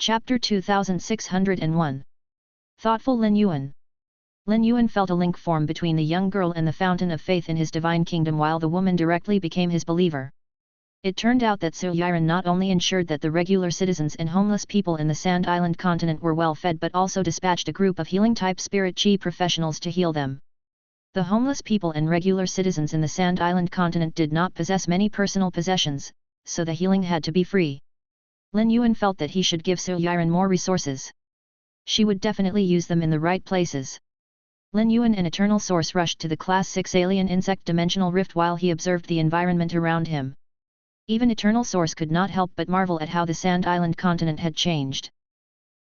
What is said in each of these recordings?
Chapter 2601. Thoughtful Lin Yuan. Lin Yuan felt a link form between the young girl and the fountain of faith in his divine kingdom, while the woman directly became his believer. It turned out that Su Yiren not only ensured that the regular citizens and homeless people in the Sand Island continent were well fed, but also dispatched a group of healing-type spirit chi professionals to heal them. The homeless people and regular citizens in the Sand Island continent did not possess many personal possessions, so the healing had to be free. Lin Yuan felt that he should give Su Yiren more resources. She would definitely use them in the right places. Lin Yuan, an eternal source, rushed to the Class 6 alien insect dimensional rift while he observed the environment around him. Even eternal source could not help but marvel at how the Sand Island continent had changed.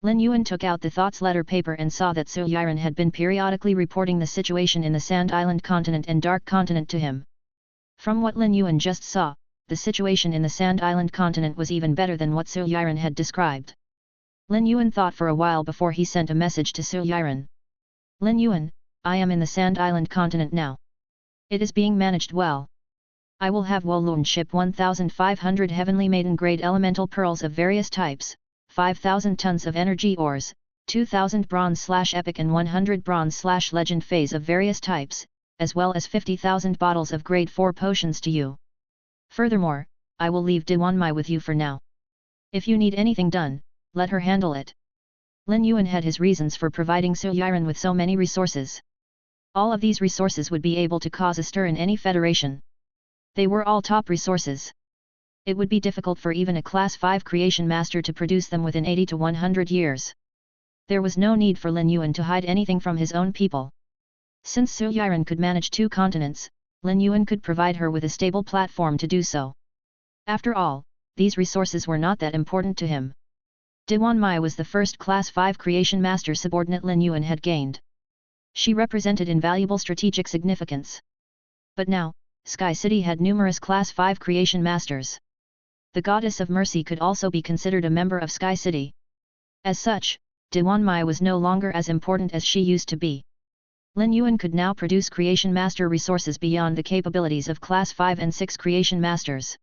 Lin Yuan took out the thoughts letter paper and saw that Su Yiren had been periodically reporting the situation in the Sand Island continent and Dark continent to him. From what Lin Yuan just saw, the situation in the Sand Island continent was even better than what Su Yiren had described. Lin Yuan thought for a while before he sent a message to Su Yiren. Lin Yuan, I am in the Sand Island continent now. It is being managed well. I will have Wolun ship 1,500 heavenly maiden grade elemental pearls of various types, 5,000 tons of energy ores, 2,000 bronze/epic and 100 bronze/legend phase of various types, as well as 50,000 bottles of grade 4 potions to you. Furthermore, I will leave Diwanmai with you for now. If you need anything done, let her handle it. Lin Yuan had his reasons for providing Su Yiren with so many resources. All of these resources would be able to cause a stir in any federation. They were all top resources. It would be difficult for even a Class 5 creation master to produce them within 80 to 100 years. There was no need for Lin Yuan to hide anything from his own people. Since Su Yiren could manage 2 continents, Lin Yuan could provide her with a stable platform to do so. After all, these resources were not that important to him. Diwanmai was the first Class 5 creation master subordinate Lin Yuan had gained. She represented invaluable strategic significance. But now, Sky City had numerous Class 5 creation masters. The Goddess of Mercy could also be considered a member of Sky City. As such, Diwanmai was no longer as important as she used to be. Lin Yuan could now produce creation master resources beyond the capabilities of Class 5 and 6 creation masters.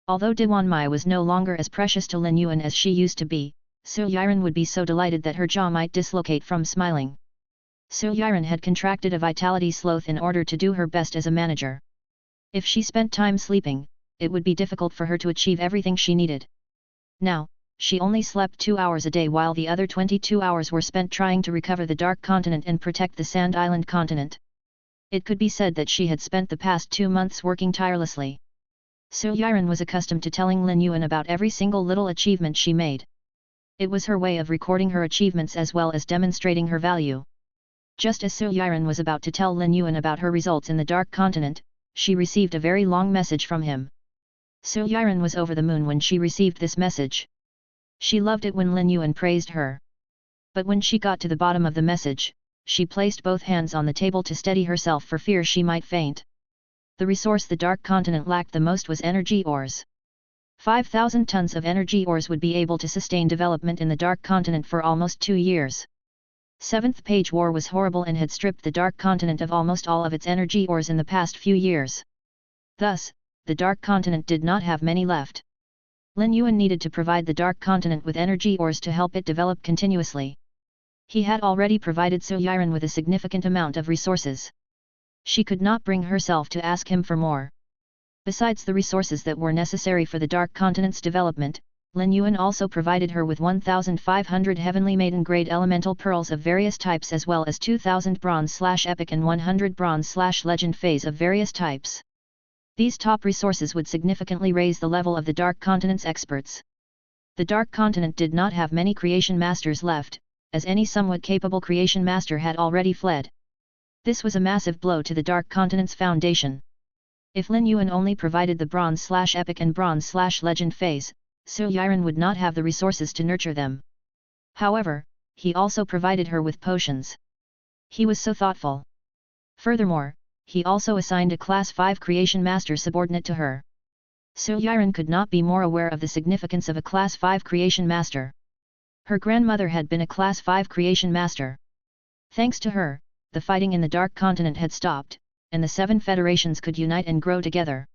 Although Diwanmai was no longer as precious to Lin Yuan as she used to be, Su Yiren would be so delighted that her jaw might dislocate from smiling. Su Yiren had contracted a vitality sloth in order to do her best as a manager. If she spent time sleeping, it would be difficult for her to achieve everything she needed. Now, she only slept 2 hours a day while the other 22 hours were spent trying to recover the Dark Continent and protect the Sand Island continent. It could be said that she had spent the past 2 months working tirelessly. Su Yiren was accustomed to telling Lin Yuan about every single little achievement she made. It was her way of recording her achievements as well as demonstrating her value. Just as Su Yiren was about to tell Lin Yuan about her results in the Dark Continent, she received a very long message from him. Su Yiren was over the moon when she received this message. She loved it when Lin Yuan praised her. But when she got to the bottom of the message, she placed both hands on the table to steady herself for fear she might faint. The resource the Dark Continent lacked the most was energy ores. 5,000 tons of energy ores would be able to sustain development in the Dark Continent for almost 2 years. 7th Page War was horrible and had stripped the Dark Continent of almost all of its energy ores in the past few years. Thus, the Dark Continent did not have many left. Lin Yuan needed to provide the Dark Continent with energy ores to help it develop continuously. He had already provided Su Yiren with a significant amount of resources. She could not bring herself to ask him for more. Besides the resources that were necessary for the Dark Continent's development, Lin Yuan also provided her with 1,500 heavenly maiden grade elemental pearls of various types as well as 2,000 bronze/epic and 100 bronze/legend phase of various types. These top resources would significantly raise the level of the Dark Continent's experts. The Dark Continent did not have many creation masters left, as any somewhat capable creation master had already fled. This was a massive blow to the Dark Continent's foundation. If Lin Yuan only provided the bronze/epic and bronze/legend phase, Su Yiren would not have the resources to nurture them. However, he also provided her with potions. He was so thoughtful. Furthermore, he also assigned a Class 5 creation master subordinate to her. Su Yiren could not be more aware of the significance of a Class 5 creation master. Her grandmother had been a Class 5 creation master. Thanks to her, the fighting in the Dark Continent had stopped, and the 7 federations could unite and grow together.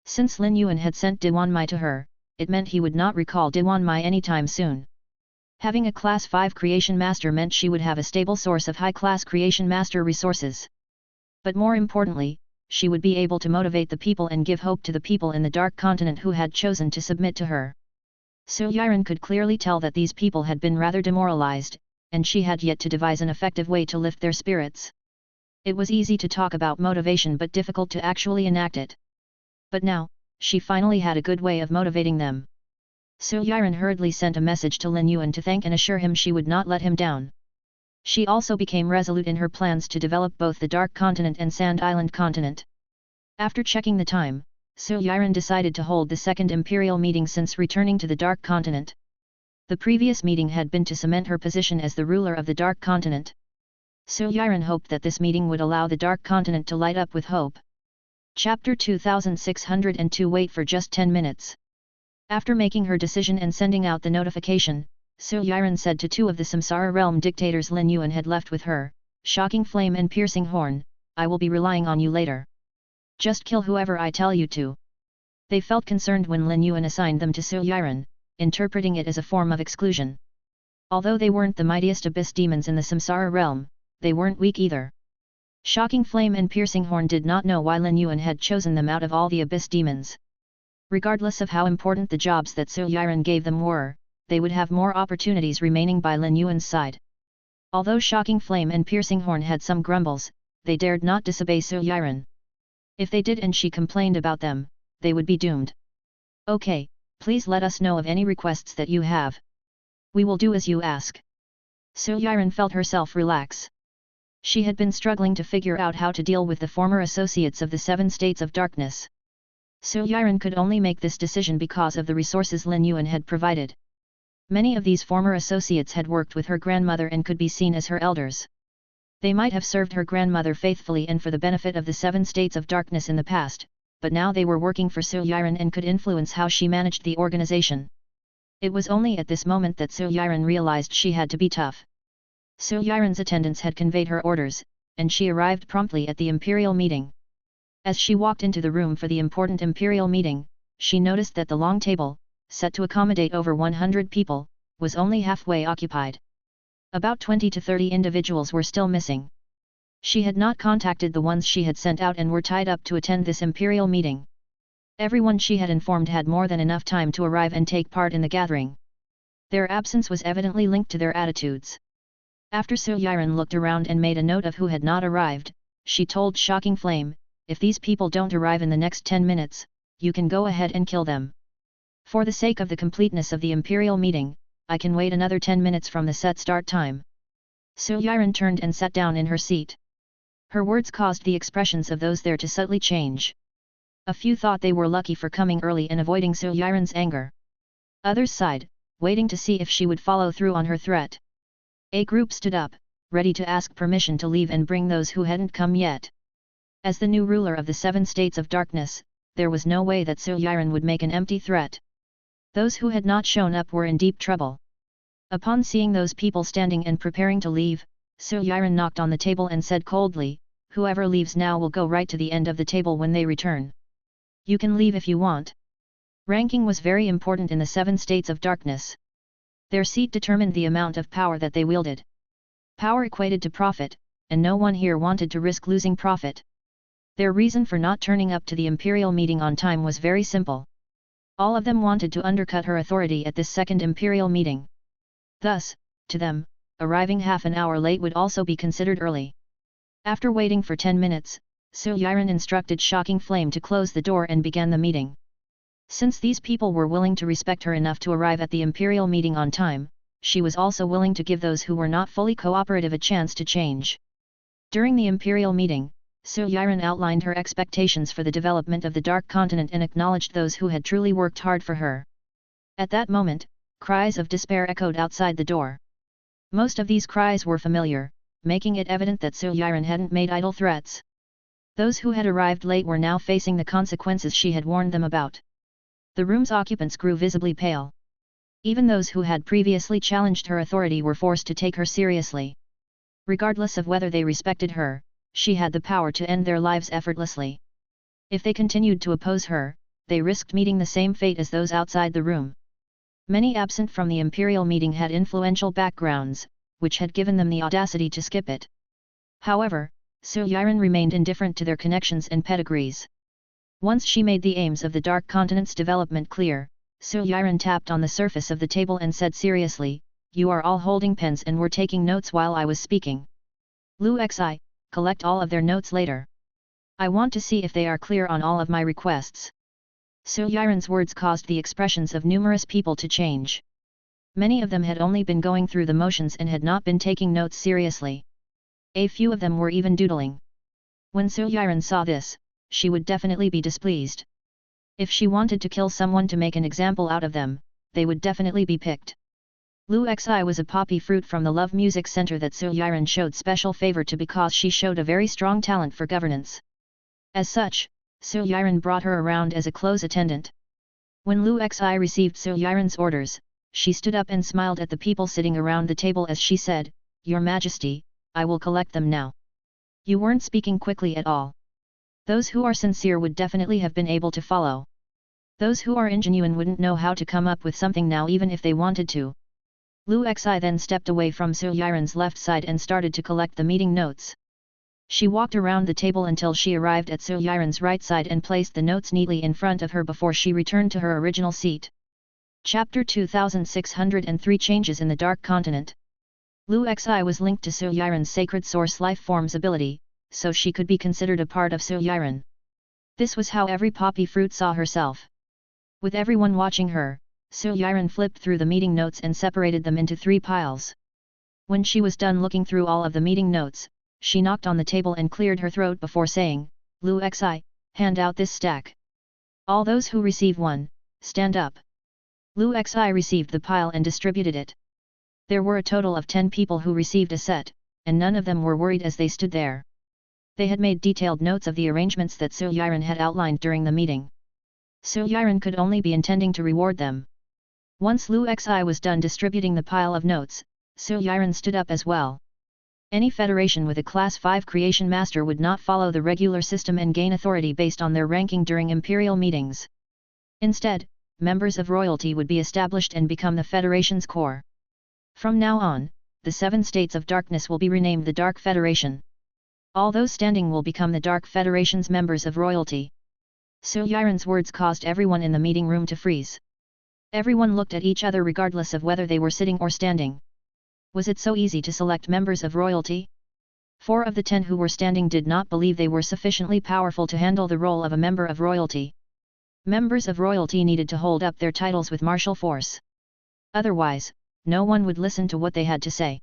Since Lin Yuan had sent Diwanmai to her, it meant he would not recall Diwanmai anytime soon. Having a Class 5 Creation Master meant she would have a stable source of high-class Creation Master resources. But more importantly, she would be able to motivate the people and give hope to the people in the Dark Continent who had chosen to submit to her. Su Yiren could clearly tell that these people had been rather demoralized, and she had yet to devise an effective way to lift their spirits. It was easy to talk about motivation but difficult to actually enact it. But now, she finally had a good way of motivating them. Su Yiren hurriedly sent a message to Lin Yuan to thank and assure him she would not let him down. She also became resolute in her plans to develop both the Dark Continent and Sand Island Continent. After checking the time, Su Yiren decided to hold the second imperial meeting since returning to the Dark Continent. The previous meeting had been to cement her position as the ruler of the Dark Continent. Su Yiren hoped that this meeting would allow the Dark Continent to light up with hope. Chapter 2602 Wait for just 10 minutes. After making her decision and sending out the notification, Su Yiren said to two of the Samsara realm dictators Lin Yuan had left with her, Shocking Flame and Piercing Horn, I will be relying on you later. Just kill whoever I tell you to. They felt concerned when Lin Yuan assigned them to Su Yiren, interpreting it as a form of exclusion. Although they weren't the mightiest abyss demons in the Samsara realm, they weren't weak either. Shocking Flame and Piercing Horn did not know why Lin Yuan had chosen them out of all the abyss demons. Regardless of how important the jobs that Su Yiren gave them were, they would have more opportunities remaining by Lin Yuan's side. Although Shocking Flame and Piercing Horn had some grumbles, they dared not disobey Su Yiren. If they did and she complained about them, they would be doomed. Okay, please let us know of any requests that you have. We will do as you ask. Su Yiren felt herself relax. She had been struggling to figure out how to deal with the former associates of the 7 states of darkness. Su Yiren could only make this decision because of the resources Lin Yuan had provided. Many of these former associates had worked with her grandmother and could be seen as her elders. They might have served her grandmother faithfully and for the benefit of the 7 states of darkness in the past, but now they were working for Su Yiren and could influence how she managed the organization. It was only at this moment that Su Yiren realized she had to be tough. Su Yiren's attendants had conveyed her orders, and she arrived promptly at the imperial meeting. As she walked into the room for the important imperial meeting, she noticed that the long table, set to accommodate over 100 people, was only halfway occupied. About 20 to 30 individuals were still missing. She had not contacted the ones she had sent out and were tied up to attend this imperial meeting. Everyone she had informed had more than enough time to arrive and take part in the gathering. Their absence was evidently linked to their attitudes. After Su Yiren looked around and made a note of who had not arrived, she told Shocking Flame, if these people don't arrive in the next 10 minutes, you can go ahead and kill them. For the sake of the completeness of the imperial meeting, I can wait another 10 minutes from the set start time. Su Yiren turned and sat down in her seat. Her words caused the expressions of those there to subtly change. A few thought they were lucky for coming early and avoiding Su Yiren's anger. Others sighed, waiting to see if she would follow through on her threat. A group stood up, ready to ask permission to leave and bring those who hadn't come yet. As the new ruler of the 7 states of darkness, there was no way that Su Yiren would make an empty threat. Those who had not shown up were in deep trouble. Upon seeing those people standing and preparing to leave, Su Yiren knocked on the table and said coldly, whoever leaves now will go right to the end of the table when they return. You can leave if you want. Ranking was very important in the 7 states of darkness. Their seat determined the amount of power that they wielded. Power equated to profit, and no one here wanted to risk losing profit. Their reason for not turning up to the imperial meeting on time was very simple. All of them wanted to undercut her authority at this second imperial meeting. Thus, to them, arriving half an hour late would also be considered early. After waiting for 10 minutes, Su Yiren instructed Shocking Flame to close the door and began the meeting. Since these people were willing to respect her enough to arrive at the imperial meeting on time, she was also willing to give those who were not fully cooperative a chance to change. During the imperial meeting, Su Yiren outlined her expectations for the development of the Dark Continent and acknowledged those who had truly worked hard for her. At that moment, cries of despair echoed outside the door. Most of these cries were familiar, making it evident that Su Yiren hadn't made idle threats. Those who had arrived late were now facing the consequences she had warned them about. The room's occupants grew visibly pale. Even those who had previously challenged her authority were forced to take her seriously. Regardless of whether they respected her, she had the power to end their lives effortlessly. If they continued to oppose her, they risked meeting the same fate as those outside the room. Many absent from the imperial meeting had influential backgrounds, which had given them the audacity to skip it. However, Su Yiren remained indifferent to their connections and pedigrees. Once she made the aims of the Dark Continent's development clear, Su Yiren tapped on the surface of the table and said seriously, "You are all holding pens and were taking notes while I was speaking. Lu Xi, collect all of their notes later. I want to see if they are clear on all of my requests." Su Yiren's words caused the expressions of numerous people to change. Many of them had only been going through the motions and had not been taking notes seriously. A few of them were even doodling. When Su Yiren saw this, she would definitely be displeased. If she wanted to kill someone to make an example out of them, they would definitely be picked. Lu Xi was a poppy fruit from the Love Music Center that Su Yiren showed special favor to because she showed a very strong talent for governance. As such, Su Yiren brought her around as a close attendant. When Lu Xi received Su Yiren's orders, she stood up and smiled at the people sitting around the table as she said, "Your Majesty, I will collect them now." You weren't speaking quickly at all. Those who are sincere would definitely have been able to follow. Those who are ingenuine wouldn't know how to come up with something now even if they wanted to. Lu Xi then stepped away from Su Yiren's left side and started to collect the meeting notes. She walked around the table until she arrived at Su Yiren's right side and placed the notes neatly in front of her before she returned to her original seat. Chapter 2603 Changes in the Dark Continent. Lu Xi was linked to Su Yiren's Sacred Source Life Forms ability, so she could be considered a part of Su Yiren. This was how every poppy fruit saw herself. With everyone watching her, Su Yiren flipped through the meeting notes and separated them into 3 piles. When she was done looking through all of the meeting notes, she knocked on the table and cleared her throat before saying, "Lu Xi, hand out this stack. All those who receive one, stand up." Lu Xi received the pile and distributed it. There were a total of 10 people who received a set, and none of them were worried as they stood there. They had made detailed notes of the arrangements that Su Yiren had outlined during the meeting. Su Yiren could only be intending to reward them. Once Lu Xi was done distributing the pile of notes, Su Yiren stood up as well. Any federation with a Class 5 Creation Master would not follow the regular system and gain authority based on their ranking during imperial meetings. Instead, members of royalty would be established and become the Federation's core. From now on, the 7 states of darkness will be renamed the Dark Federation. All those standing will become the Dark Federation's members of royalty. Su Yiren's words caused everyone in the meeting room to freeze. Everyone looked at each other regardless of whether they were sitting or standing. Was it so easy to select members of royalty? 4 of the 10 who were standing did not believe they were sufficiently powerful to handle the role of a member of royalty. Members of royalty needed to hold up their titles with martial force. Otherwise, no one would listen to what they had to say.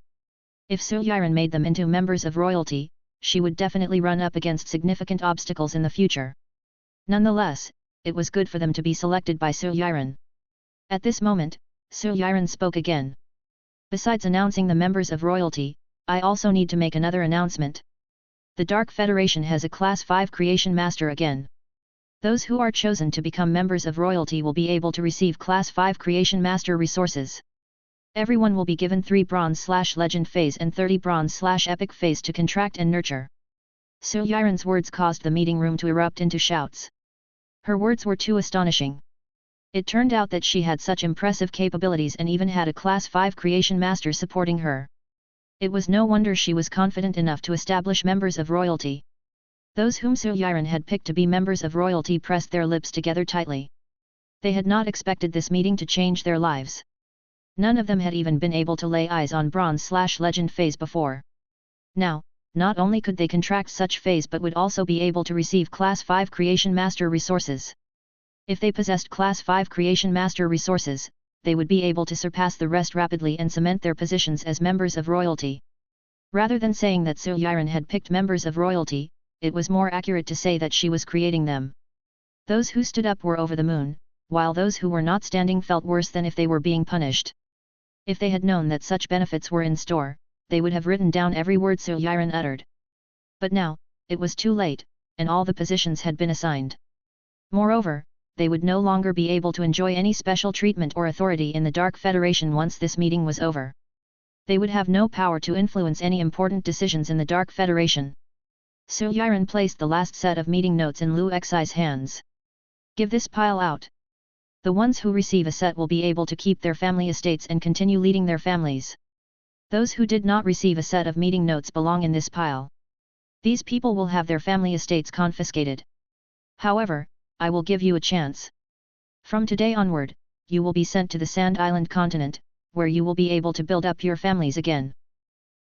If Su Yiren made them into members of royalty, she would definitely run up against significant obstacles in the future. Nonetheless, it was good for them to be selected by Su Yiren. At this moment, Su Yiren spoke again. "Besides announcing the members of royalty, I also need to make another announcement. The Dark Federation has a Class 5 Creation Master again. Those who are chosen to become members of royalty will be able to receive Class 5 Creation Master resources. Everyone will be given 3 Bronze/Legend Feys and 30 Bronze/Epic Feys to contract and nurture." Su Yiren's words caused the meeting room to erupt into shouts. Her words were too astonishing. It turned out that she had such impressive capabilities and even had a Class 5 Creation Master supporting her. It was no wonder she was confident enough to establish members of royalty. Those whom Su Yiren had picked to be members of royalty pressed their lips together tightly. They had not expected this meeting to change their lives. None of them had even been able to lay eyes on Bronze/Legend Feys before. Now, not only could they contract such Feys but would also be able to receive Class 5 Creation Master resources. If they possessed Class 5 Creation Master resources, they would be able to surpass the rest rapidly and cement their positions as members of royalty. Rather than saying that Su Yiren had picked members of royalty, it was more accurate to say that she was creating them. Those who stood up were over the moon, while those who were not standing felt worse than if they were being punished. If they had known that such benefits were in store, they would have written down every word Su Yiren uttered. But now, it was too late, and all the positions had been assigned. Moreover, they would no longer be able to enjoy any special treatment or authority in the Dark Federation once this meeting was over. They would have no power to influence any important decisions in the Dark Federation. Su Yiren placed the last set of meeting notes in Lu Xi's hands. "Give this pile out." The ones who receive a set will be able to keep their family estates and continue leading their families. Those who did not receive a set of meeting notes belong in this pile. These people will have their family estates confiscated. However, I will give you a chance. From today onward, you will be sent to the Sand Island continent, where you will be able to build up your families again.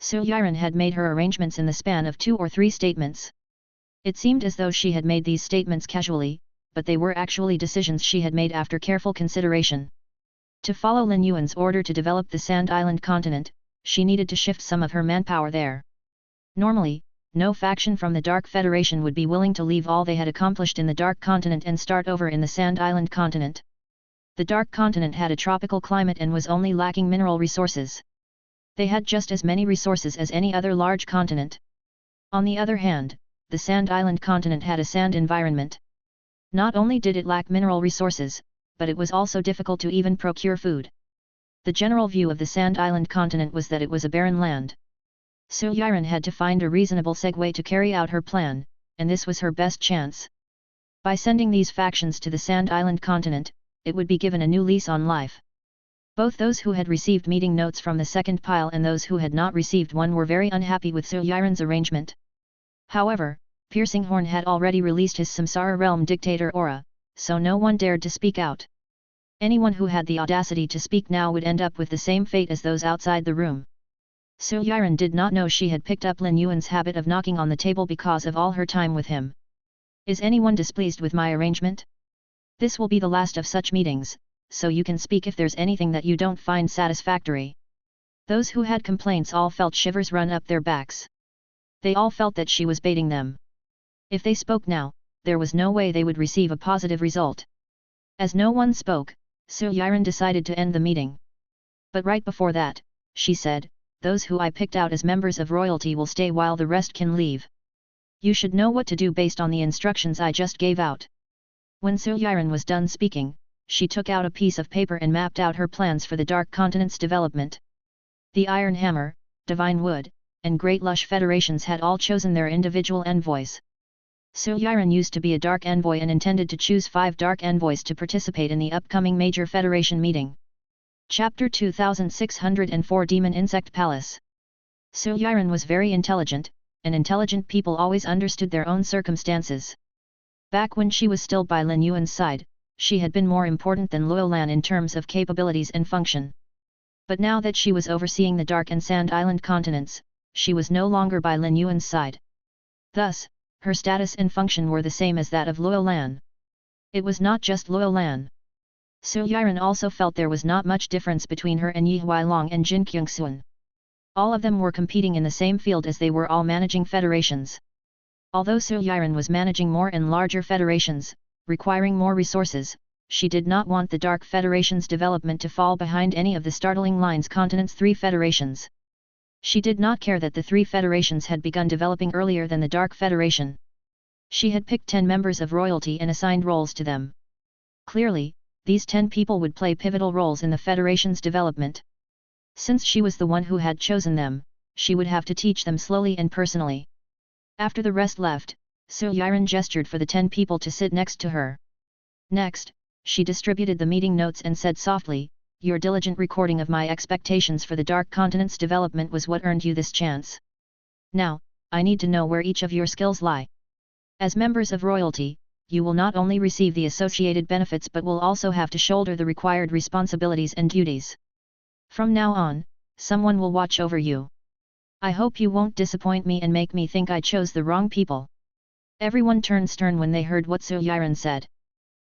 Su Yiren had made her arrangements in the span of 2 or 3 statements. It seemed as though she had made these statements casually, but they were actually decisions she had made after careful consideration. To follow Lin Yuan's order to develop the Sand Island continent, she needed to shift some of her manpower there. Normally, no faction from the Dark Federation would be willing to leave all they had accomplished in the Dark Continent and start over in the Sand Island continent. The Dark Continent had a tropical climate and was only lacking mineral resources. They had just as many resources as any other large continent. On the other hand, the Sand Island continent had a sand environment. Not only did it lack mineral resources, but it was also difficult to even procure food. The general view of the Sand Island continent was that it was a barren land. Su Yiren had to find a reasonable segue to carry out her plan, and this was her best chance. By sending these factions to the Sand Island continent, it would be given a new lease on life. Both those who had received meeting notes from the second pile and those who had not received one were very unhappy with Su Yiren's arrangement. However, Piercing Horn had already released his Samsara Realm dictator aura, so no one dared to speak out. Anyone who had the audacity to speak now would end up with the same fate as those outside the room. Su Yiren did not know she had picked up Lin Yuan's habit of knocking on the table because of all her time with him. Is anyone displeased with my arrangement? This will be the last of such meetings, so you can speak if there's anything that you don't find satisfactory. Those who had complaints all felt shivers run up their backs. They all felt that she was baiting them. If they spoke now, there was no way they would receive a positive result. As no one spoke, Su Yiren decided to end the meeting. But right before that, she said, "Those who I picked out as members of royalty will stay while the rest can leave. You should know what to do based on the instructions I just gave out." When Su Yiren was done speaking, she took out a piece of paper and mapped out her plans for the Dark Continent's development. The Iron Hammer, Divine Wood, and Great Lush Federations had all chosen their individual envoys. Su Yiren used to be a Dark Envoy and intended to choose 5 Dark Envoys to participate in the upcoming major Federation meeting. Chapter 2604 Demon Insect Palace. Su Yiren was very intelligent, and intelligent people always understood their own circumstances. Back when she was still by Lin Yuan's side, she had been more important than Luo Lan in terms of capabilities and function. But now that she was overseeing the Dark and Sand Island continents, she was no longer by Lin Yuan's side. Thus, her status and function were the same as that of Luo Lan. It was not just Luo Lan. Su Yiren also felt there was not much difference between her and Yi Huailong and Jin Kyungsun. All of them were competing in the same field as they were all managing federations. Although Su Yiren was managing more and larger federations, requiring more resources, she did not want the Dark Federation's development to fall behind any of the Startling Line's continent's 3 federations. She did not care that the 3 federations had begun developing earlier than the Dark Federation. She had picked 10 members of royalty and assigned roles to them. Clearly, these 10 people would play pivotal roles in the Federation's development. Since she was the one who had chosen them, she would have to teach them slowly and personally. After the rest left, Su Yiren gestured for the 10 people to sit next to her. Next, she distributed the meeting notes and said softly, "Your diligent recording of my expectations for the Dark Continent's development was what earned you this chance. Now, I need to know where each of your skills lie. As members of royalty, you will not only receive the associated benefits but will also have to shoulder the required responsibilities and duties. From now on, someone will watch over you. I hope you won't disappoint me and make me think I chose the wrong people." Everyone turned stern when they heard what Su Yiren said.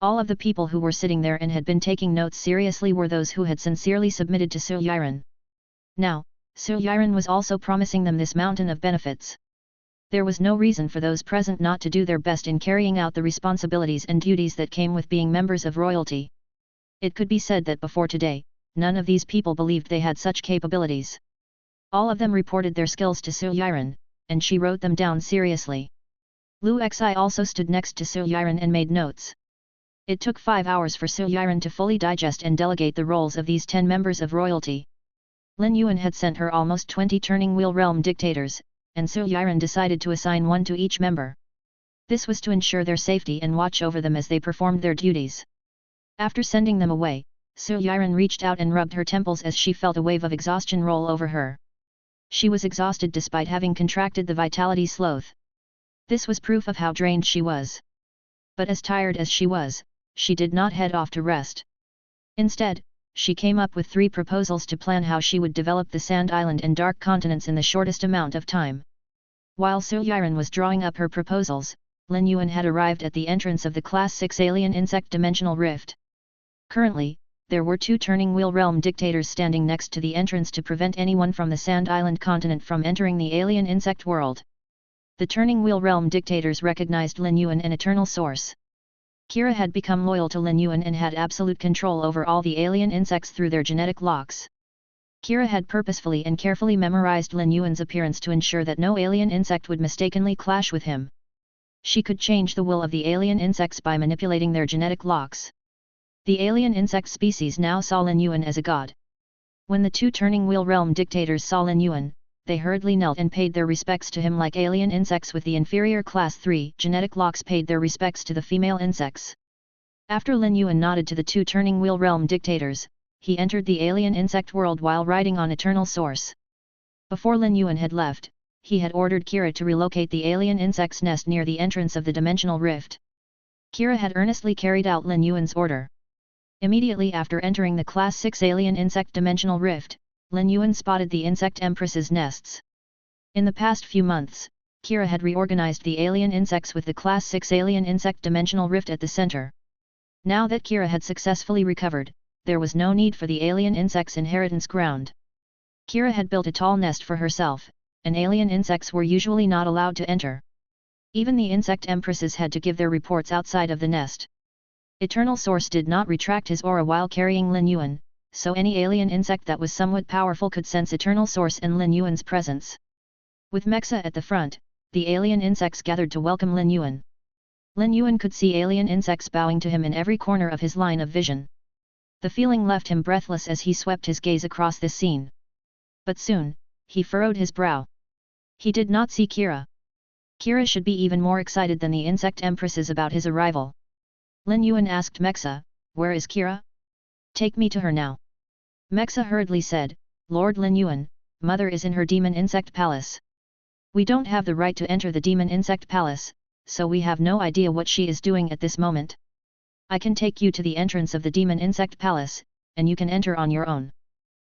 All of the people who were sitting there and had been taking notes seriously were those who had sincerely submitted to Su Yiren. Now, Su Yiren was also promising them this mountain of benefits. There was no reason for those present not to do their best in carrying out the responsibilities and duties that came with being members of royalty. It could be said that before today, none of these people believed they had such capabilities. All of them reported their skills to Su Yiren, and she wrote them down seriously. Lu Xi also stood next to Su Yiren and made notes. It took 5 hours for Su Yiren to fully digest and delegate the roles of these 10 members of royalty. Lin Yuan had sent her almost 20 turning wheel realm dictators, and Su Yiren decided to assign one to each member. This was to ensure their safety and watch over them as they performed their duties. After sending them away, Su Yiren reached out and rubbed her temples as she felt a wave of exhaustion roll over her. She was exhausted despite having contracted the vitality sloth. This was proof of how drained she was. But as tired as she was, she did not head off to rest. Instead, she came up with 3 proposals to plan how she would develop the Sand Island and Dark Continents in the shortest amount of time. While Su Yiren was drawing up her proposals, Lin Yuan had arrived at the entrance of the Class 6 alien insect dimensional rift. Currently, there were 2 Turning Wheel Realm dictators standing next to the entrance to prevent anyone from the Sand Island continent from entering the alien insect world. The Turning Wheel Realm dictators recognized Lin Yuan, an eternal source. Kira had become loyal to Lin Yuan and had absolute control over all the alien insects through their genetic locks. Kira had purposefully and carefully memorized Lin Yuan's appearance to ensure that no alien insect would mistakenly clash with him. She could change the will of the alien insects by manipulating their genetic locks. The alien insect species now saw Lin Yuan as a god. When the 2 Turning Wheel Realm dictators saw Lin Yuan, they hurriedly knelt and paid their respects to him like alien insects with the inferior Class 3 genetic locks paid their respects to the female insects. After Lin Yuan nodded to the 2 Turning Wheel Realm dictators, he entered the alien insect world while riding on Eternal Source. Before Lin Yuan had left, he had ordered Kira to relocate the alien insect's nest near the entrance of the dimensional rift. Kira had earnestly carried out Lin Yuan's order. Immediately after entering the Class 6 alien insect dimensional rift, Lin Yuan spotted the insect empresses' nests. In the past few months, Kira had reorganized the alien insects with the Class 6 alien insect dimensional rift at the center. Now that Kira had successfully recovered, there was no need for the alien insect's inheritance ground. Kira had built a tall nest for herself, and alien insects were usually not allowed to enter. Even the insect empresses had to give their reports outside of the nest. Eternal Source did not retract his aura while carrying Lin Yuan, so any alien insect that was somewhat powerful could sense Eternal Source and Lin Yuan's presence. With Mexa at the front, the alien insects gathered to welcome Lin Yuan. Lin Yuan could see alien insects bowing to him in every corner of his line of vision. The feeling left him breathless as he swept his gaze across this scene. But soon, he furrowed his brow. He did not see Kira. Kira should be even more excited than the insect empresses about his arrival. Lin Yuan asked Mexa, "Where is Kira? Take me to her now." Mexa hurriedly said, "Lord Lin Yuan, Mother is in her demon insect palace. We don't have the right to enter the demon insect palace, so we have no idea what she is doing at this moment. I can take you to the entrance of the demon insect palace, and you can enter on your own."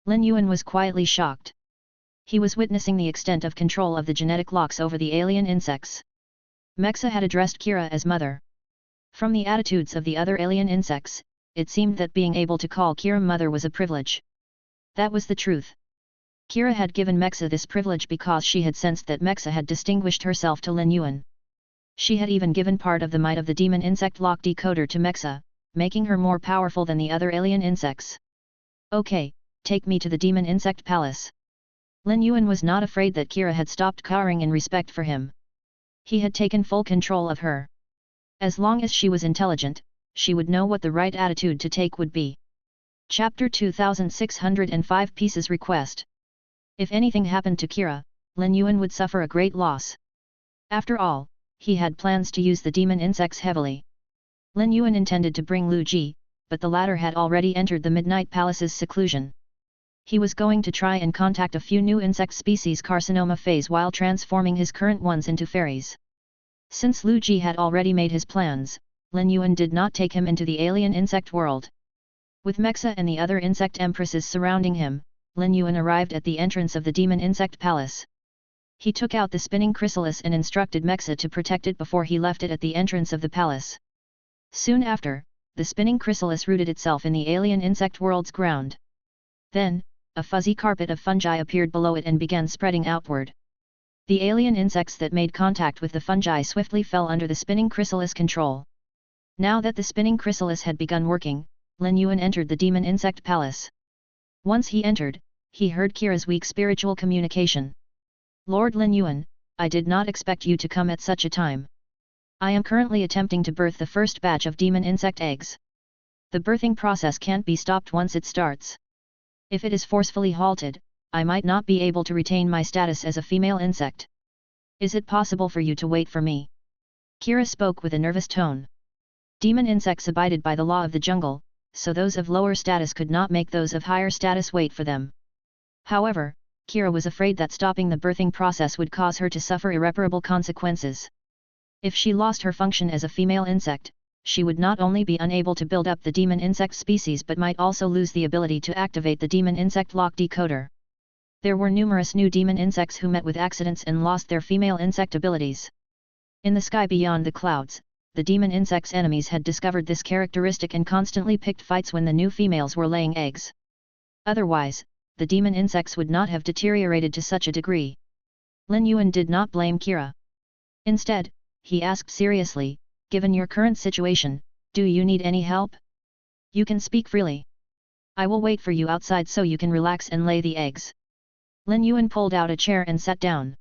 Lin Yuan was quietly shocked. He was witnessing the extent of control of the genetic locks over the alien insects. Mexa had addressed Kira as mother. From the attitudes of the other alien insects, it seemed that being able to call Kira mother was a privilege. That was the truth. Kira had given Mexa this privilege because she had sensed that Mexa had distinguished herself to Lin Yuan. She had even given part of the might of the demon insect lock decoder to Mexa, making her more powerful than the other alien insects. "Okay, take me to the demon insect palace." Lin Yuan was not afraid that Kira had stopped cowering in respect for him. He had taken full control of her. As long as she was intelligent, she would know what the right attitude to take would be. Chapter 2605 Pieces Request. If anything happened to Kira, Lin Yuan would suffer a great loss. After all, he had plans to use the demon insects heavily. Lin Yuan intended to bring Lu Ji, but the latter had already entered the Midnight Palace's seclusion. He was going to try and contact a few new insect species carcinoma feys while transforming his current ones into fairies. Since Lu Ji had already made his plans, Lin Yuan did not take him into the alien insect world. With Mexa and the other insect empresses surrounding him, Lin Yuan arrived at the entrance of the demon insect palace. He took out the spinning chrysalis and instructed Mexa to protect it before he left it at the entrance of the palace. Soon after, the spinning chrysalis rooted itself in the alien insect world's ground. Then, a fuzzy carpet of fungi appeared below it and began spreading outward. The alien insects that made contact with the fungi swiftly fell under the spinning chrysalis control. Now that the spinning chrysalis had begun working, Lin Yuan entered the demon insect palace. Once he entered, he heard Kira's weak spiritual communication. "Lord Lin Yuan, I did not expect you to come at such a time. I am currently attempting to birth the first batch of demon insect eggs. The birthing process can't be stopped once it starts. If it is forcefully halted, I might not be able to retain my status as a female insect. Is it possible for you to wait for me?" Kira spoke with a nervous tone. Demon insects abided by the law of the jungle, so those of lower status could not make those of higher status wait for them. However, Kira was afraid that stopping the birthing process would cause her to suffer irreparable consequences. If she lost her function as a female insect, she would not only be unable to build up the demon insect species but might also lose the ability to activate the demon insect lock decoder. There were numerous new demon insects who met with accidents and lost their female insect abilities. In the sky beyond the clouds, the demon insect's enemies had discovered this characteristic and constantly picked fights when the new females were laying eggs. Otherwise, the demon insects would not have deteriorated to such a degree. Lin Yuan did not blame Kira. Instead, he asked seriously, "Given your current situation, do you need any help? You can speak freely. I will wait for you outside so you can relax and lay the eggs." Lin Yuan pulled out a chair and sat down.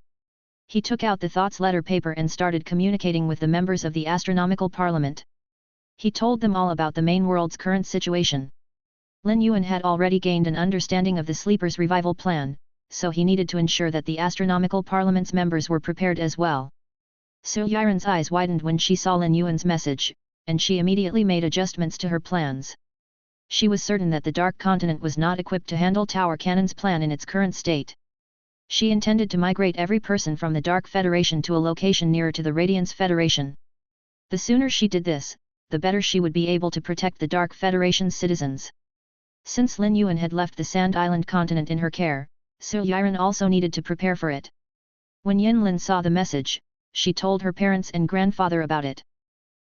He took out the thoughts letter paper and started communicating with the members of the Astronomical Parliament. He told them all about the main world's current situation. Lin Yuan had already gained an understanding of the Sleepers' revival plan, so he needed to ensure that the Astronomical Parliament's members were prepared as well. Su Yiren's eyes widened when she saw Lin Yuan's message, and she immediately made adjustments to her plans. She was certain that the Dark Continent was not equipped to handle Tower Cannon's plan in its current state. She intended to migrate every person from the Dark Federation to a location nearer to the Radiance Federation. The sooner she did this, the better she would be able to protect the Dark Federation's citizens. Since Lin Yuan had left the Sand Island continent in her care, Su Yiren also needed to prepare for it. When Yinlin saw the message, she told her parents and grandfather about it.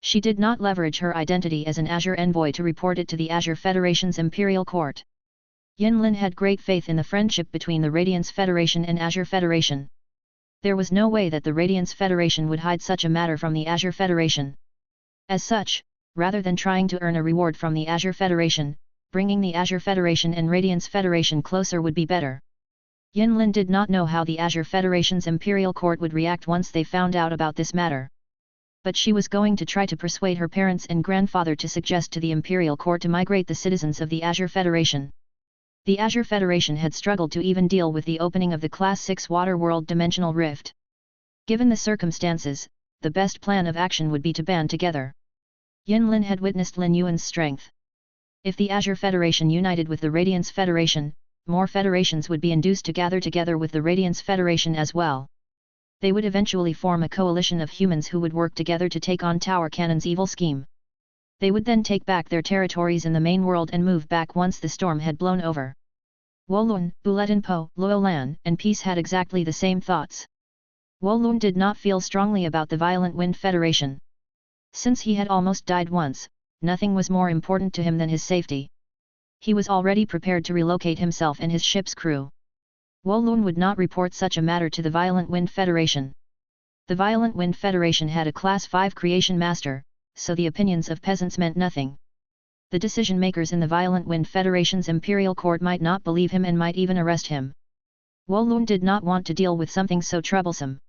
She did not leverage her identity as an Azure envoy to report it to the Azure Federation's Imperial Court. Yinlin had great faith in the friendship between the Radiance Federation and Azure Federation. There was no way that the Radiance Federation would hide such a matter from the Azure Federation. As such, rather than trying to earn a reward from the Azure Federation, bringing the Azure Federation and Radiance Federation closer would be better. Yinlin did not know how the Azure Federation's Imperial Court would react once they found out about this matter. But she was going to try to persuade her parents and grandfather to suggest to the Imperial Court to migrate the citizens of the Azure Federation. The Azure Federation had struggled to even deal with the opening of the Class 6 Water World Dimensional Rift. Given the circumstances, the best plan of action would be to band together. Yinlin had witnessed Lin Yuan's strength. If the Azure Federation united with the Radiance Federation, more federations would be induced to gather together with the Radiance Federation as well. They would eventually form a coalition of humans who would work together to take on Tower Cannon's evil scheme. They would then take back their territories in the main world and move back once the storm had blown over. Wolun, Buletinpo, Luolan, and Peace had exactly the same thoughts. Wolun did not feel strongly about the Violent Wind Federation. Since he had almost died once, nothing was more important to him than his safety. He was already prepared to relocate himself and his ship's crew. Wolun would not report such a matter to the Violent Wind Federation. The Violent Wind Federation had a Class 5 creation master, so the opinions of peasants meant nothing. The decision-makers in the Violent Wind Federation's Imperial Court might not believe him and might even arrest him. Wolun did not want to deal with something so troublesome.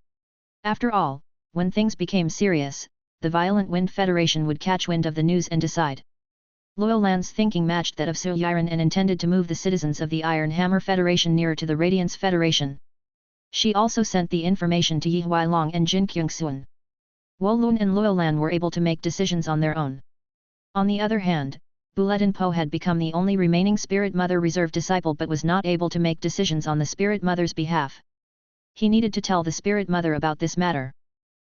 After all, when things became serious, the Violent Wind Federation would catch wind of the news and decide. Luolan's thinking matched that of Su Yiren and intended to move the citizens of the Iron Hammer Federation nearer to the Radiance Federation. She also sent the information to Yi Huailong and Jin Kyungsun. Wolun and Luolan were able to make decisions on their own. On the other hand, Buletinpo had become the only remaining Spirit Mother Reserve disciple but was not able to make decisions on the Spirit Mother's behalf. He needed to tell the Spirit Mother about this matter.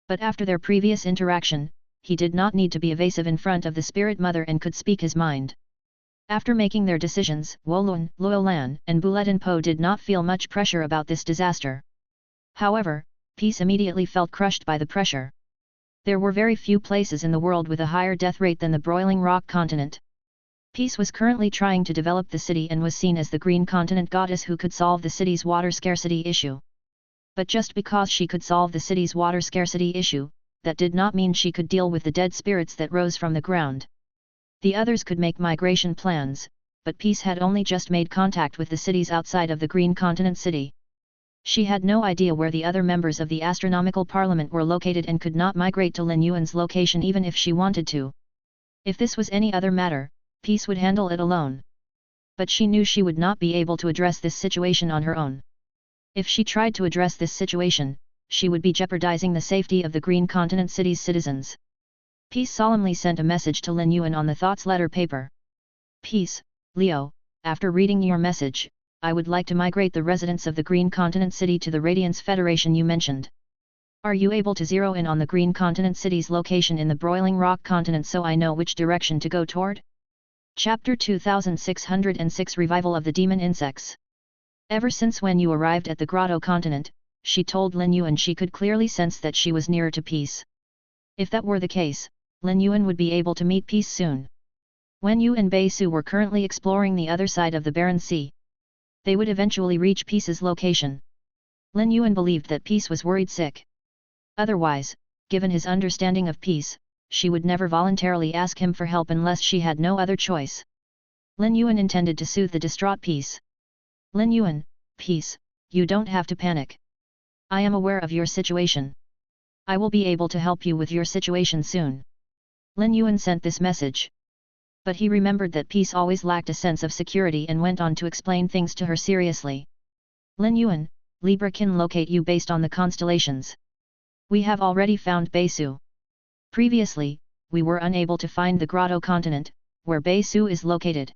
But after their previous interaction, he did not need to be evasive in front of the Spirit Mother and could speak his mind. After making their decisions, Wolun, Luolan, and Buletinpo did not feel much pressure about this disaster. However, Peace immediately felt crushed by the pressure. There were very few places in the world with a higher death rate than the Broiling Rock Continent. Peace was currently trying to develop the city and was seen as the Green Continent goddess who could solve the city's water scarcity issue. But just because she could solve the city's water scarcity issue, that did not mean she could deal with the dead spirits that rose from the ground. The others could make migration plans, but Peace had only just made contact with the cities outside of the Green Continent city. She had no idea where the other members of the Astronomical Parliament were located and could not migrate to Lin Yuan's location even if she wanted to. If this was any other matter, Peace would handle it alone. But she knew she would not be able to address this situation on her own. If she tried to address this situation, she would be jeopardizing the safety of the Green Continent city's citizens. Peace solemnly sent a message to Lin Yuan on the thoughts letter paper. Peace, Leo, after reading your message, I would like to migrate the residents of the Green Continent City to the Radiance Federation you mentioned. Are you able to zero in on the Green Continent City's location in the Broiling Rock Continent so I know which direction to go toward? Chapter 2606 Revival of the Demon Insects. Ever since when you arrived at the Grotto Continent, she told Lin Yuan she could clearly sense that she was nearer to peace. If that were the case, Lin Yuan would be able to meet peace soon. Wen Yu and Bei Su were currently exploring the other side of the Barren Sea. They would eventually reach Peace's location. Lin Yuan believed that Peace was worried sick. Otherwise, given his understanding of Peace, she would never voluntarily ask him for help unless she had no other choice. Lin Yuan intended to soothe the distraught Peace. Lin Yuan, Peace, you don't have to panic. I am aware of your situation. I will be able to help you with your situation soon. Lin Yuan sent this message. But he remembered that Peace always lacked a sense of security and went on to explain things to her seriously. Lin Yuan, Libra can locate you based on the constellations. We have already found Bei Su. Previously, we were unable to find the Grotto Continent, where Bei Su is located.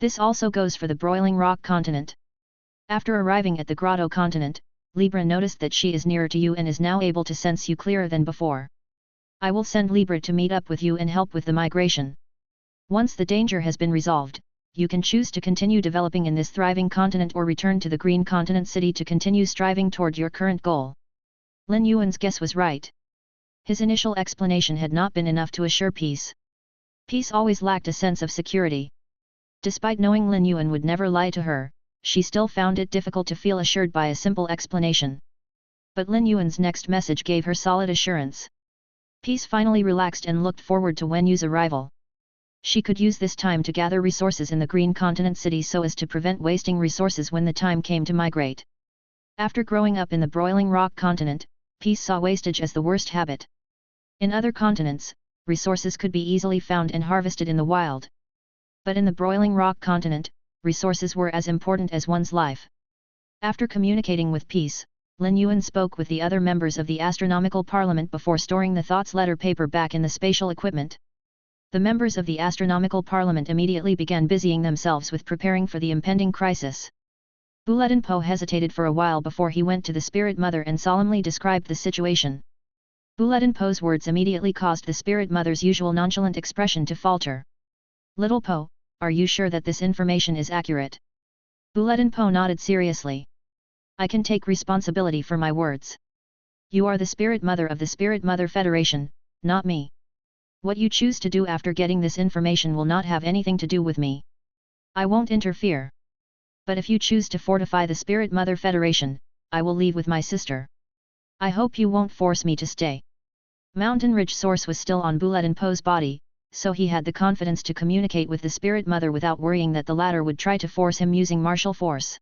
This also goes for the Broiling Rock Continent. After arriving at the Grotto Continent, Libra noticed that she is nearer to you and is now able to sense you clearer than before. I will send Libra to meet up with you and help with the migration. Once the danger has been resolved, you can choose to continue developing in this thriving continent or return to the Green Continent City to continue striving toward your current goal. Lin Yuan's guess was right. His initial explanation had not been enough to assure Peace. Peace always lacked a sense of security. Despite knowing Lin Yuan would never lie to her, she still found it difficult to feel assured by a simple explanation. But Lin Yuan's next message gave her solid assurance. Peace finally relaxed and looked forward to Wen Yu's arrival. She could use this time to gather resources in the Green Continent City so as to prevent wasting resources when the time came to migrate. After growing up in the Broiling Rock Continent, Peace saw wastage as the worst habit. In other continents, resources could be easily found and harvested in the wild. But in the Broiling Rock Continent, resources were as important as one's life. After communicating with Peace, Lin Yuan spoke with the other members of the Astronomical Parliament before storing the Thoughts letter paper back in the spatial equipment. The members of the Astronomical Parliament immediately began busying themselves with preparing for the impending crisis. Buletin Po hesitated for a while before he went to the Spirit Mother and solemnly described the situation. Buletin Po's words immediately caused the Spirit Mother's usual nonchalant expression to falter. Little Po, are you sure that this information is accurate? Buletin Po nodded seriously. I can take responsibility for my words. You are the Spirit Mother of the Spirit Mother Federation, not me. What you choose to do after getting this information will not have anything to do with me. I won't interfere. But if you choose to fortify the Spirit Mother Federation, I will leave with my sister. I hope you won't force me to stay. Mountain Ridge Source was still on Buletin Po's body, so he had the confidence to communicate with the Spirit Mother without worrying that the latter would try to force him using martial force.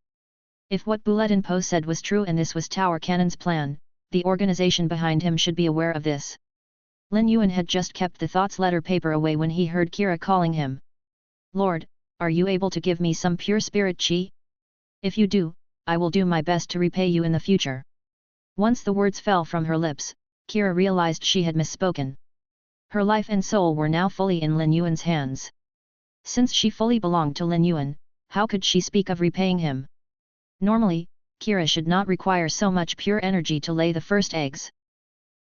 If what Buletin Po said was true and this was Tower Cannon's plan, the organization behind him should be aware of this. Lin Yuan had just kept the Thoughts letter paper away when he heard Kira calling him. Lord, are you able to give me some pure spirit chi? If you do, I will do my best to repay you in the future. Once the words fell from her lips, Kira realized she had misspoken. Her life and soul were now fully in Lin Yuan's hands. Since she fully belonged to Lin Yuan, how could she speak of repaying him? Normally, Kira should not require so much pure energy to lay the first eggs.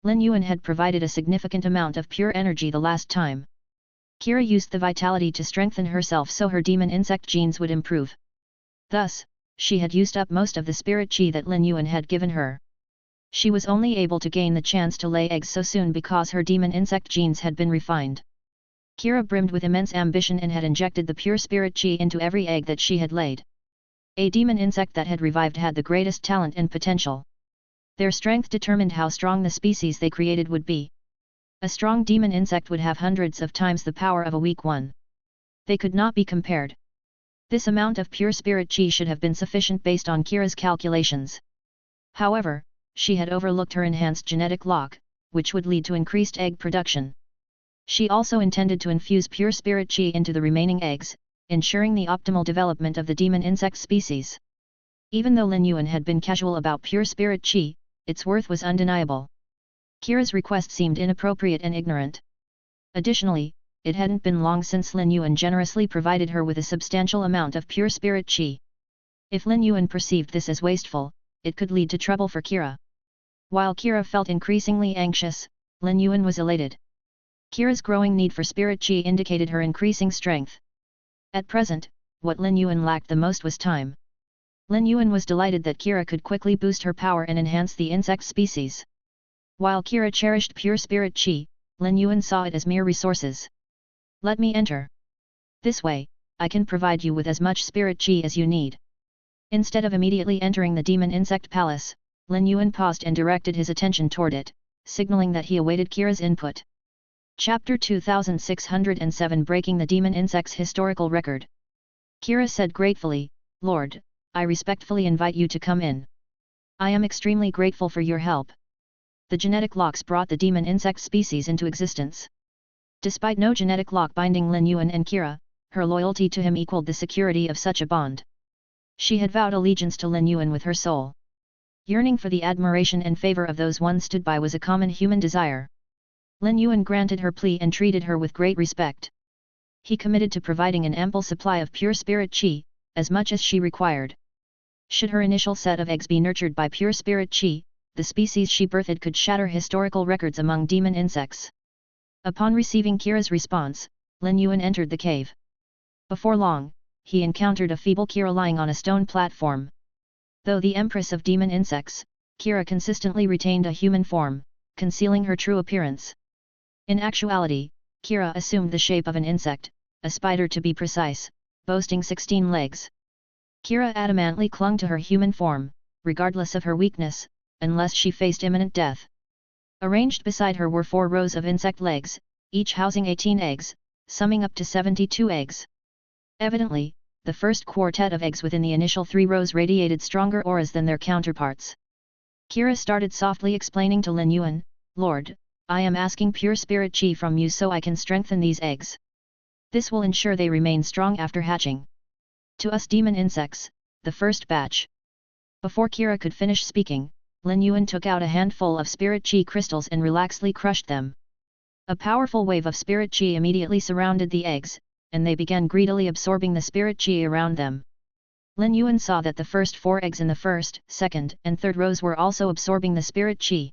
Lin Yuan had provided a significant amount of pure energy the last time. Kira used the vitality to strengthen herself so her demon insect genes would improve. Thus, she had used up most of the spirit chi that Lin Yuan had given her. She was only able to gain the chance to lay eggs so soon because her demon insect genes had been refined. Kira brimmed with immense ambition and had injected the pure spirit chi into every egg that she had laid. A demon insect that had revived had the greatest talent and potential. Their strength determined how strong the species they created would be. A strong demon insect would have hundreds of times the power of a weak one. They could not be compared. This amount of pure spirit chi should have been sufficient based on Kira's calculations. However, she had overlooked her enhanced genetic lock, which would lead to increased egg production. She also intended to infuse pure spirit chi into the remaining eggs, ensuring the optimal development of the demon insect species. Even though Lin Yuan had been casual about pure spirit chi, its worth was undeniable. Kira's request seemed inappropriate and ignorant. Additionally, it hadn't been long since Lin Yuan generously provided her with a substantial amount of pure spirit qi. If Lin Yuan perceived this as wasteful, it could lead to trouble for Kira. While Kira felt increasingly anxious, Lin Yuan was elated. Kira's growing need for spirit qi indicated her increasing strength. At present, what Lin Yuan lacked the most was time. Lin Yuan was delighted that Kira could quickly boost her power and enhance the insect species. While Kira cherished pure spirit qi, Lin Yuan saw it as mere resources. Let me enter. This way, I can provide you with as much spirit qi as you need. Instead of immediately entering the demon insect palace, Lin Yuan paused and directed his attention toward it, signaling that he awaited Kira's input. Chapter 2607 Breaking the Demon Insect's Historical Record. Kira said gratefully, Lord, I respectfully invite you to come in. I am extremely grateful for your help. The genetic locks brought the demon insect species into existence. Despite no genetic lock binding Lin Yuan and Kira, her loyalty to him equaled the security of such a bond. She had vowed allegiance to Lin Yuan with her soul. Yearning for the admiration and favor of those one stood by was a common human desire. Lin Yuan granted her plea and treated her with great respect. He committed to providing an ample supply of pure spirit qi, as much as she required. Should her initial set of eggs be nurtured by pure spirit qi, the species she birthed could shatter historical records among demon insects. Upon receiving Kira's response, Lin Yuan entered the cave. Before long, he encountered a feeble Kira lying on a stone platform. Though the empress of demon insects, Kira consistently retained a human form, concealing her true appearance. In actuality, Kira assumed the shape of an insect, a spider to be precise, boasting 16 legs. Kira adamantly clung to her human form, regardless of her weakness, unless she faced imminent death. Arranged beside her were 4 rows of insect legs, each housing 18 eggs, summing up to 72 eggs. Evidently, the first quartet of eggs within the initial 3 rows radiated stronger auras than their counterparts. Kira started softly explaining to Lin Yuan, Lord, I am asking pure spirit qi from you so I can strengthen these eggs. This will ensure they remain strong after hatching. To us demon insects, the first batch. Before Kira could finish speaking, Lin Yuan took out a handful of spirit qi crystals and relaxedly crushed them. A powerful wave of spirit qi immediately surrounded the eggs, and they began greedily absorbing the spirit qi around them. Lin Yuan saw that the first 4 eggs in the first, second, and third rows were also absorbing the spirit qi.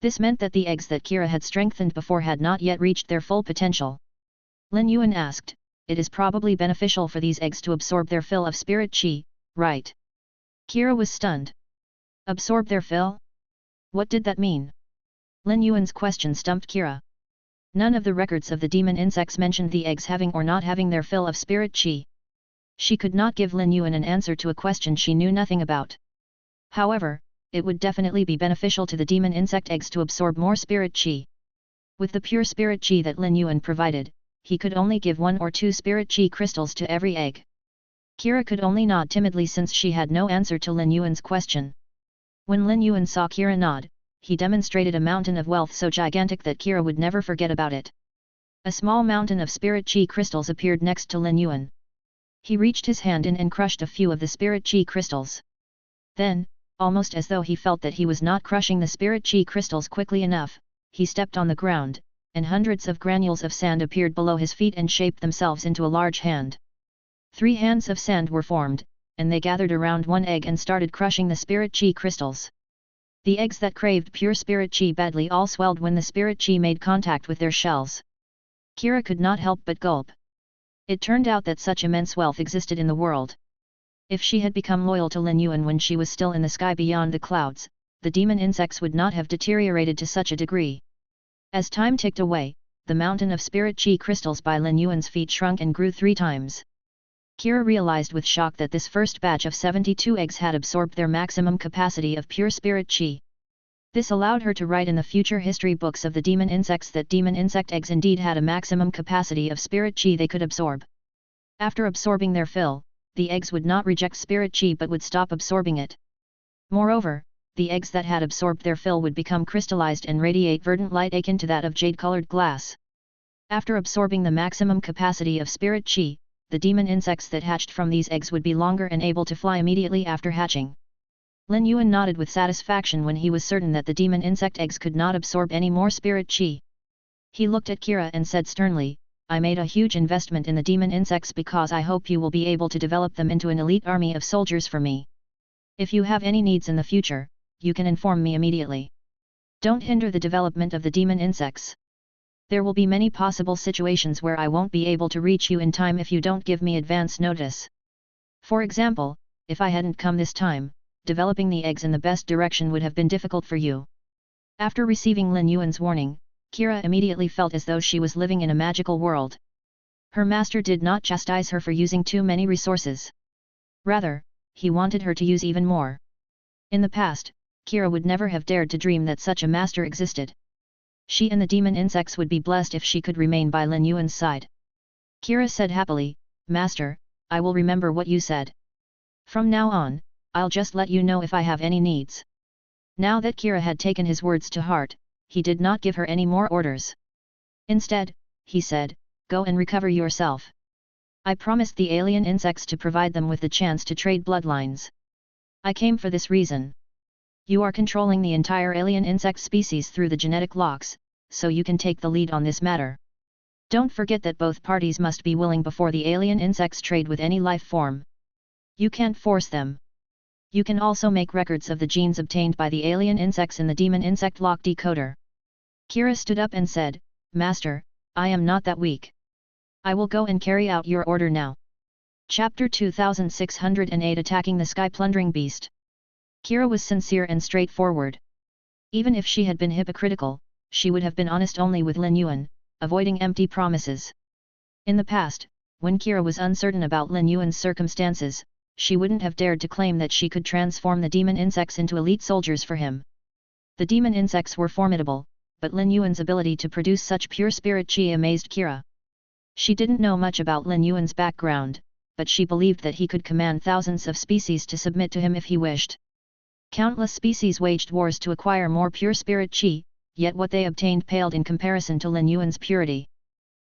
This meant that the eggs that Kira had strengthened before had not yet reached their full potential. Lin Yuan asked, it is probably beneficial for these eggs to absorb their fill of spirit qi, right? Kira was stunned. Absorb their fill? What did that mean? Lin Yuan's question stumped Kira. None of the records of the demon insects mentioned the eggs having or not having their fill of spirit qi. She could not give Lin Yuan an answer to a question she knew nothing about. However, it would definitely be beneficial to the demon insect eggs to absorb more spirit qi. With the pure spirit qi that Lin Yuan provided, he could only give 1 or 2 spirit qi crystals to every egg. Kira could only nod timidly since she had no answer to Lin Yuan's question. When Lin Yuan saw Kira nod, he demonstrated a mountain of wealth so gigantic that Kira would never forget about it. A small mountain of spirit qi crystals appeared next to Lin Yuan. He reached his hand in and crushed a few of the spirit qi crystals. Then, almost as though he felt that he was not crushing the spirit qi crystals quickly enough, he stepped on the ground, and hundreds of granules of sand appeared below his feet and shaped themselves into a large hand. 3 hands of sand were formed, and they gathered around one egg and started crushing the spirit qi crystals. The eggs that craved pure spirit qi badly all swelled when the spirit qi made contact with their shells. Kira could not help but gulp. It turned out that such immense wealth existed in the world. If she had become loyal to Lin Yuan when she was still in the sky beyond the clouds, the demon insects would not have deteriorated to such a degree. As time ticked away, the mountain of spirit qi crystals by Lin Yuan's feet shrunk and grew 3 times. Kira realized with shock that this first batch of 72 eggs had absorbed their maximum capacity of pure spirit qi. This allowed her to write in the future history books of the demon insects that demon insect eggs indeed had a maximum capacity of spirit qi they could absorb. After absorbing their fill, the eggs would not reject spirit qi but would stop absorbing it. Moreover, the eggs that had absorbed their fill would become crystallized and radiate verdant light akin to that of jade-colored glass. After absorbing the maximum capacity of spirit qi, the demon insects that hatched from these eggs would be longer and able to fly immediately after hatching. Lin Yuan nodded with satisfaction when he was certain that the demon insect eggs could not absorb any more spirit qi. He looked at Kira and said sternly, I made a huge investment in the demon insects because I hope you will be able to develop them into an elite army of soldiers for me. If you have any needs in the future, you can inform me immediately. Don't hinder the development of the demon insects. There will be many possible situations where I won't be able to reach you in time if you don't give me advance notice. For example, if I hadn't come this time, developing the eggs in the best direction would have been difficult for you. After receiving Lin Yuan's warning, Kira immediately felt as though she was living in a magical world. Her master did not chastise her for using too many resources. Rather, he wanted her to use even more. In the past, Kira would never have dared to dream that such a master existed. She and the demon insects would be blessed if she could remain by Lin Yuan's side. Kira said happily, "Master, I will remember what you said. From now on, I'll just let you know if I have any needs." Now that Kira had taken his words to heart, he did not give her any more orders. Instead, he said, "Go and recover yourself. I promised the alien insects to provide them with the chance to trade bloodlines. I came for this reason. You are controlling the entire alien insect species through the genetic locks, so you can take the lead on this matter. Don't forget that both parties must be willing before the alien insects trade with any life form. You can't force them. You can also make records of the genes obtained by the alien insects in the demon insect lock decoder." Kira stood up and said, "Master, I am not that weak. I will go and carry out your order now." Chapter 2608 Attacking the Sky Plundering Beast. Kira was sincere and straightforward. Even if she had been hypocritical, she would have been honest only with Lin Yuan, avoiding empty promises. In the past, when Kira was uncertain about Lin Yuan's circumstances, she wouldn't have dared to claim that she could transform the demon insects into elite soldiers for him. The demon insects were formidable, but Lin Yuan's ability to produce such pure spirit chi amazed Kira. She didn't know much about Lin Yuan's background, but she believed that he could command thousands of species to submit to him if he wished. Countless species waged wars to acquire more pure spirit chi, yet what they obtained paled in comparison to Lin Yuan's purity.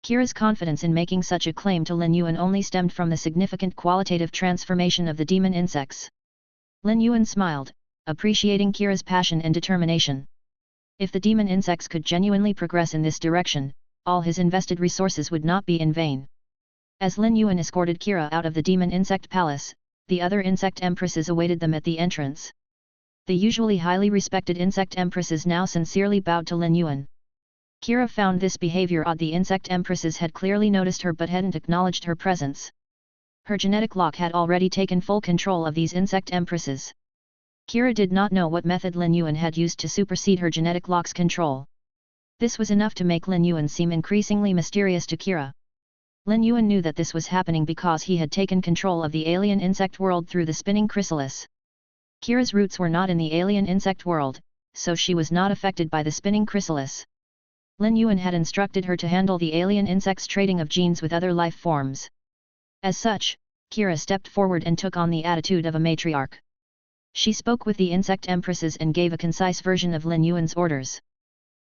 Kira's confidence in making such a claim to Lin Yuan only stemmed from the significant qualitative transformation of the demon insects. Lin Yuan smiled, appreciating Kira's passion and determination. If the demon insects could genuinely progress in this direction, all his invested resources would not be in vain. As Lin Yuan escorted Kira out of the demon insect palace, the other insect empresses awaited them at the entrance. The usually highly respected insect empresses now sincerely bowed to Lin Yuan. Kira found this behavior odd. The insect empresses had clearly noticed her but hadn't acknowledged her presence. Her genetic lock had already taken full control of these insect empresses. Kira did not know what method Lin Yuan had used to supersede her genetic lock's control. This was enough to make Lin Yuan seem increasingly mysterious to Kira. Lin Yuan knew that this was happening because he had taken control of the alien insect world through the spinning chrysalis. Kira's roots were not in the alien insect world, so she was not affected by the spinning chrysalis. Lin Yuan had instructed her to handle the alien insects' trading of genes with other life forms. As such, Kira stepped forward and took on the attitude of a matriarch. She spoke with the insect empresses and gave a concise version of Lin Yuan's orders.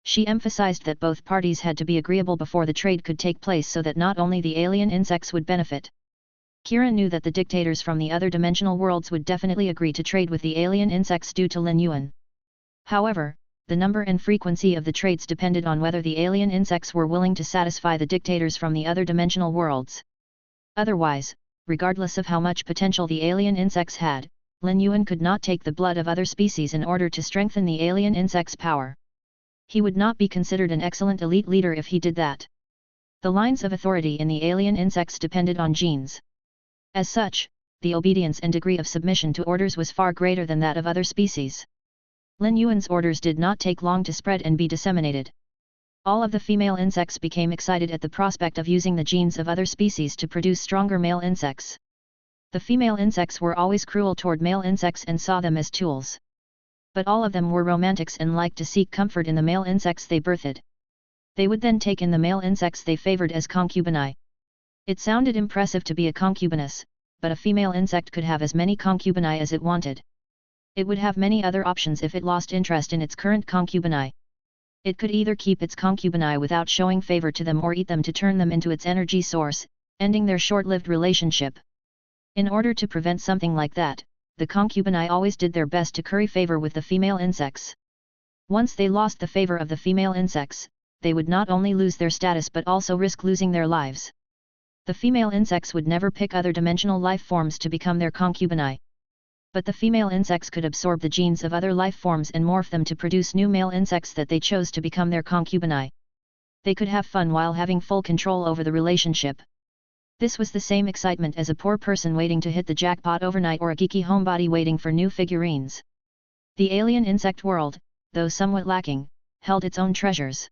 She emphasized that both parties had to be agreeable before the trade could take place so that not only the alien insects would benefit. Kira knew that the dictators from the other dimensional worlds would definitely agree to trade with the alien insects due to Lin Yuan. However, the number and frequency of the trades depended on whether the alien insects were willing to satisfy the dictators from the other dimensional worlds. Otherwise, regardless of how much potential the alien insects had, Lin Yuan could not take the blood of other species in order to strengthen the alien insects' power. He would not be considered an excellent elite leader if he did that. The lines of authority in the alien insects depended on genes. As such, the obedience and degree of submission to orders was far greater than that of other species. Lin Yuan's orders did not take long to spread and be disseminated. All of the female insects became excited at the prospect of using the genes of other species to produce stronger male insects. The female insects were always cruel toward male insects and saw them as tools. But all of them were romantics and liked to seek comfort in the male insects they birthed. They would then take in the male insects they favored as concubinae. It sounded impressive to be a concubiness, but a female insect could have as many concubinae as it wanted. It would have many other options if it lost interest in its current concubinae. It could either keep its concubinae without showing favor to them or eat them to turn them into its energy source, ending their short-lived relationship. In order to prevent something like that, the concubinae always did their best to curry favor with the female insects. Once they lost the favor of the female insects, they would not only lose their status but also risk losing their lives. The female insects would never pick other dimensional life forms to become their concubinae. But the female insects could absorb the genes of other life forms and morph them to produce new male insects that they chose to become their concubinae. They could have fun while having full control over the relationship. This was the same excitement as a poor person waiting to hit the jackpot overnight or a geeky homebody waiting for new figurines. The alien insect world, though somewhat lacking, held its own treasures.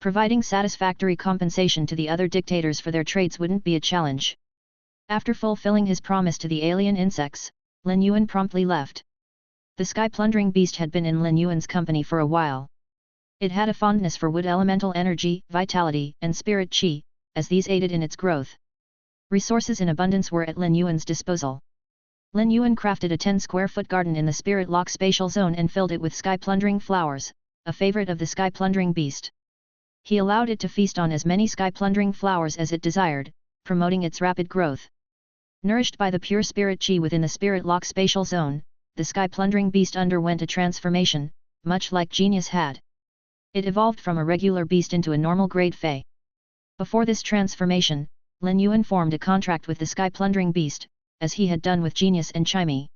Providing satisfactory compensation to the other dictators for their trades wouldn't be a challenge. After fulfilling his promise to the alien insects, Lin Yuan promptly left. The sky-plundering beast had been in Lin Yuan's company for a while. It had a fondness for wood elemental energy, vitality, and spirit qi, as these aided in its growth. Resources in abundance were at Lin Yuan's disposal. Lin Yuan crafted a 10-square-foot garden in the Spirit Lock spatial zone and filled it with sky-plundering flowers, a favorite of the sky-plundering beast. He allowed it to feast on as many sky-plundering flowers as it desired, promoting its rapid growth. Nourished by the pure spirit qi within the Spirit Lock spatial zone, the sky-plundering beast underwent a transformation, much like Genius had. It evolved from a regular beast into a normal grade fey. Before this transformation, Lin Yuan formed a contract with the sky-plundering beast, as he had done with Genius and Chimey.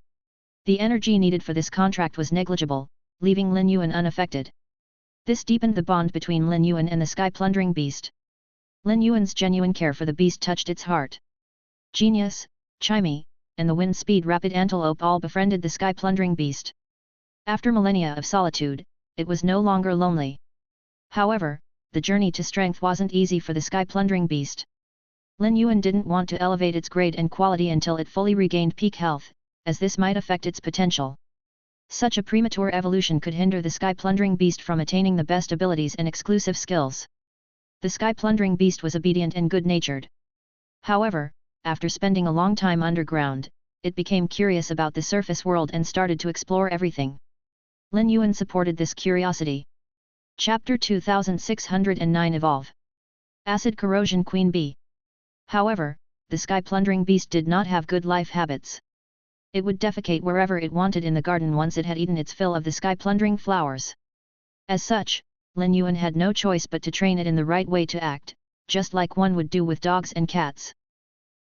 The energy needed for this contract was negligible, leaving Lin Yuan unaffected. This deepened the bond between Lin Yuan and the sky-plundering beast. Lin Yuan's genuine care for the beast touched its heart. Genius, Chimey, and the wind-speed rapid antelope all befriended the sky-plundering beast. After millennia of solitude, it was no longer lonely. However, the journey to strength wasn't easy for the sky-plundering beast. Lin Yuan didn't want to elevate its grade and quality until it fully regained peak health, as this might affect its potential. Such a premature evolution could hinder the sky-plundering beast from attaining the best abilities and exclusive skills. The sky-plundering beast was obedient and good-natured. However, after spending a long time underground, it became curious about the surface world and started to explore everything. Lin Yuan supported this curiosity. Chapter 2609 Evolve. Acid Corrosion Queen Bee. However, the sky-plundering beast did not have good life habits. It would defecate wherever it wanted in the garden once it had eaten its fill of the sky-plundering flowers. As such, Lin Yuan had no choice but to train it in the right way to act, just like one would do with dogs and cats.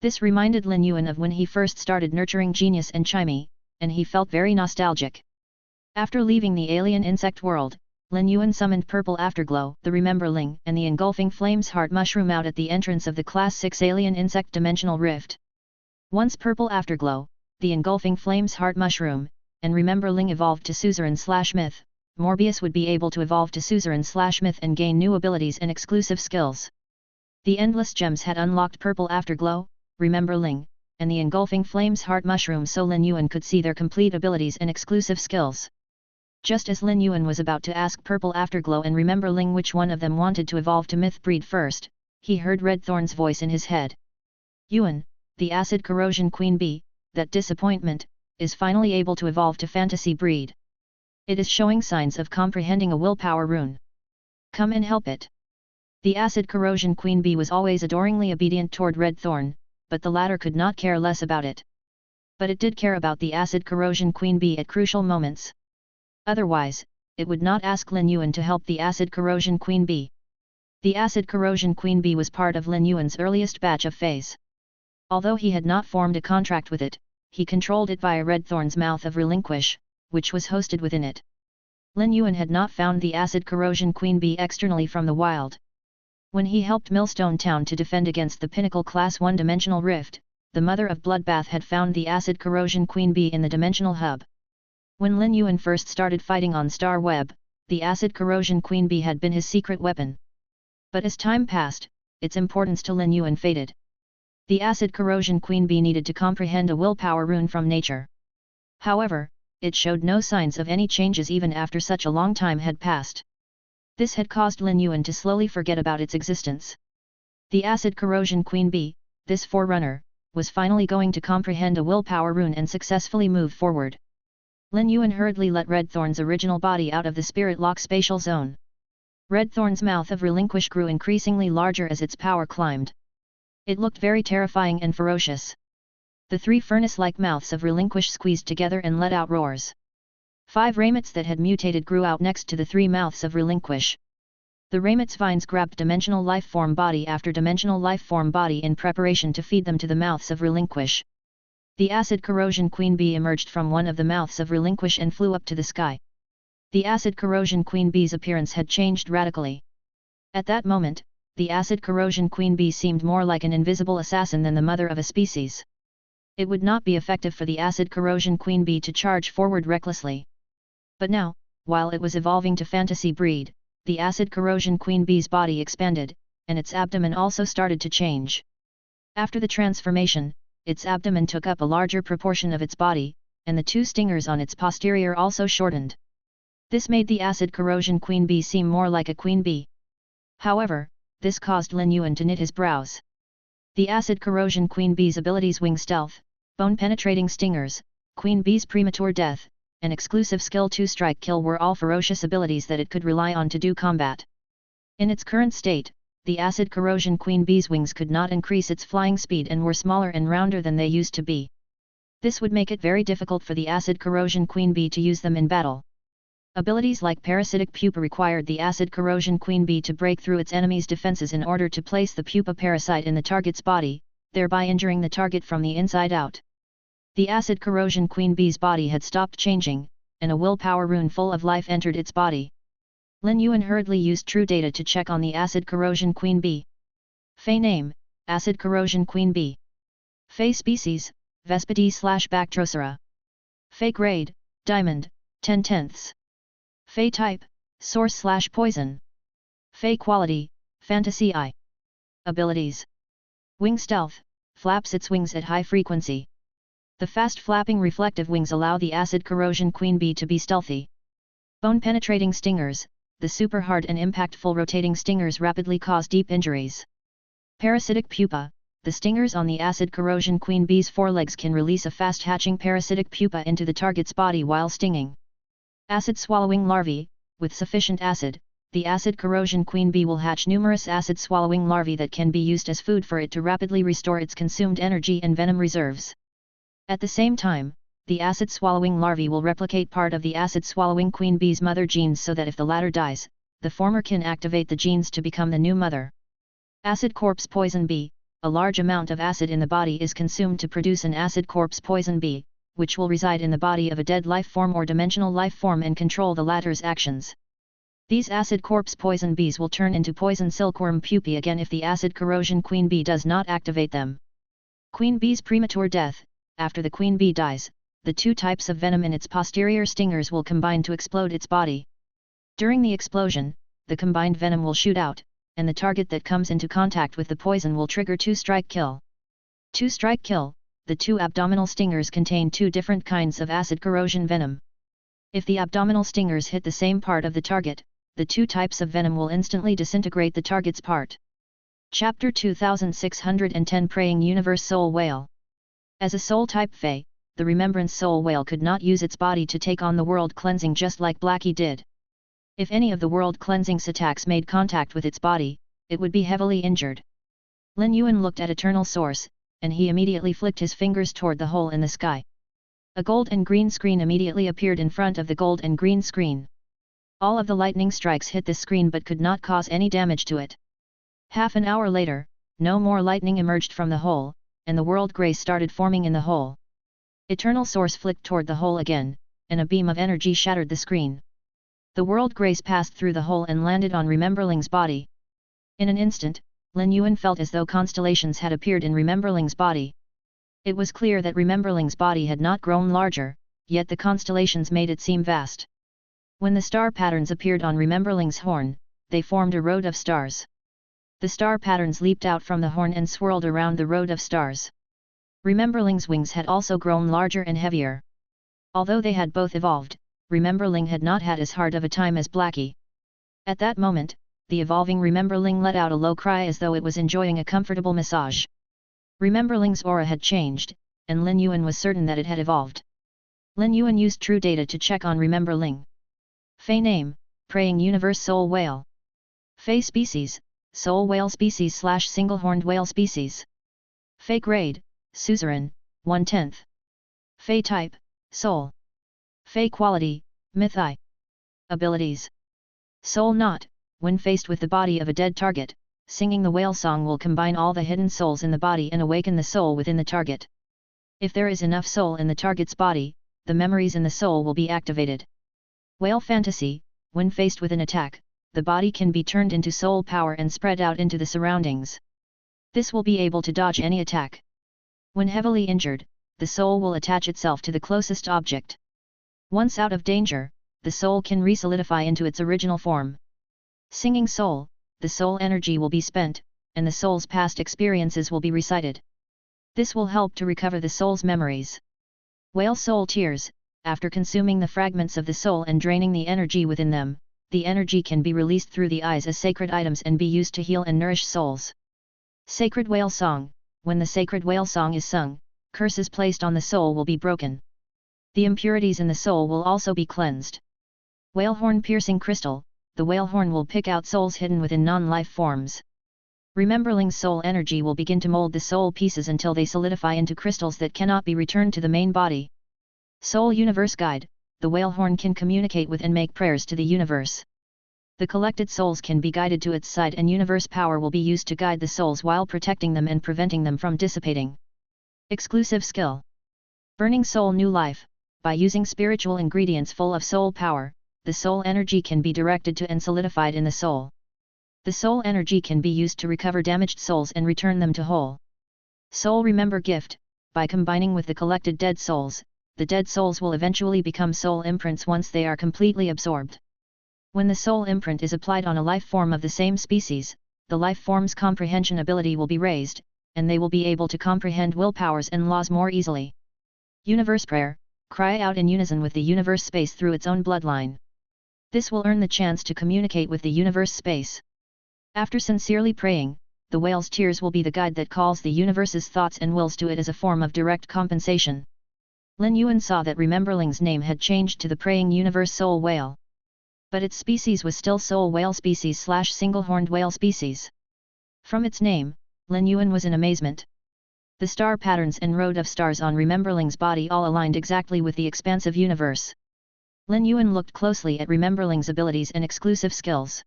This reminded Lin Yuan of when he first started nurturing Genius and Chimey, and he felt very nostalgic. After leaving the alien insect world, Lin Yuan summoned Purple Afterglow, the Rememberling, and the Engulfing Flames Heart Mushroom out at the entrance of the Class 6 Alien Insect Dimensional Rift. Once Purple Afterglow, the Engulfing Flames Heart Mushroom, and Rememberling evolved to Suzerain/Myth, Morbius would be able to evolve to Suzerain/Myth and gain new abilities and exclusive skills. The Endless Gems had unlocked Purple Afterglow, Rememberling, and the Engulfing Flames Heart Mushroom so Lin Yuan could see their complete abilities and exclusive skills. Just as Lin Yuan was about to ask Purple Afterglow and Rememberling which one of them wanted to evolve to Myth breed first, he heard Redthorn's voice in his head. Yuan, the Acid Corrosion Queen Bee, that disappointment, is finally able to evolve to Fantasy breed. It is showing signs of comprehending a willpower rune. Come and help it. The Acid Corrosion Queen Bee was always adoringly obedient toward Redthorn, but the latter could not care less about it. But it did care about the Acid Corrosion Queen Bee at crucial moments. Otherwise, it would not ask Lin Yuan to help the Acid Corrosion Queen Bee. The Acid Corrosion Queen Bee was part of Lin Yuan's earliest batch of feys. Although he had not formed a contract with it, he controlled it via Redthorn's Mouth of Relinquish, which was hosted within it. Lin Yuan had not found the Acid Corrosion Queen Bee externally from the wild. When he helped Millstone Town to defend against the Pinnacle Class 1 Dimensional Rift, the Mother of Bloodbath had found the Acid Corrosion Queen Bee in the Dimensional Hub. When Lin Yuan first started fighting on Star Web, the Acid Corrosion Queen Bee had been his secret weapon. But as time passed, its importance to Lin Yuan faded. The Acid Corrosion Queen Bee needed to comprehend a willpower rune from nature. However, it showed no signs of any changes even after such a long time had passed. This had caused Lin Yuan to slowly forget about its existence. The Acid Corrosion Queen Bee, this forerunner, was finally going to comprehend a willpower rune and successfully move forward. Lin Yuan hurriedly let Redthorn's original body out of the Spirit Lock spatial zone. Redthorn's Mouth of Relinquish grew increasingly larger as its power climbed. It looked very terrifying and ferocious. The three furnace-like mouths of Relinquish squeezed together and let out roars. 5 raimets that had mutated grew out next to the 3 mouths of Relinquish. The Ramit's vines grabbed dimensional life form body after dimensional life form body in preparation to feed them to the mouths of Relinquish. The acid corrosion queen bee emerged from one of the mouths of Relinquish and flew up to the sky. The acid corrosion queen bee's appearance had changed radically. At that moment, the acid corrosion queen bee seemed more like an invisible assassin than the mother of a species. It would not be effective for the acid corrosion queen bee to charge forward recklessly. But now, while it was evolving to fantasy breed, the acid corrosion queen bee's body expanded, and its abdomen also started to change. After the transformation, its abdomen took up a larger proportion of its body, and the two stingers on its posterior also shortened. This made the acid corrosion queen bee seem more like a queen bee. However, this caused Lin Yuan to knit his brows. The acid corrosion queen bee's abilities wing stealth, bone-penetrating stingers, queen bee's premature death, and exclusive skill 2 strike kill were all ferocious abilities that it could rely on to do combat. In its current state, the acid corrosion queen bee's wings could not increase its flying speed and were smaller and rounder than they used to be. This would make it very difficult for the acid corrosion queen bee to use them in battle. Abilities like parasitic pupa required the acid corrosion queen bee to break through its enemy's defenses in order to place the pupa parasite in the target's body, thereby injuring the target from the inside out. The acid corrosion queen bee's body had stopped changing, and a willpower rune full of life entered its body. Lin Yuan hurriedly used true data to check on the acid corrosion queen bee. Fey name, acid corrosion queen bee. Fey species, Vespides/Bactrocera. Fey grade, diamond, 10/10. Fey type, source/poison. Fey quality, fantasy eye. Abilities. Wing stealth, flaps its wings at high frequency. The fast flapping reflective wings allow the acid corrosion queen bee to be stealthy. Bone penetrating stingers, the super hard and impactful rotating stingers rapidly cause deep injuries. Parasitic pupa, the stingers on the acid corrosion queen bee's forelegs can release a fast hatching parasitic pupa into the target's body while stinging. Acid swallowing larvae, with sufficient acid, the acid corrosion queen bee will hatch numerous acid swallowing larvae that can be used as food for it to rapidly restore its consumed energy and venom reserves. At the same time, the acid-swallowing larvae will replicate part of the acid-swallowing queen bee's mother genes so that if the latter dies, the former can activate the genes to become the new mother. Acid corpse poison bee, a large amount of acid in the body is consumed to produce an acid corpse poison bee, which will reside in the body of a dead life form or dimensional life form and control the latter's actions. These acid corpse poison bees will turn into poison silkworm pupae again if the acid corrosion queen bee does not activate them. Queen bee's premature death. After the queen bee dies, the two types of venom in its posterior stingers will combine to explode its body. During the explosion, the combined venom will shoot out, and the target that comes into contact with the poison will trigger 2-strike kill. 2-strike kill, the two abdominal stingers contain two different kinds of acid corrosion venom. If the abdominal stingers hit the same part of the target, the two types of venom will instantly disintegrate the target's part. Chapter 2610 Praying Universe Soul Whale. As a soul-type Fey, the Remembrance Soul Whale could not use its body to take on the world cleansing just like Blackie did. If any of the world cleansing's attacks made contact with its body, it would be heavily injured. Lin Yuan looked at Eternal Source, and he immediately flicked his fingers toward the hole in the sky. A gold and green screen immediately appeared in front of the gold and green screen. All of the lightning strikes hit this screen but could not cause any damage to it. Half an hour later, no more lightning emerged from the hole, and the world grace started forming in the hole. Eternal Source flicked toward the hole again, and a beam of energy shattered the screen. The world grace passed through the hole and landed on Rememberling's body. In an instant, Lin Yuan felt as though constellations had appeared in Rememberling's body. It was clear that Rememberling's body had not grown larger, yet the constellations made it seem vast. When the star patterns appeared on Rememberling's horn, they formed a road of stars. The star patterns leaped out from the horn and swirled around the road of stars. Rememberling's wings had also grown larger and heavier. Although they had both evolved, Rememberling had not had as hard of a time as Blackie. At that moment, the evolving Rememberling let out a low cry as though it was enjoying a comfortable massage. Rememberling's aura had changed, and Lin Yuan was certain that it had evolved. Lin Yuan used true data to check on Rememberling. Fey name, Praying Universe Soul Whale. Fey species, Soul Whale species / Single-horned whale species. Fey grade, Suzerain, 1/10. Fey type, Soul. Fey quality, Myth-I. Abilities. Soul Knot, when faced with the body of a dead target, singing the whale song will combine all the hidden souls in the body and awaken the soul within the target. If there is enough soul in the target's body, the memories in the soul will be activated. Whale fantasy: when faced with an attack, the body can be turned into soul power and spread out into the surroundings. This will be able to dodge any attack. When heavily injured, the soul will attach itself to the closest object. Once out of danger, the soul can re-solidify into its original form. Singing soul: the soul energy will be spent, and the soul's past experiences will be recited. This will help to recover the soul's memories. Whale soul tears: after consuming the fragments of the soul and draining the energy within them, the energy can be released through the eyes as sacred items and be used to heal and nourish souls. Sacred whale song: when the sacred whale song is sung, curses placed on the soul will be broken. The impurities in the soul will also be cleansed. Whale horn piercing crystal: the whale horn will pick out souls hidden within non-life forms. Rememberling's soul energy will begin to mold the soul pieces until they solidify into crystals that cannot be returned to the main body. Soul Universe Guide: the whale horn can communicate with and make prayers to the universe. The collected souls can be guided to its side and universe power will be used to guide the souls while protecting them and preventing them from dissipating. Exclusive skill: Burning Soul New Life: by using spiritual ingredients full of soul power, the soul energy can be directed to and solidified in the soul. The soul energy can be used to recover damaged souls and return them to whole. Soul Remember Gift: by combining with the collected dead souls, the dead souls will eventually become soul imprints once they are completely absorbed. When the soul imprint is applied on a life form of the same species, the life form's comprehension ability will be raised, and they will be able to comprehend willpowers and laws more easily. Universe Prayer: cry out in unison with the universe space through its own bloodline. This will earn the chance to communicate with the universe space. After sincerely praying, the whale's tears will be the guide that calls the universe's thoughts and wills to it as a form of direct compensation. Lin Yuan saw that Rememberling's name had changed to the Praying Universe Soul Whale. But its species was still Soul Whale species / single-horned whale species. From its name, Lin Yuan was in amazement. The star patterns and road of stars on Rememberling's body all aligned exactly with the expansive universe. Lin Yuan looked closely at Rememberling's abilities and exclusive skills.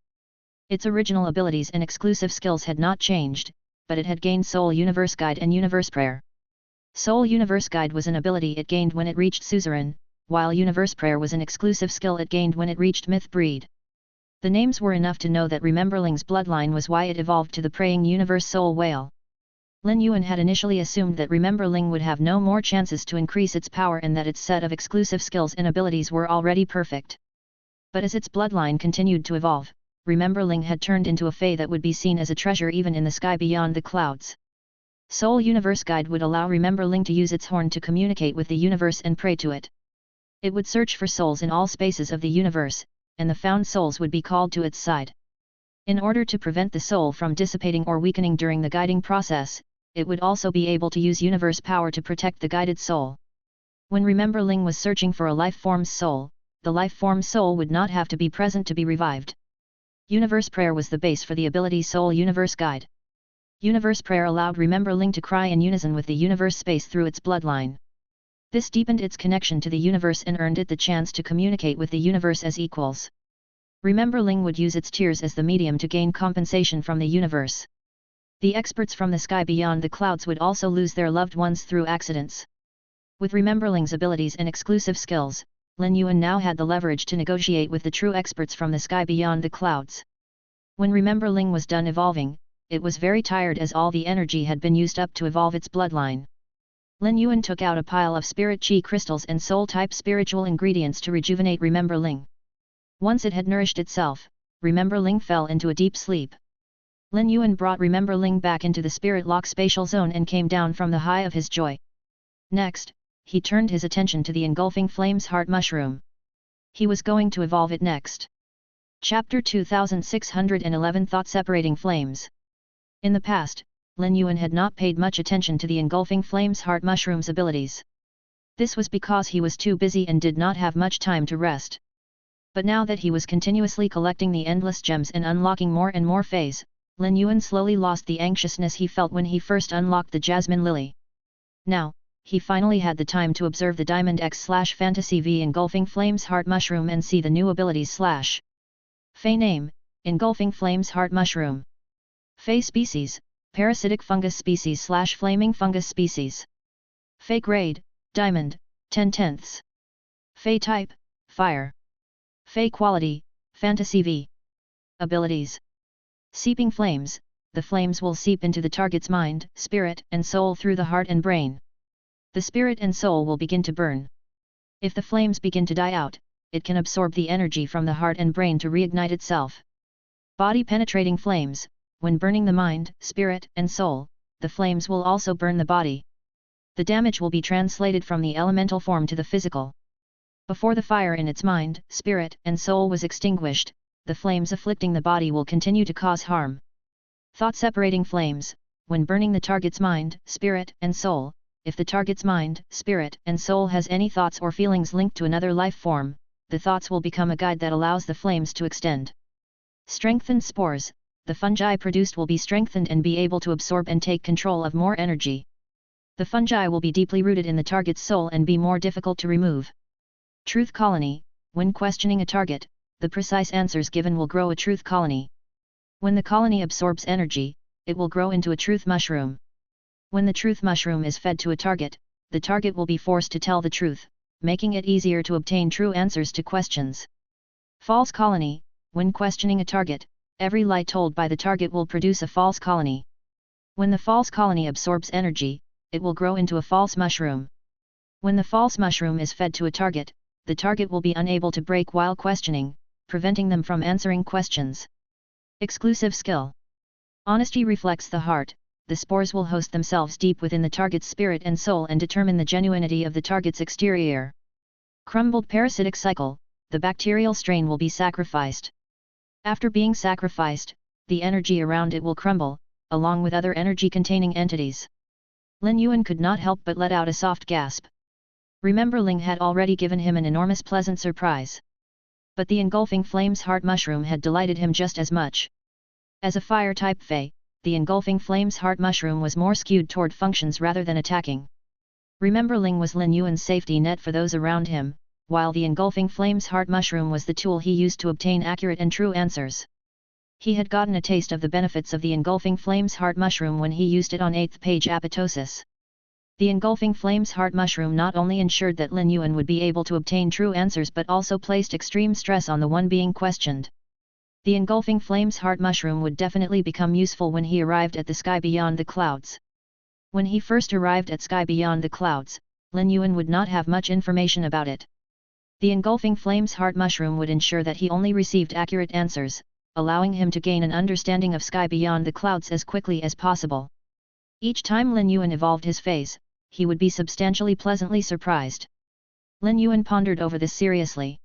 Its original abilities and exclusive skills had not changed, but it had gained Soul Universe Guide and Universe Prayer. Soul Universe Guide was an ability it gained when it reached Suzerain, while Universe Prayer was an exclusive skill it gained when it reached Myth Breed. The names were enough to know that Rememberling's bloodline was why it evolved to the Praying Universe Soul Whale. Lin Yuan had initially assumed that Rememberling would have no more chances to increase its power and that its set of exclusive skills and abilities were already perfect. But as its bloodline continued to evolve, Rememberling had turned into a fey that would be seen as a treasure even in the sky beyond the clouds. Soul Universe Guide would allow Rememberling to use its horn to communicate with the universe and pray to it. It would search for souls in all spaces of the universe, and the found souls would be called to its side. In order to prevent the soul from dissipating or weakening during the guiding process, it would also be able to use universe power to protect the guided soul. When Rememberling was searching for a life form's soul, the life form's soul would not have to be present to be revived. Universe Prayer was the base for the ability Soul Universe Guide. Universe Prayer allowed Rememberling to cry in unison with the universe space through its bloodline. This deepened its connection to the universe and earned it the chance to communicate with the universe as equals. Rememberling would use its tears as the medium to gain compensation from the universe. The experts from the sky beyond the clouds would also lose their loved ones through accidents. With Rememberling's abilities and exclusive skills, Lin Yuan now had the leverage to negotiate with the true experts from the sky beyond the clouds. When Rememberling was done evolving, it was very tired as all the energy had been used up to evolve its bloodline. Lin Yuan took out a pile of spirit chi crystals and soul-type spiritual ingredients to rejuvenate Rememberling. Once it had nourished itself, Rememberling fell into a deep sleep. Lin Yuan brought Rememberling back into the spirit lock spatial zone and came down from the high of his joy. Next, he turned his attention to the engulfing flames heart mushroom. He was going to evolve it next. Chapter 2611 Thought-Separating Flames. In the past, Lin Yuan had not paid much attention to the engulfing flames heart mushroom's abilities. This was because he was too busy and did not have much time to rest. But now that he was continuously collecting the endless gems and unlocking more and more feys, Lin Yuan slowly lost the anxiousness he felt when he first unlocked the Jasmine Lily. Now, he finally had the time to observe the Diamond X/Fantasy V engulfing flames heart mushroom and see the new abilities / Fey name, Engulfing flames heart mushroom. Fey species, parasitic fungus species / flaming fungus species. Fey grade, diamond, 10/10. Fey type, fire. Fey quality, fantasy V. Abilities. Seeping flames, the flames will seep into the target's mind, spirit, and soul through the heart and brain. The spirit and soul will begin to burn. If the flames begin to die out, it can absorb the energy from the heart and brain to reignite itself. Body penetrating flames, when burning the mind, spirit, and soul, the flames will also burn the body. The damage will be translated from the elemental form to the physical. Before the fire in its mind, spirit, and soul was extinguished, the flames afflicting the body will continue to cause harm. Thought-separating flames, when burning the target's mind, spirit, and soul, if the target's mind, spirit, and soul has any thoughts or feelings linked to another life form, the thoughts will become a guide that allows the flames to extend. Strengthened spores, the fungi produced will be strengthened and be able to absorb and take control of more energy. The fungi will be deeply rooted in the target's soul and be more difficult to remove. Truth colony, when questioning a target, the precise answers given will grow a truth colony. When the colony absorbs energy, it will grow into a truth mushroom. When the truth mushroom is fed to a target, the target will be forced to tell the truth, making it easier to obtain true answers to questions. False colony, when questioning a target, every lie told by the target will produce a false colony. When the false colony absorbs energy, it will grow into a false mushroom. When the false mushroom is fed to a target, the target will be unable to break while questioning, preventing them from answering questions. Exclusive skill. Honesty reflects the heart. The spores will host themselves deep within the target's spirit and soul and determine the genuinity of the target's exterior. Crumbled parasitic cycle, the bacterial strain will be sacrificed. After being sacrificed, the energy around it will crumble, along with other energy-containing entities. Lin Yuan could not help but let out a soft gasp. Remember, Ling had already given him an enormous pleasant surprise. But the engulfing flames heart mushroom had delighted him just as much. As a fire-type Fey, the engulfing flames heart mushroom was more skewed toward functions rather than attacking. Remember, Ling was Lin Yuan's safety net for those around him, while the engulfing flames heart mushroom was the tool he used to obtain accurate and true answers. He had gotten a taste of the benefits of the engulfing flames heart mushroom when he used it on 8th page apoptosis. The engulfing flames heart mushroom not only ensured that Lin Yuan would be able to obtain true answers but also placed extreme stress on the one being questioned. The engulfing flames heart mushroom would definitely become useful when he arrived at the sky beyond the clouds. When he first arrived at sky beyond the clouds, Lin Yuan would not have much information about it. The engulfing flames heart mushroom would ensure that he only received accurate answers, allowing him to gain an understanding of sky beyond the clouds as quickly as possible. Each time Lin Yuan evolved his phase, he would be substantially pleasantly surprised. Lin Yuan pondered over this seriously.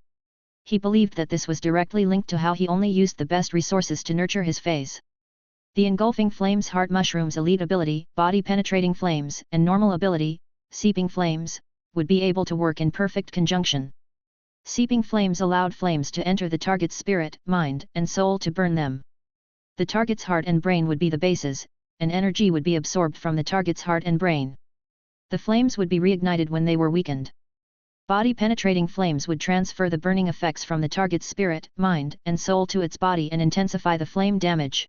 He believed that this was directly linked to how he only used the best resources to nurture his phase. The engulfing flames heart mushroom's elite ability, body penetrating flames, and normal ability, seeping flames, would be able to work in perfect conjunction. Seeping flames allowed flames to enter the target's spirit, mind, and soul to burn them. The target's heart and brain would be the bases, and energy would be absorbed from the target's heart and brain. The flames would be reignited when they were weakened. Body-penetrating flames would transfer the burning effects from the target's spirit, mind, and soul to its body and intensify the flame damage.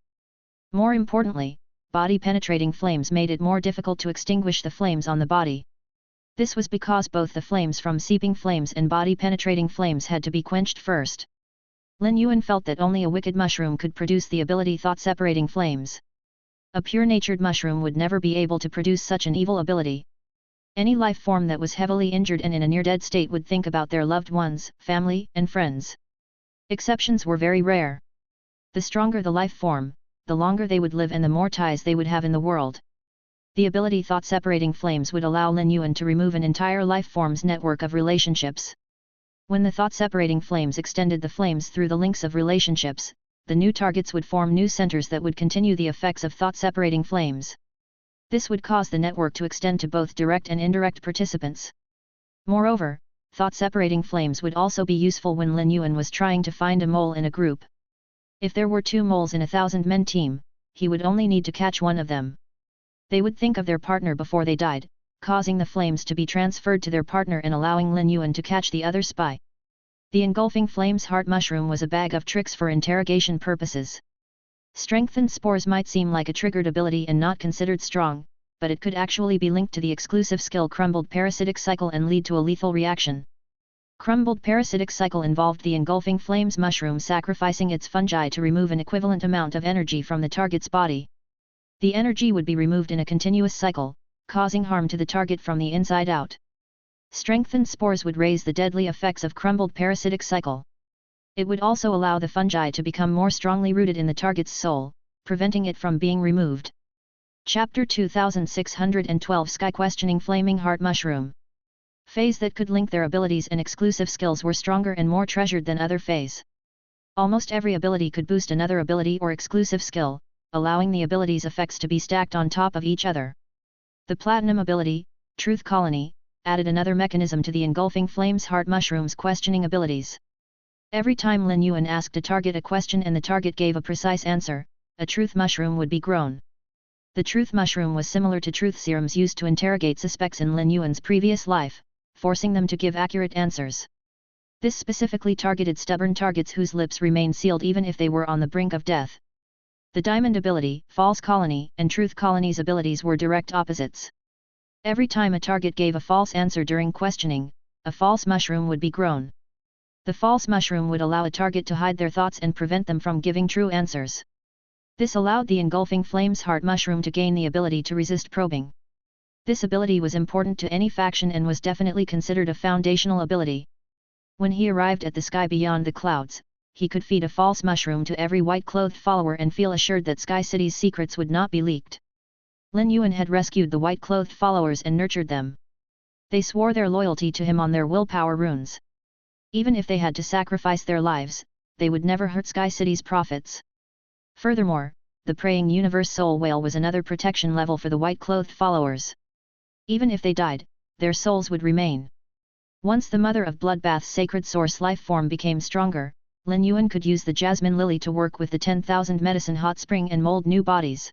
More importantly, body-penetrating flames made it more difficult to extinguish the flames on the body. This was because both the flames from seeping flames and body-penetrating flames had to be quenched first. Lin Yuan felt that only a wicked mushroom could produce the ability thought-separating flames. A pure-natured mushroom would never be able to produce such an evil ability. Any life form that was heavily injured and in a near-dead state would think about their loved ones, family, and friends. Exceptions were very rare. The stronger the life form, the longer they would live and the more ties they would have in the world. The ability thought-separating flames would allow Lin Yuan to remove an entire life form's network of relationships. When the thought-separating flames extended the flames through the links of relationships, the new targets would form new centers that would continue the effects of thought-separating flames. This would cause the network to extend to both direct and indirect participants. Moreover, thought-separating flames would also be useful when Lin Yuan was trying to find a mole in a group. If there were 2 moles in a 1,000-men team, he would only need to catch one of them. They would think of their partner before they died, causing the flames to be transferred to their partner and allowing Lin Yuan to catch the other spy. The engulfing flames heart mushroom was a bag of tricks for interrogation purposes. Strengthened spores might seem like a triggered ability and not considered strong, but it could actually be linked to the exclusive skill crumbled parasitic cycle and lead to a lethal reaction. Crumbled parasitic cycle involved the engulfing flames mushroom sacrificing its fungi to remove an equivalent amount of energy from the target's body. The energy would be removed in a continuous cycle, causing harm to the target from the inside out. Strengthened spores would raise the deadly effects of crumbled parasitic cycle. It would also allow the fungi to become more strongly rooted in the target's soul, preventing it from being removed. Chapter 2612 Sky Questioning Flaming Heart Mushroom. Feys that could link their abilities and exclusive skills were stronger and more treasured than other feys. Almost every ability could boost another ability or exclusive skill, allowing the ability's effects to be stacked on top of each other. The Platinum ability, Truth Colony, added another mechanism to the engulfing flames heart mushroom's questioning abilities. Every time Lin Yuan asked a target a question and the target gave a precise answer, a truth mushroom would be grown. The truth mushroom was similar to truth serums used to interrogate suspects in Lin Yuan's previous life, forcing them to give accurate answers. This specifically targeted stubborn targets whose lips remained sealed even if they were on the brink of death. The Diamond ability, False Colony, and Truth Colony's abilities were direct opposites. Every time a target gave a false answer during questioning, a false mushroom would be grown. The false mushroom would allow a target to hide their thoughts and prevent them from giving true answers. This allowed the engulfing flames heart mushroom to gain the ability to resist probing. This ability was important to any faction and was definitely considered a foundational ability. When he arrived at the sky beyond the clouds, he could feed a false mushroom to every white-clothed follower and feel assured that Sky City's secrets would not be leaked. Lin Yuan had rescued the white-clothed followers and nurtured them. They swore their loyalty to him on their willpower runes. Even if they had to sacrifice their lives, they would never hurt Sky City's profits. Furthermore, the praying universe soul whale was another protection level for the white-clothed followers. Even if they died, their souls would remain. Once the mother of Bloodbath's sacred source life form became stronger, Lin Yuan could use the jasmine lily to work with the 10,000 medicine hot spring and mold new bodies.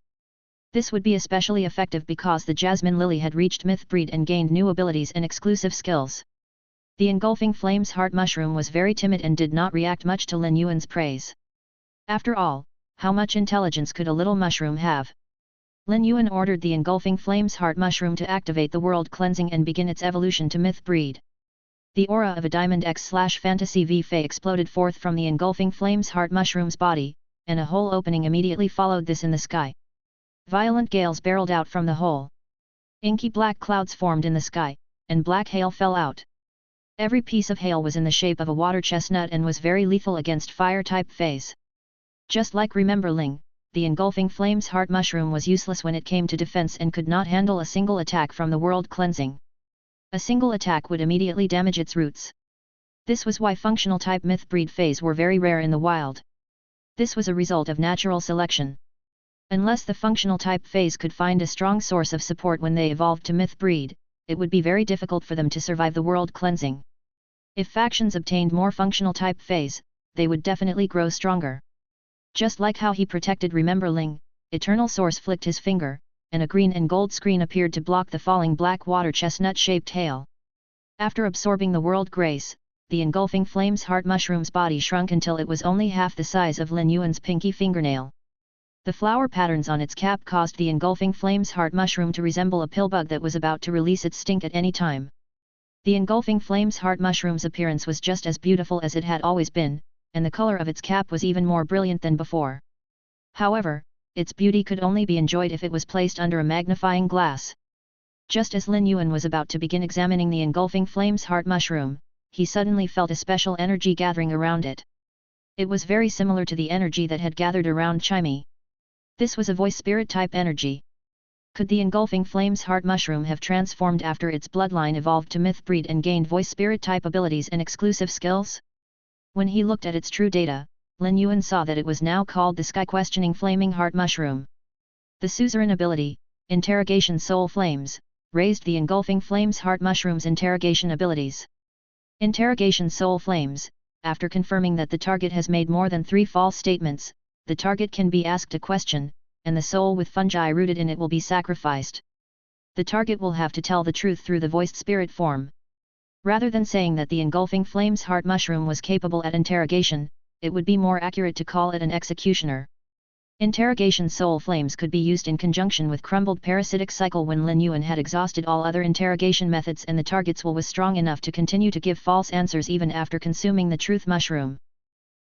This would be especially effective because the jasmine lily had reached myth breed and gained new abilities and exclusive skills. The engulfing flames heart mushroom was very timid and did not react much to Lin Yuan's praise. After all, how much intelligence could a little mushroom have? Lin Yuan ordered the engulfing flames heart mushroom to activate the world cleansing and begin its evolution to myth breed. The aura of a Diamond X/Fantasy V Fey exploded forth from the engulfing flames heart mushroom's body, and a hole opening immediately followed this in the sky. Violent gales barreled out from the hole. Inky black clouds formed in the sky, and black hail fell out. Every piece of hail was in the shape of a water chestnut and was very lethal against fire-type feys. Just like Remember Ling, the engulfing flames heart mushroom was useless when it came to defense and could not handle a single attack from the world cleansing. A single attack would immediately damage its roots. This was why functional type myth breed feys were very rare in the wild. This was a result of natural selection. Unless the functional type feys could find a strong source of support when they evolved to myth breed, it would be very difficult for them to survive the world cleansing. If factions obtained more functional type feys, they would definitely grow stronger. Just like how he protected Remember Ling, Eternal Source flicked his finger, and a green and gold screen appeared to block the falling black water chestnut-shaped hail. After absorbing the world grace, the engulfing flames heart mushroom's body shrunk until it was only half the size of Lin Yuan's pinky fingernail. The flower patterns on its cap caused the engulfing flames heart mushroom to resemble a pillbug that was about to release its stink at any time. The engulfing flames heart mushroom's appearance was just as beautiful as it had always been, and the color of its cap was even more brilliant than before. However, its beauty could only be enjoyed if it was placed under a magnifying glass. Just as Lin Yuan was about to begin examining the engulfing flames heart mushroom, he suddenly felt a special energy gathering around it. It was very similar to the energy that had gathered around Chimey. This was a voice spirit type energy. Could the engulfing flames heart mushroom have transformed after its bloodline evolved to myth breed and gained voice spirit type abilities and exclusive skills? When he looked at its true data, Lin Yuan saw that it was now called the Sky Questioning Flaming Heart Mushroom. The suzerain ability, Interrogation Soul Flames, raised the engulfing flames heart mushroom's interrogation abilities. Interrogation Soul Flames, after confirming that the target has made more than 3 false statements, the target can be asked a question, and the soul with fungi rooted in it will be sacrificed. The target will have to tell the truth through the voiced spirit form. Rather than saying that the engulfing flames heart mushroom was capable at interrogation, it would be more accurate to call it an executioner. Interrogation soul flames could be used in conjunction with crumbled parasitic cycle when Lin Yuan had exhausted all other interrogation methods and the target's will was strong enough to continue to give false answers even after consuming the truth mushroom.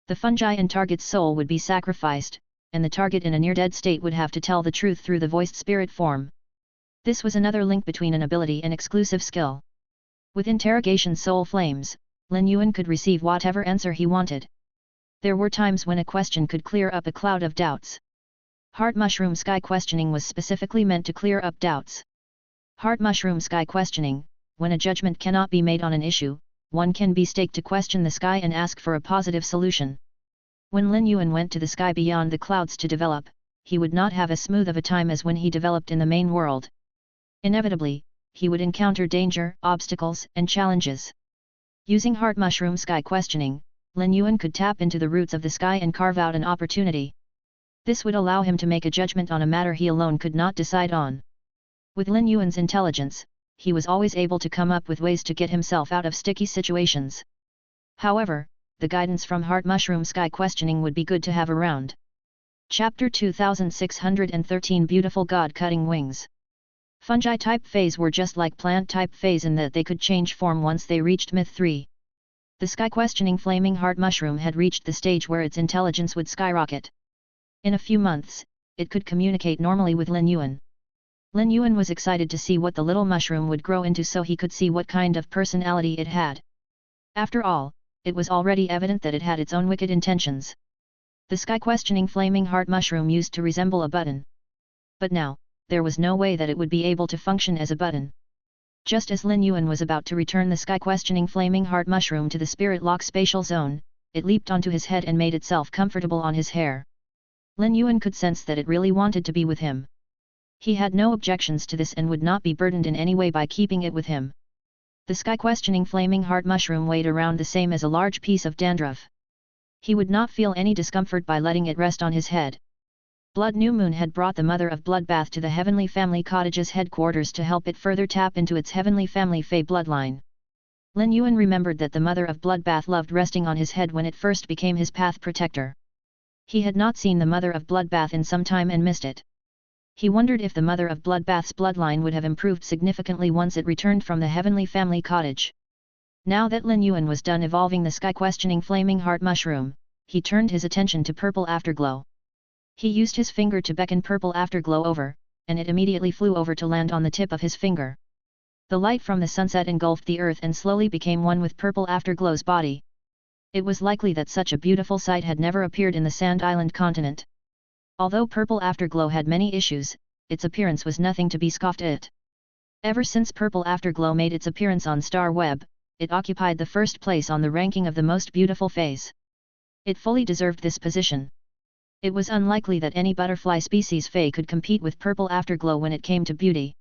The fungi in target's soul would be sacrificed, and the target in a near-dead state would have to tell the truth through the voiced spirit form. This was another link between an ability and exclusive skill. With interrogation soul flames, Lin Yuan could receive whatever answer he wanted. There were times when a question could clear up a cloud of doubts. Heart mushroom sky questioning was specifically meant to clear up doubts. Heart mushroom sky questioning, when a judgment cannot be made on an issue, one can be staked to question the sky and ask for a positive solution. When Lin Yuan went to the sky beyond the clouds to develop, he would not have as smooth of a time as when he developed in the main world. Inevitably, he would encounter danger, obstacles, and challenges. Using heart mushroom sky questioning, Lin Yuan could tap into the roots of the sky and carve out an opportunity. This would allow him to make a judgment on a matter he alone could not decide on. With Lin Yuan's intelligence, he was always able to come up with ways to get himself out of sticky situations. However, the guidance from heart mushroom sky questioning would be good to have around. Chapter 2613 Beautiful God-Cutting Wings. Fungi-type feys were just like plant-type feys in that they could change form once they reached Myth 3. The sky-questioning flaming heart mushroom had reached the stage where its intelligence would skyrocket. In a few months, it could communicate normally with Lin Yuan. Lin Yuan was excited to see what the little mushroom would grow into so he could see what kind of personality it had. After all, it was already evident that it had its own wicked intentions. The sky-questioning flaming heart mushroom used to resemble a button. But now, there was no way that it would be able to function as a button. Just as Lin Yuan was about to return the sky-questioning flaming heart mushroom to the spirit lock spatial zone, it leaped onto his head and made itself comfortable on his hair. Lin Yuan could sense that it really wanted to be with him. He had no objections to this and would not be burdened in any way by keeping it with him. The sky-questioning flaming heart mushroom weighed around the same as a large piece of dandruff. He would not feel any discomfort by letting it rest on his head. Blood New Moon had brought the Mother of Bloodbath to the Heavenly Family Cottage's headquarters to help it further tap into its Heavenly Family Fey bloodline. Lin Yuan remembered that the Mother of Bloodbath loved resting on his head when it first became his path protector. He had not seen the Mother of Bloodbath in some time and missed it. He wondered if the Mother of Bloodbath's bloodline would have improved significantly once it returned from the Heavenly Family Cottage. Now that Lin Yuan was done evolving the sky-questioning flaming heart mushroom, he turned his attention to Purple Afterglow. He used his finger to beckon Purple Afterglow over, and it immediately flew over to land on the tip of his finger. The light from the sunset engulfed the earth and slowly became one with Purple Afterglow's body. It was likely that such a beautiful sight had never appeared in the Sand Island continent. Although Purple Afterglow had many issues, its appearance was nothing to be scoffed at. Ever since Purple Afterglow made its appearance on Star Web, it occupied the first place on the ranking of the most beautiful feys. It fully deserved this position. It was unlikely that any butterfly species fey could compete with Purple Afterglow when it came to beauty.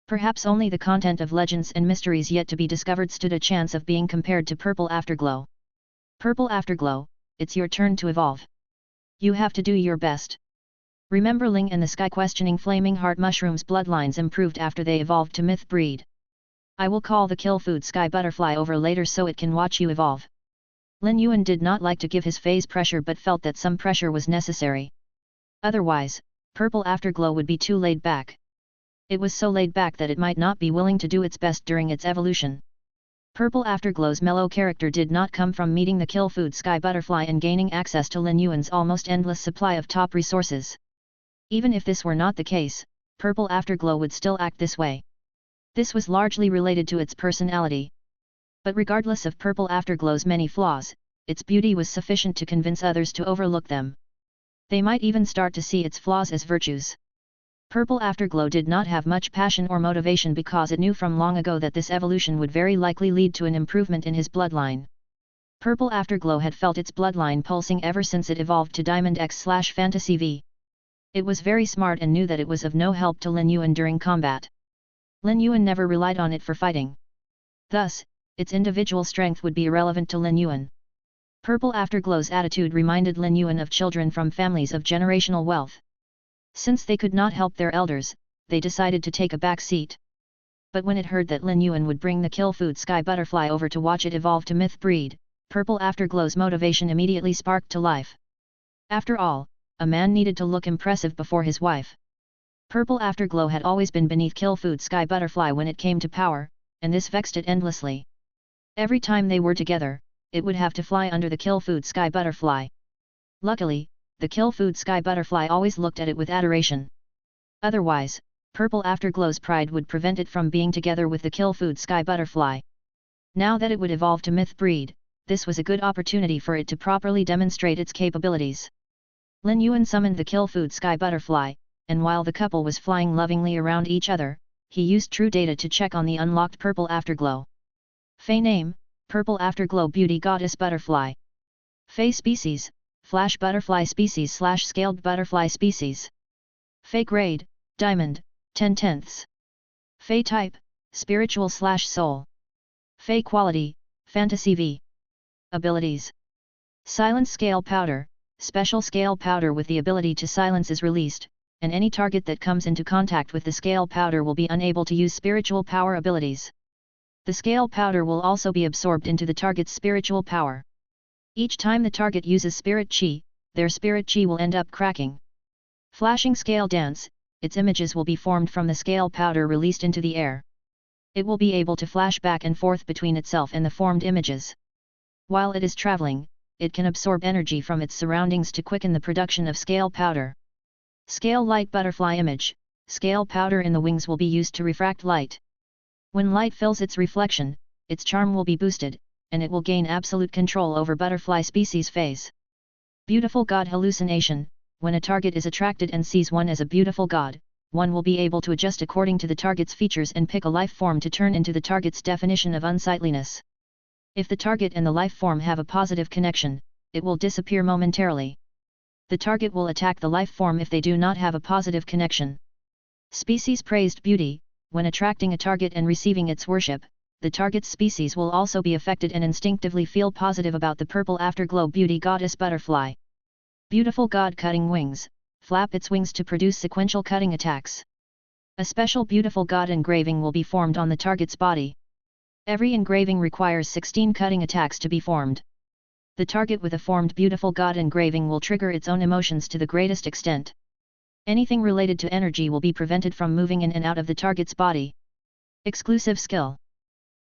Perhaps only the content of legends and mysteries yet to be discovered stood a chance of being compared to Purple Afterglow. Purple Afterglow, it's your turn to evolve. You have to do your best. Remember Ling and the sky-questioning flaming heart mushroom's bloodlines improved after they evolved to myth breed. I will call the kill food sky butterfly over later so it can watch you evolve. Lin Yuan did not like to give his phase pressure but felt that some pressure was necessary. Otherwise, Purple Afterglow would be too laid back. It was so laid back that it might not be willing to do its best during its evolution. Purple Afterglow's mellow character did not come from meeting the kill food sky butterfly and gaining access to Lin Yuan's almost endless supply of top resources. Even if this were not the case, Purple Afterglow would still act this way. This was largely related to its personality. But regardless of Purple Afterglow's many flaws, its beauty was sufficient to convince others to overlook them. They might even start to see its flaws as virtues. Purple Afterglow did not have much passion or motivation because it knew from long ago that this evolution would very likely lead to an improvement in his bloodline. Purple Afterglow had felt its bloodline pulsing ever since it evolved to Diamond X/Fantasy V. It was very smart and knew that it was of no help to Lin Yuan during combat. Lin Yuan never relied on it for fighting. Thus, its individual strength would be irrelevant to Lin Yuan. Purple Afterglow's attitude reminded Lin Yuan of children from families of generational wealth. Since they could not help their elders, they decided to take a back seat. But when it heard that Lin Yuan would bring the kill food sky butterfly over to watch it evolve to myth breed, Purple Afterglow's motivation immediately sparked to life. After all, a man needed to look impressive before his wife. Purple Afterglow had always been beneath kill food sky butterfly when it came to power, and this vexed it endlessly. Every time they were together, it would have to fly under the kill food sky butterfly. Luckily, the kill food sky butterfly always looked at it with adoration. Otherwise, Purple Afterglow's pride would prevent it from being together with the kill food sky butterfly. Now that it would evolve to myth breed, this was a good opportunity for it to properly demonstrate its capabilities. Lin Yuan summoned the kill food sky butterfly, and while the couple was flying lovingly around each other, he used true data to check on the unlocked Purple Afterglow. Fey name, Purple Afterglow Beauty Goddess Butterfly. Fey species, Flash Butterfly species / Scaled Butterfly species. Fey grade, Diamond, 10/10. Fey type, Spiritual / Soul. Fey quality, Fantasy V. Abilities. Silence Scale Powder, Special Scale Powder with the ability to silence is released, and any target that comes into contact with the scale powder will be unable to use spiritual power abilities. The scale powder will also be absorbed into the target's spiritual power. Each time the target uses spirit chi, their spirit chi will end up cracking. Flashing Scale Dance, its images will be formed from the scale powder released into the air. It will be able to flash back and forth between itself and the formed images. While it is traveling, it can absorb energy from its surroundings to quicken the production of scale powder. Scale Light Butterfly Image, scale powder in the wings will be used to refract light. When light fills its reflection, its charm will be boosted, and it will gain absolute control over butterfly species phase. Beautiful God Hallucination, when a target is attracted and sees one as a beautiful god, one will be able to adjust according to the target's features and pick a life form to turn into the target's definition of unsightliness. If the target and the life form have a positive connection, it will disappear momentarily. The target will attack the life form if they do not have a positive connection. Species Praised Beauty, when attracting a target and receiving its worship, the target's species will also be affected and instinctively feel positive about the Purple Afterglow Beauty Goddess Butterfly. Beautiful God Cutting Wings, flap its wings to produce sequential cutting attacks. A special Beautiful God engraving will be formed on the target's body. Every engraving requires 16 cutting attacks to be formed. The target with a formed Beautiful God engraving will trigger its own emotions to the greatest extent. Anything related to energy will be prevented from moving in and out of the target's body. Exclusive Skill.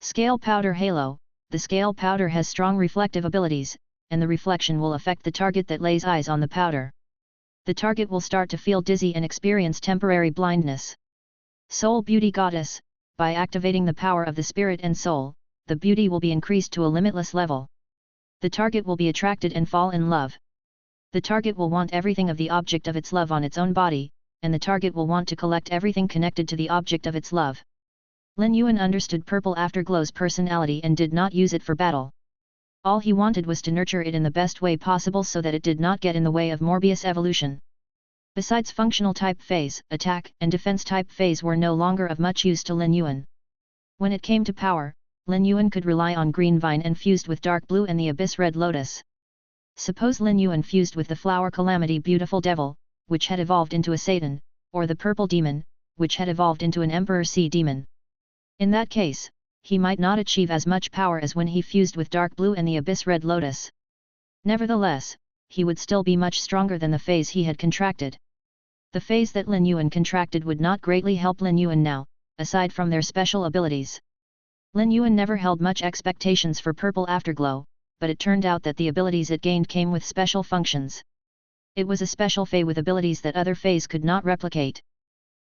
Scale Powder Halo, the scale powder has strong reflective abilities, and the reflection will affect the target that lays eyes on the powder. The target will start to feel dizzy and experience temporary blindness. Soul Beauty Goddess, by activating the power of the spirit and soul, the beauty will be increased to a limitless level. The target will be attracted and fall in love. The target will want everything of the object of its love on its own body, and the target will want to collect everything connected to the object of its love. Lin Yuan understood Purple Afterglow's personality and did not use it for battle. All he wanted was to nurture it in the best way possible so that it did not get in the way of Morbius evolution. Besides functional type phase, attack and defense type phase were no longer of much use to Lin Yuan. When it came to power, Lin Yuan could rely on Green Vine and fused with Dark Blue and the Abyss Red Lotus. Suppose Lin Yuan fused with the Flower Calamity Beautiful Devil, which had evolved into a Satan, or the Purple Demon, which had evolved into an Emperor Sea Demon. In that case, he might not achieve as much power as when he fused with Dark Blue and the Abyss Red Lotus. Nevertheless, he would still be much stronger than the phase he had contracted. The phase that Lin Yuan contracted would not greatly help Lin Yuan now, aside from their special abilities. Lin Yuan never held much expectations for Purple Afterglow, but it turned out that the abilities it gained came with special functions. It was a special phase with abilities that other phases could not replicate.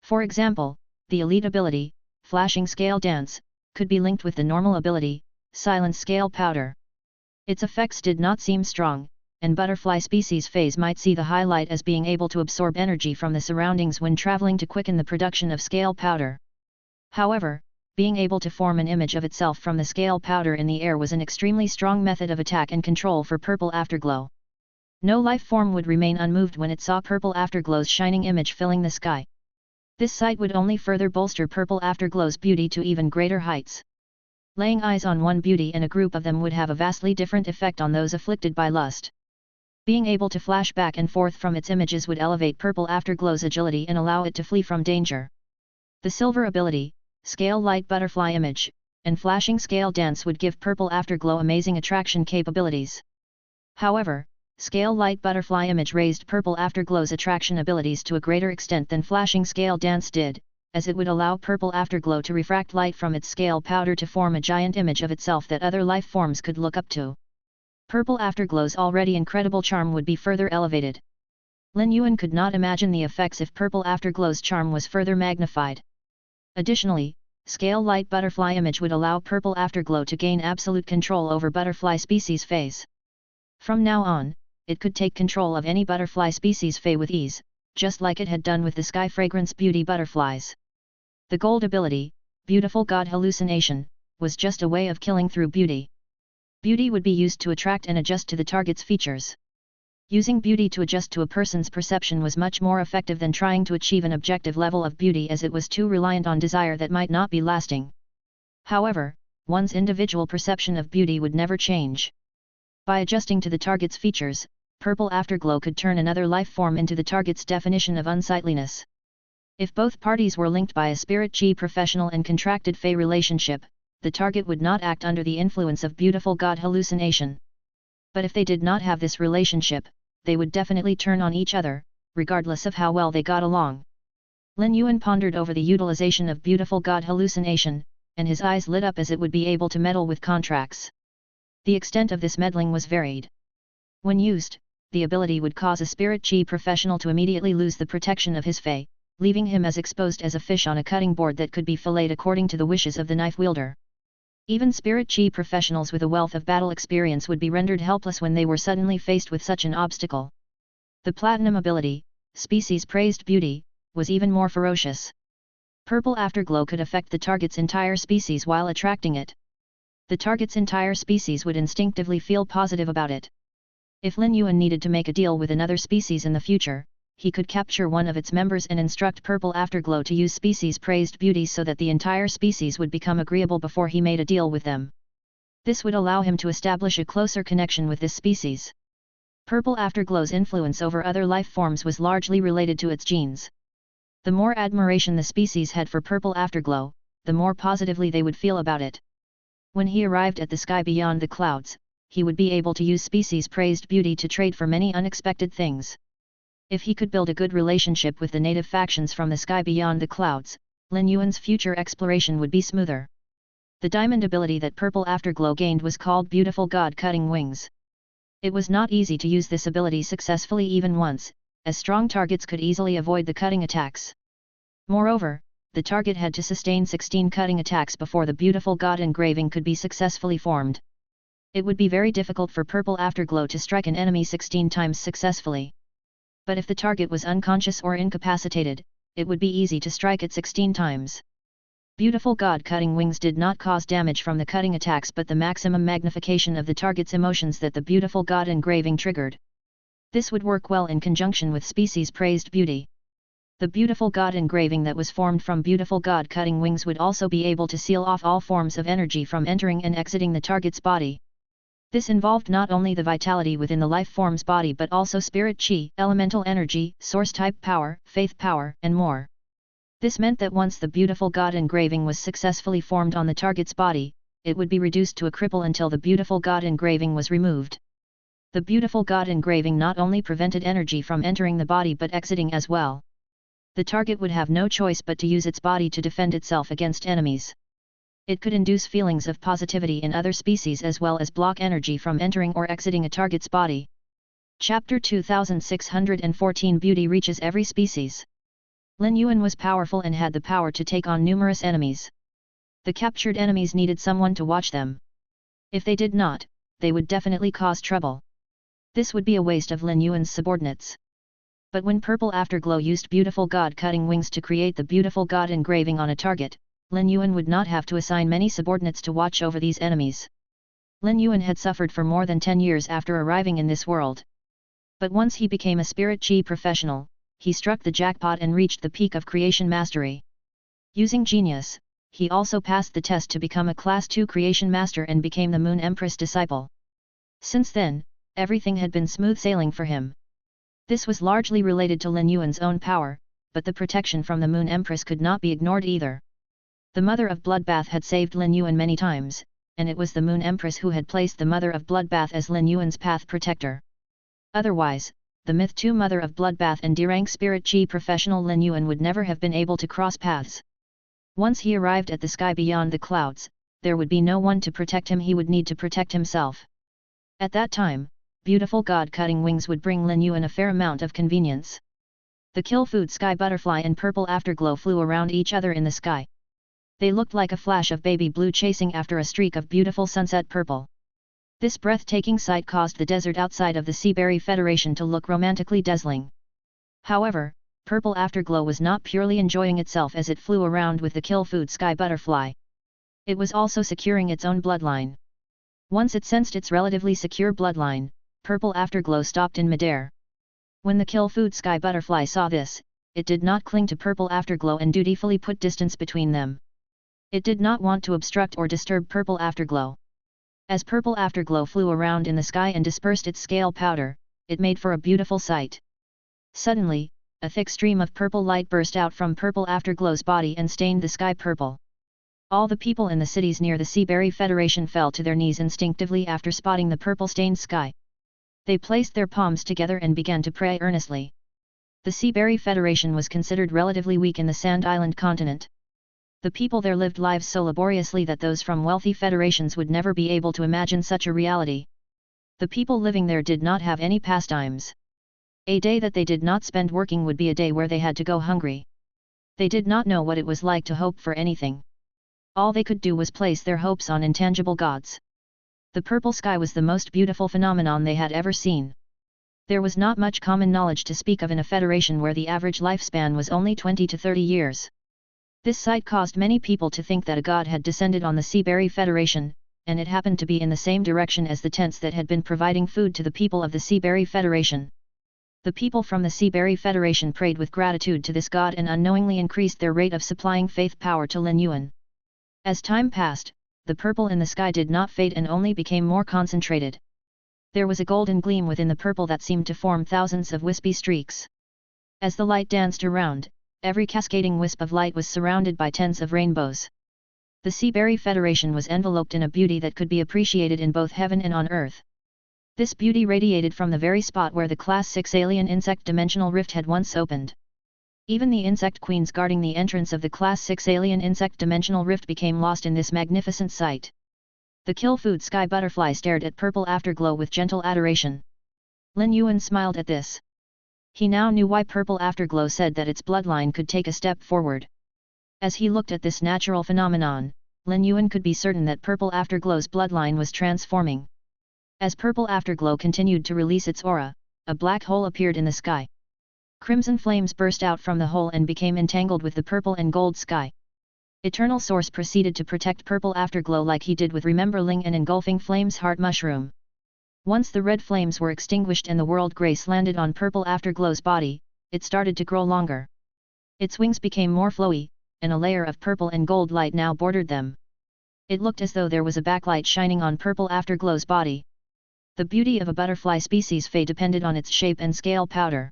For example, the elite ability, Flashing Scale Dance, could be linked with the normal ability, Silence Scale Powder. Its effects did not seem strong, and Butterfly Species phase might see the highlight as being able to absorb energy from the surroundings when traveling to quicken the production of scale powder. However, being able to form an image of itself from the scale powder in the air was an extremely strong method of attack and control for Purple Afterglow. No life form would remain unmoved when it saw Purple Afterglow's shining image filling the sky. This sight would only further bolster Purple Afterglow's beauty to even greater heights. Laying eyes on one beauty and a group of them would have a vastly different effect on those afflicted by lust. Being able to flash back and forth from its images would elevate Purple Afterglow's agility and allow it to flee from danger. The silver ability, scale light butterfly image, and flashing scale dance would give purple afterglow amazing attraction capabilities. However, scale light butterfly image raised purple afterglow's attraction abilities to a greater extent than flashing scale dance did, as it would allow purple afterglow to refract light from its scale powder to form a giant image of itself that other life forms could look up to. Purple afterglow's already incredible charm would be further elevated. Lin Yuan could not imagine the effects if purple afterglow's charm was further magnified. Additionally, scale light butterfly image would allow purple afterglow to gain absolute control over butterfly species feys. From now on, it could take control of any butterfly species fey with ease, just like it had done with the sky fragrance beauty butterflies. The gold ability, Beautiful God Hallucination, was just a way of killing through beauty. Beauty would be used to attract and adjust to the target's features. Using beauty to adjust to a person's perception was much more effective than trying to achieve an objective level of beauty, as it was too reliant on desire that might not be lasting. However, one's individual perception of beauty would never change. By adjusting to the target's features, purple afterglow could turn another life form into the target's definition of unsightliness. If both parties were linked by a spirit chi professional and contracted fey relationship, the target would not act under the influence of Beautiful God Hallucination. But if they did not have this relationship, they would definitely turn on each other, regardless of how well they got along. Lin Yuan pondered over the utilization of Beautiful God Hallucination, and his eyes lit up as it would be able to meddle with contracts. The extent of this meddling was varied. When used, the ability would cause a spirit chi professional to immediately lose the protection of his fey, leaving him as exposed as a fish on a cutting board that could be filleted according to the wishes of the knife wielder. Even spirit chi professionals with a wealth of battle experience would be rendered helpless when they were suddenly faced with such an obstacle. The platinum ability, Species Praised Beauty, was even more ferocious. Purple afterglow could affect the target's entire species while attracting it. The target's entire species would instinctively feel positive about it. If Lin Yuan needed to make a deal with another species in the future, he could capture one of its members and instruct purple afterglow to use Species Praised Beauty so that the entire species would become agreeable before he made a deal with them. This would allow him to establish a closer connection with this species. Purple afterglow's influence over other life forms was largely related to its genes. The more admiration the species had for purple afterglow, the more positively they would feel about it. When he arrived at the sky beyond the clouds, he would be able to use Species Praised Beauty to trade for many unexpected things. If he could build a good relationship with the native factions from the sky beyond the clouds, Lin Yuan's future exploration would be smoother. The diamond ability that purple afterglow gained was called Beautiful God Cutting Wings. It was not easy to use this ability successfully even once, as strong targets could easily avoid the cutting attacks. Moreover, the target had to sustain 16 cutting attacks before the Beautiful God engraving could be successfully formed. It would be very difficult for purple afterglow to strike an enemy 16 times successfully. But if the target was unconscious or incapacitated, it would be easy to strike it 16 times. Beautiful God Cutting Wings did not cause damage from the cutting attacks but the maximum magnification of the target's emotions that the Beautiful God engraving triggered. This would work well in conjunction with Species Praised Beauty. The Beautiful God engraving that was formed from Beautiful God Cutting Wings would also be able to seal off all forms of energy from entering and exiting the target's body. This involved not only the vitality within the life form's body but also spirit chi, elemental energy, source type power, faith power, and more. This meant that once the Beautiful God engraving was successfully formed on the target's body, it would be reduced to a cripple until the Beautiful God engraving was removed. The Beautiful God engraving not only prevented energy from entering the body but exiting as well. The target would have no choice but to use its body to defend itself against enemies. It could induce feelings of positivity in other species as well as block energy from entering or exiting a target's body. Chapter 2614 Beauty reaches every species. Lin Yuan was powerful and had the power to take on numerous enemies. The captured enemies needed someone to watch them. If they did not, they would definitely cause trouble. This would be a waste of Lin Yuan's subordinates. But when Purple Afterglow used Beautiful God Cutting Wings to create the Beautiful God engraving on a target, Lin Yuan would not have to assign many subordinates to watch over these enemies. Lin Yuan had suffered for more than 10 years after arriving in this world. But once he became a spirit chi professional, he struck the jackpot and reached the peak of creation mastery. Using genius, he also passed the test to become a Class 2 creation master and became the Moon Empress disciple. Since then, everything had been smooth sailing for him. This was largely related to Lin Yuan's own power, but the protection from the Moon Empress could not be ignored either. The Mother of Bloodbath had saved Lin Yuan many times, and it was the Moon Empress who had placed the Mother of Bloodbath as Lin Yuan's path protector. Otherwise, the Myth 2 Mother of Bloodbath and D-rank Spirit Chi professional Lin Yuan would never have been able to cross paths. Once he arrived at the sky beyond the clouds, there would be no one to protect him, he would need to protect himself. At that time, beautiful god-cutting wings would bring Lin Yuan a fair amount of convenience. The kill food sky butterfly and purple afterglow flew around each other in the sky. They looked like a flash of baby blue chasing after a streak of beautiful sunset purple. This breathtaking sight caused the desert outside of the Seaberry Federation to look romantically dazzling. However, purple afterglow was not purely enjoying itself as it flew around with the kill food sky butterfly. It was also securing its own bloodline. Once it sensed its relatively secure bloodline, purple afterglow stopped in midair. When the kill food sky butterfly saw this, it did not cling to purple afterglow and dutifully put distance between them. It did not want to obstruct or disturb purple afterglow. As purple afterglow flew around in the sky and dispersed its scale powder, it made for a beautiful sight. Suddenly, a thick stream of purple light burst out from purple afterglow's body and stained the sky purple. All the people in the cities near the Seaberry Federation fell to their knees instinctively after spotting the purple-stained sky. They placed their palms together and began to pray earnestly. The Seaberry Federation was considered relatively weak in the Sand Island continent. The people there lived lives so laboriously that those from wealthy federations would never be able to imagine such a reality. The people living there did not have any pastimes. A day that they did not spend working would be a day where they had to go hungry. They did not know what it was like to hope for anything. All they could do was place their hopes on intangible gods. The purple sky was the most beautiful phenomenon they had ever seen. There was not much common knowledge to speak of in a federation where the average lifespan was only 20 to 30 years. This sight caused many people to think that a god had descended on the Seaberry Federation, and it happened to be in the same direction as the tents that had been providing food to the people of the Seaberry Federation. The people from the Seaberry Federation prayed with gratitude to this god and unknowingly increased their rate of supplying faith power to Lin Yuan. As time passed, the purple in the sky did not fade and only became more concentrated. There was a golden gleam within the purple that seemed to form thousands of wispy streaks. As the light danced around, every cascading wisp of light was surrounded by tens of rainbows. The Seaberry Federation was enveloped in a beauty that could be appreciated in both heaven and on earth. This beauty radiated from the very spot where the Class 6 alien insect dimensional rift had once opened. Even the insect queens guarding the entrance of the Class 6 alien insect dimensional rift became lost in this magnificent sight. The kill food sky butterfly stared at purple afterglow with gentle adoration. Lin Yuan smiled at this. He now knew why purple afterglow said that its bloodline could take a step forward. As he looked at this natural phenomenon, Lin Yuan could be certain that purple afterglow's bloodline was transforming. As purple afterglow continued to release its aura, a black hole appeared in the sky. Crimson flames burst out from the hole and became entangled with the purple and gold sky. Eternal Source proceeded to protect purple afterglow like he did with Rememberling and engulfing flames heart mushroom. Once the red flames were extinguished and the world grace landed on purple afterglow's body, it started to grow longer. Its wings became more flowy, and a layer of purple and gold light now bordered them. It looked as though there was a backlight shining on purple afterglow's body. The beauty of a butterfly species fey depended on its shape and scale powder.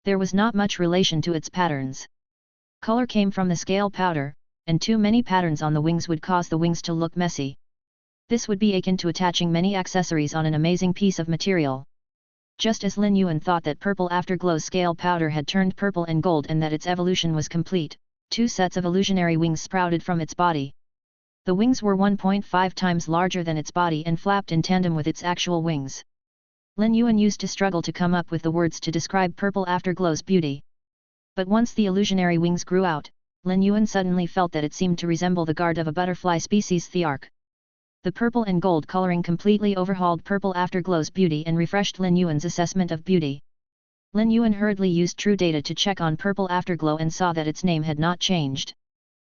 There was not much relation to its patterns. Color came from the scale powder, and too many patterns on the wings would cause the wings to look messy. This would be akin to attaching many accessories on an amazing piece of material. Just as Lin Yuan thought that purple afterglow's scale powder had turned purple and gold and that its evolution was complete, two sets of illusionary wings sprouted from its body. The wings were 1.5 times larger than its body and flapped in tandem with its actual wings. Lin Yuan used to struggle to come up with the words to describe purple afterglow's beauty. But once the illusionary wings grew out, Lin Yuan suddenly felt that it seemed to resemble the guard of a butterfly species thearch. The purple and gold coloring completely overhauled purple afterglow's beauty and refreshed Lin Yuan's assessment of beauty. Lin Yuan hurriedly used True Data to check on purple afterglow and saw that its name had not changed.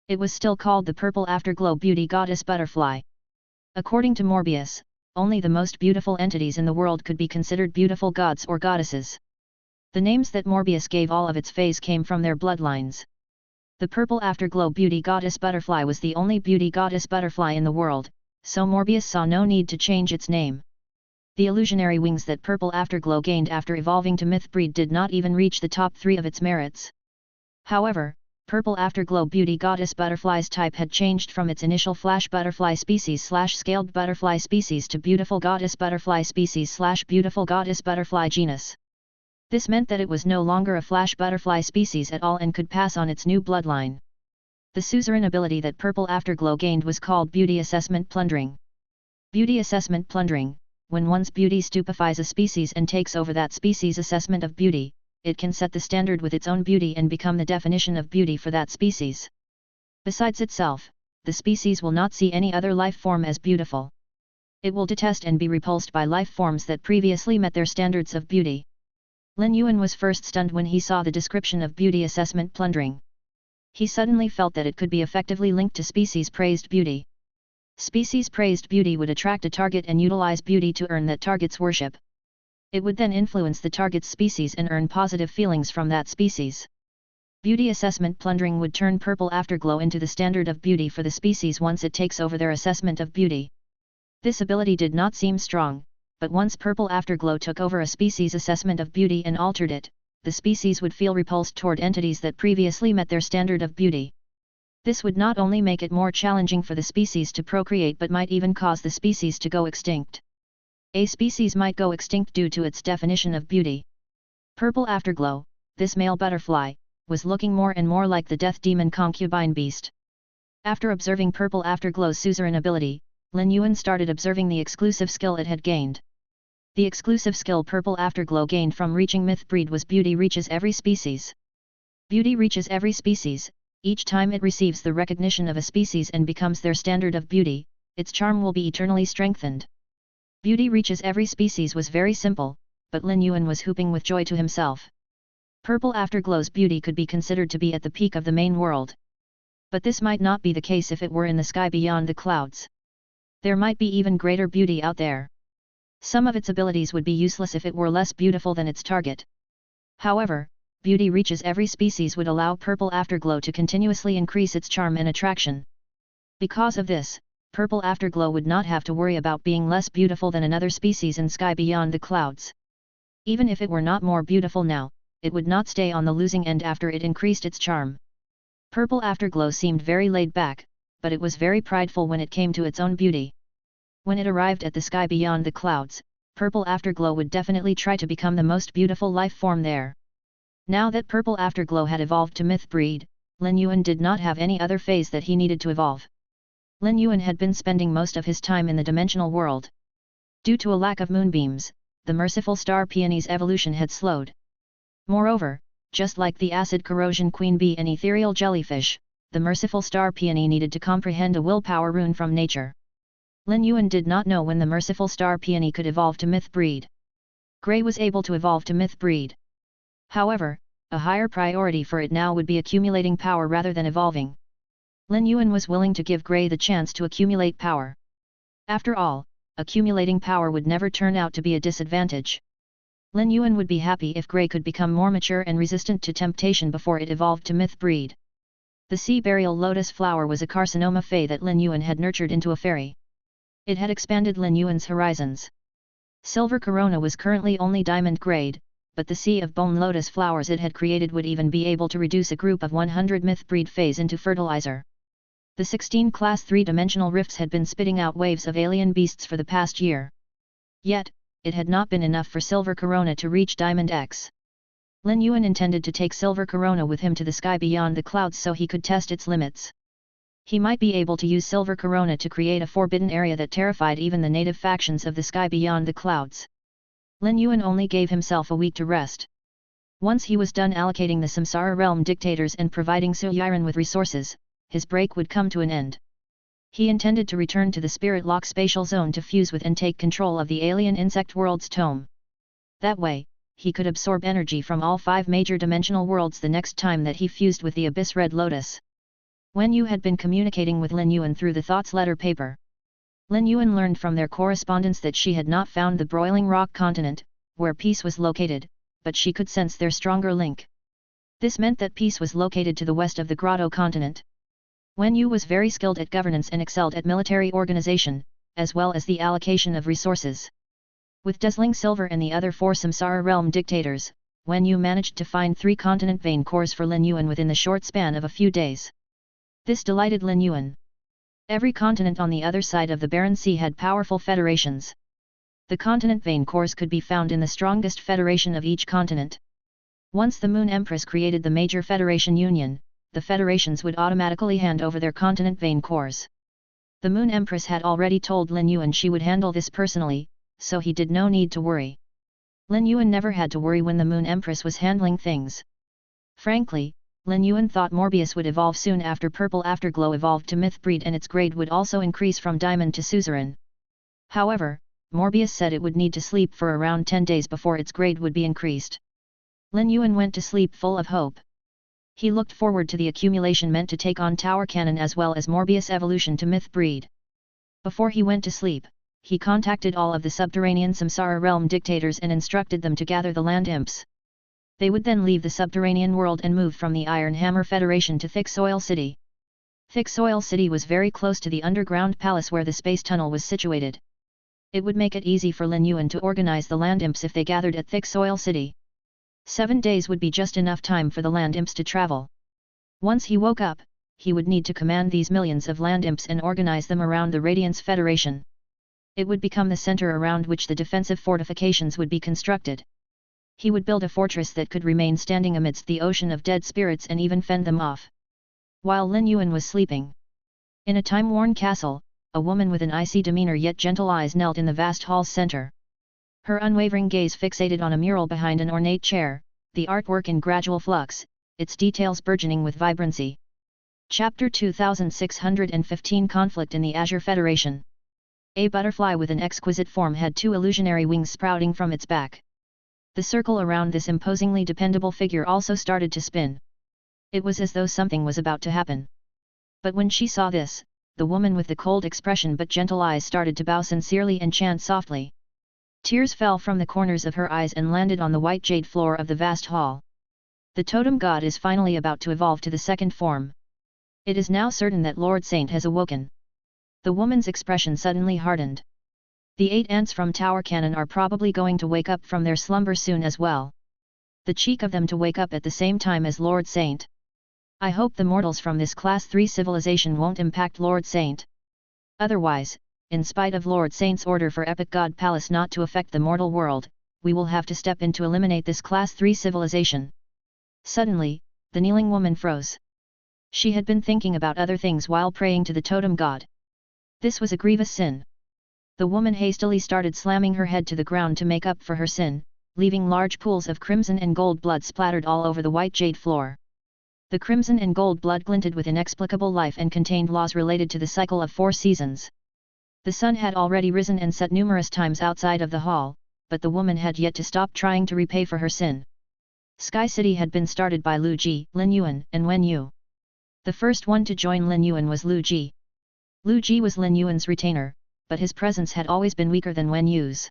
It was still called the Purple Afterglow Beauty Goddess Butterfly. According to Morbius, only the most beautiful entities in the world could be considered beautiful gods or goddesses. The names that Morbius gave all of its feys came from their bloodlines. The Purple Afterglow Beauty Goddess Butterfly was the only beauty goddess butterfly in the world, so Morbius saw no need to change its name. The illusionary wings that Purple Afterglow gained after evolving to myth breed did not even reach the top 3 of its merits. However, Purple Afterglow Beauty Goddess Butterfly's type had changed from its initial Flash Butterfly species / Scaled Butterfly species to Beautiful Goddess Butterfly species / Beautiful Goddess Butterfly genus. This meant that it was no longer a Flash Butterfly species at all and could pass on its new bloodline. The suzerain ability that Purple Afterglow gained was called Beauty Assessment Plundering. Beauty Assessment Plundering: when one's beauty stupefies a species and takes over that species' assessment of beauty, it can set the standard with its own beauty and become the definition of beauty for that species. Besides itself, the species will not see any other life form as beautiful. It will detest and be repulsed by life forms that previously met their standards of beauty. Lin Yuan was first stunned when he saw the description of beauty assessment plundering. He suddenly felt that it could be effectively linked to species-praised beauty. Species-praised beauty would attract a target and utilize beauty to earn that target's worship. It would then influence the target's species and earn positive feelings from that species. Beauty assessment plundering would turn Purple Afterglow into the standard of beauty for the species once it takes over their assessment of beauty. This ability did not seem strong, but once Purple Afterglow took over a species' assessment of beauty and altered it, the species would feel repulsed toward entities that previously met their standard of beauty. This would not only make it more challenging for the species to procreate but might even cause the species to go extinct. A species might go extinct due to its definition of beauty. Purple Afterglow, this male butterfly, was looking more and more like the death demon concubine beast. After observing Purple Afterglow's suzerain ability, Lin Yuan started observing the exclusive skill it had gained. The exclusive skill Purple Afterglow gained from reaching Myth Breed was Beauty Reaches Every Species. Beauty reaches every species. Each time it receives the recognition of a species and becomes their standard of beauty, its charm will be eternally strengthened. Beauty reaches every species was very simple, but Lin Yuan was whooping with joy to himself. Purple Afterglow's beauty could be considered to be at the peak of the main world. But this might not be the case if it were in the sky beyond the clouds. There might be even greater beauty out there. Some of its abilities would be useless if it were less beautiful than its target. However, Beauty Reaches Every Species would allow Purple Afterglow to continuously increase its charm and attraction. Because of this, Purple Afterglow would not have to worry about being less beautiful than another species in sky beyond the clouds. Even if it were not more beautiful now, it would not stay on the losing end after it increased its charm. Purple Afterglow seemed very laid back, but it was very prideful when it came to its own beauty. When it arrived at the sky beyond the clouds, Purple Afterglow would definitely try to become the most beautiful life form there. Now that Purple Afterglow had evolved to Myth Breed, Lin Yuan did not have any other phase that he needed to evolve. Lin Yuan had been spending most of his time in the dimensional world. Due to a lack of moonbeams, the merciful star peony's evolution had slowed. Moreover, just like the acid corrosion queen bee and ethereal jellyfish, the merciful star peony needed to comprehend a willpower rune from nature. Lin Yuan did not know when the merciful star peony could evolve to Myth Breed. Grey was able to evolve to Myth Breed. However, a higher priority for it now would be accumulating power rather than evolving. Lin Yuan was willing to give Grey the chance to accumulate power. After all, accumulating power would never turn out to be a disadvantage. Lin Yuan would be happy if Grey could become more mature and resistant to temptation before it evolved to Myth Breed. The sea burial lotus flower was a carcinoma fey that Lin Yuan had nurtured into a fairy. It had expanded Lin Yuan's horizons. Silver Corona was currently only diamond grade, but the sea of bone lotus flowers it had created would even be able to reduce a group of 100 Myth Breed feys into fertilizer. The 16 Class 3-dimensional rifts had been spitting out waves of alien beasts for the past year. Yet, it had not been enough for Silver Corona to reach Diamond X. Lin Yuan intended to take Silver Corona with him to the sky beyond the clouds so he could test its limits. He might be able to use Silver Corona to create a forbidden area that terrified even the native factions of the sky beyond the clouds. Lin Yuan only gave himself a week to rest. Once he was done allocating the Samsara realm dictators and providing Su Yiren with resources, his break would come to an end. He intended to return to the Spirit Lock spatial zone to fuse with and take control of the alien insect world's tome. That way, he could absorb energy from all 5 major dimensional worlds the next time that he fused with the Abyss Red Lotus. Wen Yu had been communicating with Lin Yuan through the Thoughts letter paper. Lin Yuan learned from their correspondence that she had not found the Broiling Rock continent, where peace was located, but she could sense their stronger link. This meant that peace was located to the west of the Grotto continent. Wen Yu was very skilled at governance and excelled at military organization, as well as the allocation of resources. With Dazzling Silver and the other 4 Samsara realm dictators, Wen Yu managed to find 3 continent vein cores for Lin Yuan within the short span of a few days. This delighted Lin Yuan. Every continent on the other side of the Barren Sea had powerful federations. The continent vein cores could be found in the strongest federation of each continent. Once the Moon Empress created the major federation union, the federations would automatically hand over their continent vein cores. The Moon Empress had already told Lin Yuan she would handle this personally, so he did no need to worry. Lin Yuan never had to worry when the Moon Empress was handling things. Frankly, Lin Yuan thought Morbius would evolve soon after Purple Afterglow evolved to Myth Breed, and its grade would also increase from Diamond to Suzerain. However, Morbius said it would need to sleep for around 10 days before its grade would be increased. Lin Yuan went to sleep full of hope. He looked forward to the accumulation meant to take on Tower Cannon as well as Morbius evolution to Myth Breed. Before he went to sleep, he contacted all of the subterranean Samsara realm dictators and instructed them to gather the land imps. They would then leave the subterranean world and move from the Iron Hammer Federation to Thick Soil City. Thick Soil City was very close to the underground palace where the space tunnel was situated. It would make it easy for Lin Yuan to organize the land imps if they gathered at Thick Soil City. 7 days would be just enough time for the land imps to travel. Once he woke up, he would need to command these millions of land imps and organize them around the Radiance Federation. It would become the center around which the defensive fortifications would be constructed. He would build a fortress that could remain standing amidst the ocean of dead spirits and even fend them off. While Lin Yuan was sleeping in a time-worn castle, a woman with an icy demeanor yet gentle eyes knelt in the vast hall's center. Her unwavering gaze fixated on a mural behind an ornate chair, the artwork in gradual flux, its details burgeoning with vibrancy. Chapter 2615 Conflict in the Azure Federation. A butterfly with an exquisite form had 2 illusionary wings sprouting from its back. The circle around this imposingly dependable figure also started to spin. It was as though something was about to happen. But when she saw this, the woman with the cold expression but gentle eyes started to bow sincerely and chant softly. Tears fell from the corners of her eyes and landed on the white jade floor of the vast hall. The totem god is finally about to evolve to the second form. It is now certain that Lord Saint has awoken. The woman's expression suddenly hardened. The 8 ants from Tower Cannon are probably going to wake up from their slumber soon as well. The cheek of them to wake up at the same time as Lord Saint. I hope the mortals from this Class 3 civilization won't impact Lord Saint. Otherwise, in spite of Lord Saint's order for Epic God Palace not to affect the mortal world, we will have to step in to eliminate this Class 3 civilization. Suddenly, the kneeling woman froze. She had been thinking about other things while praying to the totem god. This was a grievous sin. The woman hastily started slamming her head to the ground to make up for her sin, leaving large pools of crimson and gold blood splattered all over the white jade floor. The crimson and gold blood glinted with inexplicable life and contained laws related to the cycle of 4 seasons. The sun had already risen and set numerous times outside of the hall, but the woman had yet to stop trying to repay for her sin. Sky City had been started by Lu Ji, Lin Yuan, and Wen Yu. The first one to join Lin Yuan was Lu Ji. Lu Ji was Lin Yuan's retainer, but his presence had always been weaker than Wen Yu's.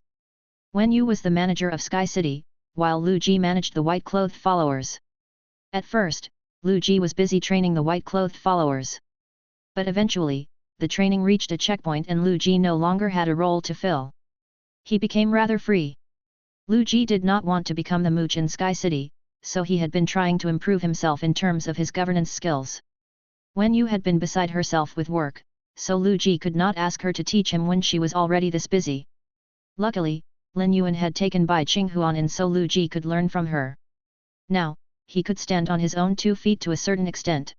Wen Yu was the manager of Sky City, while Lu Ji managed the white-clothed followers. At first, Lu Ji was busy training the white-clothed followers. But eventually, the training reached a checkpoint and Lu Ji no longer had a role to fill. He became rather free. Lu Ji did not want to become the mooch in Sky City, so he had been trying to improve himself in terms of his governance skills. Wen Yu had been beside herself with work, so Lu Ji could not ask her to teach him when she was already this busy. Luckily, Lin Yuan had taken Bai Qinghuan and so Lu Ji could learn from her. Now, he could stand on his own 2 feet to a certain extent.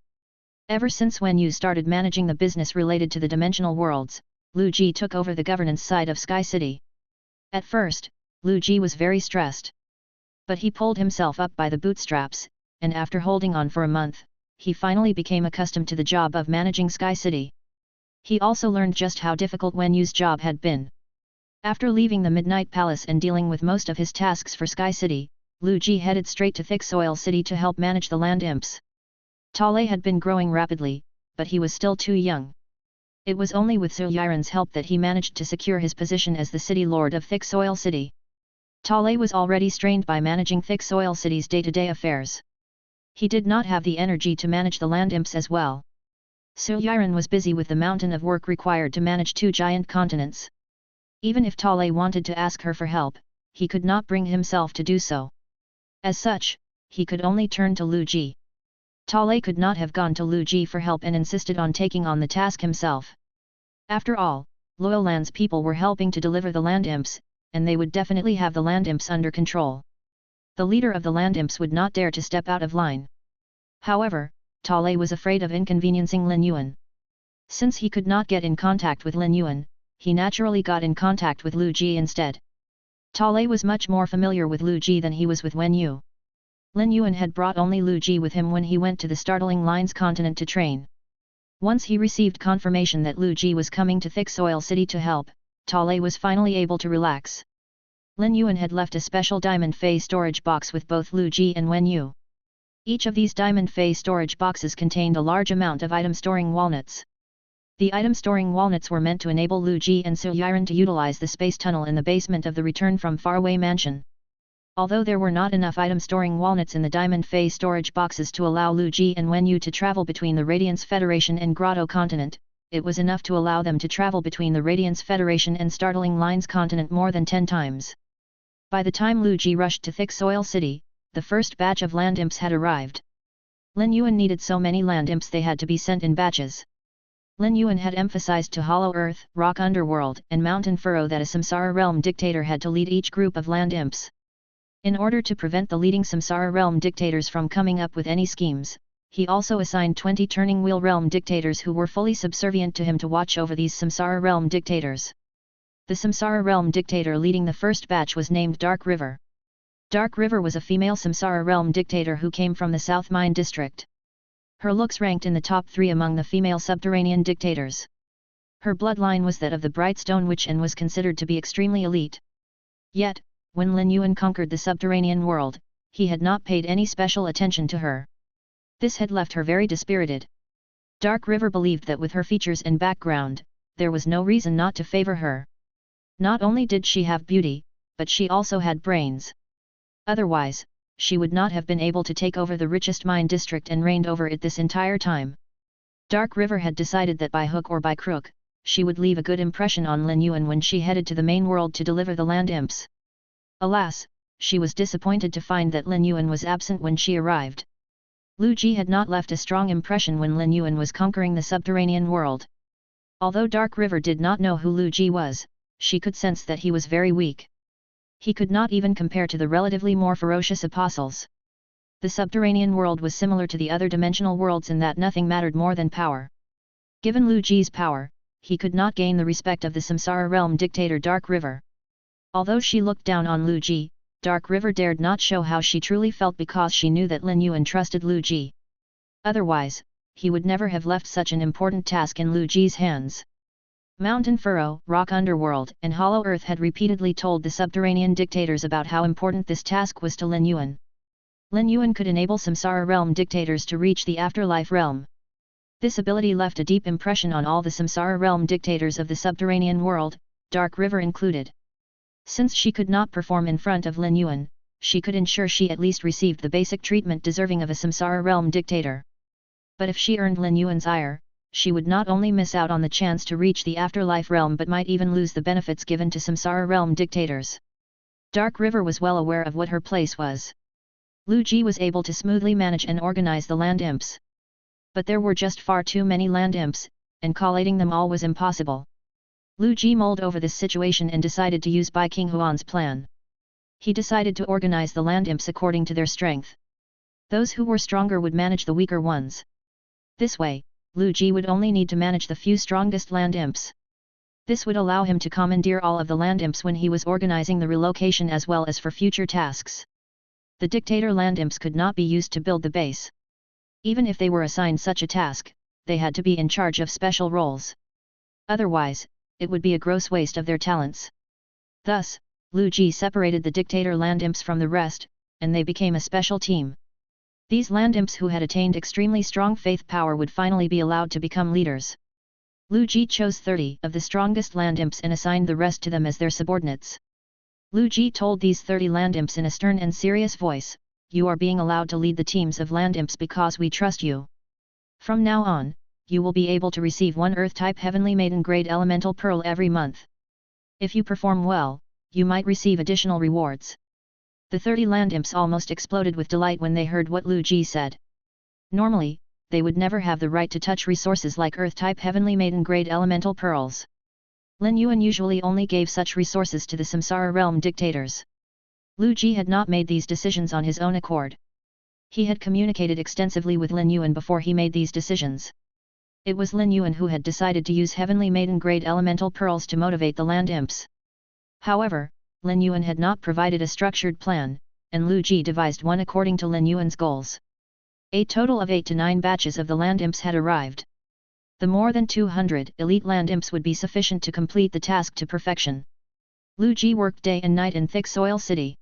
Ever since Wen Yu started managing the business related to the dimensional worlds, Lu Ji took over the governance side of Sky City. At first, Lu Ji was very stressed. But he pulled himself up by the bootstraps, and after holding on for a month, he finally became accustomed to the job of managing Sky City. He also learned just how difficult Wen Yu's job had been. After leaving the Midnight Palace and dealing with most of his tasks for Sky City, Lu Ji headed straight to Thick Soil City to help manage the land imps. Tale had been growing rapidly, but he was still too young. It was only with Su Yiren's help that he managed to secure his position as the city lord of Thick Soil City. Tale was already strained by managing Thick Soil City's day-to-day affairs. He did not have the energy to manage the land imps as well. Su Yiren was busy with the mountain of work required to manage 2 giant continents. Even if Tale wanted to ask her for help, he could not bring himself to do so. As such, he could only turn to Lu Ji. Lei could not have gone to Lu Ji for help and insisted on taking on the task himself. After all, loyal lands people were helping to deliver the land imps, and they would definitely have the land imps under control. The leader of the land imps would not dare to step out of line. However, Lei was afraid of inconveniencing Lin Yuan. Since he could not get in contact with Lin Yuan, he naturally got in contact with Lu Ji instead. Lei was much more familiar with Lu Ji than he was with Wen Yu. Lin Yuan had brought only Lu Ji with him when he went to the Startling Lines continent to train. Once he received confirmation that Lu Ji was coming to Thick Soil City to help, Lei was finally able to relax. Lin Yuan had left a special diamond fey storage box with both Lu Ji and Wen Yu. Each of these diamond fey storage boxes contained a large amount of item storing walnuts. The item storing walnuts were meant to enable Lu Ji and Su Yiren to utilize the space tunnel in the basement of the Return from Faraway mansion. Although there were not enough item storing walnuts in the diamond fey storage boxes to allow Lu Ji and Wen Yu to travel between the Radiance Federation and Grotto continent, it was enough to allow them to travel between the Radiance Federation and Startling Lines continent more than 10 times. By the time Lu Ji rushed to Thick Soil City, the first batch of land imps had arrived. Lin Yuan needed so many land imps they had to be sent in batches. Lin Yuan had emphasized to Hollow Earth, Rock Underworld and Mountain Furrow that a Samsara Realm dictator had to lead each group of land imps. In order to prevent the leading Samsara Realm dictators from coming up with any schemes, he also assigned 20 Turning Wheel Realm dictators who were fully subservient to him to watch over these Samsara Realm dictators. The Samsara Realm dictator leading the first batch was named Dark River. Dark River was a female Samsara Realm dictator who came from the South Mine district. Her looks ranked in the top 3 among the female subterranean dictators. Her bloodline was that of the Bright Stone Witch and was considered to be extremely elite. Yet, when Lin Yuan conquered the subterranean world, he had not paid any special attention to her. This had left her very dispirited. Dark River believed that with her features and background, there was no reason not to favor her. Not only did she have beauty, but she also had brains. Otherwise, she would not have been able to take over the richest mine district and reigned over it this entire time. Dark River had decided that by hook or by crook, she would leave a good impression on Lin Yuan when she headed to the main world to deliver the land imps. Alas, she was disappointed to find that Lin Yuan was absent when she arrived. Lu Ji had not left a strong impression when Lin Yuan was conquering the subterranean world. Although Dark River did not know who Lu Ji was, she could sense that he was very weak. He could not even compare to the relatively more ferocious apostles. The subterranean world was similar to the other dimensional worlds in that nothing mattered more than power. Given Lu Ji's power, he could not gain the respect of the Samsara Realm dictator Dark River. Although she looked down on Lu Ji, Dark River dared not show how she truly felt because she knew that Lin Yuan trusted Lu Ji. Otherwise, he would never have left such an important task in Lu Ji's hands. Mountain Furrow, Rock Underworld and Hollow Earth had repeatedly told the subterranean dictators about how important this task was to Lin Yuan. Lin Yuan could enable Samsara Realm dictators to reach the afterlife realm. This ability left a deep impression on all the Samsara Realm dictators of the subterranean world, Dark River included. Since she could not perform in front of Lin Yuan, she could ensure she at least received the basic treatment deserving of a Samsara Realm dictator. But if she earned Lin Yuan's ire, she would not only miss out on the chance to reach the afterlife realm but might even lose the benefits given to Samsara Realm dictators. Dark River was well aware of what her place was. Lu Ji was able to smoothly manage and organize the land imps. But there were just far too many land imps, and collating them all was impossible. Lu Ji mulled over this situation and decided to use Bai King Huan's plan. He decided to organize the land imps according to their strength. Those who were stronger would manage the weaker ones. This way, Lu Ji would only need to manage the few strongest land imps. This would allow him to commandeer all of the land imps when he was organizing the relocation as well as for future tasks. The dictator land imps could not be used to build the base. Even if they were assigned such a task, they had to be in charge of special roles. Otherwise, it would be a gross waste of their talents. Thus, Lu Ji separated the dictator land imps from the rest, and they became a special team. These land imps who had attained extremely strong faith power would finally be allowed to become leaders. Lu Ji chose 30 of the strongest land imps and assigned the rest to them as their subordinates. Lu Ji told these 30 land imps in a stern and serious voice, "You are being allowed to lead the teams of land imps because we trust you. From now on, you will be able to receive 1 Earth-type Heavenly Maiden grade Elemental Pearl every month. If you perform well, you might receive additional rewards." The 30 land imps almost exploded with delight when they heard what Lu Ji said. Normally, they would never have the right to touch resources like Earth-type heavenly maiden-grade elemental pearls. Lin Yuan usually only gave such resources to the Samsara realm dictators. Lu Ji had not made these decisions on his own accord. He had communicated extensively with Lin Yuan before he made these decisions. It was Lin Yuan who had decided to use heavenly maiden-grade elemental pearls to motivate the land imps. However, Lin Yuan had not provided a structured plan, and Lu Ji devised one according to Lin Yuan's goals. A total of 8 to 9 batches of the land imps had arrived. The more than 200 elite land imps would be sufficient to complete the task to perfection. Lu Ji worked day and night in thick soil city.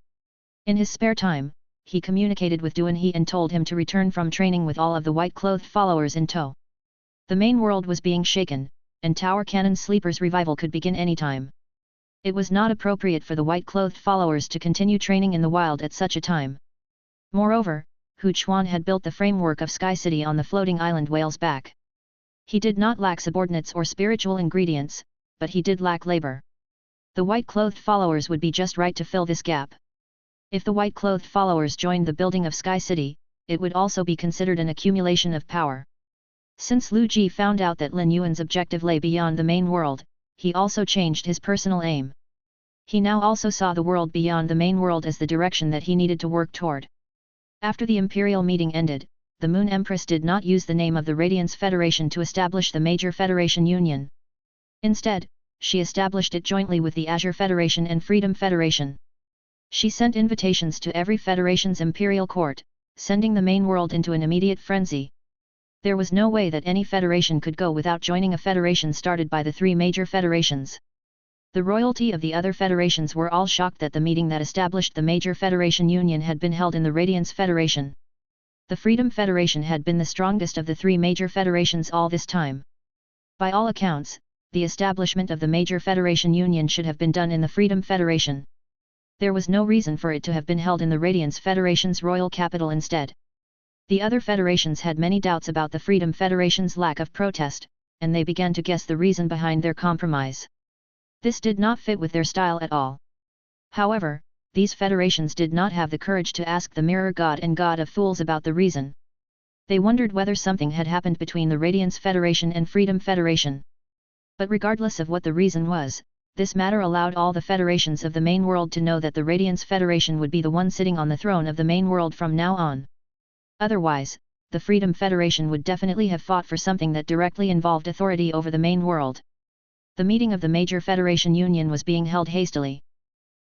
In his spare time, he communicated with Duan He and told him to return from training with all of the white-clothed followers in tow. The main world was being shaken, and Tower Cannon Sleeper's revival could begin anytime. It was not appropriate for the white-clothed followers to continue training in the wild at such a time. Moreover, Hu Chuan had built the framework of Sky City on the floating island Whale's Back. He did not lack subordinates or spiritual ingredients, but he did lack labor. The white-clothed followers would be just right to fill this gap. If the white-clothed followers joined the building of Sky City, it would also be considered an accumulation of power. Since Lu Ji found out that Lin Yuan's objective lay beyond the main world, he also changed his personal aim. He now also saw the world beyond the main world as the direction that he needed to work toward. After the Imperial meeting ended, the Moon Empress did not use the name of the Radiance Federation to establish the major Federation Union. Instead, she established it jointly with the Azure Federation and Freedom Federation. She sent invitations to every Federation's Imperial Court, sending the main world into an immediate frenzy. There was no way that any federation could go without joining a federation started by the 3 major federations. The royalty of the other federations were all shocked that the meeting that established the major Federation Union had been held in the Radiance Federation. The Freedom Federation had been the strongest of the 3 major federations all this time. By all accounts, the establishment of the major Federation Union should have been done in the Freedom Federation. There was no reason for it to have been held in the Radiance Federation's royal capital instead. The other federations had many doubts about the Freedom Federation's lack of protest, and they began to guess the reason behind their compromise. This did not fit with their style at all. However, these federations did not have the courage to ask the Mirror God and God of Fools about the reason. They wondered whether something had happened between the Radiance Federation and Freedom Federation. But regardless of what the reason was, this matter allowed all the federations of the main world to know that the Radiance Federation would be the one sitting on the throne of the main world from now on. Otherwise, the Freedom Federation would definitely have fought for something that directly involved authority over the main world. The meeting of the major Federation Union was being held hastily.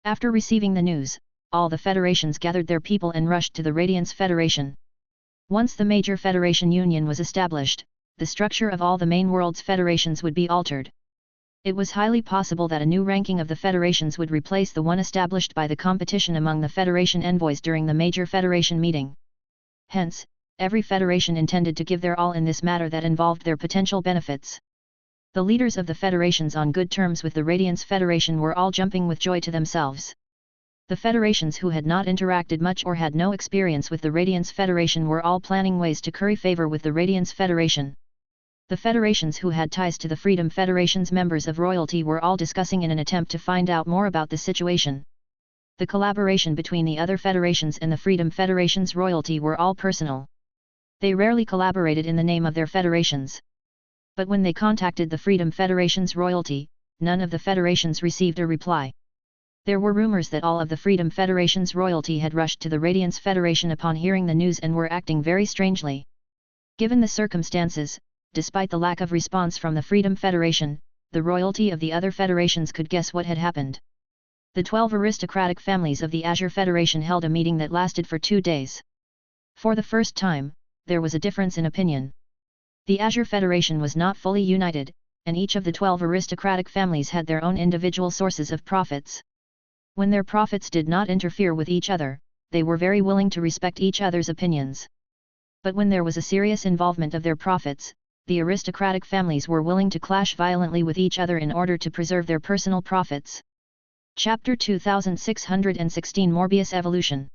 After receiving the news, all the federations gathered their people and rushed to the Radiance Federation. Once the major Federation Union was established, the structure of all the main world's federations would be altered. It was highly possible that a new ranking of the federations would replace the one established by the competition among the Federation envoys during the major Federation meeting. Hence, every federation intended to give their all in this matter that involved their potential benefits. The leaders of the federations on good terms with the Radiance Federation were all jumping with joy to themselves. The federations who had not interacted much or had no experience with the Radiance Federation were all planning ways to curry favor with the Radiance Federation. The federations who had ties to the Freedom Federation's members of royalty were all discussing in an attempt to find out more about the situation. The collaboration between the other federations and the Freedom Federation's royalty were all personal. They rarely collaborated in the name of their federations. But when they contacted the Freedom Federation's royalty, none of the federations received a reply. There were rumors that all of the Freedom Federation's royalty had rushed to the Radiance Federation upon hearing the news and were acting very strangely. Given the circumstances, despite the lack of response from the Freedom Federation, the royalty of the other federations could guess what had happened. The 12 aristocratic families of the Azure Federation held a meeting that lasted for 2 days. For the first time, there was a difference in opinion. The Azure Federation was not fully united, and each of the 12 aristocratic families had their own individual sources of profits. When their profits did not interfere with each other, they were very willing to respect each other's opinions. But when there was a serious involvement of their profits, the aristocratic families were willing to clash violently with each other in order to preserve their personal profits. Chapter 2616 Morbius Evolution.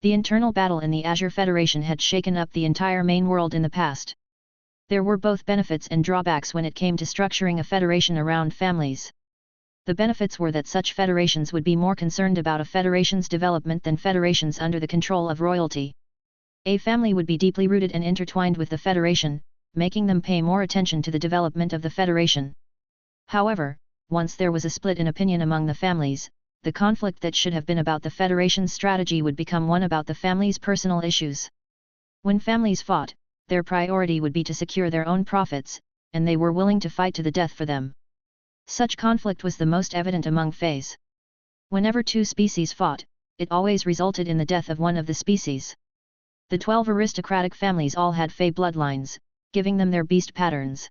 The internal battle in the Azure Federation had shaken up the entire main world in the past. There were both benefits and drawbacks when it came to structuring a federation around families. The benefits were that such federations would be more concerned about a federation's development than federations under the control of royalty. A family would be deeply rooted and intertwined with the federation, making them pay more attention to the development of the federation. However, once there was a split in opinion among the families, the conflict that should have been about the federation's strategy would become one about the family's personal issues. When families fought, their priority would be to secure their own profits, and they were willing to fight to the death for them. Such conflict was the most evident among feys. Whenever two species fought, it always resulted in the death of one of the species. The 12 aristocratic families all had fey bloodlines, giving them their beast patterns.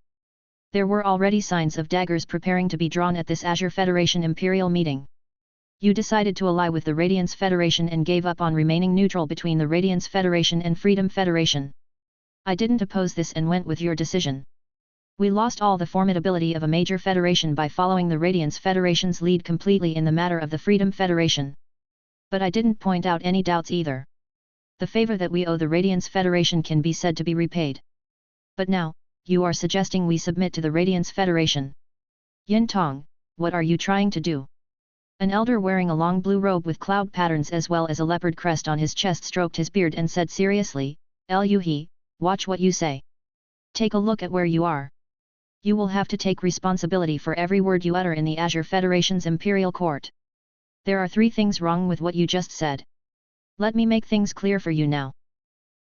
There were already signs of daggers preparing to be drawn at this Azure Federation Imperial meeting. You decided to ally with the Radiance Federation and gave up on remaining neutral between the Radiance Federation and Freedom Federation. I didn't oppose this and went with your decision. We lost all the formidability of a major federation by following the Radiance Federation's lead completely in the matter of the Freedom Federation. But I didn't point out any doubts either. The favor that we owe the Radiance Federation can be said to be repaid. But now, you are suggesting we submit to the Radiance Federation. Yin Tong, what are you trying to do? An elder wearing a long blue robe with cloud patterns as well as a leopard crest on his chest stroked his beard and said seriously, Liu He, watch what you say. Take a look at where you are. You will have to take responsibility for every word you utter in the Azure Federation's Imperial Court. There are 3 things wrong with what you just said. Let me make things clear for you now.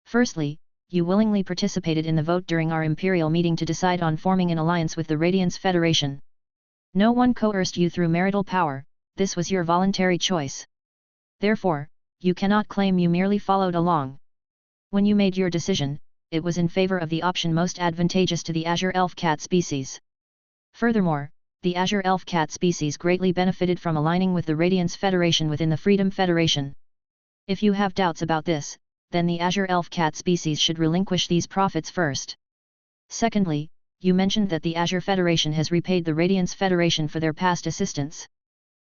Firstly, you willingly participated in the vote during our Imperial meeting to decide on forming an alliance with the Radiance Federation. No one coerced you through marital power, this was your voluntary choice. Therefore, you cannot claim you merely followed along. When you made your decision, it was in favor of the option most advantageous to the Azure Elf Cat species. Furthermore, the Azure Elf Cat species greatly benefited from aligning with the Radiance Federation within the Freedom Federation. If you have doubts about this, then the Azure Elf Cat species should relinquish these profits first. Secondly, you mentioned that the Azure Federation has repaid the Radiance Federation for their past assistance.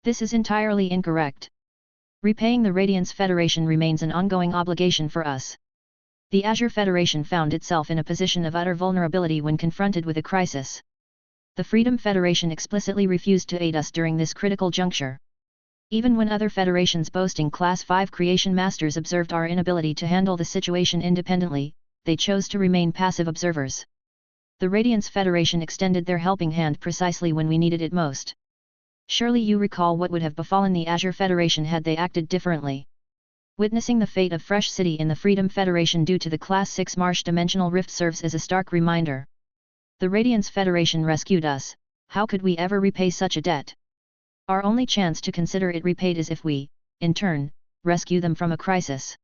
This is entirely incorrect. Repaying the Radiance Federation remains an ongoing obligation for us. The Azure Federation found itself in a position of utter vulnerability when confronted with a crisis. The Freedom Federation explicitly refused to aid us during this critical juncture. Even when other federations boasting Class 5 creation masters observed our inability to handle the situation independently, they chose to remain passive observers. The Radiance Federation extended their helping hand precisely when we needed it most. Surely you recall what would have befallen the Azure Federation had they acted differently. Witnessing the fate of Fresh City in the Freedom Federation due to the Class 6 Marsh Dimensional Rift serves as a stark reminder. The Radiance Federation rescued us, how could we ever repay such a debt? Our only chance to consider it repaid is if we, in turn, rescue them from a crisis.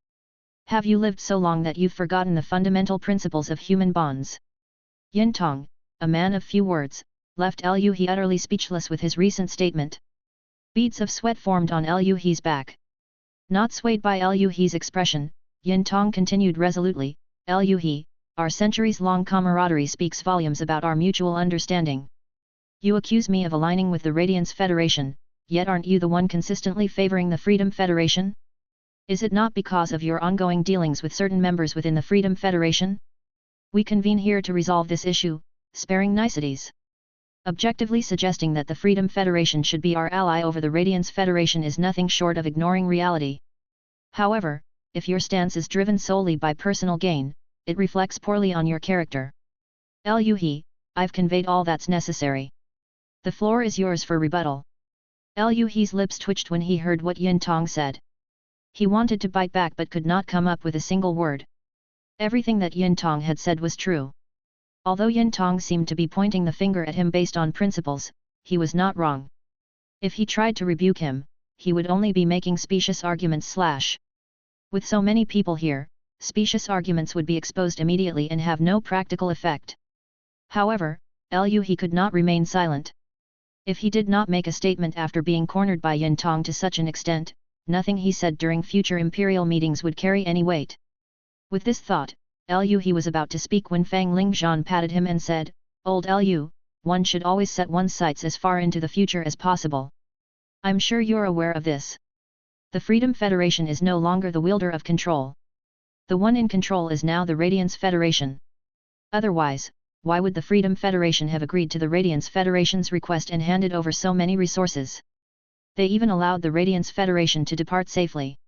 Have you lived so long that you've forgotten the fundamental principles of human bonds? Yin Tong, a man of few words, left Liu He utterly speechless with his recent statement. Beads of sweat formed on Liu He's back. Not swayed by Liu He's expression, Yin Tong continued resolutely, Liu He, our centuries-long camaraderie speaks volumes about our mutual understanding. You accuse me of aligning with the Radiance Federation, yet aren't you the one consistently favoring the Freedom Federation? Is it not because of your ongoing dealings with certain members within the Freedom Federation? We convene here to resolve this issue, sparing niceties. Objectively suggesting that the Freedom Federation should be our ally over the Radiance Federation is nothing short of ignoring reality. However, if your stance is driven solely by personal gain, it reflects poorly on your character. Liu He, I've conveyed all that's necessary. The floor is yours for rebuttal. Liu He's lips twitched when he heard what Yin Tong said. He wanted to bite back but could not come up with a single word. Everything that Yin Tong had said was true. Although Yin Tong seemed to be pointing the finger at him based on principles, he was not wrong. If he tried to rebuke him, he would only be making specious arguments. With so many people here, specious arguments would be exposed immediately and have no practical effect. However, Liu He could not remain silent. If he did not make a statement after being cornered by Yin Tong to such an extent, nothing he said during future imperial meetings would carry any weight. With this thought, Liu He was about to speak when Fang Lingzhan patted him and said, Old Liu, one should always set one's sights as far into the future as possible. I'm sure you're aware of this. The Freedom Federation is no longer the wielder of control. The one in control is now the Radiance Federation. Otherwise, why would the Freedom Federation have agreed to the Radiance Federation's request and handed over so many resources? They even allowed the Radiance Federation to depart safely.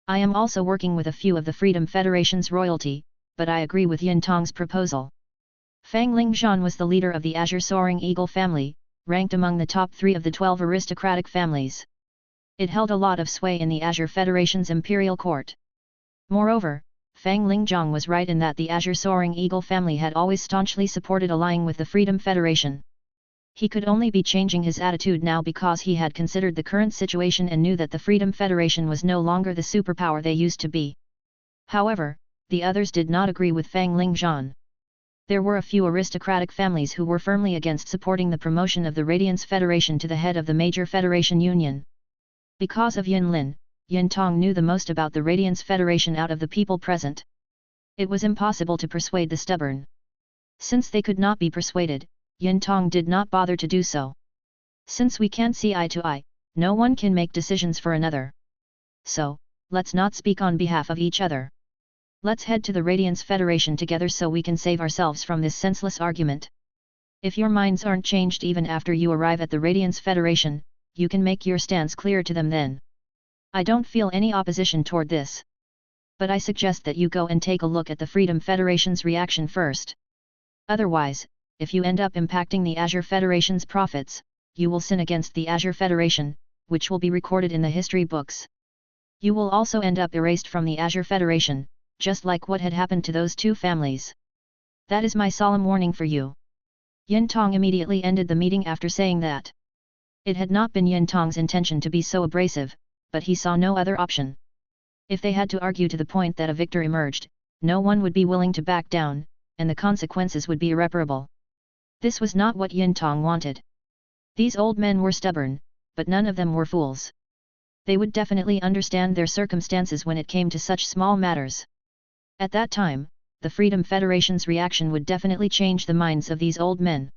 I am also working with a few of the Freedom Federation's royalty, but I agree with Yin Tong's proposal. Fang Lingzhan was the leader of the Azure Soaring Eagle family, ranked among the top 3 of the 12 aristocratic families. It held a lot of sway in the Azure Federation's imperial court. Moreover, Fang Lingzhan was right in that the Azure Soaring Eagle family had always staunchly supported allying with the Freedom Federation. He could only be changing his attitude now because he had considered the current situation and knew that the Freedom Federation was no longer the superpower they used to be. However, the others did not agree with Fang Lingzhan. There were a few aristocratic families who were firmly against supporting the promotion of the Radiance Federation to the head of the major Federation Union. Because of Yin Lin, Yin Tong knew the most about the Radiance Federation out of the people present. It was impossible to persuade the stubborn. Since they could not be persuaded, Yin Tong did not bother to do so. Since we can't see eye to eye, no one can make decisions for another. So, let's not speak on behalf of each other. Let's head to the Radiance Federation together so we can save ourselves from this senseless argument. If your minds aren't changed even after you arrive at the Radiance Federation, you can make your stance clear to them then. I don't feel any opposition toward this. But I suggest that you go and take a look at the Freedom Federation's reaction first. Otherwise, if you end up impacting the Azure Federation's profits, you will sin against the Azure Federation, which will be recorded in the history books. You will also end up erased from the Azure Federation, just like what had happened to those 2 families. That is my solemn warning for you. Yin Tong immediately ended the meeting after saying that. It had not been Yin Tong's intention to be so abrasive, but he saw no other option. If they had to argue to the point that a victor emerged, no one would be willing to back down, and the consequences would be irreparable. This was not what Yin Tong wanted. These old men were stubborn, but none of them were fools. They would definitely understand their circumstances when it came to such small matters. At that time, the Freedom Federation's reaction would definitely change the minds of these old men.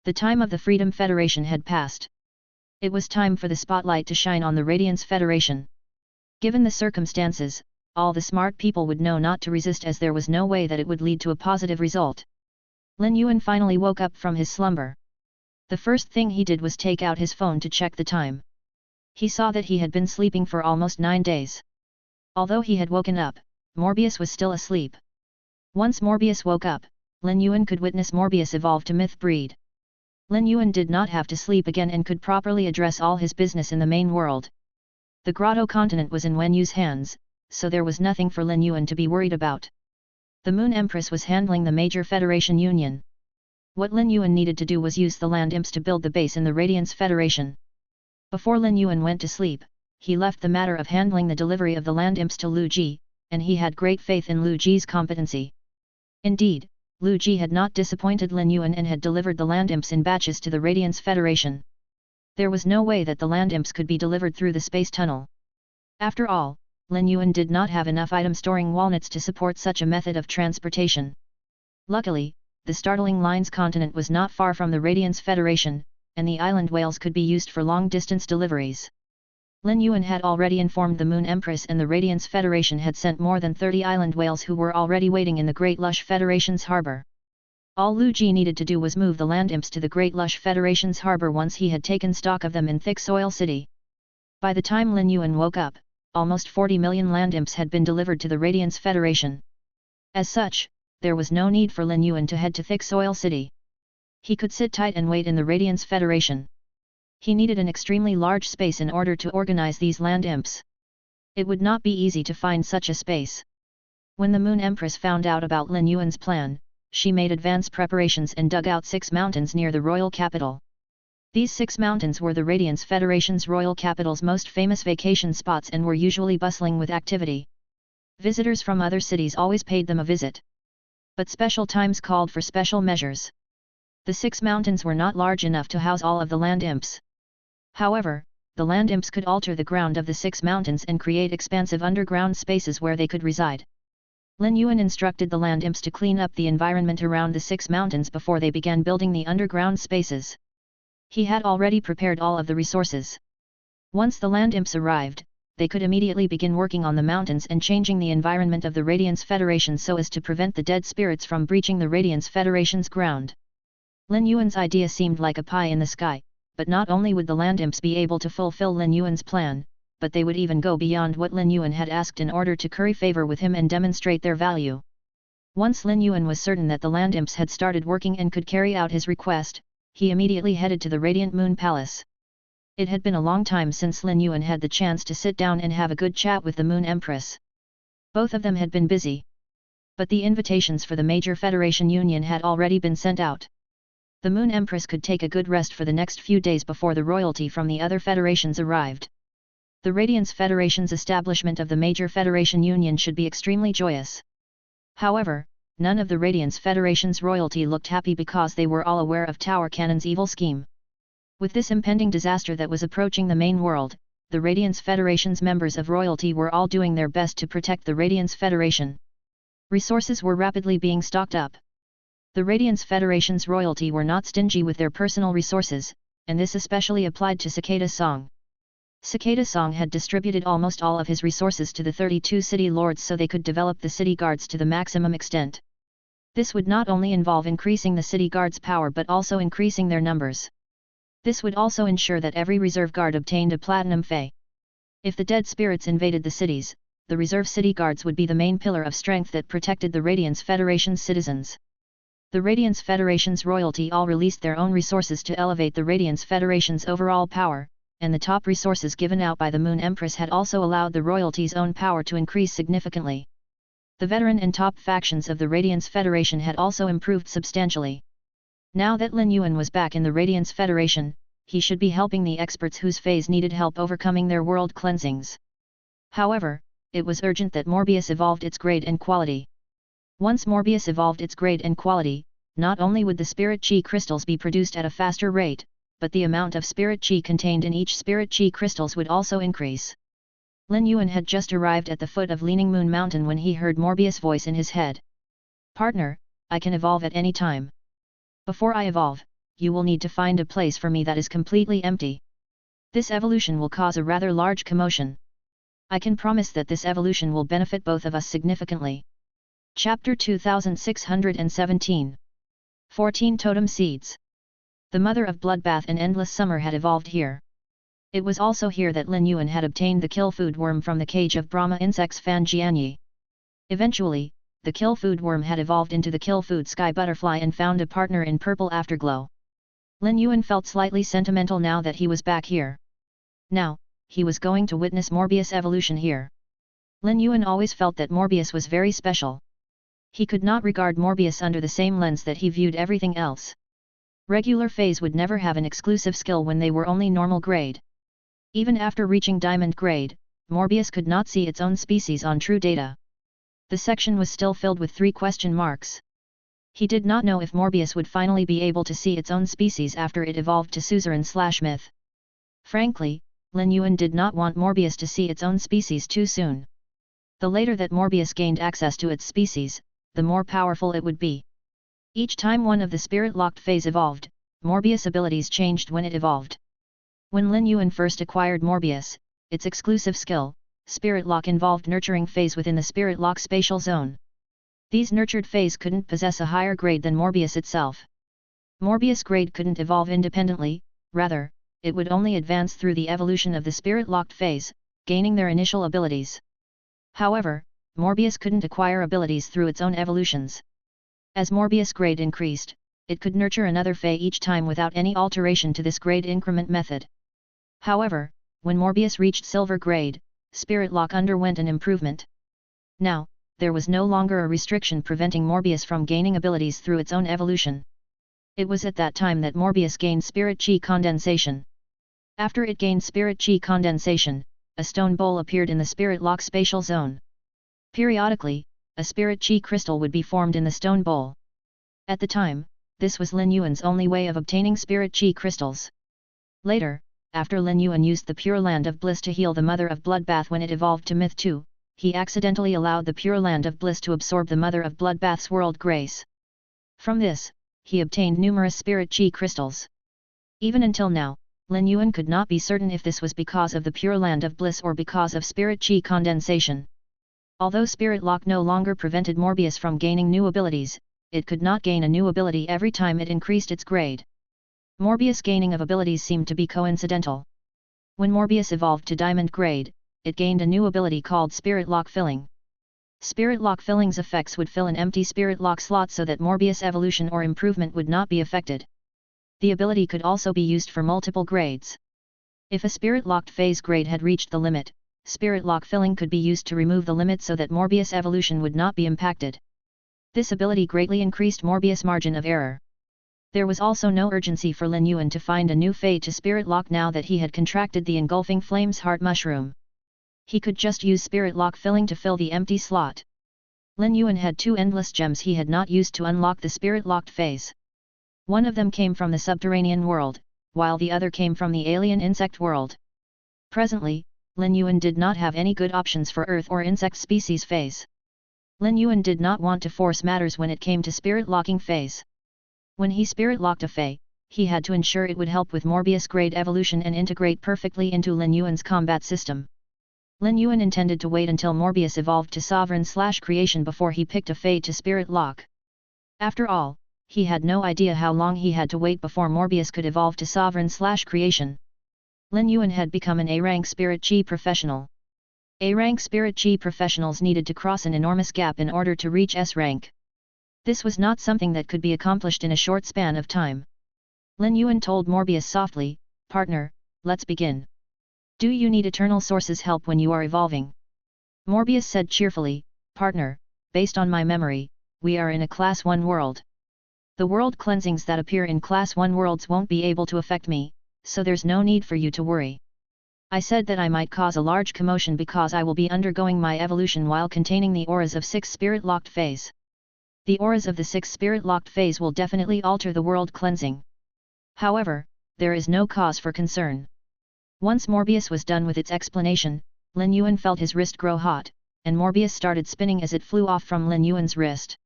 The time of the Freedom Federation had passed. It was time for the spotlight to shine on the Radiance Federation. Given the circumstances, all the smart people would know not to resist as there was no way that it would lead to a positive result. Lin Yuan finally woke up from his slumber. The first thing he did was take out his phone to check the time. He saw that he had been sleeping for almost 9 days. Although he had woken up, Morbius was still asleep. Once Morbius woke up, Lin Yuan could witness Morbius evolve to myth breed. Lin Yuan did not have to sleep again and could properly address all his business in the main world. The Grotto continent was in Wen Yu's hands, so there was nothing for Lin Yuan to be worried about. The Moon Empress was handling the major Federation Union. What Lin Yuan needed to do was use the land imps to build the base in the Radiance Federation. Before Lin Yuan went to sleep, he left the matter of handling the delivery of the land imps to Lu Ji, and he had great faith in Lu Ji's competency. Indeed, Lu Ji had not disappointed Lin Yuan and had delivered the land imps in batches to the Radiance Federation. There was no way that the land imps could be delivered through the space tunnel. After all, Lin Yuan did not have enough item storing walnuts to support such a method of transportation. Luckily, the Startling Lines continent was not far from the Radiance Federation, and the island whales could be used for long-distance deliveries. Lin Yuan had already informed the Moon Empress and the Radiance Federation had sent more than 30 island whales who were already waiting in the Great Lush Federation's harbor. All Lu Ji needed to do was move the land imps to the Great Lush Federation's harbor once he had taken stock of them in Thick Soil City. By the time Lin Yuan woke up, almost 40 million land imps had been delivered to the Radiance Federation. As such, there was no need for Lin Yuan to head to Thick Soil City. He could sit tight and wait in the Radiance Federation. He needed an extremely large space in order to organize these land imps. It would not be easy to find such a space. When the Moon Empress found out about Lin Yuan's plan, she made advance preparations and dug out 6 mountains near the royal capital. These 6 mountains were the Radiance Federation's royal capital's most famous vacation spots and were usually bustling with activity. Visitors from other cities always paid them a visit. But special times called for special measures. The 6 mountains were not large enough to house all of the land imps. However, the land imps could alter the ground of the 6 mountains and create expansive underground spaces where they could reside. Lin Yuan instructed the land imps to clean up the environment around the 6 mountains before they began building the underground spaces. He had already prepared all of the resources. Once the land imps arrived, they could immediately begin working on the mountains and changing the environment of the Radiance Federation so as to prevent the dead spirits from breaching the Radiance Federation's ground. Lin Yuan's idea seemed like a pie in the sky, but not only would the land imps be able to fulfill Lin Yuan's plan, but they would even go beyond what Lin Yuan had asked in order to curry favor with him and demonstrate their value. Once Lin Yuan was certain that the land imps had started working and could carry out his request, he immediately headed to the Radiant Moon Palace. It had been a long time since Lin Yuan had the chance to sit down and have a good chat with the Moon Empress. Both of them had been busy. But the invitations for the major Federation Union had already been sent out. The Moon Empress could take a good rest for the next few days before the royalty from the other federations arrived. The Radiance Federation's establishment of the major Federation Union should be extremely joyous. However, none of the Radiance Federation's royalty looked happy because they were all aware of Tower Cannon's evil scheme. With this impending disaster that was approaching the main world, the Radiance Federation's members of royalty were all doing their best to protect the Radiance Federation. Resources were rapidly being stocked up. The Radiance Federation's royalty were not stingy with their personal resources, and this especially applied to Cicada Song. Cicada Song had distributed almost all of his resources to the 32 city lords so they could develop the city guards to the maximum extent. This would not only involve increasing the city guards' power but also increasing their numbers. This would also ensure that every reserve guard obtained a platinum fey. If the dead spirits invaded the cities, the reserve city guards would be the main pillar of strength that protected the Radiance Federation's citizens. The Radiance Federation's royalty all released their own resources to elevate the Radiance Federation's overall power, and the top resources given out by the Moon Empress had also allowed the royalty's own power to increase significantly. The veteran and top factions of the Radiance Federation had also improved substantially. Now that Lin Yuan was back in the Radiance Federation, he should be helping the experts whose phase needed help overcoming their world cleansings. However, it was urgent that Morbius evolved its grade and quality. Once Morbius evolved its grade and quality, not only would the spirit chi crystals be produced at a faster rate, but the amount of spirit chi contained in each spirit chi crystals would also increase. Lin Yuan had just arrived at the foot of Leaning Moon Mountain when he heard Morbius' voice in his head. "Partner, I can evolve at any time. Before I evolve, you will need to find a place for me that is completely empty. This evolution will cause a rather large commotion. I can promise that this evolution will benefit both of us significantly." Chapter 2617. 14 Totem Seeds. The Mother of Bloodbath and Endless Summer had evolved here. It was also here that Lin Yuan had obtained the kill food worm from the cage of Brahma insects Fan Jianyi. Eventually, the kill food worm had evolved into the kill food sky butterfly and found a partner in Purple Afterglow. Lin Yuan felt slightly sentimental now that he was back here. Now, he was going to witness Morbius' evolution here. Lin Yuan always felt that Morbius was very special. He could not regard Morbius under the same lens that he viewed everything else. Regular phase would never have an exclusive skill when they were only normal grade. Even after reaching diamond grade, Morbius could not see its own species on true data. The section was still filled with 3 question marks. He did not know if Morbius would finally be able to see its own species after it evolved to suzerain/myth. Frankly, Lin Yuan did not want Morbius to see its own species too soon. The later that Morbius gained access to its species, the more powerful it would be. Each time one of the spirit-locked phase evolved, Morbius' abilities changed when it evolved. When Lin Yuan first acquired Morbius, its exclusive skill, Spirit Lock, involved nurturing phase within the Spirit Lock spatial zone. These nurtured phase couldn't possess a higher grade than Morbius itself. Morbius' grade couldn't evolve independently, rather, it would only advance through the evolution of the Spirit-locked phase, gaining their initial abilities. However, Morbius couldn't acquire abilities through its own evolutions. As Morbius' grade increased, it could nurture another phase each time without any alteration to this grade increment method. However, when Morbius reached silver grade, Spirit Lock underwent an improvement. Now, there was no longer a restriction preventing Morbius from gaining abilities through its own evolution. It was at that time that Morbius gained Spirit Chi Condensation. After it gained Spirit Chi Condensation, a stone bowl appeared in the Spirit Lock spatial zone. Periodically, a Spirit Chi crystal would be formed in the stone bowl. At the time, this was Lin Yuan's only way of obtaining Spirit Chi crystals. Later, after Lin Yuan used the Pure Land of Bliss to heal the Mother of Bloodbath when it evolved to Myth 2, he accidentally allowed the Pure Land of Bliss to absorb the Mother of Bloodbath's world grace. From this, he obtained numerous Spirit Chi crystals. Even until now, Lin Yuan could not be certain if this was because of the Pure Land of Bliss or because of spirit chi condensation. Although Spirit Lock no longer prevented Morbius from gaining new abilities, it could not gain a new ability every time it increased its grade. Morbius' gaining of abilities seemed to be coincidental. When Morbius evolved to Diamond grade, it gained a new ability called Spirit Lock Filling. Spirit Lock Filling's effects would fill an empty Spirit Lock slot so that Morbius' evolution or improvement would not be affected. The ability could also be used for multiple grades. If a Spirit Locked phase grade had reached the limit, Spirit Lock Filling could be used to remove the limit so that Morbius' evolution would not be impacted. This ability greatly increased Morbius' margin of error. There was also no urgency for Lin Yuan to find a new fate to Spirit Lock now that he had contracted the Engulfing Flames Heart Mushroom. He could just use Spirit Lock Filling to fill the empty slot. Lin Yuan had 2 endless gems he had not used to unlock the Spirit Locked phase. One of them came from the subterranean world, while the other came from the alien insect world. Presently, Lin Yuan did not have any good options for Earth or insect species phase. Lin Yuan did not want to force matters when it came to Spirit Locking phase. When he Spirit Locked a Fey, he had to ensure it would help with Morbius grade evolution and integrate perfectly into Lin Yuan's combat system. Lin Yuan intended to wait until Morbius evolved to Sovereign/Creation before he picked a Fey to Spirit Lock. After all, he had no idea how long he had to wait before Morbius could evolve to Sovereign/Creation. Lin Yuan had become an A-rank Spirit Chi professional. A-rank Spirit Chi professionals needed to cross an enormous gap in order to reach S-rank. This was not something that could be accomplished in a short span of time. Lin Yuan told Morbius softly, "Partner, let's begin. Do you need Eternal Source's help when you are evolving?" Morbius said cheerfully, "Partner, based on my memory, we are in a Class 1 world. The world cleansings that appear in Class 1 worlds won't be able to affect me, so there's no need for you to worry. I said that I might cause a large commotion because I will be undergoing my evolution while containing the auras of 6 Spirit Locked phase. The auras of the 6 Spirit Locked phase will definitely alter the world cleansing. However, there is no cause for concern." Once Morbius was done with its explanation, Lin Yuan felt his wrist grow hot, and Morbius started spinning as it flew off from Lin Yuan's wrist.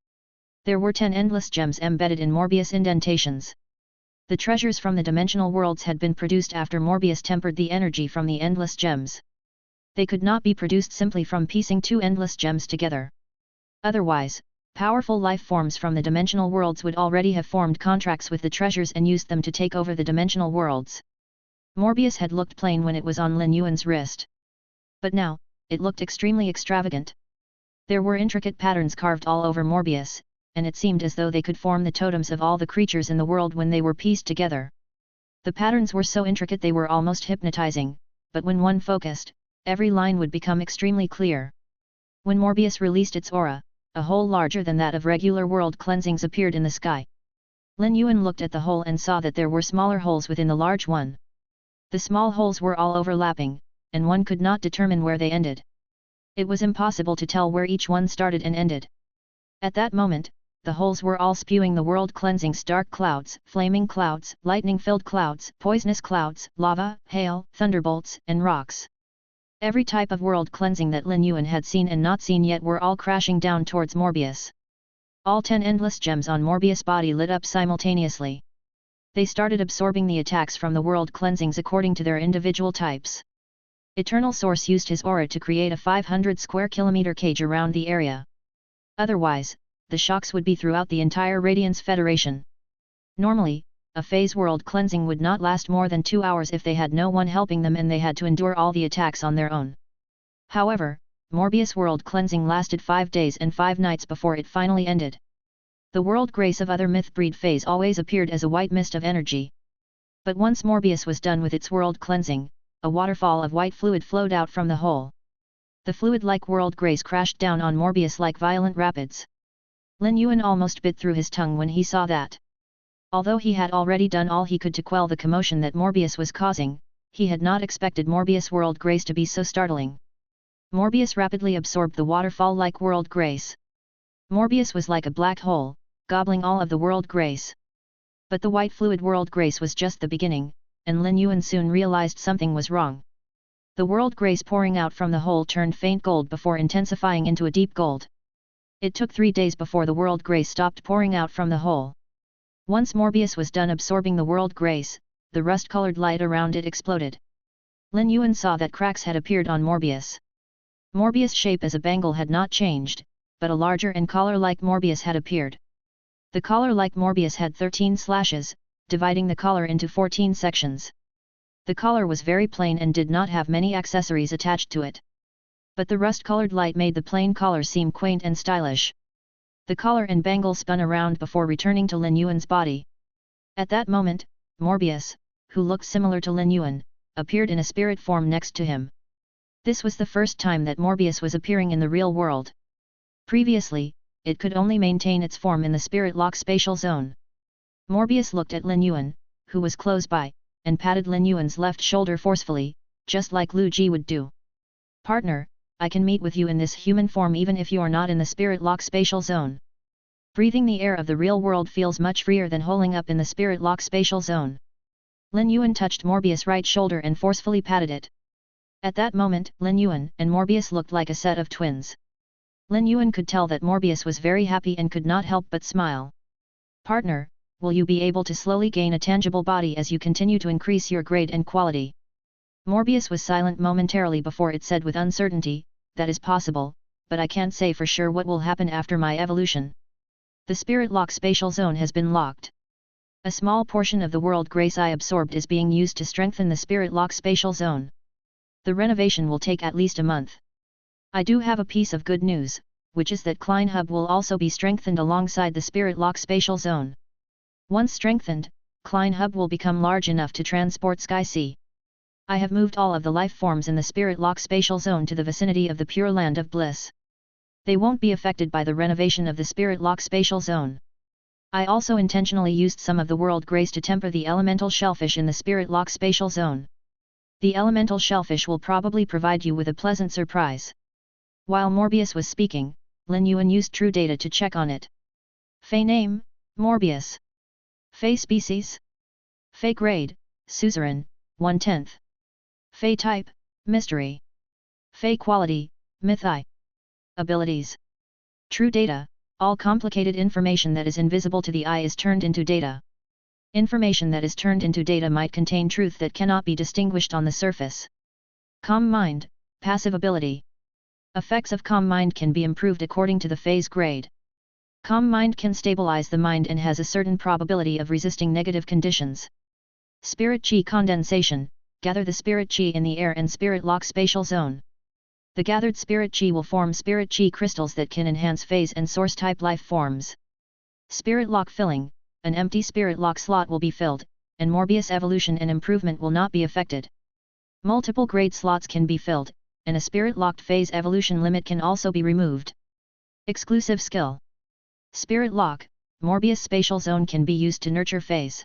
There were 10 endless gems embedded in Morbius' indentations. The treasures from the dimensional worlds had been produced after Morbius tempered the energy from the endless gems. They could not be produced simply from piecing 2 endless gems together. Otherwise, powerful life forms from the dimensional worlds would already have formed contracts with the treasures and used them to take over the dimensional worlds. Morbius had looked plain when it was on Lin Yuan's wrist. But now, it looked extremely extravagant. There were intricate patterns carved all over Morbius, and it seemed as though they could form the totems of all the creatures in the world when they were pieced together. The patterns were so intricate they were almost hypnotizing, but when one focused, every line would become extremely clear. When Morbius released its aura, a hole larger than that of regular world cleansings appeared in the sky. Lin Yuan looked at the hole and saw that there were smaller holes within the large one. The small holes were all overlapping, and one could not determine where they ended. It was impossible to tell where each one started and ended. At that moment, the holes were all spewing the world cleansing's dark clouds, flaming clouds, lightning-filled clouds, poisonous clouds, lava, hail, thunderbolts, and rocks. Every type of world cleansing that Lin Yuan had seen and not seen yet were all crashing down towards Morbius. All 10 endless gems on Morbius' body lit up simultaneously. They started absorbing the attacks from the world cleansings according to their individual types. Eternal Source used his aura to create a 500 square kilometer cage around the area. Otherwise, the shocks would be throughout the entire Radiance Federation. Normally, a phase world cleansing would not last more than 2 hours if they had no one helping them and they had to endure all the attacks on their own. However, Morbius world cleansing lasted 5 days and 5 nights before it finally ended. The world grace of other myth-breed phase always appeared as a white mist of energy. But once Morbius was done with its world cleansing, a waterfall of white fluid flowed out from the hole. The fluid-like world grace crashed down on Morbius like violent rapids. Lin Yuan almost bit through his tongue when he saw that. Although he had already done all he could to quell the commotion that Morbius was causing, he had not expected Morbius world grace to be so startling. Morbius rapidly absorbed the waterfall-like world grace. Morbius was like a black hole, gobbling all of the world grace. But the white fluid world grace was just the beginning, and Lin Yuan soon realized something was wrong. The world grace pouring out from the hole turned faint gold before intensifying into a deep gold. It took 3 days before the world grace stopped pouring out from the hole. Once Morbius was done absorbing the world grace, the rust-colored light around it exploded. Lin Yuan saw that cracks had appeared on Morbius. Morbius' shape as a bangle had not changed, but a larger and collar-like Morbius had appeared. The collar-like Morbius had 13 slashes, dividing the collar into 14 sections. The collar was very plain and did not have many accessories attached to it. But the rust-colored light made the plain collar seem quaint and stylish. The collar and bangle spun around before returning to Lin Yuan's body. At that moment, Morbius, who looked similar to Lin Yuan, appeared in a spirit form next to him. This was the first time that Morbius was appearing in the real world. Previously, it could only maintain its form in the spirit lock spatial zone. Morbius looked at Lin Yuan, who was close by, and patted Lin Yuan's left shoulder forcefully, just like Lu Ji would do. "Partner, I can meet with you in this human form even if you are not in the spirit lock spatial zone. Breathing the air of the real world feels much freer than holing up in the spirit lock spatial zone." Lin Yuan touched Morbius' right shoulder and forcefully patted it. At that moment, Lin Yuan and Morbius looked like a set of twins. Lin Yuan could tell that Morbius was very happy and could not help but smile. "Partner, will you be able to slowly gain a tangible body as you continue to increase your grade and quality?" Morbius was silent momentarily before it said with uncertainty, "That is possible, but I can't say for sure what will happen after my evolution. The spirit lock spatial zone has been locked. A small portion of the world grace I absorbed is being used to strengthen the spirit lock spatial zone. The renovation will take at least a month. I do have a piece of good news, which is that Klein Hub will also be strengthened alongside the spirit lock spatial zone. Once strengthened, Klein Hub will become large enough to transport Sky Sea. I have moved all of the life forms in the spirit lock spatial zone to the vicinity of the Pure Land of Bliss. They won't be affected by the renovation of the spirit lock spatial zone. I also intentionally used some of the world grace to temper the elemental shellfish in the spirit lock spatial zone. The elemental shellfish will probably provide you with a pleasant surprise." While Morbius was speaking, Lin Yuan used true data to check on it. Fey name, Morbius. Fey species? Fey grade, suzerain, 1/10. Fey type, mystery. Fey quality, mythi. Abilities. True data, all complicated information that is invisible to the eye is turned into data. Information that is turned into data might contain truth that cannot be distinguished on the surface. Calm mind, passive ability. Effects of calm mind can be improved according to the phase grade. Calm mind can stabilize the mind and has a certain probability of resisting negative conditions. Spirit chi condensation, gather the spirit chi in the air and spirit lock spatial zone. The gathered spirit chi will form spirit chi crystals that can enhance phase and source type life forms. Spirit lock filling, an empty spirit lock slot will be filled, and Morbius evolution and improvement will not be affected. Multiple grade slots can be filled, and a spirit locked phase evolution limit can also be removed. Exclusive skill. Spirit lock, Morbius spatial zone can be used to nurture phase.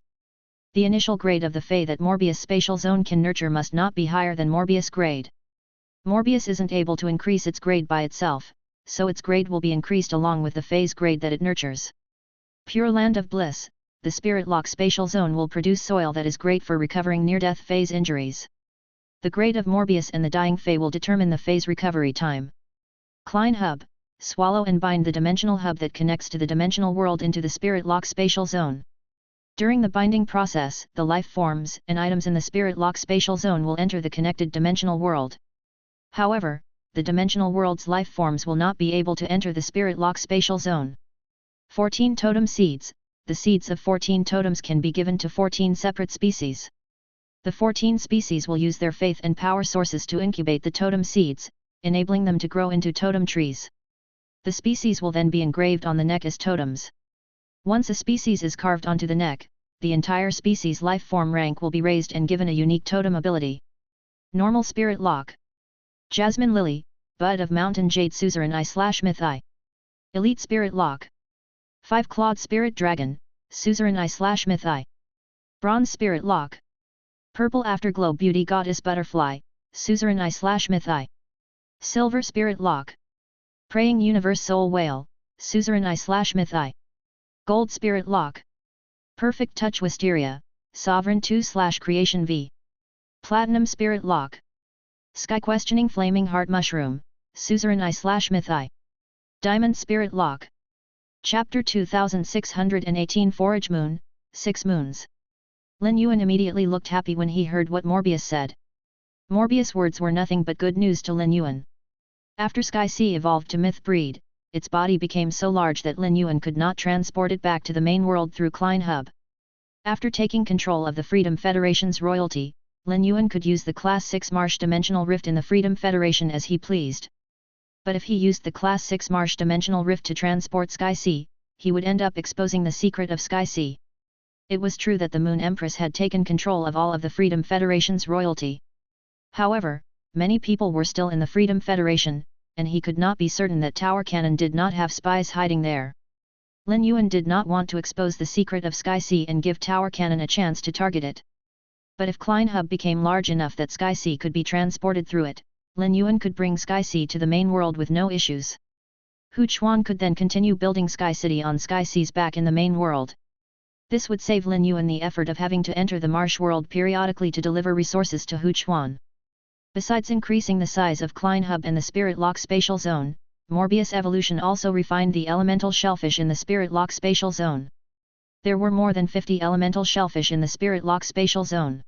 The initial grade of the Fey that Morbius spatial zone can nurture must not be higher than Morbius grade. Morbius isn't able to increase its grade by itself, so its grade will be increased along with the phase grade that it nurtures. Pure Land of Bliss, the Spirit Lock spatial zone will produce soil that is great for recovering near-death phase injuries. The grade of Morbius and the dying Fey will determine the phase recovery time. Klein Hub, swallow and bind the dimensional hub that connects to the dimensional world into the Spirit Lock spatial zone. During the binding process, the life forms and items in the Spirit Lock spatial zone will enter the connected dimensional world. However, the dimensional world's life forms will not be able to enter the Spirit Lock spatial zone. 14 Totem Seeds. The seeds of 14 totems can be given to 14 separate species. The 14 species will use their faith and power sources to incubate the totem seeds, enabling them to grow into totem trees. The species will then be engraved on the neck as totems. Once a species is carved onto the neck, the entire species life form rank will be raised and given a unique totem ability. Normal Spirit Lock. Jasmine Lily, Bud of Mountain Jade Suzerain I/Mythi. Elite Spirit Lock. 5-Clawed Spirit Dragon, Suzerain I/Mythi. Bronze Spirit Lock. Purple Afterglow Beauty Goddess Butterfly, Suzerain I/Mythi. Silver Spirit Lock. Praying Universe Soul Whale, Suzerain I/Mythi. Gold Spirit Lock. Perfect Touch Wisteria, Sovereign 2/Creation V. Platinum Spirit Lock. Sky Questioning Flaming Heart Mushroom, Suzerain I/Mythi. Diamond Spirit Lock. Chapter 2618 Forage Moon, 6 Moons. Lin Yuan immediately looked happy when he heard what Morbius said. Morbius' words were nothing but good news to Lin Yuan. After Sky Sea evolved to myth breed, its body became so large that Lin Yuan could not transport it back to the main world through Klein Hub. After taking control of the Freedom Federation's royalty, Lin Yuan could use the Class 6 Marsh Dimensional Rift in the Freedom Federation as he pleased. But if he used the Class 6 Marsh Dimensional Rift to transport Sky Sea, he would end up exposing the secret of Sky Sea. It was true that the Moon Empress had taken control of all of the Freedom Federation's royalty. However, many people were still in the Freedom Federation, and he could not be certain that Tower Cannon did not have spies hiding there. Lin Yuan did not want to expose the secret of Sky Sea and give Tower Cannon a chance to target it. But if Klein Hub became large enough that Sky Sea could be transported through it, Lin Yuan could bring Sky Sea to the main world with no issues. Hu Chuan could then continue building Sky City on Sky Sea's back in the main world. This would save Lin Yuan the effort of having to enter the Marsh world periodically to deliver resources to Hu Chuan. Besides increasing the size of Klein Hub and the Spirit Lock Spatial Zone, Morbius evolution also refined the elemental shellfish in the Spirit Lock Spatial Zone. There were more than 50 elemental shellfish in the Spirit Lock Spatial Zone.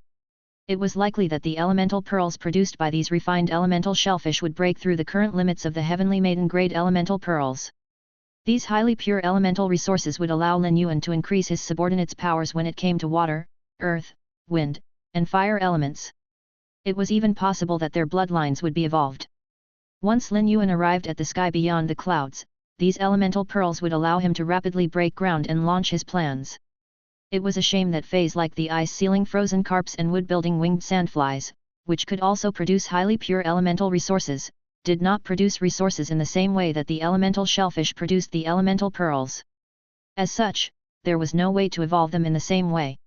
It was likely that the elemental pearls produced by these refined elemental shellfish would break through the current limits of the Heavenly Maiden grade elemental pearls. These highly pure elemental resources would allow Lin Yuan to increase his subordinates' powers when it came to water, earth, wind, and fire elements. It was even possible that their bloodlines would be evolved. Once Lin Yuan arrived at the sky beyond the clouds, these elemental pearls would allow him to rapidly break ground and launch his plans. It was a shame that feys like the ice-sealing frozen carps and wood-building winged sandflies, which could also produce highly pure elemental resources, did not produce resources in the same way that the elemental shellfish produced the elemental pearls. As such, there was no way to evolve them in the same way.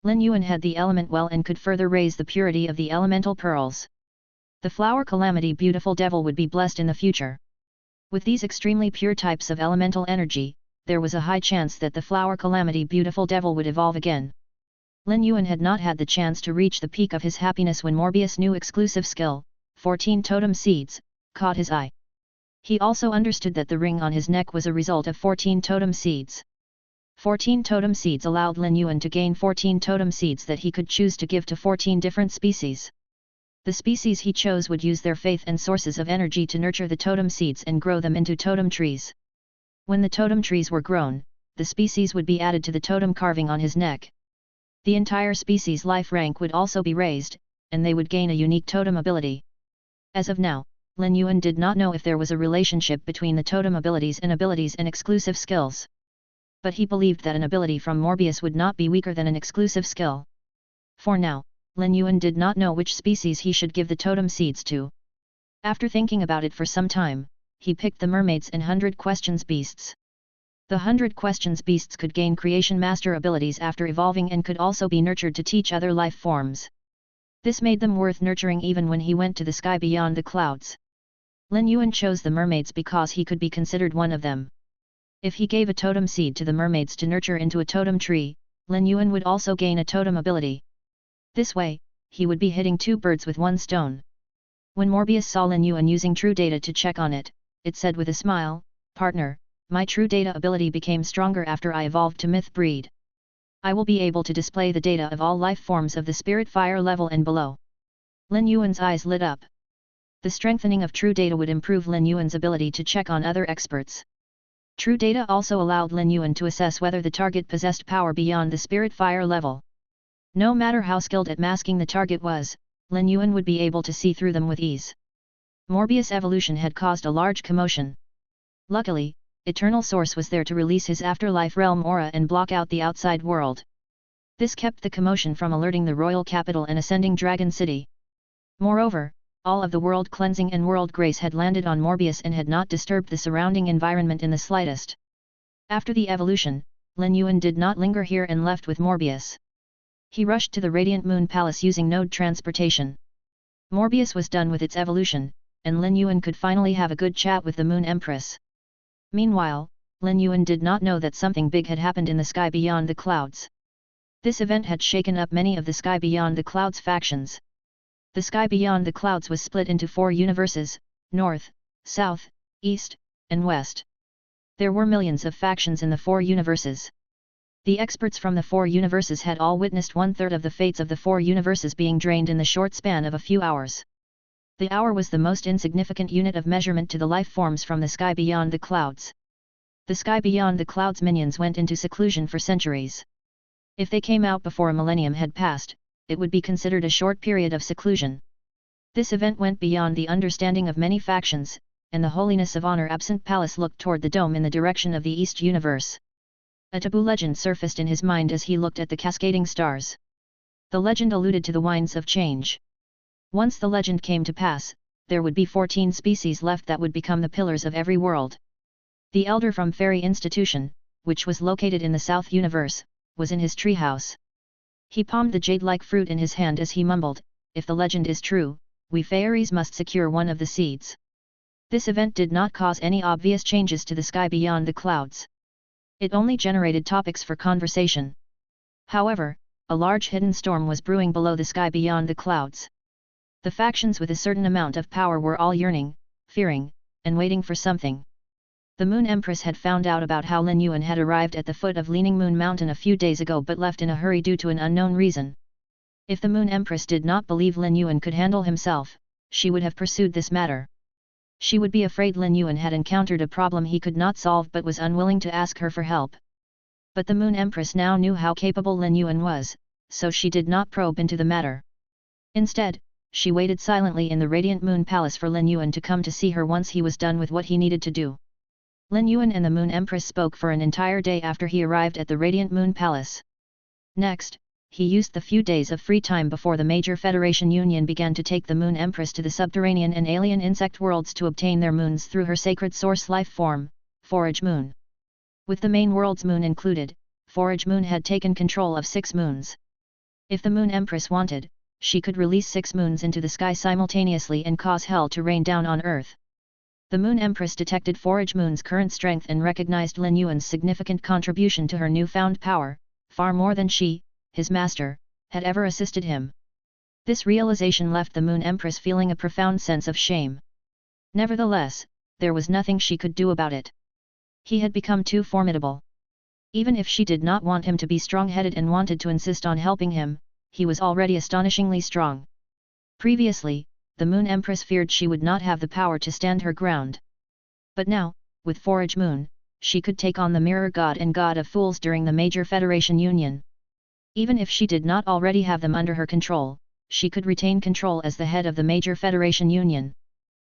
Lin Yuan had the element well and could further raise the purity of the elemental pearls. The flower calamity beautiful devil would be blessed in the future. With these extremely pure types of elemental energy, there was a high chance that the flower calamity beautiful devil would evolve again. Lin Yuan had not had the chance to reach the peak of his happiness when Morbius' new exclusive skill, 14 totem seeds, caught his eye. He also understood that the ring on his neck was a result of 14 totem seeds. 14 totem seeds allowed Lin Yuan to gain 14 totem seeds that he could choose to give to 14 different species. The species he chose would use their faith and sources of energy to nurture the totem seeds and grow them into totem trees. When the totem trees were grown, the species would be added to the totem carving on his neck. The entire species' life rank would also be raised, and they would gain a unique totem ability. As of now, Lin Yuan did not know if there was a relationship between the totem abilities and exclusive skills. But he believed that an ability from Morbius would not be weaker than an exclusive skill. For now, Lin Yuan did not know which species he should give the totem seeds to. After thinking about it for some time, he picked the mermaids and 100 questions beasts. The 100 questions beasts could gain creation master abilities after evolving and could also be nurtured to teach other life forms. This made them worth nurturing even when he went to the sky beyond the clouds. Lin Yuan chose the mermaids because he could be considered one of them. If he gave a totem seed to the mermaids to nurture into a totem tree, Lin Yuan would also gain a totem ability. This way, he would be hitting two birds with one stone. When Morbius saw Lin Yuan using true data to check on it, it said with a smile, "Partner, my true data ability became stronger after I evolved to myth breed. I will be able to display the data of all life forms of the spirit fire level and below." Lin Yuan's eyes lit up. The strengthening of true data would improve Lin Yuan's ability to check on other experts. True data also allowed Lin Yuan to assess whether the target possessed power beyond the spirit fire level. No matter how skilled at masking the target was, Lin Yuan would be able to see through them with ease. Morbius' evolution had caused a large commotion. Luckily, Eternal Source was there to release his afterlife realm aura and block out the outside world. This kept the commotion from alerting the royal capital and ascending Dragon City. Moreover, all of the world cleansing and world grace had landed on Morbius and had not disturbed the surrounding environment in the slightest. After the evolution, Lin Yuan did not linger here and left with Morbius. He rushed to the Radiant Moon Palace using node transportation. Morbius was done with its evolution, and Lin Yuan could finally have a good chat with the Moon Empress. Meanwhile, Lin Yuan did not know that something big had happened in the sky beyond the clouds. This event had shaken up many of the sky beyond the clouds factions. The sky beyond the clouds was split into 4 universes, north, south, east, and west. There were millions of factions in the 4 universes. The experts from the 4 universes had all witnessed 1/3 of the fates of the 4 universes being drained in the short span of a few hours. The hour was the most insignificant unit of measurement to the life forms from the sky beyond the clouds. The sky beyond the clouds minions went into seclusion for centuries. If they came out before a millennium had passed, it would be considered a short period of seclusion. This event went beyond the understanding of many factions, and the holiness of honor-absent Palace looked toward the dome in the direction of the East universe. A taboo legend surfaced in his mind as he looked at the cascading stars. The legend alluded to the winds of change. Once the legend came to pass, there would be 14 species left that would become the pillars of every world. The elder from Fairy Institution, which was located in the South universe, was in his treehouse. He palmed the jade-like fruit in his hand as he mumbled, "If the legend is true, we fairies must secure one of the seeds." This event did not cause any obvious changes to the sky beyond the clouds. It only generated topics for conversation. However, a large hidden storm was brewing below the sky beyond the clouds. The factions with a certain amount of power were all yearning, fearing, and waiting for something. The Moon Empress had found out about how Lin Yuan had arrived at the foot of Leaning Moon Mountain a few days ago but left in a hurry due to an unknown reason. If the Moon Empress did not believe Lin Yuan could handle himself, she would have pursued this matter. She would be afraid Lin Yuan had encountered a problem he could not solve but was unwilling to ask her for help. But the Moon Empress now knew how capable Lin Yuan was, so she did not probe into the matter. Instead, she waited silently in the Radiant Moon Palace for Lin Yuan to come to see her once he was done with what he needed to do. Lin Yuan and the Moon Empress spoke for an entire day after he arrived at the Radiant Moon Palace. Next, he used the few days of free time before the major Federation Union began to take the Moon Empress to the subterranean and alien insect worlds to obtain their moons through her sacred source life form, Forage Moon. With the main world's moon included, Forage Moon had taken control of 6 moons. If the Moon Empress wanted, she could release 6 moons into the sky simultaneously and cause hell to rain down on Earth. The Moon Empress detected Forage Moon's current strength and recognized Lin Yuan's significant contribution to her newfound power, far more than she, his master, had ever assisted him. This realization left the Moon Empress feeling a profound sense of shame. Nevertheless, there was nothing she could do about it. He had become too formidable. Even if she did not want him to be strong-headed and wanted to insist on helping him, he was already astonishingly strong. Previously, the Moon Empress feared she would not have the power to stand her ground. But now, with Forage Moon, she could take on the Mirror God and God of Fools during the major Federation Union. Even if she did not already have them under her control, she could retain control as the head of the major Federation Union.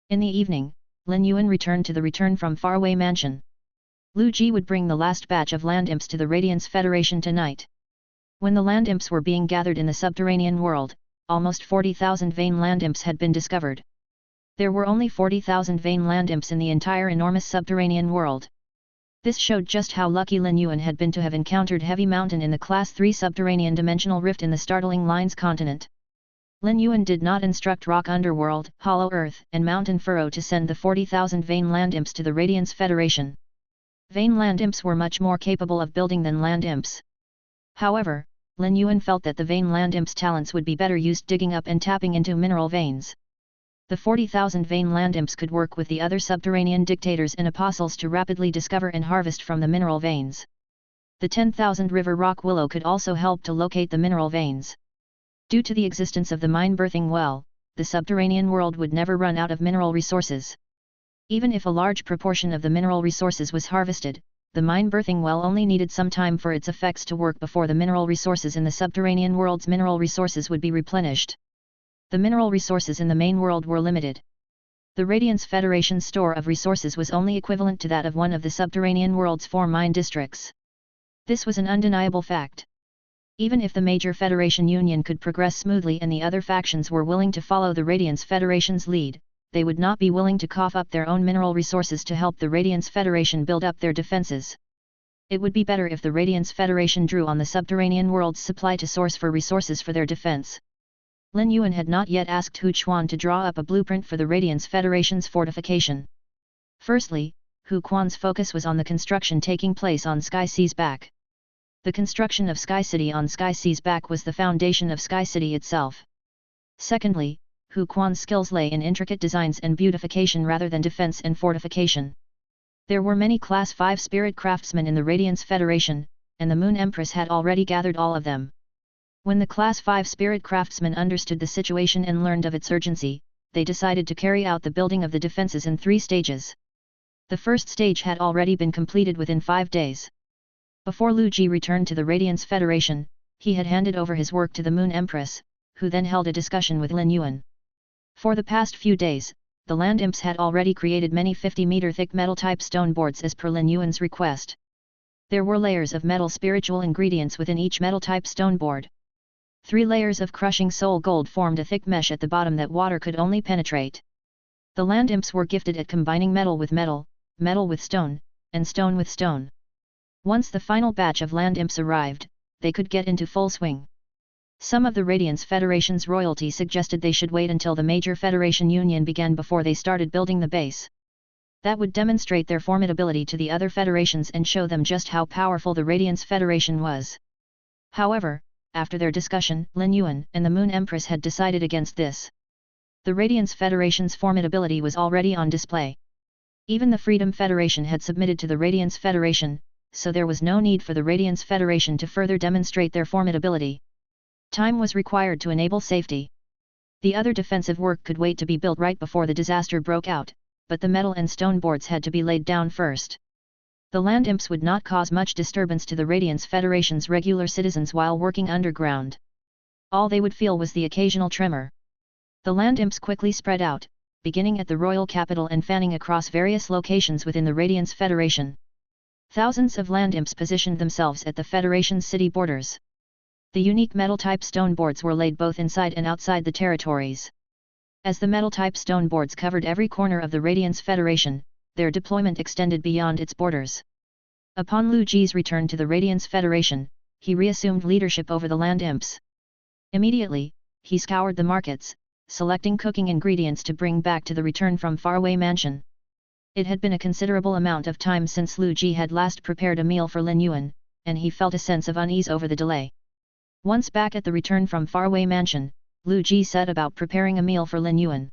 In the evening, Lin Yuan returned to the return from faraway mansion. Lu Ji would bring the last batch of land imps to the Radiance Federation tonight. When the land imps were being gathered in the subterranean world, almost 40,000 vain land imps had been discovered. There were only 40,000 vain land imps in the entire enormous subterranean world. This showed just how lucky Lin Yuan had been to have encountered Heavy Mountain in the Class 3 subterranean dimensional rift in the startling Lines continent. Lin Yuan did not instruct Rock Underworld, Hollow Earth and Mountain Furrow to send the 40,000 vain land imps to the Radiance Federation. Vain land imps were much more capable of building than land imps. However, Lin Yuan felt that the vain land imps' talents would be better used digging up and tapping into mineral veins. The 40,000 vain land imps could work with the other subterranean dictators and apostles to rapidly discover and harvest from the mineral veins. The 10,000 river rock willow could also help to locate the mineral veins. Due to the existence of the mine birthing well, the subterranean world would never run out of mineral resources. Even if a large proportion of the mineral resources was harvested, the mine birthing well only needed some time for its effects to work before the mineral resources in the subterranean world's mineral resources would be replenished. The mineral resources in the main world were limited. The Radiance Federation's store of resources was only equivalent to that of one of the subterranean world's 4 mine districts. This was an undeniable fact. Even if the major Federation Union could progress smoothly and the other factions were willing to follow the Radiance Federation's lead, they would not be willing to cough up their own mineral resources to help the Radiance Federation build up their defenses. It would be better if the Radiance Federation drew on the subterranean world's supply to source for resources for their defense. Lin Yuan had not yet asked Hu Quan to draw up a blueprint for the Radiance Federation's fortification. Firstly, Hu Quan's focus was on the construction taking place on Sky Sea's back. The construction of Sky City on Sky Sea's back was the foundation of Sky City itself. Secondly, Hu Quan's skills lay in intricate designs and beautification rather than defense and fortification. There were many Class 5 spirit craftsmen in the Radiance Federation, and the Moon Empress had already gathered all of them. When the Class 5 spirit craftsmen understood the situation and learned of its urgency, they decided to carry out the building of the defenses in 3 stages. The first stage had already been completed within 5 days. Before Lu Ji returned to the Radiance Federation, he had handed over his work to the Moon Empress, who then held a discussion with Lin Yuan. For the past few days, the land imps had already created many 50-meter thick metal-type stone boards as per Lin Yuan's request. There were layers of metal spiritual ingredients within each metal-type stone board. 3 layers of crushing soul gold formed a thick mesh at the bottom that water could only penetrate. The land imps were gifted at combining metal with metal, metal with stone, and stone with stone. Once the final batch of land imps arrived, they could get into full swing. Some of the Radiance Federation's royalty suggested they should wait until the major Federation Union began before they started building the base. That would demonstrate their formidability to the other federations and show them just how powerful the Radiance Federation was. However, after their discussion, Lin Yuan and the Moon Empress had decided against this. The Radiance Federation's formidability was already on display. Even the Freedom Federation had submitted to the Radiance Federation, so there was no need for the Radiance Federation to further demonstrate their formidability. Time was required to enable safety. The other defensive work could wait to be built right before the disaster broke out, but the metal and stone boards had to be laid down first. The land imps would not cause much disturbance to the Radiance Federation's regular citizens while working underground. All they would feel was the occasional tremor. The land imps quickly spread out, beginning at the royal capital and fanning across various locations within the Radiance Federation. Thousands of land imps positioned themselves at the Federation's city borders. The unique metal-type stone boards were laid both inside and outside the territories. As the metal-type stone boards covered every corner of the Radiance Federation, their deployment extended beyond its borders. Upon Lu Ji's return to the Radiance Federation, he reassumed leadership over the land imps. Immediately, he scoured the markets, selecting cooking ingredients to bring back to the return from faraway mansion. It had been a considerable amount of time since Lu Ji had last prepared a meal for Lin Yuan, and he felt a sense of unease over the delay. Once back at the return from faraway mansion, Lu Ji set about preparing a meal for Lin Yuan.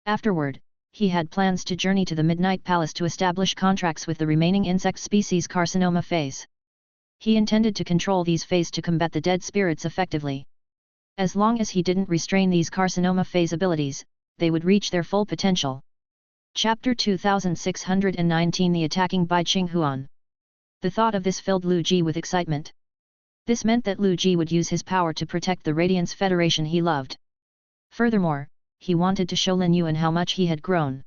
Afterward, he had plans to journey to the Midnight Palace to establish contracts with the remaining insect species carcinoma feys. He intended to control these feys to combat the dead spirits effectively. As long as he didn't restrain these carcinoma feys' abilities, they would reach their full potential. Chapter 2619 The Attacking by Qinghuan. The thought of this filled Lu Ji with excitement. This meant that Lu Ji would use his power to protect the Radiance Federation he loved. Furthermore, he wanted to show Lin Yuan how much he had grown.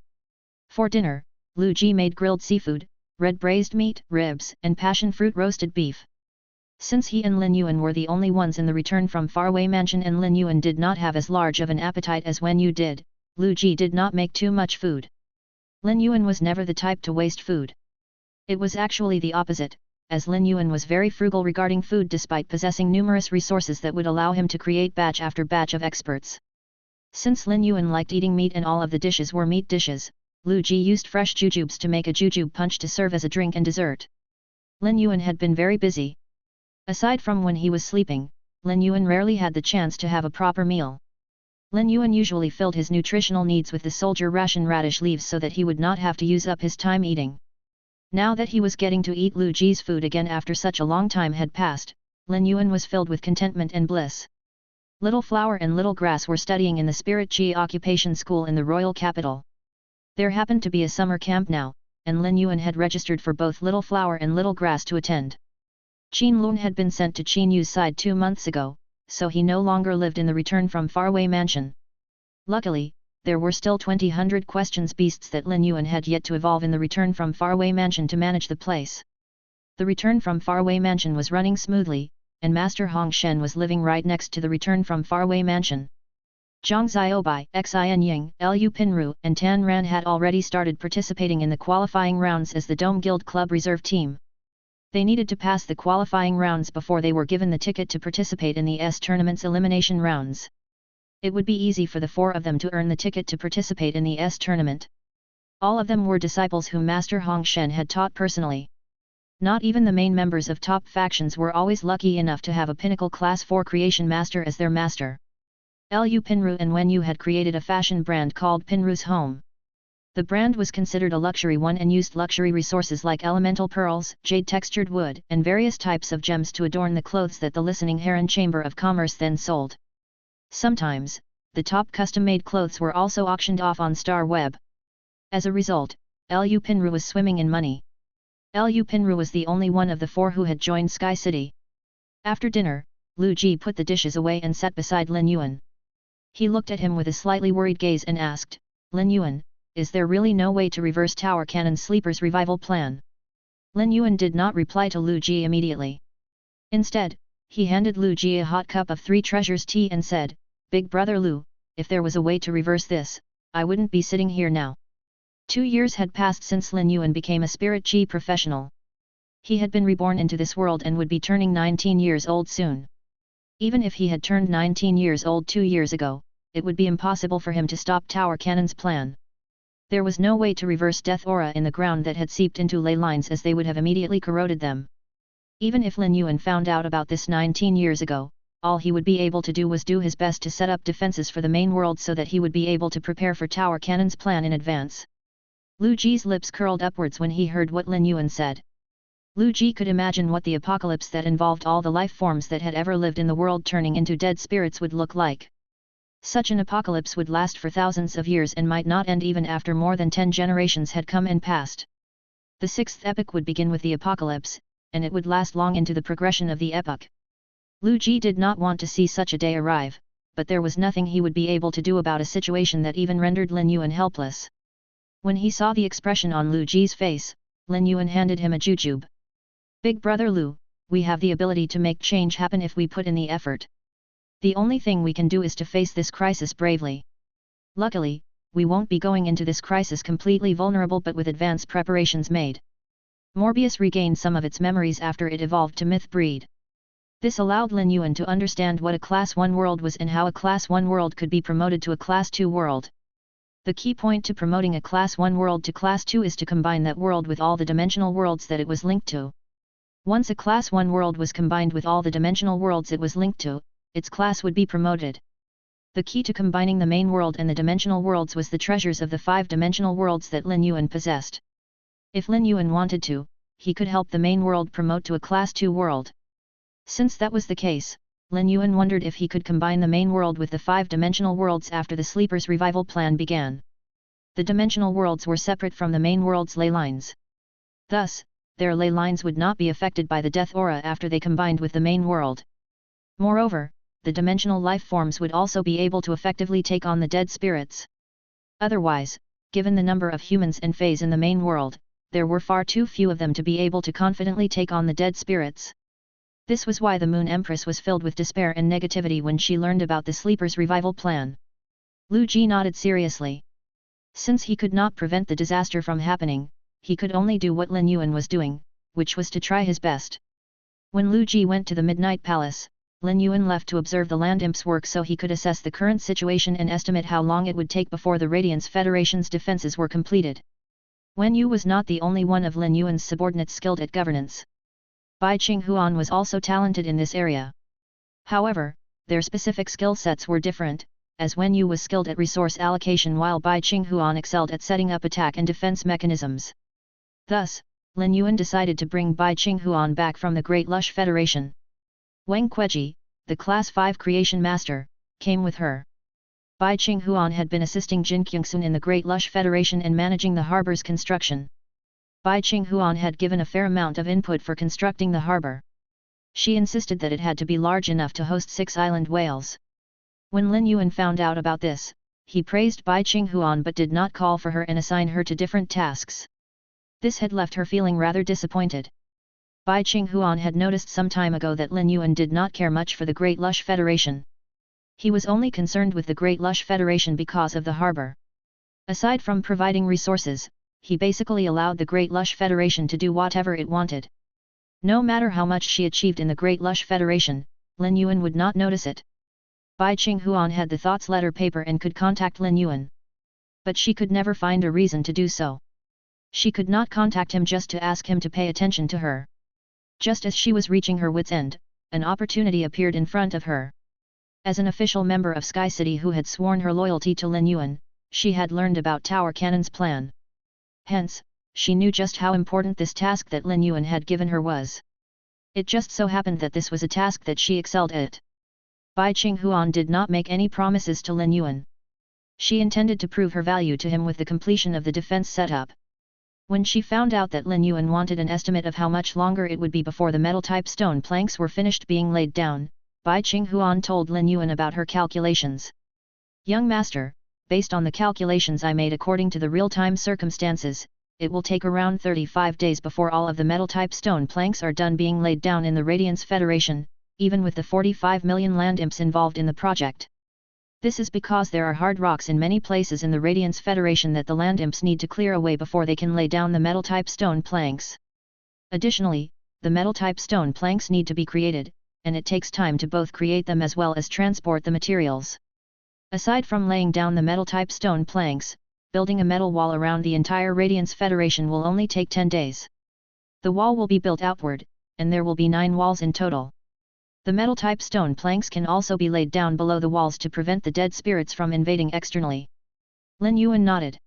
For dinner, Lu Ji made grilled seafood, red braised meat, ribs, and passion fruit roasted beef. Since he and Lin Yuan were the only ones in the return from faraway mansion and Lin Yuan did not have as large of an appetite as Wen Yu did, Lu Ji did not make too much food. Lin Yuan was never the type to waste food. It was actually the opposite, as Lin Yuan was very frugal regarding food despite possessing numerous resources that would allow him to create batch after batch of experts. Since Lin Yuan liked eating meat and all of the dishes were meat dishes, Lu Ji used fresh jujubes to make a jujube punch to serve as a drink and dessert. Lin Yuan had been very busy. Aside from when he was sleeping, Lin Yuan rarely had the chance to have a proper meal. Lin Yuan usually filled his nutritional needs with the soldier ration radish leaves so that he would not have to use up his time eating. Now that he was getting to eat Lu Ji's food again after such a long time had passed, Lin Yuan was filled with contentment and bliss. Little Flower and Little Grass were studying in the Spirit Chi Occupation School in the royal capital. There happened to be a summer camp now, and Lin Yuan had registered for both Little Flower and Little Grass to attend. Qin Lun had been sent to Qin Yu's side 2 months ago, so he no longer lived in the return from faraway mansion. Luckily, there were still 200 questions beasts that Lin Yuan had yet to evolve in the return from faraway mansion to manage the place. The return from faraway mansion was running smoothly, and Master Hong Shen was living right next to the return from faraway mansion. Zhang Xiaobai, Xin Ying, Lu Pinru, and Tan Ran had already started participating in the qualifying rounds as the Dome Guild Club reserve team. They needed to pass the qualifying rounds before they were given the ticket to participate in the S tournament's elimination rounds. It would be easy for the 4 of them to earn the ticket to participate in the S tournament. All of them were disciples whom Master Hong Shen had taught personally. Not even the main members of top factions were always lucky enough to have a pinnacle class 4 creation master as their master. Lu Pinru and Wen Yu had created a fashion brand called Pinru's Home. The brand was considered a luxury one and used luxury resources like elemental pearls, jade-textured wood, and various types of gems to adorn the clothes that the listening Heron Chamber of Commerce then sold. Sometimes, the top custom-made clothes were also auctioned off on Star Web. As a result, Lu Pinru was swimming in money. Lu Pinru was the only one of the four who had joined Sky City. After dinner, Lu Ji put the dishes away and sat beside Lin Yuan. He looked at him with a slightly worried gaze and asked, "Lin Yuan, is there really no way to reverse Tower Cannon Sleeper's revival plan?" Lin Yuan did not reply to Lu Ji immediately. Instead, he handed Lu Ji a hot cup of Three Treasures tea and said, "Big brother Lu, if there was a way to reverse this, I wouldn't be sitting here now." 2 years had passed since Lin Yuan became a spirit chi professional. He had been reborn into this world and would be turning 19 years old soon. Even if he had turned 19 years old 2 years ago, it would be impossible for him to stop Tower Cannon's plan. There was no way to reverse death aura in the ground that had seeped into ley lines, as they would have immediately corroded them. Even if Lin Yuan found out about this 19 years ago, all he would be able to do was do his best to set up defenses for the main world so that he would be able to prepare for Tower Cannon's plan in advance. Lu Ji's lips curled upwards when he heard what Lin Yuan said. Lu Ji could imagine what the apocalypse that involved all the life forms that had ever lived in the world turning into dead spirits would look like. Such an apocalypse would last for thousands of years and might not end even after more than 10 generations had come and passed. The sixth epoch would begin with the apocalypse, and it would last long into the progression of the epoch. Lu Ji did not want to see such a day arrive, but there was nothing he would be able to do about a situation that even rendered Lin Yuan helpless. When he saw the expression on Lu Ji's face, Lin Yuan handed him a jujube. "Big brother Lu, we have the ability to make change happen if we put in the effort. The only thing we can do is to face this crisis bravely. Luckily, we won't be going into this crisis completely vulnerable but with advanced preparations made." Morbius regained some of its memories after it evolved to myth breed. This allowed Lin Yuan to understand what a Class 1 world was and how a Class 1 world could be promoted to a Class 2 world. The key point to promoting a Class 1 world to Class 2 is to combine that world with all the dimensional worlds that it was linked to. Once a Class 1 world was combined with all the dimensional worlds it was linked to, its class would be promoted. The key to combining the main world and the dimensional worlds was the treasures of the 5-dimensional worlds that Lin Yuan possessed. If Lin Yuan wanted to, he could help the main world promote to a Class 2 world. Since that was the case, Lin Yuan wondered if he could combine the main world with the 5-dimensional worlds after the Sleeper's revival plan began. The dimensional worlds were separate from the main world's ley lines. Thus, their ley lines would not be affected by the death aura after they combined with the main world. Moreover, the dimensional life forms would also be able to effectively take on the dead spirits. Otherwise, given the number of humans and feys in the main world, there were far too few of them to be able to confidently take on the dead spirits. This was why the Moon Empress was filled with despair and negativity when she learned about the Sleeper's revival plan. Lu Ji nodded seriously. Since he could not prevent the disaster from happening, he could only do what Lin Yuan was doing, which was to try his best. When Lu Ji went to the Midnight Palace, Lin Yuan left to observe the Land Imp's work so he could assess the current situation and estimate how long it would take before the Radiance Federation's defenses were completed. Wen Yu was not the only one of Lin Yuan's subordinates skilled at governance. Bai Qinghuan was also talented in this area. However, their specific skill sets were different, as Wen Yu was skilled at resource allocation while Bai Qinghuan excelled at setting up attack and defense mechanisms. Thus, Lin Yuan decided to bring Bai Qinghuan back from the Great Lush Federation. Wang Kueji, the Class 5 Creation Master, came with her. Bai Qinghuan had been assisting Jin Kyungsun in the Great Lush Federation and managing the harbor's construction. Bai Qinghuan had given a fair amount of input for constructing the harbor. She insisted that it had to be large enough to host 6 island whales. When Lin Yuan found out about this, he praised Bai Qinghuan but did not call for her and assign her to different tasks. This had left her feeling rather disappointed. Bai Qinghuan had noticed some time ago that Lin Yuan did not care much for the Great Lush Federation. He was only concerned with the Great Lush Federation because of the harbor. Aside from providing resources, he basically allowed the Great Lush Federation to do whatever it wanted. No matter how much she achieved in the Great Lush Federation, Lin Yuan would not notice it. Bai Qinghuan had the thoughts letter paper and could contact Lin Yuan. But she could never find a reason to do so. She could not contact him just to ask him to pay attention to her. Just as she was reaching her wit's end, an opportunity appeared in front of her. As an official member of Sky City who had sworn her loyalty to Lin Yuan, she had learned about Tower Cannon's plan. Hence, she knew just how important this task that Lin Yuan had given her was. It just so happened that this was a task that she excelled at. Bai Qinghuan did not make any promises to Lin Yuan. She intended to prove her value to him with the completion of the defense setup. When she found out that Lin Yuan wanted an estimate of how much longer it would be before the metal-type stone planks were finished being laid down, Bai Qinghuan told Lin Yuan about her calculations. Young master, based on the calculations I made according to the real-time circumstances, it will take around 35 days before all of the metal-type stone planks are done being laid down in the Radiance Federation, even with the 45 million land imps involved in the project. This is because there are hard rocks in many places in the Radiance Federation that the land imps need to clear away before they can lay down the metal-type stone planks. Additionally, the metal-type stone planks need to be created, and it takes time to both create them as well as transport the materials. Aside from laying down the metal-type stone planks, building a metal wall around the entire Radiance Federation will only take 10 days. The wall will be built outward, and there will be 9 walls in total. The metal-type stone planks can also be laid down below the walls to prevent the dead spirits from invading externally. Lin Yuan nodded.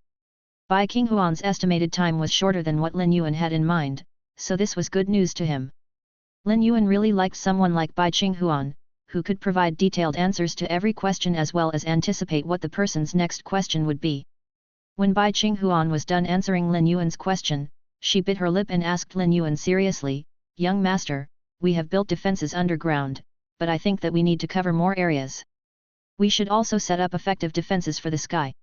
Bai Qinghuan's estimated time was shorter than what Lin Yuan had in mind, so this was good news to him. Lin Yuan really liked someone like Bai Qinghuan, who could provide detailed answers to every question as well as anticipate what the person's next question would be. When Bai Qinghuan was done answering Lin Yuan's question, she bit her lip and asked Lin Yuan seriously, "Young master, we have built defenses underground, but I think that we need to cover more areas. We should also set up effective defenses for the sky.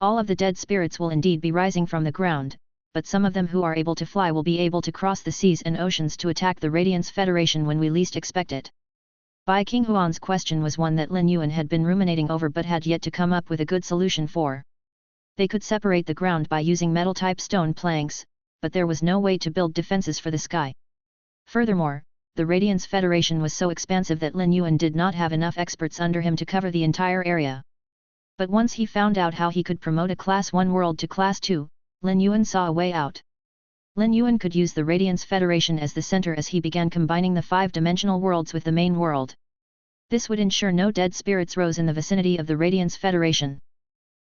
All of the dead spirits will indeed be rising from the ground, but some of them who are able to fly will be able to cross the seas and oceans to attack the Radiance Federation when we least expect it." Bai Qinghuan's question was one that Lin Yuan had been ruminating over but had yet to come up with a good solution for. They could separate the ground by using metal-type stone planks, but there was no way to build defenses for the sky. Furthermore, the Radiance Federation was so expansive that Lin Yuan did not have enough experts under him to cover the entire area. But once he found out how he could promote a Class 1 world to Class 2, Lin Yuan saw a way out. Lin Yuan could use the Radiance Federation as the center as he began combining the 5-dimensional worlds with the main world. This would ensure no dead spirits rose in the vicinity of the Radiance Federation.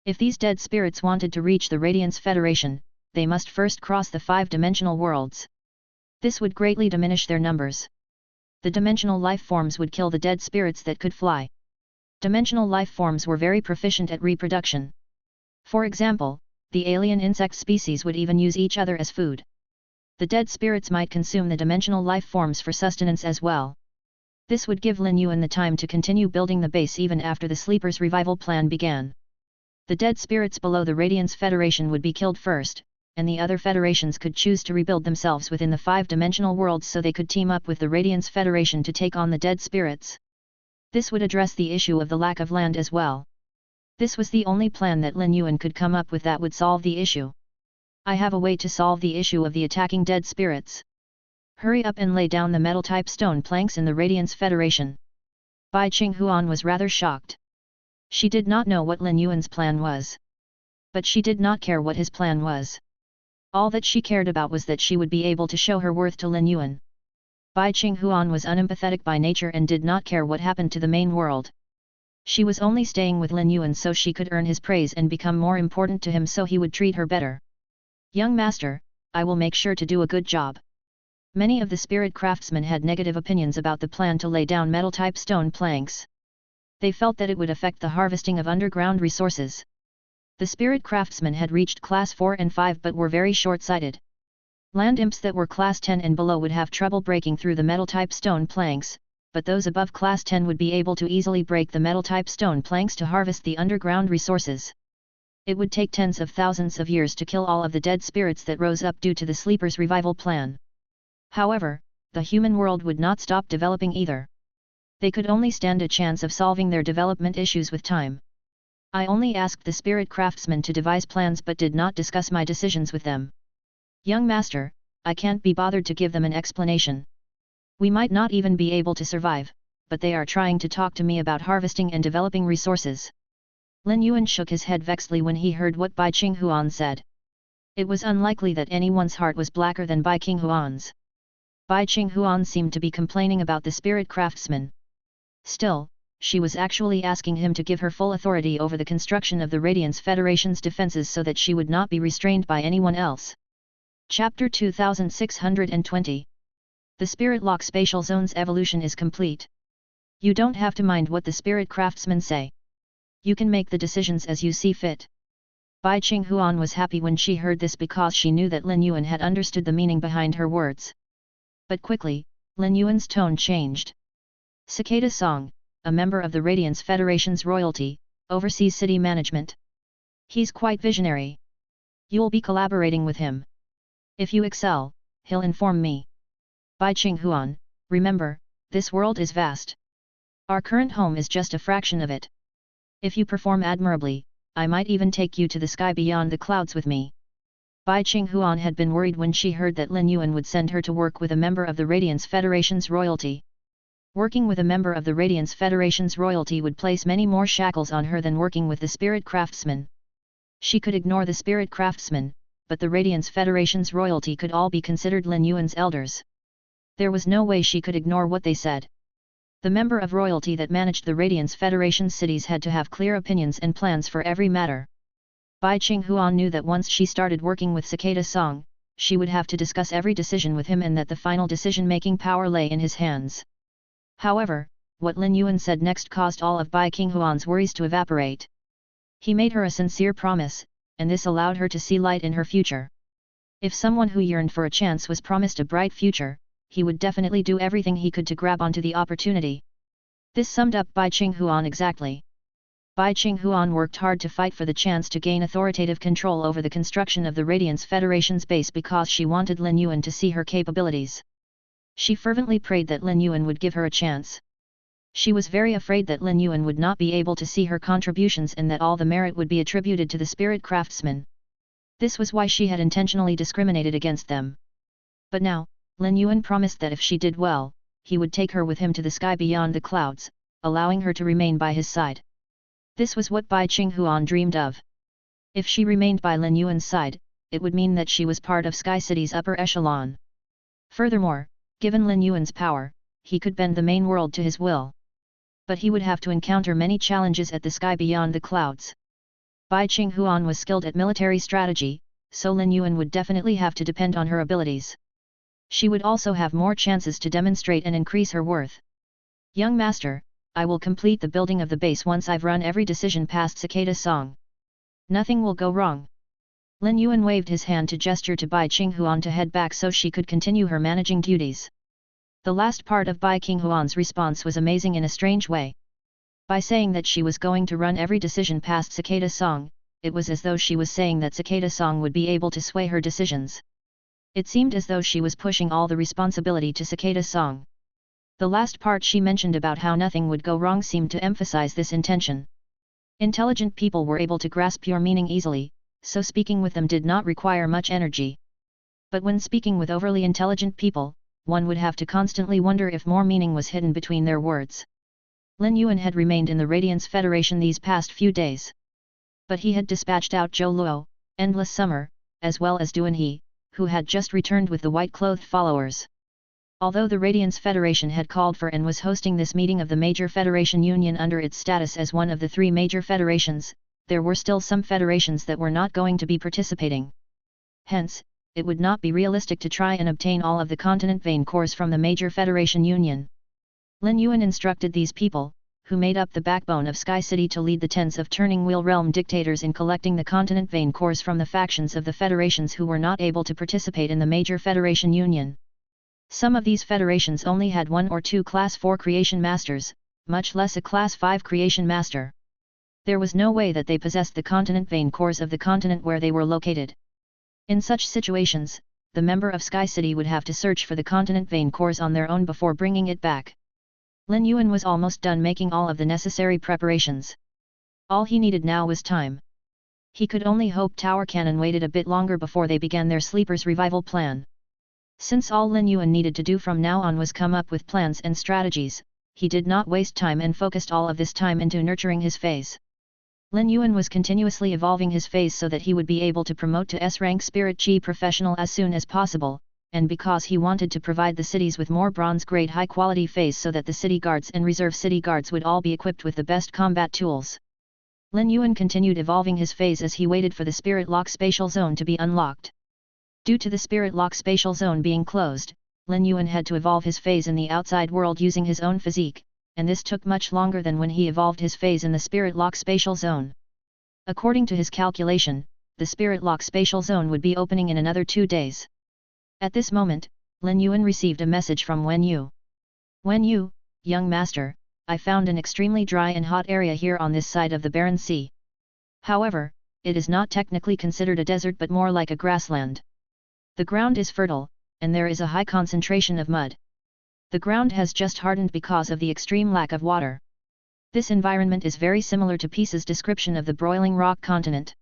If these dead spirits wanted to reach the Radiance Federation, they must first cross the 5-dimensional worlds. This would greatly diminish their numbers. The dimensional life forms would kill the dead spirits that could fly. Dimensional life forms were very proficient at reproduction. For example, the alien insect species would even use each other as food. The dead spirits might consume the dimensional life forms for sustenance as well. This would give Lin Yuan the time to continue building the base even after the Sleepers' revival plan began. The dead spirits below the Radiance Federation would be killed first, and the other federations could choose to rebuild themselves within the 5-dimensional worlds so they could team up with the Radiance Federation to take on the dead spirits. This would address the issue of the lack of land as well. This was the only plan that Lin Yuan could come up with that would solve the issue. "I have a way to solve the issue of the attacking dead spirits. Hurry up and lay down the metal-type stone planks in the Radiance Federation." Bai Qinghuan was rather shocked. She did not know what Lin Yuan's plan was. But she did not care what his plan was. All that she cared about was that she would be able to show her worth to Lin Yuan. Bai Qinghuan was unempathetic by nature and did not care what happened to the main world. She was only staying with Lin Yuan so she could earn his praise and become more important to him so he would treat her better. "Young master, I will make sure to do a good job." Many of the spirit craftsmen had negative opinions about the plan to lay down metal-type stone planks. They felt that it would affect the harvesting of underground resources. The spirit craftsmen had reached Class 4 and 5 but were very short-sighted. Land imps that were Class 10 and below would have trouble breaking through the metal-type stone planks, but those above Class 10 would be able to easily break the metal-type stone planks to harvest the underground resources. It would take tens of thousands of years to kill all of the dead spirits that rose up due to the Sleepers' revival plan. However, the human world would not stop developing either. They could only stand a chance of solving their development issues with time. I only asked the spirit craftsmen to devise plans but did not discuss my decisions with them. "Young master, I can't be bothered to give them an explanation. We might not even be able to survive, but they are trying to talk to me about harvesting and developing resources." Lin Yuan shook his head vexedly when he heard what Bai Qinghuan said. It was unlikely that anyone's heart was blacker than Bai Qinghuan's. Bai Qinghuan seemed to be complaining about the spirit craftsman. Still, she was actually asking him to give her full authority over the construction of the Radiance Federation's defenses so that she would not be restrained by anyone else. Chapter 2620. The Spirit Lock Spatial Zone's evolution is complete. You don't have to mind what the spirit craftsmen say. You can make the decisions as you see fit. Bai Qinghuan was happy when she heard this because she knew that Lin Yuan had understood the meaning behind her words. But quickly, Lin Yuan's tone changed. Cicada Song, a member of the Radiance Federation's royalty, oversees city management. He's quite visionary. You'll be collaborating with him. If you excel, he'll inform me. Bai Qinghuan, remember, this world is vast. Our current home is just a fraction of it. If you perform admirably, I might even take you to the sky beyond the clouds with me. Bai Qinghuan had been worried when she heard that Lin Yuan would send her to work with a member of the Radiance Federation's royalty. Working with a member of the Radiance Federation's royalty would place many more shackles on her than working with the spirit craftsman. She could ignore the spirit craftsman, but the Radiance Federation's royalty could all be considered Lin Yuan's elders. There was no way she could ignore what they said. The member of royalty that managed the Radiance Federation's cities had to have clear opinions and plans for every matter. Bai Qinghuan knew that once she started working with Cicada Song, she would have to discuss every decision with him and that the final decision-making power lay in his hands. However, what Lin Yuan said next caused all of Bai Qinghuan's worries to evaporate. He made her a sincere promise, and this allowed her to see light in her future. If someone who yearned for a chance was promised a bright future, he would definitely do everything he could to grab onto the opportunity. This summed up Bai Qinghuan exactly. Bai Qinghuan worked hard to fight for the chance to gain authoritative control over the construction of the Radiance Federation's base because she wanted Lin Yuan to see her capabilities. She fervently prayed that Lin Yuan would give her a chance. She was very afraid that Lin Yuan would not be able to see her contributions and that all the merit would be attributed to the spirit craftsman. This was why she had intentionally discriminated against them. But now, Lin Yuan promised that if she did well, he would take her with him to the sky beyond the clouds, allowing her to remain by his side. This was what Bai Qinghuan dreamed of. If she remained by Lin Yuan's side, it would mean that she was part of Sky City's upper echelon. Furthermore, given Lin Yuan's power, he could bend the main world to his will. But he would have to encounter many challenges at the sky beyond the clouds. Bai Qinghuan was skilled at military strategy, so Lin Yuan would definitely have to depend on her abilities. She would also have more chances to demonstrate and increase her worth. Young master, I will complete the building of the base once I've run every decision past Cicada Song. Nothing will go wrong. Lin Yuan waved his hand to gesture to Bai Qinghuan to head back so she could continue her managing duties. The last part of Bai Qinghuan's response was amazing in a strange way. By saying that she was going to run every decision past Cicada Song, it was as though she was saying that Cicada Song would be able to sway her decisions. It seemed as though she was pushing all the responsibility to Cicada Song. The last part she mentioned about how nothing would go wrong seemed to emphasize this intention. Intelligent people were able to grasp your meaning easily, so speaking with them did not require much energy. But when speaking with overly intelligent people, one would have to constantly wonder if more meaning was hidden between their words. Lin Yuan had remained in the Radiance Federation these past few days. But he had dispatched out Zhou Luo, Endless Summer, as well as Duan He, who had just returned with the white-clothed followers. Although the Radiance Federation had called for and was hosting this meeting of the major Federation Union under its status as one of the three major federations, there were still some federations that were not going to be participating. Hence, it would not be realistic to try and obtain all of the continent vein cores from the major Federation Union. Lin Yuan instructed these people, who made up the backbone of Sky City, to lead the tens of Turning Wheel Realm dictators in collecting the continent vein cores from the factions of the federations who were not able to participate in the major Federation Union. Some of these federations only had 1 or 2 Class 4 Creation Masters, much less a Class 5 Creation Master. There was no way that they possessed the continent vein cores of the continent where they were located. In such situations, the member of Sky City would have to search for the continent vein cores on their own before bringing it back. Lin Yuan was almost done making all of the necessary preparations. All he needed now was time. He could only hope Tower Cannon waited a bit longer before they began their Sleepers revival plan. Since all Lin Yuan needed to do from now on was come up with plans and strategies, he did not waste time and focused all of this time into nurturing his phase. Lin Yuan was continuously evolving his phase so that he would be able to promote to S-rank Spirit Chi Professional as soon as possible, and because he wanted to provide the cities with more bronze-grade high-quality feys so that the city guards and reserve city guards would all be equipped with the best combat tools. Lin Yuan continued evolving his feys as he waited for the Spirit Lock Spatial Zone to be unlocked. Due to the Spirit Lock Spatial Zone being closed, Lin Yuan had to evolve his feys in the outside world using his own physique, and this took much longer than when he evolved his feys in the Spirit Lock Spatial Zone. According to his calculation, the Spirit Lock Spatial Zone would be opening in another 2 days. At this moment, Lin Yuan received a message from Wen Yu. Wen Yu, young master, I found an extremely dry and hot area here on this side of the Barren Sea. However, it is not technically considered a desert but more like a grassland. The ground is fertile, and there is a high concentration of mud. The ground has just hardened because of the extreme lack of water. This environment is very similar to Peace's description of the broiling rock continent.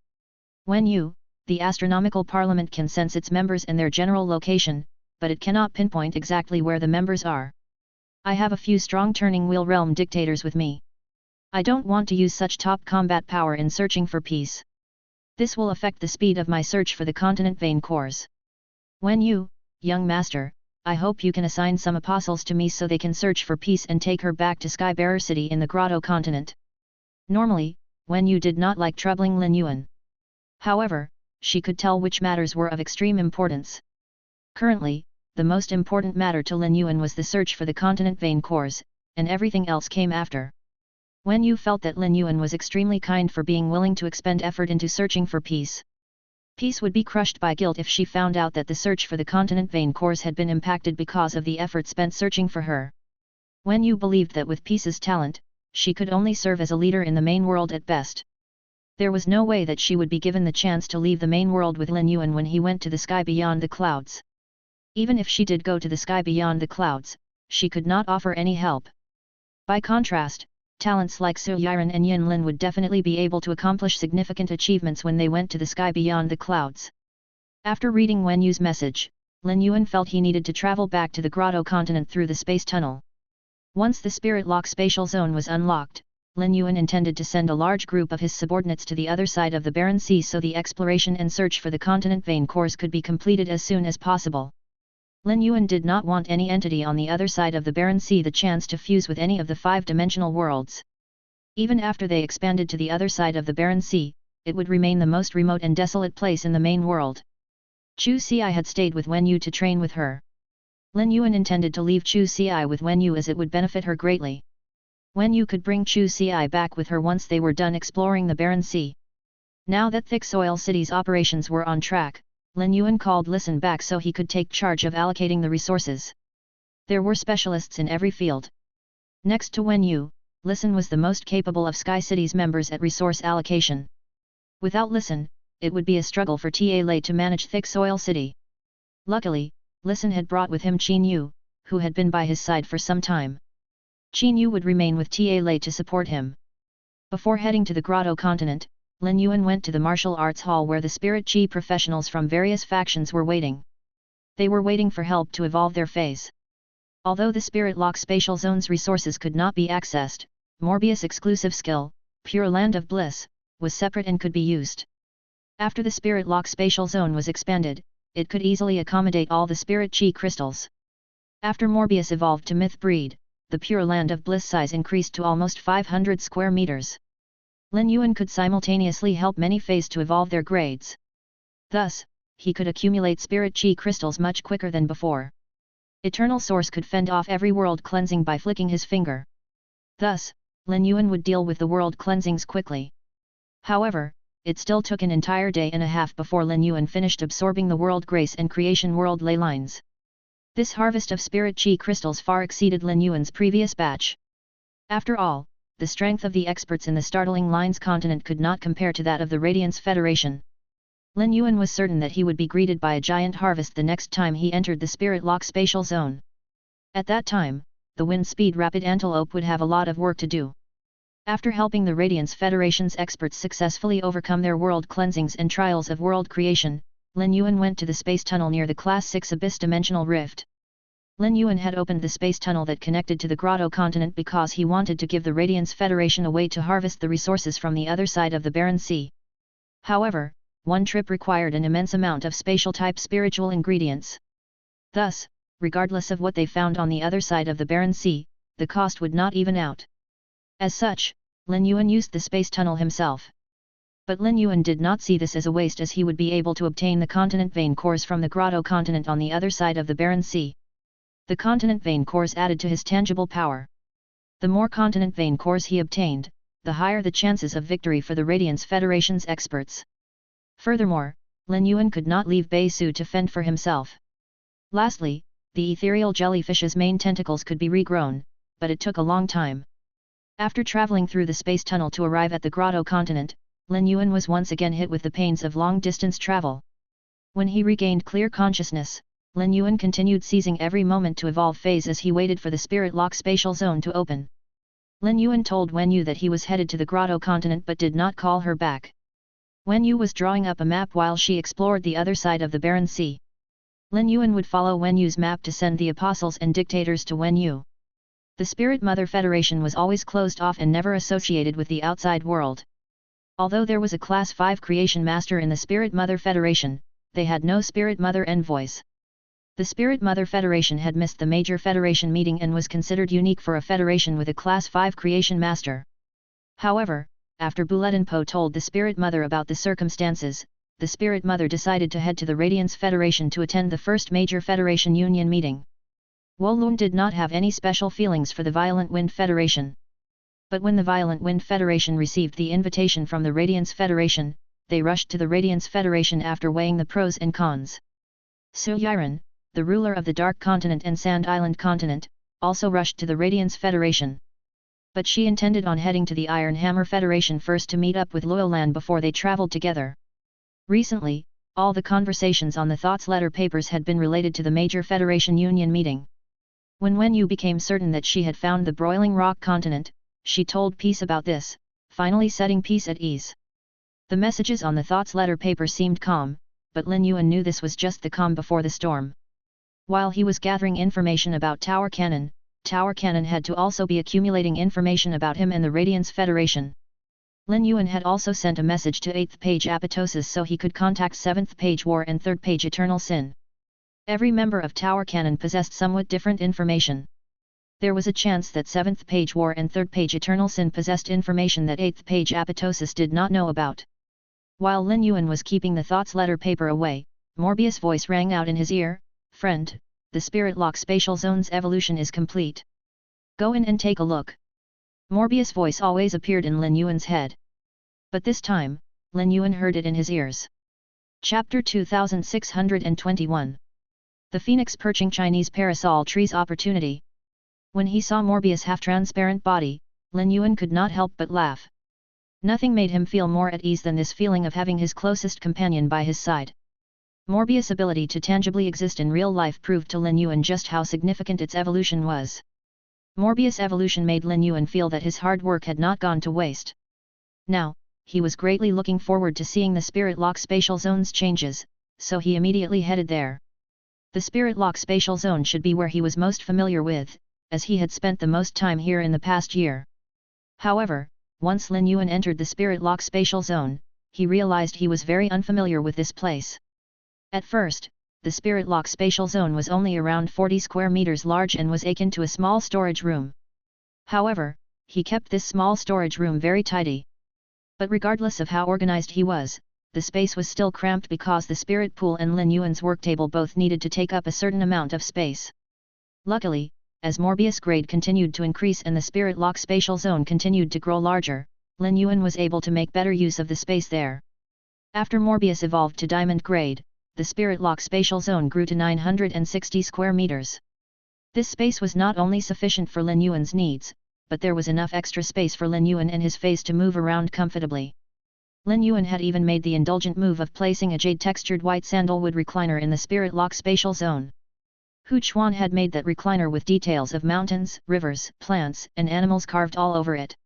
Wen Yu, the astronomical parliament can sense its members and their general location, but it cannot pinpoint exactly where the members are. I have a few strong turning wheel realm dictators with me. I don't want to use such top combat power in searching for peace. This will affect the speed of my search for the continent vein cores. Wen Yu, young master, I hope you can assign some apostles to me so they can search for peace and take her back to Skybearer City in the Grotto continent. Normally, Wen Yu did not like troubling Lin Yuan. However, she could tell which matters were of extreme importance. Currently, the most important matter to Lin Yuan was the search for the continent vein cores, and everything else came after. Wen Yu felt that Lin Yuan was extremely kind for being willing to expend effort into searching for peace. Peace would be crushed by guilt if she found out that the search for the continent vein cores had been impacted because of the effort spent searching for her. Wen Yu believed that with Peace's talent, she could only serve as a leader in the main world at best. There was no way that she would be given the chance to leave the main world with Lin Yuan when he went to the sky beyond the clouds. Even if she did go to the sky beyond the clouds, she could not offer any help. By contrast, talents like Su Yiren and Yin Lin would definitely be able to accomplish significant achievements when they went to the sky beyond the clouds. After reading Wen Yu's message, Lin Yuan felt he needed to travel back to the Grotto continent through the space tunnel. Once the Spirit Lock Spatial Zone was unlocked, Lin Yuan intended to send a large group of his subordinates to the other side of the Barren Sea so the exploration and search for the continent vein cores could be completed as soon as possible. Lin Yuan did not want any entity on the other side of the Barren Sea the chance to fuse with any of the 5-dimensional worlds. Even after they expanded to the other side of the Barren Sea, it would remain the most remote and desolate place in the main world. Chu Xi had stayed with Wen Yu to train with her. Lin Yuan intended to leave Chu Xi with Wen Yu as it would benefit her greatly. Wen Yu could bring Chu Xi back with her once they were done exploring the Barren Sea. Now that Thick Soil City's operations were on track, Lin Yuan called Listen back so he could take charge of allocating the resources. There were specialists in every field. Next to Wen Yu, Listen was the most capable of Sky City's members at resource allocation. Without Listen, it would be a struggle for Ta Lei to manage Thick Soil City. Luckily, Listen had brought with him Qin Yu, who had been by his side for some time. Qin Yu would remain with Ta Lei to support him. Before heading to the Grotto continent, Lin Yuan went to the martial arts hall where the spirit chi professionals from various factions were waiting. They were waiting for help to evolve their feys. Although the Spirit Lock Spatial Zone's resources could not be accessed, Morbius' exclusive skill, Pure Land of Bliss, was separate and could be used. After the Spirit Lock Spatial Zone was expanded, it could easily accommodate all the spirit chi crystals. After Morbius evolved to Myth Breed, the Pure Land of Bliss size increased to almost 500 square meters. Lin Yuan could simultaneously help many feys to evolve their grades. Thus, he could accumulate spirit chi crystals much quicker than before. Eternal Source could fend off every world cleansing by flicking his finger. Thus, Lin Yuan would deal with the world cleansings quickly. However, it still took an entire day and a half before Lin Yuan finished absorbing the world grace and creation world ley lines. This harvest of spirit chi crystals far exceeded Lin Yuan's previous batch. After all, the strength of the experts in the Startling Lines continent could not compare to that of the Radiance Federation. Lin Yuan was certain that he would be greeted by a giant harvest the next time he entered the Spirit Lock Spatial Zone. At that time, the Wind Speed Rapid Antelope would have a lot of work to do. After helping the Radiance Federation's experts successfully overcome their world cleansings and trials of world creation, Lin Yuan went to the space tunnel near the Class 6 Abyss Dimensional Rift. Lin Yuan had opened the space tunnel that connected to the Grotto continent because he wanted to give the Radiance Federation a way to harvest the resources from the other side of the Barren Sea. However, one trip required an immense amount of spatial-type spiritual ingredients. Thus, regardless of what they found on the other side of the barren sea, the cost would not even out. As such, Lin Yuan used the space tunnel himself. But Lin Yuan did not see this as a waste, as he would be able to obtain the continent vein cores from the grotto continent on the other side of the barren sea. The continent vein cores added to his tangible power. The more continent vein cores he obtained, the higher the chances of victory for the Radiance Federation's experts. Furthermore, Lin Yuan could not leave Bei Su to fend for himself. Lastly, the ethereal jellyfish's main tentacles could be regrown, but it took a long time. After traveling through the space tunnel to arrive at the grotto continent, Lin Yuan was once again hit with the pains of long-distance travel. When he regained clear consciousness, Lin Yuan continued seizing every moment to evolve phase as he waited for the spirit lock spatial zone to open. Lin Yuan told Wen Yu that he was headed to the grotto continent but did not call her back. Wen Yu was drawing up a map while she explored the other side of the barren sea. Lin Yuan would follow Wen Yu's map to send the apostles and dictators to Wen Yu. The Spirit Mother Federation was always closed off and never associated with the outside world. Although there was a Class 5 Creation Master in the Spirit Mother Federation, they had no Spirit Mother envoys. The Spirit Mother Federation had missed the major Federation meeting and was considered unique for a Federation with a Class 5 Creation Master. However, after Buletinpo told the Spirit Mother about the circumstances, the Spirit Mother decided to head to the Radiance Federation to attend the first major Federation Union meeting. Wolun did not have any special feelings for the Violent Wind Federation. But when the Violent Wind Federation received the invitation from the Radiance Federation, they rushed to the Radiance Federation after weighing the pros and cons. Su Yiren, the ruler of the Dark Continent and Sand Island Continent, also rushed to the Radiance Federation. But she intended on heading to the Iron Hammer Federation first to meet up with Loyolan before they traveled together. Recently, all the conversations on the Thoughts letter papers had been related to the major Federation Union meeting. When Wen Yu became certain that she had found the Broiling Rock Continent, she told Peace about this, finally setting Peace at ease. The messages on the Thoughts letter paper seemed calm, but Lin Yuan knew this was just the calm before the storm. While he was gathering information about Tower Cannon had to also be accumulating information about him and the Radiance Federation. Lin Yuan had also sent a message to 8th Page Apoptosis so he could contact 7th Page War and 3rd Page Eternal Sin. Every member of Tower Cannon possessed somewhat different information. There was a chance that 7th Page War and 3rd Page Eternal Sin possessed information that 8th Page Apoptosis did not know about. While Lin Yuan was keeping the Thoughts letter paper away, Morbius' voice rang out in his ear, "Friend, the Spirit Lock Spatial Zone's evolution is complete. Go in and take a look." Morbius' voice always appeared in Lin Yuan's head. But this time, Lin Yuan heard it in his ears. Chapter 2621. The Phoenix Perching Chinese Parasol Tree's Opportunity. When he saw Morbius' half-transparent body, Lin Yuan could not help but laugh. Nothing made him feel more at ease than this feeling of having his closest companion by his side. Morbius' ability to tangibly exist in real life proved to Lin Yuan just how significant its evolution was. Morbius' evolution made Lin Yuan feel that his hard work had not gone to waste. Now, he was greatly looking forward to seeing the Spirit Lock Spatial Zone's changes, so he immediately headed there. The Spirit Lock Spatial Zone should be where he was most familiar with, as he had spent the most time here in the past year. However, once Lin Yuan entered the Spirit Lock Spatial Zone, he realized he was very unfamiliar with this place. At first, the Spirit Lock Spatial Zone was only around 40 square meters large and was akin to a small storage room. However, he kept this small storage room very tidy. But regardless of how organized he was, the space was still cramped because the Spirit Pool and Lin Yuan's worktable both needed to take up a certain amount of space. Luckily, as Morbius' grade continued to increase and the Spirit Lock Spatial Zone continued to grow larger, Lin Yuan was able to make better use of the space there. After Morbius evolved to Diamond grade, the Spirit Lock Spatial Zone grew to 960 square meters. This space was not only sufficient for Lin Yuan's needs, but there was enough extra space for Lin Yuan and his phase to move around comfortably. Lin Yuan had even made the indulgent move of placing a jade-textured white sandalwood recliner in the Spirit Lock Spatial Zone. Hu Chuan had made that recliner with details of mountains, rivers, plants, and animals carved all over it.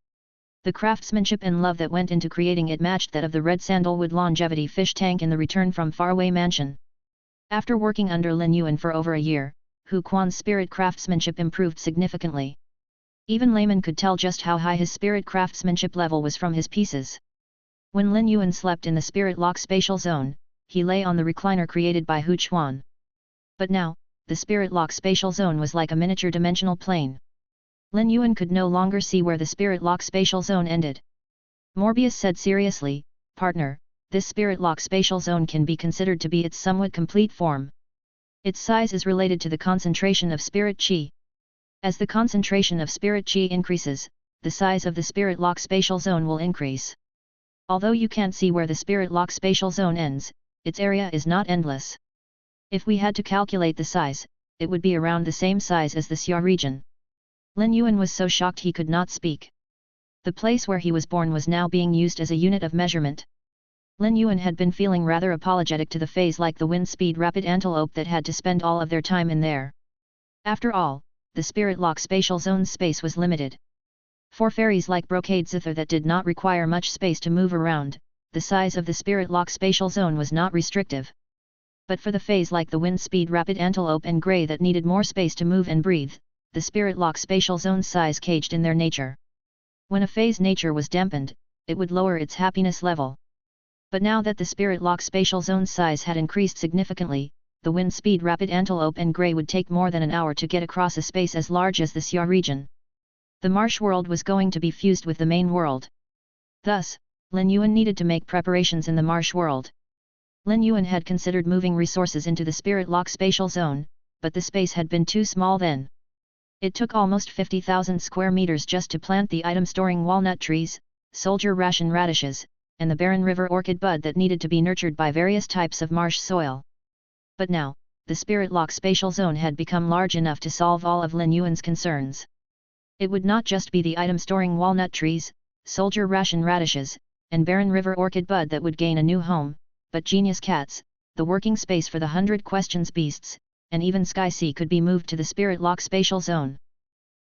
The craftsmanship and love that went into creating it matched that of the red sandalwood longevity fish tank in the Return from Faraway Mansion. After working under Lin Yuan for over a year, Hu Quan's spirit craftsmanship improved significantly. Even laymen could tell just how high his spirit craftsmanship level was from his pieces. When Lin Yuan slept in the Spirit Lock Spatial Zone, he lay on the recliner created by Hu Chuan. But now, the spirit lock spatial zone was like a miniature dimensional plane. Lin Yuan could no longer see where the spirit lock spatial zone ended. Morbius said seriously, "Partner, this spirit lock spatial zone can be considered to be its somewhat complete form. Its size is related to the concentration of spirit qi. As the concentration of spirit qi increases, the size of the spirit lock spatial zone will increase. Although you can't see where the spirit lock spatial zone ends, its area is not endless. If we had to calculate the size, it would be around the same size as the Xia region." Lin Yuan was so shocked he could not speak. The place where he was born was now being used as a unit of measurement. Lin Yuan had been feeling rather apologetic to the feys like the wind-speed rapid antelope that had to spend all of their time in there. After all, the spirit lock spatial zone's space was limited. For fairies like Brocade Zither that did not require much space to move around, the size of the spirit lock spatial zone was not restrictive. But for the feys like the wind-speed rapid antelope and grey that needed more space to move and breathe, the spirit lock spatial zone's size caged in their nature. When a fey's nature was dampened, it would lower its happiness level. But now that the spirit lock spatial zone's size had increased significantly, the wind-speed rapid antelope and grey would take more than an hour to get across a space as large as the Xia region. The marsh world was going to be fused with the main world. Thus, Lin Yuan needed to make preparations in the marsh world. Lin Yuan had considered moving resources into the spirit lock spatial zone, but the space had been too small then. It took almost 50,000 square meters just to plant the item-storing walnut trees, soldier ration radishes, and the barren river orchid bud that needed to be nurtured by various types of marsh soil. But now, the spirit lock spatial zone had become large enough to solve all of Lin Yuan's concerns. It would not just be the item-storing walnut trees, soldier ration radishes, and barren river orchid bud that would gain a new home, but genius cats, the working space for the 100 questions beasts, and even Sky Sea could be moved to the spirit lock spatial zone.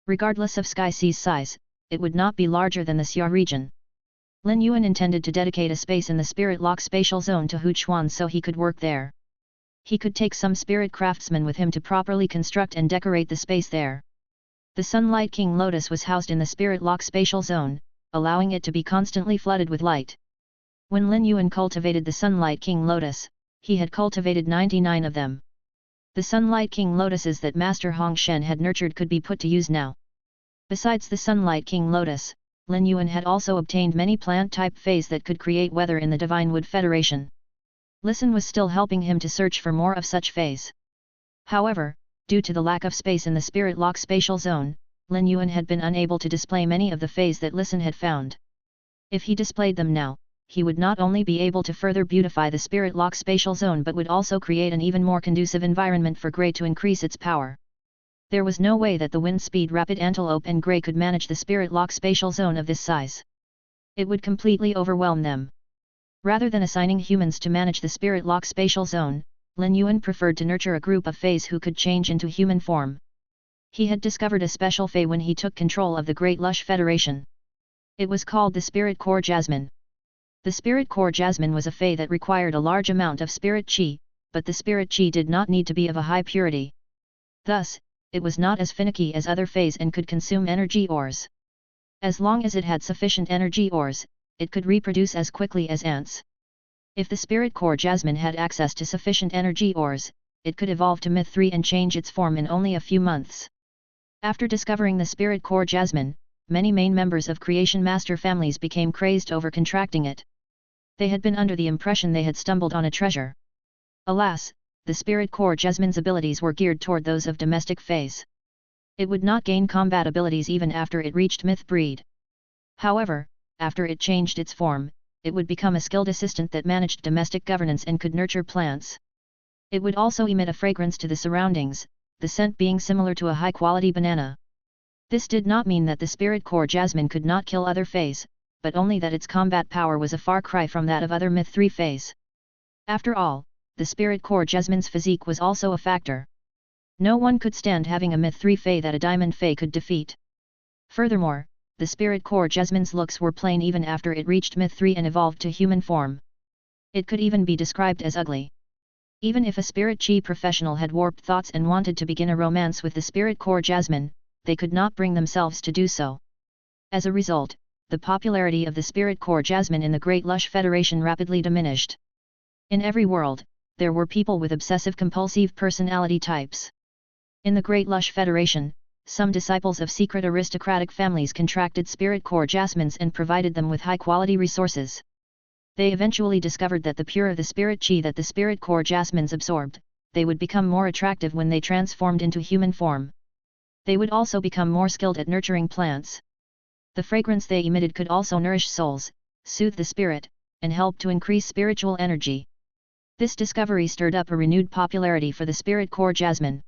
Regardless of Sky Sea's size, it would not be larger than the Xia region. Lin Yuan intended to dedicate a space in the spirit lock spatial zone to Hu Chuan so he could work there. He could take some spirit craftsmen with him to properly construct and decorate the space there. The Sunlight King Lotus was housed in the spirit lock spatial zone, allowing it to be constantly flooded with light. When Lin Yuan cultivated the Sunlight King Lotus, he had cultivated 99 of them. The Sunlight King Lotuses that Master Hong Shen had nurtured could be put to use now. Besides the Sunlight King Lotus, Lin Yuan had also obtained many plant-type feys that could create weather in the Divine Wood Federation. Listen was still helping him to search for more of such feys. However, due to the lack of space in the spirit lock spatial zone, Lin Yuan had been unable to display many of the feys that Listen had found. If he displayed them now, he would not only be able to further beautify the spirit lock spatial zone but would also create an even more conducive environment for Grey to increase its power. There was no way that the wind-speed rapid antelope and Grey could manage the spirit lock spatial zone of this size. It would completely overwhelm them. Rather than assigning humans to manage the spirit lock spatial zone, Lin Yuan preferred to nurture a group of feys who could change into human form. He had discovered a special fey when he took control of the Great Lush Federation. It was called the Spirit Core Jasmine. The Spirit Core Jasmine was a fey that required a large amount of spirit qi, but the spirit qi did not need to be of a high purity. Thus, it was not as finicky as other feys and could consume energy ores. As long as it had sufficient energy ores, it could reproduce as quickly as ants. If the Spirit Core Jasmine had access to sufficient energy ores, it could evolve to Myth 3 and change its form in only a few months. After discovering the Spirit Core Jasmine, many main members of Creation Master families became crazed over contracting it. They had been under the impression they had stumbled on a treasure. Alas, the Spirit Core Jasmine's abilities were geared toward those of domestic feys. It would not gain combat abilities even after it reached Myth breed. However, after it changed its form, it would become a skilled assistant that managed domestic governance and could nurture plants. It would also emit a fragrance to the surroundings, the scent being similar to a high-quality banana. This did not mean that the Spirit Core Jasmine could not kill other feys, but only that its combat power was a far cry from that of other Myth 3 feys. After all, the Spirit Core Jasmine's physique was also a factor. No one could stand having a Myth 3 fey that a Diamond fey could defeat. Furthermore, the Spirit Core Jasmine's looks were plain even after it reached Myth 3 and evolved to human form. It could even be described as ugly. Even if a Spirit Chi professional had warped thoughts and wanted to begin a romance with the Spirit Core Jasmine, they could not bring themselves to do so. As a result, the popularity of the Spirit Core Jasmine in the Great Lush Federation rapidly diminished. In every world, there were people with obsessive-compulsive personality types. In the Great Lush Federation, some disciples of secret aristocratic families contracted spirit core jasmines and provided them with high-quality resources. They eventually discovered that the purer the spirit chi that the spirit core jasmines absorbed, they would become more attractive when they transformed into human form. They would also become more skilled at nurturing plants. The fragrance they emitted could also nourish souls, soothe the spirit, and help to increase spiritual energy. This discovery stirred up a renewed popularity for the spirit core jasmine.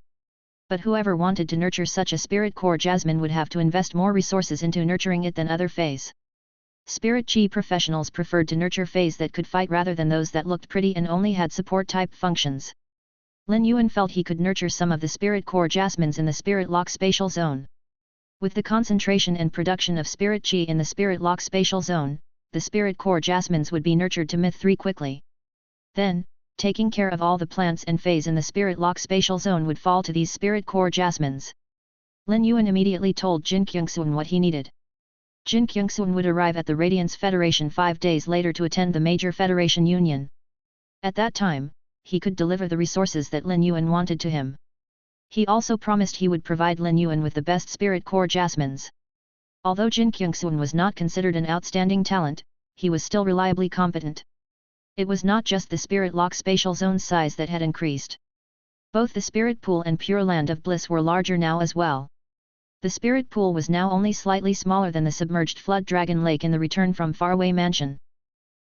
But whoever wanted to nurture such a spirit core jasmine would have to invest more resources into nurturing it than other feys. Spirit chi professionals preferred to nurture feys that could fight rather than those that looked pretty and only had support-type functions. Lin Yuan felt he could nurture some of the spirit core jasmines in the spirit lock spatial zone. With the concentration and production of spirit chi in the spirit lock spatial zone, the spirit core jasmines would be nurtured to myth 3 quickly. Then, taking care of all the plants and feys in the spirit lock spatial zone would fall to these spirit core jasmines. Lin Yuan immediately told Jin Kyungsoon what he needed. Jin Kyungsoon would arrive at the Radiance Federation 5 days later to attend the major Federation Union. At that time, he could deliver the resources that Lin Yuan wanted to him. He also promised he would provide Lin Yuan with the best spirit core jasmines. Although Jin Kyungsoon was not considered an outstanding talent, he was still reliably competent. It was not just the spirit lock spatial zone's size that had increased. Both the spirit pool and pure land of bliss were larger now as well. The spirit pool was now only slightly smaller than the submerged flood dragon lake in the Return from Faraway Mansion.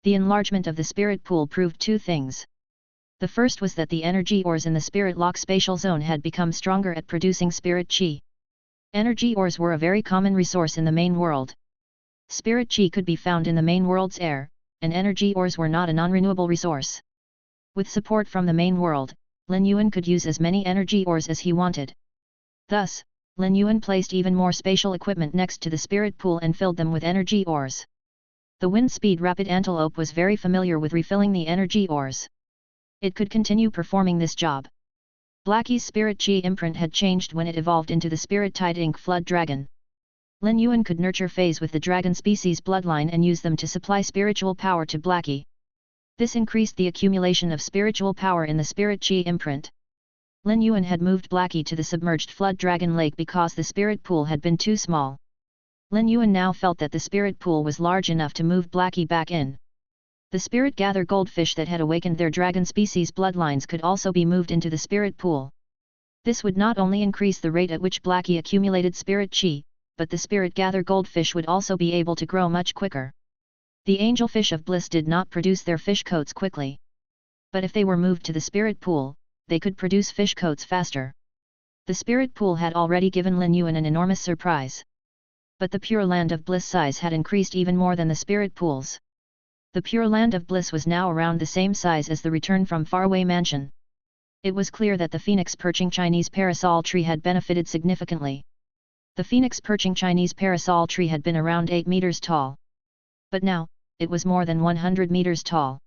The enlargement of the spirit pool proved 2 things. The first was that the energy ores in the spirit lock spatial zone had become stronger at producing spirit chi. Energy ores were a very common resource in the main world. Spirit chi could be found in the main world's air, and energy ores were not a non-renewable resource. With support from the main world, Lin Yuan could use as many energy ores as he wanted. Thus, Lin Yuan placed even more spatial equipment next to the spirit pool and filled them with energy ores. The wind speed rapid antelope was very familiar with refilling the energy ores. It could continue performing this job. Blackie's spirit chi imprint had changed when it evolved into the spirit tide ink flood dragon. Lin Yuan could nurture feys with the dragon species bloodline and use them to supply spiritual power to Blackie. This increased the accumulation of spiritual power in the spirit chi imprint. Lin Yuan had moved Blackie to the submerged flood dragon lake because the spirit pool had been too small. Lin Yuan now felt that the spirit pool was large enough to move Blackie back in. The spirit gather goldfish that had awakened their dragon species bloodlines could also be moved into the spirit pool. This would not only increase the rate at which Blackie accumulated spirit chi, but the spirit gather goldfish would also be able to grow much quicker. The angelfish of bliss did not produce their fish coats quickly. But if they were moved to the spirit pool, they could produce fish coats faster. The spirit pool had already given Lin Yuan an enormous surprise. But the pure land of bliss size had increased even more than the spirit pools. The pure land of bliss was now around the same size as the Return from Faraway Mansion. It was clear that the phoenix perching Chinese parasol tree had benefited significantly. The phoenix perching Chinese parasol tree had been around 8 meters tall. But now, it was more than 100 meters tall.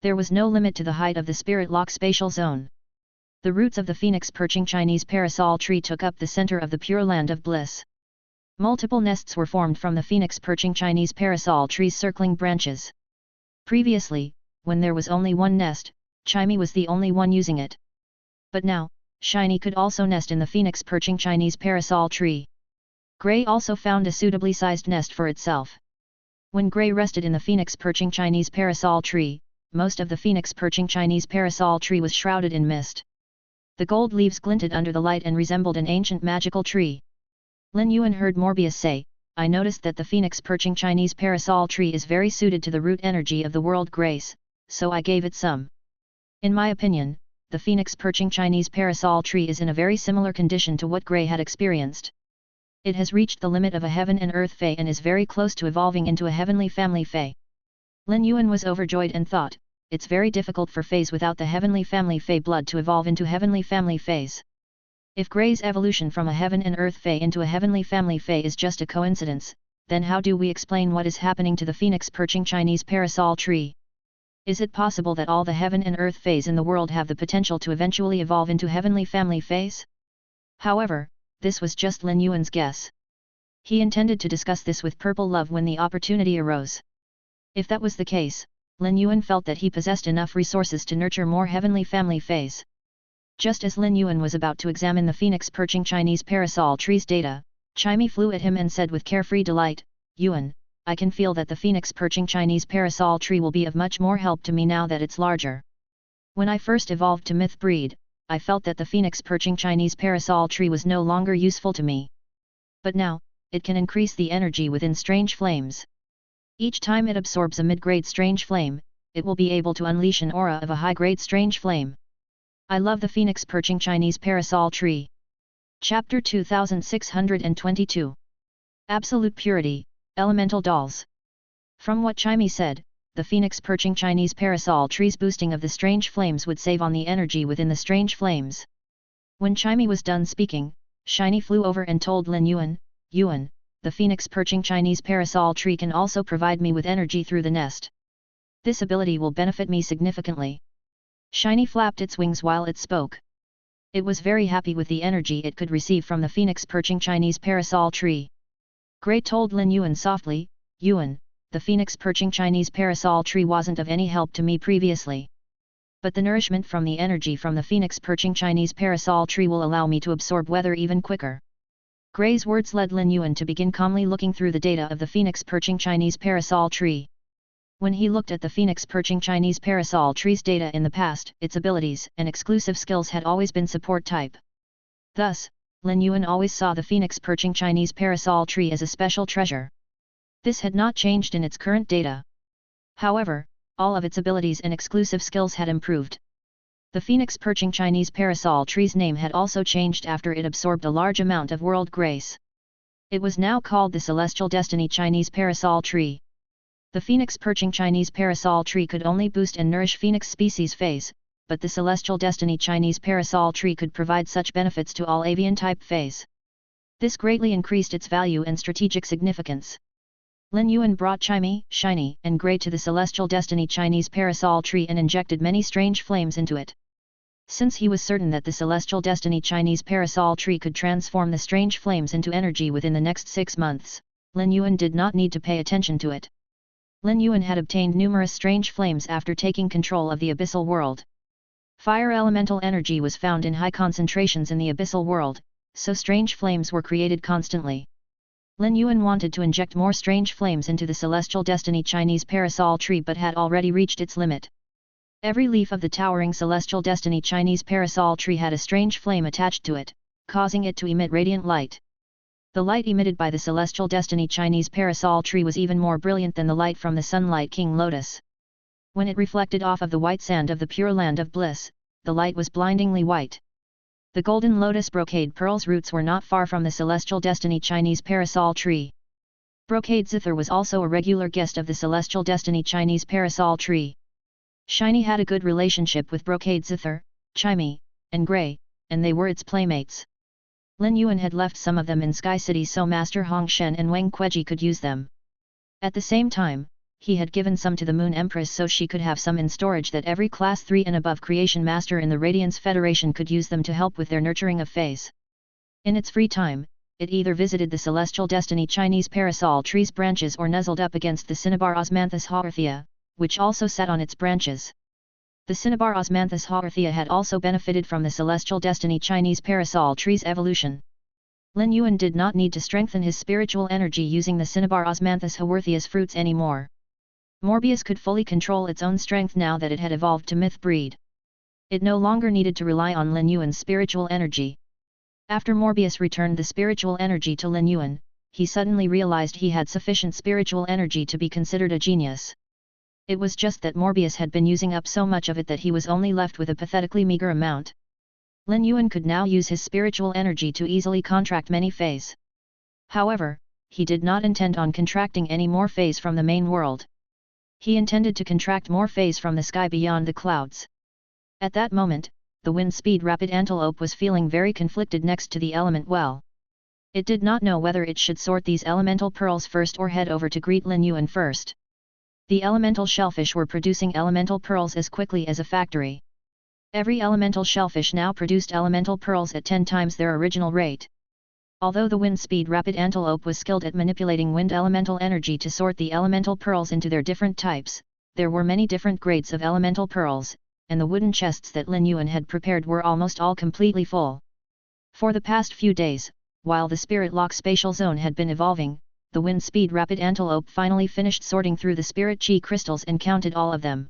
There was no limit to the height of the spirit lock spatial zone. The roots of the phoenix perching Chinese parasol tree took up the center of the pure land of bliss. Multiple nests were formed from the phoenix perching Chinese parasol tree's circling branches. Previously, when there was only one nest, Chimey was the only one using it. But now, Shiny could also nest in the phoenix perching Chinese parasol tree. Gray also found a suitably sized nest for itself. When Gray rested in the phoenix perching Chinese parasol tree, most of the phoenix perching Chinese parasol tree was shrouded in mist. The gold leaves glinted under the light and resembled an ancient magical tree. Lin Yuan heard Morbius say, "I noticed that the phoenix perching Chinese parasol tree is very suited to the root energy of the world grace, so I gave it some. In my opinion, the phoenix perching Chinese parasol tree is in a very similar condition to what Gray had experienced. It has reached the limit of a heaven and earth fey and is very close to evolving into a heavenly family fey." Lin Yuan was overjoyed and thought, it's very difficult for feys without the heavenly family fey blood to evolve into heavenly family feys. If Gray's evolution from a heaven and earth fey into a heavenly family fey is just a coincidence, then how do we explain what is happening to the phoenix perching Chinese parasol tree? Is it possible that all the heaven and earth feys in the world have the potential to eventually evolve into heavenly family feys? However, this was just Lin Yuan's guess. He intended to discuss this with Purple Love when the opportunity arose. If that was the case, Lin Yuan felt that he possessed enough resources to nurture more heavenly family feys. Just as Lin Yuan was about to examine the phoenix perching Chinese parasol tree's data, Chimey flew at him and said with carefree delight, "Yuan, I can feel that the phoenix perching Chinese parasol tree will be of much more help to me now that it's larger. When I first evolved to myth breed, I felt that the phoenix perching Chinese parasol tree was no longer useful to me. But now, it can increase the energy within strange flames. Each time it absorbs a mid-grade strange flame, it will be able to unleash an aura of a high-grade strange flame. I love the phoenix perching Chinese parasol tree." Chapter 2622. Absolute Purity, Elemental Dolls. From what Chimey said, the phoenix perching Chinese parasol tree's boosting of the strange flames would save on the energy within the strange flames. When Chimey was done speaking, Shiny flew over and told Lin Yuan, "Yuan, the phoenix perching Chinese parasol tree can also provide me with energy through the nest. This ability will benefit me significantly." Shiny flapped its wings while it spoke. It was very happy with the energy it could receive from the phoenix perching Chinese parasol tree. Gray told Lin Yuan softly, "Yuan, the phoenix perching Chinese parasol tree wasn't of any help to me previously. But the nourishment from the energy from the phoenix perching Chinese parasol tree will allow me to absorb weather even quicker." Gray's words led Lin Yuan to begin calmly looking through the data of the phoenix perching Chinese parasol tree. When he looked at the phoenix perching Chinese parasol tree's data in the past, its abilities and exclusive skills had always been support type. Thus, Lin Yuan always saw the phoenix perching Chinese parasol tree as a special treasure. This had not changed in its current data. However, all of its abilities and exclusive skills had improved. The phoenix perching Chinese parasol tree's name had also changed after it absorbed a large amount of world grace. It was now called the Celestial Destiny Chinese Parasol Tree. The phoenix perching Chinese parasol tree could only boost and nourish phoenix species feys, but the Celestial Destiny Chinese parasol tree could provide such benefits to all avian type feys. This greatly increased its value and strategic significance. Lin Yuan brought Chimey, Shiny, and Gray to the Celestial Destiny Chinese parasol tree and injected many strange flames into it. Since he was certain that the Celestial Destiny Chinese parasol tree could transform the strange flames into energy within the next 6 months, Lin Yuan did not need to pay attention to it. Lin Yuan had obtained numerous strange flames after taking control of the abyssal world. Fire elemental energy was found in high concentrations in the abyssal world, so strange flames were created constantly. Lin Yuan wanted to inject more strange flames into the Celestial Destiny Chinese parasol tree but had already reached its limit. Every leaf of the towering Celestial Destiny Chinese parasol tree had a strange flame attached to it, causing it to emit radiant light. The light emitted by the Celestial Destiny Chinese parasol tree was even more brilliant than the light from the Sunlight King Lotus. When it reflected off of the white sand of the pure land of bliss, the light was blindingly white. The golden lotus brocade pearl's roots were not far from the Celestial Destiny Chinese parasol tree. Brocade Zither was also a regular guest of the Celestial Destiny Chinese parasol tree. Shiny had a good relationship with Brocade Zither, Chimey, and Gray, and they were its playmates. Lin Yuan had left some of them in Sky City so Master Hong Shen and Wang Kueji could use them. At the same time, he had given some to the Moon Empress so she could have some in storage that every Class 3 and above Creation Master in the Radiance Federation could use them to help with their nurturing of feys. In its free time, it either visited the Celestial Destiny Chinese parasol tree's branches or nuzzled up against the Cinnabar Osmanthus haworthia, which also sat on its branches. The Cinnabar Osmanthus haworthia had also benefited from the Celestial Destiny Chinese parasol tree's evolution. Lin Yuan did not need to strengthen his spiritual energy using the Cinnabar Osmanthus haworthia's fruits anymore. Morbius could fully control its own strength now that it had evolved to myth breed. It no longer needed to rely on Lin Yuan's spiritual energy. After Morbius returned the spiritual energy to Lin Yuan, he suddenly realized he had sufficient spiritual energy to be considered a genius. It was just that Morbius had been using up so much of it that he was only left with a pathetically meager amount. Lin Yuan could now use his spiritual energy to easily contract many feys. However, he did not intend on contracting any more feys from the main world. He intended to contract more feys from the sky beyond the clouds. At that moment, the wind-speed rapid antelope was feeling very conflicted next to the element well. It did not know whether it should sort these elemental pearls first or head over to greet Lin Yuan first. The elemental shellfish were producing elemental pearls as quickly as a factory. Every elemental shellfish now produced elemental pearls at 10 times their original rate. Although the wind-speed rapid antelope was skilled at manipulating wind elemental energy to sort the elemental pearls into their different types, there were many different grades of elemental pearls, and the wooden chests that Lin Yuan had prepared were almost all completely full. For the past few days, while the spirit lock spatial zone had been evolving, the wind speed rapid antelope finally finished sorting through the spirit chi crystals and counted all of them.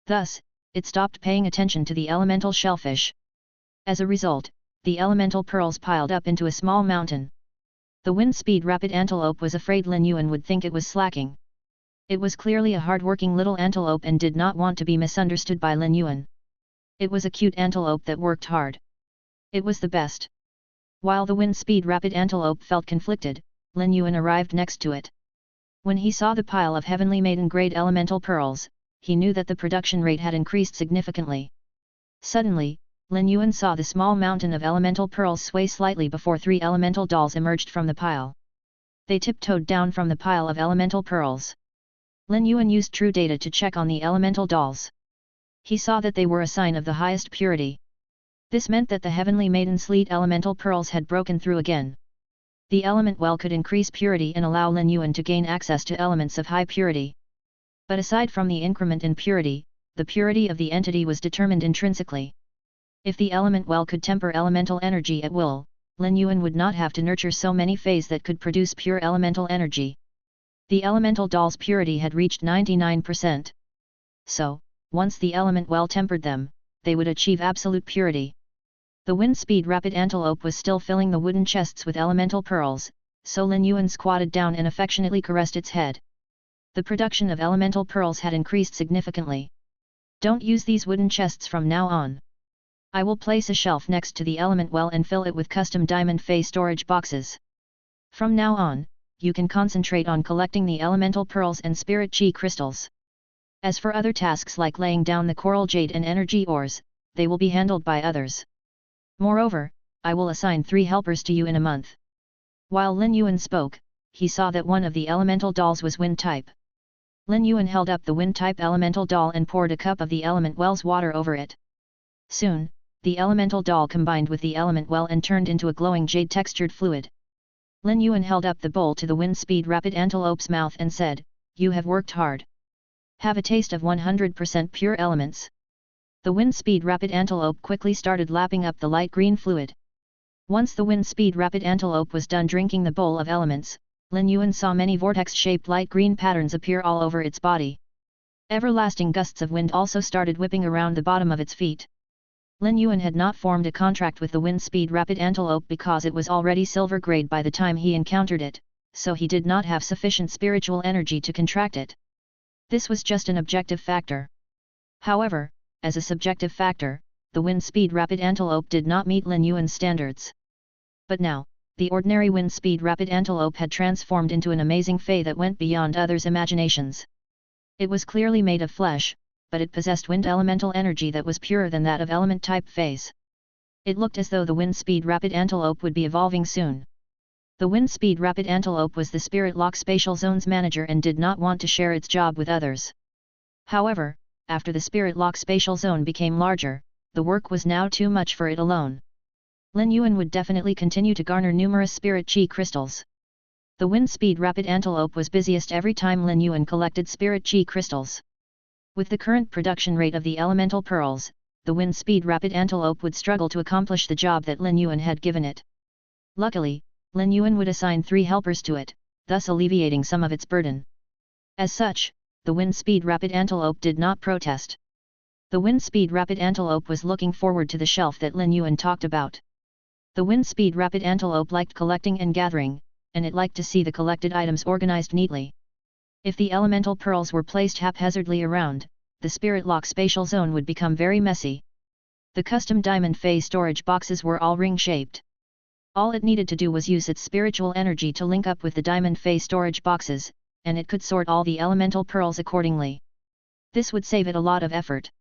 Thus, it stopped paying attention to the elemental shellfish. As a result, the elemental pearls piled up into a small mountain. The wind speed rapid antelope was afraid Lin Yuan would think it was slacking. It was clearly a hard-working little antelope and did not want to be misunderstood by Lin Yuan. It was a cute antelope that worked hard. It was the best. While the wind speed rapid antelope felt conflicted, Lin Yuan arrived next to it. When he saw the pile of heavenly maiden-grade elemental pearls, he knew that the production rate had increased significantly. Suddenly, Lin Yuan saw the small mountain of elemental pearls sway slightly before 3 elemental dolls emerged from the pile. They tiptoed down from the pile of elemental pearls. Lin Yuan used true data to check on the elemental dolls. He saw that they were a sign of the highest purity. This meant that the heavenly maiden sleet elemental pearls had broken through again. The element well could increase purity and allow Lin Yuan to gain access to elements of high purity. But aside from the increment in purity, the purity of the entity was determined intrinsically. If the element well could temper elemental energy at will, Lin Yuan would not have to nurture so many feys that could produce pure elemental energy. The elemental doll's purity had reached 99%. So, once the element well tempered them, they would achieve absolute purity. The wind speed rapid antelope was still filling the wooden chests with elemental pearls, so Lin Yuan squatted down and affectionately caressed its head. The production of elemental pearls had increased significantly. Don't use these wooden chests from now on. I will place a shelf next to the element well and fill it with custom diamond fey storage boxes. From now on, you can concentrate on collecting the elemental pearls and spirit chi crystals. As for other tasks like laying down the coral jade and energy ores, they will be handled by others. Moreover, I will assign 3 helpers to you in a month. While Lin Yuan spoke, he saw that one of the elemental dolls was wind type. Lin Yuan held up the wind type elemental doll and poured a cup of the element well's water over it. Soon, the elemental doll combined with the element well and turned into a glowing jade-textured fluid. Lin Yuan held up the bowl to the wind speed rapid antelope's mouth and said, "You have worked hard. Have a taste of 100% pure elements." The wind speed rapid antelope quickly started lapping up the light green fluid. Once the wind speed rapid antelope was done drinking the bowl of elements, Lin Yuan saw many vortex-shaped light green patterns appear all over its body. Everlasting gusts of wind also started whipping around the bottom of its feet. Lin Yuan had not formed a contract with the wind speed rapid antelope because it was already silver grade by the time he encountered it, so he did not have sufficient spiritual energy to contract it. This was just an objective factor. However, as a subjective factor, the wind speed rapid antelope did not meet Lin Yuan's standards. But now, the ordinary wind speed rapid antelope had transformed into an amazing fey that went beyond others' imaginations. It was clearly made of flesh, but it possessed wind elemental energy that was purer than that of element-type feys. It looked as though the wind speed rapid antelope would be evolving soon. The wind speed rapid antelope was the spirit lock spatial zone's manager and did not want to share its job with others. However, after the spirit lock spatial zone became larger, the work was now too much for it alone. Lin Yuan would definitely continue to garner numerous spirit chi crystals. The wind speed rapid antelope was busiest every time Lin Yuan collected spirit chi crystals. With the current production rate of the elemental pearls, the wind speed rapid antelope would struggle to accomplish the job that Lin Yuan had given it. Luckily, Lin Yuan would assign 3 helpers to it, thus alleviating some of its burden. As such, the wind speed rapid antelope did not protest. The wind speed rapid antelope was looking forward to the shelf that Lin Yuan talked about. The wind speed rapid antelope liked collecting and gathering, and it liked to see the collected items organized neatly. If the elemental pearls were placed haphazardly around, the spirit lock spatial zone would become very messy. The custom diamond fey storage boxes were all ring-shaped. All it needed to do was use its spiritual energy to link up with the diamond fey storage boxes, and it could sort all the elemental pearls accordingly. This would save it a lot of effort.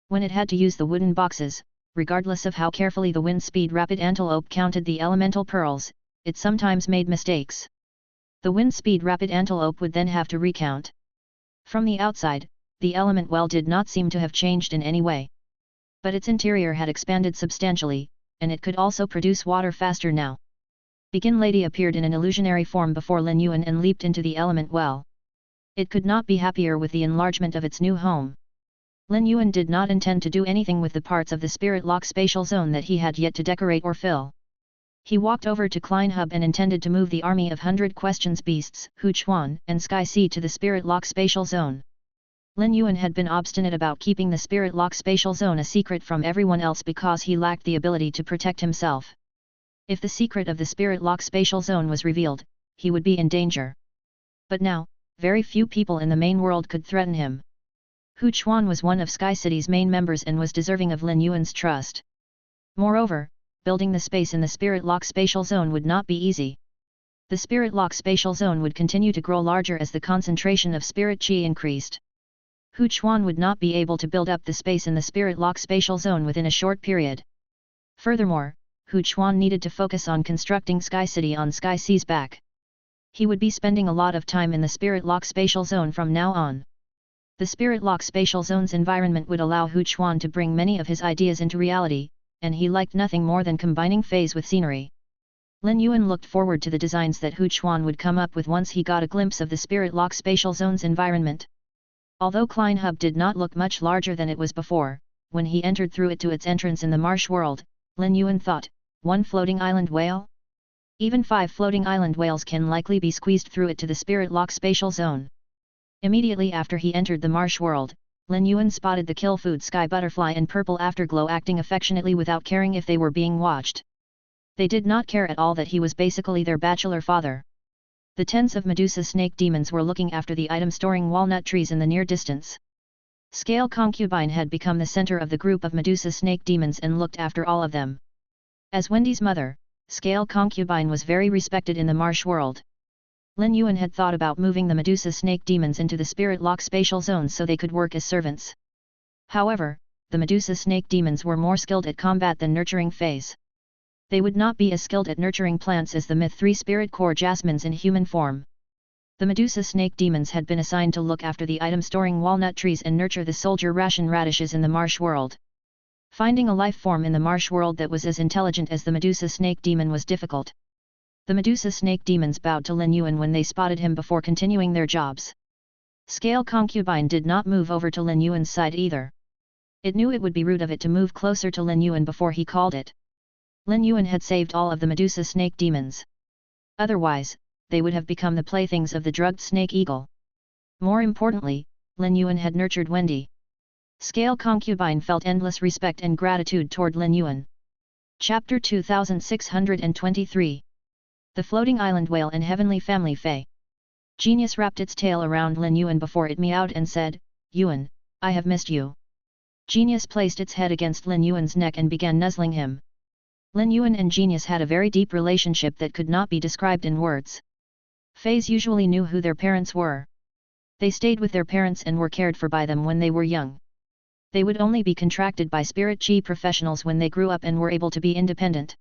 When it had to use the wooden boxes, regardless of how carefully the wind speed rapid antelope counted the elemental pearls, it sometimes made mistakes. The wind speed rapid antelope would then have to recount. From the outside, the element well did not seem to have changed in any way. But its interior had expanded substantially, and it could also produce water faster now. Begin Lady appeared in an illusionary form before Lin Yuan and leaped into the element well. It could not be happier with the enlargement of its new home. Lin Yuan did not intend to do anything with the parts of the spirit lock spatial zone that he had yet to decorate or fill. He walked over to Klein Hub and intended to move the army of 100 Questions Beasts, Hu Chuan, and Sky Sea to the spirit lock spatial zone. Lin Yuan had been obstinate about keeping the spirit lock spatial zone a secret from everyone else because he lacked the ability to protect himself. If the secret of the spirit lock spatial zone was revealed, he would be in danger. But now, very few people in the main world could threaten him. Hu Chuan was one of Sky City's main members and was deserving of Lin Yuan's trust. Moreover, building the space in the spirit lock spatial zone would not be easy. The spirit lock spatial zone would continue to grow larger as the concentration of spirit qi increased. Hu Chuan would not be able to build up the space in the spirit lock spatial zone within a short period. Furthermore, Hu Chuan needed to focus on constructing Sky City on Sky Sea's back. He would be spending a lot of time in the spirit lock spatial zone from now on. The spirit lock spatial zone's environment would allow Hu Chuan to bring many of his ideas into reality, and he liked nothing more than combining feys with scenery. Lin Yuan looked forward to the designs that Hu Chuan would come up with once he got a glimpse of the spirit lock spatial zone's environment. Although Klein Hub did not look much larger than it was before, when he entered through it to its entrance in the marsh world, Lin Yuan thought, one floating island whale? Even 5 floating island whales can likely be squeezed through it to the spirit lock spatial zone. Immediately after he entered the marsh world, Lin Yuan spotted the kill food sky butterfly and purple afterglow acting affectionately without caring if they were being watched. They did not care at all that he was basically their bachelor father. The tens of Medusa snake demons were looking after the item-storing walnut trees in the near distance. Scale Concubine had become the center of the group of Medusa snake demons and looked after all of them. As Wendy's mother, Scale Concubine was very respected in the marsh world. Lin Yuan had thought about moving the Medusa snake demons into the spirit lock spatial zone so they could work as servants. However, the Medusa snake demons were more skilled at combat than nurturing feys. They would not be as skilled at nurturing plants as the Myth 3 Spirit Core Jasmines in human form. The Medusa snake demons had been assigned to look after the item-storing walnut trees and nurture the soldier ration radishes in the marsh world. Finding a life form in the marsh world that was as intelligent as the Medusa snake demon was difficult. The Medusa snake demons bowed to Lin Yuan when they spotted him before continuing their jobs. Scale Concubine did not move over to Lin Yuan's side either. It knew it would be rude of it to move closer to Lin Yuan before he called it. Lin Yuan had saved all of the Medusa snake demons. Otherwise, they would have become the playthings of the drugged snake eagle. More importantly, Lin Yuan had nurtured Wendy. Scale Concubine felt endless respect and gratitude toward Lin Yuan. Chapter 2623. The Floating Island Whale and Heavenly Family Fey. Genius wrapped its tail around Lin Yuan before it meowed and said, "Yuan, I have missed you." Genius placed its head against Lin Yuan's neck and began nuzzling him. Lin Yuan and Genius had a very deep relationship that could not be described in words. Feys usually knew who their parents were. They stayed with their parents and were cared for by them when they were young. They would only be contracted by spirit qi professionals when they grew up and were able to be independent.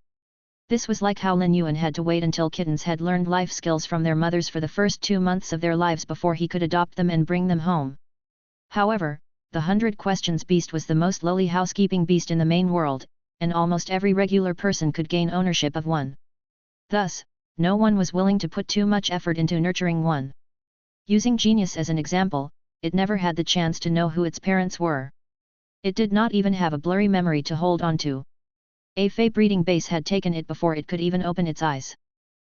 This was like how Lin Yuan had to wait until kittens had learned life skills from their mothers for the first 2 months of their lives before he could adopt them and bring them home. However, the 100 Questions Beast was the most lowly housekeeping beast in the main world, and almost every regular person could gain ownership of one. Thus, no one was willing to put too much effort into nurturing one. Using Genius as an example, it never had the chance to know who its parents were. It did not even have a blurry memory to hold on to. A Fey breeding base had taken it before it could even open its eyes.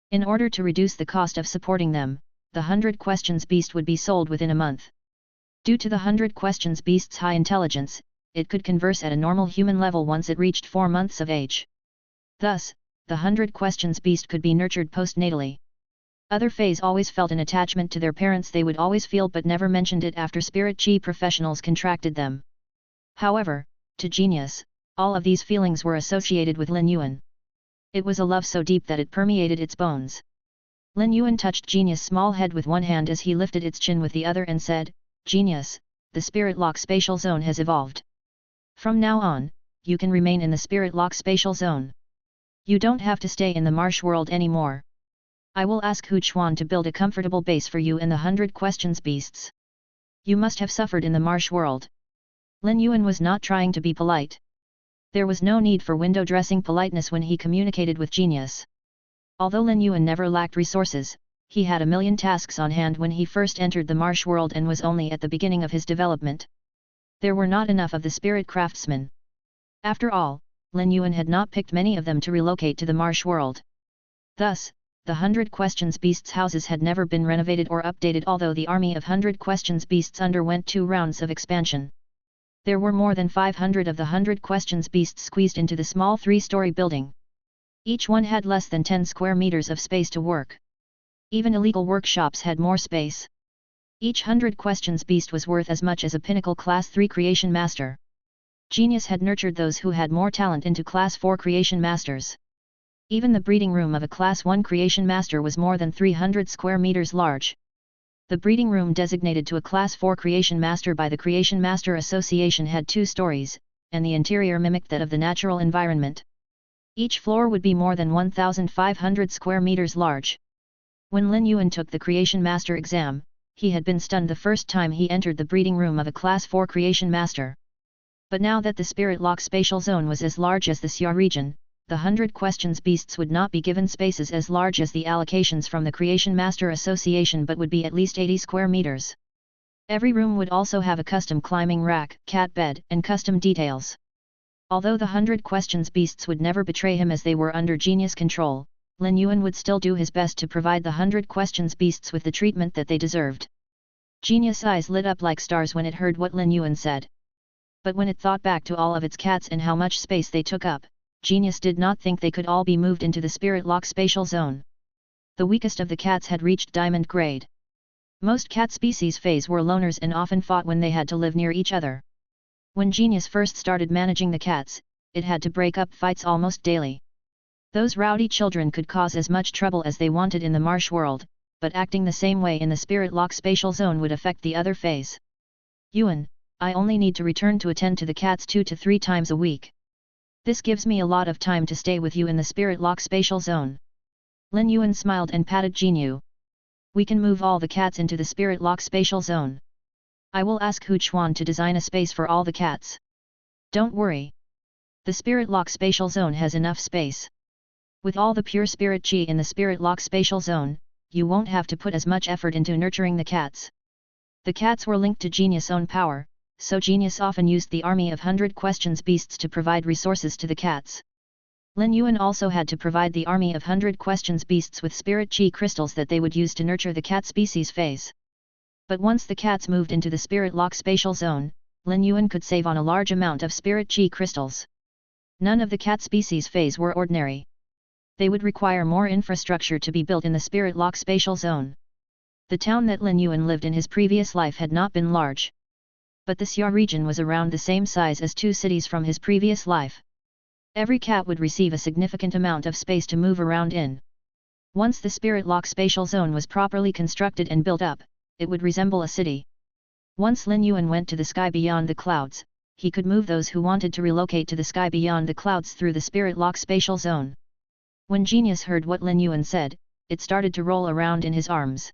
In order to reduce the cost of supporting them, the 100 Questions Beast would be sold within a month. Due to the 100 Questions Beast's high intelligence, it could converse at a normal human level once it reached 4 months of age. Thus, the 100 Questions Beast could be nurtured postnatally. Other Feys always felt an attachment to their parents they would always feel but never mentioned it after spirit qi professionals contracted them. However, to Genius, all of these feelings were associated with Lin Yuan. It was a love so deep that it permeated its bones. Lin Yuan touched Genius' small head with one hand as he lifted its chin with the other and said, "Genius, the Spirit Lock Spatial Zone has evolved. From now on, you can remain in the Spirit Lock Spatial Zone. You don't have to stay in the marsh world anymore. I will ask Hu Chuan to build a comfortable base for you and the 100 Questions Beasts. You must have suffered in the marsh world." Lin Yuan was not trying to be polite. There was no need for window dressing politeness when he communicated with Genius. Although Lin Yuan never lacked resources, he had a million tasks on hand when he first entered the marsh world and was only at the beginning of his development. There were not enough of the spirit craftsmen. After all, Lin Yuan had not picked many of them to relocate to the marsh world. Thus, the 100 Questions Beasts houses had never been renovated or updated, although the army of 100 Questions Beasts underwent 2 rounds of expansion. There were more than 500 of the 100 Questions Beasts squeezed into the small 3-story building. Each one had less than 10 square meters of space to work. Even illegal workshops had more space. Each 100 Questions Beast was worth as much as a pinnacle Class 3 Creation Master. Genius had nurtured those who had more talent into Class 4 Creation Masters. Even the breeding room of a Class 1 Creation Master was more than 300 square meters large. The breeding room designated to a Class 4 Creation Master by the Creation Master Association had 2 stories, and the interior mimicked that of the natural environment. Each floor would be more than 1,500 square meters large. When Lin Yuan took the Creation Master exam, he had been stunned the first time he entered the breeding room of a Class 4 Creation Master. But now that the Spirit Lock Spatial Zone was as large as the Xia region, the 100 Questions Beasts would not be given spaces as large as the allocations from the Creation Master Association, but would be at least 80 square meters. Every room would also have a custom climbing rack, cat bed, and custom details. Although the 100 Questions Beasts would never betray him as they were under genius control, Lin Yuan would still do his best to provide the 100 Questions Beasts with the treatment that they deserved. Genius' eyes lit up like stars when it heard what Lin Yuan said. But when it thought back to all of its cats and how much space they took up, Genius did not think they could all be moved into the Spirit Lock Spatial Zone. The weakest of the cats had reached diamond grade. Most cat species feys were loners and often fought when they had to live near each other. When Genius first started managing the cats, it had to break up fights almost daily. Those rowdy children could cause as much trouble as they wanted in the marsh world, but acting the same way in the Spirit Lock Spatial Zone would affect the other feys. Yuan, I only need to return to attend to the cats 2 to 3 times a week. This gives me a lot of time to stay with you in the Spirit Lock Spatial Zone. Lin Yuan smiled and patted Jinyu. We can move all the cats into the Spirit Lock Spatial Zone. I will ask Hu Chuan to design a space for all the cats. Don't worry. The Spirit Lock Spatial Zone has enough space. With all the pure spirit chi in the Spirit Lock Spatial Zone, you won't have to put as much effort into nurturing the cats. The cats were linked to Genius' own power, so Genius often used the army of 100 Questions Beasts to provide resources to the cats. Lin Yuan also had to provide the army of 100 Questions Beasts with spirit chi crystals that they would use to nurture the cat species feys. But once the cats moved into the Spirit Lock Spatial Zone, Lin Yuan could save on a large amount of spirit chi crystals. None of the cat species feys were ordinary. They would require more infrastructure to be built in the Spirit Lock Spatial Zone. The town that Lin Yuan lived in his previous life had not been large. But the Xia region was around the same size as 2 cities from his previous life. Every cat would receive a significant amount of space to move around in. Once the Spirit Lock Spatial Zone was properly constructed and built up, it would resemble a city. Once Lin Yuan went to the sky beyond the clouds, he could move those who wanted to relocate to the sky beyond the clouds through the Spirit Lock Spatial Zone. When Genius heard what Lin Yuan said, it started to roll around in his arms.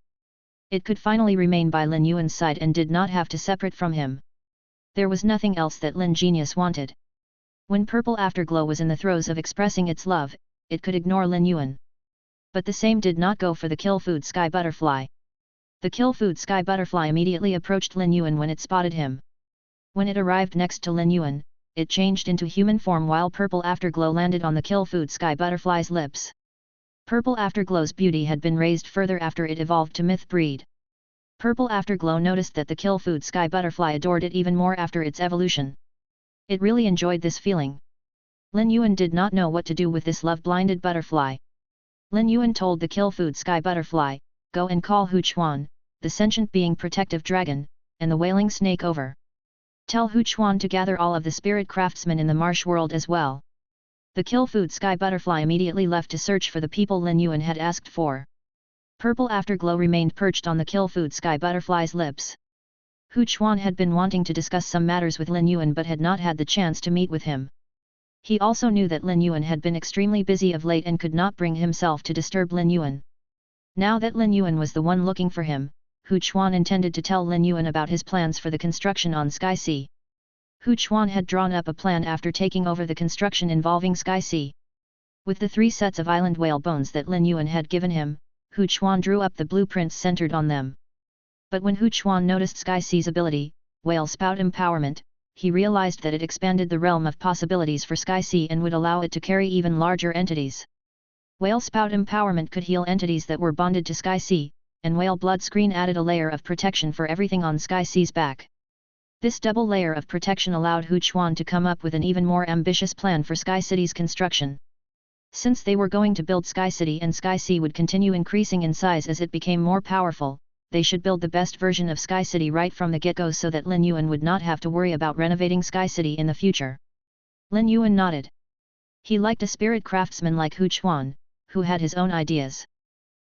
It could finally remain by Lin Yuan's side and did not have to separate from him. There was nothing else that Lin Genius wanted. When Purple Afterglow was in the throes of expressing its love, it could ignore Lin Yuan. But the same did not go for the Kill Food Sky Butterfly. The Kill Food Sky Butterfly immediately approached Lin Yuan when it spotted him. When it arrived next to Lin Yuan, it changed into human form while Purple Afterglow landed on the Kill Food Sky Butterfly's lips. Purple Afterglow's beauty had been raised further after it evolved to myth breed. Purple Afterglow noticed that the Kill Food Sky Butterfly adored it even more after its evolution. It really enjoyed this feeling. Lin Yuan did not know what to do with this love-blinded butterfly. Lin Yuan told the Kill Food Sky Butterfly, go and call Hu Chuan, the sentient being protective dragon, and the wailing snake over. Tell Hu Chuan to gather all of the spirit craftsmen in the marsh world as well. The Kill Food Sky Butterfly immediately left to search for the people Lin Yuan had asked for. Purple Afterglow remained perched on the Kill Food Sky Butterfly's lips. Hu Chuan had been wanting to discuss some matters with Lin Yuan but had not had the chance to meet with him. He also knew that Lin Yuan had been extremely busy of late and could not bring himself to disturb Lin Yuan. Now that Lin Yuan was the one looking for him, Hu Chuan intended to tell Lin Yuan about his plans for the construction on Sky Sea. Hu Chuan had drawn up a plan after taking over the construction involving Sky Sea. With the 3 sets of island whale bones that Lin Yuan had given him, Hu Chuan drew up the blueprints centered on them. But when Hu Chuan noticed Sky Sea's ability, whale spout empowerment, he realized that it expanded the realm of possibilities for Sky Sea and would allow it to carry even larger entities. Whale Spout Empowerment could heal entities that were bonded to Sky Sea, and Whale Blood Screen added a layer of protection for everything on Sky Sea's back. This double layer of protection allowed Hu Chuan to come up with an even more ambitious plan for Sky City's construction. Since they were going to build Sky City and Sky Sea would continue increasing in size as it became more powerful, they should build the best version of Sky City right from the get-go so that Lin Yuan would not have to worry about renovating Sky City in the future. Lin Yuan nodded. He liked a spirit craftsman like Hu Chuan, who had his own ideas.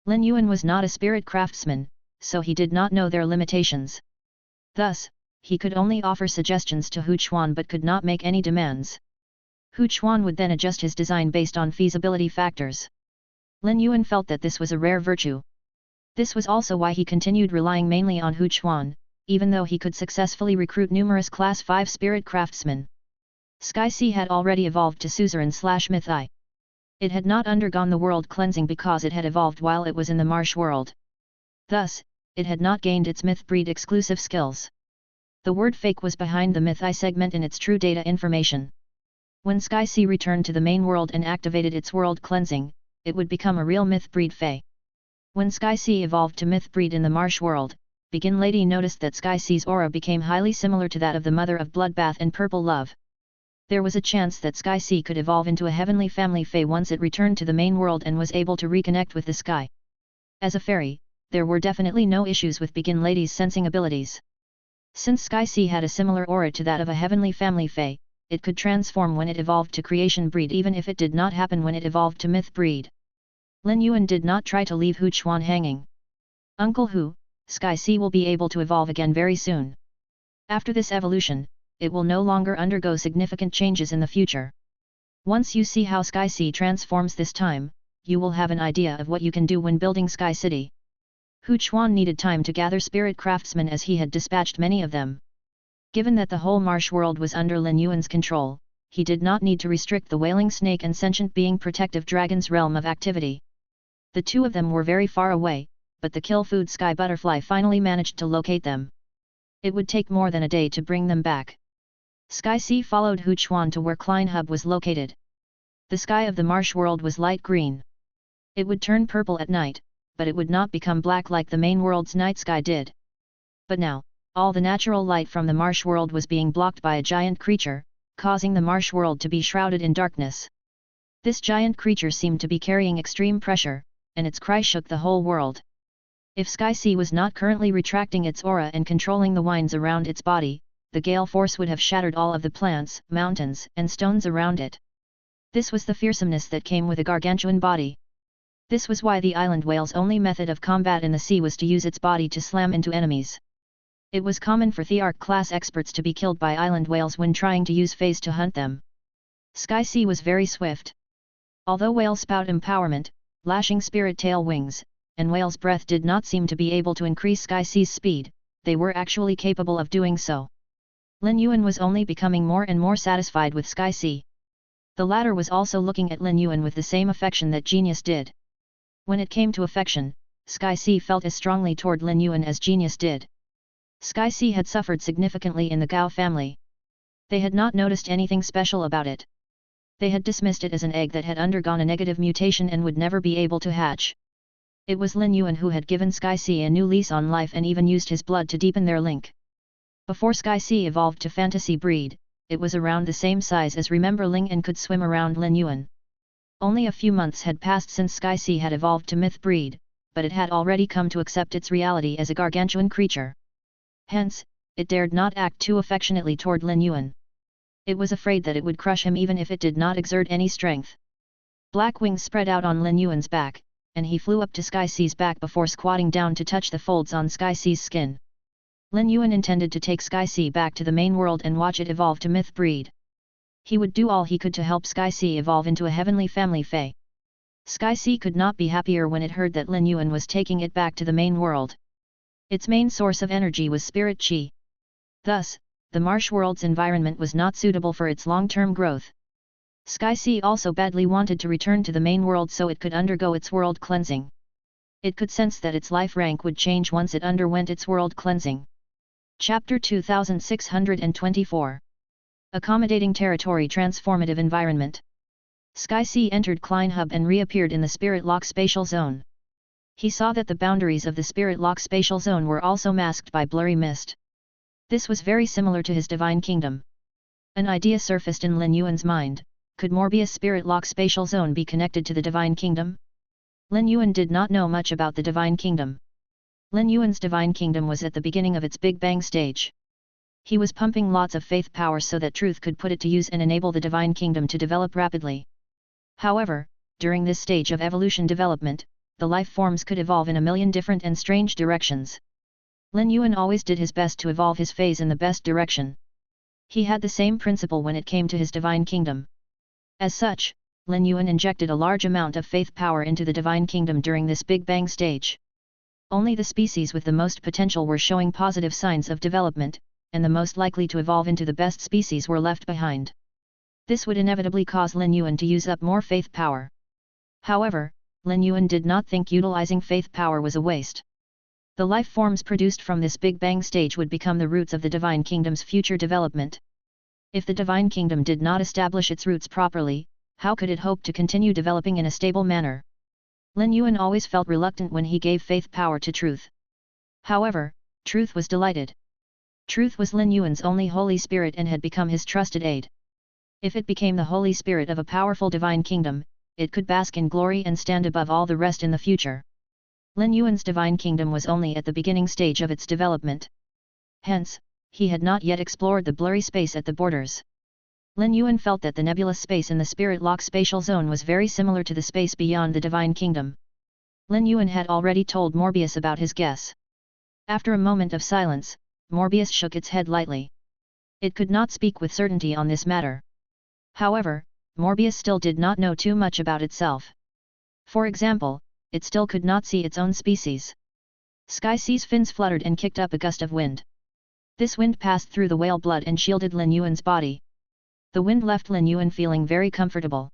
Lin Yuan was not a spirit craftsman, so he did not know their limitations. Thus, he could only offer suggestions to Hu Chuan but could not make any demands. Hu Chuan would then adjust his design based on feasibility factors. Lin Yuan felt that this was a rare virtue. This was also why he continued relying mainly on Hu Chuan, even though he could successfully recruit numerous Class 5 spirit craftsmen. Sky Sea had already evolved to Suzerain/Myth I. It had not undergone the world cleansing because it had evolved while it was in the marsh world. Thus, it had not gained its myth breed exclusive skills. The word fake was behind the Myth I segment in its true data information. When Sky Sea returned to the main world and activated its world cleansing, it would become a real myth breed Fey. When Sky Sea evolved to myth breed in the marsh world, Begin Lady noticed that Sky Sea's aura became highly similar to that of the mother of Bloodbath and Purple Love. There was a chance that Sky Sea could evolve into a heavenly family Fey once it returned to the main world and was able to reconnect with the sky. As a fairy, there were definitely no issues with Begin Lady's sensing abilities. Since Sky Sea had a similar aura to that of a heavenly family Fey, it could transform when it evolved to creation breed even if it did not happen when it evolved to myth breed. Lin Yuan did not try to leave Hu Chuan hanging. Uncle Hu, Sky Sea will be able to evolve again very soon. After this evolution, it will no longer undergo significant changes in the future. Once you see how Sky Sea transforms this time, you will have an idea of what you can do when building Sky City. Hu Chuan needed time to gather spirit craftsmen as he had dispatched many of them. Given that the whole marsh world was under Lin Yuan's control, he did not need to restrict the wailing snake and sentient being protective dragon's realm of activity. The two of them were very far away, but the kill food sky butterfly finally managed to locate them. It would take more than a day to bring them back. Sky Sea followed Hu Chuan to where Klein Hub was located. The sky of the marsh world was light green. It would turn purple at night, but it would not become black like the main world's night sky did. But now, all the natural light from the marsh world was being blocked by a giant creature, causing the marsh world to be shrouded in darkness. This giant creature seemed to be carrying extreme pressure, and its cry shook the whole world. If Sky Sea was not currently retracting its aura and controlling the winds around its body, the gale force would have shattered all of the plants, mountains, and stones around it. This was the fearsomeness that came with a gargantuan body. This was why the island whale's only method of combat in the sea was to use its body to slam into enemies. It was common for Thearch class experts to be killed by island whales when trying to use feys to hunt them. Sky Sea was very swift. Although Whale Spout Empowerment, Lashing Spirit Tail Wings, and Whale's Breath did not seem to be able to increase Sky Sea's speed, they were actually capable of doing so. Lin Yuan was only becoming more and more satisfied with Sky Sea. The latter was also looking at Lin Yuan with the same affection that Genius did. When it came to affection, Sky Sea felt as strongly toward Lin Yuan as Genius did. Sky Sea had suffered significantly in the Gao family. They had not noticed anything special about it. They had dismissed it as an egg that had undergone a negative mutation and would never be able to hatch. It was Lin Yuan who had given Sky Sea a new lease on life and even used his blood to deepen their link. Before Sky Sea evolved to fantasy breed, it was around the same size as Remember Ling and could swim around Lin Yuan. Only a few months had passed since Sky Sea had evolved to myth breed, but it had already come to accept its reality as a gargantuan creature. Hence, it dared not act too affectionately toward Lin Yuan. It was afraid that it would crush him even if it did not exert any strength. Black wings spread out on Lin Yuan's back, and he flew up to Sky Sea's back before squatting down to touch the folds on Sky Sea's skin. Lin Yuan intended to take Sky Sea back to the main world and watch it evolve to myth breed. He would do all he could to help Sky Sea evolve into a heavenly family Fey. Sky Sea could not be happier when it heard that Lin Yuan was taking it back to the main world. Its main source of energy was spirit chi. Thus, the marsh world's environment was not suitable for its long-term growth. Sky Sea also badly wanted to return to the main world so it could undergo its world cleansing. It could sense that its life rank would change once it underwent its world cleansing. Chapter 2624 Accommodating territory, transformative environment. Sky Sea entered Klein Hub and reappeared in the Spirit Lock spatial zone. He saw that the boundaries of the Spirit Lock spatial zone were also masked by blurry mist. This was very similar to his divine kingdom. An idea surfaced in Lin Yuan's mind: could Morbius Spirit Lock spatial zone be connected to the divine kingdom? Lin Yuan did not know much about the divine kingdom. Lin Yuan's divine kingdom was at the beginning of its Big Bang stage. He was pumping lots of faith power so that truth could put it to use and enable the divine kingdom to develop rapidly. However, during this stage of evolution development, the life forms could evolve in a million different and strange directions. Lin Yuan always did his best to evolve his feys in the best direction. He had the same principle when it came to his divine kingdom. As such, Lin Yuan injected a large amount of faith power into the divine kingdom during this Big Bang stage. Only the species with the most potential were showing positive signs of development, and the most likely to evolve into the best species were left behind. This would inevitably cause Lin Yuan to use up more faith power. However, Lin Yuan did not think utilizing faith power was a waste. The life forms produced from this Big Bang stage would become the roots of the divine kingdom's future development. If the divine kingdom did not establish its roots properly, how could it hope to continue developing in a stable manner? Lin Yuan always felt reluctant when he gave faith power to truth. However, truth was delighted. Truth was Lin Yuan's only Holy Spirit and had become his trusted aid. If it became the Holy Spirit of a powerful divine kingdom, it could bask in glory and stand above all the rest in the future. Lin Yuan's divine kingdom was only at the beginning stage of its development. Hence, he had not yet explored the blurry space at the borders. Lin Yuan felt that the nebulous space in the Spirit Lock spatial zone was very similar to the space beyond the divine kingdom. Lin Yuan had already told Morbius about his guess. After a moment of silence, Morbius shook its head lightly. It could not speak with certainty on this matter. However, Morbius still did not know too much about itself. For example, it still could not see its own species. Sky Sea's fins fluttered and kicked up a gust of wind. This wind passed through the whale blood and shielded Lin Yuan's body. The wind left Lin Yuan feeling very comfortable.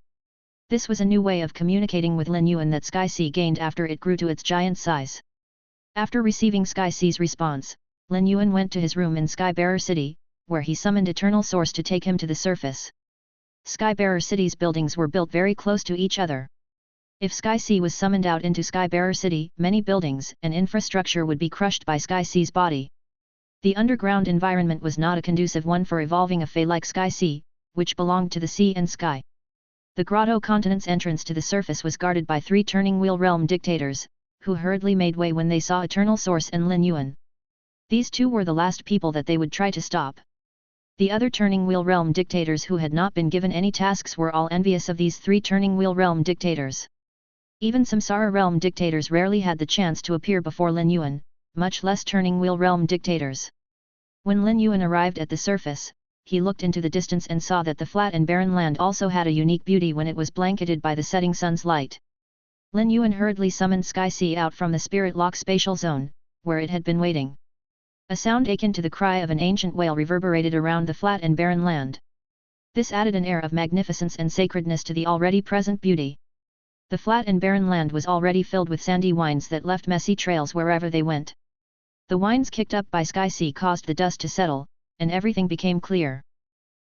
This was a new way of communicating with Lin Yuan that Sky Sea gained after it grew to its giant size. After receiving Sky Sea's response, Lin Yuan went to his room in Skybearer City, where he summoned Eternal Source to take him to the surface. Skybearer City's buildings were built very close to each other. If Sky Sea was summoned out into Skybearer City, many buildings and infrastructure would be crushed by Sky Sea's body. The underground environment was not a conducive one for evolving a fey like Sky Sea, which belonged to the sea and sky. The grotto continent's entrance to the surface was guarded by 3 turning wheel realm dictators, who hurriedly made way when they saw Eternal Source and Lin Yuan. These two were the last people that they would try to stop. The other turning wheel realm dictators who had not been given any tasks were all envious of these 3 turning wheel realm dictators. Even Samsara realm dictators rarely had the chance to appear before Lin Yuan, much less turning wheel realm dictators. When Lin Yuan arrived at the surface, he looked into the distance and saw that the flat and barren land also had a unique beauty when it was blanketed by the setting sun's light. Lin Yuan hurriedly summoned Sky Sea out from the Spirit Lock spatial zone, where it had been waiting. A sound akin to the cry of an ancient whale reverberated around the flat and barren land. This added an air of magnificence and sacredness to the already present beauty. The flat and barren land was already filled with sandy winds that left messy trails wherever they went. The winds kicked up by Sky Sea caused the dust to settle, and everything became clear.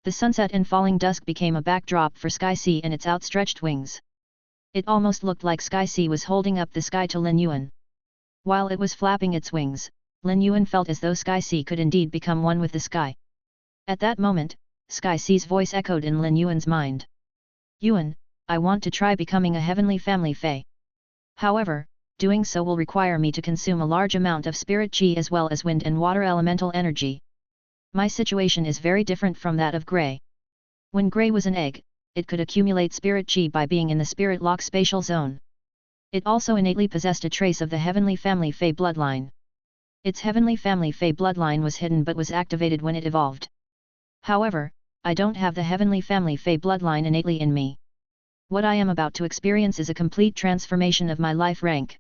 The sunset and falling dusk became a backdrop for Sky Sea and its outstretched wings. It almost looked like Sky Sea was holding up the sky to Lin Yuan. While it was flapping its wings, Lin Yuan felt as though Sky Sea could indeed become one with the sky. At that moment, Sky Sea's voice echoed in Lin Yuan's mind. "Yuan, I want to try becoming a heavenly family fey. However, doing so will require me to consume a large amount of spirit chi as well as wind and water elemental energy. My situation is very different from that of Grey. When Grey was an egg, it could accumulate spirit chi by being in the Spirit Lock spatial zone. It also innately possessed a trace of the Heavenly Family Fey bloodline. Its Heavenly Family Fey bloodline was hidden but was activated when it evolved. However, I don't have the Heavenly Family Fey bloodline innately in me. What I am about to experience is a complete transformation of my life rank."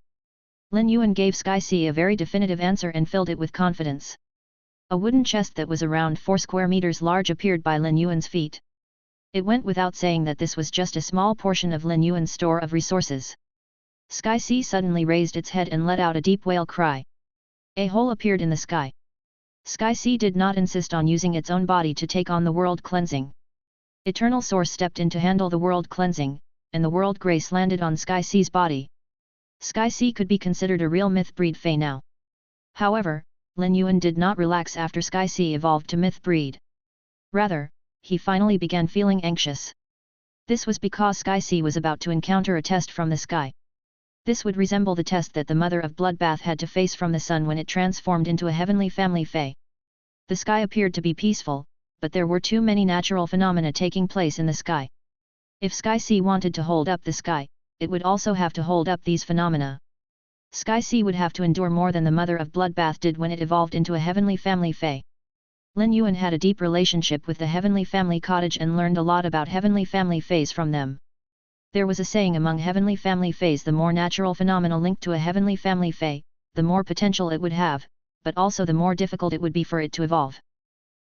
Lin Yuan gave Sky Sea a very definitive answer and filled it with confidence. A wooden chest that was around 4 square meters large appeared by Lin Yuan's feet. It went without saying that this was just a small portion of Lin Yuan's store of resources. Sky Sea suddenly raised its head and let out a deep wail cry. A hole appeared in the sky. Sky Sea did not insist on using its own body to take on the world cleansing. Eternal Source stepped in to handle the world cleansing, and the world grace landed on Sky Sea's body. Sky Sea could be considered a real myth breed Fey now. However, Lin Yuan did not relax after Sky Sea evolved to myth breed. Rather, he finally began feeling anxious. This was because Sky Sea was about to encounter a test from the sky. This would resemble the test that the Mother of Bloodbath had to face from the sun when it transformed into a heavenly family Fey. The sky appeared to be peaceful, but there were too many natural phenomena taking place in the sky. If Sky Sea wanted to hold up the sky, it would also have to hold up these phenomena. Sky Sea would have to endure more than the Mother of Bloodbath did when it evolved into a heavenly family Fey. Lin Yuan had a deep relationship with the Heavenly Family Cottage and learned a lot about Heavenly Family Feys from them. There was a saying among Heavenly Family Feys: the more natural phenomena linked to a Heavenly Family Fey, the more potential it would have, but also the more difficult it would be for it to evolve.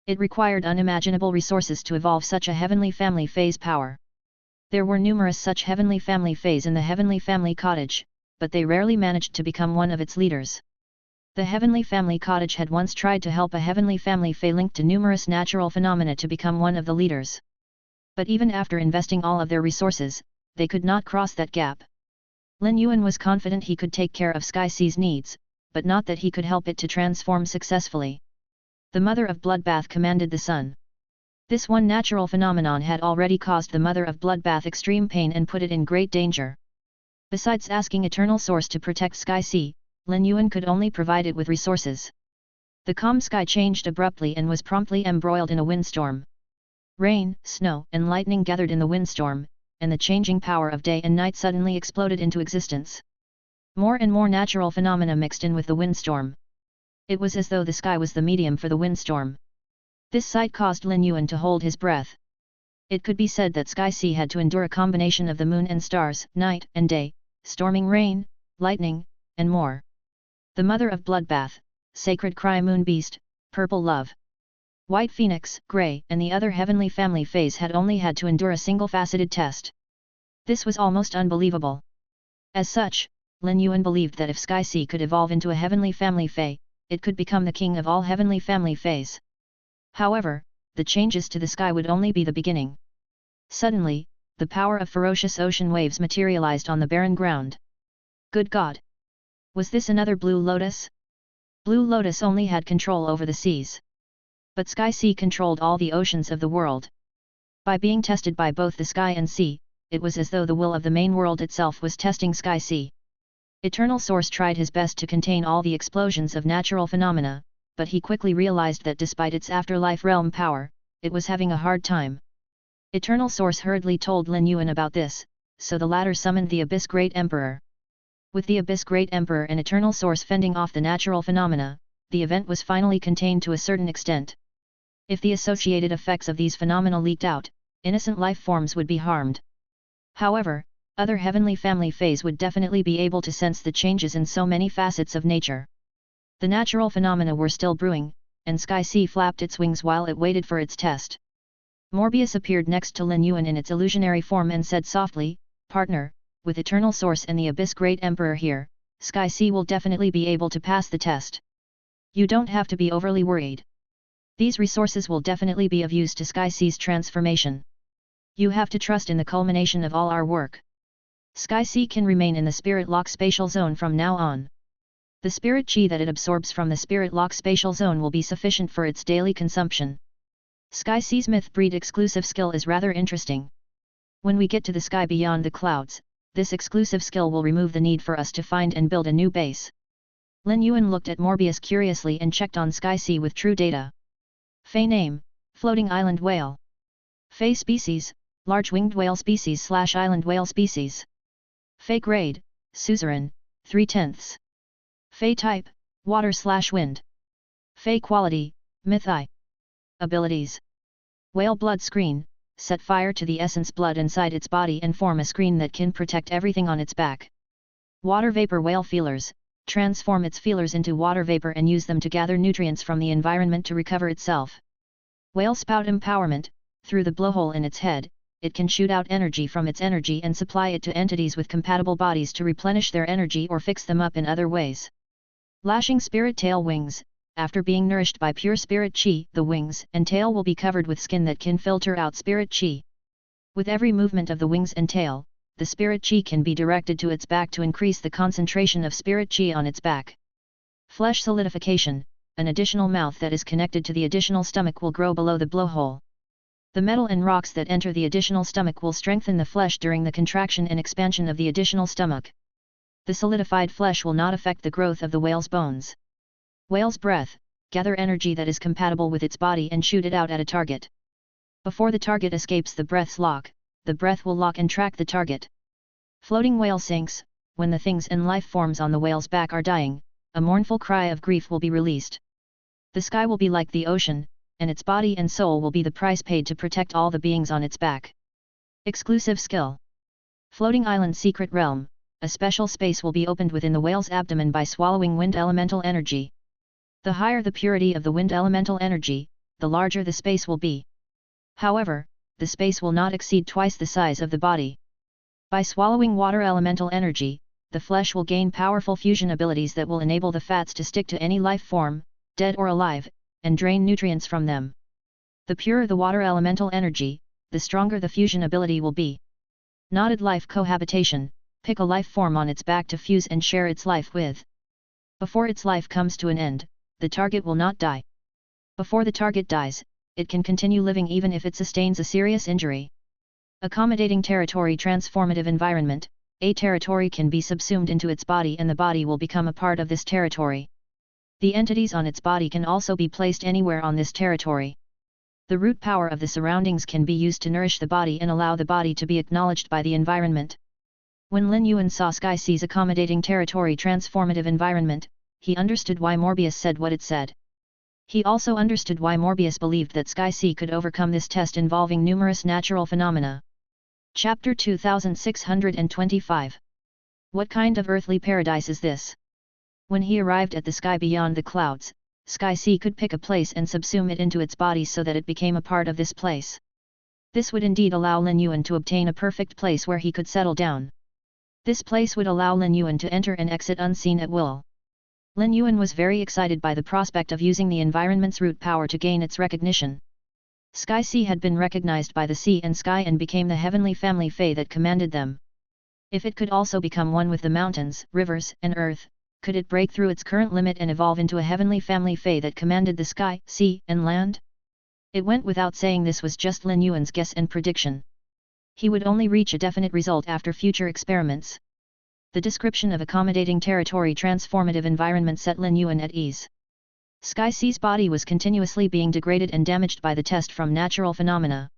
It required unimaginable resources to evolve such a Heavenly Family Fey's power. There were numerous such Heavenly Family Feys in the Heavenly Family Cottage, but they rarely managed to become one of its leaders. The Heavenly Family Cottage had once tried to help a Heavenly Family Fey linked to numerous natural phenomena to become one of the leaders. But even after investing all of their resources, they could not cross that gap. Lin Yuan was confident he could take care of Sky Sea's needs, but not that he could help it to transform successfully. The Mother of Bloodbath commanded the sun. This one natural phenomenon had already caused the Mother of Bloodbath extreme pain and put it in great danger. Besides asking Eternal Source to protect Sky Sea, Lin Yuan could only provide it with resources. The calm sky changed abruptly and was promptly embroiled in a windstorm. Rain, snow, and lightning gathered in the windstorm, and the changing power of day and night suddenly exploded into existence. More and more natural phenomena mixed in with the windstorm. It was as though the sky was the medium for the windstorm. This sight caused Lin Yuan to hold his breath. It could be said that Sky Sea had to endure a combination of the moon and stars, night and day, storming rain, lightning, and more. The Mother of Bloodbath, Sacred Cry Moon Beast, Purple Love, White Phoenix, Grey, and the other Heavenly Family Feys had only had to endure a single-faceted test. This was almost unbelievable. As such, Lin Yuan believed that if Sky Sea could evolve into a Heavenly Family Fey, it could become the king of all Heavenly Family Feys. However, the changes to the sky would only be the beginning. Suddenly, the power of ferocious ocean waves materialized on the barren ground. Good God! Was this another Blue Lotus? Blue Lotus only had control over the seas. But Sky Sea controlled all the oceans of the world. By being tested by both the sky and sea, it was as though the will of the main world itself was testing Sky Sea. Eternal Source tried his best to contain all the explosions of natural phenomena, but he quickly realized that despite its afterlife realm power, it was having a hard time. Eternal Source hurriedly told Lin Yuan about this, so the latter summoned the Abyss Great Emperor. With the Abyss Great Emperor and Eternal Source fending off the natural phenomena, the event was finally contained to a certain extent. If the associated effects of these phenomena leaked out, innocent life forms would be harmed. However, other Heavenly Family Feys would definitely be able to sense the changes in so many facets of nature. The natural phenomena were still brewing, and Sky Sea flapped its wings while it waited for its test. Morbius appeared next to Lin Yuan in its illusionary form and said softly, "Partner, with Eternal Source and the Abyss Great Emperor here, Sky Sea will definitely be able to pass the test. You don't have to be overly worried. These resources will definitely be of use to Sky Sea's transformation. You have to trust in the culmination of all our work. Sky Sea can remain in the Spirit Lock Spatial Zone from now on. The spirit chi that it absorbs from the Spirit Lock Spatial Zone will be sufficient for its daily consumption. Sky Sea's myth breed exclusive skill is rather interesting. When we get to the sky beyond the clouds, this exclusive skill will remove the need for us to find and build a new base." Lin Yuan looked at Morbius curiously and checked on Sky Sea with true data. Fey name, Floating Island Whale. Fey species, Large Winged Whale Species / Island Whale Species. Fey grade, Suzerain, 3/10. Fey type, Water / Wind. Fey quality, Mythi. Abilities. Whale blood screen, set fire to the essence blood inside its body and form a screen that can protect everything on its back. Water vapor whale feelers, transform its feelers into water vapor and use them to gather nutrients from the environment to recover itself. Whale spout empowerment, through the blowhole in its head, it can shoot out energy from its energy and supply it to entities with compatible bodies to replenish their energy or fix them up in other ways. Lashing spirit tail wings, after being nourished by pure spirit qi, the wings and tail will be covered with skin that can filter out spirit qi. With every movement of the wings and tail, the spirit qi can be directed to its back to increase the concentration of spirit qi on its back. Flesh solidification, an additional mouth that is connected to the additional stomach will grow below the blowhole. The metal and rocks that enter the additional stomach will strengthen the flesh during the contraction and expansion of the additional stomach. The solidified flesh will not affect the growth of the whale's bones. Whale's breath, gather energy that is compatible with its body and shoot it out at a target. Before the target escapes the breath's lock, the breath will lock and track the target. Floating whale sinks, when the things and life forms on the whale's back are dying, a mournful cry of grief will be released. The sky will be like the ocean, and its body and soul will be the price paid to protect all the beings on its back. Exclusive skill. Floating Island Secret Realm, a special space will be opened within the whale's abdomen by swallowing wind elemental energy. The higher the purity of the wind elemental energy, the larger the space will be. However, the space will not exceed twice the size of the body. By swallowing water elemental energy, the flesh will gain powerful fusion abilities that will enable the fats to stick to any life form, dead or alive, and drain nutrients from them. The purer the water elemental energy, the stronger the fusion ability will be. Knotted life cohabitation, pick a life form on its back to fuse and share its life with. Before its life comes to an end, the target will not die. Before the target dies, it can continue living even if it sustains a serious injury. Accommodating territory transformative environment, a territory can be subsumed into its body and the body will become a part of this territory. The entities on its body can also be placed anywhere on this territory. The root power of the surroundings can be used to nourish the body and allow the body to be acknowledged by the environment. When Lin Yuan saw Sky Sea's accommodating territory transformative environment, he understood why Morbius said what it said. He also understood why Morbius believed that Sky Sea could overcome this test involving numerous natural phenomena. Chapter 2625. What kind of earthly paradise is this? When he arrived at the sky beyond the clouds, Sky Sea could pick a place and subsume it into its body so that it became a part of this place. This would indeed allow Lin Yuan to obtain a perfect place where he could settle down. This place would allow Lin Yuan to enter and exit unseen at will. Lin Yuan was very excited by the prospect of using the environment's root power to gain its recognition. Sky Sea had been recognized by the sea and sky and became the heavenly family fey that commanded them. If it could also become one with the mountains, rivers, and earth, could it break through its current limit and evolve into a heavenly family fey that commanded the sky, sea, and land? It went without saying this was just Lin Yuan's guess and prediction. He would only reach a definite result after future experiments. The description of accommodating territory transformative environment set Lin Yuan at ease. Sky Sea's body was continuously being degraded and damaged by the test from natural phenomena.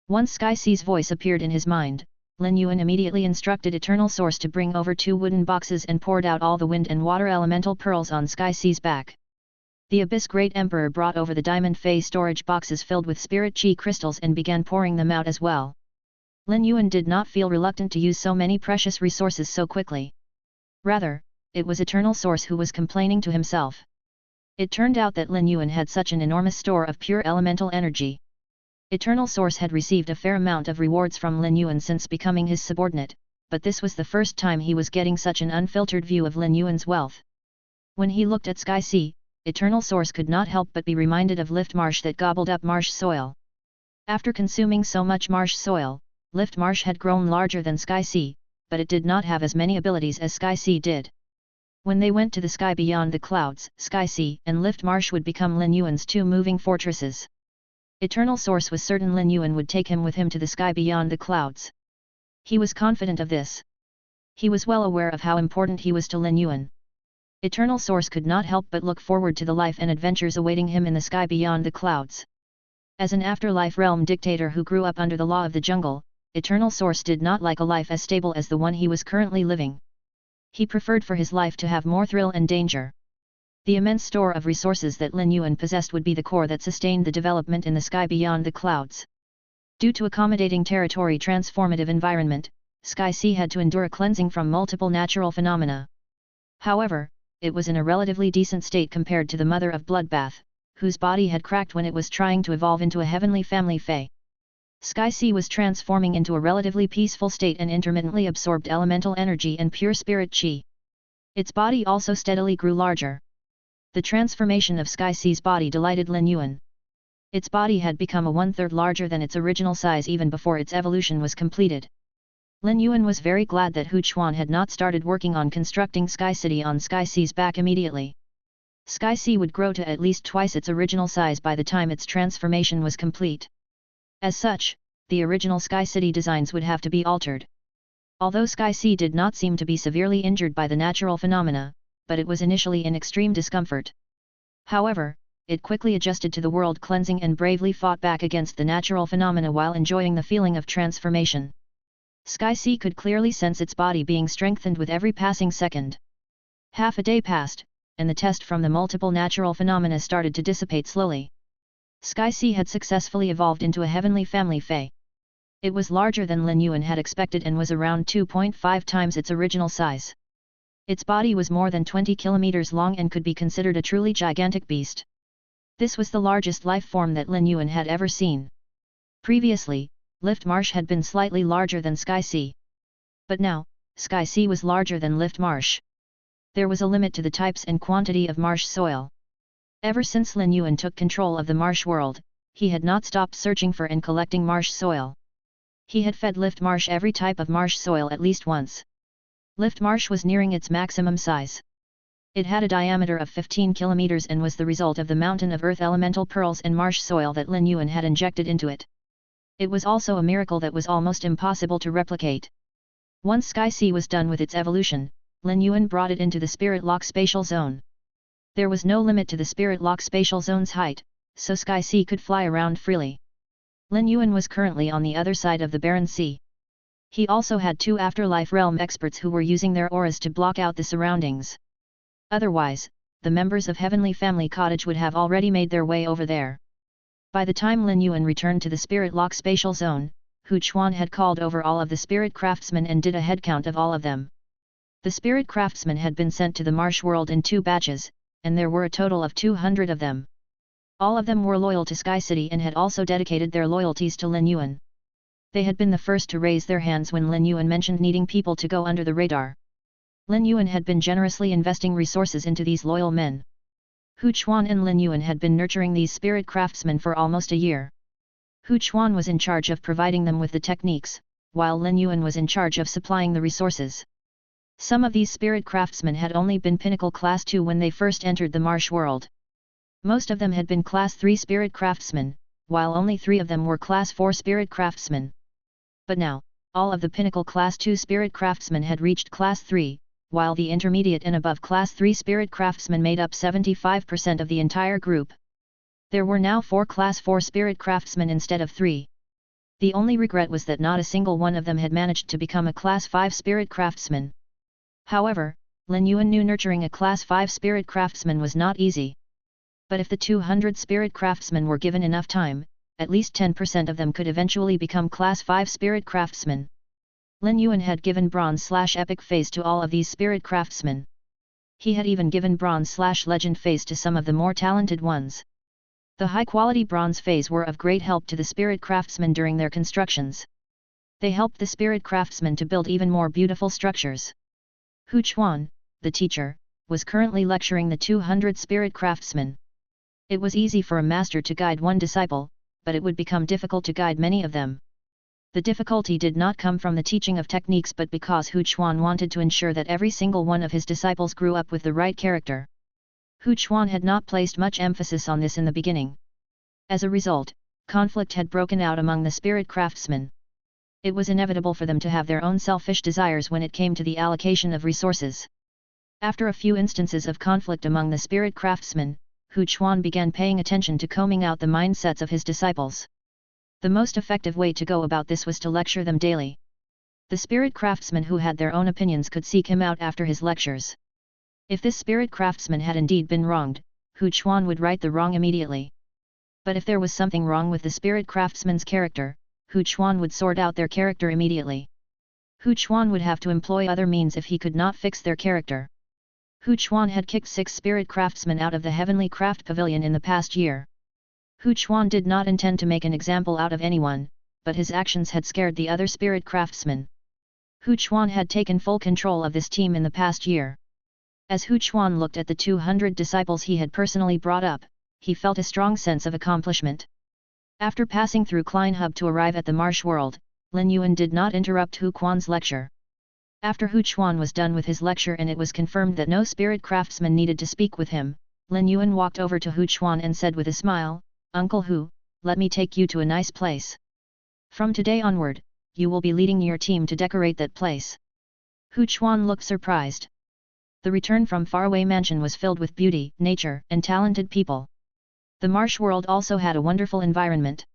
Once Sky Sea's voice appeared in his mind, Lin Yuan immediately instructed Eternal Source to bring over 2 wooden boxes and poured out all the wind and water elemental pearls on Sky Sea's back. The Abyss Great Emperor brought over the Diamond Fey storage boxes filled with Spirit Chi crystals and began pouring them out as well. Lin Yuan did not feel reluctant to use so many precious resources so quickly. Rather, it was Eternal Source who was complaining to himself. It turned out that Lin Yuan had such an enormous store of pure elemental energy. Eternal Source had received a fair amount of rewards from Lin Yuan since becoming his subordinate, but this was the first time he was getting such an unfiltered view of Lin Yuan's wealth. When he looked at Sky Sea, Eternal Source could not help but be reminded of Lift Marsh that gobbled up marsh soil. After consuming so much marsh soil, Lift Marsh had grown larger than Sky Sea, but it did not have as many abilities as Sky Sea did. When they went to the sky beyond the clouds, Sky Sea and Lift Marsh would become Lin Yuan's 2 moving fortresses. Eternal Source was certain Lin Yuan would take him with him to the sky beyond the clouds. He was confident of this. He was well aware of how important he was to Lin Yuan. Eternal Source could not help but look forward to the life and adventures awaiting him in the sky beyond the clouds. As an afterlife realm dictator who grew up under the law of the jungle, Eternal Source did not like a life as stable as the one he was currently living. He preferred for his life to have more thrill and danger. The immense store of resources that Lin Yuan possessed would be the core that sustained the development in the sky beyond the clouds. Due to accommodating territory transformative environment, Sky Sea had to endure a cleansing from multiple natural phenomena. However, it was in a relatively decent state compared to the Mother of Bloodbath, whose body had cracked when it was trying to evolve into a heavenly family fey. Sky Sea was transforming into a relatively peaceful state and intermittently absorbed elemental energy and pure spirit chi. Its body also steadily grew larger. The transformation of Sky C's body delighted Lin Yuan. Its body had become a one-third larger than its original size even before its evolution was completed. Lin Yuan was very glad that Hu Chuan had not started working on constructing Sky City on Sky C's back immediately. Sky C would grow to at least twice its original size by the time its transformation was complete. As such, the original Sky City designs would have to be altered. Although Sky C did not seem to be severely injured by the natural phenomena, but it was initially in extreme discomfort. However, it quickly adjusted to the world cleansing and bravely fought back against the natural phenomena while enjoying the feeling of transformation. Sky C could clearly sense its body being strengthened with every passing second. Half a day passed, and the test from the multiple natural phenomena started to dissipate slowly. Sky C had successfully evolved into a heavenly family fey. It was larger than Lin Yuan had expected and was around 2.5 times its original size. Its body was more than 20 kilometers long and could be considered a truly gigantic beast. This was the largest life form that Lin Yuan had ever seen. Previously, Lift Marsh had been slightly larger than Sky C. But now, Sky C was larger than Lift Marsh. There was a limit to the types and quantity of marsh soil. Ever since Lin Yuan took control of the marsh world, he had not stopped searching for and collecting marsh soil. He had fed Lift Marsh every type of marsh soil at least once. Lift Marsh was nearing its maximum size. It had a diameter of 15 kilometers and was the result of the mountain of earth elemental pearls and marsh soil that Lin Yuan had injected into it. It was also a miracle that was almost impossible to replicate. Once Sky C was done with its evolution, Lin Yuan brought it into the Spirit Lock spatial zone. There was no limit to the Spirit Lock spatial zone's height, so Sky C could fly around freely. Lin Yuan was currently on the other side of the barren sea. He also had two afterlife realm experts who were using their auras to block out the surroundings. Otherwise, the members of Heavenly Family Cottage would have already made their way over there. By the time Lin Yuan returned to the Spirit Lock spatial zone, Hu Chuan had called over all of the spirit craftsmen and did a head count of all of them. The spirit craftsmen had been sent to the marsh world in 2 batches, and there were a total of 200 of them. All of them were loyal to Sky City and had also dedicated their loyalties to Lin Yuan. They had been the first to raise their hands when Lin Yuan mentioned needing people to go under the radar. Lin Yuan had been generously investing resources into these loyal men. Hu Chuan and Lin Yuan had been nurturing these spirit craftsmen for almost a year. Hu Chuan was in charge of providing them with the techniques, while Lin Yuan was in charge of supplying the resources. Some of these spirit craftsmen had only been Pinnacle Class 2 when they first entered the marsh world. Most of them had been Class 3 spirit craftsmen, while only 3 of them were Class 4 spirit craftsmen. But now, all of the Pinnacle Class 2 spirit craftsmen had reached Class 3, while the intermediate and above Class 3 spirit craftsmen made up 75% of the entire group. There were now 4 Class 4 spirit craftsmen instead of 3. The only regret was that not a single one of them had managed to become a Class 5 spirit craftsman. However, Lin Yuan knew nurturing a Class 5 spirit craftsman was not easy. But if the 200 spirit craftsmen were given enough time, at least 10% of them could eventually become Class 5 spirit craftsmen. Lin Yuan had given Bronze/Epic phase to all of these spirit craftsmen. He had even given Bronze/Legend phase to some of the more talented ones. The high-quality Bronze phase were of great help to the spirit craftsmen during their constructions. They helped the spirit craftsmen to build even more beautiful structures. Hu Chuan, the teacher, was currently lecturing the 200 spirit craftsmen. It was easy for a master to guide one disciple, but it would become difficult to guide many of them. The difficulty did not come from the teaching of techniques but because Hu Chuan wanted to ensure that every single one of his disciples grew up with the right character. Hu Chuan had not placed much emphasis on this in the beginning. As a result, conflict had broken out among the spirit craftsmen. It was inevitable for them to have their own selfish desires when it came to the allocation of resources. After a few instances of conflict among the spirit craftsmen, Hu Chuan began paying attention to combing out the mindsets of his disciples. The most effective way to go about this was to lecture them daily. The spirit craftsmen who had their own opinions could seek him out after his lectures. If this spirit craftsman had indeed been wronged, Hu Chuan would right the wrong immediately. But if there was something wrong with the spirit craftsman's character, Hu Chuan would sort out their character immediately. Hu Chuan would have to employ other means if he could not fix their character. Hu Chuan had kicked 6 spirit craftsmen out of the Heavenly Craft Pavilion in the past year. Hu Chuan did not intend to make an example out of anyone, but his actions had scared the other spirit craftsmen. Hu Chuan had taken full control of this team in the past year. As Hu Chuan looked at the 200 disciples he had personally brought up, he felt a strong sense of accomplishment. After passing through Klein Hub to arrive at the Marsh World, Lin Yuan did not interrupt Hu Quan's lecture. After Hu Chuan was done with his lecture and it was confirmed that no spirit craftsman needed to speak with him, Lin Yuan walked over to Hu Chuan and said with a smile, "Uncle Hu, let me take you to a nice place. From today onward, you will be leading your team to decorate that place." Hu Chuan looked surprised. The return from faraway mansion was filled with beauty, nature, and talented people. The Marsh World also had a wonderful environment.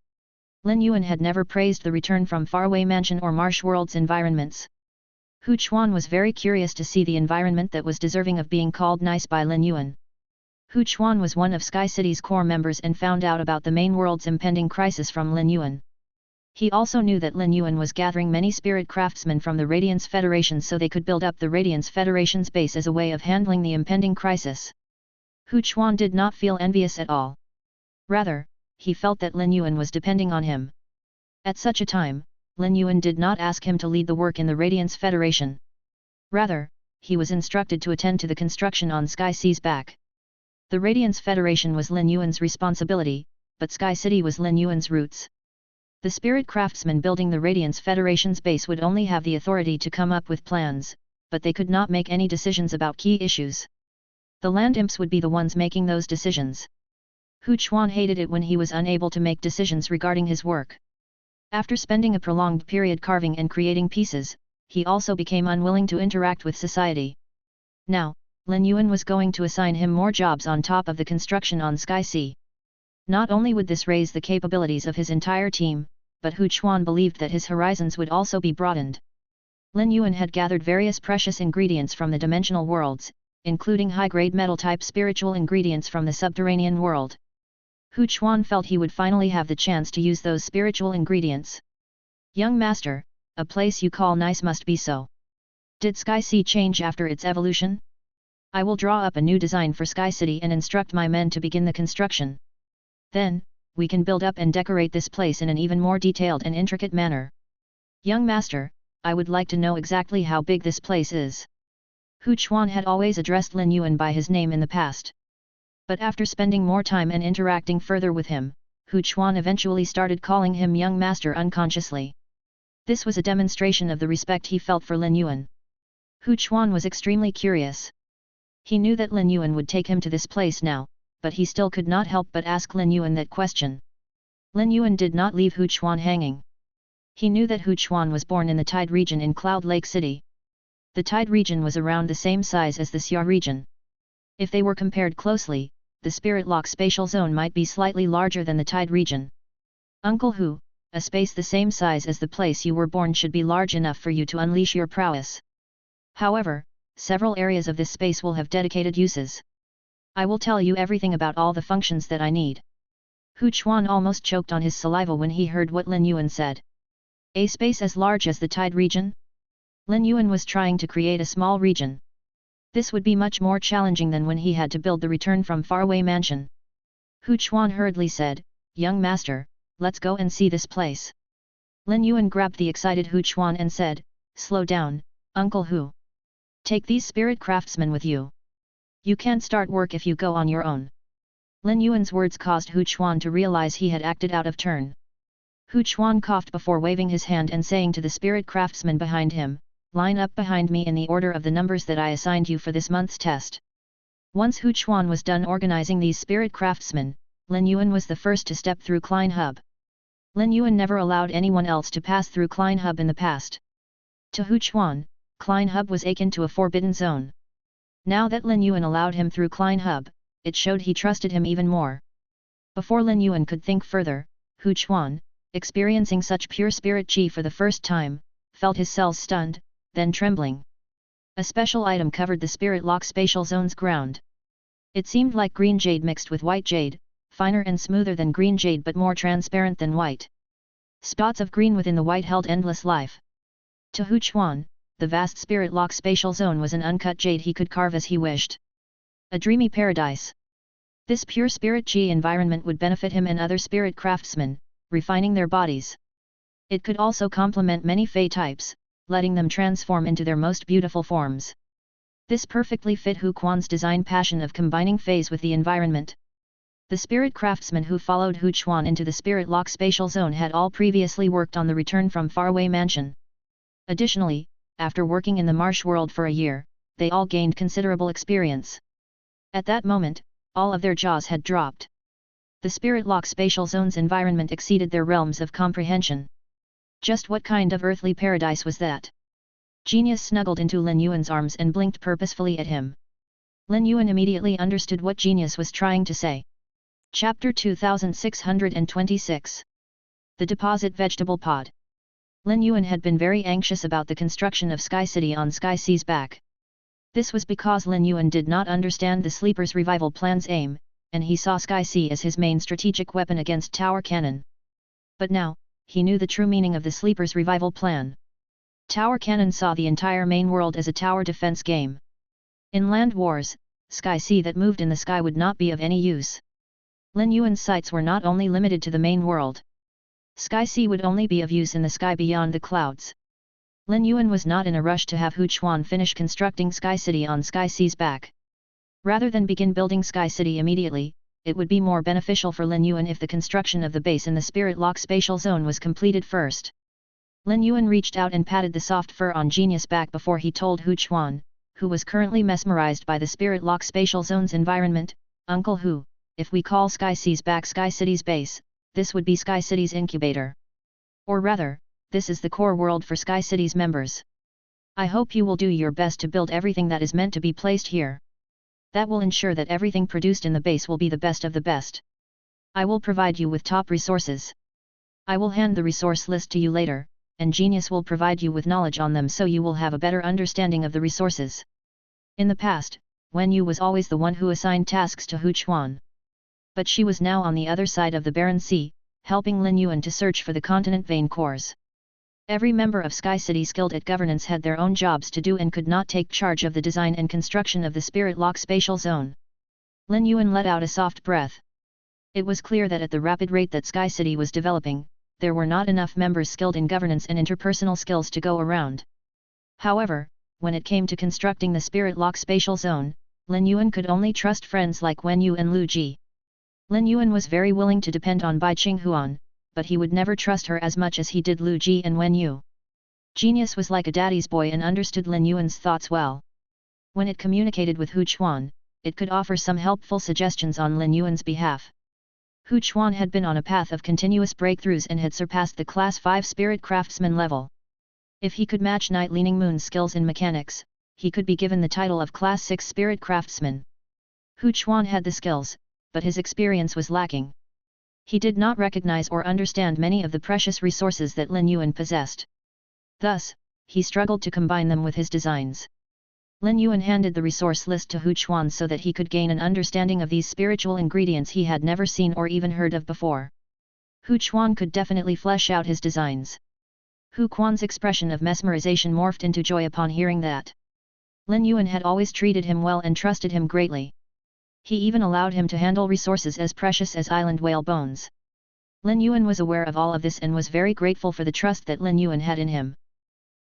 Lin Yuan had never praised the return from faraway mansion or Marsh World's environments. Hu Chuan was very curious to see the environment that was deserving of being called nice by Lin Yuan. Hu Chuan was one of Sky City's core members and found out about the main world's impending crisis from Lin Yuan. He also knew that Lin Yuan was gathering many spirit craftsmen from the Radiance Federation so they could build up the Radiance Federation's base as a way of handling the impending crisis. Hu Chuan did not feel envious at all. Rather, he felt that Lin Yuan was depending on him. At such a time, Lin Yuan did not ask him to lead the work in the Radiance Federation. Rather, he was instructed to attend to the construction on Sky Sea's back. The Radiance Federation was Lin Yuan's responsibility, but Sky City was Lin Yuan's roots. The spirit craftsmen building the Radiance Federation's base would only have the authority to come up with plans, but they could not make any decisions about key issues. The land imps would be the ones making those decisions. Hu Chuan hated it when he was unable to make decisions regarding his work. After spending a prolonged period carving and creating pieces, he also became unwilling to interact with society. Now, Lin Yuan was going to assign him more jobs on top of the construction on Sky Sea. Not only would this raise the capabilities of his entire team, but Hu Chuan believed that his horizons would also be broadened. Lin Yuan had gathered various precious ingredients from the dimensional worlds, including high-grade metal-type spiritual ingredients from the subterranean world. Hu Chuan felt he would finally have the chance to use those spiritual ingredients. "Young master, a place you call nice must be so. Did Sky Sea change after its evolution? I will draw up a new design for Sky City and instruct my men to begin the construction. Then, we can build up and decorate this place in an even more detailed and intricate manner. Young master, I would like to know exactly how big this place is." Hu Chuan had always addressed Lin Yuan by his name in the past. But after spending more time and interacting further with him, Hu Chuan eventually started calling him young master unconsciously. This was a demonstration of the respect he felt for Lin Yuan. Hu Chuan was extremely curious. He knew that Lin Yuan would take him to this place now, but he still could not help but ask Lin Yuan that question. Lin Yuan did not leave Hu Chuan hanging. He knew that Hu Chuan was born in the Tide region in Cloud Lake City. The Tide region was around the same size as the Xia region. If they were compared closely, the Spirit Lock spatial zone might be slightly larger than the Tide region. "Uncle Hu, a space the same size as the place you were born should be large enough for you to unleash your prowess. However, several areas of this space will have dedicated uses. I will tell you everything about all the functions that I need." Hu Chuan almost choked on his saliva when he heard what Lin Yuan said. A space as large as the Tide region? Lin Yuan was trying to create a small region. This would be much more challenging than when he had to build the return from faraway mansion. Hu Chuan hurriedly said, "Young master, let's go and see this place." Lin Yuan grabbed the excited Hu Chuan and said, "Slow down, Uncle Hu. Take these spirit craftsmen with you. You can't start work if you go on your own." Lin Yuan's words caused Hu Chuan to realize he had acted out of turn. Hu Chuan coughed before waving his hand and saying to the spirit craftsmen behind him, "Line up behind me in the order of the numbers that I assigned you for this month's test." Once Hu Chuan was done organizing these spirit craftsmen, Lin Yuan was the first to step through Klein Hub. Lin Yuan never allowed anyone else to pass through Klein Hub in the past. To Hu Chuan, Klein Hub was akin to a forbidden zone. Now that Lin Yuan allowed him through Klein Hub, it showed he trusted him even more. Before Lin Yuan could think further, Hu Chuan, experiencing such pure spirit chi for the first time, felt his cells stunned, then trembling. A special item covered the Spirit Lock spatial zone's ground. It seemed like green jade mixed with white jade, finer and smoother than green jade but more transparent than white. Spots of green within the white held endless life. To Hu Chuan, the vast Spirit Lock spatial zone was an uncut jade he could carve as he wished. A dreamy paradise. This pure spirit chi environment would benefit him and other spirit craftsmen, refining their bodies. It could also complement many fey types, letting them transform into their most beautiful forms. This perfectly fit Hu Quan's design passion of combining feys with the environment. The spirit craftsmen who followed Hu Quan into the spirit lock spatial zone had all previously worked on the return from faraway mansion. Additionally, after working in the marsh world for a year, they all gained considerable experience. At that moment, all of their jaws had dropped. The spirit lock spatial zone's environment exceeded their realms of comprehension. Just what kind of earthly paradise was that? Genius snuggled into Lin Yuan's arms and blinked purposefully at him. Lin Yuan immediately understood what Genius was trying to say. Chapter 2626. The Deposit Vegetable Pod. Lin Yuan had been very anxious about the construction of Sky City on Sky Sea's back. This was because Lin Yuan did not understand the Sleeper's revival plan's aim, and he saw Sky Sea as his main strategic weapon against Tower Cannon. But now, he knew the true meaning of the Sleeper's revival plan. Tower Cannon saw the entire main world as a tower defense game. In land wars, Sky Sea that moved in the sky would not be of any use. Lin Yuan's sights were not only limited to the main world. Sky Sea would only be of use in the sky beyond the clouds. Lin Yuan was not in a rush to have Hu Quan finish constructing Sky City on Sky Sea's back. Rather than begin building Sky City immediately, it would be more beneficial for Lin Yuan if the construction of the base in the Spirit Lock spatial zone was completed first. Lin Yuan reached out and patted the soft fur on Genius' back before he told Hu Quan, who was currently mesmerized by the Spirit Lock spatial zone's environment, "Uncle Hu, if we call Sky Sea's back Sky City's base, this would be Sky City's incubator. Or rather, this is the core world for Sky City's members. I hope you will do your best to build everything that is meant to be placed here. That will ensure that everything produced in the base will be the best of the best. I will provide you with top resources. I will hand the resource list to you later, and Genius will provide you with knowledge on them so you will have a better understanding of the resources." In the past, Wen Yu was always the one who assigned tasks to Hu Quan. But she was now on the other side of the Barren Sea, helping Lin Yuan to search for the continent vein cores. Every member of Sky City skilled at governance had their own jobs to do and could not take charge of the design and construction of the Spirit Lock spatial zone. Lin Yuan let out a soft breath. It was clear that at the rapid rate that Sky City was developing, there were not enough members skilled in governance and interpersonal skills to go around. However, when it came to constructing the Spirit Lock spatial zone, Lin Yuan could only trust friends like Wen Yu and Lu Ji. Lin Yuan was very willing to depend on Bai Qinghuan, but he would never trust her as much as he did Lu Ji and Wen Yu. Genius was like a daddy's boy and understood Lin Yuan's thoughts well. When it communicated with Hu Quan, it could offer some helpful suggestions on Lin Yuan's behalf. Hu Quan had been on a path of continuous breakthroughs and had surpassed the Class 5 Spirit Craftsman level. If he could match Night Leaning Moon's skills in mechanics, he could be given the title of Class 6 Spirit Craftsman. Hu Quan had the skills, but his experience was lacking. He did not recognize or understand many of the precious resources that Lin Yuan possessed. Thus, he struggled to combine them with his designs. Lin Yuan handed the resource list to Hu Quan so that he could gain an understanding of these spiritual ingredients he had never seen or even heard of before. Hu Quan could definitely flesh out his designs. Hu Quan's expression of mesmerization morphed into joy upon hearing that. Lin Yuan had always treated him well and trusted him greatly. He even allowed him to handle resources as precious as island whale bones. Lin Yuan was aware of all of this and was very grateful for the trust that Lin Yuan had in him.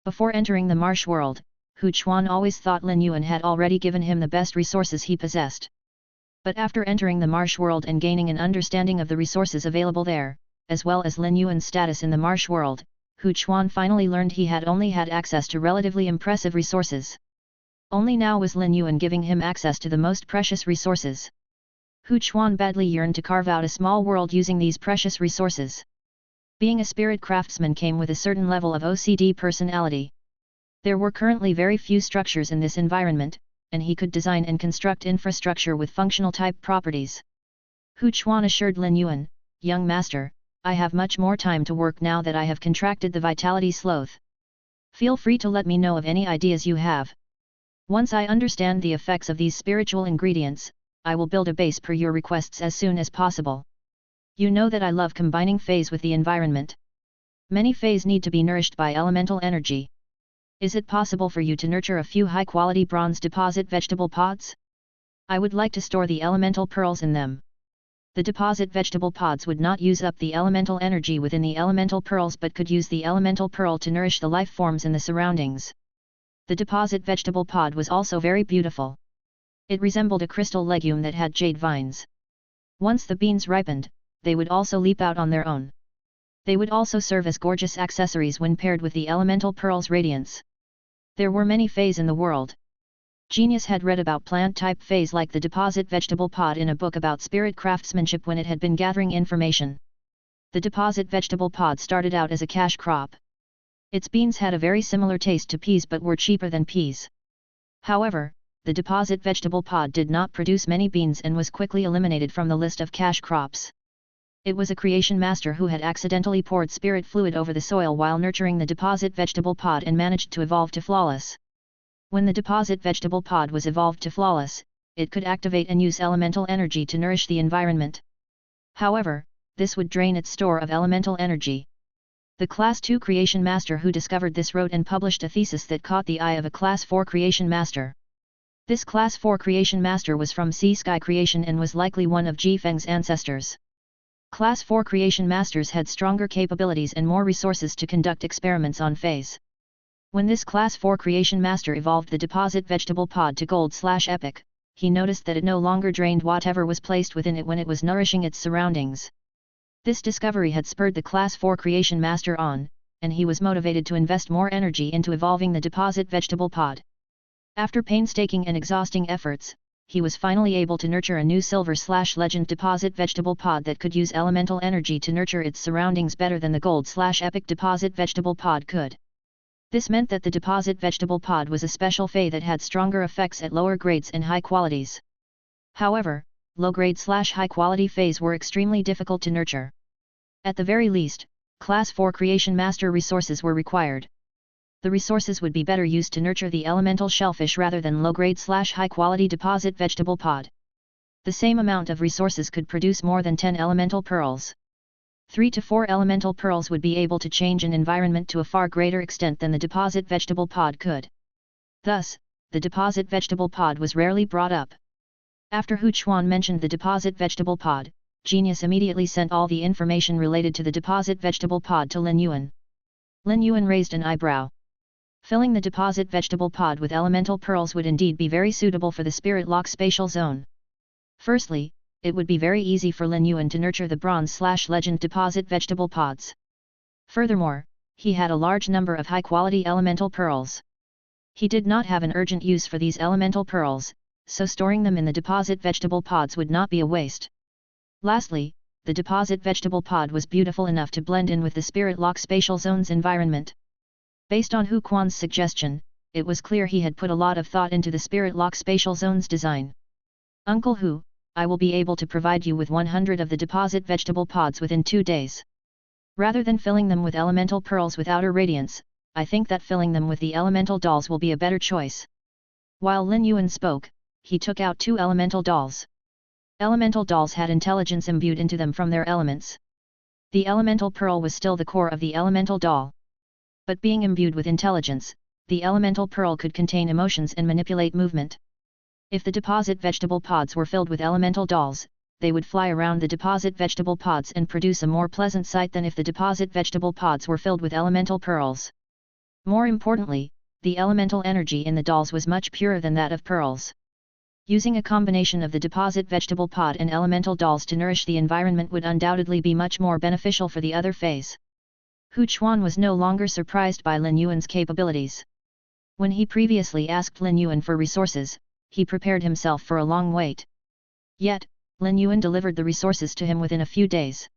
Before entering the marsh world, Hu Quan always thought Lin Yuan had already given him the best resources he possessed. But after entering the marsh world and gaining an understanding of the resources available there, as well as Lin Yuan's status in the marsh world, Hu Quan finally learned he had only had access to relatively impressive resources. Only now was Lin Yuan giving him access to the most precious resources. Hu Quan badly yearned to carve out a small world using these precious resources. Being a spirit craftsman came with a certain level of OCD personality. There were currently very few structures in this environment, and he could design and construct infrastructure with functional type properties. Hu Quan assured Lin Yuan, "Young master, I have much more time to work now that I have contracted the vitality sloth. Feel free to let me know of any ideas you have. Once I understand the effects of these spiritual ingredients, I will build a base per your requests as soon as possible. You know that I love combining feys with the environment. Many feys need to be nourished by elemental energy. Is it possible for you to nurture a few high-quality bronze deposit vegetable pods? I would like to store the elemental pearls in them. The deposit vegetable pods would not use up the elemental energy within the elemental pearls but could use the elemental pearl to nourish the life forms in the surroundings. The deposit vegetable pod was also very beautiful. It resembled a crystal legume that had jade vines. Once the beans ripened, they would also leap out on their own. They would also serve as gorgeous accessories when paired with the elemental pearl's radiance. There were many feys in the world. Genius had read about plant-type feys like the deposit vegetable pod in a book about spirit craftsmanship when it had been gathering information. The deposit vegetable pod started out as a cash crop. Its beans had a very similar taste to peas but were cheaper than peas. However, the deposit vegetable pod did not produce many beans and was quickly eliminated from the list of cash crops. It was a creation master who had accidentally poured spirit fluid over the soil while nurturing the deposit vegetable pod and managed to evolve to flawless. When the deposit vegetable pod was evolved to flawless, it could activate and use elemental energy to nourish the environment. However, this would drain its store of elemental energy. The Class 2 creation master who discovered this wrote and published a thesis that caught the eye of a Class 4 creation master. This Class 4 creation master was from Sea Sky Creation and was likely one of Ji Feng's ancestors. Class 4 creation masters had stronger capabilities and more resources to conduct experiments on feys. When this Class 4 creation master evolved the deposit vegetable pod to gold/epic, he noticed that it no longer drained whatever was placed within it when it was nourishing its surroundings. This discovery had spurred the Class 4 creation master on, and he was motivated to invest more energy into evolving the deposit vegetable pod. After painstaking and exhausting efforts, he was finally able to nurture a new silver/legend deposit vegetable pod that could use elemental energy to nurture its surroundings better than the gold/epic deposit vegetable pod could. This meant that the deposit vegetable pod was a special fey that had stronger effects at lower grades and high qualities. However, low-grade/high quality feys were extremely difficult to nurture. At the very least, Class 4 creation master resources were required. The resources would be better used to nurture the elemental shellfish rather than low-grade/high quality deposit vegetable pod. The same amount of resources could produce more than 10 elemental pearls. 3 to 4 elemental pearls would be able to change an environment to a far greater extent than the deposit vegetable pod could. Thus, the deposit vegetable pod was rarely brought up. After Hu Chuan mentioned the deposit vegetable pod, Genius immediately sent all the information related to the deposit vegetable pod to Lin Yuan. Lin Yuan raised an eyebrow. Filling the deposit vegetable pod with elemental pearls would indeed be very suitable for the spirit lock spatial zone. Firstly, it would be very easy for Lin Yuan to nurture the bronze/legend deposit vegetable pods. Furthermore, he had a large number of high-quality elemental pearls. He did not have an urgent use for these elemental pearls, so storing them in the deposit vegetable pods would not be a waste. Lastly, the deposit vegetable pod was beautiful enough to blend in with the spirit lock spatial zone's environment. Based on Hu Quan's suggestion, it was clear he had put a lot of thought into the spirit lock spatial zone's design. Uncle Hu, I will be able to provide you with 100 of the deposit vegetable pods within 2 days. Rather than filling them with elemental pearls with outer radiance, I think that filling them with the elemental dolls will be a better choice. While Lin Yuan spoke, he took out 2 elemental dolls. Elemental dolls had intelligence imbued into them from their elements. The elemental pearl was still the core of the elemental doll. But being imbued with intelligence, the elemental pearl could contain emotions and manipulate movement. If the deposit vegetable pods were filled with elemental dolls, they would fly around the deposit vegetable pods and produce a more pleasant sight than if the deposit vegetable pods were filled with elemental pearls. More importantly, the elemental energy in the dolls was much purer than that of pearls. Using a combination of the deposit vegetable pod and elemental dolls to nourish the environment would undoubtedly be much more beneficial for the other feys. Hu Chuan was no longer surprised by Lin Yuan's capabilities. When he previously asked Lin Yuan for resources, he prepared himself for a long wait. Yet, Lin Yuan delivered the resources to him within a few days.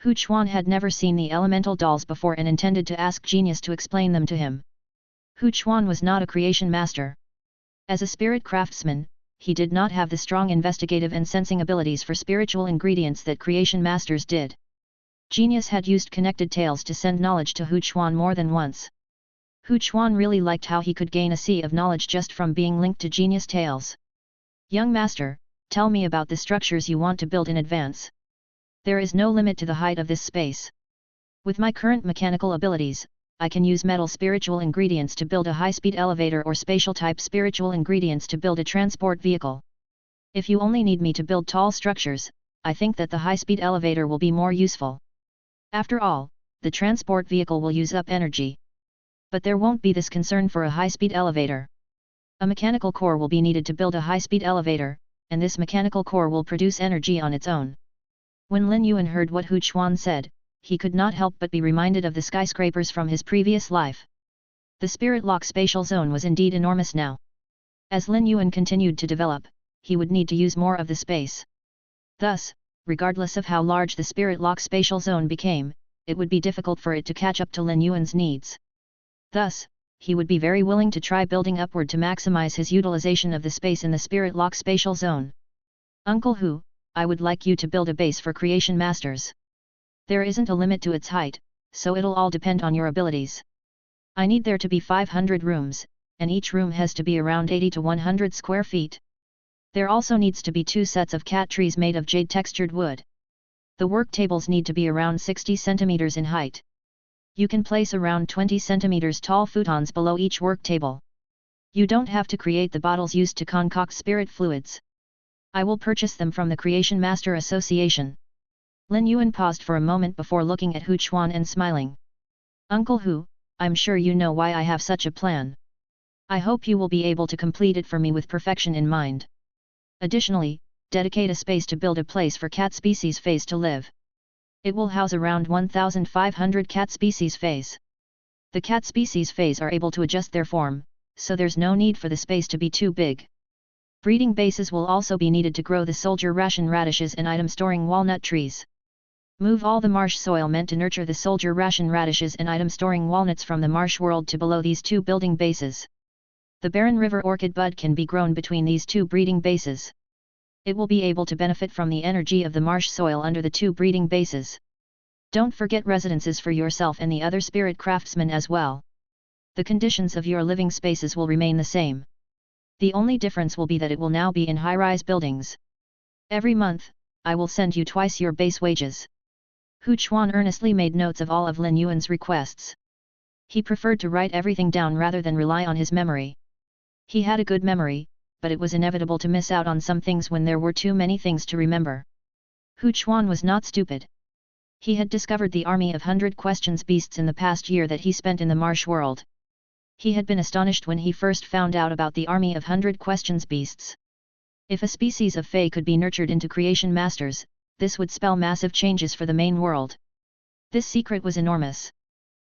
Hu Chuan had never seen the elemental dolls before and intended to ask Genius to explain them to him. Hu Chuan was not a creation master. As a spirit craftsman, he did not have the strong investigative and sensing abilities for spiritual ingredients that creation masters did. Genius had used connected tales to send knowledge to Hu Chuan more than once. Hu Chuan really liked how he could gain a sea of knowledge just from being linked to Genius tales. Young master, tell me about the structures you want to build in advance. There is no limit to the height of this space. With my current mechanical abilities, I can use metal spiritual ingredients to build a high-speed elevator or spatial type spiritual ingredients to build a transport vehicle. If you only need me to build tall structures, I think that the high-speed elevator will be more useful. After all, the transport vehicle will use up energy. But there won't be this concern for a high-speed elevator. A mechanical core will be needed to build a high-speed elevator, and this mechanical core will produce energy on its own. When Lin Yuan heard what Hu Chuan said, he could not help but be reminded of the skyscrapers from his previous life. The spirit lock spatial zone was indeed enormous now. As Lin Yuan continued to develop, he would need to use more of the space. Thus, regardless of how large the spirit lock spatial zone became, it would be difficult for it to catch up to Lin Yuan's needs. Thus, he would be very willing to try building upward to maximize his utilization of the space in the spirit lock spatial zone. Uncle Hu, I would like you to build a base for creation masters. There isn't a limit to its height, so it'll all depend on your abilities. I need there to be 500 rooms, and each room has to be around 80 to 100 square feet. There also needs to be 2 sets of cat trees made of jade textured wood. The work tables need to be around 60 centimeters in height. You can place around 20 centimeters tall futons below each work table. You don't have to create the bottles used to concoct spirit fluids. I will purchase them from the Creation Master Association. Lin Yuan paused for a moment before looking at Hu Chuan and smiling. Uncle Hu, I'm sure you know why I have such a plan. I hope you will be able to complete it for me with perfection in mind. Additionally, dedicate a space to build a place for cat species feys to live. It will house around 1,500 cat species feys. The cat species feys are able to adjust their form, so there's no need for the space to be too big. Breeding bases will also be needed to grow the soldier ration radishes and item-storing walnut trees. Move all the marsh soil meant to nurture the soldier ration radishes and item-storing walnuts from the marsh world to below these 2 building bases. The barren river orchid bud can be grown between these 2 breeding bases. It will be able to benefit from the energy of the marsh soil under the 2 breeding bases. Don't forget residences for yourself and the other spirit craftsmen as well. The conditions of your living spaces will remain the same. The only difference will be that it will now be in high-rise buildings. Every month, I will send you twice your base wages. Hu Chuan earnestly made notes of all of Lin Yuan's requests. He preferred to write everything down rather than rely on his memory. He had a good memory, but it was inevitable to miss out on some things when there were too many things to remember. Hu Chuan was not stupid. He had discovered the army of 100 questions beasts in the past year that he spent in the marsh world. He had been astonished when he first found out about the army of 100 questions beasts. If a species of fey could be nurtured into creation masters, this would spell massive changes for the main world. This secret was enormous.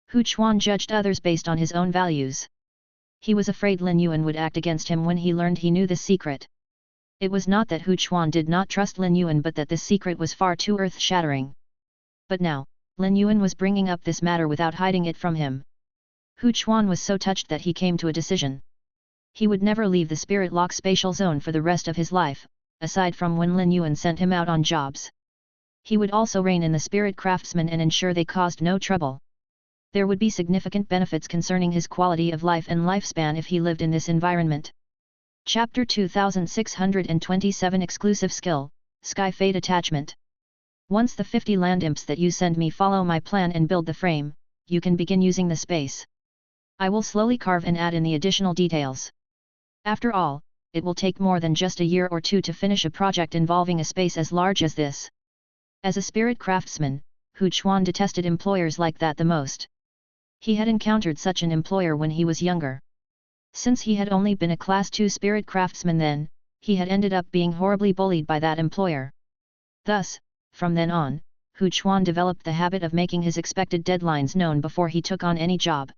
Hu Chuan judged others based on his own values. He was afraid Lin Yuan would act against him when he learned he knew this secret. It was not that Hu Chuan did not trust Lin Yuan but that this secret was far too earth-shattering. But now, Lin Yuan was bringing up this matter without hiding it from him. Hu Chuan was so touched that he came to a decision. He would never leave the spirit lock spatial zone for the rest of his life, aside from when Lin Yuan sent him out on jobs. He would also rein in the spirit craftsmen and ensure they caused no trouble. There would be significant benefits concerning his quality of life and lifespan if he lived in this environment. Chapter 2627 Exclusive Skill, Sky Fate Attachment. Once the 50 land imps that you send me follow my plan and build the frame, you can begin using the space. I will slowly carve and add in the additional details. After all, it will take more than just a year or 2 to finish a project involving a space as large as this. As a spirit craftsman, Hu Chuan detested employers like that the most. He had encountered such an employer when he was younger. Since he had only been a Class 2 spirit craftsman then, he had ended up being horribly bullied by that employer. Thus, from then on, Hu Chuan developed the habit of making his expected deadlines known before he took on any job.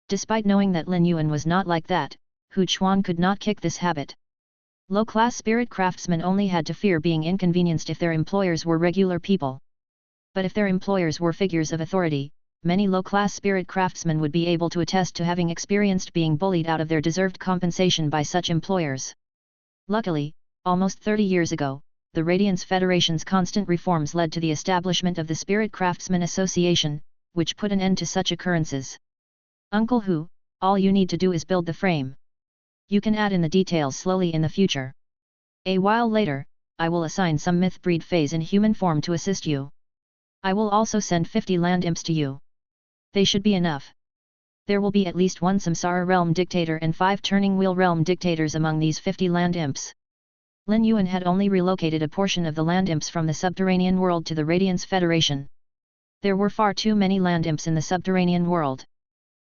Despite knowing that Lin Yuan was not like that, Hu Chuan could not kick this habit. Low-class spirit craftsmen only had to fear being inconvenienced if their employers were regular people. But if their employers were figures of authority, many low-class spirit craftsmen would be able to attest to having experienced being bullied out of their deserved compensation by such employers. Luckily, almost 30 years ago, the Radiance Federation's constant reforms led to the establishment of the Spirit Craftsmen Association, which put an end to such occurrences. Uncle Hu, all you need to do is build the frame. You can add in the details slowly in the future. A while later, I will assign some myth breed feys in human form to assist you. I will also send 50 land imps to you. They should be enough. There will be at least 1 Samsara realm dictator and 5 turning wheel realm dictators among these 50 land imps. Lin Yuan had only relocated a portion of the land imps from the subterranean world to the Radiance Federation. There were far too many land imps in the subterranean world.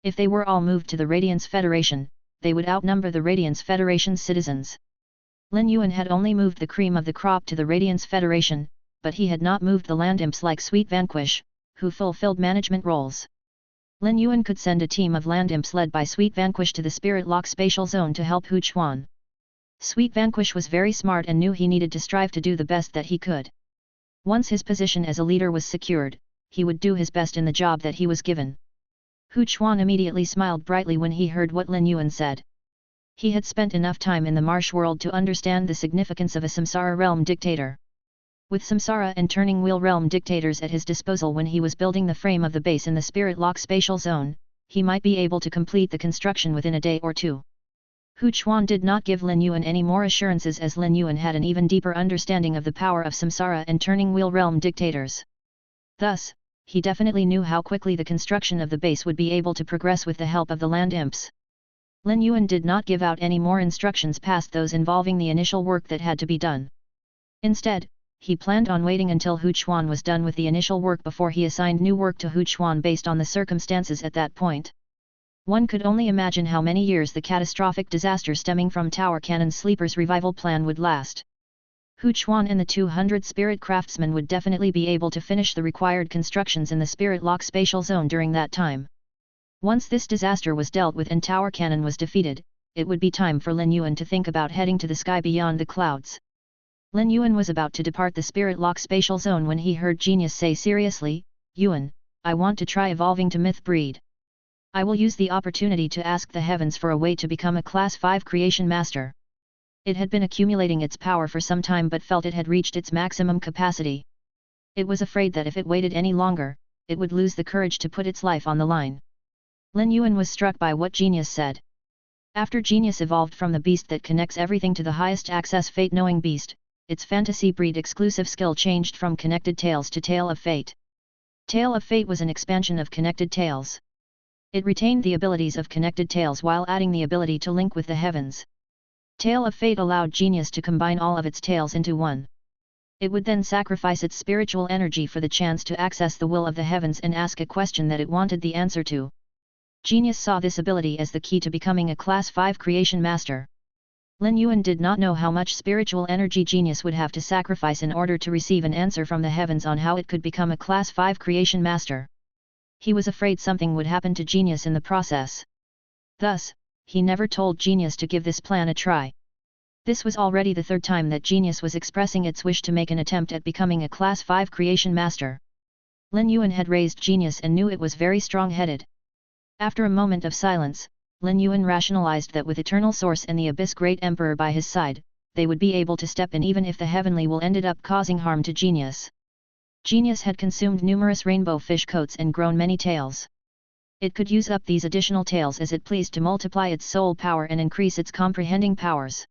If they were all moved to the Radiance Federation, they would outnumber the Radiance Federation's citizens. Lin Yuan had only moved the cream of the crop to the Radiance Federation, but he had not moved the land imps like Sweet Vanquish, who fulfilled management roles. Lin Yuan could send a team of land imps led by Sweet Vanquish to the Spirit Lock Spatial Zone to help Hu Chuan. Sweet Vanquish was very smart and knew he needed to strive to do the best that he could. Once his position as a leader was secured, he would do his best in the job that he was given. Hu Chuan immediately smiled brightly when he heard what Lin Yuan said. He had spent enough time in the marsh world to understand the significance of a Samsara realm dictator. With Samsara and Turning Wheel realm dictators at his disposal when he was building the frame of the base in the Spirit Lock Spatial Zone, he might be able to complete the construction within a day or two. Hu Chuan did not give Lin Yuan any more assurances as Lin Yuan had an even deeper understanding of the power of Samsara and Turning Wheel realm dictators. Thus, he definitely knew how quickly the construction of the base would be able to progress with the help of the land imps. Lin Yuan did not give out any more instructions past those involving the initial work that had to be done. Instead, he planned on waiting until Hu Chuan was done with the initial work before he assigned new work to Hu Chuan based on the circumstances at that point. One could only imagine how many years the catastrophic disaster stemming from Tower Cannon Sleeper's revival plan would last. Hu Chuan and the 200 spirit craftsmen would definitely be able to finish the required constructions in the Spirit Lock Spatial Zone during that time. Once this disaster was dealt with and Tower Cannon was defeated, it would be time for Lin Yuan to think about heading to the sky beyond the clouds. Lin Yuan was about to depart the Spirit Lock Spatial Zone when he heard Genius say seriously, "Yuan, I want to try evolving to Myth Breed. I will use the opportunity to ask the heavens for a way to become a Class 5 Creation Master." It had been accumulating its power for some time but felt it had reached its maximum capacity. It was afraid that if it waited any longer, it would lose the courage to put its life on the line. Lin Yuan was struck by what Genius said. After Genius evolved from the beast that connects everything to the highest access fate-knowing beast, its fantasy breed exclusive skill changed from Connected Tales to Tale of Fate. Tale of Fate was an expansion of Connected Tales. It retained the abilities of Connected Tales while adding the ability to link with the heavens. Tale of Fate allowed Genius to combine all of its tales into one. It would then sacrifice its spiritual energy for the chance to access the will of the heavens and ask a question that it wanted the answer to. Genius saw this ability as the key to becoming a Class 5 Creation Master. Lin Yuan did not know how much spiritual energy Genius would have to sacrifice in order to receive an answer from the heavens on how it could become a Class 5 Creation Master. He was afraid something would happen to Genius in the process. Thus, he never told Genius to give this plan a try. This was already the third time that Genius was expressing its wish to make an attempt at becoming a Class 5 Creation Master. Lin Yuan had raised Genius and knew it was very strong-headed. After a moment of silence, Lin Yuan rationalized that with Eternal Source and the Abyss Great Emperor by his side, they would be able to step in even if the Heavenly Will ended up causing harm to Genius. Genius had consumed numerous rainbow fish coats and grown many tails. It could use up these additional tails as it pleased to multiply its soul power and increase its comprehending powers.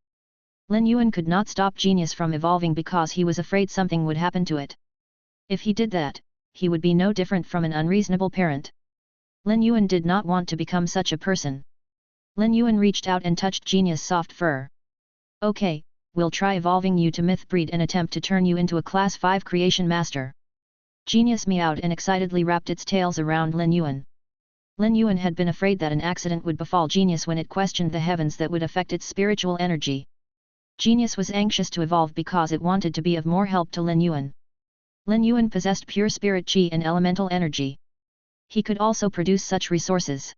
Lin Yuan could not stop Genius from evolving because he was afraid something would happen to it. If he did that, he would be no different from an unreasonable parent. Lin Yuan did not want to become such a person. Lin Yuan reached out and touched Genius' soft fur. "Okay, we'll try evolving you to Myth Breed and attempt to turn you into a Class 5 Creation Master." Genius meowed and excitedly wrapped its tails around Lin Yuan. Lin Yuan had been afraid that an accident would befall Genius when it questioned the heavens that would affect its spiritual energy. Genius was anxious to evolve because it wanted to be of more help to Lin Yuan. Lin Yuan possessed pure spirit chi and elemental energy. He could also produce such resources.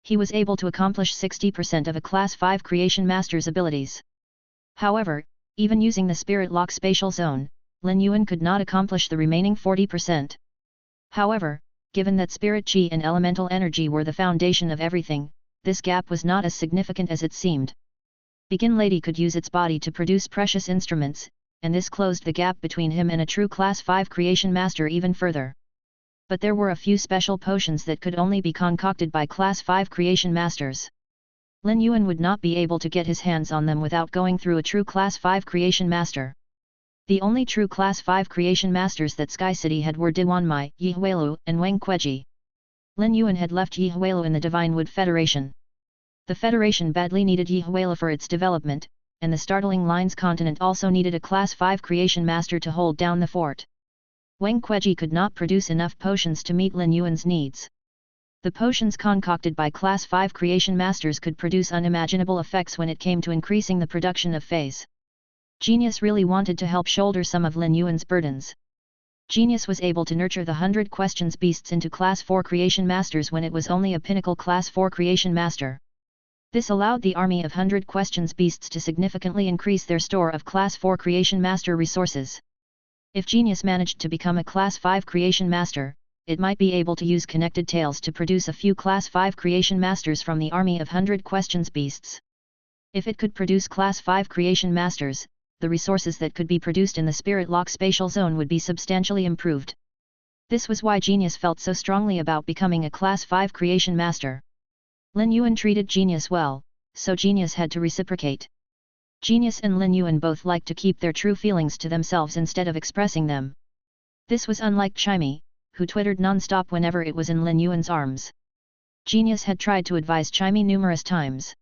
He was able to accomplish 60% of a Class 5 Creation Master's abilities. However, even using the Spirit Lock Spatial Zone, Lin Yuan could not accomplish the remaining 40%. However, given that spirit chi and elemental energy were the foundation of everything, this gap was not as significant as it seemed. Begin Lady could use its body to produce precious instruments, and this closed the gap between him and a true Class 5 Creation Master even further. But there were a few special potions that could only be concocted by Class 5 Creation Masters. Lin Yuan would not be able to get his hands on them without going through a true Class 5 Creation Master. The only true Class 5 Creation Masters that Sky City had were Diwanmai, Yi Huilu, and Wang Kueji. Lin Yuan had left Yi Huilu in the Divine Wood Federation. The Federation badly needed Yi Huilu for its development, and the Startling Lines continent also needed a Class 5 Creation Master to hold down the fort. Wang Kueji could not produce enough potions to meet Lin Yuan's needs. The potions concocted by Class 5 creation masters could produce unimaginable effects when it came to increasing the production of feys. Genius really wanted to help shoulder some of Lin Yuan's burdens. Genius was able to nurture the 100 questions beasts into Class 4 creation masters when it was only a pinnacle Class 4 creation master. This allowed the army of 100 questions beasts to significantly increase their store of Class 4 creation master resources. If Genius managed to become a Class 5 creation master, it might be able to use connected tails to produce a few Class 5 creation masters from the army of 100 questions beasts. If it could produce Class 5 creation masters, the resources that could be produced in the Spirit Lock spatial zone would be substantially improved. This was why Genius felt so strongly about becoming a Class 5 creation master. Lin Yuan treated Genius well, so Genius had to reciprocate. Genius and Lin Yuan both liked to keep their true feelings to themselves instead of expressing them. This was unlike Chimey, who twittered non-stop whenever it was in Lin Yuan's arms. Genius had tried to advise Chimey numerous times.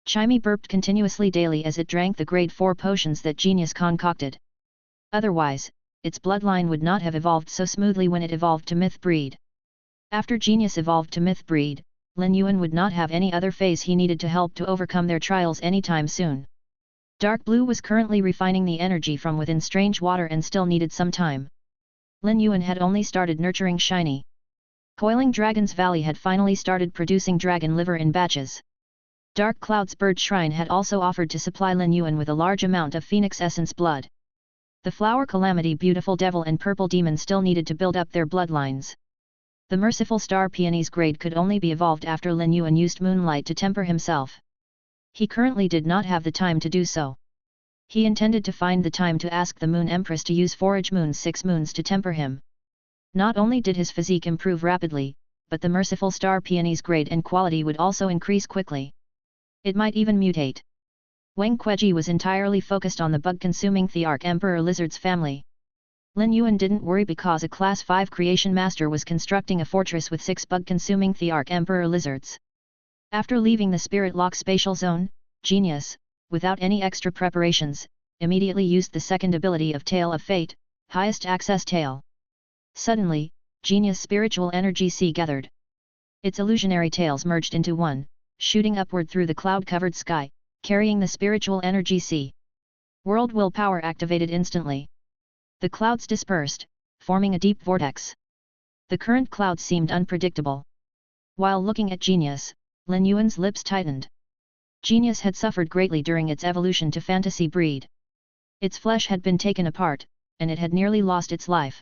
Chimey burped continuously daily as it drank the grade 4 potions that Genius concocted. Otherwise, its bloodline would not have evolved so smoothly when it evolved to myth breed. After Genius evolved to myth breed, Lin Yuan would not have any other phase he needed to help to overcome their trials anytime soon. Dark Blue was currently refining the energy from within Strange Water and still needed some time. Lin Yuan had only started nurturing Shiny. Coiling Dragon's Valley had finally started producing dragon liver in batches. Dark Cloud's Bird Shrine had also offered to supply Lin Yuan with a large amount of Phoenix Essence blood. The Flower Calamity Beautiful Devil and Purple Demon still needed to build up their bloodlines. The Merciful Star Peony's grade could only be evolved after Lin Yuan used Moonlight to temper himself. He currently did not have the time to do so. He intended to find the time to ask the Moon Empress to use Forage Moon's 6 moons to temper him. Not only did his physique improve rapidly, but the Merciful Star Peony's grade and quality would also increase quickly. It might even mutate. Wang Kueji was entirely focused on the bug-consuming Thearch Emperor Lizard's family. Lin Yuan didn't worry because a Class 5 creation master was constructing a fortress with 6 bug-consuming Thearch Emperor Lizards. After leaving the Spirit Lock spatial zone, Genius, without any extra preparations, immediately used the second ability of Tail of Fate, Highest Access Tail. Suddenly, Genius' spiritual energy sea gathered. Its illusionary tails merged into one, shooting upward through the cloud-covered sky, carrying the spiritual energy sea. World willpower activated instantly. The clouds dispersed, forming a deep vortex. The current clouds seemed unpredictable. While looking at Genius, Lin Yuan's lips tightened. Genius had suffered greatly during its evolution to fantasy breed. Its flesh had been taken apart, and it had nearly lost its life.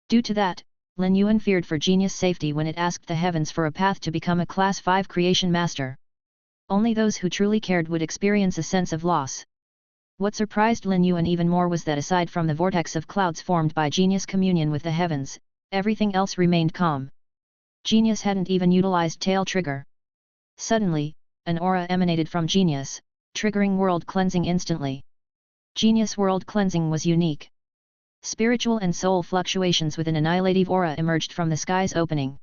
Due to that, Lin Yuan feared for Genius' safety when it asked the heavens for a path to become a Class 5 creation master. Only those who truly cared would experience a sense of loss. What surprised Lin Yuan even more was that aside from the vortex of clouds formed by Genius' communion with the heavens, everything else remained calm. Genius hadn't even utilized Tail Trigger. Suddenly, an aura emanated from Genius, triggering world cleansing instantly. Genius world cleansing was unique. Spiritual and soul fluctuations with an annihilative aura emerged from the sky's opening.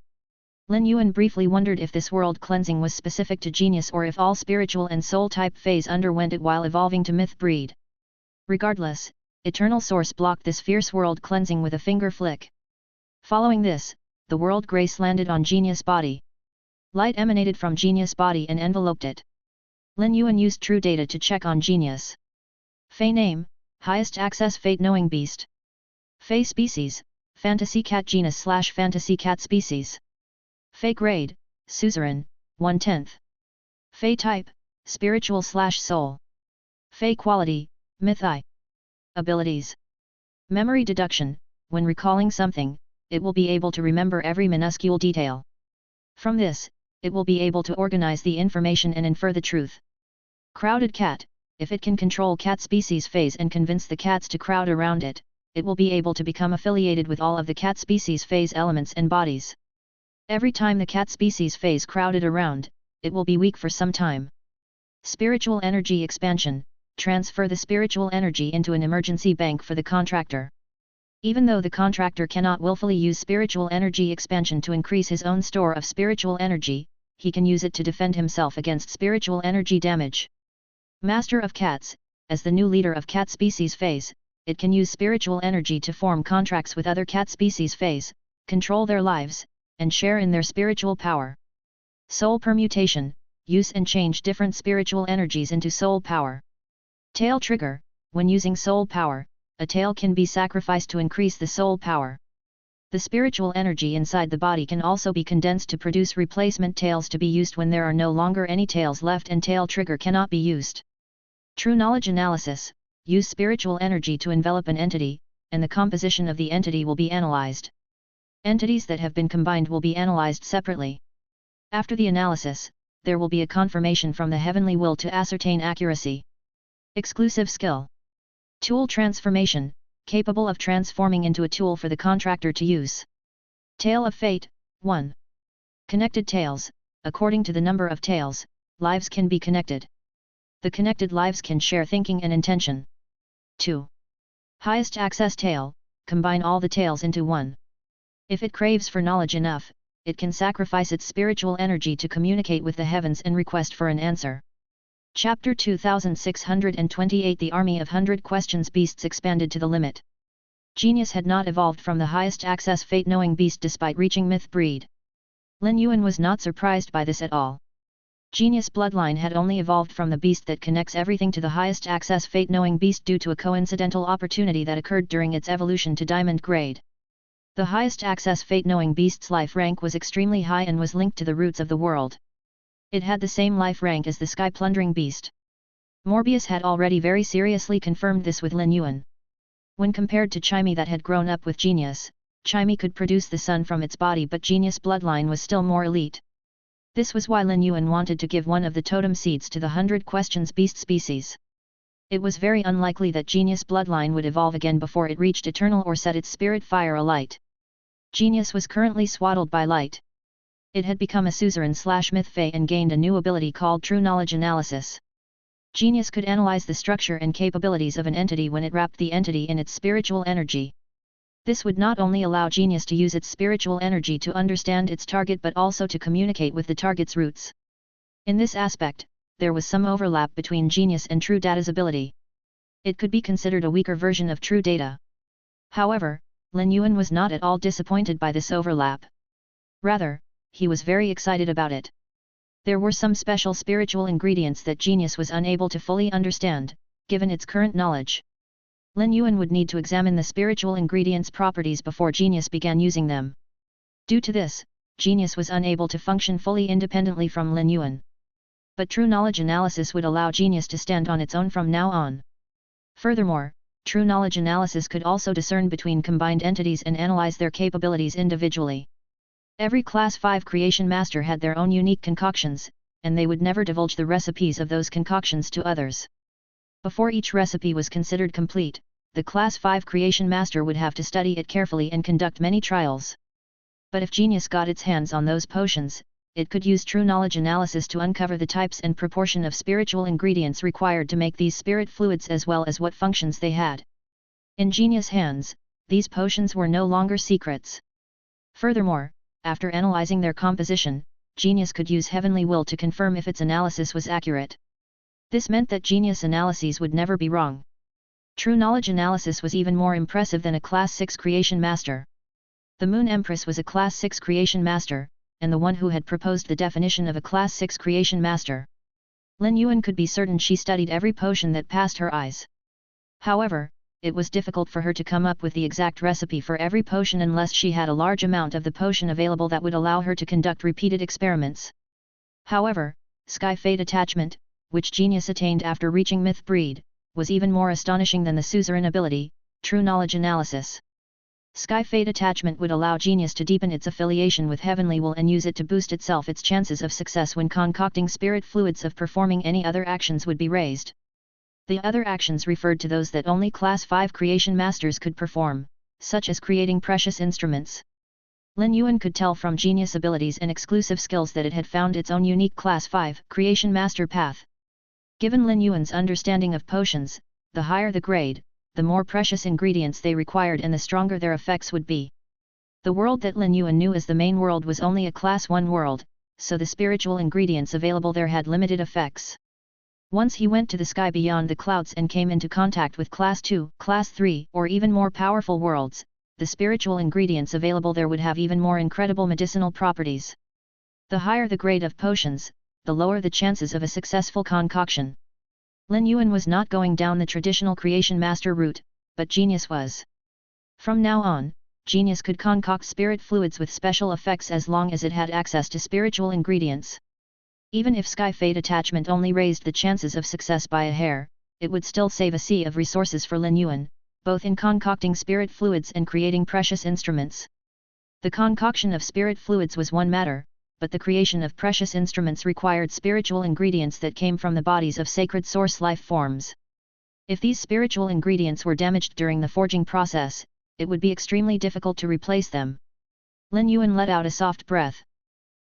Lin Yuan briefly wondered if this world cleansing was specific to Genius or if all spiritual and soul type phase underwent it while evolving to myth breed. Regardless, Eternal Source blocked this fierce world cleansing with a finger flick. Following this, the world grace landed on Genius' body. Light emanated from Genius' body and enveloped it. Lin Yuan used true data to check on Genius. Fey name, Highest Access Fate Knowing Beast. Fey species, Fantasy Cat genus / Fantasy Cat species. Fey grade, Suzerain, 1/10. Fey type, Spiritual / Soul. Fey quality, Mythi. Abilities. Memory deduction, when recalling something, it will be able to remember every minuscule detail. From this, it will be able to organize the information and infer the truth. Crowded cat, if it can control cat species phase and convince the cats to crowd around it, it will be able to become affiliated with all of the cat species phase elements and bodies. Every time the cat species phase crowded around, it will be weak for some time. Spiritual energy expansion, transfer the spiritual energy into an emergency bank for the contractor. Even though the contractor cannot willfully use spiritual energy expansion to increase his own store of spiritual energy, he can use it to defend himself against spiritual energy damage. Master of Cats, as the new leader of cat species phase, it can use spiritual energy to form contracts with other cat species phase, control their lives, and share in their spiritual power. Soul permutation, use and change different spiritual energies into soul power. Tail trigger, when using soul power, a tail can be sacrificed to increase the soul power. The spiritual energy inside the body can also be condensed to produce replacement tails to be used when there are no longer any tails left and tail trigger cannot be used. True knowledge analysis, use spiritual energy to envelop an entity, and the composition of the entity will be analyzed. Entities that have been combined will be analyzed separately. After the analysis, there will be a confirmation from the heavenly will to ascertain accuracy. Exclusive skill. Tool transformation, capable of transforming into a tool for the contractor to use. Tail of Fate, 1. Connected tails, according to the number of tails, lives can be connected. The connected lives can share thinking and intention. 2. Highest access tail, combine all the tails into one. If it craves for knowledge enough, it can sacrifice its spiritual energy to communicate with the heavens and request for an answer. Chapter 2628 The Army of 100 Questions Beasts expanded to the limit. Genius had not evolved from the highest access fate-knowing beast despite reaching myth breed. Lin Yuan was not surprised by this at all. Genius bloodline had only evolved from the beast that connects everything to the highest access fate-knowing beast due to a coincidental opportunity that occurred during its evolution to diamond grade. The highest access fate-knowing beast's life rank was extremely high and was linked to the roots of the world. It had the same life rank as the sky-plundering beast. Morbius had already very seriously confirmed this with Lin Yuan. When compared to Chimey that had grown up with Genius, Chimey could produce the sun from its body but Genius bloodline was still more elite. This was why Lin Yuan wanted to give one of the totem seeds to the 100 Questions Beast species. It was very unlikely that Genius bloodline would evolve again before it reached eternal or set its spirit fire alight. Genius was currently swaddled by light. It had become a suzerain/myth fae and gained a new ability called True Knowledge Analysis. Genius could analyze the structure and capabilities of an entity when it wrapped the entity in its spiritual energy. This would not only allow Genius to use its spiritual energy to understand its target but also to communicate with the target's roots. In this aspect, there was some overlap between Genius and True Data's ability. It could be considered a weaker version of True Data. However, Lin Yuan was not at all disappointed by this overlap. Rather, he was very excited about it. There were some special spiritual ingredients that Genius was unable to fully understand, given its current knowledge. Lin Yuan would need to examine the spiritual ingredients' properties before Genius began using them. Due to this, Genius was unable to function fully independently from Lin Yuan. But True Knowledge Analysis would allow Genius to stand on its own from now on. Furthermore, True Knowledge Analysis could also discern between combined entities and analyze their capabilities individually. Every Class 5 Creation Master had their own unique concoctions, and they would never divulge the recipes of those concoctions to others. Before each recipe was considered complete, the Class 5 Creation Master would have to study it carefully and conduct many trials. But if Genius got its hands on those potions, it could use True Knowledge Analysis to uncover the types and proportion of spiritual ingredients required to make these spirit fluids as well as what functions they had. In Genius' hands, these potions were no longer secrets. Furthermore, after analyzing their composition, Genius could use Heavenly Will to confirm if its analysis was accurate. This meant that Genius analyses would never be wrong. True Knowledge Analysis was even more impressive than a Class 6 Creation Master. The Moon Empress was a Class 6 Creation Master, and the one who had proposed the definition of a Class 6 Creation Master. Lin Yuan could be certain she studied every potion that passed her eyes. However, it was difficult for her to come up with the exact recipe for every potion unless she had a large amount of the potion available that would allow her to conduct repeated experiments. However, Sky Fate Attachment, which Genius attained after reaching Myth Breed, was even more astonishing than the suzerain ability, True Knowledge Analysis. Sky Fate Attachment would allow Genius to deepen its affiliation with Heavenly Will and use it to boost its chances of success when concocting spirit fluids. Of performing any other actions would be raised. The other actions referred to those that only Class 5 Creation Masters could perform, such as creating precious instruments. Lin Yuan could tell from Genius' abilities and exclusive skills that it had found its own unique Class 5 Creation Master path. Given Lin Yuan's understanding of potions, the higher the grade, the more precious ingredients they required and the stronger their effects would be. The world that Lin Yuan knew as the main world was only a Class 1 world, so the spiritual ingredients available there had limited effects. Once he went to the sky beyond the clouds and came into contact with Class 2, Class 3, or even more powerful worlds, the spiritual ingredients available there would have even more incredible medicinal properties. The higher the grade of potions, the lower the chances of a successful concoction. Lin Yuan was not going down the traditional creation master route, but genius was. From now on, genius could concoct spirit fluids with special effects as long as it had access to spiritual ingredients. Even if sky fate attachment only raised the chances of success by a hair, it would still save a sea of resources for Lin Yuan, both in concocting spirit fluids and creating precious instruments. The concoction of spirit fluids was one matter, but the creation of precious instruments required spiritual ingredients that came from the bodies of sacred source life forms. If these spiritual ingredients were damaged during the forging process, it would be extremely difficult to replace them. Lin Yuan let out a soft breath.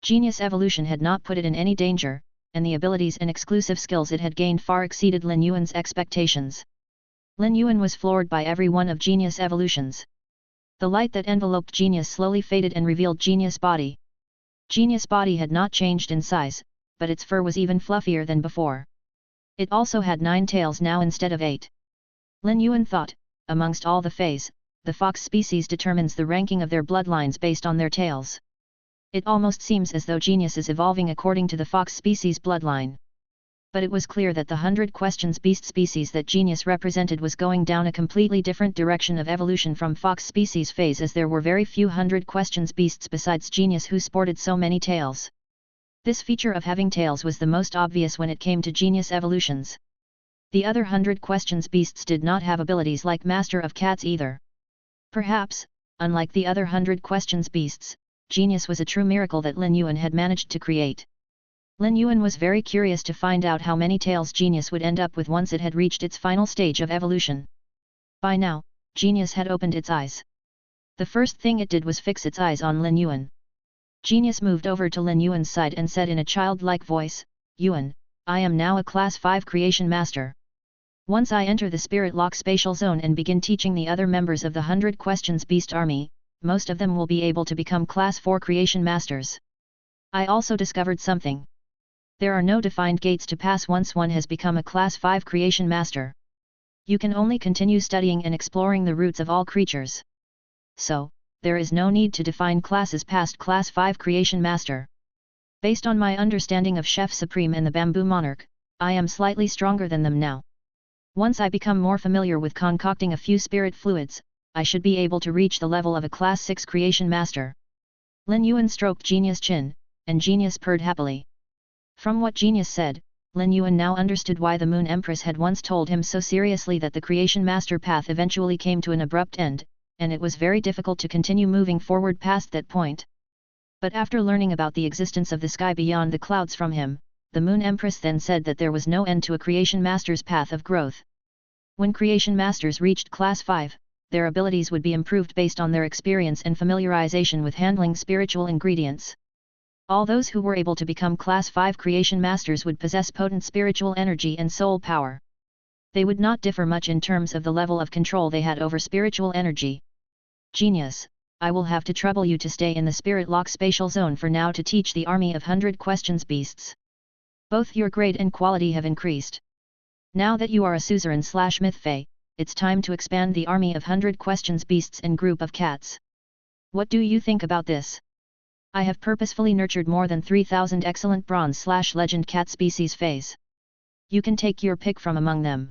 Genius evolution had not put it in any danger, and the abilities and exclusive skills it had gained far exceeded Lin Yuan's expectations. Lin Yuan was floored by every one of genius evolutions. The light that enveloped genius slowly faded and revealed genius body. Genius body had not changed in size, but its fur was even fluffier than before. It also had 9 tails now instead of 8. Lin Yuan thought, amongst all the feys, the fox species determines the ranking of their bloodlines based on their tails. It almost seems as though genius is evolving according to the fox species bloodline. But it was clear that the 100 questions beast species that genius represented was going down a completely different direction of evolution from fox species phase, as there were very few 100 questions beasts besides genius who sported so many tails. This feature of having tails was the most obvious when it came to genius evolutions. The other 100 questions beasts did not have abilities like Master of Cats either. Perhaps, unlike the other 100 questions beasts, genius was a true miracle that Lin Yuan had managed to create. Lin Yuan was very curious to find out how many tails genius would end up with once it had reached its final stage of evolution. By now, genius had opened its eyes. The first thing it did was fix its eyes on Lin Yuan. Genius moved over to Lin Yuan's side and said in a childlike voice, "Yuan, I am now a Class 5 Creation Master. Once I enter the Spirit Lock Spatial Zone and begin teaching the other members of the 100 Questions Beast Army, most of them will be able to become Class 4 Creation Masters. I also discovered something. There are no defined gates to pass once one has become a Class 5 Creation Master. You can only continue studying and exploring the roots of all creatures. So, there is no need to define classes past Class 5 Creation Master. Based on my understanding of Chef Supreme and the Bamboo Monarch, I am slightly stronger than them now. Once I become more familiar with concocting a few spirit fluids, I should be able to reach the level of a Class 6 Creation Master." Lin Yuan stroked Genius' chin, and Genius purred happily. From what Genius said, Lin Yuan now understood why the Moon Empress had once told him so seriously that the Creation Master path eventually came to an abrupt end, and it was very difficult to continue moving forward past that point. But after learning about the existence of the sky beyond the clouds from him, the Moon Empress then said that there was no end to a Creation Master's path of growth. When Creation Masters reached Class 5, their abilities would be improved based on their experience and familiarization with handling spiritual ingredients. All those who were able to become Class 5 Creation Masters would possess potent spiritual energy and soul power. They would not differ much in terms of the level of control they had over spiritual energy. "Genius, I will have to trouble you to stay in the Spirit Lock Spatial Zone for now to teach the army of 100 Questions Beasts. Both your grade and quality have increased. Now that you are a suzerain/myth fey, it's time to expand the army of 100 Questions Beasts and group of cats. What do you think about this? I have purposefully nurtured more than 3,000 excellent bronze/legend cat species feys. You can take your pick from among them."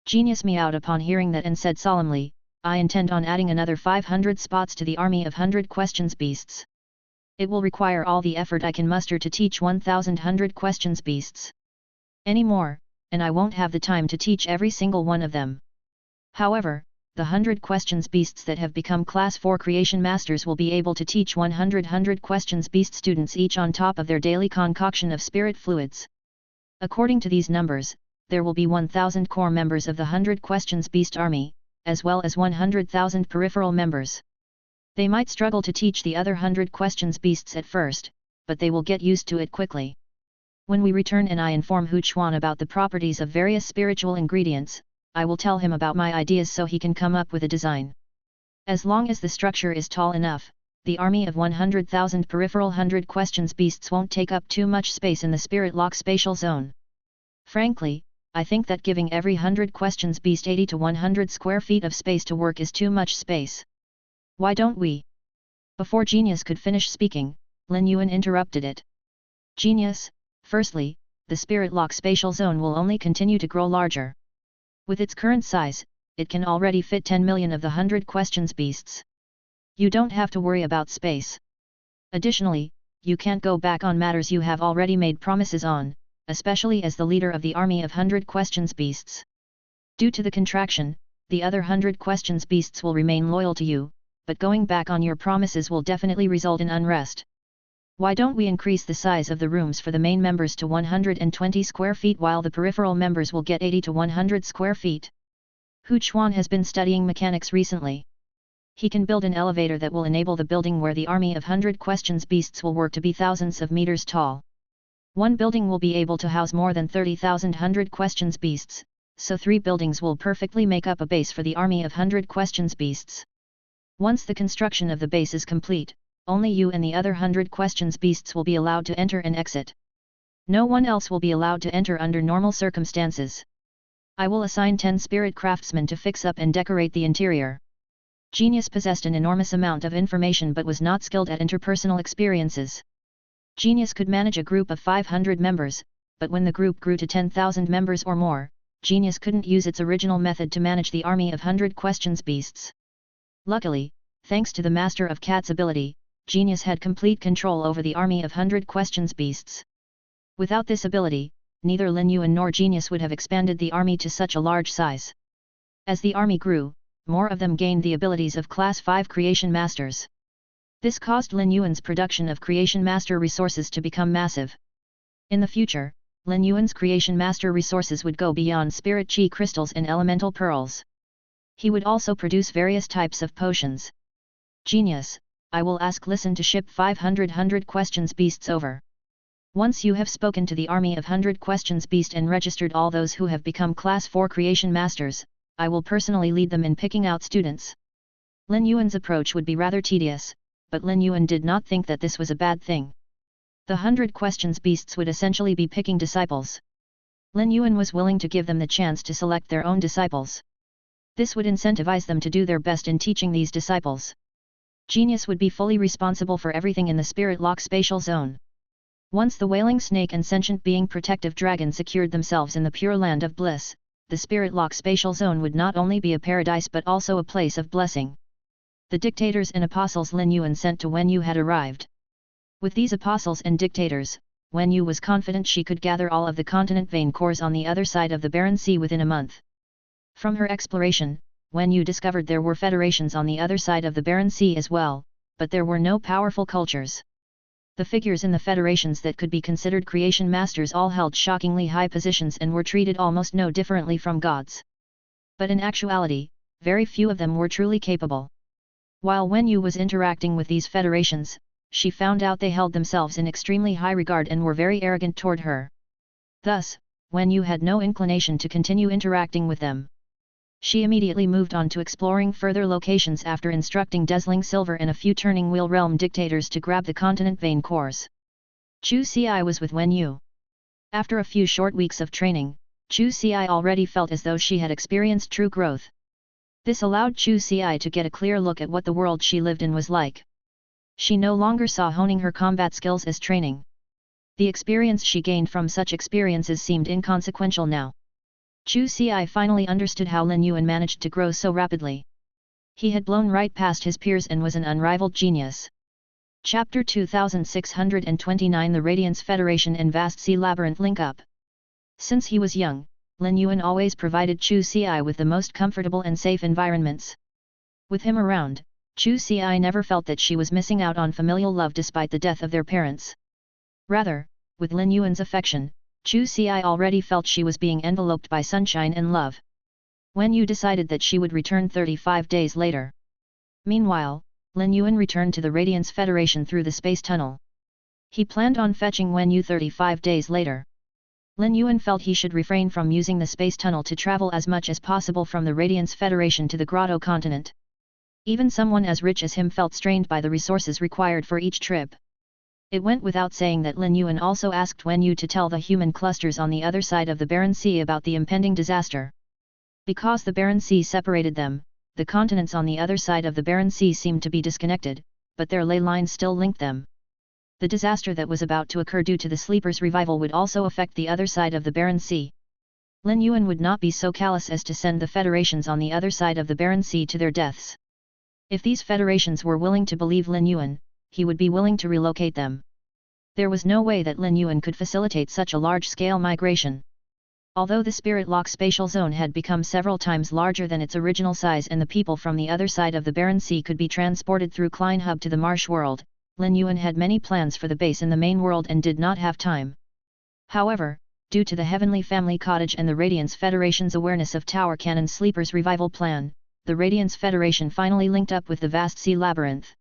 Genius meowed upon hearing that and said solemnly, "I intend on adding another 500 spots to the army of 100 Questions Beasts. It will require all the effort I can muster to teach 1,100 Questions Beasts. Any more, and I won't have the time to teach every single one of them. However, the 100 Questions Beasts that have become Class 4 Creation Masters will be able to teach 100 Questions Beast students each on top of their daily concoction of spirit fluids. According to these numbers, there will be 1,000 core members of the 100 Questions Beast Army, as well as 100,000 peripheral members. They might struggle to teach the other 100 Questions Beasts at first, but they will get used to it quickly. When we return and I inform Hu Chuan about the properties of various spiritual ingredients, I will tell him about my ideas so he can come up with a design. As long as the structure is tall enough, the army of 100,000 peripheral 100 Questions Beasts won't take up too much space in the Spirit Lock Spatial Zone. Frankly, I think that giving every 100 Questions Beast 80 to 100 square feet of space to work is too much space. Why don't we? Before Genius could finish speaking, Lin Yuan interrupted it. Genius, firstly, the spirit lock spatial zone will only continue to grow larger. With its current size, it can already fit 10 million of the 100 questions beasts. You don't have to worry about space. Additionally, you can't go back on matters you have already made promises on, especially as the leader of the army of 100 questions beasts. Due to the contraction, the other 100 questions beasts will remain loyal to you, but going back on your promises will definitely result in unrest. Why don't we increase the size of the rooms for the main members to 120 square feet while the peripheral members will get 80 to 100 square feet? Hu Chuan has been studying mechanics recently. He can build an elevator that will enable the building where the army of 100 questions beasts will work to be thousands of meters tall. One building will be able to house more than 30,000 100 questions beasts, so 3 buildings will perfectly make up a base for the army of 100 questions beasts. Once the construction of the base is complete, only you and the other 100 questions beasts will be allowed to enter and exit. No one else will be allowed to enter under normal circumstances. I will assign 10 spirit craftsmen to fix up and decorate the interior. Genius possessed an enormous amount of information but was not skilled at interpersonal experiences. Genius could manage a group of 500 members, but when the group grew to 10,000 members or more, Genius couldn't use its original method to manage the army of 100 questions beasts. Luckily, thanks to the Master of Cat's ability, Genius had complete control over the army of 100 questions beasts. Without this ability, neither Lin Yuan nor Genius would have expanded the army to such a large size. As the army grew, more of them gained the abilities of Class 5 Creation Masters. This caused Lin Yuan's production of Creation Master resources to become massive. In the future, Lin Yuan's Creation Master resources would go beyond Spirit Chi crystals and elemental pearls. He would also produce various types of potions. Genius, I will ask Listen to ship 500 100 questions beasts over. Once you have spoken to the army of 100 questions beast and registered all those who have become Class 4 Creation Masters, I will personally lead them in picking out students. Lin Yuan's approach would be rather tedious, but Lin Yuan did not think that this was a bad thing. The 100 questions beasts would essentially be picking disciples. Lin Yuan was willing to give them the chance to select their own disciples. This would incentivize them to do their best in teaching these disciples. Genius would be fully responsible for everything in the Spirit Lock spatial zone. Once the Wailing Snake and Sentient Being Protective Dragon secured themselves in the Pure Land of Bliss, the Spirit Lock spatial zone would not only be a paradise but also a place of blessing. The dictators and apostles Lin Yuan sent to Wen Yu had arrived. With these apostles and dictators, Wen Yu was confident she could gather all of the continent vein cores on the other side of the Barren Sea within a month. From her exploration, Wen Yu discovered there were federations on the other side of the Barren Sea as well, but there were no powerful cultures. The figures in the federations that could be considered creation masters all held shockingly high positions and were treated almost no differently from gods. But in actuality, very few of them were truly capable. While Wen Yu was interacting with these federations, she found out they held themselves in extremely high regard and were very arrogant toward her. Thus, Wen Yu had no inclination to continue interacting with them. She immediately moved on to exploring further locations after instructing Dazzling Silver and a few Turning Wheel Realm dictators to grab the continent vein cores. Chu Ci was with Wen Yu. After a few short weeks of training, Chu Ci already felt as though she had experienced true growth. This allowed Chu Ci to get a clear look at what the world she lived in was like. She no longer saw honing her combat skills as training. The experience she gained from such experiences seemed inconsequential now. Chu Ci finally understood how Lin Yuan managed to grow so rapidly. He had blown right past his peers and was an unrivaled genius. Chapter 2629 The Radiance Federation and Vast Sea Labyrinth Link Up. Since he was young, Lin Yuan always provided Chu Ci with the most comfortable and safe environments. With him around, Chu Ci never felt that she was missing out on familial love despite the death of their parents. Rather, with Lin Yuan's affection, Chu Ci already felt she was being enveloped by sunshine and love. Wen Yu decided that she would return 35 days later. Meanwhile, Lin Yuan returned to the Radiance Federation through the space tunnel. He planned on fetching Wen Yu 35 days later. Lin Yuan felt he should refrain from using the space tunnel to travel as much as possible from the Radiance Federation to the Grotto continent. Even someone as rich as him felt strained by the resources required for each trip. It went without saying that Lin Yuan also asked Wen Yu to tell the human clusters on the other side of the Barren Sea about the impending disaster. Because the Barren Sea separated them, the continents on the other side of the Barren Sea seemed to be disconnected, but their ley lines still linked them. The disaster that was about to occur due to the Sleepers' revival would also affect the other side of the Barren Sea. Lin Yuan would not be so callous as to send the federations on the other side of the Barren Sea to their deaths. If these federations were willing to believe Lin Yuan, he would be willing to relocate them. There was no way that Lin Yuan could facilitate such a large-scale migration. Although the Spirit Lock spatial zone had become several times larger than its original size and the people from the other side of the Barren Sea could be transported through Klein Hub to the Marsh world, Lin Yuan had many plans for the base in the main world and did not have time. However, due to the Heavenly Family Cottage and the Radiance Federation's awareness of Tower Cannon Sleeper's revival plan, the Radiance Federation finally linked up with the vast sea labyrinth.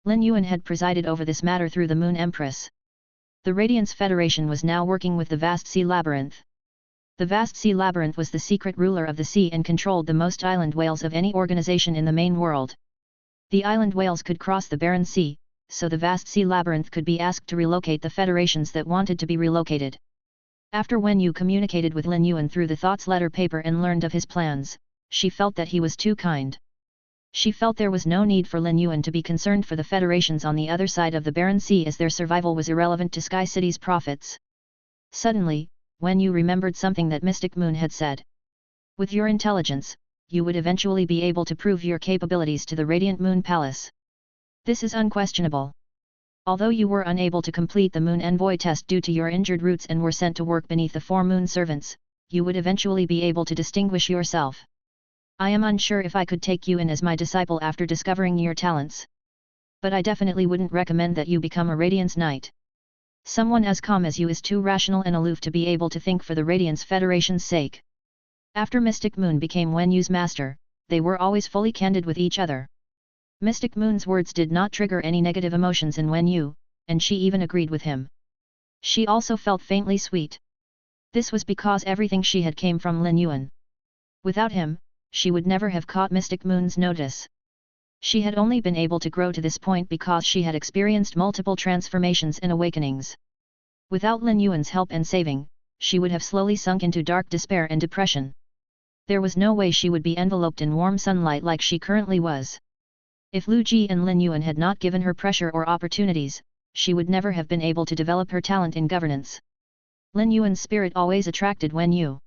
Lin Yuan had presided over this matter through the Moon Empress. The Radiance Federation was now working with the vast sea labyrinth. The vast sea labyrinth was the secret ruler of the sea and controlled the most island whales of any organization in the main world. The island whales could cross the Barren Sea, so the vast sea labyrinth could be asked to relocate the federations that wanted to be relocated. After Wen Yu communicated with Lin Yuan through the Thoughts letter paper and learned of his plans, she felt that he was too kind. She felt there was no need for Lin Yuan to be concerned for the federations on the other side of the Barren Sea as their survival was irrelevant to Sky City's profits. Suddenly, Wen Yu remembered something that Mystic Moon had said. With your intelligence, you would eventually be able to prove your capabilities to the Radiant Moon Palace. This is unquestionable. Although you were unable to complete the Moon Envoy test due to your injured roots and were sent to work beneath the 4 Moon Servants, you would eventually be able to distinguish yourself. I am unsure if I could take you in as my disciple after discovering your talents. But I definitely wouldn't recommend that you become a Radiance Knight. Someone as calm as you is too rational and aloof to be able to think for the Radiance Federation's sake. After Mystic Moon became Wen Yu's master, they were always fully candid with each other. Mystic Moon's words did not trigger any negative emotions in Wen Yu, and she even agreed with him. She also felt faintly sweet. This was because everything she had came from Lin Yuan. Without him, she would never have caught Mystic Moon's notice. She had only been able to grow to this point because she had experienced multiple transformations and awakenings. Without Lin Yuan's help and saving, she would have slowly sunk into dark despair and depression. There was no way she would be enveloped in warm sunlight like she currently was. If Lu Ji and Lin Yuan had not given her pressure or opportunities, she would never have been able to develop her talent in governance. Lin Yuan's spirit always attracted Wen Yu.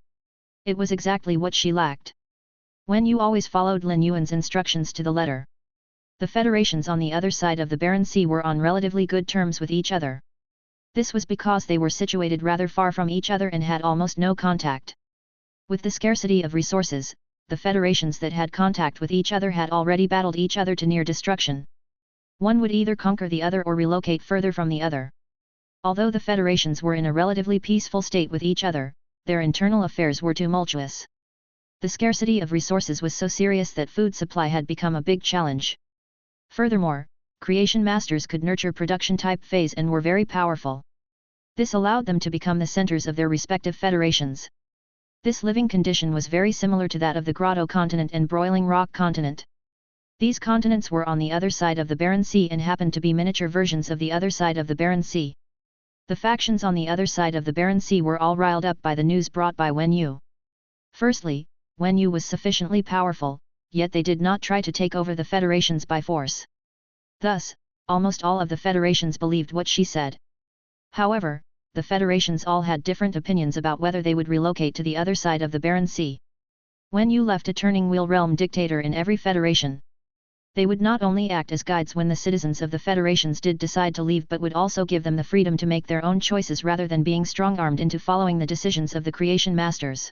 It was exactly what she lacked. Wen Yu always followed Lin Yuan's instructions to the letter. The federations on the other side of the Barren Sea were on relatively good terms with each other. This was because they were situated rather far from each other and had almost no contact. With the scarcity of resources, the federations that had contact with each other had already battled each other to near destruction. One would either conquer the other or relocate further from the other. Although the federations were in a relatively peaceful state with each other, their internal affairs were tumultuous. The scarcity of resources was so serious that food supply had become a big challenge. Furthermore, creation masters could nurture production-type feys and were very powerful. This allowed them to become the centers of their respective federations. This living condition was very similar to that of the Grotto continent and Broiling Rock continent. These continents were on the other side of the Barren Sea and happened to be miniature versions of the other side of the Barren Sea. The factions on the other side of the Barren Sea were all riled up by the news brought by Wen Yu. Firstly, Wen Yu was sufficiently powerful, yet they did not try to take over the federations by force. Thus, almost all of the federations believed what she said. However, the federations all had different opinions about whether they would relocate to the other side of the Barren Sea. Wen Yu left a turning wheel realm dictator in every federation. They would not only act as guides when the citizens of the federations did decide to leave but would also give them the freedom to make their own choices rather than being strong-armed into following the decisions of the creation masters.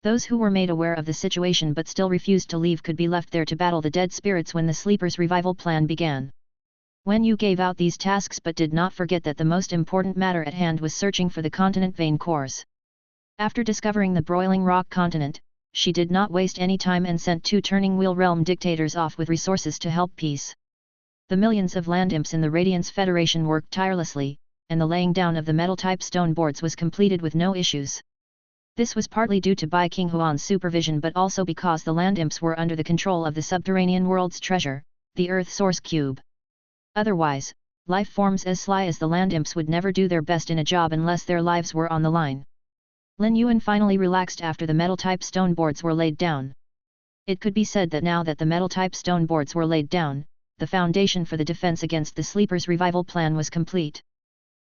Those who were made aware of the situation but still refused to leave could be left there to battle the dead spirits when the Sleepers' revival plan began. Wen Yu gave out these tasks but did not forget that the most important matter at hand was searching for the continent vein cores. After discovering the Broiling Rock continent, she did not waste any time and sent 2 turning wheel realm dictators off with resources to help peace. The millions of land imps in the Radiance Federation worked tirelessly, and the laying down of the metal-type stone boards was completed with no issues. This was partly due to Bai King Huan's supervision but also because the land imps were under the control of the subterranean world's treasure, the Earth Source Cube. Otherwise, life forms as sly as the land imps would never do their best in a job unless their lives were on the line. Lin Yuan finally relaxed after the metal-type stone boards were laid down. It could be said that now that the metal-type stone boards were laid down, the foundation for the defense against the Sleepers' revival plan was complete.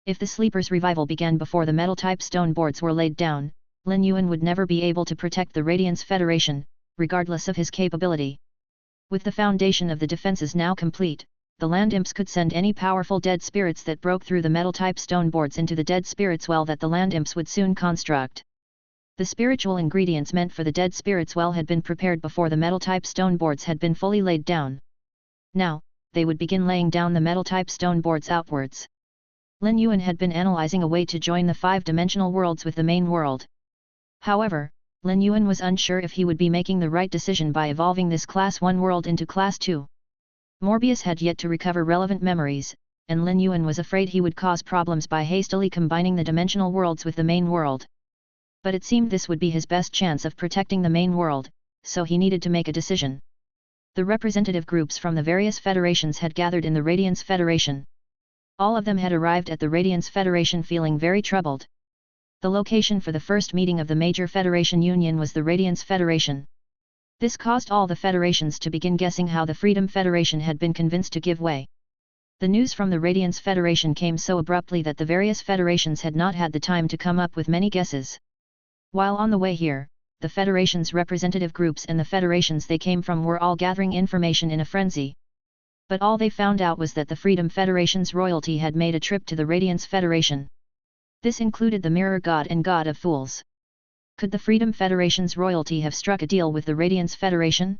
If the Sleepers' revival began before the metal-type stone boards were laid down, Lin Yuan would never be able to protect the Radiance Federation, regardless of his capability. With the foundation of the defenses now complete, the land imps could send any powerful dead spirits that broke through the metal-type stone boards into the dead spirits well that the land imps would soon construct. The spiritual ingredients meant for the dead spirits well had been prepared before the metal-type stone boards had been fully laid down. Now, they would begin laying down the metal-type stone boards outwards. Lin Yuan had been analyzing a way to join the 5-dimensional worlds with the main world. However, Lin Yuan was unsure if he would be making the right decision by evolving this Class 1 world into Class 2. Morbius had yet to recover relevant memories, and Lin Yuan was afraid he would cause problems by hastily combining the dimensional worlds with the main world. But it seemed this would be his best chance of protecting the main world, so he needed to make a decision. The representative groups from the various federations had gathered in the Radiance Federation. All of them had arrived at the Radiance Federation feeling very troubled. The location for the first meeting of the major Federation Union was the Radiance Federation. This caused all the federations to begin guessing how the Freedom Federation had been convinced to give way. The news from the Radiance Federation came so abruptly that the various federations had not had the time to come up with many guesses. While on the way here, the Federation's representative groups and the federations they came from were all gathering information in a frenzy. But all they found out was that the Freedom Federation's royalty had made a trip to the Radiance Federation. This included the Mirror God and God of Fools. Could the Freedom Federation's royalty have struck a deal with the Radiance Federation?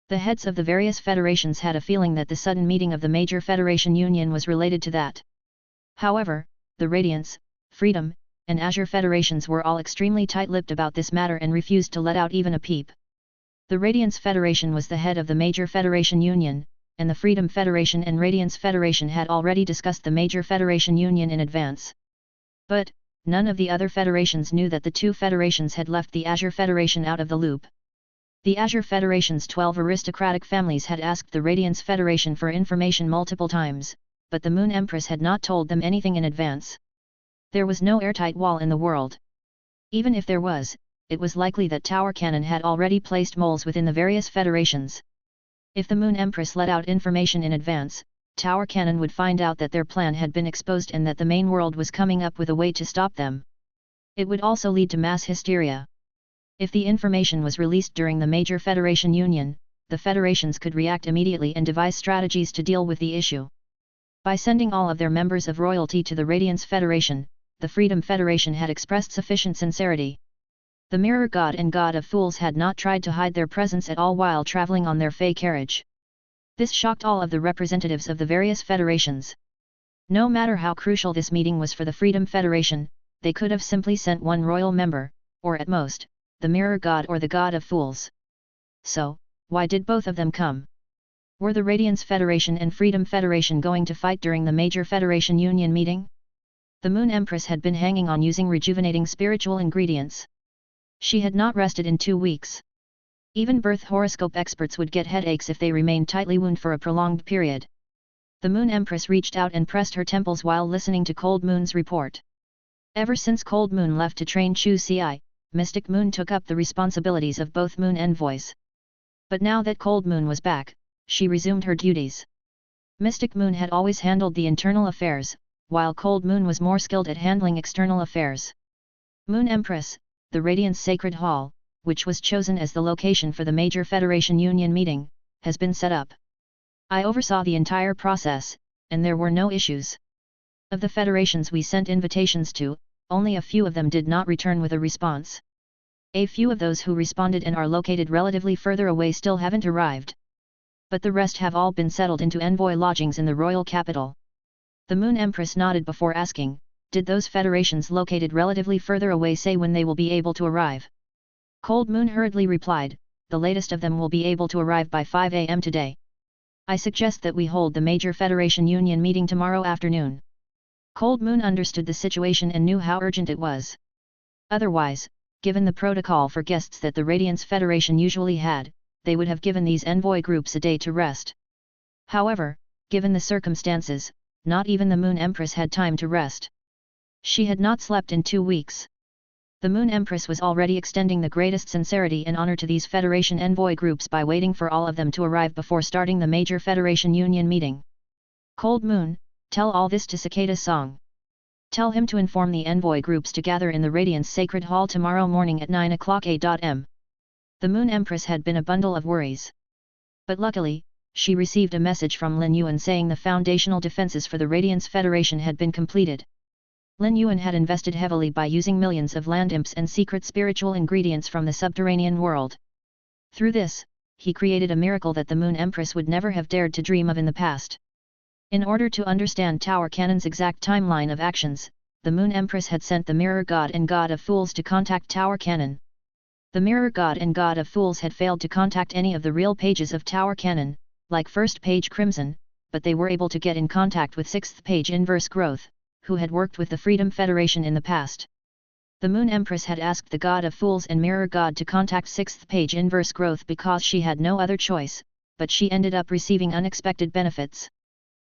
The heads of the various federations had a feeling that the sudden meeting of the major Federation Union was related to that. However, the Radiance, Freedom, and Azure Federations were all extremely tight-lipped about this matter and refused to let out even a peep. The Radiance Federation was the head of the major Federation Union, and the Freedom Federation and Radiance Federation had already discussed the major Federation Union in advance. But, none of the other federations knew that the two federations had left the Azure Federation out of the loop. The Azure Federation's 12 aristocratic families had asked the Radiance Federation for information multiple times, but the Moon Empress had not told them anything in advance. There was no airtight wall in the world. Even if there was, it was likely that Tower Cannon had already placed moles within the various federations. If the Moon Empress let out information in advance, Tower Cannon would find out that their plan had been exposed and that the main world was coming up with a way to stop them. It would also lead to mass hysteria. If the information was released during the major Federation Union, the federations could react immediately and devise strategies to deal with the issue. By sending all of their members of royalty to the Radiance Federation, the Freedom Federation had expressed sufficient sincerity. The Mirror God and God of Fools had not tried to hide their presence at all while traveling on their Fey carriage. This shocked all of the representatives of the various federations. No matter how crucial this meeting was for the Freedom Federation, they could have simply sent one royal member, or at most, the Mirror God or the God of Fools. So, why did both of them come? Were the Radiance Federation and Freedom Federation going to fight during the major Federation Union meeting? The Moon Empress had been hanging on using rejuvenating spiritual ingredients. She had not rested in 2 weeks. Even birth horoscope experts would get headaches if they remained tightly wound for a prolonged period. The Moon Empress reached out and pressed her temples while listening to Cold Moon's report. Ever since Cold Moon left to train Chu Ci, Mystic Moon took up the responsibilities of both Moon Envoys. But now that Cold Moon was back, she resumed her duties. Mystic Moon had always handled the internal affairs, while Cold Moon was more skilled at handling external affairs. Moon Empress, the Radiance Sacred Hall, which was chosen as the location for the major Federation Union meeting, has been set up. I oversaw the entire process, and there were no issues. Of the federations we sent invitations to, only a few of them did not return with a response. A few of those who responded and are located relatively further away still haven't arrived. But the rest have all been settled into envoy lodgings in the royal capital. The Moon Empress nodded before asking, did those federations located relatively further away say when they will be able to arrive? Cold Moon hurriedly replied, the latest of them will be able to arrive by 5 a.m. today. I suggest that we hold the major Federation Union meeting tomorrow afternoon. Cold Moon understood the situation and knew how urgent it was. Otherwise, given the protocol for guests that the Radiance Federation usually had, they would have given these envoy groups a day to rest. However, given the circumstances, not even the Moon Empress had time to rest. She had not slept in 2 weeks. The Moon Empress was already extending the greatest sincerity and honor to these Federation envoy groups by waiting for all of them to arrive before starting the major Federation Union meeting. Cold Moon, tell all this to Cicada Song. Tell him to inform the envoy groups to gather in the Radiance Sacred Hall tomorrow morning at 9 o'clock a.m. The Moon Empress had been a bundle of worries. But luckily, she received a message from Lin Yuan saying the foundational defenses for the Radiance Federation had been completed. Lin Yuan had invested heavily by using millions of land imps and secret spiritual ingredients from the subterranean world. Through this, he created a miracle that the Moon Empress would never have dared to dream of in the past. In order to understand Tower Cannon's exact timeline of actions, the Moon Empress had sent the Mirror God and God of Fools to contact Tower Cannon. The Mirror God and God of Fools had failed to contact any of the real pages of Tower Cannon, like First Page Crimson, but they were able to get in contact with Sixth Page Inverse Growth, who had worked with the Freedom Federation in the past. The Moon Empress had asked the God of Fools and Mirror God to contact Sixth Page Inverse Growth because she had no other choice, but she ended up receiving unexpected benefits.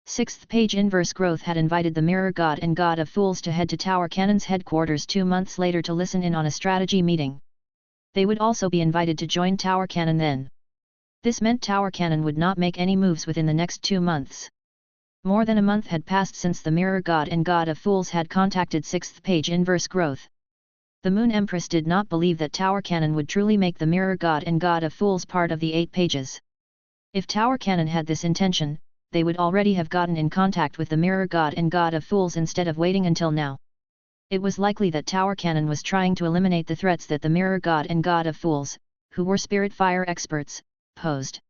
Sixth Page Inverse Growth had invited the Mirror God and God of Fools to head to Tower Cannon's headquarters 2 months later to listen in on a strategy meeting. They would also be invited to join Tower Cannon then. This meant Tower Cannon would not make any moves within the next 2 months. More than a month had passed since the Mirror God and God of Fools had contacted Sixth Page Inverse Growth. The Moon Empress did not believe that Tower Cannon would truly make the Mirror God and God of Fools part of the 8 pages. If Tower Cannon had this intention, they would already have gotten in contact with the Mirror God and God of Fools instead of waiting until now. It was likely that Tower Cannon was trying to eliminate the threats that the Mirror God and God of Fools, who were spirit fire experts, posed.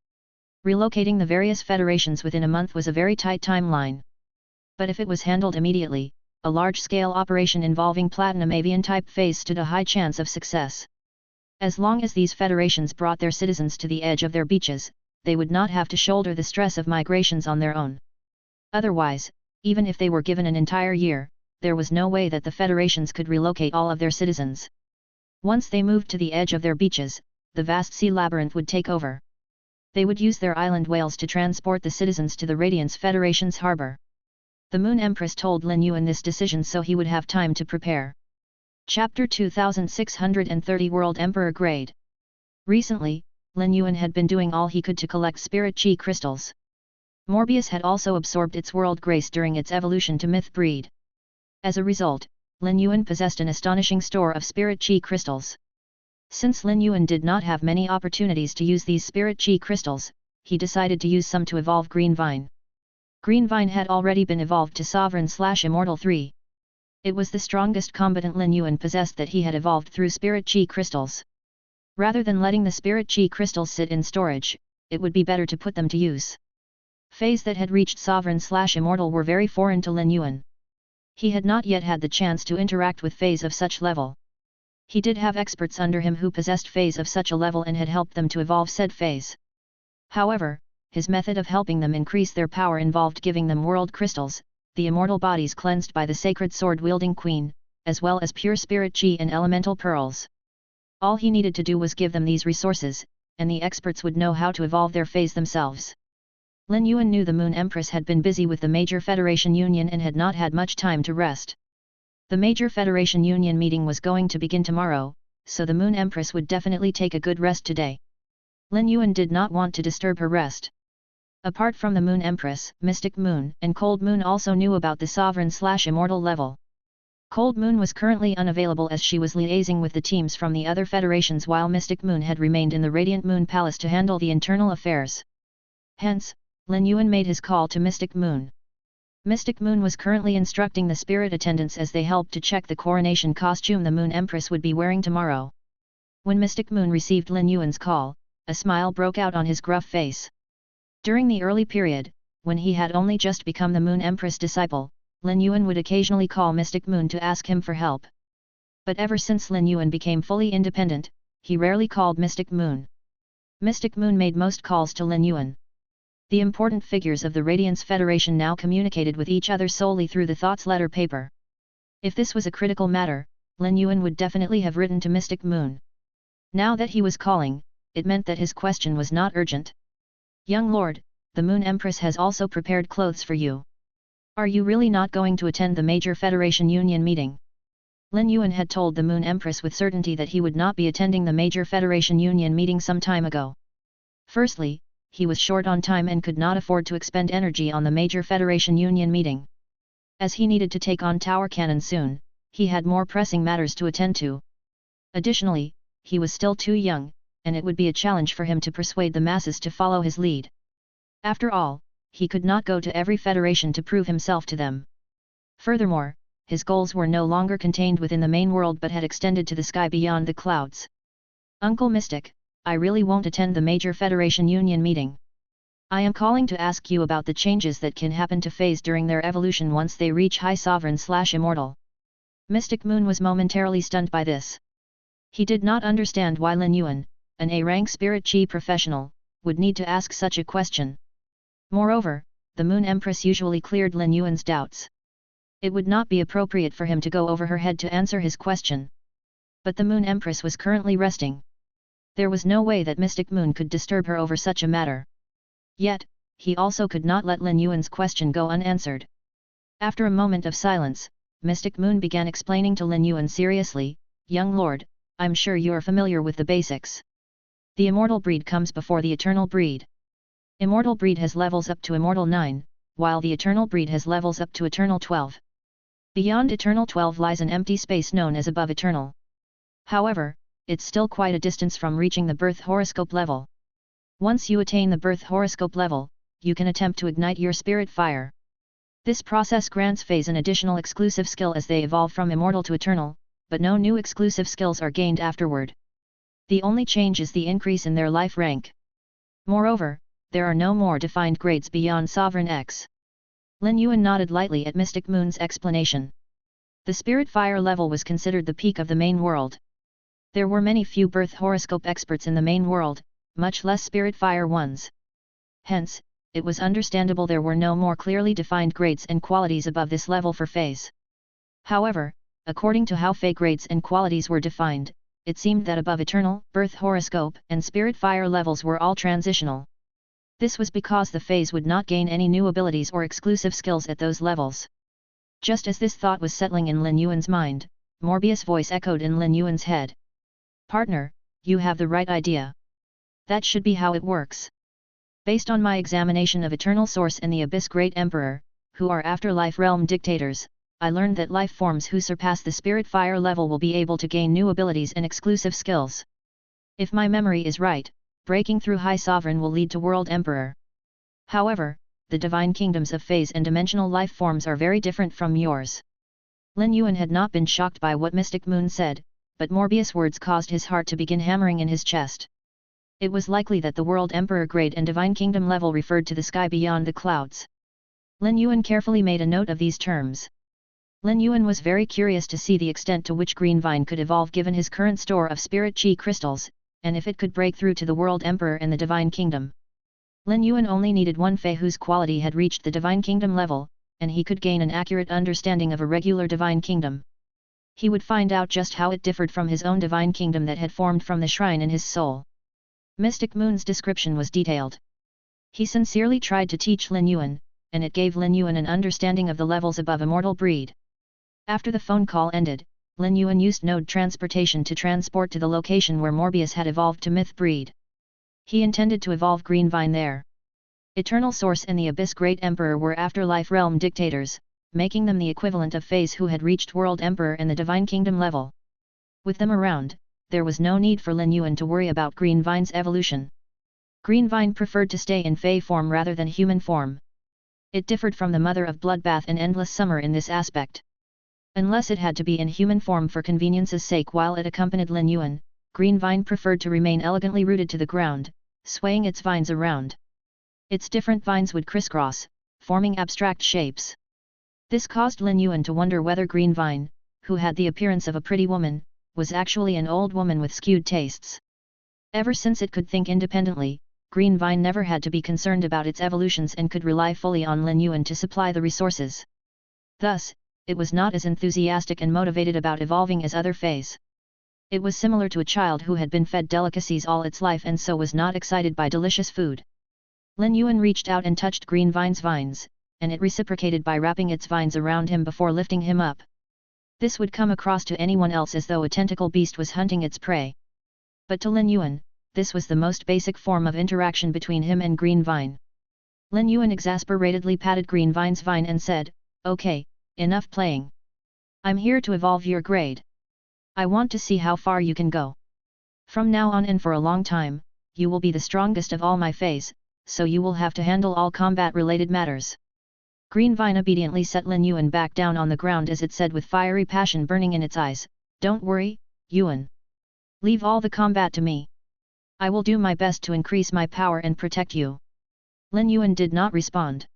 Relocating the various federations within a month was a very tight timeline. But if it was handled immediately, a large-scale operation involving Platinum Avian-type phase stood a high chance of success. As long as these federations brought their citizens to the edge of their beaches, they would not have to shoulder the stress of migrations on their own. Otherwise, even if they were given an entire year, there was no way that the federations could relocate all of their citizens. Once they moved to the edge of their beaches, the vast sea labyrinth would take over. They would use their island whales to transport the citizens to the Radiance Federation's harbor. The Moon Empress told Lin Yuan this decision so he would have time to prepare. Chapter 2630 World Emperor Grade. Recently, Lin Yuan had been doing all he could to collect spirit chi crystals. Morbius had also absorbed its world grace during its evolution to myth breed. As a result, Lin Yuan possessed an astonishing store of spirit chi crystals. Since Lin Yuan did not have many opportunities to use these spirit chi crystals, he decided to use some to evolve Green Vine. Green Vine had already been evolved to Sovereign/Immortal 3. It was the strongest combatant Lin Yuan possessed that he had evolved through spirit chi crystals. Rather than letting the spirit chi crystals sit in storage, it would be better to put them to use. Feys that had reached Sovereign/Immortal were very foreign to Lin Yuan. He had not yet had the chance to interact with feys of such level. He did have experts under him who possessed feys of such a level and had helped them to evolve said feys. However, his method of helping them increase their power involved giving them world crystals, the immortal bodies cleansed by the sacred sword-wielding queen, as well as pure spirit chi and elemental pearls. All he needed to do was give them these resources, and the experts would know how to evolve their feys themselves. Lin Yuan knew the Moon Empress had been busy with the major Federation Union and had not had much time to rest. The major Federation Union meeting was going to begin tomorrow, so the Moon Empress would definitely take a good rest today. Lin Yuan did not want to disturb her rest. Apart from the Moon Empress, Mystic Moon and Cold Moon also knew about the Sovereign/Immortal level. Cold Moon was currently unavailable as she was liaising with the teams from the other federations while Mystic Moon had remained in the Radiant Moon Palace to handle the internal affairs. Hence, Lin Yuan made his call to Mystic Moon. Mystic Moon was currently instructing the spirit attendants as they helped to check the coronation costume the Moon Empress would be wearing tomorrow. When Mystic Moon received Lin Yuan's call, a smile broke out on his gruff face. During the early period, when he had only just become the Moon Empress disciple, Lin Yuan would occasionally call Mystic Moon to ask him for help. But ever since Lin Yuan became fully independent, he rarely called Mystic Moon. Mystic Moon made most calls to Lin Yuan. The important figures of the Radiance Federation now communicated with each other solely through the Thoughts letter paper. If this was a critical matter, Lin Yuan would definitely have written to Mystic Moon. Now that he was calling, it meant that his question was not urgent. Young Lord, the Moon Empress has also prepared clothes for you. Are you really not going to attend the major Federation Union meeting? Lin Yuan had told the Moon Empress with certainty that he would not be attending the major Federation Union meeting some time ago. Firstly, he was short on time and could not afford to expend energy on the major Federation Union meeting. As he needed to take on Tower Cannon soon, he had more pressing matters to attend to. Additionally, he was still too young, and it would be a challenge for him to persuade the masses to follow his lead. After all, he could not go to every federation to prove himself to them. Furthermore, his goals were no longer contained within the main world but had extended to the sky beyond the clouds. Uncle Mystic, I really won't attend the major Federation Union meeting. I am calling to ask you about the changes that can happen to feys during their evolution once they reach High Sovereign/Immortal. Mystic Moon was momentarily stunned by this. He did not understand why Lin Yuan, an A-rank spirit chi professional, would need to ask such a question. Moreover, the Moon Empress usually cleared Lin Yuan's doubts. It would not be appropriate for him to go over her head to answer his question. But the Moon Empress was currently resting. There was no way that Mystic Moon could disturb her over such a matter. Yet, he also could not let Lin Yuan's question go unanswered. After a moment of silence, Mystic Moon began explaining to Lin Yuan seriously, "Young lord, I'm sure you are familiar with the basics. The immortal breed comes before the eternal breed. Immortal breed has levels up to Immortal 9, while the eternal breed has levels up to Eternal 12. Beyond Eternal 12 lies an empty space known as above Eternal. However, it's still quite a distance from reaching the birth horoscope level. Once you attain the birth horoscope level, you can attempt to ignite your spirit fire. This process grants feys an additional exclusive skill as they evolve from Immortal to Eternal, but no new exclusive skills are gained afterward. The only change is the increase in their life rank. Moreover, there are no more defined grades beyond Sovereign X." Lin Yuan nodded lightly at Mystic Moon's explanation. The spirit fire level was considered the peak of the main world. There were many few birth horoscope experts in the main world, much less spirit fire ones. Hence, it was understandable there were no more clearly defined grades and qualities above this level for feys. However, according to how fey grades and qualities were defined, it seemed that above Eternal, birth horoscope, and spirit fire levels were all transitional. This was because the feys would not gain any new abilities or exclusive skills at those levels. Just as this thought was settling in Lin Yuan's mind, Morbius' voice echoed in Lin Yuan's head. "Partner, you have the right idea. That should be how it works. Based on my examination of Eternal Source and the Abyss Great Emperor, who are afterlife realm dictators, I learned that life forms who surpass the spirit fire level will be able to gain new abilities and exclusive skills. If my memory is right, breaking through High Sovereign will lead to World Emperor. However, the divine kingdoms of feys and dimensional life forms are very different from yours." Lin Yuan had not been shocked by what Mystic Moon said, but Morbius' words caused his heart to begin hammering in his chest. It was likely that the World Emperor grade and divine kingdom level referred to the sky beyond the clouds. Lin Yuan carefully made a note of these terms. Lin Yuan was very curious to see the extent to which Green Vine could evolve given his current store of spirit chi crystals, and if it could break through to the World Emperor and the Divine Kingdom. Lin Yuan only needed one fey whose quality had reached the Divine Kingdom level, and he could gain an accurate understanding of a regular Divine Kingdom. He would find out just how it differed from his own Divine Kingdom that had formed from the shrine in his soul. Mystic Moon's description was detailed. He sincerely tried to teach Lin Yuan, and it gave Lin Yuan an understanding of the levels above Immortal Breed. After the phone call ended, Lin Yuan used node transportation to transport to the location where Morbius had evolved to Myth Breed. He intended to evolve Green Vine there. Eternal Source and the Abyss Great Emperor were afterlife realm dictators, making them the equivalent of feys who had reached World Emperor and the Divine Kingdom level. With them around, there was no need for Lin Yuan to worry about Green Vine's evolution. Green Vine preferred to stay in fey form rather than human form. It differed from the Mother of Bloodbath and Endless Summer in this aspect. Unless it had to be in human form for convenience's sake while it accompanied Lin Yuan, Green Vine preferred to remain elegantly rooted to the ground, swaying its vines around. Its different vines would crisscross, forming abstract shapes. This caused Lin Yuan to wonder whether Green Vine, who had the appearance of a pretty woman, was actually an old woman with skewed tastes. Ever since it could think independently, Green Vine never had to be concerned about its evolutions and could rely fully on Lin Yuan to supply the resources. Thus, it was not as enthusiastic and motivated about evolving as other feys. It was similar to a child who had been fed delicacies all its life and so was not excited by delicious food. Lin Yuan reached out and touched Green Vine's vines, and it reciprocated by wrapping its vines around him before lifting him up. This would come across to anyone else as though a tentacle beast was hunting its prey. But to Lin Yuan, this was the most basic form of interaction between him and Green Vine. Lin Yuan exasperatedly patted Green Vine's vine and said, "Okay, enough playing. I'm here to evolve your grade. I want to see how far you can go. From now on and for a long time, you will be the strongest of all my feys, so you will have to handle all combat-related matters." Green Vine obediently set Lin Yuan back down on the ground as it said with fiery passion burning in its eyes, "Don't worry, Yuan. Leave all the combat to me. I will do my best to increase my power and protect you." Lin Yuan did not respond.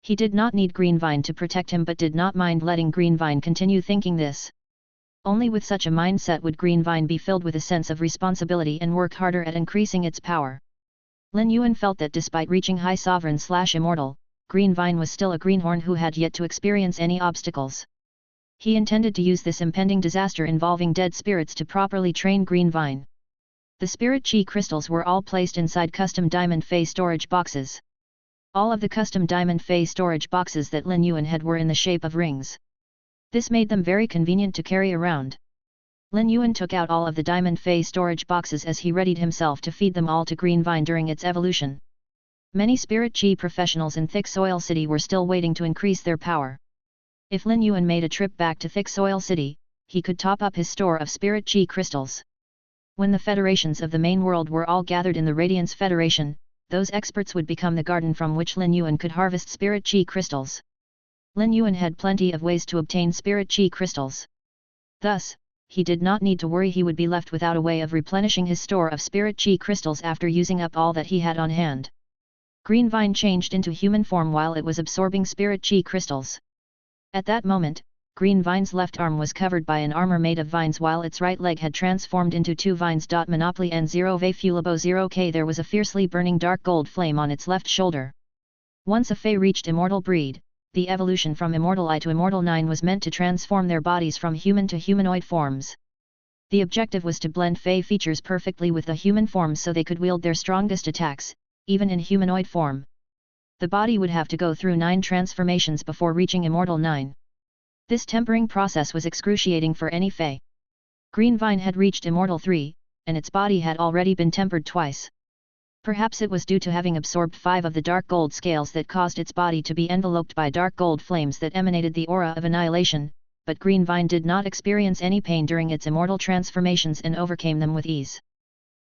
He did not need Green Vine to protect him but did not mind letting Green Vine continue thinking this. Only with such a mindset would Green Vine be filled with a sense of responsibility and work harder at increasing its power. Lin Yuan felt that despite reaching High Sovereign/Immortal, Green Vine was still a greenhorn who had yet to experience any obstacles. He intended to use this impending disaster involving dead spirits to properly train Green Vine. The spirit chi crystals were all placed inside custom diamond fey storage boxes. All of the custom diamond fey storage boxes that Lin Yuan had were in the shape of rings. This made them very convenient to carry around. Lin Yuan took out all of the diamond fey storage boxes as he readied himself to feed them all to Green Vine during its evolution. Many spirit chi professionals in Thick Soil City were still waiting to increase their power. If Lin Yuan made a trip back to Thick Soil City, he could top up his store of spirit chi crystals. When the federations of the main world were all gathered in the Radiance Federation, those experts would become the garden from which Lin Yuan could harvest spirit chi crystals. Lin Yuan had plenty of ways to obtain spirit chi crystals. Thus, he did not need to worry he would be left without a way of replenishing his store of spirit chi crystals after using up all that he had on hand. Green Vine changed into human form while it was absorbing spirit chi crystals. At that moment, Green Vine's left arm was covered by an armor made of vines while its right leg had transformed into two vines. Monopoly N0 Ve Fulabo 0K. There was a fiercely burning dark gold flame on its left shoulder. Once a Fey reached Immortal breed, the evolution from Immortal I to Immortal 9 was meant to transform their bodies from human to humanoid forms. The objective was to blend Fey features perfectly with the human forms so they could wield their strongest attacks, even in humanoid form. The body would have to go through 9 transformations before reaching Immortal 9. This tempering process was excruciating for any Fey. Green Vine had reached Immortal 3, and its body had already been tempered twice. Perhaps it was due to having absorbed 5 of the dark gold scales that caused its body to be enveloped by dark gold flames that emanated the aura of annihilation, but Green Vine did not experience any pain during its immortal transformations and overcame them with ease.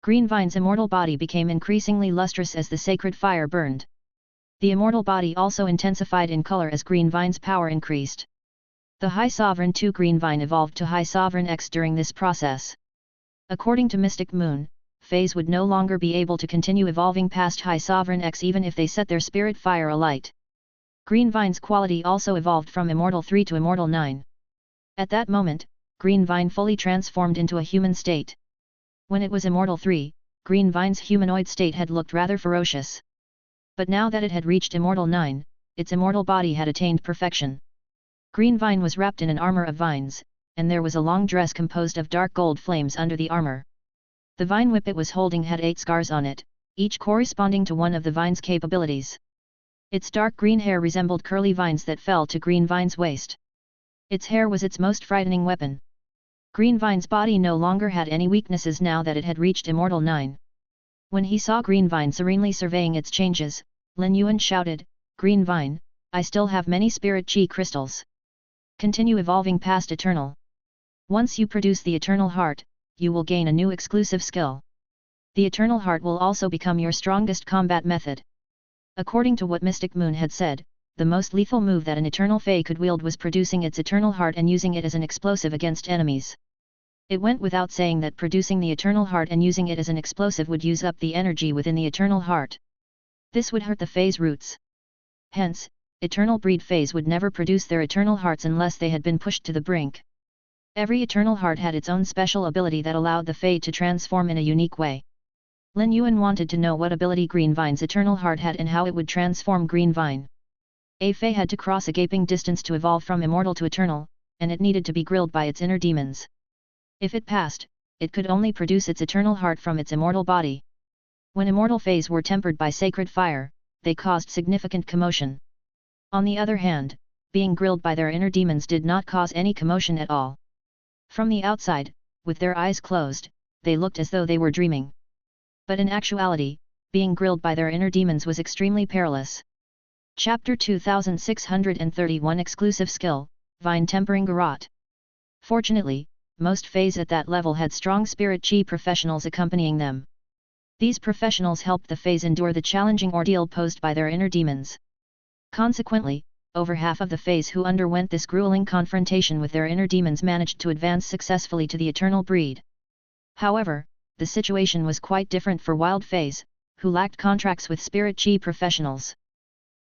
Green Vine's immortal body became increasingly lustrous as the sacred fire burned. The immortal body also intensified in color as Green Vine's power increased. The High Sovereign 2 Green Vine evolved to High Sovereign X during this process. According to Mystic Moon, Feys would no longer be able to continue evolving past High Sovereign X even if they set their spirit fire alight. Green Vine's quality also evolved from Immortal 3 to Immortal 9. At that moment, Green Vine fully transformed into a human state. When it was Immortal 3, Green Vine's humanoid state had looked rather ferocious. But now that it had reached Immortal 9, its immortal body had attained perfection. Green Vine was wrapped in an armor of vines, and there was a long dress composed of dark gold flames under the armor. The vine whip it was holding had 8 scars on it, each corresponding to one of the vine's capabilities. Its dark green hair resembled curly vines that fell to Green Vine's waist. Its hair was its most frightening weapon. Green Vine's body no longer had any weaknesses now that it had reached Immortal 9. When he saw Green Vine serenely surveying its changes, Lin Yuan shouted, "Green Vine, I still have many spirit chi crystals. Continue evolving past Eternal. Once you produce the Eternal Heart, you will gain a new exclusive skill. The Eternal Heart will also become your strongest combat method." According to what Mystic Moon had said, the most lethal move that an Eternal Fey could wield was producing its Eternal Heart and using it as an explosive against enemies. It went without saying that producing the Eternal Heart and using it as an explosive would use up the energy within the Eternal Heart. This would hurt the Fey's roots. Hence, Eternal Breed Feys would never produce their Eternal Hearts unless they had been pushed to the brink. Every Eternal Heart had its own special ability that allowed the Fey to transform in a unique way. Lin Yuan wanted to know what ability Green Vine's Eternal Heart had and how it would transform Green Vine. A Fey had to cross a gaping distance to evolve from immortal to eternal, and it needed to be grilled by its inner demons. If it passed, it could only produce its Eternal Heart from its immortal body. When immortal Feys were tempered by sacred fire, they caused significant commotion. On the other hand, being grilled by their inner demons did not cause any commotion at all. From the outside, with their eyes closed, they looked as though they were dreaming. But in actuality, being grilled by their inner demons was extremely perilous. Chapter 2631 Exclusive Skill, Vine Tempering Garrote. Fortunately, most feys at that level had strong spirit chi professionals accompanying them. These professionals helped the feys endure the challenging ordeal posed by their inner demons. Consequently, over half of the feys who underwent this grueling confrontation with their inner demons managed to advance successfully to the eternal breed. However, the situation was quite different for wild feys, who lacked contracts with spirit chi professionals.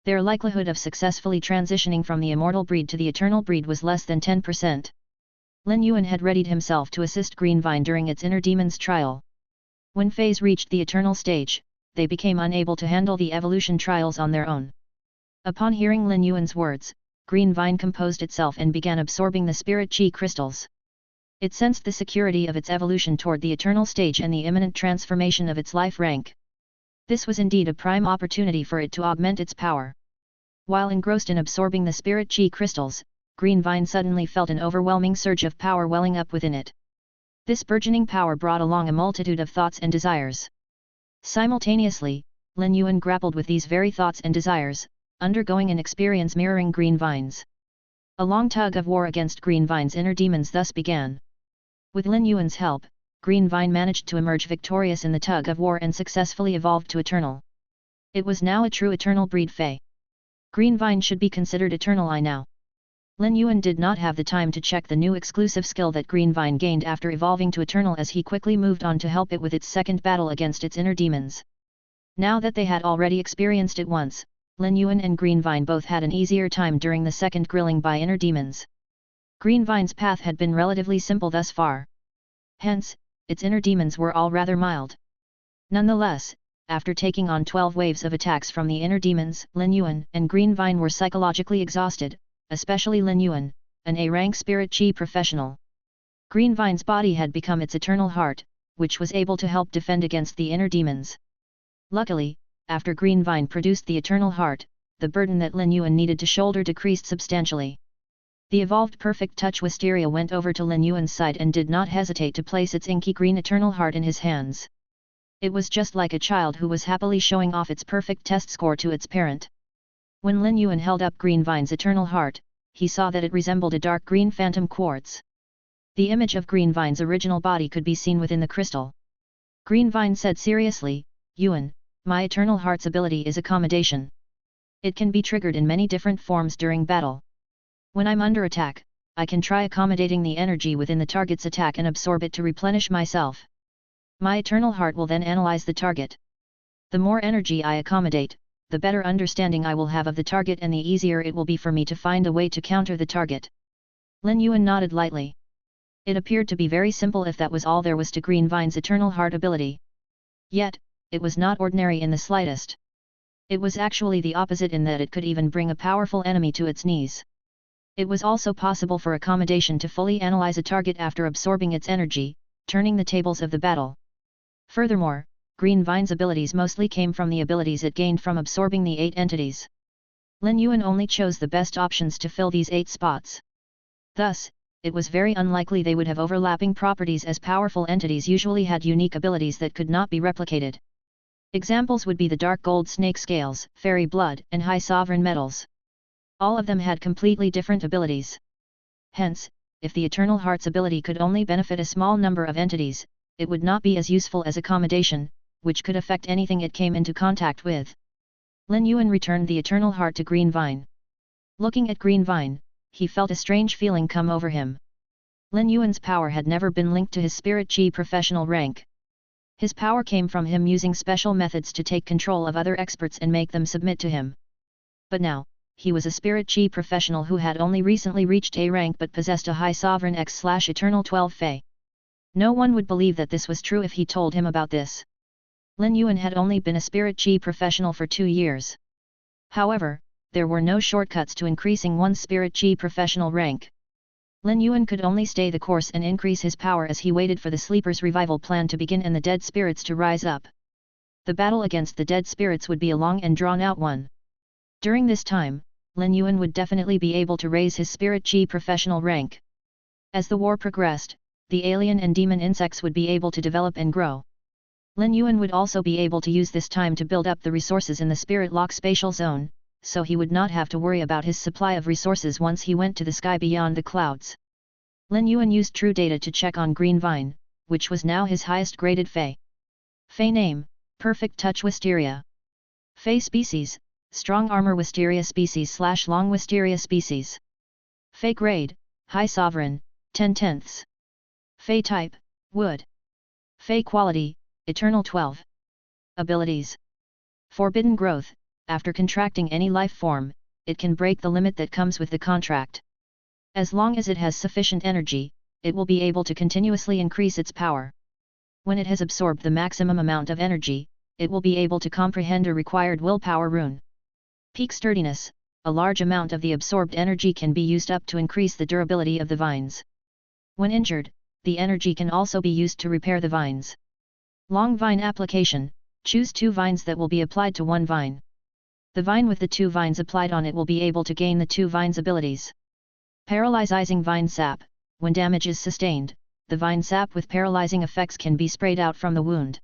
Their likelihood of successfully transitioning from the immortal breed to the eternal breed was less than 10%. Lin Yuan had readied himself to assist Green Vine during its inner demon's trial. When feys reached the eternal stage, they became unable to handle the evolution trials on their own. Upon hearing Lin Yuan's words, Green Vine composed itself and began absorbing the spirit chi crystals. It sensed the security of its evolution toward the eternal stage and the imminent transformation of its life rank. This was indeed a prime opportunity for it to augment its power. While engrossed in absorbing the spirit chi crystals, Green Vine suddenly felt an overwhelming surge of power welling up within it. This burgeoning power brought along a multitude of thoughts and desires. Simultaneously, Lin Yuan grappled with these very thoughts and desires, undergoing an experience mirroring Green Vine's. A long tug of war against Green Vine's inner demons thus began. With Lin Yuan's help, Green Vine managed to emerge victorious in the tug of war and successfully evolved to Eternal. It was now a true Eternal breed fey. Green Vine should be considered Eternal now. Lin Yuan did not have the time to check the new exclusive skill that Green Vine gained after evolving to Eternal, as he quickly moved on to help it with its second battle against its inner demons. Now that they had already experienced it once, Lin Yuan and Green Vine both had an easier time during the second grilling by inner demons. Green Vine's path had been relatively simple thus far. Hence, its inner demons were all rather mild. Nonetheless, after taking on 12 waves of attacks from the inner demons, Lin Yuan and Green Vine were psychologically exhausted, especially Lin Yuan, an A-rank spirit chi professional. Green Vine's body had become its eternal heart, which was able to help defend against the inner demons. Luckily, after Green Vine produced the eternal heart, the burden that Lin Yuan needed to shoulder decreased substantially. The evolved perfect touch wisteria went over to Lin Yuan's side and did not hesitate to place its inky green eternal heart in his hands. It was just like a child who was happily showing off its perfect test score to its parent. When Lin Yuan held up Green Vine's eternal heart, he saw that it resembled a dark green phantom quartz. The image of Green Vine's original body could be seen within the crystal. Green Vine said seriously, "Yuan, my eternal heart's ability is accommodation. It can be triggered in many different forms during battle. When I'm under attack, I can try accommodating the energy within the target's attack and absorb it to replenish myself. My eternal heart will then analyze the target. The more energy I accommodate, the better understanding I will have of the target and the easier it will be for me to find a way to counter the target." Lin Yuan nodded lightly. It appeared to be very simple if that was all there was to Green Vine's eternal heart ability. Yet, it was not ordinary in the slightest. It was actually the opposite in that it could even bring a powerful enemy to its knees. It was also possible for accommodation to fully analyze a target after absorbing its energy, turning the tables of the battle. Furthermore, Green Vine's abilities mostly came from the abilities it gained from absorbing the 8 entities. Lin Yuan only chose the best options to fill these 8 spots. Thus, it was very unlikely they would have overlapping properties, as powerful entities usually had unique abilities that could not be replicated. Examples would be the dark gold snake scales, fairy blood, and high sovereign metals. All of them had completely different abilities. Hence, if the Eternal Heart's ability could only benefit a small number of entities, it would not be as useful as accommodation, which could affect anything it came into contact with. Lin Yuan returned the Eternal Heart to Green Vine. Looking at Green Vine, he felt a strange feeling come over him. Lin Yuan's power had never been linked to his spirit chi professional rank. His power came from him using special methods to take control of other experts and make them submit to him. But now, he was a spirit chi professional who had only recently reached A rank but possessed a high sovereign X/Eternal 12 Fey. No one would believe that this was true if he told him about this. Lin Yuan had only been a spirit chi professional for 2 years. However, there were no shortcuts to increasing one's spirit chi professional rank. Lin Yuan could only stay the course and increase his power as he waited for the sleeper's revival plan to begin and the dead spirits to rise up. The battle against the dead spirits would be a long and drawn-out one. During this time, Lin Yuan would definitely be able to raise his spirit chi professional rank. As the war progressed, the alien and demon insects would be able to develop and grow. Lin Yuan would also be able to use this time to build up the resources in the spirit lock spatial zone, so he would not have to worry about his supply of resources once he went to the sky beyond the clouds. Lin Yuan used True Data to check on Green Vine, which was now his highest graded Fey. Fey name, Perfect Touch Wisteria. Fey species, Strong Armor Wisteria species / Long Wisteria species. Fey grade, High Sovereign, 10/10. Fey type, Wood. Fey quality, Eternal 12. Abilities. Forbidden Growth. After contracting any life form, it can break the limit that comes with the contract. As long as it has sufficient energy, it will be able to continuously increase its power. When it has absorbed the maximum amount of energy, it will be able to comprehend a required willpower rune. Peak Sturdiness. A large amount of the absorbed energy can be used up to increase the durability of the vines. When injured, the energy can also be used to repair the vines. Long Vine Application. Choose 2 vines that will be applied to 1 vine. The vine with the 2 vines applied on it will be able to gain the 2 vines' abilities. Paralyzing Vine Sap. When damage is sustained, the vine sap with paralyzing effects can be sprayed out from the wound.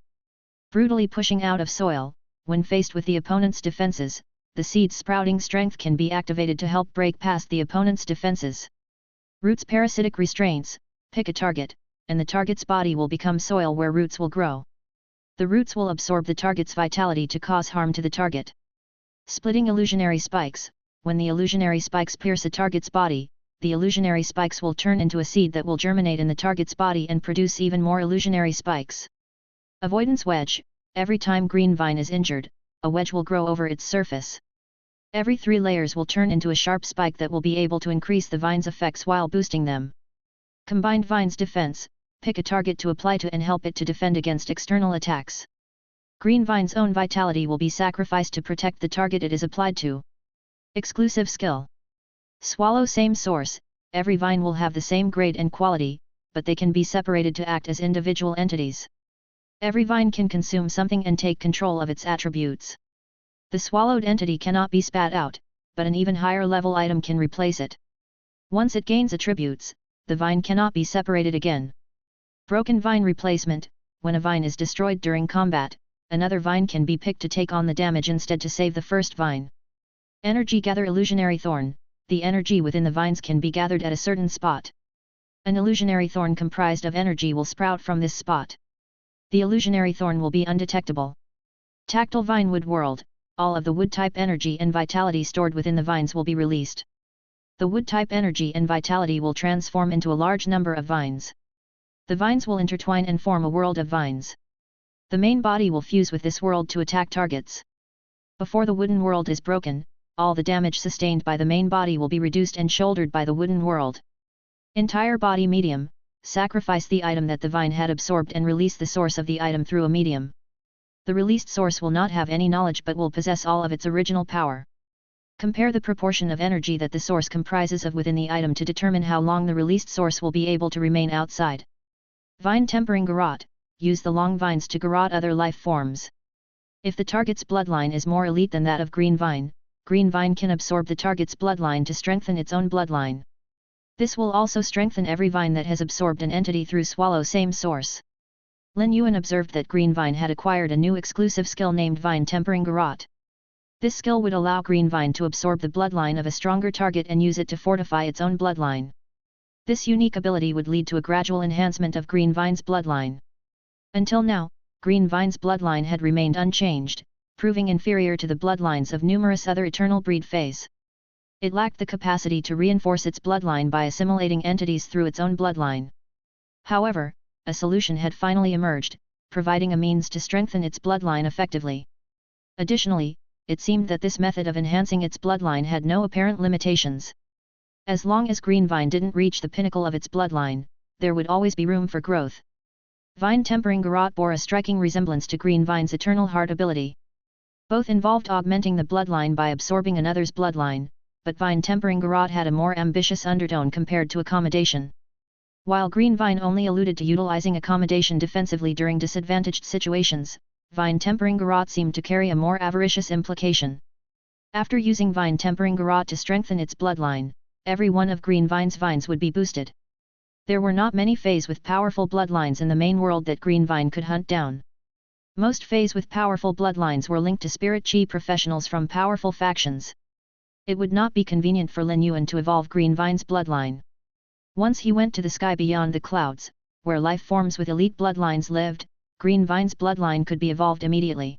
Brutally Pushing Out of Soil. When faced with the opponent's defenses, the seed's sprouting strength can be activated to help break past the opponent's defenses. Roots Parasitic Restraints. Pick a target, and the target's body will become soil where roots will grow. The roots will absorb the target's vitality to cause harm to the target. Splitting Illusionary Spikes. When the illusionary spikes pierce a target's body, the illusionary spikes will turn into a seed that will germinate in the target's body and produce even more illusionary spikes. Avoidance Wedge. Every time Green Vine is injured, a wedge will grow over its surface. Every 3 layers will turn into a sharp spike that will be able to increase the vine's effects while boosting them. Combined Vines Defense. Pick a target to apply to and help it to defend against external attacks. Green Vine's own vitality will be sacrificed to protect the target it is applied to. Exclusive Skill. Swallow Same Source. Every vine will have the same grade and quality, but they can be separated to act as individual entities. Every vine can consume something and take control of its attributes. The swallowed entity cannot be spat out, but an even higher level item can replace it. Once it gains attributes, the vine cannot be separated again. Broken Vine Replacement. When a vine is destroyed during combat, another vine can be picked to take on the damage instead to save the first vine. Energy Gather Illusionary Thorn. The energy within the vines can be gathered at a certain spot. An illusionary thorn comprised of energy will sprout from this spot. The illusionary thorn will be undetectable. Tactile Vine Wood World. All of the wood-type energy and vitality stored within the vines will be released. The wood-type energy and vitality will transform into a large number of vines. The vines will intertwine and form a world of vines. The main body will fuse with this world to attack targets. Before the wooden world is broken, all the damage sustained by the main body will be reduced and shouldered by the wooden world. Entire Body Medium. Sacrifice the item that the vine had absorbed and release the source of the item through a medium. The released source will not have any knowledge but will possess all of its original power. Compare the proportion of energy that the source comprises of within the item to determine how long the released source will be able to remain outside. Vine Tempering Garrote. Use the long vines to garrote other life forms. If the target's bloodline is more elite than that of Green Vine can absorb the target's bloodline to strengthen its own bloodline. This will also strengthen every vine that has absorbed an entity through Swallow Same Source. Lin Yuan observed that Green Vine had acquired a new exclusive skill named Vine Tempering Garrote. This skill would allow Green Vine to absorb the bloodline of a stronger target and use it to fortify its own bloodline. This unique ability would lead to a gradual enhancement of Green Vine's bloodline. Until now, Green Vine's bloodline had remained unchanged, proving inferior to the bloodlines of numerous other eternal breed feys. It lacked the capacity to reinforce its bloodline by assimilating entities through its own bloodline. However, a solution had finally emerged, providing a means to strengthen its bloodline effectively. Additionally, it seemed that this method of enhancing its bloodline had no apparent limitations. As long as Green Vine didn't reach the pinnacle of its bloodline, there would always be room for growth. Vine Tempering Garrote bore a striking resemblance to Green Vine's Eternal Heart ability. Both involved augmenting the bloodline by absorbing another's bloodline, but Vine Tempering Garrote had a more ambitious undertone compared to accommodation. While Green Vine only alluded to utilizing accommodation defensively during disadvantaged situations, Vine Tempering Garrote seemed to carry a more avaricious implication. After using vine tempering garrote to strengthen its bloodline, every one of Green Vine's vines would be boosted. There were not many feys with powerful bloodlines in the main world that Green Vine could hunt down. Most feys with powerful bloodlines were linked to spirit chi professionals from powerful factions. It would not be convenient for Lin Yuan to evolve Green Vine's bloodline. Once he went to the sky beyond the clouds, where life forms with elite bloodlines lived, Green Vine's bloodline could be evolved immediately.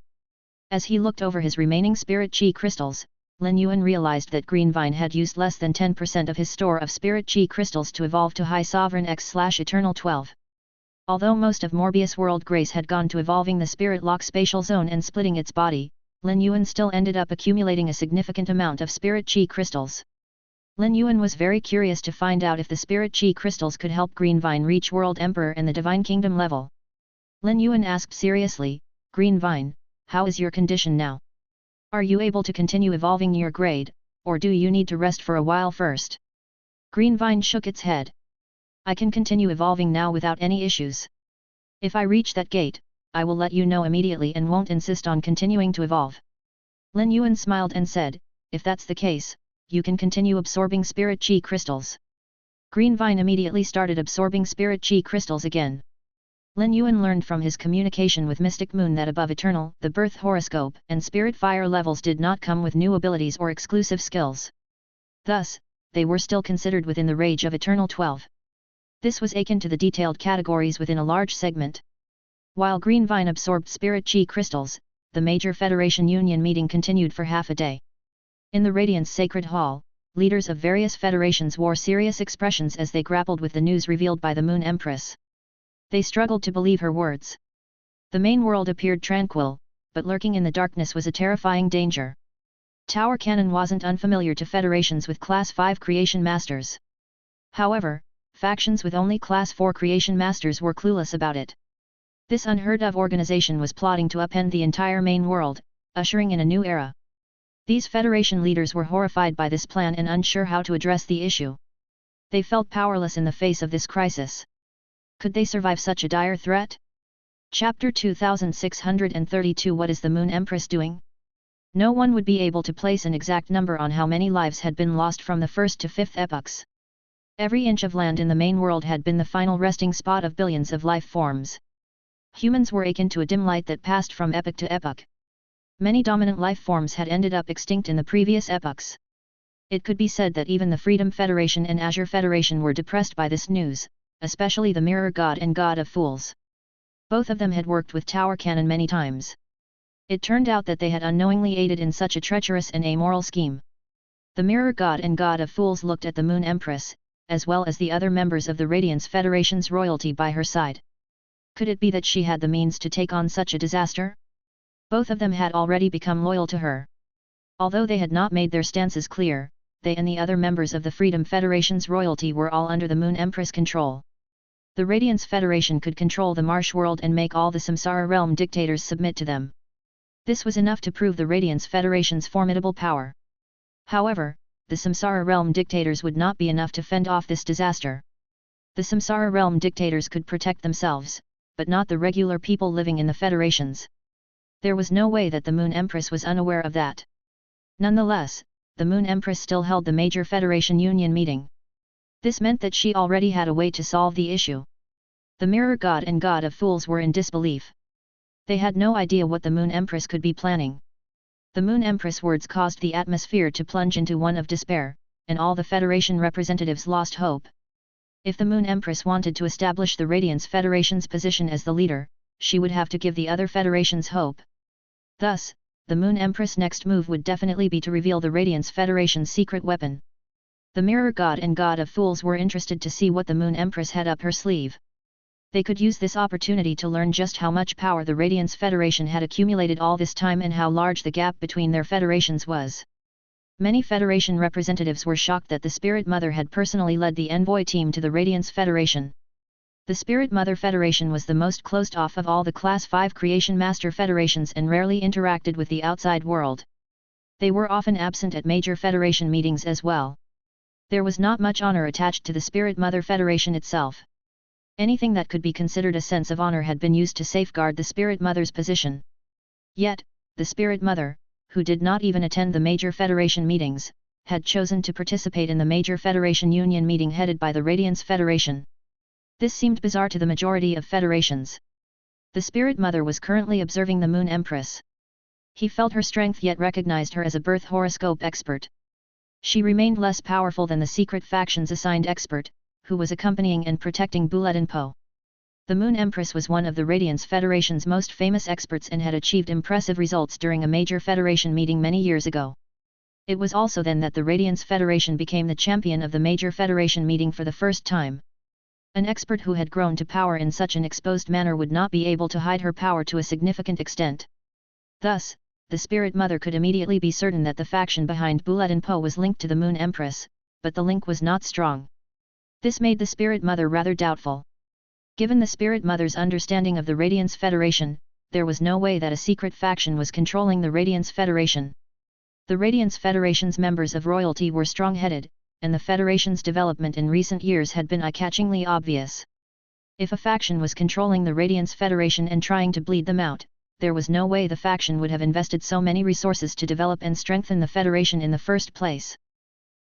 As he looked over his remaining spirit chi crystals, Lin Yuan realized that Green Vine had used less than 10% of his store of spirit chi crystals to evolve to High Sovereign X/Eternal 12. Although most of Morbius World Grace had gone to evolving the Spirit Lock spatial zone and splitting its body, Lin Yuan still ended up accumulating a significant amount of spirit chi crystals. Lin Yuan was very curious to find out if the spirit chi crystals could help Green Vine reach World Emperor and the Divine Kingdom level. Lin Yuan asked seriously, "Green Vine, how is your condition now? Are you able to continue evolving your grade, or do you need to rest for a while first?" Green Vine shook its head. "I can continue evolving now without any issues. If I reach that gate, I will let you know immediately and won't insist on continuing to evolve." Lin Yuan smiled and said, "If that's the case, you can continue absorbing spirit chi crystals." Green Vine immediately started absorbing spirit chi crystals again. Lin Yuan learned from his communication with Mystic Moon that above Eternal, the Birth Horoscope and Spirit Fire levels did not come with new abilities or exclusive skills. Thus, they were still considered within the range of Eternal 12. This was akin to the detailed categories within a large segment. While Green Vine absorbed spirit chi crystals, the major Federation Union meeting continued for half a day. In the Radiance Sacred Hall, leaders of various federations wore serious expressions as they grappled with the news revealed by the Moon Empress. They struggled to believe her words. The main world appeared tranquil, but lurking in the darkness was a terrifying danger. Tower Cannon wasn't unfamiliar to federations with Class 5 Creation Masters. However, factions with only Class 4 Creation Masters were clueless about it. This unheard-of organization was plotting to upend the entire main world, ushering in a new era. These Federation leaders were horrified by this plan and unsure how to address the issue. They felt powerless in the face of this crisis. Could they survive such a dire threat? Chapter 2632 What is the Moon Empress doing? No one would be able to place an exact number on how many lives had been lost from the 1st to 5th epochs. Every inch of land in the main world had been the final resting spot of billions of life forms. Humans were akin to a dim light that passed from epoch to epoch. Many dominant life forms had ended up extinct in the previous epochs. It could be said that even the Freedom Federation and Azure Federation were depressed by this news, especially the Mirror God and God of Fools. Both of them had worked with Tower Cannon many times. It turned out that they had unknowingly aided in such a treacherous and amoral scheme. The Mirror God and God of Fools looked at the Moon Empress, as well as the other members of the Radiance Federation's royalty by her side. Could it be that she had the means to take on such a disaster? Both of them had already become loyal to her. Although they had not made their stances clear, they and the other members of the Freedom Federation's royalty were all under the Moon Empress control. The Radiance Federation could control the Marsh world and make all the Samsara realm dictators submit to them. This was enough to prove the Radiance Federation's formidable power. However, the Samsara realm dictators would not be enough to fend off this disaster. The Samsara realm dictators could protect themselves, but not the regular people living in the federations. There was no way that the Moon Empress was unaware of that. Nonetheless, the Moon Empress still held the major Federation Union meeting. This meant that she already had a way to solve the issue. The Mirror God and God of Fools were in disbelief. They had no idea what the Moon Empress could be planning. The Moon Empress words caused the atmosphere to plunge into one of despair, and all the Federation representatives lost hope. If the Moon Empress wanted to establish the Radiance Federation's position as the leader, she would have to give the other federations hope. Thus, the Moon Empress' next move would definitely be to reveal the Radiance Federation's secret weapon. The Mirror God and God of Fools were interested to see what the Moon Empress had up her sleeve. They could use this opportunity to learn just how much power the Radiance Federation had accumulated all this time and how large the gap between their federations was. Many Federation representatives were shocked that the Spirit Mother had personally led the envoy team to the Radiance Federation. The Spirit Mother Federation was the most closed off of all the Class 5 Creation Master Federations and rarely interacted with the outside world. They were often absent at major Federation meetings as well. There was not much honor attached to the Spirit Mother Federation itself. Anything that could be considered a sense of honor had been used to safeguard the Spirit Mother's position. Yet, the Spirit Mother, who did not even attend the major Federation meetings, had chosen to participate in the major Federation Union meeting headed by the Radiance Federation. This seemed bizarre to the majority of federations. The Spirit Mother was currently observing the Moon Empress. He felt her strength yet recognized her as a birth horoscope expert. She remained less powerful than the secret faction's assigned expert, who was accompanying and protecting Buledin Po. The Moon Empress was one of the Radiance Federation's most famous experts and had achieved impressive results during a major Federation meeting many years ago. It was also then that the Radiance Federation became the champion of the major Federation meeting for the first time. An expert who had grown to power in such an exposed manner would not be able to hide her power to a significant extent. Thus, the Spirit Mother could immediately be certain that the faction behind Buledin Po was linked to the Moon Empress, but the link was not strong. This made the Spirit Mother rather doubtful. Given the Spirit Mother's understanding of the Radiance Federation, there was no way that a secret faction was controlling the Radiance Federation. The Radiance Federation's members of royalty were strong-headed, and the Federation's development in recent years had been eye-catchingly obvious. If a faction was controlling the Radiance Federation and trying to bleed them out, there was no way the faction would have invested so many resources to develop and strengthen the Federation in the first place.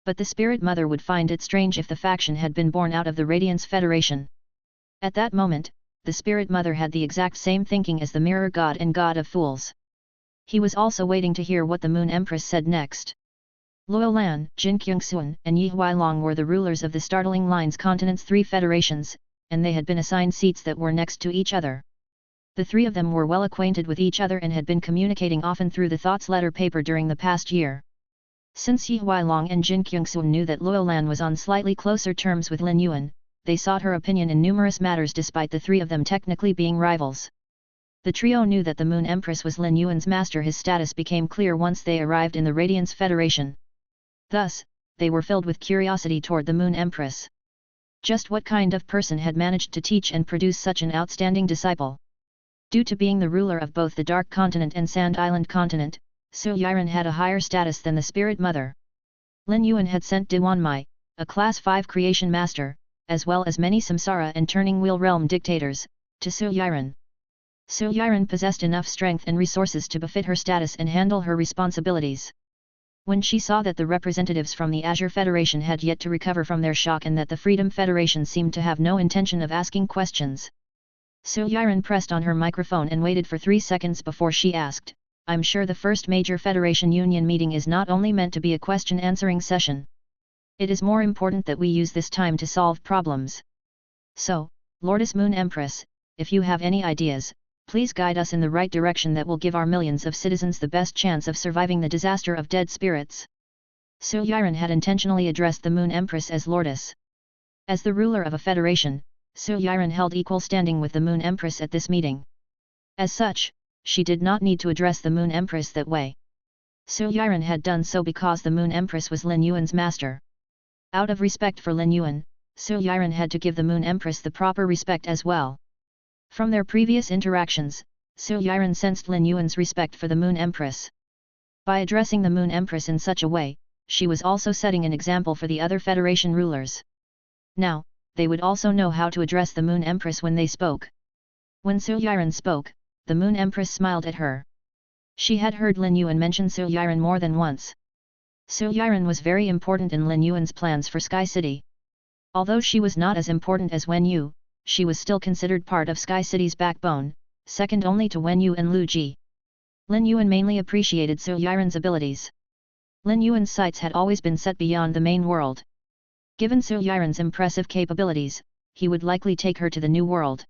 But the Spirit Mother would find it strange if the faction had been born out of the Radiance Federation. At that moment, the Spirit Mother had the exact same thinking as the Mirror God and God of Fools. He was also waiting to hear what the Moon Empress said next. Luo Lan, Jin Kyungsuan, and Yi Huailong were the rulers of the Startling Line's continent's 3 federations, and they had been assigned seats that were next to each other. The 3 of them were well acquainted with each other and had been communicating often through the Thoughts letter paper during the past year. Since Yi Huailong and Jin Kyungsuan knew that Luo Lan was on slightly closer terms with Lin Yuan, they sought her opinion in numerous matters despite the 3 of them technically being rivals. The trio knew that the Moon Empress was Lin Yuan's master. His status became clear once they arrived in the Radiance Federation. Thus, they were filled with curiosity toward the Moon Empress. Just what kind of person had managed to teach and produce such an outstanding disciple? Due to being the ruler of both the Dark Continent and Sand Island Continent, Su Yiren had a higher status than the Spirit Mother. Lin Yuan had sent Diwan Mai, a Class 5 creation master, as well as many Samsara and Turning Wheel Realm dictators, to Su Yiren. Su Yiren possessed enough strength and resources to befit her status and handle her responsibilities. When she saw that the representatives from the Azure Federation had yet to recover from their shock and that the Freedom Federation seemed to have no intention of asking questions, Su Yiren pressed on her microphone and waited for 3 seconds before she asked, "I'm sure the first major Federation Union meeting is not only meant to be a question-answering session. It is more important that we use this time to solve problems. So, Lordess Moon Empress, if you have any ideas, please guide us in the right direction that will give our millions of citizens the best chance of surviving the disaster of dead spirits." Su Yiren had intentionally addressed the Moon Empress as Lordess. As the ruler of a federation, Su Yiren held equal standing with the Moon Empress at this meeting. As such, she did not need to address the Moon Empress that way. Su Yiren had done so because the Moon Empress was Lin Yuan's master. Out of respect for Lin Yuan, Su Yiren had to give the Moon Empress the proper respect as well. From their previous interactions, Su Yiren sensed Lin Yuan's respect for the Moon Empress. By addressing the Moon Empress in such a way, she was also setting an example for the other Federation rulers. Now, they would also know how to address the Moon Empress when they spoke. When Su Yiren spoke, the Moon Empress smiled at her. She had heard Lin Yuan mention Su Yiren more than once. Su Yiren was very important in Lin Yuan's plans for Sky City. Although she was not as important as Wen Yu, she was still considered part of Sky City's backbone, second only to Wen Yu and Lu Ji. Lin Yuan mainly appreciated Su Yiren's abilities. Lin Yuan's sights had always been set beyond the main world. Given Su Yiren's impressive capabilities, he would likely take her to the new world.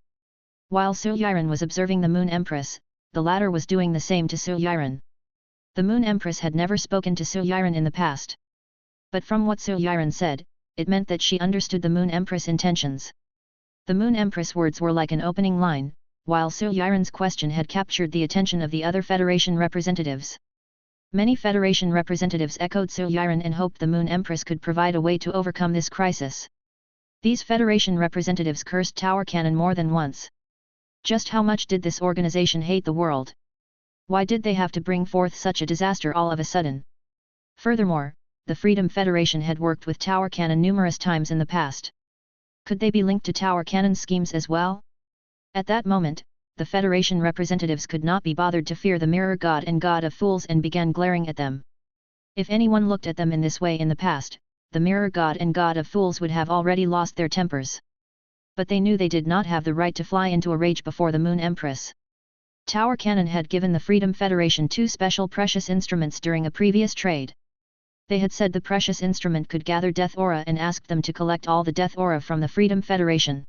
While Su Yiren was observing the Moon Empress, the latter was doing the same to Su Yiren. The Moon Empress had never spoken to Su Yiren in the past. But from what Su Yiren said, it meant that she understood the Moon Empress' intentions. The Moon Empress' words were like an opening line, while Su Yiren's question had captured the attention of the other Federation representatives. Many Federation representatives echoed Su Yiren and hoped the Moon Empress could provide a way to overcome this crisis. These Federation representatives cursed Tower Cannon more than once. Just how much did this organization hate the world? Why did they have to bring forth such a disaster all of a sudden? Furthermore, the Freedom Federation had worked with Tower Cannon numerous times in the past. Could they be linked to Tower Cannon's schemes as well? At that moment, the Federation representatives could not be bothered to fear the mirror god and god of fools and began glaring at them. If anyone looked at them in this way in the past, the mirror god and god of fools would have already lost their tempers. But they knew they did not have the right to fly into a rage before the Moon Empress. Tower Cannon had given the Freedom Federation 2 special precious instruments during a previous trade. They had said the precious instrument could gather death aura and asked them to collect all the death aura from the Freedom Federation.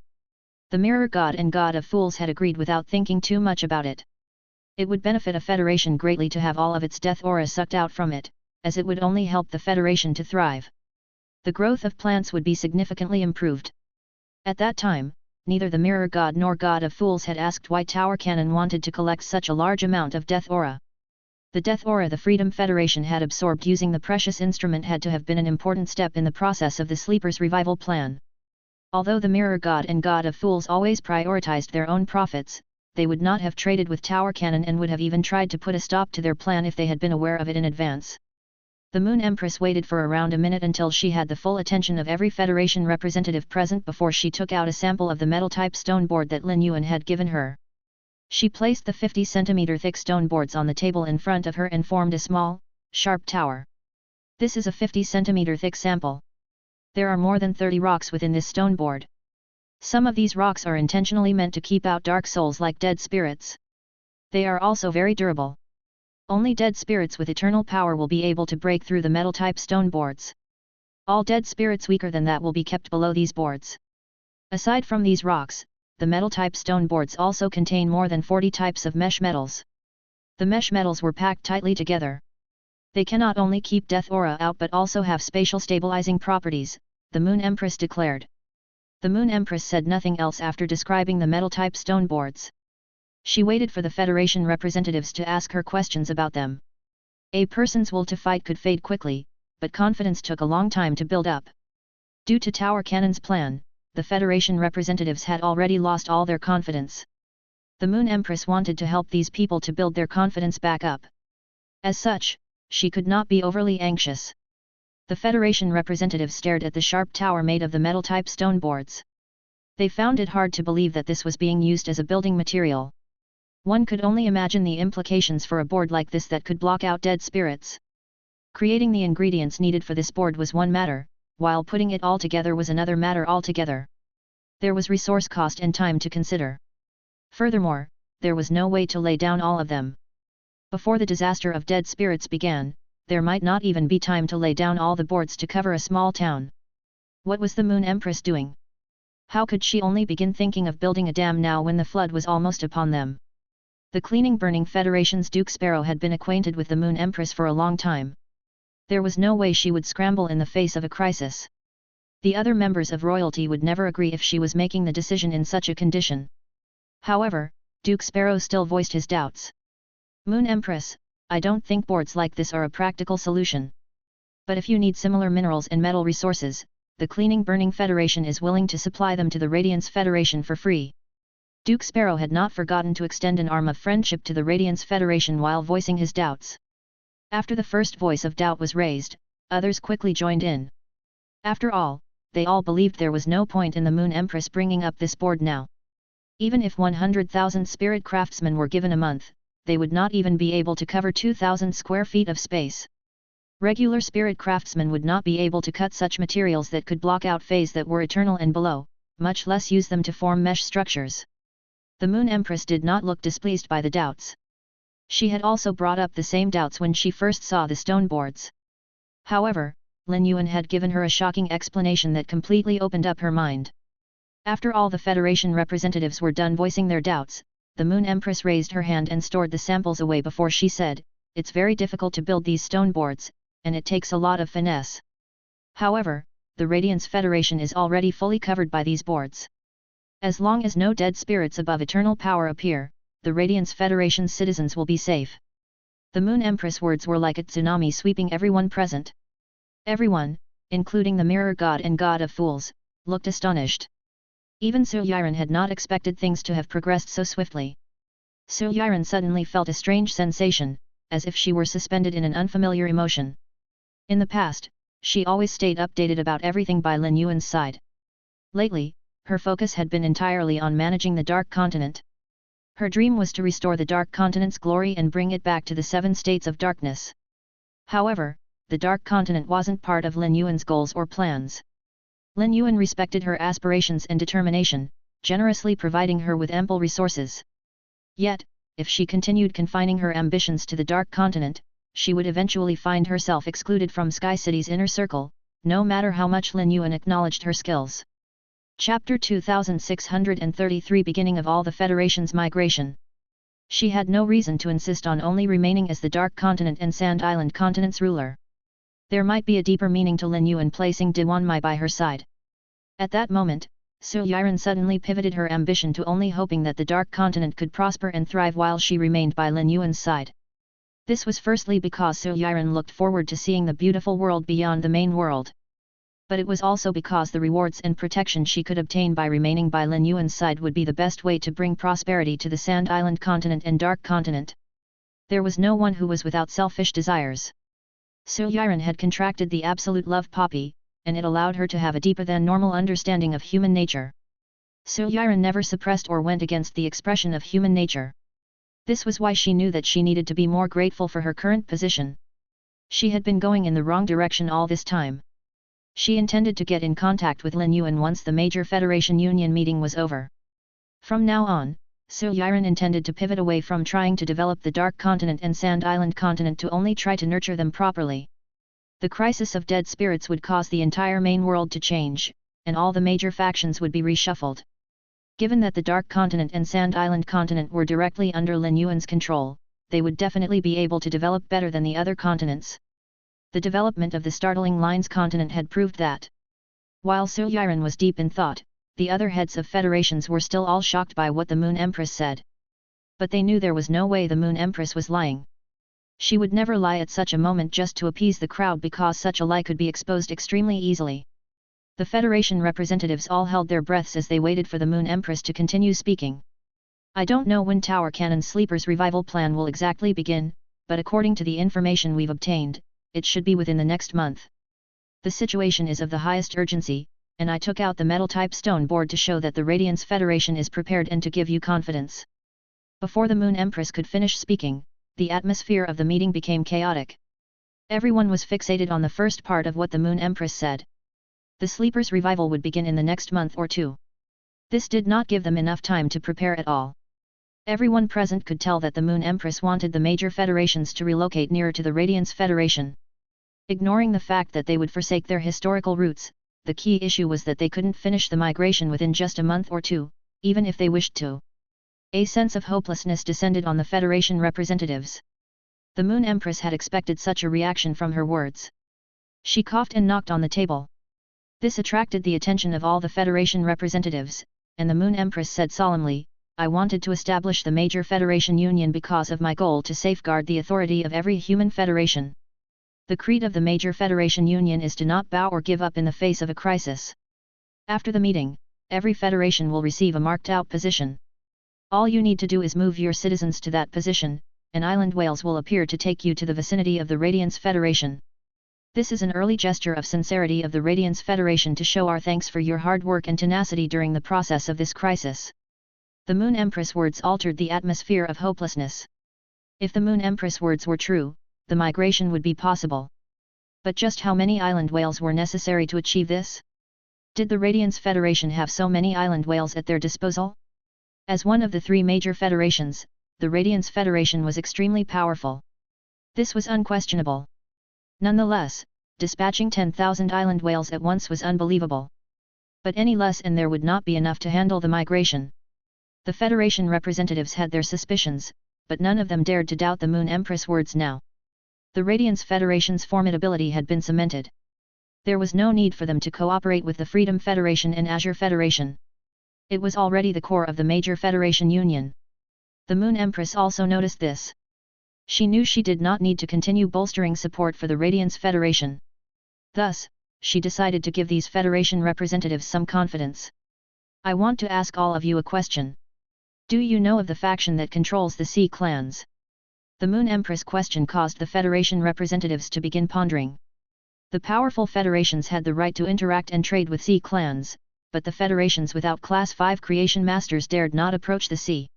The Mirror God and God of Fools had agreed without thinking too much about it. It would benefit a federation greatly to have all of its death aura sucked out from it, as it would only help the federation to thrive. The growth of plants would be significantly improved. At that time, neither the Mirror God nor God of Fools had asked why Tower Cannon wanted to collect such a large amount of death aura. The death aura the Freedom Federation had absorbed using the precious instrument had to have been an important step in the process of the Sleepers' revival plan. Although the Mirror God and God of Fools always prioritized their own profits, they would not have traded with Tower Cannon and would have even tried to put a stop to their plan if they had been aware of it in advance. The Moon Empress waited for around a minute until she had the full attention of every Federation representative present before she took out a sample of the metal-type stone board that Lin Yuan had given her. She placed the 50 cm thick stone boards on the table in front of her and formed a small, sharp tower. This is a 50 cm thick sample. There are more than 30 rocks within this stone board. Some of these rocks are intentionally meant to keep out dark souls like dead spirits. They are also very durable. Only dead spirits with eternal power will be able to break through the metal-type stone boards. All dead spirits weaker than that will be kept below these boards. Aside from these rocks, the metal-type stone boards also contain more than 40 types of mesh metals. The mesh metals were packed tightly together. They cannot only keep death aura out but also have spatial stabilizing properties, the Moon Empress declared. The Moon Empress said nothing else after describing the metal-type stone boards. She waited for the Federation representatives to ask her questions about them. A person's will to fight could fade quickly, but confidence took a long time to build up. Due to Tower Cannon's plan, the Federation representatives had already lost all their confidence. The Moon Empress wanted to help these people to build their confidence back up. As such, she could not be overly anxious. The Federation representatives stared at the sharp tower made of the metal-type stone boards. They found it hard to believe that this was being used as a building material. One could only imagine the implications for a board like this that could block out dead spirits. Creating the ingredients needed for this board was one matter, while putting it all together was another matter altogether. There was resource cost and time to consider. Furthermore, there was no way to lay down all of them. Before the disaster of dead spirits began, there might not even be time to lay down all the boards to cover a small town. What was the Moon Empress doing? How could she only begin thinking of building a dam now when the flood was almost upon them? The Cleaning Burning Federation's Duke Sparrow had been acquainted with the Moon Empress for a long time. There was no way she would scramble in the face of a crisis. The other members of royalty would never agree if she was making the decision in such a condition. However, Duke Sparrow still voiced his doubts. Moon Empress, I don't think boards like this are a practical solution. But if you need similar minerals and metal resources, the Cleaning Burning Federation is willing to supply them to the Radiance Federation for free. Duke Sparrow had not forgotten to extend an arm of friendship to the Radiance Federation while voicing his doubts. After the first voice of doubt was raised, others quickly joined in. After all, they all believed there was no point in the Moon Empress bringing up this board now. Even if 100,000 spirit craftsmen were given a month, they would not even be able to cover 2,000 square feet of space. Regular spirit craftsmen would not be able to cut such materials that could block out feys that were eternal and below, much less use them to form mesh structures. The Moon Empress did not look displeased by the doubts. She had also brought up the same doubts when she first saw the stone boards. However, Lin Yuan had given her a shocking explanation that completely opened up her mind. After all the Federation representatives were done voicing their doubts, the Moon Empress raised her hand and stored the samples away before she said, "It's very difficult to build these stone boards, and it takes a lot of finesse. However, the Radiance Federation is already fully covered by these boards. As long as no dead spirits above eternal power appear, the Radiance Federation's citizens will be safe." The Moon Empress' words were like a tsunami sweeping everyone present. Everyone, including the Mirror God and God of Fools, looked astonished. Even Su Yiren had not expected things to have progressed so swiftly. Su Yiren suddenly felt a strange sensation, as if she were suspended in an unfamiliar emotion. In the past, she always stayed updated about everything by Lin Yuan's side. Lately, her focus had been entirely on managing the Dark Continent. Her dream was to restore the Dark Continent's glory and bring it back to the 7 states of darkness. However, the Dark Continent wasn't part of Lin Yuan's goals or plans. Lin Yuan respected her aspirations and determination, generously providing her with ample resources. Yet, if she continued confining her ambitions to the Dark Continent, she would eventually find herself excluded from Sky City's inner circle, no matter how much Lin Yuan acknowledged her skills. Chapter 2633 Beginning of all the Federation's migration. She had no reason to insist on only remaining as the Dark Continent and Sand Island Continent's ruler. There might be a deeper meaning to Lin Yuan placing Diwanmai by her side. At that moment, Su Yiren suddenly pivoted her ambition to only hoping that the Dark Continent could prosper and thrive while she remained by Lin Yuan's side. This was firstly because Su Yiren looked forward to seeing the beautiful world beyond the main world. But it was also because the rewards and protection she could obtain by remaining by Lin Yuan's side would be the best way to bring prosperity to the Sand Island Continent and Dark Continent. There was no one who was without selfish desires. Su Yiren had contracted the absolute love poppy, and it allowed her to have a deeper than normal understanding of human nature. Su Yiren never suppressed or went against the expression of human nature. This was why she knew that she needed to be more grateful for her current position. She had been going in the wrong direction all this time. She intended to get in contact with Lin Yuan once the major Federation Union meeting was over. From now on, Su Yiren intended to pivot away from trying to develop the Dark Continent and Sand Island Continent to only try to nurture them properly. The crisis of dead spirits would cause the entire main world to change, and all the major factions would be reshuffled. Given that the Dark Continent and Sand Island Continent were directly under Lin Yuan's control, they would definitely be able to develop better than the other continents. The development of the Startling Lines continent had proved that. While Su Yiren was deep in thought, the other heads of federations were still all shocked by what the Moon Empress said. But they knew there was no way the Moon Empress was lying. She would never lie at such a moment just to appease the crowd because such a lie could be exposed extremely easily. The Federation representatives all held their breaths as they waited for the Moon Empress to continue speaking. I don't know when Tower Cannon Sleeper's revival plan will exactly begin, but according to the information we've obtained, it should be within the next month. The situation is of the highest urgency, and I took out the metal-type stone board to show that the Radiance Federation is prepared and to give you confidence. Before the Moon Empress could finish speaking, the atmosphere of the meeting became chaotic. Everyone was fixated on the first part of what the Moon Empress said. The Sleeper's revival would begin in the next month or two. This did not give them enough time to prepare at all. Everyone present could tell that the Moon Empress wanted the major federations to relocate nearer to the Radiance Federation. Ignoring the fact that they would forsake their historical roots, the key issue was that they couldn't finish the migration within just a month or two, even if they wished to. A sense of hopelessness descended on the Federation representatives. The Moon Empress had expected such a reaction from her words. She coughed and knocked on the table. This attracted the attention of all the Federation representatives, and the Moon Empress said solemnly, I wanted to establish the major Federation Union because of my goal to safeguard the authority of every human federation. The creed of the major Federation Union is to not bow or give up in the face of a crisis. After the meeting, every federation will receive a marked-out position. All you need to do is move your citizens to that position, and island whales will appear to take you to the vicinity of the Radiance Federation. This is an early gesture of sincerity of the Radiance Federation to show our thanks for your hard work and tenacity during the process of this crisis. The Moon Empress words altered the atmosphere of hopelessness. If the Moon Empress words were true, the migration would be possible. But just how many island whales were necessary to achieve this? Did the Radiance Federation have so many island whales at their disposal? As one of the 3 major federations, the Radiance Federation was extremely powerful. This was unquestionable. Nonetheless, dispatching 10,000 island whales at once was unbelievable. But any less and there would not be enough to handle the migration. The Federation representatives had their suspicions, but none of them dared to doubt the Moon Empress words now. The Radiance Federation's formidability had been cemented. There was no need for them to cooperate with the Freedom Federation and Azure Federation. It was already the core of the major Federation Union. The Moon Empress also noticed this. She knew she did not need to continue bolstering support for the Radiance Federation. Thus, she decided to give these Federation representatives some confidence. I want to ask all of you a question. Do you know of the faction that controls the Sea clans? The Moon Empress question caused the Federation representatives to begin pondering. The powerful federations had the right to interact and trade with Sea clans, but the federations without Class 5 creation masters dared not approach the Sea.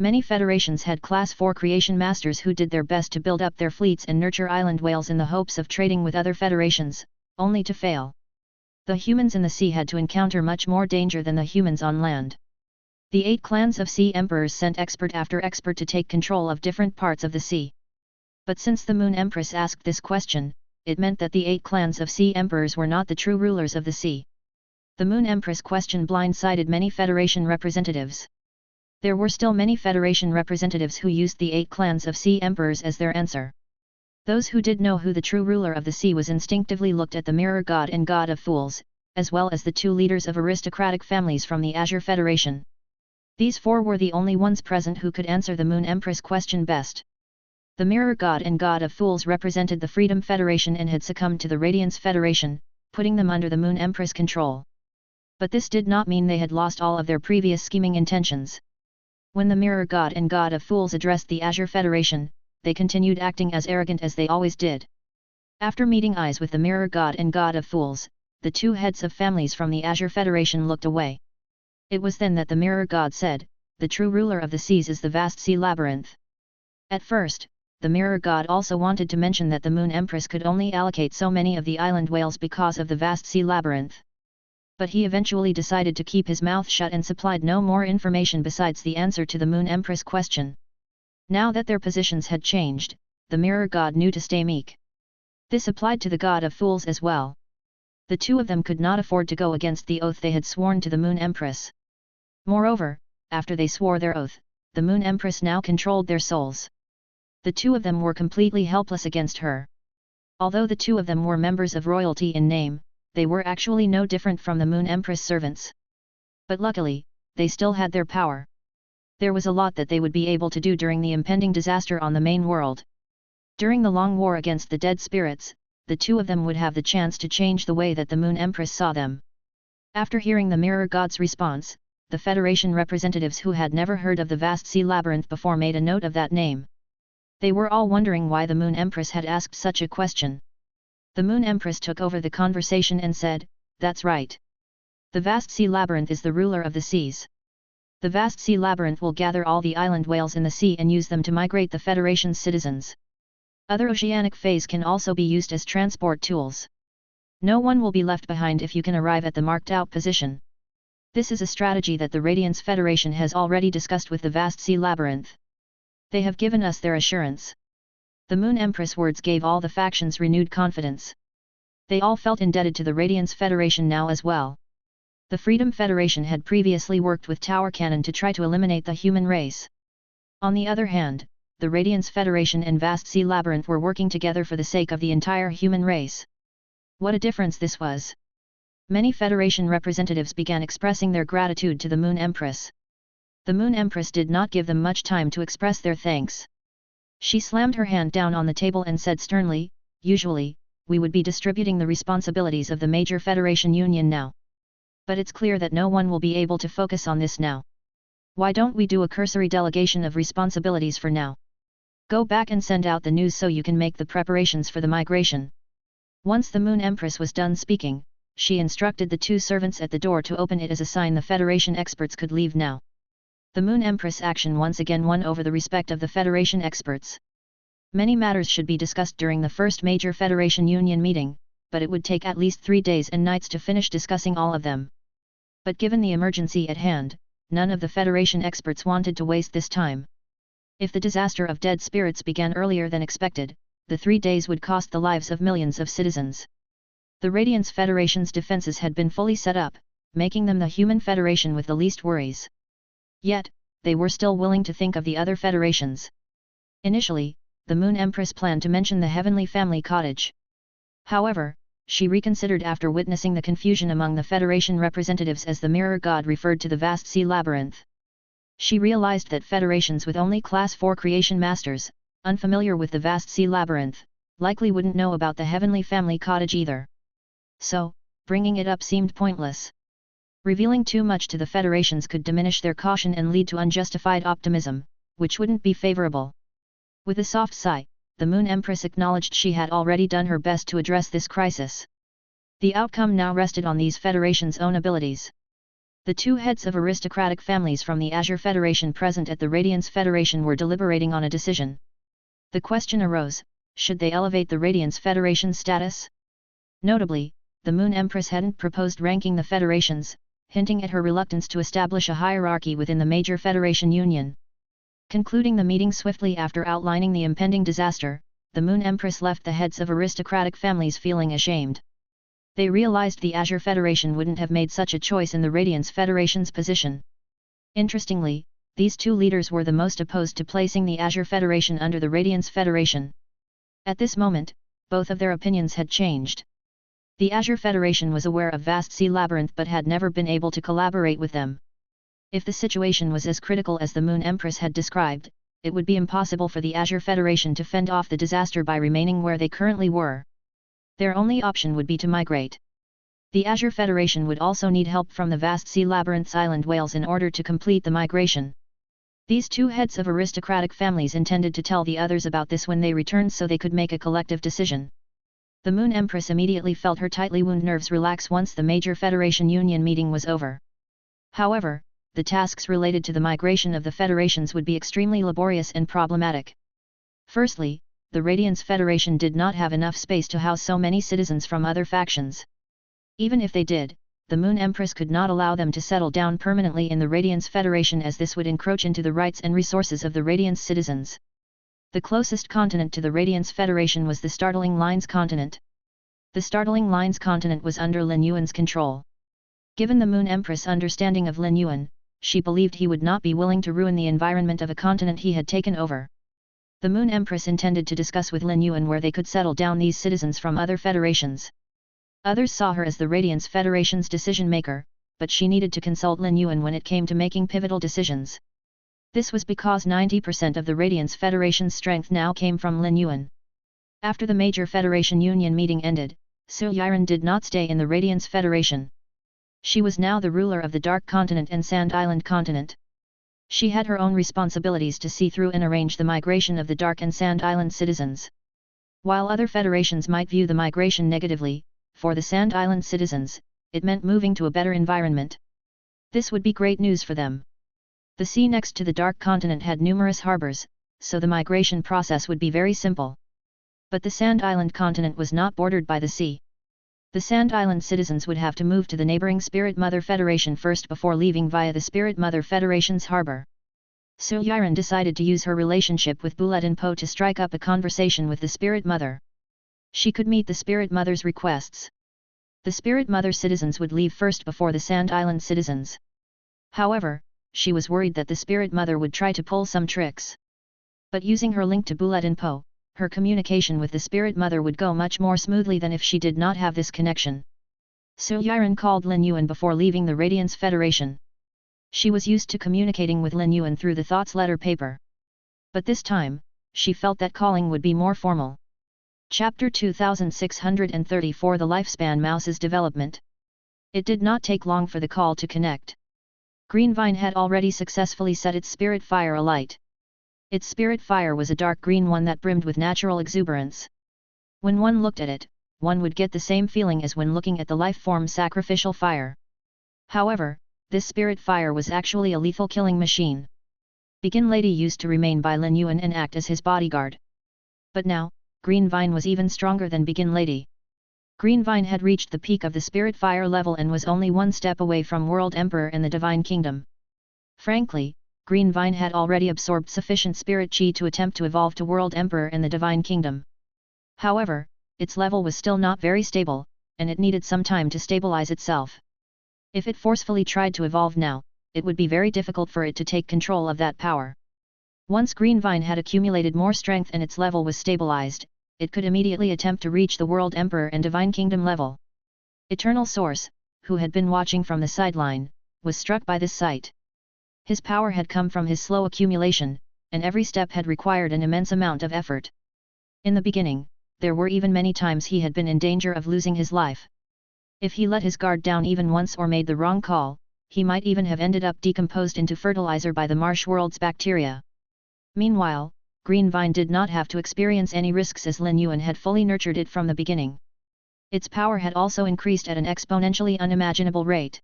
Many federations had Class 4 creation masters who did their best to build up their fleets and nurture island whales in the hopes of trading with other federations, only to fail. The humans in the sea had to encounter much more danger than the humans on land. The 8 clans of sea emperors sent expert after expert to take control of different parts of the sea. But since the Moon Empress asked this question, it meant that the 8 clans of sea emperors were not the true rulers of the sea. The Moon Empress question blindsided many Federation representatives. There were still many Federation representatives who used the 8 clans of sea emperors as their answer. Those who did know who the true ruler of the sea was instinctively looked at the Mirror God and God of Fools, as well as the 2 leaders of aristocratic families from the Azure Federation. These 4 were the only ones present who could answer the Moon Empress question best. The Mirror God and God of Fools represented the Freedom Federation and had succumbed to the Radiance Federation, putting them under the Moon Empress control. But this did not mean they had lost all of their previous scheming intentions. When the Mirror God and God of Fools addressed the Azure Federation, they continued acting as arrogant as they always did. After meeting eyes with the Mirror God and God of Fools, the 2 heads of families from the Azure Federation looked away. It was then that the Mirror God said, "The true ruler of the seas is the vast sea labyrinth." At first, the Mirror God also wanted to mention that the Moon Empress could only allocate so many of the island whales because of the vast sea labyrinth. But he eventually decided to keep his mouth shut and supplied no more information besides the answer to the Moon Empress question. Now that their positions had changed, the Mirror God knew to stay meek. This applied to the God of Fools as well. The 2 of them could not afford to go against the oath they had sworn to the Moon Empress. Moreover, after they swore their oath, the Moon Empress now controlled their souls. The 2 of them were completely helpless against her. Although the 2 of them were members of royalty in name, they were actually no different from the Moon Empress servants. But luckily, they still had their power. There was a lot that they would be able to do during the impending disaster on the main world. During the long war against the dead spirits, the 2 of them would have the chance to change the way that the Moon Empress saw them. After hearing the Mirror God's response, the Federation representatives who had never heard of the vast sea labyrinth before made a note of that name. They were all wondering why the Moon Empress had asked such a question. The Moon Empress took over the conversation and said, "That's right. The vast sea labyrinth is the ruler of the seas. The vast sea labyrinth will gather all the island whales in the sea and use them to migrate the Federation's citizens. Other oceanic feys can also be used as transport tools. No one will be left behind if you can arrive at the marked-out position. This is a strategy that the Radiance Federation has already discussed with the vast sea labyrinth. They have given us their assurance." The Moon Empress words gave all the factions renewed confidence. They all felt indebted to the Radiance Federation now as well. The Freedom Federation had previously worked with Tower Cannon to try to eliminate the human race. On the other hand, the Radiance Federation and Vast Sea Labyrinth were working together for the sake of the entire human race. What a difference this was! Many Federation representatives began expressing their gratitude to the Moon Empress. The Moon Empress did not give them much time to express their thanks. She slammed her hand down on the table and said sternly, "Usually, we would be distributing the responsibilities of the major Federation Union now. But it's clear that no one will be able to focus on this now. Why don't we do a cursory delegation of responsibilities for now? Go back and send out the news so you can make the preparations for the migration." Once the Moon Empress was done speaking, she instructed the 2 servants at the door to open it as a sign the Federation experts could leave now. The Moon Empress action once again won over the respect of the Federation experts. Many matters should be discussed during the first major Federation Union meeting, but it would take at least 3 days and nights to finish discussing all of them. But given the emergency at hand, none of the Federation experts wanted to waste this time. If the disaster of dead spirits began earlier than expected, the 3 days would cost the lives of millions of citizens. The Radiance Federation's defenses had been fully set up, making them the human federation with the least worries. Yet, they were still willing to think of the other federations. Initially, the Moon Empress planned to mention the Heavenly Family Cottage. However, she reconsidered after witnessing the confusion among the Federation representatives as the Mirror God referred to the vast sea labyrinth. She realized that federations with only Class 4 creation masters, unfamiliar with the vast sea labyrinth, likely wouldn't know about the Heavenly Family Cottage either. So, bringing it up seemed pointless. Revealing too much to the federations could diminish their caution and lead to unjustified optimism, which wouldn't be favorable. With a soft sigh, the Moon Empress acknowledged she had already done her best to address this crisis. The outcome now rested on these federations' own abilities. The two heads of aristocratic families from the Azure Federation present at the Radiance Federation were deliberating on a decision. The question arose, should they elevate the Radiance Federation's status? Notably, the Moon Empress hadn't proposed ranking the federations, hinting at her reluctance to establish a hierarchy within the major Federation Union. Concluding the meeting swiftly after outlining the impending disaster, the Moon Empress left the heads of aristocratic families feeling ashamed. They realized the Azure Federation wouldn't have made such a choice in the Radiance Federation's position. Interestingly, these two leaders were the most opposed to placing the Azure Federation under the Radiance Federation. At this moment, both of their opinions had changed. The Azure Federation was aware of Vast Sea Labyrinth but had never been able to collaborate with them. If the situation was as critical as the Moon Empress had described, it would be impossible for the Azure Federation to fend off the disaster by remaining where they currently were. Their only option would be to migrate. The Azure Federation would also need help from the Vast Sea Labyrinth's island whales in order to complete the migration. These two heads of aristocratic families intended to tell the others about this when they returned so they could make a collective decision. The Moon Empress immediately felt her tightly wound nerves relax once the major Federation Union meeting was over. However, the tasks related to the migration of the federations would be extremely laborious and problematic. Firstly, the Radiance Federation did not have enough space to house so many citizens from other factions. Even if they did, the Moon Empress could not allow them to settle down permanently in the Radiance Federation as this would encroach into the rights and resources of the Radiance citizens. The closest continent to the Radiance Federation was the Startling Lines continent. The Startling Lines continent was under Lin Yuan's control. Given the Moon Empress' understanding of Lin Yuan, she believed he would not be willing to ruin the environment of a continent he had taken over. The Moon Empress intended to discuss with Lin Yuan where they could settle down these citizens from other federations. Others saw her as the Radiance Federation's decision-maker, but she needed to consult Lin Yuan when it came to making pivotal decisions. This was because 90% of the Radiance Federation's strength now came from Lin Yuan. After the major Federation Union meeting ended, Su Yiren did not stay in the Radiance Federation. She was now the ruler of the Dark Continent and Sand Island Continent. She had her own responsibilities to see through and arrange the migration of the Dark and Sand Island citizens. While other federations might view the migration negatively, for the Sand Island citizens, it meant moving to a better environment. This would be great news for them. The sea next to the Dark Continent had numerous harbors, so the migration process would be very simple. But the Sand Island continent was not bordered by the sea. The Sand Island citizens would have to move to the neighboring Spirit Mother Federation first before leaving via the Spirit Mother Federation's harbor. Su Yiren decided to use her relationship with Bulletin Po to strike up a conversation with the Spirit Mother. She could meet the Spirit Mother's requests. The Spirit Mother citizens would leave first before the Sand Island citizens. However, she was worried that the Spirit Mother would try to pull some tricks. But using her link to Bulletin Po, her communication with the Spirit Mother would go much more smoothly than if she did not have this connection. Su Yiren called Lin Yuan before leaving the Radiance Federation. She was used to communicating with Lin Yuan through the Thoughts letter paper. But this time, she felt that calling would be more formal. Chapter 2634 The Lifespan Mouse's Development. It did not take long for the call to connect. Green Vine had already successfully set its spirit fire alight. Its spirit fire was a dark green one that brimmed with natural exuberance. When one looked at it, one would get the same feeling as when looking at the life-form sacrificial fire. However, this spirit fire was actually a lethal killing machine. Begin Lady used to remain by Lin Yuan and act as his bodyguard. But now, Green Vine was even stronger than Begin Lady. Green Vine had reached the peak of the spirit fire level and was only one step away from World Emperor and the Divine Kingdom. Frankly, Green Vine had already absorbed sufficient spirit chi to attempt to evolve to World Emperor and the Divine Kingdom. However, its level was still not very stable, and it needed some time to stabilize itself. If it forcefully tried to evolve now, it would be very difficult for it to take control of that power. Once Green Vine had accumulated more strength and its level was stabilized, it could immediately attempt to reach the World Emperor and Divine Kingdom level. Eternal Source, who had been watching from the sideline, was struck by this sight. His power had come from his slow accumulation, and every step had required an immense amount of effort. In the beginning, there were even many times he had been in danger of losing his life. If he let his guard down even once or made the wrong call, he might even have ended up decomposed into fertilizer by the marsh world's bacteria. Meanwhile, Green Vine did not have to experience any risks as Lin Yuan had fully nurtured it from the beginning. Its power had also increased at an exponentially unimaginable rate.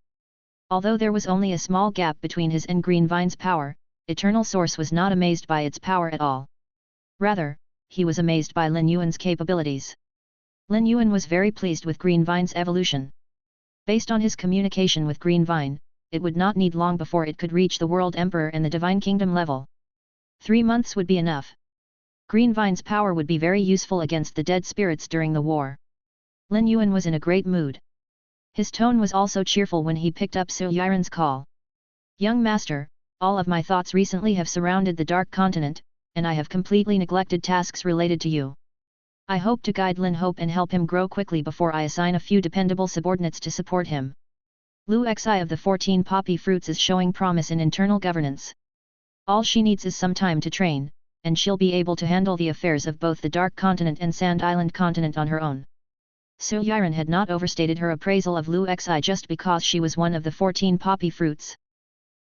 Although there was only a small gap between his and Green Vine's power, Eternal Source was not amazed by its power at all. Rather, he was amazed by Lin Yuan's capabilities. Lin Yuan was very pleased with Green Vine's evolution. Based on his communication with Green Vine, it would not need long before it could reach the World Emperor and the Divine Kingdom level. 3 months would be enough. Green Vine's power would be very useful against the dead spirits during the war. Lin Yuan was in a great mood. His tone was also cheerful when he picked up Su Yiren's call. Young master, all of my thoughts recently have surrounded the Dark Continent, and I have completely neglected tasks related to you. I hope to guide Lin Hope and help him grow quickly before I assign a few dependable subordinates to support him. Lu Xi of the 14 poppy fruits is showing promise in internal governance. All she needs is some time to train, and she'll be able to handle the affairs of both the Dark Continent and Sand Island Continent on her own. Su Yiren had not overstated her appraisal of Lu Xi just because she was one of the 14 poppy fruits.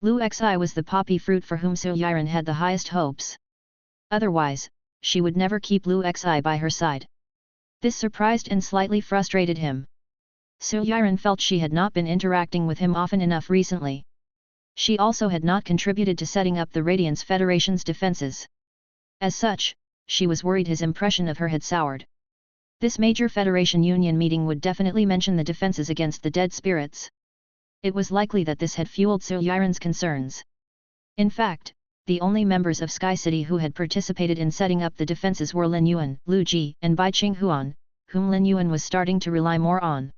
Lu Xi was the poppy fruit for whom Su Yiren had the highest hopes. Otherwise, she would never keep Lu Xi by her side. This surprised and slightly frustrated him. Su Yiren felt she had not been interacting with him often enough recently. She also had not contributed to setting up the Radiance Federation's defenses. As such, she was worried his impression of her had soured. This major Federation Union meeting would definitely mention the defenses against the dead spirits. It was likely that this had fueled Su Yiren's concerns. In fact, the only members of Sky City who had participated in setting up the defenses were Lin Yuan, Lu Ji, and Bai Qinghuan, whom Lin Yuan was starting to rely more on.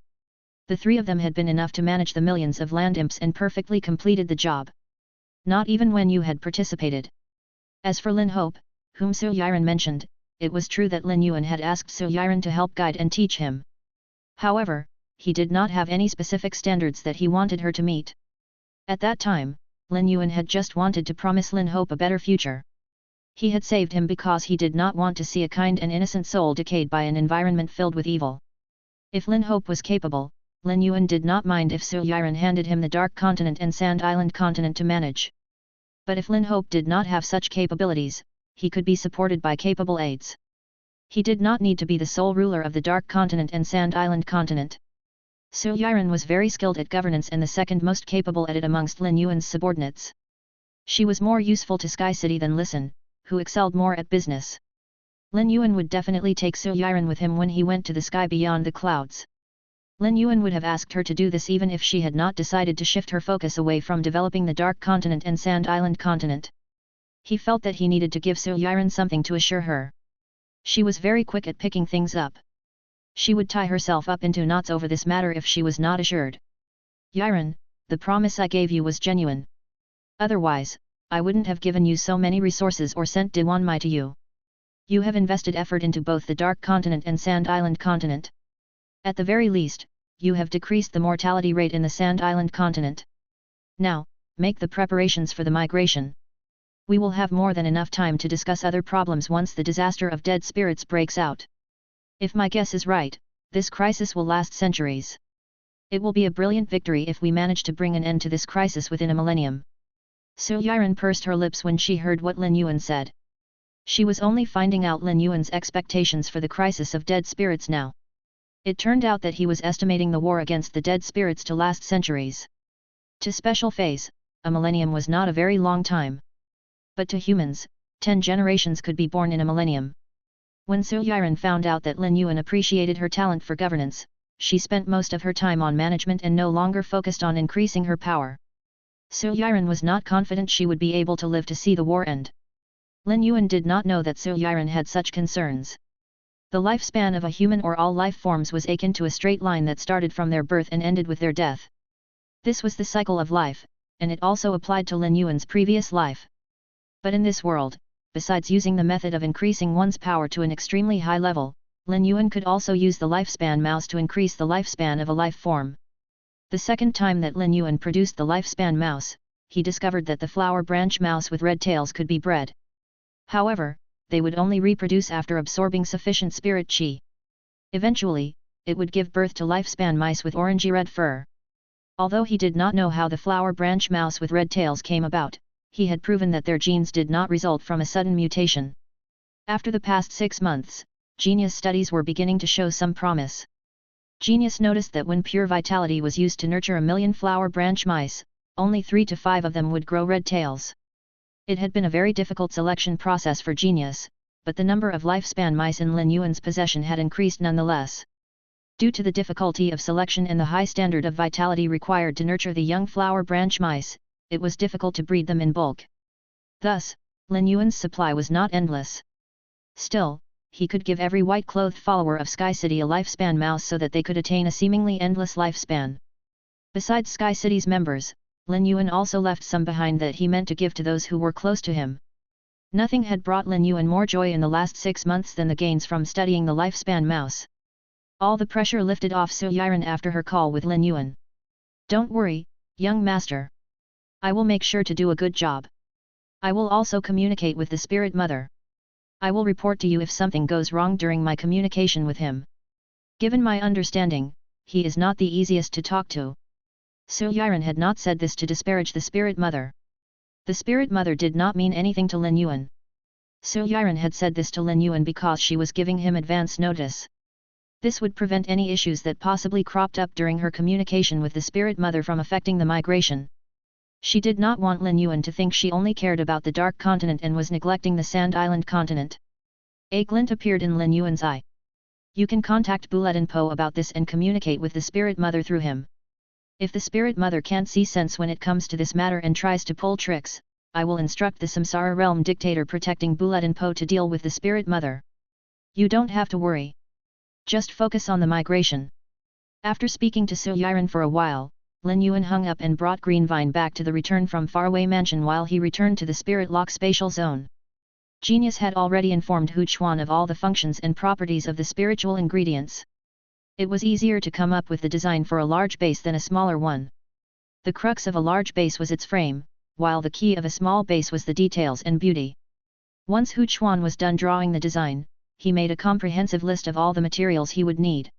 The 3 of them had been enough to manage the millions of land imps and perfectly completed the job. Not even when you had participated. As for Lin Hope, whom Su Yiren mentioned, it was true that Lin Yuan had asked Su Yiren to help guide and teach him. However, he did not have any specific standards that he wanted her to meet. At that time, Lin Yuan had just wanted to promise Lin Hope a better future. He had saved him because he did not want to see a kind and innocent soul decayed by an environment filled with evil. If Lin Hope was capable, Lin Yuan did not mind if Su Yiren handed him the Dark Continent and Sand Island Continent to manage. But if Lin Hope did not have such capabilities, he could be supported by capable aides. He did not need to be the sole ruler of the Dark Continent and Sand Island Continent. Su Yiren was very skilled at governance and the second most capable at it amongst Lin Yuan's subordinates. She was more useful to Sky City than Listen, who excelled more at business. Lin Yuan would definitely take Su Yiren with him when he went to the sky beyond the clouds. Lin Yuan would have asked her to do this even if she had not decided to shift her focus away from developing the Dark Continent and Sand Island Continent. He felt that he needed to give Su Yiren something to assure her. She was very quick at picking things up. She would tie herself up into knots over this matter if she was not assured. Yiren, the promise I gave you was genuine. Otherwise, I wouldn't have given you so many resources or sent Diwanmai to you. You have invested effort into both the Dark Continent and Sand Island Continent. At the very least, you have decreased the mortality rate in the Sand Island Continent. Now, make the preparations for the migration. We will have more than enough time to discuss other problems once the disaster of dead spirits breaks out. If my guess is right, this crisis will last centuries. It will be a brilliant victory if we manage to bring an end to this crisis within a millennium. Su Yiren pursed her lips when she heard what Lin Yuan said. She was only finding out Lin Yuan's expectations for the crisis of dead spirits now. It turned out that he was estimating the war against the dead spirits to last centuries. To special phase, a millennium was not a very long time. But to humans, 10 generations could be born in a millennium. When Su Yiren found out that Lin Yuan appreciated her talent for governance, she spent most of her time on management and no longer focused on increasing her power. Su Yiren was not confident she would be able to live to see the war end. Lin Yuan did not know that Su Yiren had such concerns. The lifespan of a human or all life forms was akin to a straight line that started from their birth and ended with their death. This was the cycle of life, and it also applied to Lin Yuan's previous life. But in this world, besides using the method of increasing one's power to an extremely high level, Lin Yuan could also use the lifespan mouse to increase the lifespan of a life form. The second time that Lin Yuan produced the lifespan mouse, he discovered that the flower branch mouse with red tails could be bred. However, they would only reproduce after absorbing sufficient spirit qi. Eventually, it would give birth to lifespan mice with orangey-red fur. Although he did not know how the flower branch mouse with red tails came about, he had proven that their genes did not result from a sudden mutation. After the past 6 months, genius studies were beginning to show some promise. Genius noticed that when pure vitality was used to nurture 1,000,000 flower branch mice, only 3 to 5 of them would grow red tails. It had been a very difficult selection process for Genius, but the number of lifespan mice in Lin Yuan's possession had increased nonetheless. Due to the difficulty of selection and the high standard of vitality required to nurture the young flower branch mice, it was difficult to breed them in bulk. Thus, Lin Yuan's supply was not endless. Still, he could give every white-clothed follower of Sky City a lifespan mouse so that they could attain a seemingly endless lifespan. Besides Sky City's members, Lin Yuan also left some behind that he meant to give to those who were close to him. Nothing had brought Lin Yuan more joy in the last 6 months than the gains from studying the lifespan mouse. All the pressure lifted off Su Yiren after her call with Lin Yuan. "Don't worry, young master. I will make sure to do a good job. I will also communicate with the Spirit Mother. I will report to you if something goes wrong during my communication with him. Given my understanding, he is not the easiest to talk to." Su Yiren had not said this to disparage the Spirit Mother. The Spirit Mother did not mean anything to Lin Yuan. Su Yiren had said this to Lin Yuan because she was giving him advance notice. This would prevent any issues that possibly cropped up during her communication with the Spirit Mother from affecting the migration. She did not want Lin Yuan to think she only cared about the Dark Continent and was neglecting the Sand Island continent. A glint appeared in Lin Yuan's eye. "You can contact Buletin-po about this and communicate with the Spirit Mother through him. If the Spirit Mother can't see sense when it comes to this matter and tries to pull tricks, I will instruct the Samsara Realm dictator protecting Buletin-po to deal with the Spirit Mother. You don't have to worry. Just focus on the migration." After speaking to Su Yiren for a while, Lin Yuan hung up and brought Greenvine back to the return from faraway mansion while he returned to the Spirit Lock spatial zone. Genius had already informed Hu Chuan of all the functions and properties of the spiritual ingredients. It was easier to come up with the design for a large base than a smaller one. The crux of a large base was its frame, while the key of a small base was the details and beauty. Once Hu Chuan was done drawing the design, he made a comprehensive list of all the materials he would need.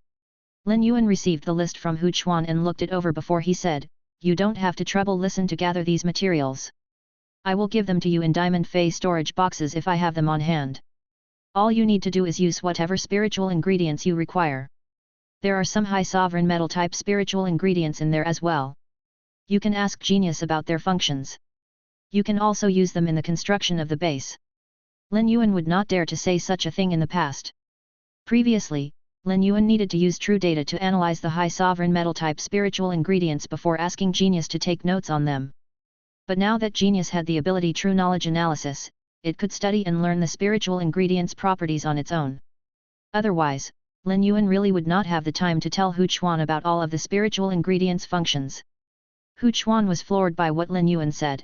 Lin Yuan received the list from Hu Chuan and looked it over before he said, "You don't have to trouble listen to gather these materials. I will give them to you in diamond fey storage boxes if I have them on hand. All you need to do is use whatever spiritual ingredients you require. There are some high sovereign metal type spiritual ingredients in there as well. You can ask Genius about their functions. You can also use them in the construction of the base." Lin Yuan would not dare to say such a thing in the past. Previously, Lin Yuan needed to use true data to analyze the high sovereign metal type spiritual ingredients before asking Genius to take notes on them. But now that Genius had the ability true knowledge analysis, it could study and learn the spiritual ingredients' properties on its own. Otherwise, Lin Yuan really would not have the time to tell Hu Chuan about all of the spiritual ingredients' functions. Hu Chuan was floored by what Lin Yuan said.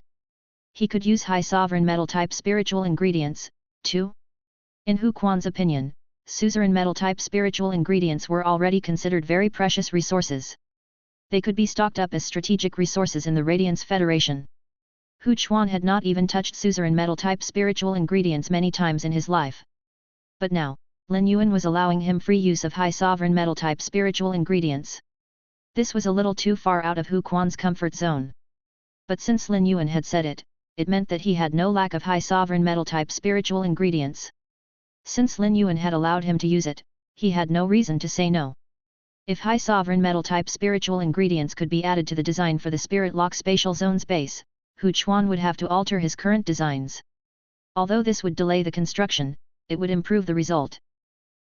He could use high sovereign metal type spiritual ingredients, too? In Hu Chuan's opinion, suzerain metal type spiritual ingredients were already considered very precious resources. They could be stocked up as strategic resources in the Radiance Federation. Hu Chuan had not even touched suzerain metal type spiritual ingredients many times in his life. But now, Lin Yuan was allowing him free use of high sovereign metal type spiritual ingredients. This was a little too far out of Hu Chuan's comfort zone. But since Lin Yuan had said it, it meant that he had no lack of high sovereign metal type spiritual ingredients. Since Lin Yuan had allowed him to use it, he had no reason to say no. If high sovereign metal type spiritual ingredients could be added to the design for the Spirit Lock spatial zone's base, Hu Chuan would have to alter his current designs. Although this would delay the construction, it would improve the result.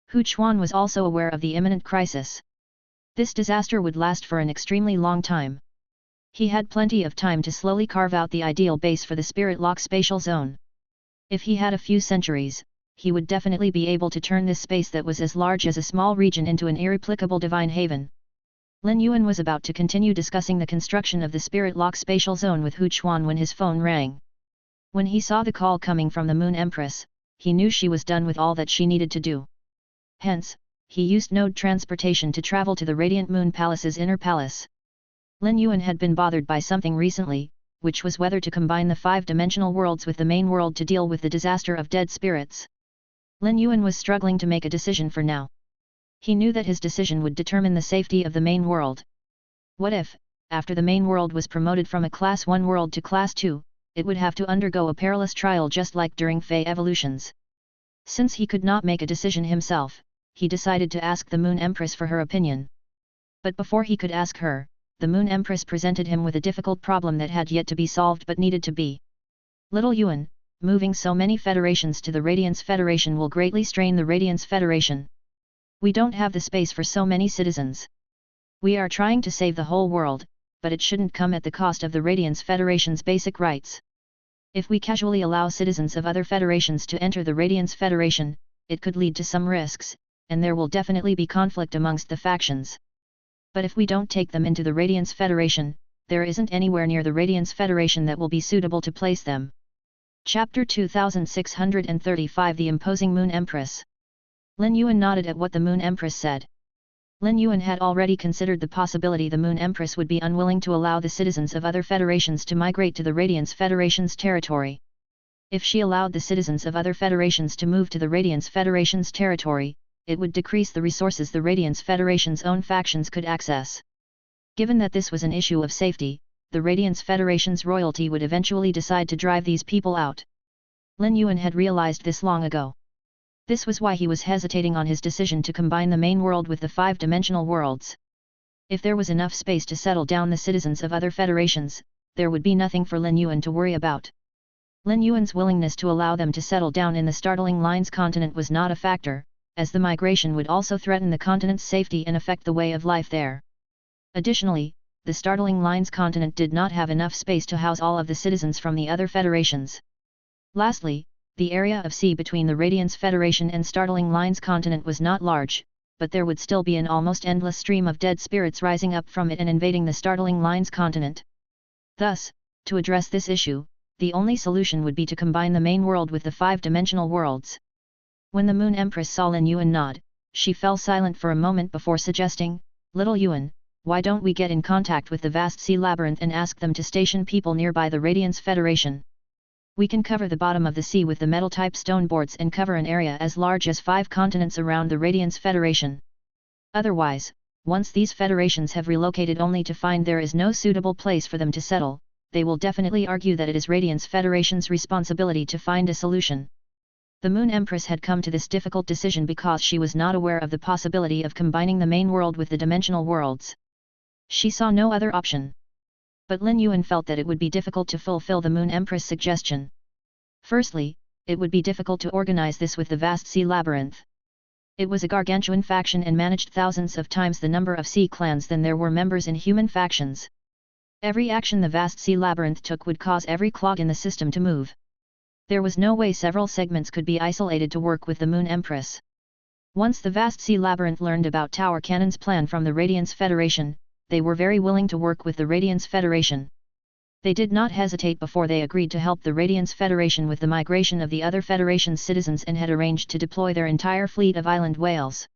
Hu Chuan was also aware of the imminent crisis. This disaster would last for an extremely long time. He had plenty of time to slowly carve out the ideal base for the Spirit Lock spatial zone. If he had a few centuries, he would definitely be able to turn this space that was as large as a small region into an irreplicable divine haven. Lin Yuan was about to continue discussing the construction of the Spirit Lock spatial zone with Hu Chuan when his phone rang. When he saw the call coming from the Moon Empress, he knew she was done with all that she needed to do. Hence, he used node transportation to travel to the Radiant Moon Palace's inner palace. Lin Yuan had been bothered by something recently, which was whether to combine the 5-dimensional worlds with the main world to deal with the disaster of dead spirits. Lin Yuan was struggling to make a decision for now. He knew that his decision would determine the safety of the main world. What if, after the main world was promoted from a Class 1 world to Class 2, it would have to undergo a perilous trial just like during Fey evolutions? Since he could not make a decision himself, he decided to ask the Moon Empress for her opinion. But before he could ask her, the Moon Empress presented him with a difficult problem that had yet to be solved but needed to be. Little Yuan, moving so many federations to the Radiance Federation will greatly strain the Radiance Federation. We don't have the space for so many citizens. We are trying to save the whole world, but it shouldn't come at the cost of the Radiance Federation's basic rights. If we casually allow citizens of other federations to enter the Radiance Federation, it could lead to some risks, and there will definitely be conflict amongst the factions. But if we don't take them into the Radiance Federation, there isn't anywhere near the Radiance Federation that will be suitable to place them. Chapter 2635 The Imposing Moon Empress. Lin Yuan nodded at what the Moon Empress said. Lin Yuan had already considered the possibility the Moon Empress would be unwilling to allow the citizens of other federations to migrate to the Radiance Federation's territory. If she allowed the citizens of other federations to move to the Radiance Federation's territory, it would decrease the resources the Radiance Federation's own factions could access. Given that this was an issue of safety, the Radiance Federation's royalty would eventually decide to drive these people out. Lin Yuan had realized this long ago. This was why he was hesitating on his decision to combine the main world with the five-dimensional worlds. If there was enough space to settle down the citizens of other federations, there would be nothing for Lin Yuan to worry about. Lin Yuan's willingness to allow them to settle down in the Startling Lines continent was not a factor, as the migration would also threaten the continent's safety and affect the way of life there. Additionally, the Startling Lines continent did not have enough space to house all of the citizens from the other federations. Lastly, the area of sea between the Radiance Federation and Startling Lines continent was not large, but there would still be an almost endless stream of dead spirits rising up from it and invading the Startling Lines continent. Thus, to address this issue, the only solution would be to combine the main world with the five-dimensional worlds. When the Moon Empress saw Lin Yuan nod, she fell silent for a moment before suggesting, "Little Yuan, why don't we get in contact with the vast sea labyrinth and ask them to station people nearby the Radiance Federation? We can cover the bottom of the sea with the metal-type stone boards and cover an area as large as 5 continents around the Radiance Federation. Otherwise, once these federations have relocated only to find there is no suitable place for them to settle, they will definitely argue that it is Radiance Federation's responsibility to find a solution." The Moon Empress had come to this difficult decision because she was not aware of the possibility of combining the main world with the dimensional worlds. She saw no other option. But Lin Yuan felt that it would be difficult to fulfill the Moon Empress' suggestion. Firstly, it would be difficult to organize this with the vast sea labyrinth. It was a gargantuan faction and managed thousands of times the number of sea clans than there were members in human factions. Every action the vast sea labyrinth took would cause every clog in the system to move. There was no way several segments could be isolated to work with the Moon Empress. Once the vast sea labyrinth learned about Tower Cannon's plan from the Radiance Federation, they were very willing to work with the Radiance Federation. They did not hesitate before they agreed to help the Radiance Federation with the migration of the other Federation's citizens and had arranged to deploy their entire fleet of island whales.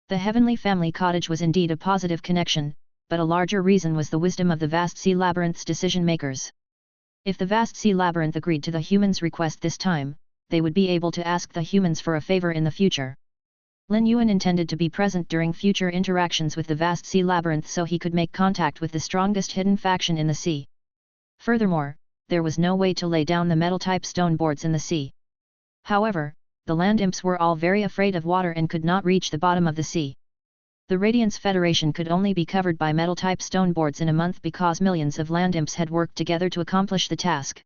The Heavenly Family Cottage was indeed a positive connection, but a larger reason was the wisdom of the vast sea labyrinth's decision-makers. If the vast sea labyrinth agreed to the humans' request this time, they would be able to ask the humans for a favor in the future. Lin Yuan intended to be present during future interactions with the vast sea labyrinth so he could make contact with the strongest hidden faction in the sea. Furthermore, there was no way to lay down the metal-type stone boards in the sea. However, the land imps were all very afraid of water and could not reach the bottom of the sea. The Radiance Federation could only be covered by metal-type stone boards in a month because millions of land imps had worked together to accomplish the task.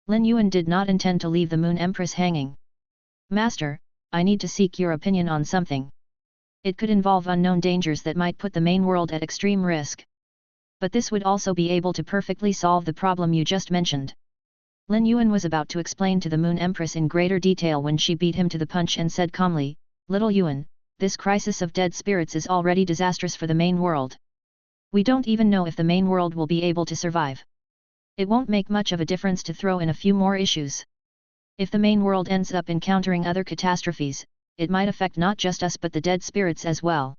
Lin Yuan did not intend to leave the Moon Empress hanging. "Master, I need to seek your opinion on something. It could involve unknown dangers that might put the main world at extreme risk. But this would also be able to perfectly solve the problem you just mentioned." Lin Yuan was about to explain to the Moon Empress in greater detail when she beat him to the punch and said calmly, "Little Yuan, this crisis of dead spirits is already disastrous for the main world. We don't even know if the main world will be able to survive. It won't make much of a difference to throw in a few more issues. If the main world ends up encountering other catastrophes, it might affect not just us but the dead spirits as well.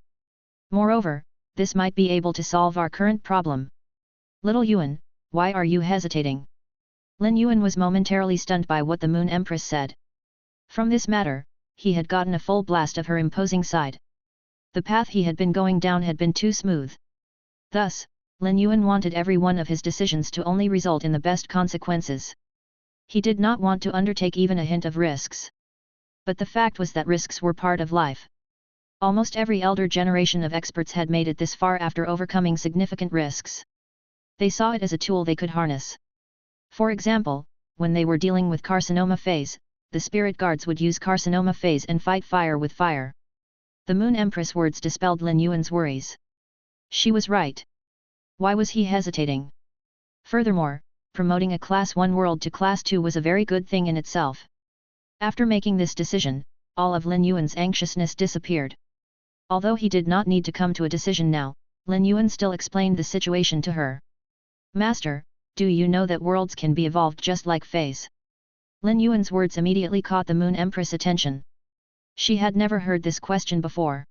Moreover, this might be able to solve our current problem. Little Yuan, why are you hesitating?" Lin Yuan was momentarily stunned by what the Moon Empress said. From this matter, he had gotten a full blast of her imposing side. The path he had been going down had been too smooth. Thus, Lin Yuan wanted every one of his decisions to only result in the best consequences. He did not want to undertake even a hint of risks. But the fact was that risks were part of life. Almost every elder generation of experts had made it this far after overcoming significant risks. They saw it as a tool they could harness. For example, when they were dealing with carcinoma feys, the spirit guards would use carcinoma feys and fight fire with fire. The Moon Empress words dispelled Lin Yuan's worries. She was right. Why was he hesitating? Furthermore, promoting a Class 1 world to Class 2 was a very good thing in itself. After making this decision, all of Lin Yuan's anxiousness disappeared. Although he did not need to come to a decision now, Lin Yuan still explained the situation to her. Master, do you know that worlds can be evolved just like feys? Lin Yuan's words immediately caught the Moon Empress' attention. She had never heard this question before.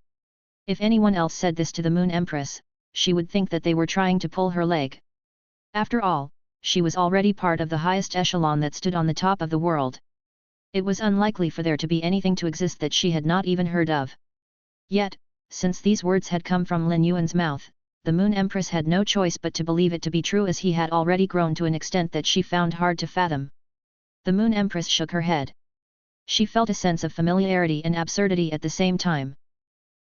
If anyone else said this to the Moon Empress, she would think that they were trying to pull her leg. After all, she was already part of the highest echelon that stood on the top of the world. It was unlikely for there to be anything to exist that she had not even heard of. Yet, since these words had come from Lin Yuan's mouth, the Moon Empress had no choice but to believe it to be true, as he had already grown to an extent that she found hard to fathom. The Moon Empress shook her head. She felt a sense of familiarity and absurdity at the same time.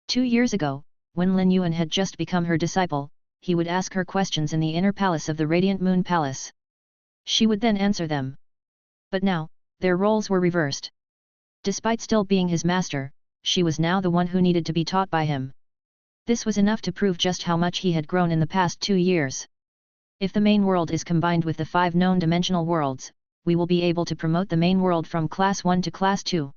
2 years ago, when Lin Yuan had just become her disciple, he would ask her questions in the inner palace of the Radiant Moon Palace. She would then answer them. But now, their roles were reversed. Despite still being his master, she was now the one who needed to be taught by him. This was enough to prove just how much he had grown in the past 2 years. If the main world is combined with the 5 known dimensional worlds, we will be able to promote the main world from Class 1 to Class 2.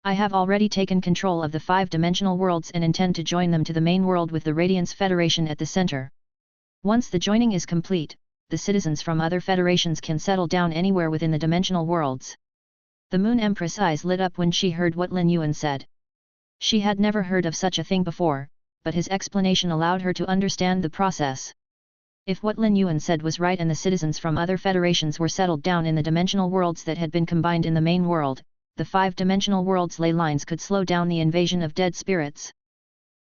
I have already taken control of the 5 dimensional worlds and intend to join them to the main world with the Radiance Federation at the center. Once the joining is complete, the citizens from other federations can settle down anywhere within the dimensional worlds. The Moon Empress' eyes lit up when she heard what Lin Yuan said. She had never heard of such a thing before, but his explanation allowed her to understand the process. If what Lin Yuan said was right and the citizens from other federations were settled down in the dimensional worlds that had been combined in the main world, the 5 dimensional worlds' ley lines could slow down the invasion of dead spirits.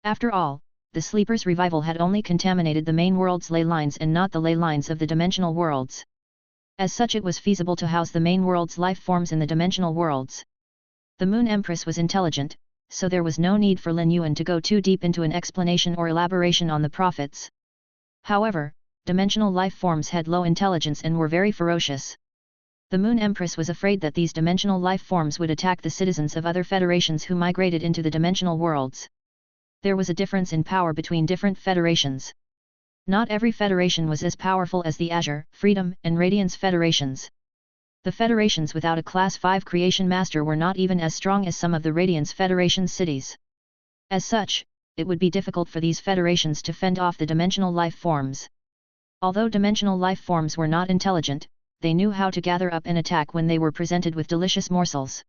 After all, the Sleeper's revival had only contaminated the main world's ley lines and not the ley lines of the dimensional worlds. As such, it was feasible to house the main world's life forms in the dimensional worlds. The Moon Empress was intelligent, so there was no need for Lin Yuan to go too deep into an explanation or elaboration on the prophets. However, dimensional life forms had low intelligence and were very ferocious. The Moon Empress was afraid that these dimensional life forms would attack the citizens of other federations who migrated into the dimensional worlds. There was a difference in power between different federations. Not every federation was as powerful as the Azure, Freedom, and Radiance federations. The federations without a Class 5 Creation Master were not even as strong as some of the Radiance Federation's cities. As such, it would be difficult for these federations to fend off the dimensional life forms. Although dimensional life forms were not intelligent, they knew how to gather up and attack when they were presented with delicious morsels.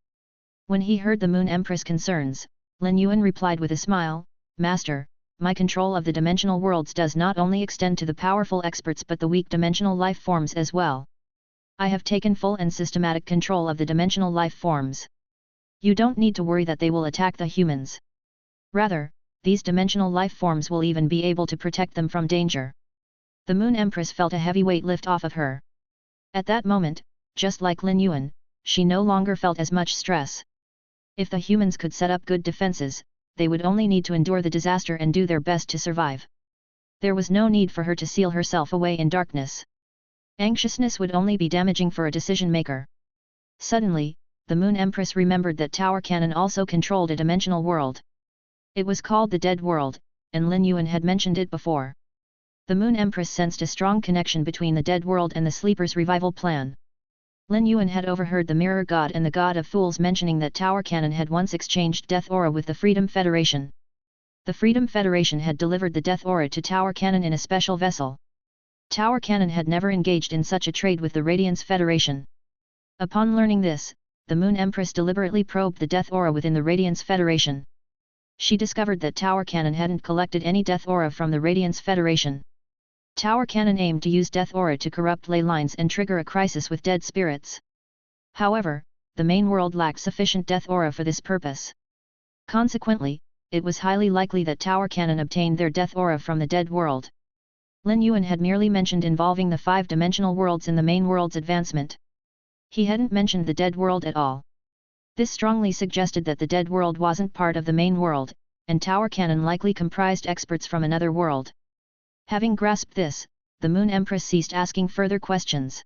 When he heard the Moon Empress' concerns, Lin Yuan replied with a smile, "Master, my control of the dimensional worlds does not only extend to the powerful experts but the weak dimensional life forms as well. I have taken full and systematic control of the dimensional life forms. You don't need to worry that they will attack the humans. Rather, these dimensional life forms will even be able to protect them from danger." The Moon Empress felt a heavy weight lift off of her. At that moment, just like Lin Yuan, she no longer felt as much stress. If the humans could set up good defenses, they would only need to endure the disaster and do their best to survive. There was no need for her to seal herself away in darkness. Anxiousness would only be damaging for a decision-maker. Suddenly, the Moon Empress remembered that Tower Cannon also controlled a dimensional world. It was called the Dead World, and Lin Yuan had mentioned it before. The Moon Empress sensed a strong connection between the Dead World and the Sleeper's revival plan. Lin Yuan had overheard the Mirror God and the God of Fools mentioning that Tower Cannon had once exchanged Death Aura with the Freedom Federation. The Freedom Federation had delivered the Death Aura to Tower Cannon in a special vessel. Tower Cannon had never engaged in such a trade with the Radiance Federation. Upon learning this, the Moon Empress deliberately probed the Death Aura within the Radiance Federation. She discovered that Tower Cannon hadn't collected any Death Aura from the Radiance Federation. Tower Cannon aimed to use Death Aura to corrupt ley lines and trigger a crisis with dead spirits. However, the main world lacked sufficient Death Aura for this purpose. Consequently, it was highly likely that Tower Cannon obtained their Death Aura from the Dead World. Lin Yuan had merely mentioned involving the 5-dimensional worlds in the main world's advancement. He hadn't mentioned the Dead World at all. This strongly suggested that the Dead World wasn't part of the main world, and tower cannon likely comprised experts from another world. Having grasped this, the Moon Empress ceased asking further questions.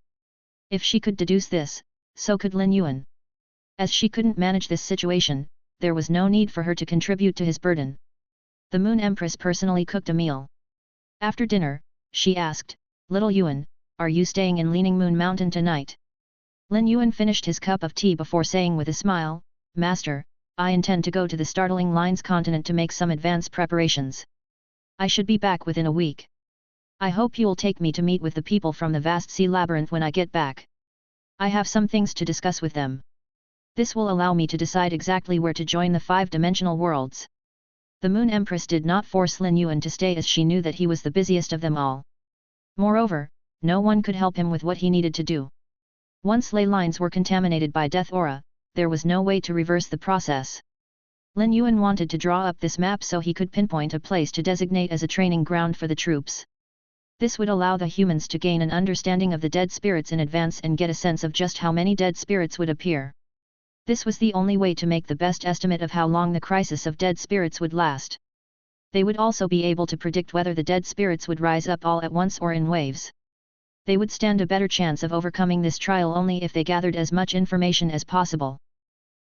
If she could deduce this, so could Lin Yuan. As she couldn't manage this situation, there was no need for her to contribute to his burden. The Moon Empress personally cooked a meal. After dinner, she asked, "Little Yuan, are you staying in Leaning Moon Mountain tonight?" Lin Yuan finished his cup of tea before saying with a smile, "Master, I intend to go to the startling Lines continent to make some advance preparations. I should be back within a week. I hope you'll take me to meet with the people from the vast sea labyrinth when I get back. I have some things to discuss with them. This will allow me to decide exactly where to join the 5-dimensional worlds." The Moon Empress did not force Lin Yuan to stay as she knew that he was the busiest of them all. Moreover, no one could help him with what he needed to do. Once ley lines were contaminated by death aura, there was no way to reverse the process. Lin Yuan wanted to draw up this map so he could pinpoint a place to designate as a training ground for the troops. This would allow the humans to gain an understanding of the dead spirits in advance and get a sense of just how many dead spirits would appear. This was the only way to make the best estimate of how long the crisis of dead spirits would last. They would also be able to predict whether the dead spirits would rise up all at once or in waves. They would stand a better chance of overcoming this trial only if they gathered as much information as possible.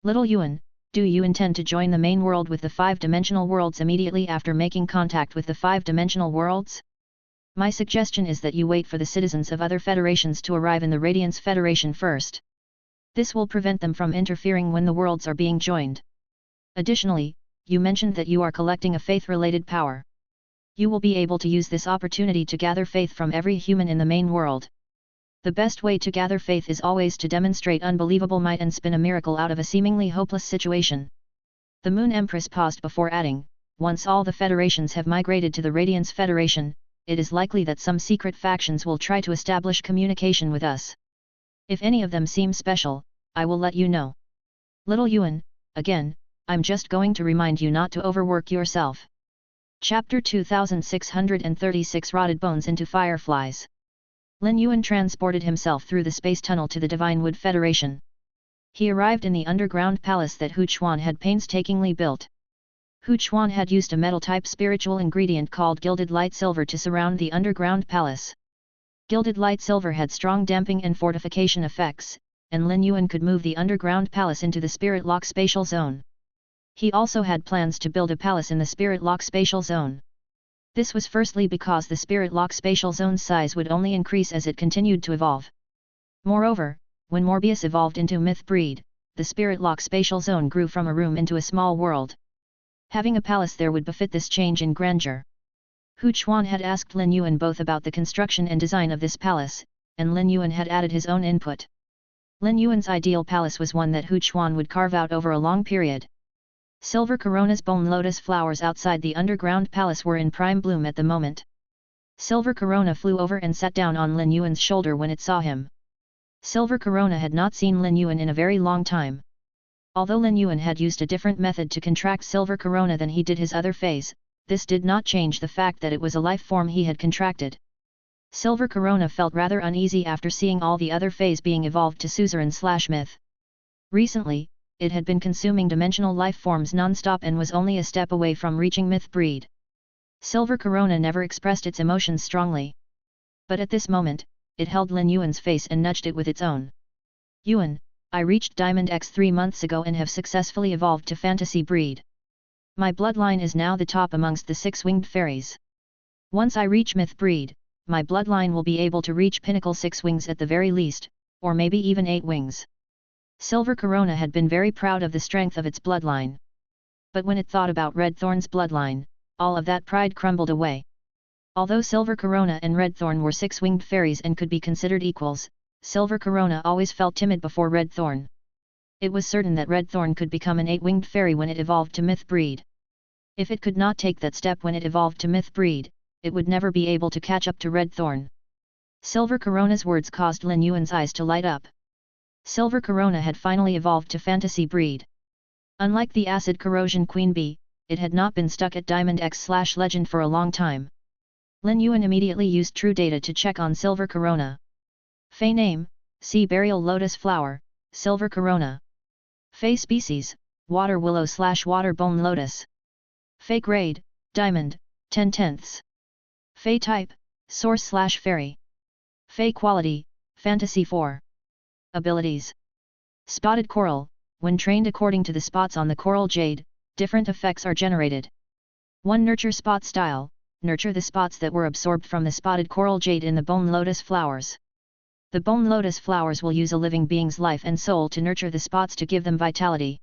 "Little Yuan, do you intend to join the main world with the 5-dimensional worlds immediately after making contact with the 5-dimensional worlds? My suggestion is that you wait for the citizens of other federations to arrive in the Radiance Federation first. This will prevent them from interfering when the worlds are being joined. Additionally, you mentioned that you are collecting a faith-related power. You will be able to use this opportunity to gather faith from every human in the main world. The best way to gather faith is always to demonstrate unbelievable might and spin a miracle out of a seemingly hopeless situation." The Moon Empress paused before adding, "Once all the federations have migrated to the Radiance Federation, it is likely that some secret factions will try to establish communication with us. If any of them seem special, I will let you know. Little Yuan, again, I'm just going to remind you not to overwork yourself." Chapter 2636 Rotted Bones into Fireflies. Lin Yuan transported himself through the space tunnel to the Divine Wood Federation. He arrived in the underground palace that Hu Chuan had painstakingly built. Hu Chuan had used a metal-type spiritual ingredient called gilded light silver to surround the underground palace. Gilded light silver had strong damping and fortification effects, and Lin Yuan could move the underground palace into the Spirit Lock spatial zone. He also had plans to build a palace in the Spirit Lock spatial zone. This was firstly because the Spirit Lock spatial zone's size would only increase as it continued to evolve. Moreover, when Morbius evolved into Myth Breed, the Spirit Lock spatial zone grew from a room into a small world. Having a palace there would befit this change in grandeur. Hu Chuan had asked Lin Yuan both about the construction and design of this palace, and Lin Yuan had added his own input. Lin Yuan's ideal palace was one that Hu Chuan would carve out over a long period. Silver Corona's bone lotus flowers outside the underground palace were in prime bloom at the moment. Silver Corona flew over and sat down on Lin Yuan's shoulder when it saw him. Silver Corona had not seen Lin Yuan in a very long time. Although Lin Yuan had used a different method to contract Silver Corona than he did his other feys, this did not change the fact that it was a life form he had contracted. Silver Corona felt rather uneasy after seeing all the other feys being evolved to suzerain/myth. Recently, it had been consuming dimensional life forms non-stop and was only a step away from reaching Myth Breed. Silver Corona never expressed its emotions strongly. But at this moment, it held Lin Yuan's face and nudged it with its own. "Yuan, I reached Diamond X 3 months ago and have successfully evolved to Fantasy Breed. My bloodline is now the top amongst the 6-winged fairies. Once I reach Myth Breed, my bloodline will be able to reach Pinnacle 6 wings at the very least, or maybe even 8 wings." Silver Corona had been very proud of the strength of its bloodline. But when it thought about Redthorn's bloodline, all of that pride crumbled away. Although Silver Corona and Redthorn were 6-winged fairies and could be considered equals, Silver Corona always felt timid before Redthorn. It was certain that Redthorn could become an 8-winged fairy when it evolved to Myth Breed. If it could not take that step when it evolved to Myth Breed, it would never be able to catch up to Redthorn. Silver Corona's words caused Lin Yuan's eyes to light up. Silver Corona had finally evolved to Fantasy Breed. Unlike the Acid Corrosion Queen Bee, it had not been stuck at Diamond X/Legend for a long time. Lin Yuan immediately used True Data to check on Silver Corona. Fey name, Sea Burial Lotus Flower, Silver Corona. Fey species, Water Willow/Water Bone Lotus. Fey grade, Diamond, 10/10. Fey type, Source/Fairy. Fey quality, Fantasy 4. Abilities. Spotted Coral, when trained according to the spots on the coral jade, different effects are generated. 1. Nurture spot style, nurture the spots that were absorbed from the spotted coral jade in the bone lotus flowers. The bone lotus flowers will use a living being's life and soul to nurture the spots to give them vitality.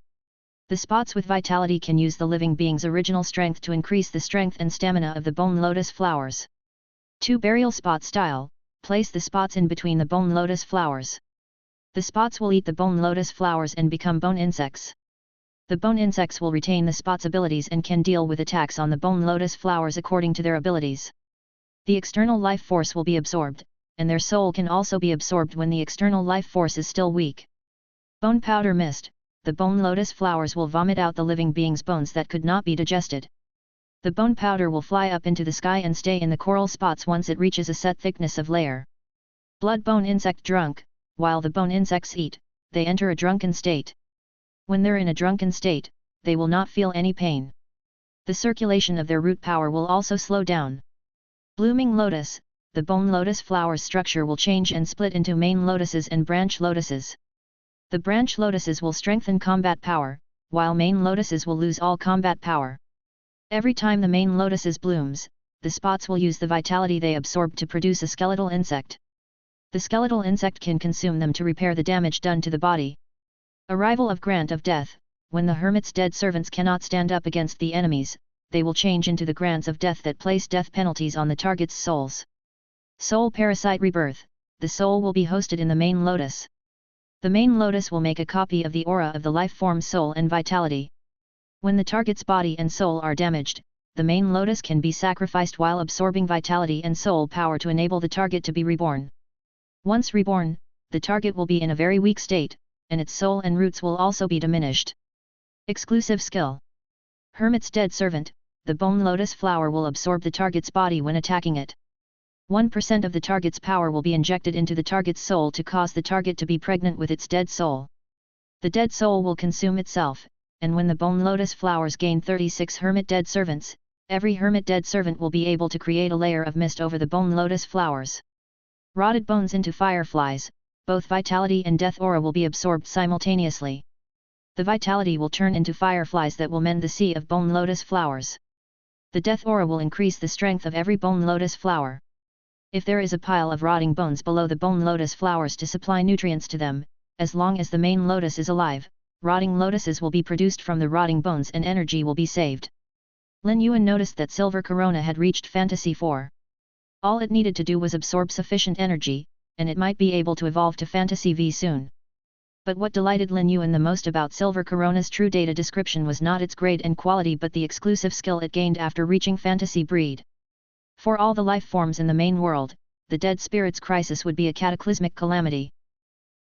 The spots with vitality can use the living being's original strength to increase the strength and stamina of the bone lotus flowers. 2. Burial spot style, place the spots in between the bone lotus flowers. The spots will eat the bone lotus flowers and become bone insects. The bone insects will retain the spots' abilities and can deal with attacks on the bone lotus flowers according to their abilities. The external life force will be absorbed, and their soul can also be absorbed when the external life force is still weak. Bone powder mist, the bone lotus flowers will vomit out the living being's bones that could not be digested. The bone powder will fly up into the sky and stay in the coral spots once it reaches a set thickness of layer. Blood bone insect drunk, while the bone insects eat, they enter a drunken state. When they're in a drunken state, they will not feel any pain. The circulation of their root power will also slow down. Blooming lotus, the bone lotus flower's structure will change and split into main lotuses and branch lotuses. The branch lotuses will strengthen combat power, while main lotuses will lose all combat power. Every time the main lotuses blooms, the spots will use the vitality they absorb to produce a skeletal insect. The skeletal insect can consume them to repair the damage done to the body. Arrival of Grant of Death, when the hermit's dead servants cannot stand up against the enemies, they will change into the grants of death that place death penalties on the target's souls. Soul Parasite Rebirth, the soul will be hosted in the main lotus. The main lotus will make a copy of the aura of the life form soul and vitality. When the target's body and soul are damaged, the main lotus can be sacrificed while absorbing vitality and soul power to enable the target to be reborn. Once reborn, the target will be in a very weak state, and its soul and roots will also be diminished. Exclusive skill. Hermit's Dead Servant, the bone lotus flower will absorb the target's body when attacking it. 1% of the target's power will be injected into the target's soul to cause the target to be pregnant with its dead soul. The dead soul will consume itself, and when the bone lotus flowers gain 36 hermit dead servants, every hermit dead servant will be able to create a layer of mist over the bone lotus flowers. Rotted bones into fireflies, both vitality and death aura will be absorbed simultaneously. The vitality will turn into fireflies that will mend the sea of bone lotus flowers. The death aura will increase the strength of every bone lotus flower. If there is a pile of rotting bones below the bone lotus flowers to supply nutrients to them, as long as the main lotus is alive, rotting lotuses will be produced from the rotting bones and energy will be saved. Lin Yuan noticed that Silver Corona had reached Fantasy 4. All it needed to do was absorb sufficient energy, and it might be able to evolve to Fantasy V soon. But what delighted Lin Yuan the most about Silver Corona's true data description was not its grade and quality but the exclusive skill it gained after reaching Fantasy breed. For all the life forms in the main world, the dead spirit's crisis would be a cataclysmic calamity.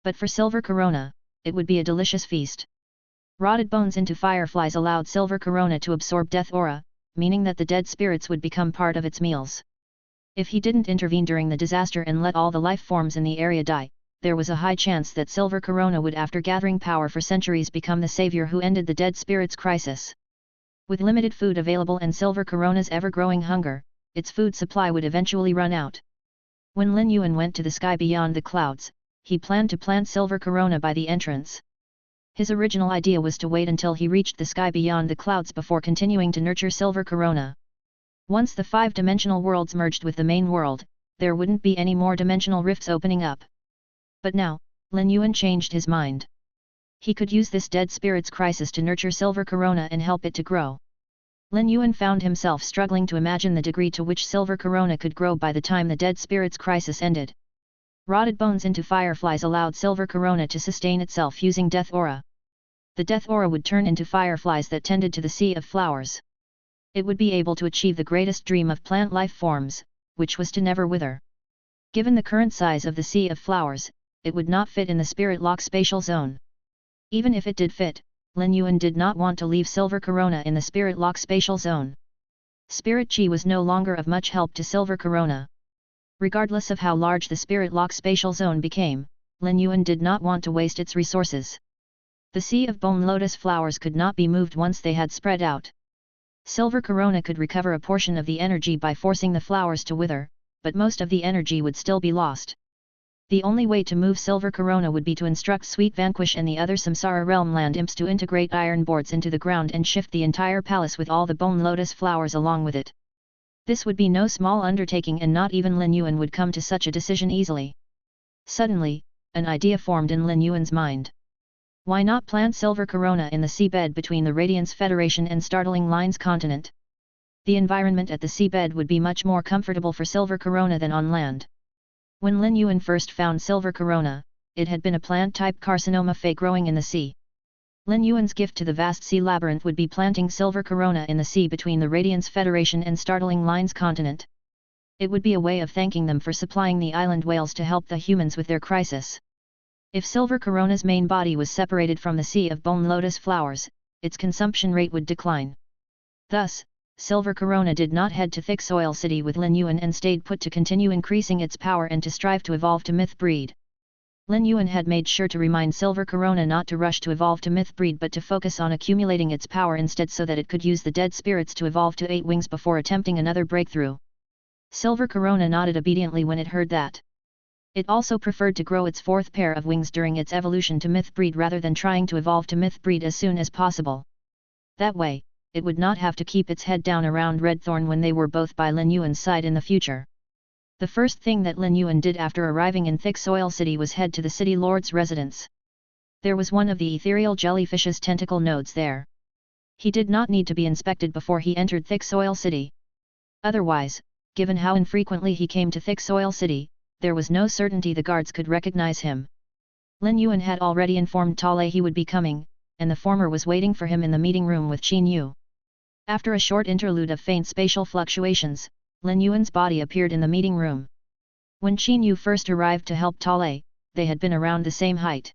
But for Silver Corona, it would be a delicious feast. Rotted bones into fireflies allowed Silver Corona to absorb death aura, meaning that the dead spirits would become part of its meals. If he didn't intervene during the disaster and let all the life forms in the area die, there was a high chance that Silver Corona would, after gathering power for centuries, become the savior who ended the dead spirits' crisis. With limited food available and Silver Corona's ever-growing hunger, its food supply would eventually run out. When Lin Yuan went to the sky beyond the clouds, he planned to plant Silver Corona by the entrance. His original idea was to wait until he reached the sky beyond the clouds before continuing to nurture Silver Corona. Once the 5-dimensional worlds merged with the main world, there wouldn't be any more dimensional rifts opening up. But now, Lin Yuan changed his mind. He could use this dead spirit's crisis to nurture Silver Corona and help it to grow. Lin Yuan found himself struggling to imagine the degree to which Silver Corona could grow by the time the dead spirit's crisis ended. Rotted bones into fireflies allowed Silver Corona to sustain itself using death aura. The death aura would turn into fireflies that tended to the sea of flowers. It would be able to achieve the greatest dream of plant life forms, which was to never wither. Given the current size of the sea of flowers, it would not fit in the Spirit Lock spatial zone. Even if it did fit, Lin Yuan did not want to leave Silver Corona in the Spirit Lock spatial zone. Spirit Chi was no longer of much help to Silver Corona. Regardless of how large the Spirit Lock spatial zone became, Lin Yuan did not want to waste its resources. The sea of bone lotus flowers could not be moved once they had spread out. Silver Corona could recover a portion of the energy by forcing the flowers to wither, but most of the energy would still be lost. The only way to move Silver Corona would be to instruct Sweet Vanquish and the other Samsara Realm land imps to integrate iron boards into the ground and shift the entire palace with all the bone lotus flowers along with it. This would be no small undertaking, and not even Lin Yuan would come to such a decision easily. Suddenly, an idea formed in Lin Yuan's mind. Why not plant Silver Corona in the seabed between the Radiance Federation and Startling Lines continent? The environment at the seabed would be much more comfortable for Silver Corona than on land. When Lin Yuan first found Silver Corona, it had been a plant-type carcinoma fay growing in the sea. Lin Yuan's gift to the vast sea labyrinth would be planting Silver Corona in the sea between the Radiance Federation and Startling Lines continent. It would be a way of thanking them for supplying the island whales to help the humans with their crisis. If Silver Corona's main body was separated from the sea of bone lotus flowers, its consumption rate would decline. Thus, Silver Corona did not head to Thick Soil City with Lin Yuan and stayed put to continue increasing its power and to strive to evolve to myth breed. Lin Yuan had made sure to remind Silver Corona not to rush to evolve to myth breed but to focus on accumulating its power instead so that it could use the dead spirits to evolve to 8 wings before attempting another breakthrough. Silver Corona nodded obediently when it heard that. It also preferred to grow its 4th pair of wings during its evolution to myth breed rather than trying to evolve to myth breed as soon as possible. That way, it would not have to keep its head down around Redthorn when they were both by Lin Yuan's side in the future. The first thing that Lin Yuan did after arriving in Thick Soil City was head to the city lord's residence. There was one of the ethereal jellyfish's tentacle nodes there. He did not need to be inspected before he entered Thick Soil City. Otherwise, given how infrequently he came to Thick Soil City, there was no certainty the guards could recognize him. Lin Yuan had already informed Tale he would be coming, and the former was waiting for him in the meeting room with Qin Yu. After a short interlude of faint spatial fluctuations, Lin Yuan's body appeared in the meeting room. When Qin Yu first arrived to help Tale, they had been around the same height.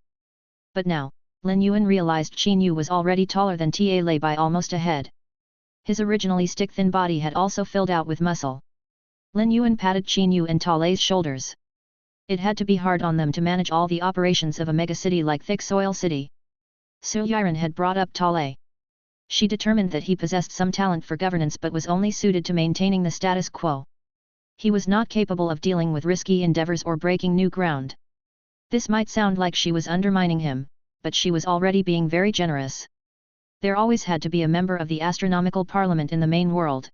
But now, Lin Yuan realized Qin Yu was already taller than Tale by almost a head. His originally stick-thin body had also filled out with muscle. Lin Yuan patted Qin Yu and Tale's shoulders. It had to be hard on them to manage all the operations of a megacity like Thick Soil City. Su Yiren had brought up Tale. She determined that he possessed some talent for governance but was only suited to maintaining the status quo. He was not capable of dealing with risky endeavors or breaking new ground. This might sound like she was undermining him, but she was already being very generous. There always had to be a member of the astronomical parliament in the main world.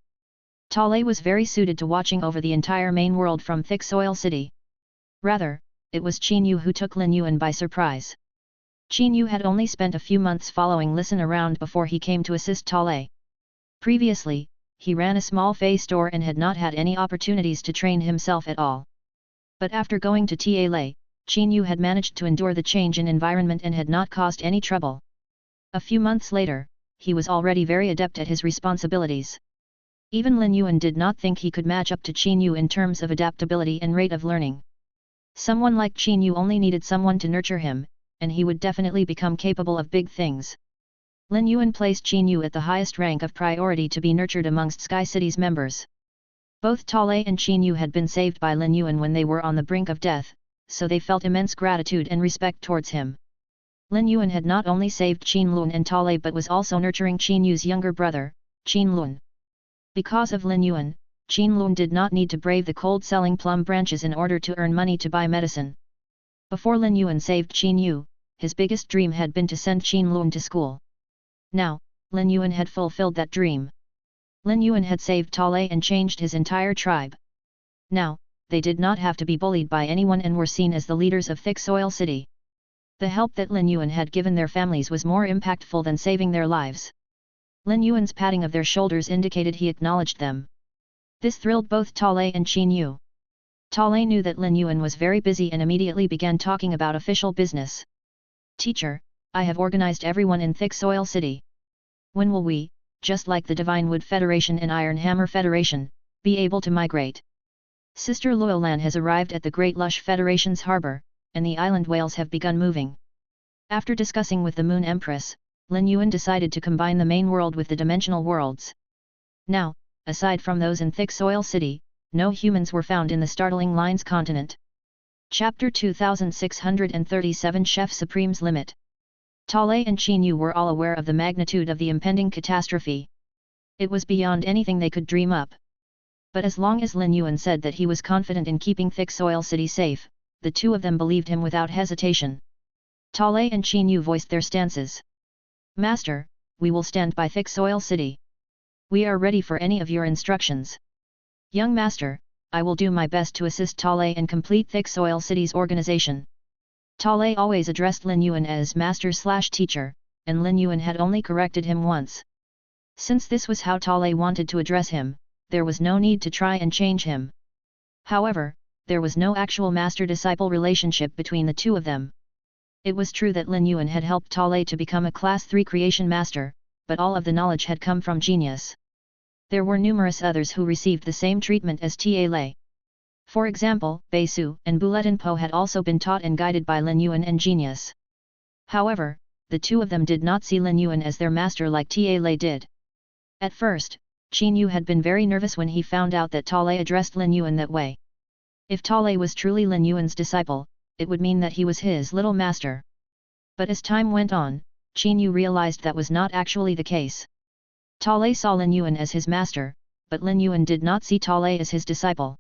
Tale was very suited to watching over the entire main world from Thick Soil City. Rather, it was Qin Yu who took Lin Yuan by surprise. Qin Yu had only spent a few months following Listen around before he came to assist Tale. Previously, he ran a small fey store and had not had any opportunities to train himself at all. But after going to Tale, Qin Yu had managed to endure the change in environment and had not caused any trouble. A few months later, he was already very adept at his responsibilities. Even Lin Yuan did not think he could match up to Qin Yu in terms of adaptability and rate of learning. Someone like Qin Yu only needed someone to nurture him, and he would definitely become capable of big things. Lin Yuan placed Qin Yu at the highest rank of priority to be nurtured amongst Sky City's members. Both Tale and Qin Yu had been saved by Lin Yuan when they were on the brink of death, so they felt immense gratitude and respect towards him. Lin Yuan had not only saved Qin Lun and Tale but was also nurturing Qin Yu's younger brother, Qin Lun. Because of Lin Yuan, Qin Lun did not need to brave the cold-selling plum branches in order to earn money to buy medicine. Before Lin Yuan saved Qin Yu, his biggest dream had been to send Qin Lun to school. Now, Lin Yuan had fulfilled that dream. Lin Yuan had saved Tale and changed his entire tribe. Now, they did not have to be bullied by anyone and were seen as the leaders of Thick Soil City. The help that Lin Yuan had given their families was more impactful than saving their lives. Lin Yuan's patting of their shoulders indicated he acknowledged them. This thrilled both Tale and Qin Yu. Tale knew that Lin Yuan was very busy and immediately began talking about official business. Teacher, I have organized everyone in Thick Soil City. When will we, just like the Divine Wood Federation and Iron Hammer Federation, be able to migrate? Sister Luolan has arrived at the Great Lush Federation's harbor, and the island whales have begun moving. After discussing with the Moon Empress, Lin Yuan decided to combine the main world with the dimensional worlds. Now, aside from those in Thick Soil City, no humans were found in the Startling Lines continent. Chapter 2637 Chef Supreme's Limit. Tale and Qin Yu were all aware of the magnitude of the impending catastrophe. It was beyond anything they could dream up. But as long as Lin Yuan said that he was confident in keeping Thick Soil City safe, the two of them believed him without hesitation. Ta Lei and Qin Yu voiced their stances. Master, we will stand by Thick Soil City. We are ready for any of your instructions. Young Master, I will do my best to assist Ta Lei and complete Thick Soil City's organization. Ta Lei always addressed Lin Yuan as master/teacher, and Lin Yuan had only corrected him once. Since this was how Ta Lei wanted to address him, there was no need to try and change him. However, there was no actual master-disciple relationship between the two of them. It was true that Lin Yuan had helped Ta Lei to become a Class 3 creation master, but all of the knowledge had come from genius. There were numerous others who received the same treatment as Ta Lei. For example, Bei Su and Bulletin Po had also been taught and guided by Lin Yuan and genius. However, the two of them did not see Lin Yuan as their master like Ta Lei did. At first, Qin Yu had been very nervous when he found out that Ta Lei addressed Lin Yuan that way. If Ta Lei was truly Lin Yuan's disciple, it would mean that he was his little master. But as time went on, Qin Yu realized that was not actually the case. Ta Lei saw Lin Yuan as his master, but Lin Yuan did not see Ta Lei as his disciple.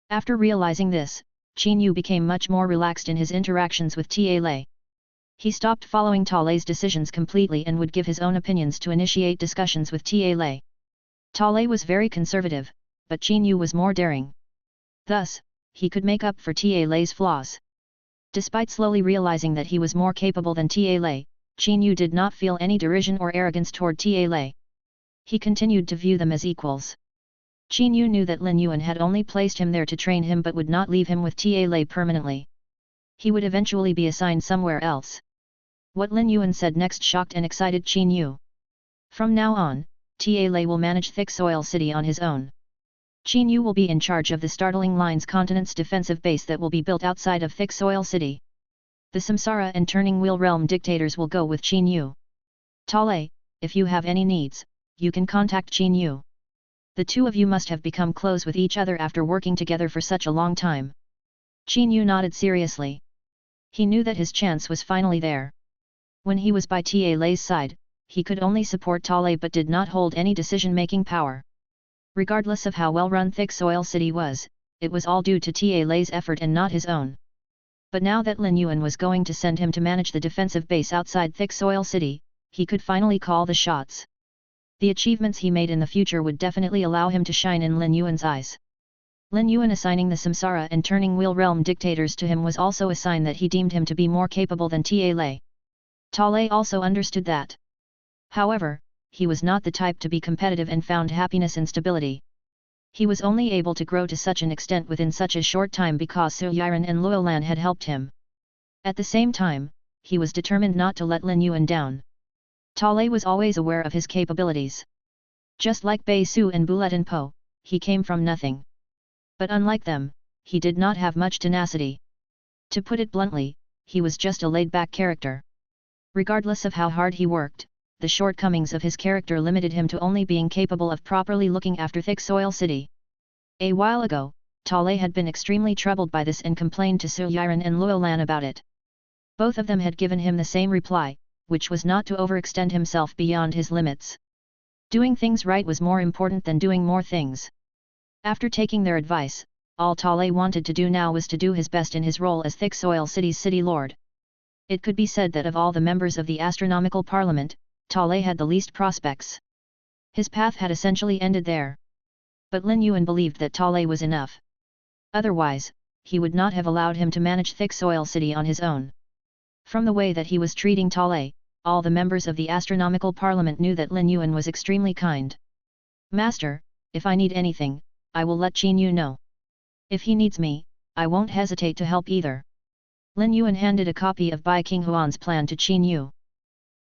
After realizing this, Qin Yu became much more relaxed in his interactions with Ta Lei. He stopped following Ta Lei's decisions completely and would give his own opinions to initiate discussions with Ta Lei. Ta Lei was very conservative, but Qin Yu was more daring. Thus, he could make up for Ta Lei's flaws. Despite slowly realizing that he was more capable than Ta Lei, Qin Yu did not feel any derision or arrogance toward Ta Lei. He continued to view them as equals. Qin Yu knew that Lin Yuan had only placed him there to train him but would not leave him with Ta Lei permanently. He would eventually be assigned somewhere else. What Lin Yuan said next shocked and excited Qin Yu. From now on, Ta Lei will manage Thick Soil City on his own. Qin Yu will be in charge of the Startling Lines Continent's defensive base that will be built outside of Thick Soil City. The Samsara and Turning Wheel Realm dictators will go with Qin Yu. Ta Lei, if you have any needs, you can contact Qin Yu. The two of you must have become close with each other after working together for such a long time. Qin Yu nodded seriously. He knew that his chance was finally there. When he was by Ta Lei's side, he could only support Ta Lei but did not hold any decision-making power. Regardless of how well-run Thick Soil City was, it was all due to Ta Lei's effort and not his own. But now that Lin Yuan was going to send him to manage the defensive base outside Thick Soil City, he could finally call the shots. The achievements he made in the future would definitely allow him to shine in Lin Yuan's eyes. Lin Yuan assigning the Samsara and Turning Wheel Realm dictators to him was also a sign that he deemed him to be more capable than Ta Lei. Ta Lei also understood that. However, he was not the type to be competitive and found happiness in stability. He was only able to grow to such an extent within such a short time because Su Yiren and Luolan had helped him. At the same time, he was determined not to let Lin Yuan down. Ta Lei was always aware of his capabilities. Just like Bei Su and Bulletin Po, he came from nothing. But unlike them, he did not have much tenacity. To put it bluntly, he was just a laid-back character. Regardless of how hard he worked, the shortcomings of his character limited him to only being capable of properly looking after Thick Soil City. A while ago, Ta Lei had been extremely troubled by this and complained to Su Yiren and Luolan about it. Both of them had given him the same reply, which was not to overextend himself beyond his limits. Doing things right was more important than doing more things. After taking their advice, all Ta Lei wanted to do now was to do his best in his role as Thick Soil City's city lord. It could be said that of all the members of the Astronomical Parliament, Ta Lei had the least prospects. His path had essentially ended there. But Lin Yuan believed that Ta Lei was enough. Otherwise, he would not have allowed him to manage Thick Soil City on his own. From the way that he was treating Ta Lei, all the members of the Astronomical Parliament knew that Lin Yuan was extremely kind. Master, if I need anything, I will let Qin Yu know. If he needs me, I won't hesitate to help either. Lin Yuan handed a copy of Bai King Huan's plan to Qin Yu.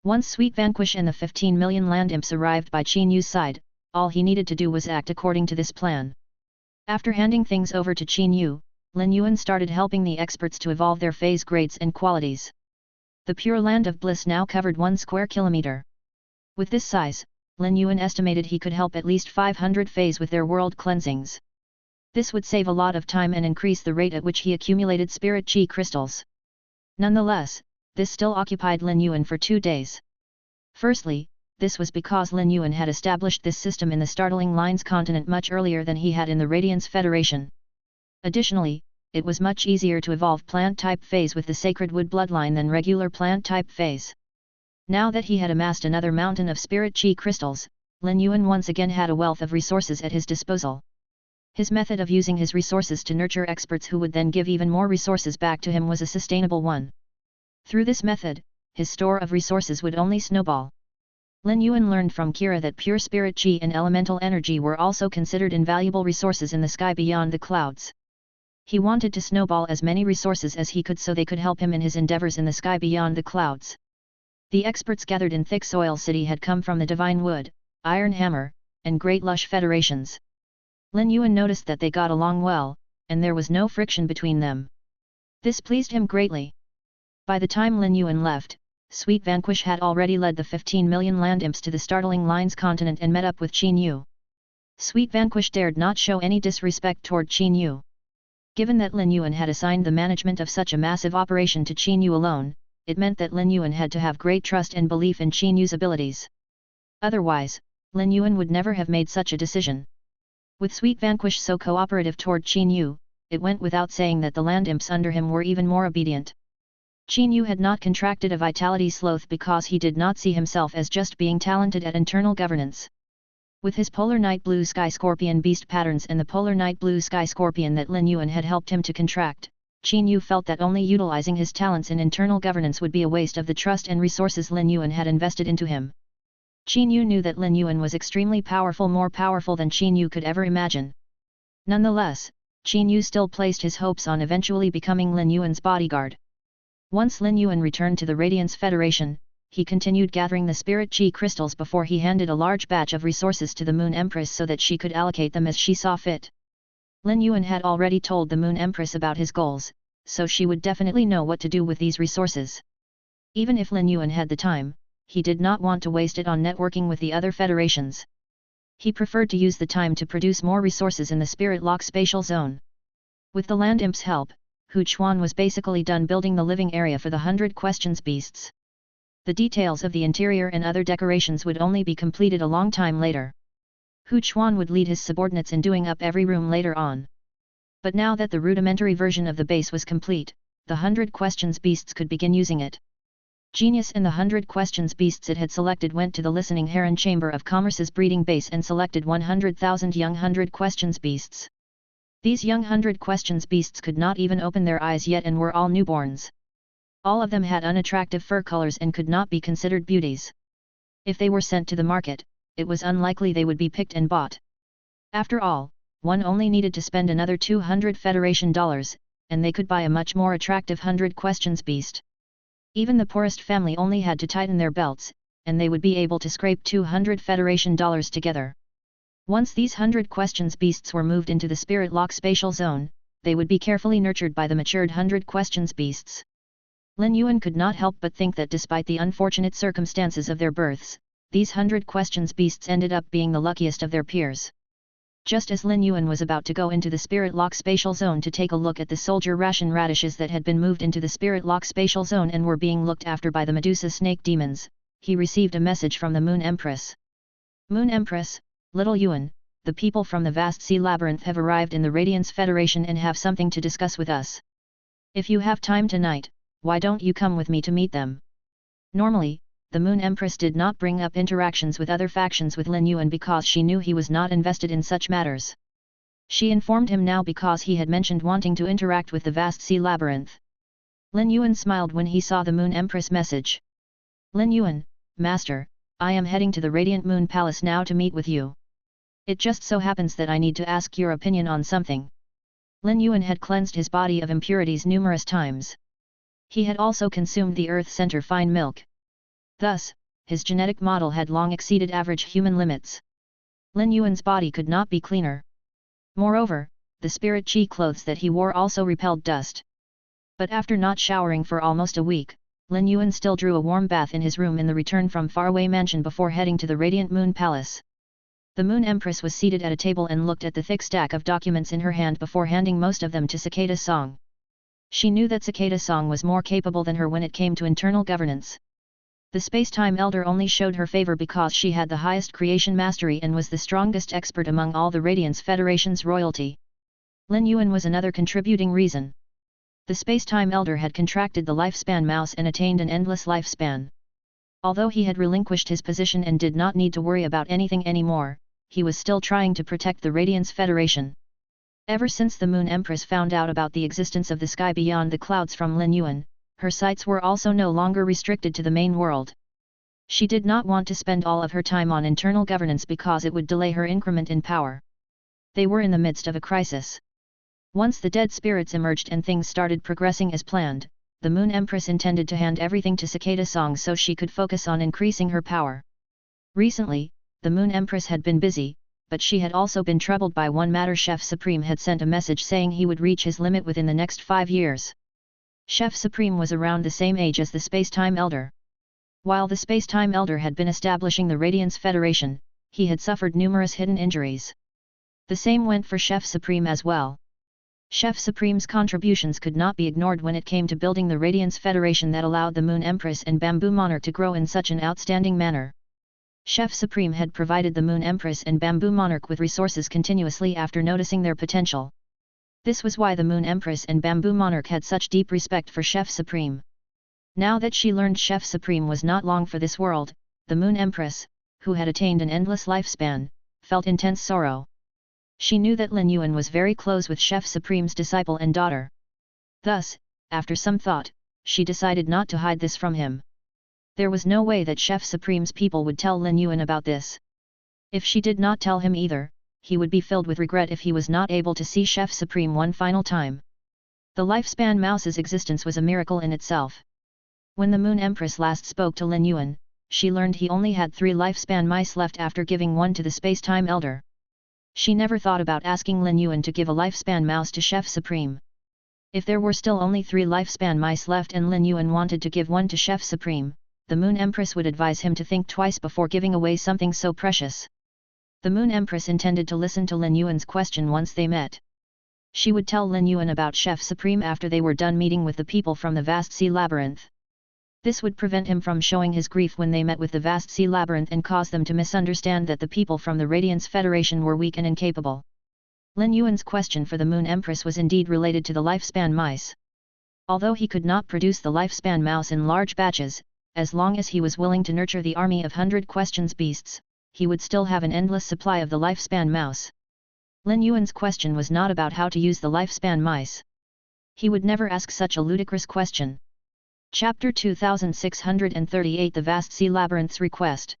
Once Sweet Vanquish and the 15 million land imps arrived by Qin Yu's side, all he needed to do was act according to this plan. After handing things over to Qin Yu, Lin Yuan started helping the experts to evolve their phase grades and qualities. The Pure Land of Bliss now covered 1 square kilometer. With this size, Lin Yuan estimated he could help at least 500 phase with their world cleansings. This would save a lot of time and increase the rate at which he accumulated spirit chi crystals. Nonetheless, this still occupied Lin Yuan for 2 days. Firstly, This was because Lin Yuan had established this system in the Startling Lines continent much earlier than he had in the Radiance Federation. Additionally, it was much easier to evolve plant-type feys with the sacred wood bloodline than regular plant-type feys. Now that he had amassed another mountain of spirit chi crystals, Lin Yuan once again had a wealth of resources at his disposal. His method of using his resources to nurture experts who would then give even more resources back to him was a sustainable one. Through this method, his store of resources would only snowball. Lin Yuan learned from Kira that pure spirit chi and elemental energy were also considered invaluable resources in the sky beyond the clouds. He wanted to snowball as many resources as he could so they could help him in his endeavors in the sky beyond the clouds. The experts gathered in Thick Soil City had come from the Divine Wood, Iron Hammer, and Great Lush Federations. Lin Yuan noticed that they got along well, and there was no friction between them. This pleased him greatly. By the time Lin Yuan left, Sweet Vanquish had already led the 15 million land imps to the Startling Lines continent and met up with Qin Yu. Sweet Vanquish dared not show any disrespect toward Qin Yu. Given that Lin Yuan had assigned the management of such a massive operation to Qin Yu alone, it meant that Lin Yuan had to have great trust and belief in Qin Yu's abilities. Otherwise, Lin Yuan would never have made such a decision. With Sweet Vanquish so cooperative toward Qin Yu, it went without saying that the land imps under him were even more obedient. Qin Yu had not contracted a vitality sloth because he did not see himself as just being talented at internal governance. With his polar night blue sky scorpion beast patterns and the polar night blue sky scorpion that Lin Yuan had helped him to contract, Qin Yu felt that only utilizing his talents in internal governance would be a waste of the trust and resources Lin Yuan had invested into him. Qin Yu knew that Lin Yuan was extremely powerful, more powerful than Qin Yu could ever imagine. Nonetheless, Qin Yu still placed his hopes on eventually becoming Lin Yuan's bodyguard. Once Lin Yuan returned to the Radiance Federation, he continued gathering the spirit chi crystals before he handed a large batch of resources to the Moon Empress so that she could allocate them as she saw fit. Lin Yuan had already told the Moon Empress about his goals, so she would definitely know what to do with these resources. Even if Lin Yuan had the time, he did not want to waste it on networking with the other federations. He preferred to use the time to produce more resources in the Spirit Lock Spatial Zone. With the Land Imp's help, Hu Chuan was basically done building the living area for the 100 Questions beasts. The details of the interior and other decorations would only be completed a long time later. Hu Chuan would lead his subordinates in doing up every room later on. But now that the rudimentary version of the base was complete, the 100 Questions beasts could begin using it. Genius and the 100 Questions beasts it had selected went to the Listening Heron Chamber of Commerce's breeding base and selected 100,000 young 100 Questions beasts. These young 100 Questions beasts could not even open their eyes yet and were all newborns. All of them had unattractive fur colors and could not be considered beauties. If they were sent to the market, it was unlikely they would be picked and bought. After all, one only needed to spend another 200 Federation dollars, and they could buy a much more attractive 100 Questions beast. Even the poorest family only had to tighten their belts, and they would be able to scrape 200 Federation dollars together. Once these 100 Questions beasts were moved into the Spirit Lock Spatial Zone, they would be carefully nurtured by the matured 100 Questions beasts. Lin Yuan could not help but think that despite the unfortunate circumstances of their births, these 100 Questions beasts ended up being the luckiest of their peers. Just as Lin Yuan was about to go into the Spirit Lock Spatial Zone to take a look at the soldier ration radishes that had been moved into the Spirit Lock Spatial Zone and were being looked after by the Medusa snake demons, he received a message from the Moon Empress. Moon Empress, Little Yuan, the people from the vast sea labyrinth have arrived in the Radiance Federation and have something to discuss with us. If you have time tonight, why don't you come with me to meet them? Normally, the Moon Empress did not bring up interactions with other factions with Lin Yuan because she knew he was not invested in such matters. She informed him now because he had mentioned wanting to interact with the vast sea labyrinth. Lin Yuan smiled when he saw the Moon Empress message. Lin Yuan, Master, I am heading to the Radiant Moon Palace now to meet with you. It just so happens that I need to ask your opinion on something. Lin Yuan had cleansed his body of impurities numerous times. He had also consumed the Earth Center fine milk. Thus, his genetic model had long exceeded average human limits. Lin Yuan's body could not be cleaner. Moreover, the spirit chi clothes that he wore also repelled dust. But after not showering for almost a week, Lin Yuan still drew a warm bath in his room in the return from faraway mansion before heading to the Radiant Moon Palace. The Moon Empress was seated at a table and looked at the thick stack of documents in her hand before handing most of them to Cicada Song. She knew that Cicada Song was more capable than her when it came to internal governance. The space-time elder only showed her favor because she had the highest creation mastery and was the strongest expert among all the Radiance Federation's royalty. Lin Yuan was another contributing reason. The space-time elder had contracted the lifespan mouse and attained an endless lifespan. Although he had relinquished his position and did not need to worry about anything anymore, he was still trying to protect the Radiance Federation. Ever since the Moon Empress found out about the existence of the sky beyond the clouds from Lin Yuan, her sights were also no longer restricted to the main world. She did not want to spend all of her time on internal governance because it would delay her increment in power. They were in the midst of a crisis. Once the dead spirits emerged and things started progressing as planned, the Moon Empress intended to hand everything to Cicada Song so she could focus on increasing her power. Recently, the Moon Empress had been busy, but she had also been troubled by one matter. Chef Supreme had sent a message saying he would reach his limit within the next 5 years. Chef Supreme was around the same age as the Space-Time Elder. While the Space-Time Elder had been establishing the Radiance Federation, he had suffered numerous hidden injuries. The same went for Chef Supreme as well. Chef Supreme's contributions could not be ignored when it came to building the Radiance Federation that allowed the Moon Empress and Bamboo Monarch to grow in such an outstanding manner. Chef Supreme had provided the Moon Empress and Bamboo Monarch with resources continuously after noticing their potential. This was why the Moon Empress and Bamboo Monarch had such deep respect for Chef Supreme. Now that she learned Chef Supreme was not long for this world, the Moon Empress, who had attained an endless lifespan, felt intense sorrow. She knew that Lin Yuan was very close with Chef Supreme's disciple and daughter. Thus, after some thought, she decided not to hide this from him. There was no way that Chef Supreme's people would tell Lin Yuan about this. If she did not tell him either, he would be filled with regret if he was not able to see Chef Supreme one final time. The lifespan mouse's existence was a miracle in itself. When the Moon Empress last spoke to Lin Yuan, she learned he only had 3 lifespan mice left after giving one to the Space-Time Elder. She never thought about asking Lin Yuan to give a lifespan mouse to Chef Supreme. If there were still only 3 lifespan mice left and Lin Yuan wanted to give one to Chef Supreme, the Moon Empress would advise him to think twice before giving away something so precious. The Moon Empress intended to listen to Lin Yuan's question once they met. She would tell Lin Yuan about Chef Supreme after they were done meeting with the people from the vast sea labyrinth. This would prevent him from showing his grief when they met with the vast sea labyrinth and cause them to misunderstand that the people from the Radiance Federation were weak and incapable. Lin Yuan's question for the Moon Empress was indeed related to the lifespan mice. Although he could not produce the lifespan mouse in large batches, as long as he was willing to nurture the army of 100 questions beasts, he would still have an endless supply of the lifespan mouse. Lin Yuan's question was not about how to use the lifespan mice. He would never ask such a ludicrous question. Chapter 2638 The Vast Sea Labyrinth's Request.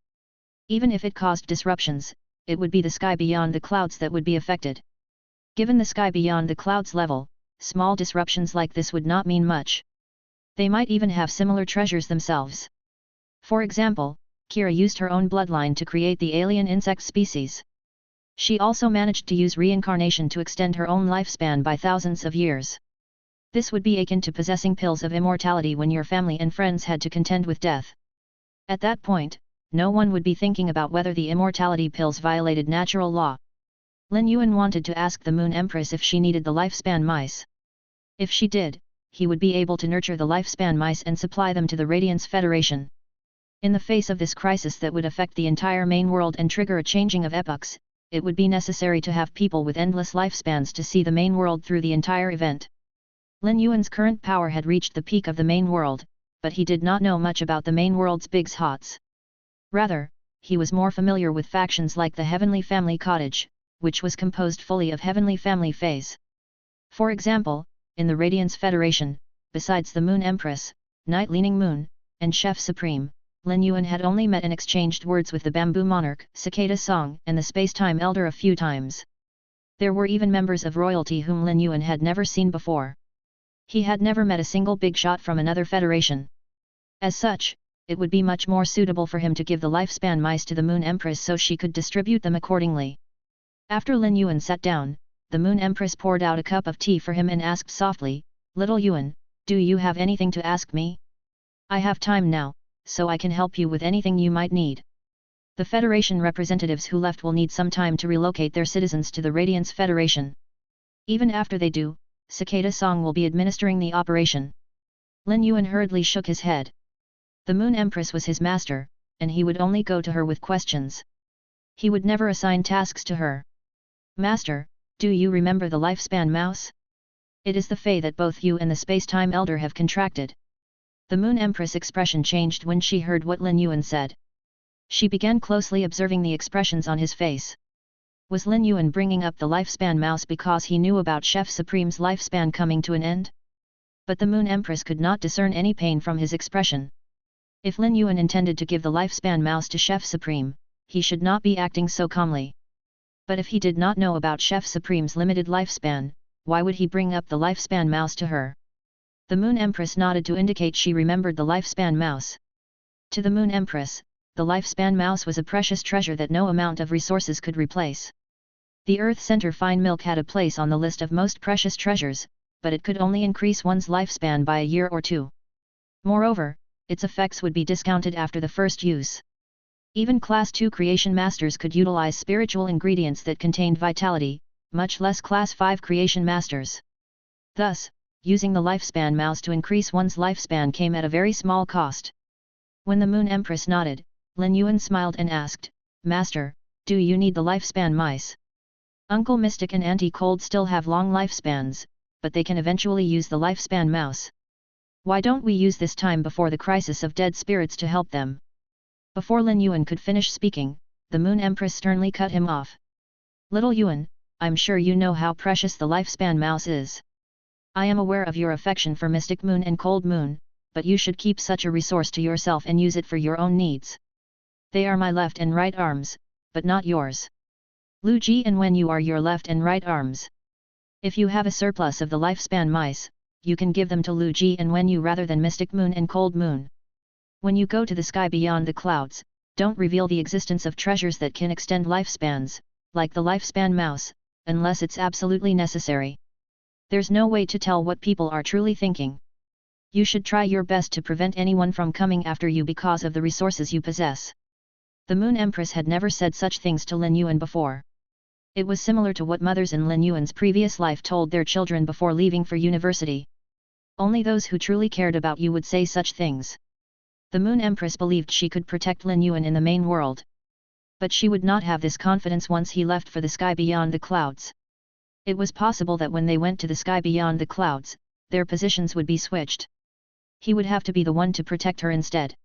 Even if it caused disruptions, it would be the sky beyond the clouds that would be affected. Given the sky beyond the clouds level, small disruptions like this would not mean much. They might even have similar treasures themselves. For example, Kira used her own bloodline to create the alien insect species. She also managed to use reincarnation to extend her own lifespan by thousands of years. This would be akin to possessing pills of immortality when your family and friends had to contend with death. At that point, no one would be thinking about whether the immortality pills violated natural law. Lin Yuan wanted to ask the Moon Empress if she needed the lifespan mice. If she did, he would be able to nurture the lifespan mice and supply them to the Radiance Federation. In the face of this crisis that would affect the entire main world and trigger a changing of epochs, it would be necessary to have people with endless lifespans to see the main world through the entire event. Lin Yuan's current power had reached the peak of the main world, but he did not know much about the main world's big hots. Rather, he was more familiar with factions like the Heavenly Family Cottage, which was composed fully of Heavenly Family feys. For example, in the Radiance Federation, besides the Moon Empress, Night Leaning Moon, and Chef Supreme, Lin Yuan had only met and exchanged words with the Bamboo Monarch, Cicada Song, and the Space-Time Elder a few times. There were even members of royalty whom Lin Yuan had never seen before. He had never met a single big shot from another federation. As such, it would be much more suitable for him to give the lifespan mice to the Moon Empress so she could distribute them accordingly. After Lin Yuan sat down, the Moon Empress poured out a cup of tea for him and asked softly, "Little Yuan, do you have anything to ask me? I have time now, so I can help you with anything you might need." The Federation representatives who left will need some time to relocate their citizens to the Radiance Federation. Even after they do, Cicada Song will be administering the operation. Lin Yuan hurriedly shook his head. The Moon Empress was his master, and he would only go to her with questions. He would never assign tasks to her. Master, do you remember the lifespan mouse? It is the fey that both you and the space-time elder have contracted. The Moon Empress' expression changed when she heard what Lin Yuan said. She began closely observing the expressions on his face. Was Lin Yuan bringing up the lifespan mouse because he knew about Chef Supreme's lifespan coming to an end? But the Moon Empress could not discern any pain from his expression. If Lin Yuan intended to give the lifespan mouse to Chef Supreme, he should not be acting so calmly. But if he did not know about Chef Supreme's limited lifespan, why would he bring up the lifespan mouse to her? The Moon Empress nodded to indicate she remembered the lifespan mouse. To the Moon Empress, the lifespan mouse was a precious treasure that no amount of resources could replace. The Earth Center fine milk had a place on the list of most precious treasures, but it could only increase one's lifespan by a year or two. Moreover, its effects would be discounted after the first use. Even Class 2 creation masters could utilize spiritual ingredients that contained vitality, much less Class 5 creation masters. Thus, using the lifespan mouse to increase one's lifespan came at a very small cost. When the Moon Empress nodded, Lin Yuan smiled and asked, Master, do you need the lifespan mice? Uncle Mystic and Auntie Cold still have long lifespans, but they can eventually use the lifespan mouse. Why don't we use this time before the crisis of dead spirits to help them? Before Lin Yuan could finish speaking, the Moon Empress sternly cut him off. Little Yuan, I'm sure you know how precious the lifespan mouse is. I am aware of your affection for Mystic Moon and Cold Moon, but you should keep such a resource to yourself and use it for your own needs. They are my left and right arms, but not yours. Lu Ji and Wen, you are your left and right arms. If you have a surplus of the lifespan mice, you can give them to Lu Ji and Wen Yu rather than Mystic Moon and Cold Moon. When you go to the sky beyond the clouds, don't reveal the existence of treasures that can extend lifespans, like the lifespan mouse, unless it's absolutely necessary. There's no way to tell what people are truly thinking. You should try your best to prevent anyone from coming after you because of the resources you possess. The Moon Empress had never said such things to Lin Yuan before. It was similar to what mothers in Lin Yuan's previous life told their children before leaving for university. Only those who truly cared about you would say such things. The Moon Empress believed she could protect Lin Yuan in the main world. But she would not have this confidence once he left for the sky beyond the clouds. It was possible that when they went to the sky beyond the clouds, their positions would be switched. He would have to be the one to protect her instead.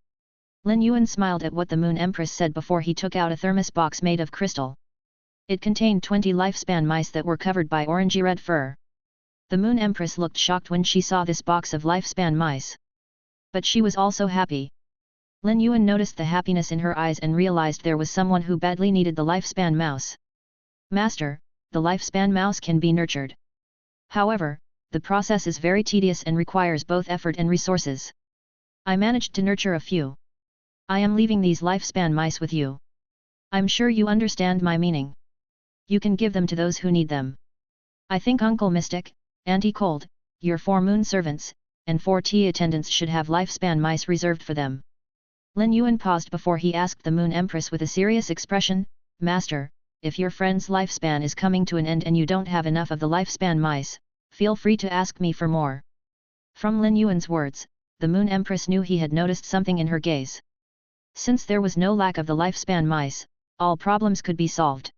Lin Yuan smiled at what the Moon Empress said before he took out a thermos box made of crystal. It contained 20 lifespan mice that were covered by orangey-red fur. The Moon Empress looked shocked when she saw this box of lifespan mice. But she was also happy. Lin Yuan noticed the happiness in her eyes and realized there was someone who badly needed the lifespan mouse. Master, the lifespan mouse can be nurtured. However, the process is very tedious and requires both effort and resources. I managed to nurture a few. I am leaving these lifespan mice with you. I'm sure you understand my meaning. You can give them to those who need them. I think Uncle Mystic, Auntie Cold, your 4 moon servants, and 4 tea attendants should have lifespan mice reserved for them. Lin Yuan paused before he asked the Moon Empress with a serious expression, Master, if your friend's lifespan is coming to an end and you don't have enough of the lifespan mice, feel free to ask me for more. From Lin Yuan's words, the Moon Empress knew he had noticed something in her gaze. Since there was no lack of the lifespan mice, all problems could be solved.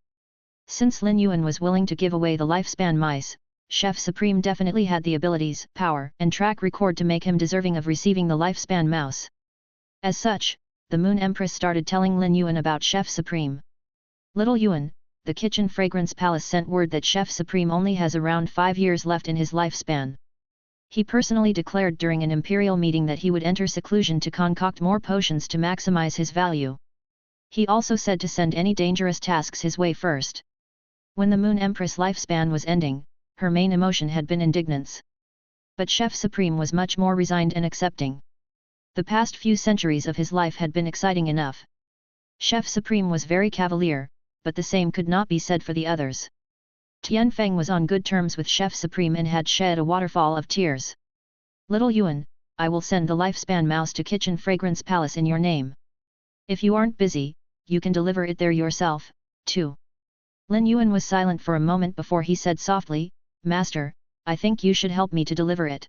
Since Lin Yuan was willing to give away the lifespan mice, Chef Supreme definitely had the abilities, power, and track record to make him deserving of receiving the lifespan mouse. As such, the Moon Empress started telling Lin Yuan about Chef Supreme. Little Yuan, the Kitchen Fragrance Palace sent word that Chef Supreme only has around 5 years left in his lifespan. He personally declared during an imperial meeting that he would enter seclusion to concoct more potions to maximize his value. He also said to send any dangerous tasks his way first. When the Moon Empress' lifespan was ending, her main emotion had been indignance. But Chef Supreme was much more resigned and accepting. The past few centuries of his life had been exciting enough. Chef Supreme was very cavalier, but the same could not be said for the others. Tian Feng was on good terms with Chef Supreme and had shed a waterfall of tears. Little Yuan, I will send the lifespan mouse to Kitchen Fragrance Palace in your name. If you aren't busy, you can deliver it there yourself, too. Lin Yuan was silent for a moment before he said softly, Master, I think you should help me to deliver it.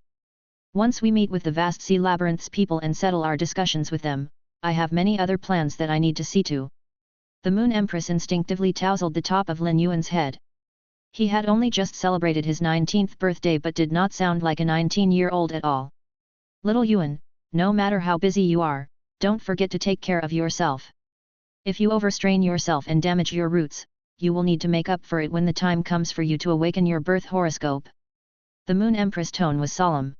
Once we meet with the vast sea labyrinth's people and settle our discussions with them, I have many other plans that I need to see to. The Moon Empress instinctively tousled the top of Lin Yuan's head. He had only just celebrated his 19th birthday but did not sound like a 19-year-old at all. Little Yuan, no matter how busy you are, don't forget to take care of yourself. If you overstrain yourself and damage your roots, you will need to make up for it when the time comes for you to awaken your birth horoscope. The Moon Empress' tone was solemn.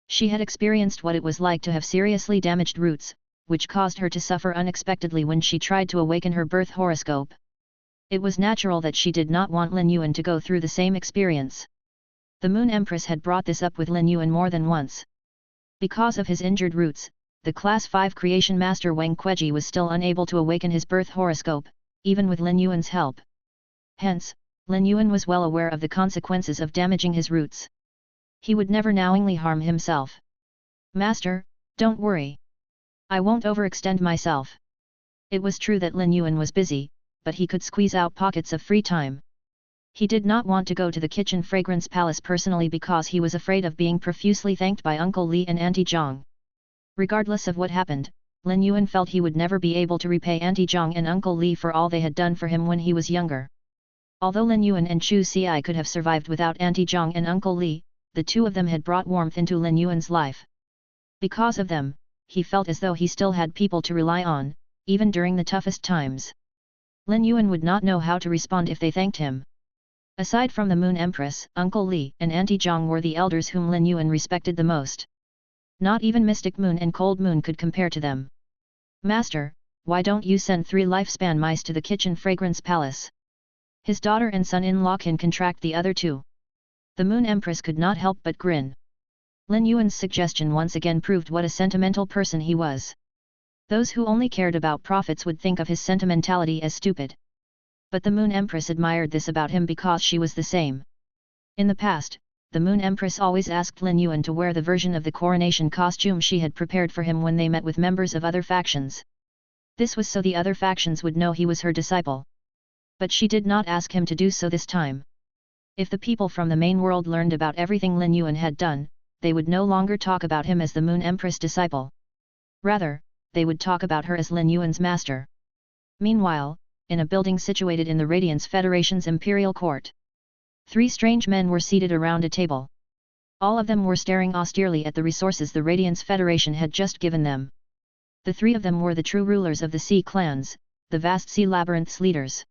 She had experienced what it was like to have seriously damaged roots, which caused her to suffer unexpectedly when she tried to awaken her birth horoscope. It was natural that she did not want Lin Yuan to go through the same experience. The Moon Empress had brought this up with Lin Yuan more than once. Because of his injured roots, the Class 5 Creation Master Wang Kueji was still unable to awaken his birth horoscope, even with Lin Yuan's help. Hence, Lin Yuan was well aware of the consequences of damaging his roots. He would never knowingly harm himself. Master, don't worry. I won't overextend myself. It was true that Lin Yuan was busy, but he could squeeze out pockets of free time. He did not want to go to the Kitchen Fragrance Palace personally because he was afraid of being profusely thanked by Uncle Li and Auntie Zhang. Regardless of what happened, Lin Yuan felt he would never be able to repay Auntie Zhang and Uncle Li for all they had done for him when he was younger. Although Lin Yuan and Chu Xi could have survived without Auntie Zhang and Uncle Li, the two of them had brought warmth into Lin Yuan's life. Because of them, he felt as though he still had people to rely on, even during the toughest times. Lin Yuan would not know how to respond if they thanked him. Aside from the Moon Empress, Uncle Li and Auntie Zhang were the elders whom Lin Yuan respected the most. Not even Mystic Moon and Cold Moon could compare to them. Master, why don't you send 3 lifespan mice to the Kitchen Fragrance Palace? His daughter and son-in-law can contract the other 2. The Moon Empress could not help but grin. Lin Yuan's suggestion once again proved what a sentimental person he was. Those who only cared about profits would think of his sentimentality as stupid. But the Moon Empress admired this about him because she was the same. In the past, the Moon Empress always asked Lin Yuan to wear the version of the coronation costume she had prepared for him when they met with members of other factions. This was so the other factions would know he was her disciple. But she did not ask him to do so this time. If the people from the main world learned about everything Lin Yuan had done, they would no longer talk about him as the Moon Empress disciple. Rather, they would talk about her as Lin Yuan's master. Meanwhile, in a building situated in the Radiance Federation's imperial court, 3 strange men were seated around a table. All of them were staring austerely at the resources the Radiance Federation had just given them. The 3 of them were the true rulers of the sea clans, the vast sea labyrinth's leaders.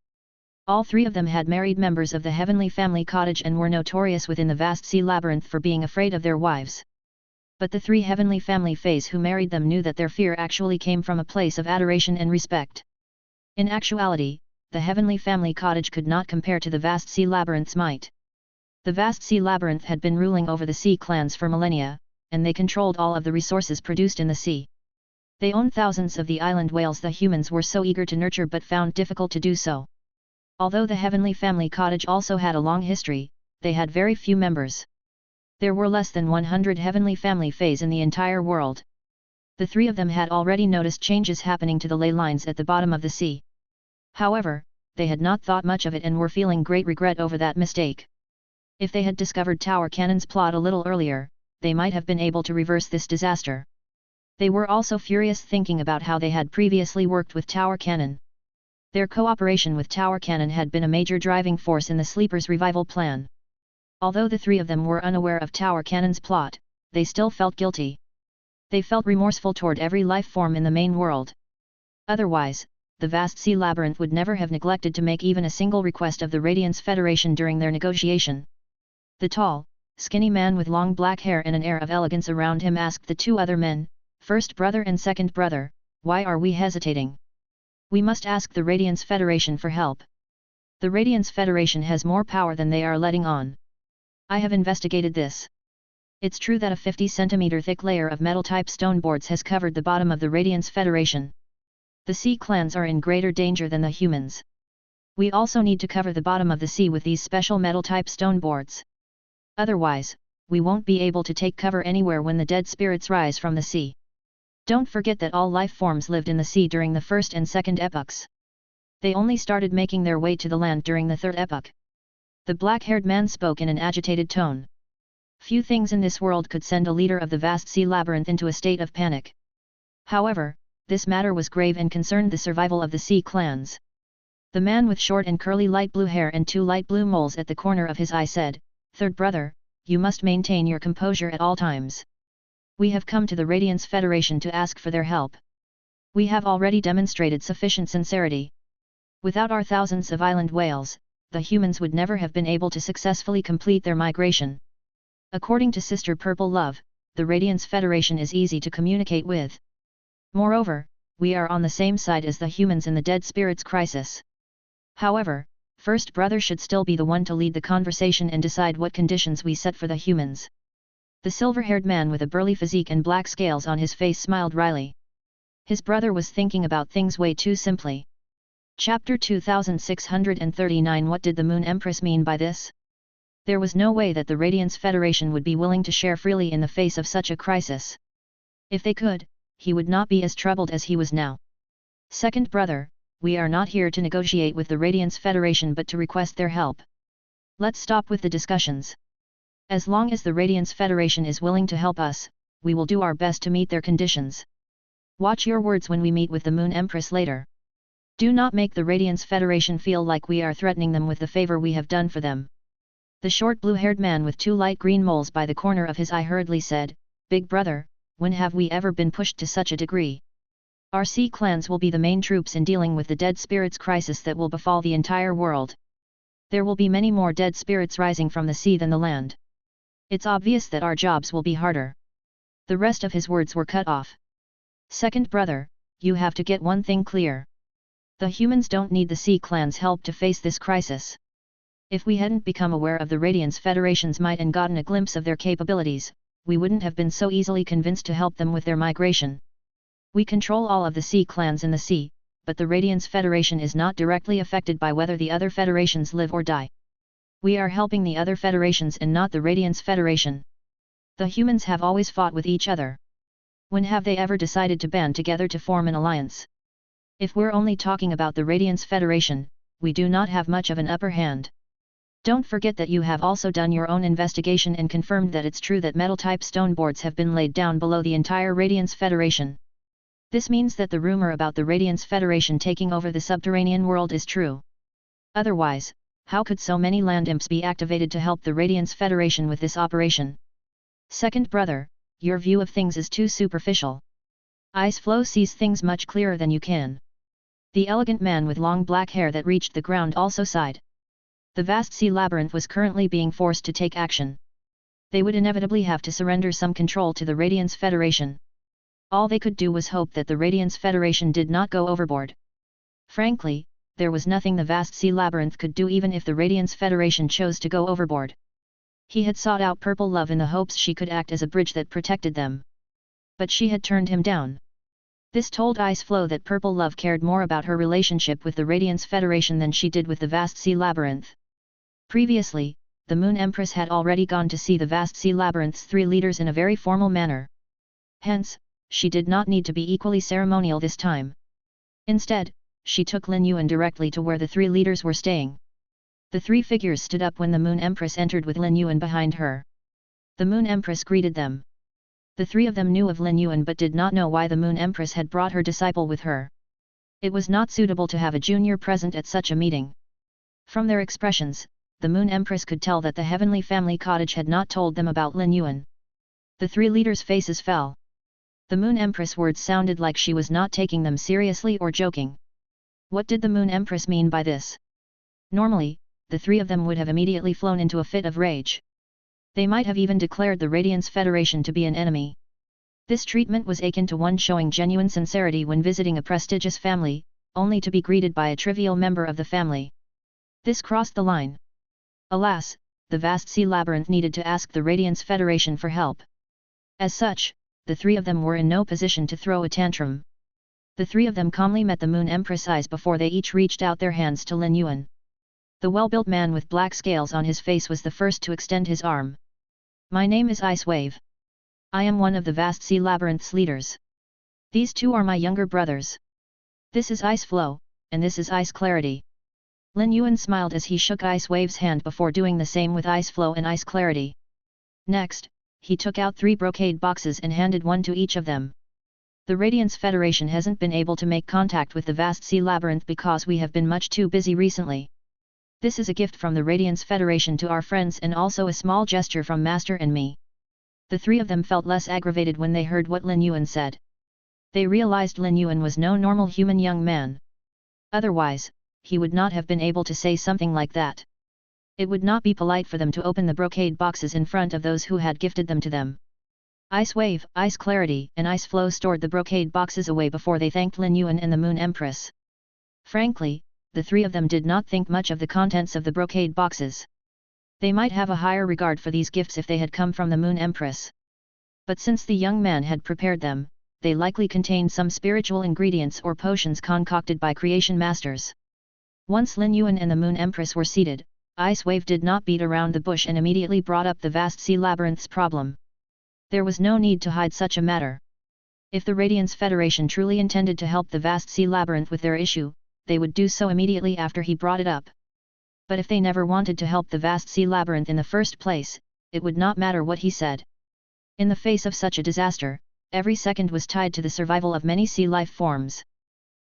All 3 of them had married members of the Heavenly Family Cottage and were notorious within the vast sea labyrinth for being afraid of their wives. But the 3 Heavenly Family feys who married them knew that their fear actually came from a place of adoration and respect. In actuality, the Heavenly Family Cottage could not compare to the vast sea labyrinth's might. The vast sea labyrinth had been ruling over the sea clans for millennia, and they controlled all of the resources produced in the sea. They owned thousands of the island whales the humans were so eager to nurture but found difficult to do so. Although the Heavenly Family Cottage also had a long history, they had very few members. There were less than 100 Heavenly Family feys in the entire world. The 3 of them had already noticed changes happening to the ley lines at the bottom of the sea. However, they had not thought much of it and were feeling great regret over that mistake. If they had discovered Tower Cannon's plot a little earlier, they might have been able to reverse this disaster. They were also furious thinking about how they had previously worked with Tower Cannon. Their cooperation with Tower Cannon had been a major driving force in the Sleepers' revival plan. Although the 3 of them were unaware of Tower Cannon's plot, they still felt guilty. They felt remorseful toward every life form in the main world. Otherwise, the vast sea labyrinth would never have neglected to make even a single request of the Radiance Federation during their negotiation. The tall, skinny man with long black hair and an air of elegance around him asked the 2 other men, first brother and second brother, why are we hesitating? We must ask the Radiance Federation for help. The Radiance Federation has more power than they are letting on. I have investigated this. It's true that a 50-centimeter thick layer of metal-type stone boards has covered the bottom of the Radiance Federation. The sea clans are in greater danger than the humans. We also need to cover the bottom of the sea with these special metal-type stone boards. Otherwise, we won't be able to take cover anywhere when the dead spirits rise from the sea. Don't forget that all life forms lived in the sea during the first and second epochs. They only started making their way to the land during the third epoch. The black-haired man spoke in an agitated tone. Few things in this world could send a leader of the vast sea labyrinth into a state of panic. However, this matter was grave and concerned the survival of the sea clans. The man with short and curly light blue hair and 2 light blue moles at the corner of his eye said, "Third brother, you must maintain your composure at all times. We have come to the Radiance Federation to ask for their help. We have already demonstrated sufficient sincerity. Without our thousands of island whales, the humans would never have been able to successfully complete their migration. According to Sister Purple Love, the Radiance Federation is easy to communicate with. Moreover, we are on the same side as the humans in the dead spirits crisis. However, first brother should still be the one to lead the conversation and decide what conditions we set for the humans." The silver-haired man with a burly physique and black scales on his face smiled wryly. His brother was thinking about things way too simply. Chapter 2639 What did the Moon Empress mean by this? There was no way that the Radiance Federation would be willing to share freely in the face of such a crisis. If they could, he would not be as troubled as he was now. "Second brother, we are not here to negotiate with the Radiance Federation but to request their help. Let's stop with the discussions. As long as the Radiance Federation is willing to help us, we will do our best to meet their conditions. Watch your words when we meet with the Moon Empress later. Do not make the Radiance Federation feel like we are threatening them with the favor we have done for them." The short blue-haired man with 2 light green moles by the corner of his eye hurriedly said, "Big brother, when have we ever been pushed to such a degree? Our sea clans will be the main troops in dealing with the dead spirits crisis that will befall the entire world. There will be many more dead spirits rising from the sea than the land. It's obvious that our jobs will be harder." The rest of his words were cut off. "Second brother, you have to get one thing clear. The humans don't need the sea clans' help to face this crisis. If we hadn't become aware of the Radiance Federation's might and gotten a glimpse of their capabilities, we wouldn't have been so easily convinced to help them with their migration. We control all of the sea clans in the sea, but the Radiance Federation is not directly affected by whether the other federations live or die. We are helping the other federations and not the Radiance Federation. The humans have always fought with each other. When have they ever decided to band together to form an alliance? If we're only talking about the Radiance Federation, we do not have much of an upper hand. Don't forget that you have also done your own investigation and confirmed that it's true that metal-type stone boards have been laid down below the entire Radiance Federation. This means that the rumor about the Radiance Federation taking over the subterranean world is true. Otherwise, how could so many land imps be activated to help the Radiance Federation with this operation? Second brother, your view of things is too superficial. Ice Flow sees things much clearer than you can." The elegant man with long black hair that reached the ground also sighed. The vast sea labyrinth was currently being forced to take action. They would inevitably have to surrender some control to the Radiance Federation. All they could do was hope that the Radiance Federation did not go overboard. Frankly, there was nothing the vast sea labyrinth could do even if the Radiance Federation chose to go overboard. He had sought out Purple Love in the hopes she could act as a bridge that protected them. But she had turned him down. This told Ice Flow that Purple Love cared more about her relationship with the Radiance Federation than she did with the vast sea labyrinth. Previously, the Moon Empress had already gone to see the vast sea labyrinth's 3 leaders in a very formal manner. Hence, she did not need to be equally ceremonial this time. Instead, she took Lin Yuan directly to where the 3 leaders were staying. The 3 figures stood up when the Moon Empress entered with Lin Yuan behind her. The Moon Empress greeted them. The 3 of them knew of Lin Yuan but did not know why the Moon Empress had brought her disciple with her. It was not suitable to have a junior present at such a meeting. From their expressions, the Moon Empress could tell that the Heavenly Family Cottage had not told them about Lin Yuan. The 3 leaders' faces fell. The Moon Empress' words sounded like she was not taking them seriously or joking. What did the Moon Empress mean by this? Normally, the 3 of them would have immediately flown into a fit of rage. They might have even declared the Radiance Federation to be an enemy. This treatment was akin to one showing genuine sincerity when visiting a prestigious family, only to be greeted by a trivial member of the family. This crossed the line. Alas, the vast sea labyrinth needed to ask the Radiance Federation for help. As such, the 3 of them were in no position to throw a tantrum. The 3 of them calmly met the Moon Empress' eyes before they each reached out their hands to Lin Yuan. The well-built man with black scales on his face was the first to extend his arm. "My name is Ice Wave. I am one of the vast sea labyrinth's leaders. These 2 are my younger brothers. This is Ice Flow, and this is Ice Clarity." Lin Yuan smiled as he shook Ice Wave's hand before doing the same with Ice Flow and Ice Clarity. Next, he took out 3 brocade boxes and handed one to each of them. The Radiance Federation hasn't been able to make contact with the vast sea labyrinth because we have been much too busy recently. This is a gift from the Radiance Federation to our friends and also a small gesture from Master and me. The 3 of them felt less aggravated when they heard what Lin Yuan said. They realized Lin Yuan was no normal human young man. Otherwise, he would not have been able to say something like that. It would not be polite for them to open the brocade boxes in front of those who had gifted them to them. Ice Wave, Ice Clarity, and Ice Flow stored the brocade boxes away before they thanked Lin Yuan and the Moon Empress. Frankly, the 3 of them did not think much of the contents of the brocade boxes. They might have a higher regard for these gifts if they had come from the Moon Empress. But since the young man had prepared them, they likely contained some spiritual ingredients or potions concocted by creation masters. Once Lin Yuan and the Moon Empress were seated, Ice Wave did not beat around the bush and immediately brought up the vast sea labyrinth's problem. There was no need to hide such a matter. If the Radiance Federation truly intended to help the vast sea labyrinth with their issue, they would do so immediately after he brought it up. But if they never wanted to help the vast sea labyrinth in the first place, it would not matter what he said. In the face of such a disaster, every second was tied to the survival of many sea life forms.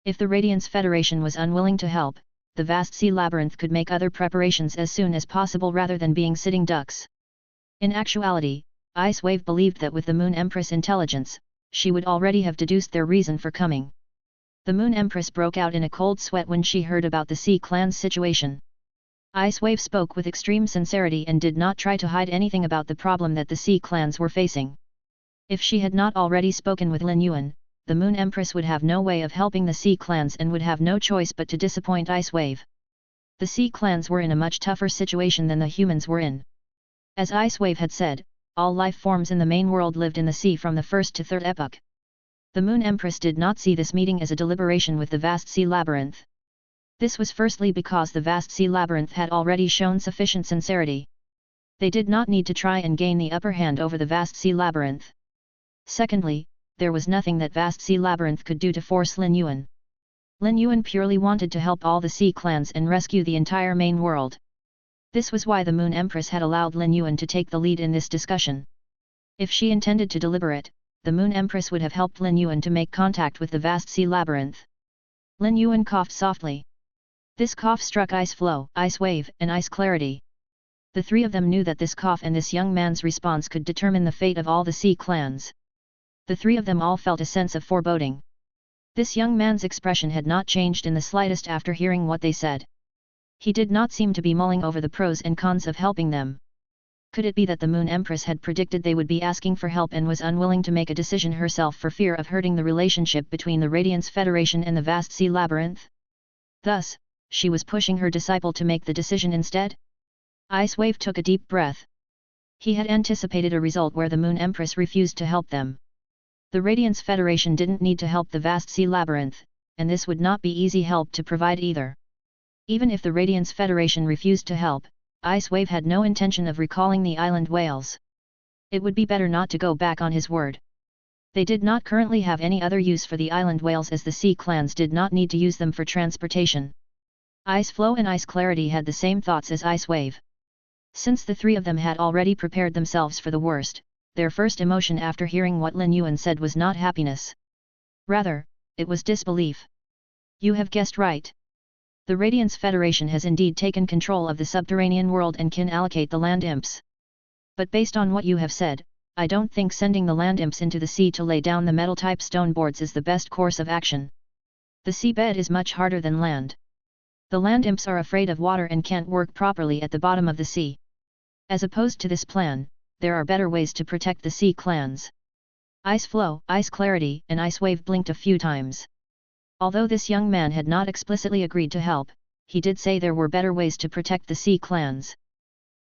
If the Radiance Federation was unwilling to help, the vast sea labyrinth could make other preparations as soon as possible rather than being sitting ducks. In actuality, Ice Wave believed that with the Moon Empress intelligence, she would already have deduced their reason for coming. The Moon Empress broke out in a cold sweat when she heard about the Sea Clan's situation. Ice Wave spoke with extreme sincerity and did not try to hide anything about the problem that the Sea Clans were facing. If she had not already spoken with Lin Yuan, the Moon Empress would have no way of helping the Sea Clans and would have no choice but to disappoint Ice Wave. The Sea Clans were in a much tougher situation than the humans were in. As Ice Wave had said, all life forms in the main world lived in the sea from the first to third epoch. The Moon Empress did not see this meeting as a deliberation with the vast sea labyrinth. This was firstly because the vast sea labyrinth had already shown sufficient sincerity. They did not need to try and gain the upper hand over the vast sea labyrinth. Secondly, there was nothing that vast sea labyrinth could do to force Lin Yuan. Lin Yuan purely wanted to help all the sea clans and rescue the entire main world. This was why the Moon Empress had allowed Lin Yuan to take the lead in this discussion. If she intended to deliberate, the Moon Empress would have helped Lin Yuan to make contact with the vast sea labyrinth. Lin Yuan coughed softly. This cough struck Ice Flow, Ice Wave, and Ice Clarity. The 3 of them knew that this cough and this young man's response could determine the fate of all the sea clans. The 3 of them all felt a sense of foreboding. This young man's expression had not changed in the slightest after hearing what they said. He did not seem to be mulling over the pros and cons of helping them. Could it be that the Moon Empress had predicted they would be asking for help and was unwilling to make a decision herself for fear of hurting the relationship between the Radiance Federation and the vast sea labyrinth? Thus, she was pushing her disciple to make the decision instead? Ice Wave took a deep breath. He had anticipated a result where the Moon Empress refused to help them. The Radiance Federation didn't need to help the vast sea labyrinth, and this would not be easy help to provide either. Even if the Radiance Federation refused to help, Ice Wave had no intention of recalling the island whales. It would be better not to go back on his word. They did not currently have any other use for the island whales as the sea clans did not need to use them for transportation. Ice Flow and Ice Clarity had the same thoughts as Ice Wave. Since the 3 of them had already prepared themselves for the worst, their first emotion after hearing what Lin Yuan said was not happiness. Rather, it was disbelief. You have guessed right. The Radiance Federation has indeed taken control of the subterranean world and can allocate the land imps. But based on what you have said, I don't think sending the land imps into the sea to lay down the metal-type stone boards is the best course of action. The seabed is much harder than land. The land imps are afraid of water and can't work properly at the bottom of the sea. As opposed to this plan, there are better ways to protect the sea clans. Ice Flow, Ice Clarity, and Ice Wave blinked a few times. Although this young man had not explicitly agreed to help, he did say there were better ways to protect the sea clans.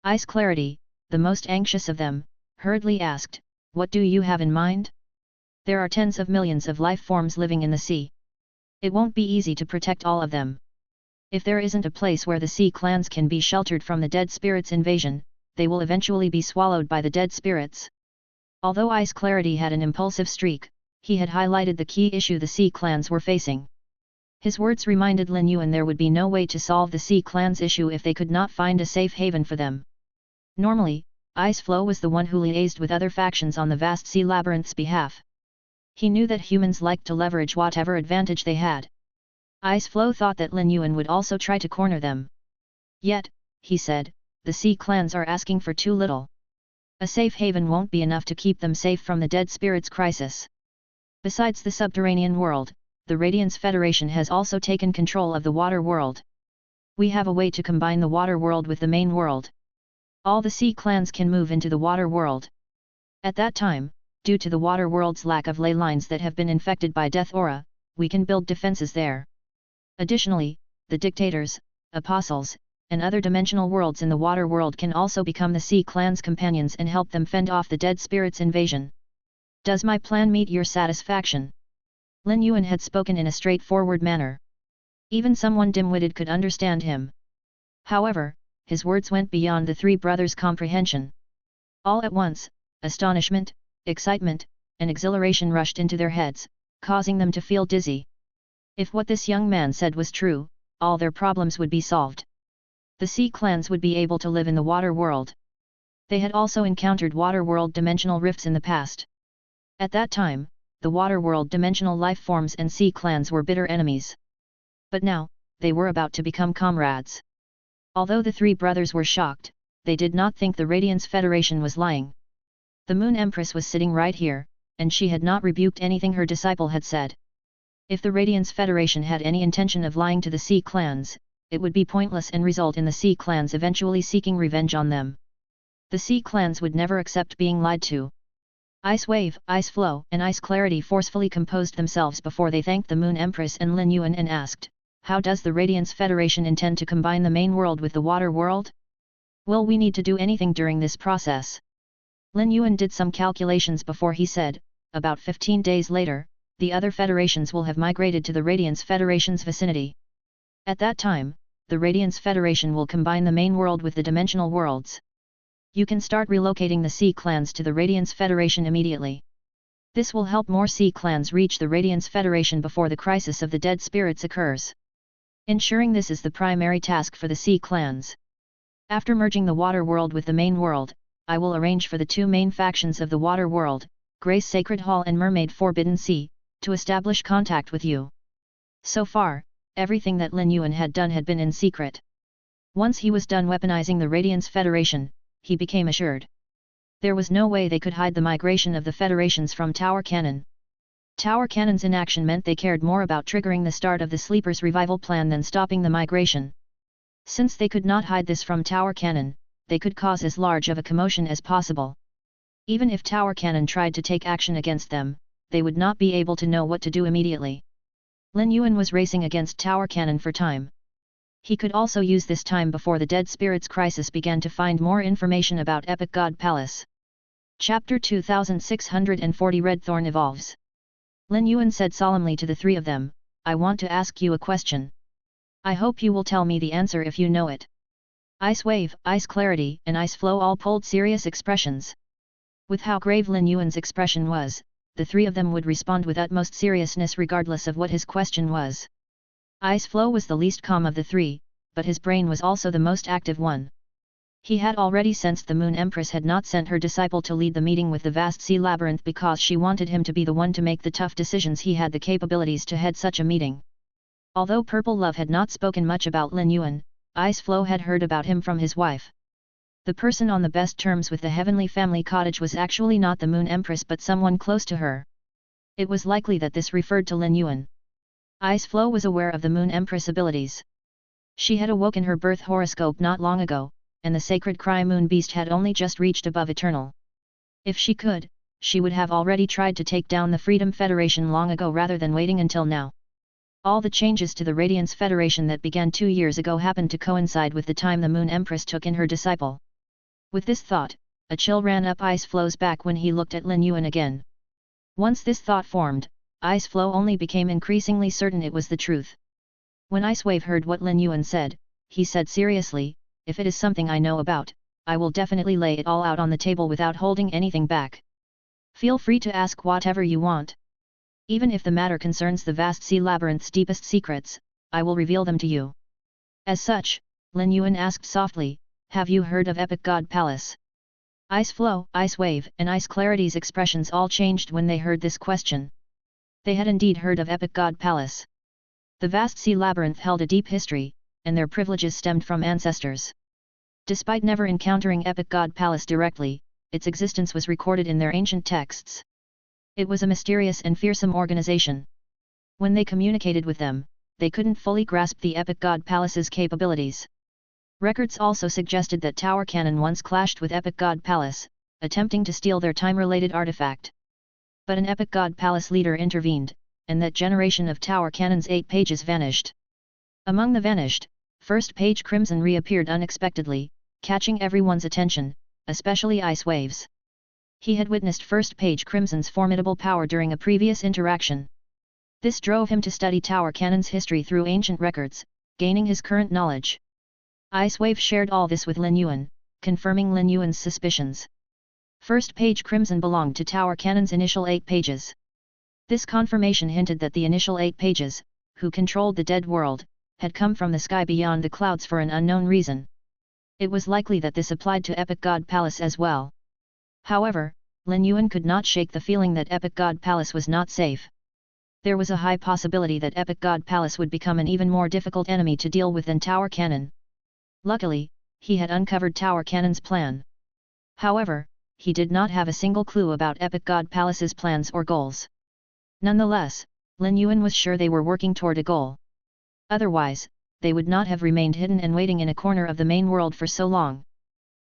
Ice Clarity, the most anxious of them, hurriedly asked, "What do you have in mind?" There are tens of millions of life forms living in the sea. It won't be easy to protect all of them. If there isn't a place where the sea clans can be sheltered from the dead spirits' invasion, they will eventually be swallowed by the dead spirits. Although Ice Clarity had an impulsive streak, he had highlighted the key issue the sea clans were facing. His words reminded Lin Yuan there would be no way to solve the sea clans' issue if they could not find a safe haven for them. Normally, Ice Flow was the one who liaised with other factions on the vast sea labyrinth's behalf. He knew that humans liked to leverage whatever advantage they had. Ice Flow thought that Lin Yuan would also try to corner them. Yet, he said, the sea clans are asking for too little. A safe haven won't be enough to keep them safe from the dead spirits crisis. Besides the subterranean world, the Radiance Federation has also taken control of the water world. We have a way to combine the water world with the main world. All the sea clans can move into the water world. At that time, due to the water world's lack of ley lines that have been infected by death aura, we can build defenses there. Additionally, the dictators, apostles, and other dimensional worlds in the water world can also become the sea clan's companions and help them fend off the dead spirits' invasion. Does my plan meet your satisfaction? Lin Yuan had spoken in a straightforward manner. Even someone dim-witted could understand him. However, his words went beyond the three brothers' comprehension. All at once, astonishment, excitement, and exhilaration rushed into their heads, causing them to feel dizzy. If what this young man said was true, all their problems would be solved. The sea clans would be able to live in the water world. They had also encountered water world dimensional rifts in the past. At that time, the water world dimensional life forms and sea clans were bitter enemies. But now, they were about to become comrades. Although the three brothers were shocked, they did not think the Radiance Federation was lying. The Moon Empress was sitting right here, and she had not rebuked anything her disciple had said. If the Radiance Federation had any intention of lying to the sea clans, it would be pointless and result in the sea clans eventually seeking revenge on them. The sea clans would never accept being lied to. Ice Wave, Ice Flow, and Ice Clarity forcefully composed themselves before they thanked the Moon Empress and Lin Yuan and asked, "How does the Radiance Federation intend to combine the main world with the water world? Will we need to do anything during this process?" Lin Yuan did some calculations before he said, "About 15 days later, the other federations will have migrated to the Radiance Federation's vicinity. At that time, the Radiance Federation will combine the main world with the dimensional worlds. You can start relocating the sea clans to the Radiance Federation immediately. This will help more sea clans reach the Radiance Federation before the crisis of the dead spirits occurs. Ensuring this is the primary task for the sea clans. After merging the water world with the main world, I will arrange for the two main factions of the water world, Grace Sacred Hall and Mermaid Forbidden Sea, to establish contact with you." So far, everything that Lin Yuan had done had been in secret. Once he was done weaponizing the Radiance Federation, he became assured. There was no way they could hide the migration of the federations from Tower Cannon. Tower Cannon's inaction meant they cared more about triggering the start of the Sleepers' revival plan than stopping the migration. Since they could not hide this from Tower Cannon, they could cause as large of a commotion as possible. Even if Tower Cannon tried to take action against them, they would not be able to know what to do immediately. Lin Yuan was racing against Tower Cannon for time. He could also use this time before the Dead Spirits crisis began to find more information about Epic God Palace. Chapter 2640 Red Thorn Evolves. Lin Yuan said solemnly to the three of them, "I want to ask you a question. I hope you will tell me the answer if you know it." Ice Wave, Ice Clarity, and Ice Flow all pulled serious expressions. With how grave Lin Yuan's expression was, the three of them would respond with utmost seriousness regardless of what his question was. Ice Flow was the least calm of the three, but his brain was also the most active one. He had already sensed the Moon Empress had not sent her disciple to lead the meeting with the vast sea labyrinth because she wanted him to be the one to make the tough decisions. He had the capabilities to head such a meeting. Although Purple Love had not spoken much about Lin Yuan, Ice Flow had heard about him from his wife. The person on the best terms with the Heavenly Family Cottage was actually not the Moon Empress but someone close to her. It was likely that this referred to Lin Yuan. Ice Flow was aware of the Moon Empress' abilities. She had awoken her birth horoscope not long ago, and the sacred cry Moon Beast had only just reached above Eternal. If she could, she would have already tried to take down the Freedom Federation long ago rather than waiting until now. All the changes to the Radiance Federation that began 2 years ago happened to coincide with the time the Moon Empress took in her disciple. With this thought, a chill ran up Ice Flow's back when he looked at Lin Yuan again. Once this thought formed, Ice Flow only became increasingly certain it was the truth. When Ice Wave heard what Lin Yuan said, he said seriously, "If it is something I know about, I will definitely lay it all out on the table without holding anything back. Feel free to ask whatever you want. Even if the matter concerns the vast sea labyrinth's deepest secrets, I will reveal them to you." As such, Lin Yuan asked softly, "Have you heard of Epic God Palace?" Ice Flow, Ice Wave, and Ice Clarity's expressions all changed when they heard this question. They had indeed heard of Epic God Palace. The vast sea labyrinth held a deep history, and their privileges stemmed from ancestors. Despite never encountering Epic God Palace directly, its existence was recorded in their ancient texts. It was a mysterious and fearsome organization. When they communicated with them, they couldn't fully grasp the Epic God Palace's capabilities. Records also suggested that Tower Cannon once clashed with Epic God Palace, attempting to steal their time-related artifact. But an Epic God Palace leader intervened, and that generation of Tower Cannon's 8 pages vanished. Among the vanished, First Page Crimson reappeared unexpectedly, catching everyone's attention, especially Ice Waves. He had witnessed First Page Crimson's formidable power during a previous interaction. This drove him to study Tower Cannon's history through ancient records, gaining his current knowledge. Ice Wave shared all this with Lin Yuan, confirming Lin Yuan's suspicions. First Page Crimson belonged to Tower Cannon's initial 8 pages. This confirmation hinted that the initial 8 pages, who controlled the dead world, had come from the sky beyond the clouds for an unknown reason. It was likely that this applied to Epic God Palace as well. However, Lin Yuan could not shake the feeling that Epic God Palace was not safe. There was a high possibility that Epic God Palace would become an even more difficult enemy to deal with than Tower Cannon. Luckily, he had uncovered Tower Cannon's plan. However, he did not have a single clue about Epic God Palace's plans or goals. Nonetheless, Lin Yuan was sure they were working toward a goal. Otherwise, they would not have remained hidden and waiting in a corner of the main world for so long.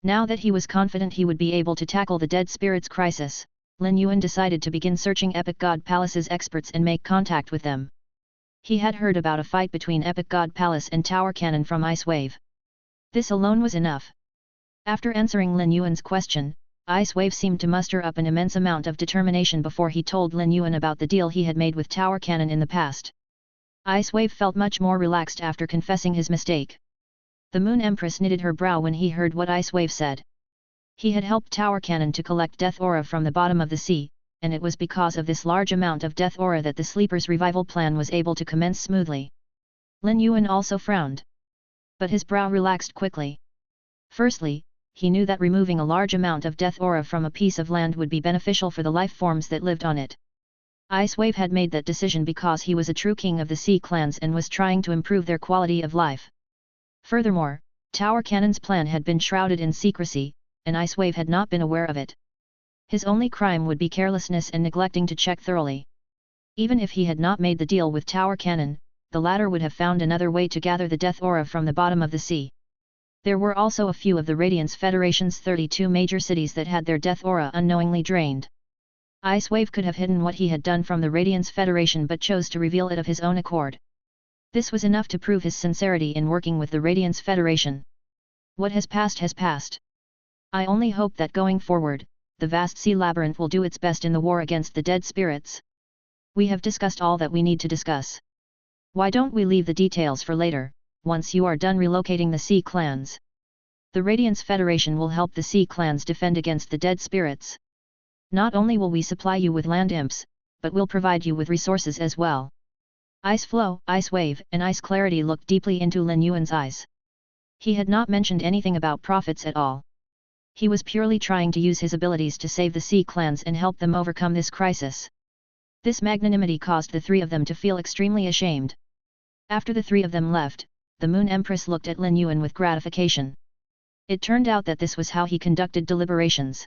Now that he was confident he would be able to tackle the dead spirits crisis, Lin Yuan decided to begin searching Epic God Palace's experts and make contact with them. He had heard about a fight between Epic God Palace and Tower Cannon from Ice Wave. This alone was enough. After answering Lin Yuan's question, Ice Wave seemed to muster up an immense amount of determination before he told Lin Yuan about the deal he had made with Tower Cannon in the past. Ice Wave felt much more relaxed after confessing his mistake. The Moon Empress knitted her brow when he heard what Ice Wave said. He had helped Tower Cannon to collect death aura from the bottom of the sea, and it was because of this large amount of death aura that the Sleeper's revival plan was able to commence smoothly. Lin Yuan also frowned. But his brow relaxed quickly. Firstly, he knew that removing a large amount of death aura from a piece of land would be beneficial for the life forms that lived on it. Ice Wave had made that decision because he was a true king of the sea clans and was trying to improve their quality of life. Furthermore, Tower Cannon's plan had been shrouded in secrecy, and Ice Wave had not been aware of it. His only crime would be carelessness and neglecting to check thoroughly. Even if he had not made the deal with Tower Cannon, the latter would have found another way to gather the death aura from the bottom of the sea. There were also a few of the Radiance Federation's 32 major cities that had their death aura unknowingly drained. Ice Wave could have hidden what he had done from the Radiance Federation but chose to reveal it of his own accord. This was enough to prove his sincerity in working with the Radiance Federation. What has passed. I only hope that going forward, the vast sea labyrinth will do its best in the war against the dead spirits. We have discussed all that we need to discuss. Why don't we leave the details for later, once you are done relocating the sea clans? The Radiance Federation will help the sea clans defend against the dead spirits. Not only will we supply you with land imps, but we'll provide you with resources as well. Ice Flow, Ice Wave, and Ice Clarity looked deeply into Lin Yuan's eyes. He had not mentioned anything about profits at all. He was purely trying to use his abilities to save the sea clans and help them overcome this crisis. This magnanimity caused the three of them to feel extremely ashamed. After the three of them left, the Moon Empress looked at Lin Yuan with gratification. It turned out that this was how he conducted deliberations.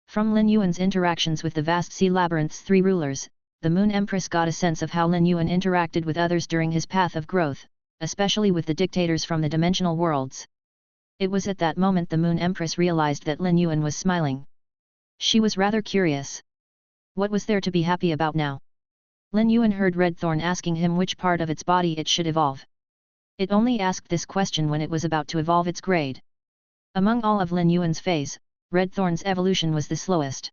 From Lin Yuan's interactions with the vast sea labyrinth's 3 rulers, the Moon Empress got a sense of how Lin Yuan interacted with others during his path of growth, especially with the dictators from the dimensional worlds. It was at that moment the Moon Empress realized that Lin Yuan was smiling. She was rather curious. What was there to be happy about now? Lin Yuan heard Redthorn asking him which part of its body it should evolve. It only asked this question when it was about to evolve its grade. Among all of Lin Yuan's feys, Redthorn's evolution was the slowest.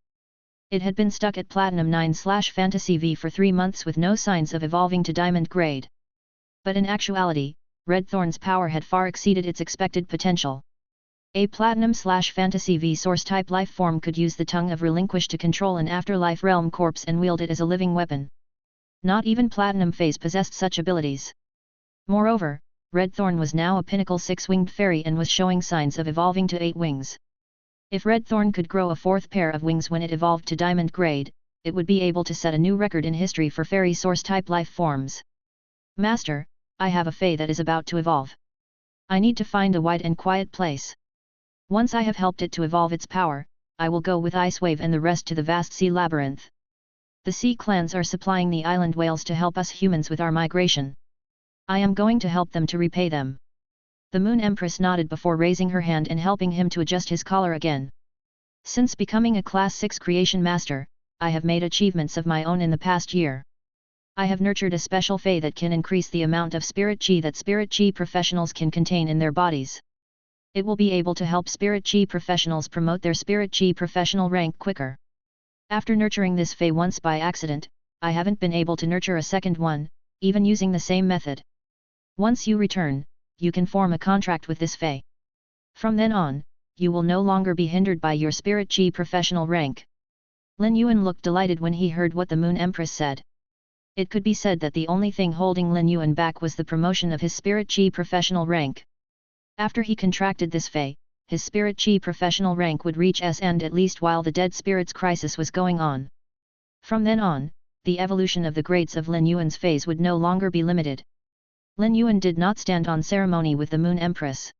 It had been stuck at Platinum 9/Fantasy V for 3 months with no signs of evolving to Diamond grade. But in actuality, Redthorn's power had far exceeded its expected potential. A Platinum/Fantasy V source-type life form could use the Tongue of Relinquish to control an afterlife realm corpse and wield it as a living weapon. Not even Platinum feys possessed such abilities. Moreover, Redthorn was now a pinnacle 6-winged fairy and was showing signs of evolving to 8 wings. If red thorn could grow a fourth pair of wings when it evolved to diamond grade, it would be able to set a new record in history for fairy source type life forms. Master, I have a fey that is about to evolve. I need to find a wide and quiet place. Once I have helped it to evolve its power, I will go with Ice Wave and the rest to the vast sea labyrinth. The sea clans are supplying the island whales to help us humans with our migration. I am going to help them to repay them. The Moon Empress nodded before raising her hand and helping him to adjust his collar again. Since becoming a Class 6 Creation Master, I have made achievements of my own in the past year. I have nurtured a special fey that can increase the amount of spirit chi that spirit chi professionals can contain in their bodies. It will be able to help spirit chi professionals promote their spirit chi professional rank quicker. After nurturing this fey once by accident, I haven't been able to nurture a second one, even using the same method. Once you return, you can form a contract with this fey. From then on, you will no longer be hindered by your spirit chi professional rank. Lin Yuan looked delighted when he heard what the Moon Empress said. It could be said that the only thing holding Lin Yuan back was the promotion of his spirit chi professional rank. After he contracted this fey, his spirit chi professional rank would reach S end at least while the dead spirits crisis was going on. From then on, the evolution of the grades of Lin Yuan's phase would no longer be limited. Lin Yuan did not stand on ceremony with the Moon Empress.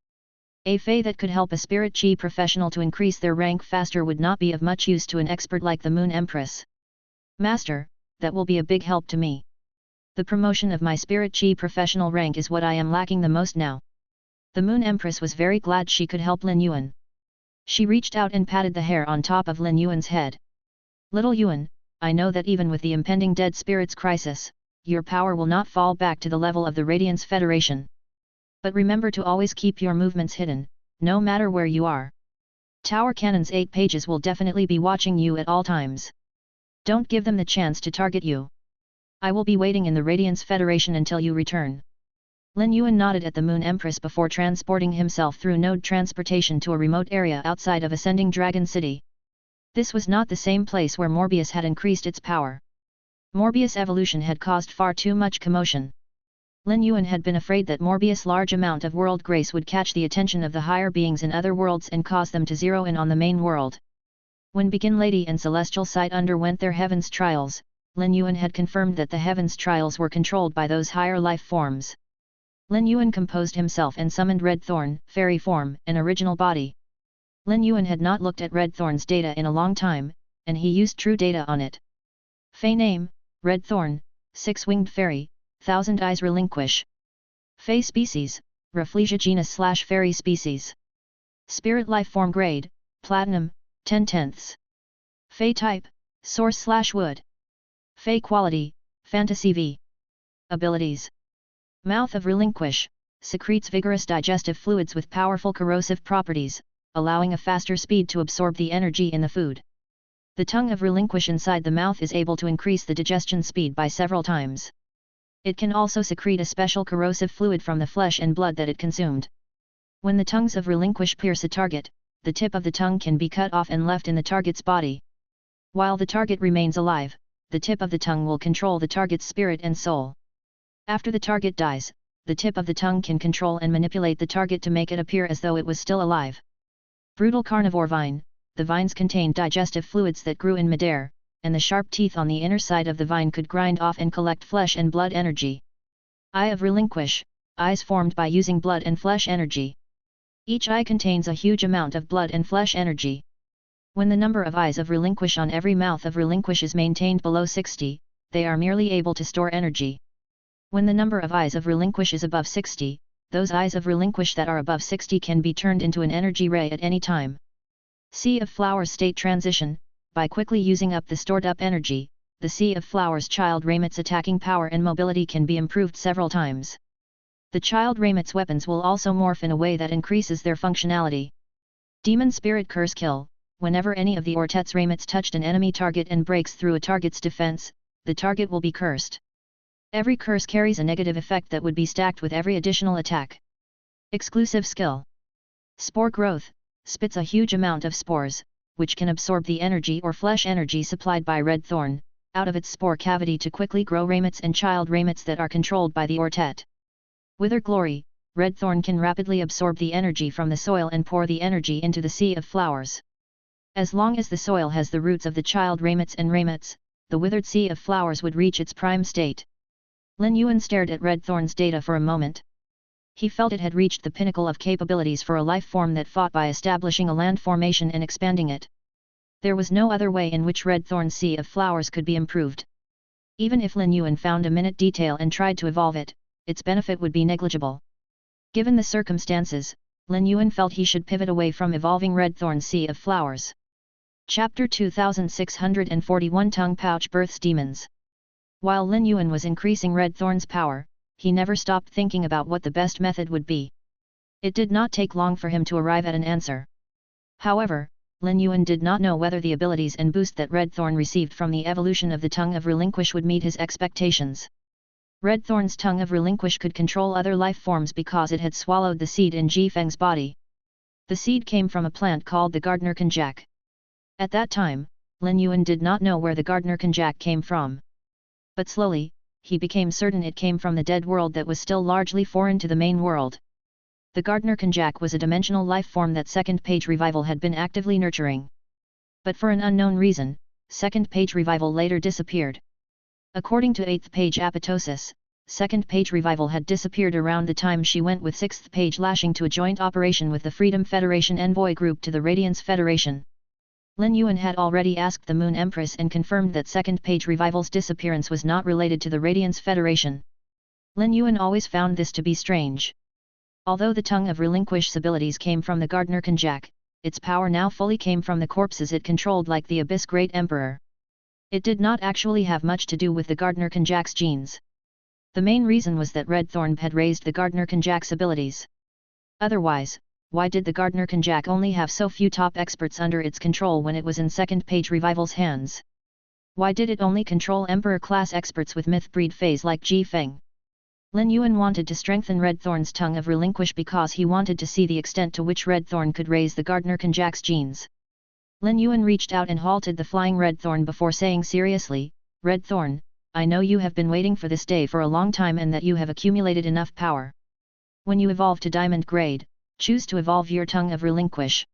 A fey that could help a spirit chi professional to increase their rank faster would not be of much use to an expert like the Moon Empress. Master, that will be a big help to me. The promotion of my spirit chi professional rank is what I am lacking the most now. The Moon Empress was very glad she could help Lin Yuan. She reached out and patted the hair on top of Lin Yuan's head. Little Yuan, I know that even with the impending dead spirits crisis, your power will not fall back to the level of the Radiance Federation. But remember to always keep your movements hidden, no matter where you are. Tower Cannon's 8 pages will definitely be watching you at all times. Don't give them the chance to target you. I will be waiting in the Radiance Federation until you return. Lin Yuan nodded at the Moon Empress before transporting himself through node transportation to a remote area outside of Ascending Dragon City. This was not the same place where Morbius had increased its power. Morbius' evolution had caused far too much commotion. Lin Yuan had been afraid that Morbius' large amount of world grace would catch the attention of the higher beings in other worlds and cause them to zero in on the main world. When Begin Lady and Celestial Sight underwent their heavens trials, Lin Yuan had confirmed that the heavens trials were controlled by those higher life forms. Lin Yuan composed himself and summoned Red Thorn, fairy form, an original body. Lin Yuan had not looked at Red Thorn's data in a long time, and he used true data on it. Fey name, Red Thorn, 6-winged fairy, 1000 eyes relinquish. Fey species, Rafflesia genus/fairy species. Spirit life form grade, Platinum, 10/10. Fey type, Source/wood. Fey quality, Fantasy V. Abilities. Mouth of Relinquish, secretes vigorous digestive fluids with powerful corrosive properties, allowing a faster speed to absorb the energy in the food. The tongue of Relinquish inside the mouth is able to increase the digestion speed by several times. It can also secrete a special corrosive fluid from the flesh and blood that it consumed. When the tongues of Relinquish pierce a target, the tip of the tongue can be cut off and left in the target's body. While the target remains alive, the tip of the tongue will control the target's spirit and soul. After the target dies, the tip of the tongue can control and manipulate the target to make it appear as though it was still alive. Brutal carnivore vine, the vines contained digestive fluids that grew in midair, and the sharp teeth on the inner side of the vine could grind off and collect flesh and blood energy. Eye of Relinquish, eyes formed by using blood and flesh energy. Each eye contains a huge amount of blood and flesh energy. When the number of eyes of Relinquish on every mouth of Relinquish is maintained below 60, they are merely able to store energy. When the number of eyes of Relinquish is above 60, those eyes of Relinquish that are above 60 can be turned into an energy ray at any time. Sea of Flowers state transition, by quickly using up the stored up energy, the Sea of Flowers child Raymit's attacking power and mobility can be improved several times. The child Raymit's weapons will also morph in a way that increases their functionality. Demon Spirit Curse Kill, whenever any of the Ortet's Raymits touched an enemy target and breaks through a target's defense, the target will be cursed. Every curse carries a negative effect that would be stacked with every additional attack. Exclusive skill. Spore Growth, spits a huge amount of spores, which can absorb the energy or flesh energy supplied by Red Thorn, out of its spore cavity to quickly grow Raymits and child Raymits that are controlled by the Ortet. Wither Glory, Red Thorn can rapidly absorb the energy from the soil and pour the energy into the Sea of Flowers. As long as the soil has the roots of the child ramets and ramets, the withered sea of flowers would reach its prime state. Lin Yuan stared at Red Thorn's data for a moment. He felt it had reached the pinnacle of capabilities for a life form that fought by establishing a land formation and expanding it. There was no other way in which Red Thorn's sea of flowers could be improved. Even if Lin Yuan found a minute detail and tried to evolve it, its benefit would be negligible. Given the circumstances, Lin Yuan felt he should pivot away from evolving Red Thorn's sea of flowers. Chapter 2641 Tongue Pouch Births Demons. While Lin Yuan was increasing Red Thorn's power, he never stopped thinking about what the best method would be. It did not take long for him to arrive at an answer. However, Lin Yuan did not know whether the abilities and boost that Red Thorn received from the evolution of the Tongue of Relinquish would meet his expectations. Red Thorn's Tongue of Relinquish could control other life forms because it had swallowed the seed in Ji Feng's body. The seed came from a plant called the Gardener Konjac. At that time, Lin Yuan did not know where the Gardener Konjac came from. But slowly, he became certain it came from the dead world that was still largely foreign to the main world. The Gardener Konjac was a dimensional life form that Second Page Revival had been actively nurturing. But for an unknown reason, Second Page Revival later disappeared. According to 8th Page Apoptosis, Second Page Revival had disappeared around the time she went with 6th Page Lashing to a joint operation with the Freedom Federation envoy group to the Radiance Federation. Lin Yuan had already asked the Moon Empress and confirmed that Second Page Revival's disappearance was not related to the Radiance Federation. Lin Yuan always found this to be strange. Although the Tongue of Relinquish's abilities came from the Gardener Konjac, its power now fully came from the corpses it controlled like the Abyss Great Emperor. It did not actually have much to do with the Gardener Konjac's genes. The main reason was that Red Thorn had raised the Gardener Konjac's abilities. Otherwise, why did the Gardener Konjac only have so few top experts under its control when it was in Second Page Revival's hands? Why did it only control Emperor-class experts with myth-breed feys like Ji Feng? Lin Yuan wanted to strengthen Red Thorn's Tongue of Relinquish because he wanted to see the extent to which Red Thorn could raise the Gardener Konjac's genes. Lin Yuan reached out and halted the flying Red Thorn before saying seriously, "Red Thorn, I know you have been waiting for this day for a long time and that you have accumulated enough power. When you evolve to Diamond Grade, choose to evolve your Tongue of Relinquish.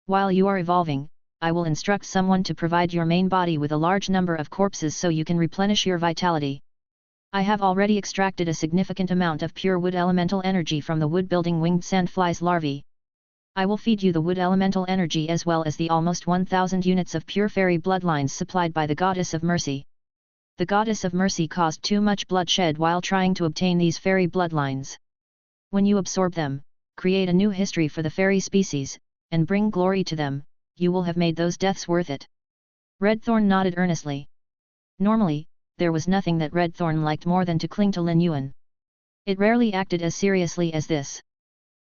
While you are evolving, I will instruct someone to provide your main body with a large number of corpses so you can replenish your vitality. I have already extracted a significant amount of pure wood elemental energy from the wood-building winged sandflies larvae. I will feed you the wood elemental energy as well as the almost 1,000 units of pure fairy bloodlines supplied by the Goddess of Mercy." The Goddess of Mercy caused too much bloodshed while trying to obtain these fairy bloodlines. When you absorb them, create a new history for the fairy species, and bring glory to them, you will have made those deaths worth it. Red Thorn nodded earnestly. Normally, there was nothing that Red Thorn liked more than to cling to Lin Yuan. It rarely acted as seriously as this.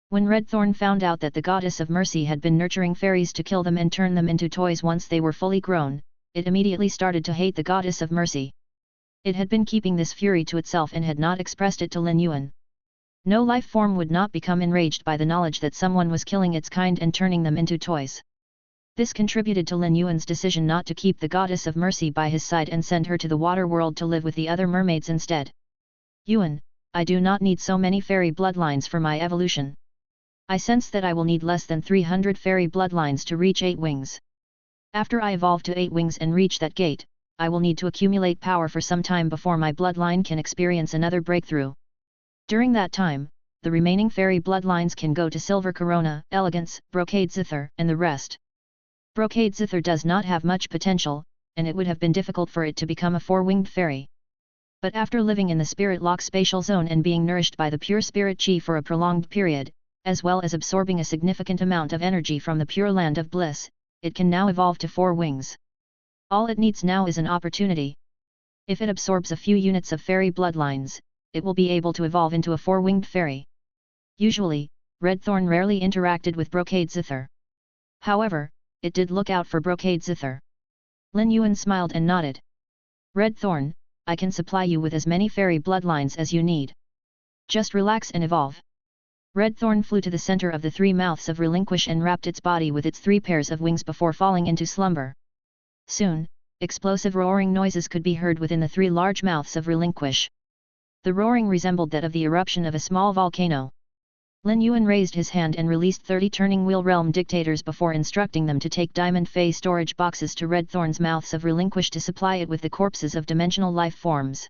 When Red Thorn found out that the Goddess of Mercy had been nurturing fairies to kill them and turn them into toys once they were fully grown, it immediately started to hate the Goddess of Mercy. It had been keeping this fury to itself and had not expressed it to Lin Yuan. No life form would not become enraged by the knowledge that someone was killing its kind and turning them into toys. This contributed to Lin Yuan's decision not to keep the Goddess of Mercy by his side and send her to the water world to live with the other mermaids instead. "Yuan, I do not need so many fairy bloodlines for my evolution. I sense that I will need less than 300 fairy bloodlines to reach 8 wings. After I evolve to 8 wings and reach that gate, I will need to accumulate power for some time before my bloodline can experience another breakthrough. During that time, the remaining fairy bloodlines can go to Silver Corona, Elegance, Brocade Zither, and the rest. Brocade Zither does not have much potential, and it would have been difficult for it to become a 4-winged fairy. But after living in the Spirit Lock spatial zone and being nourished by the pure spirit chi for a prolonged period, as well as absorbing a significant amount of energy from the pure land of bliss, it can now evolve to 4 wings. All it needs now is an opportunity. If it absorbs a few units of fairy bloodlines, it will be able to evolve into a 4-winged fairy." Usually, Red Thorn rarely interacted with Brocade Zither. However, it did look out for Brocade Zither. Lin Yuan smiled and nodded. "Red Thorn, I can supply you with as many fairy bloodlines as you need. Just relax and evolve." Red Thorn flew to the center of the 3 mouths of Relinquish and wrapped its body with its 3 pairs of wings before falling into slumber. Soon, explosive roaring noises could be heard within the 3 large mouths of Relinquish. The roaring resembled that of the eruption of a small volcano. Lin Yuan raised his hand and released 30 turning wheel realm dictators before instructing them to take diamond fey storage boxes to Red Thorn's mouths of relinquish to supply it with the corpses of dimensional life forms.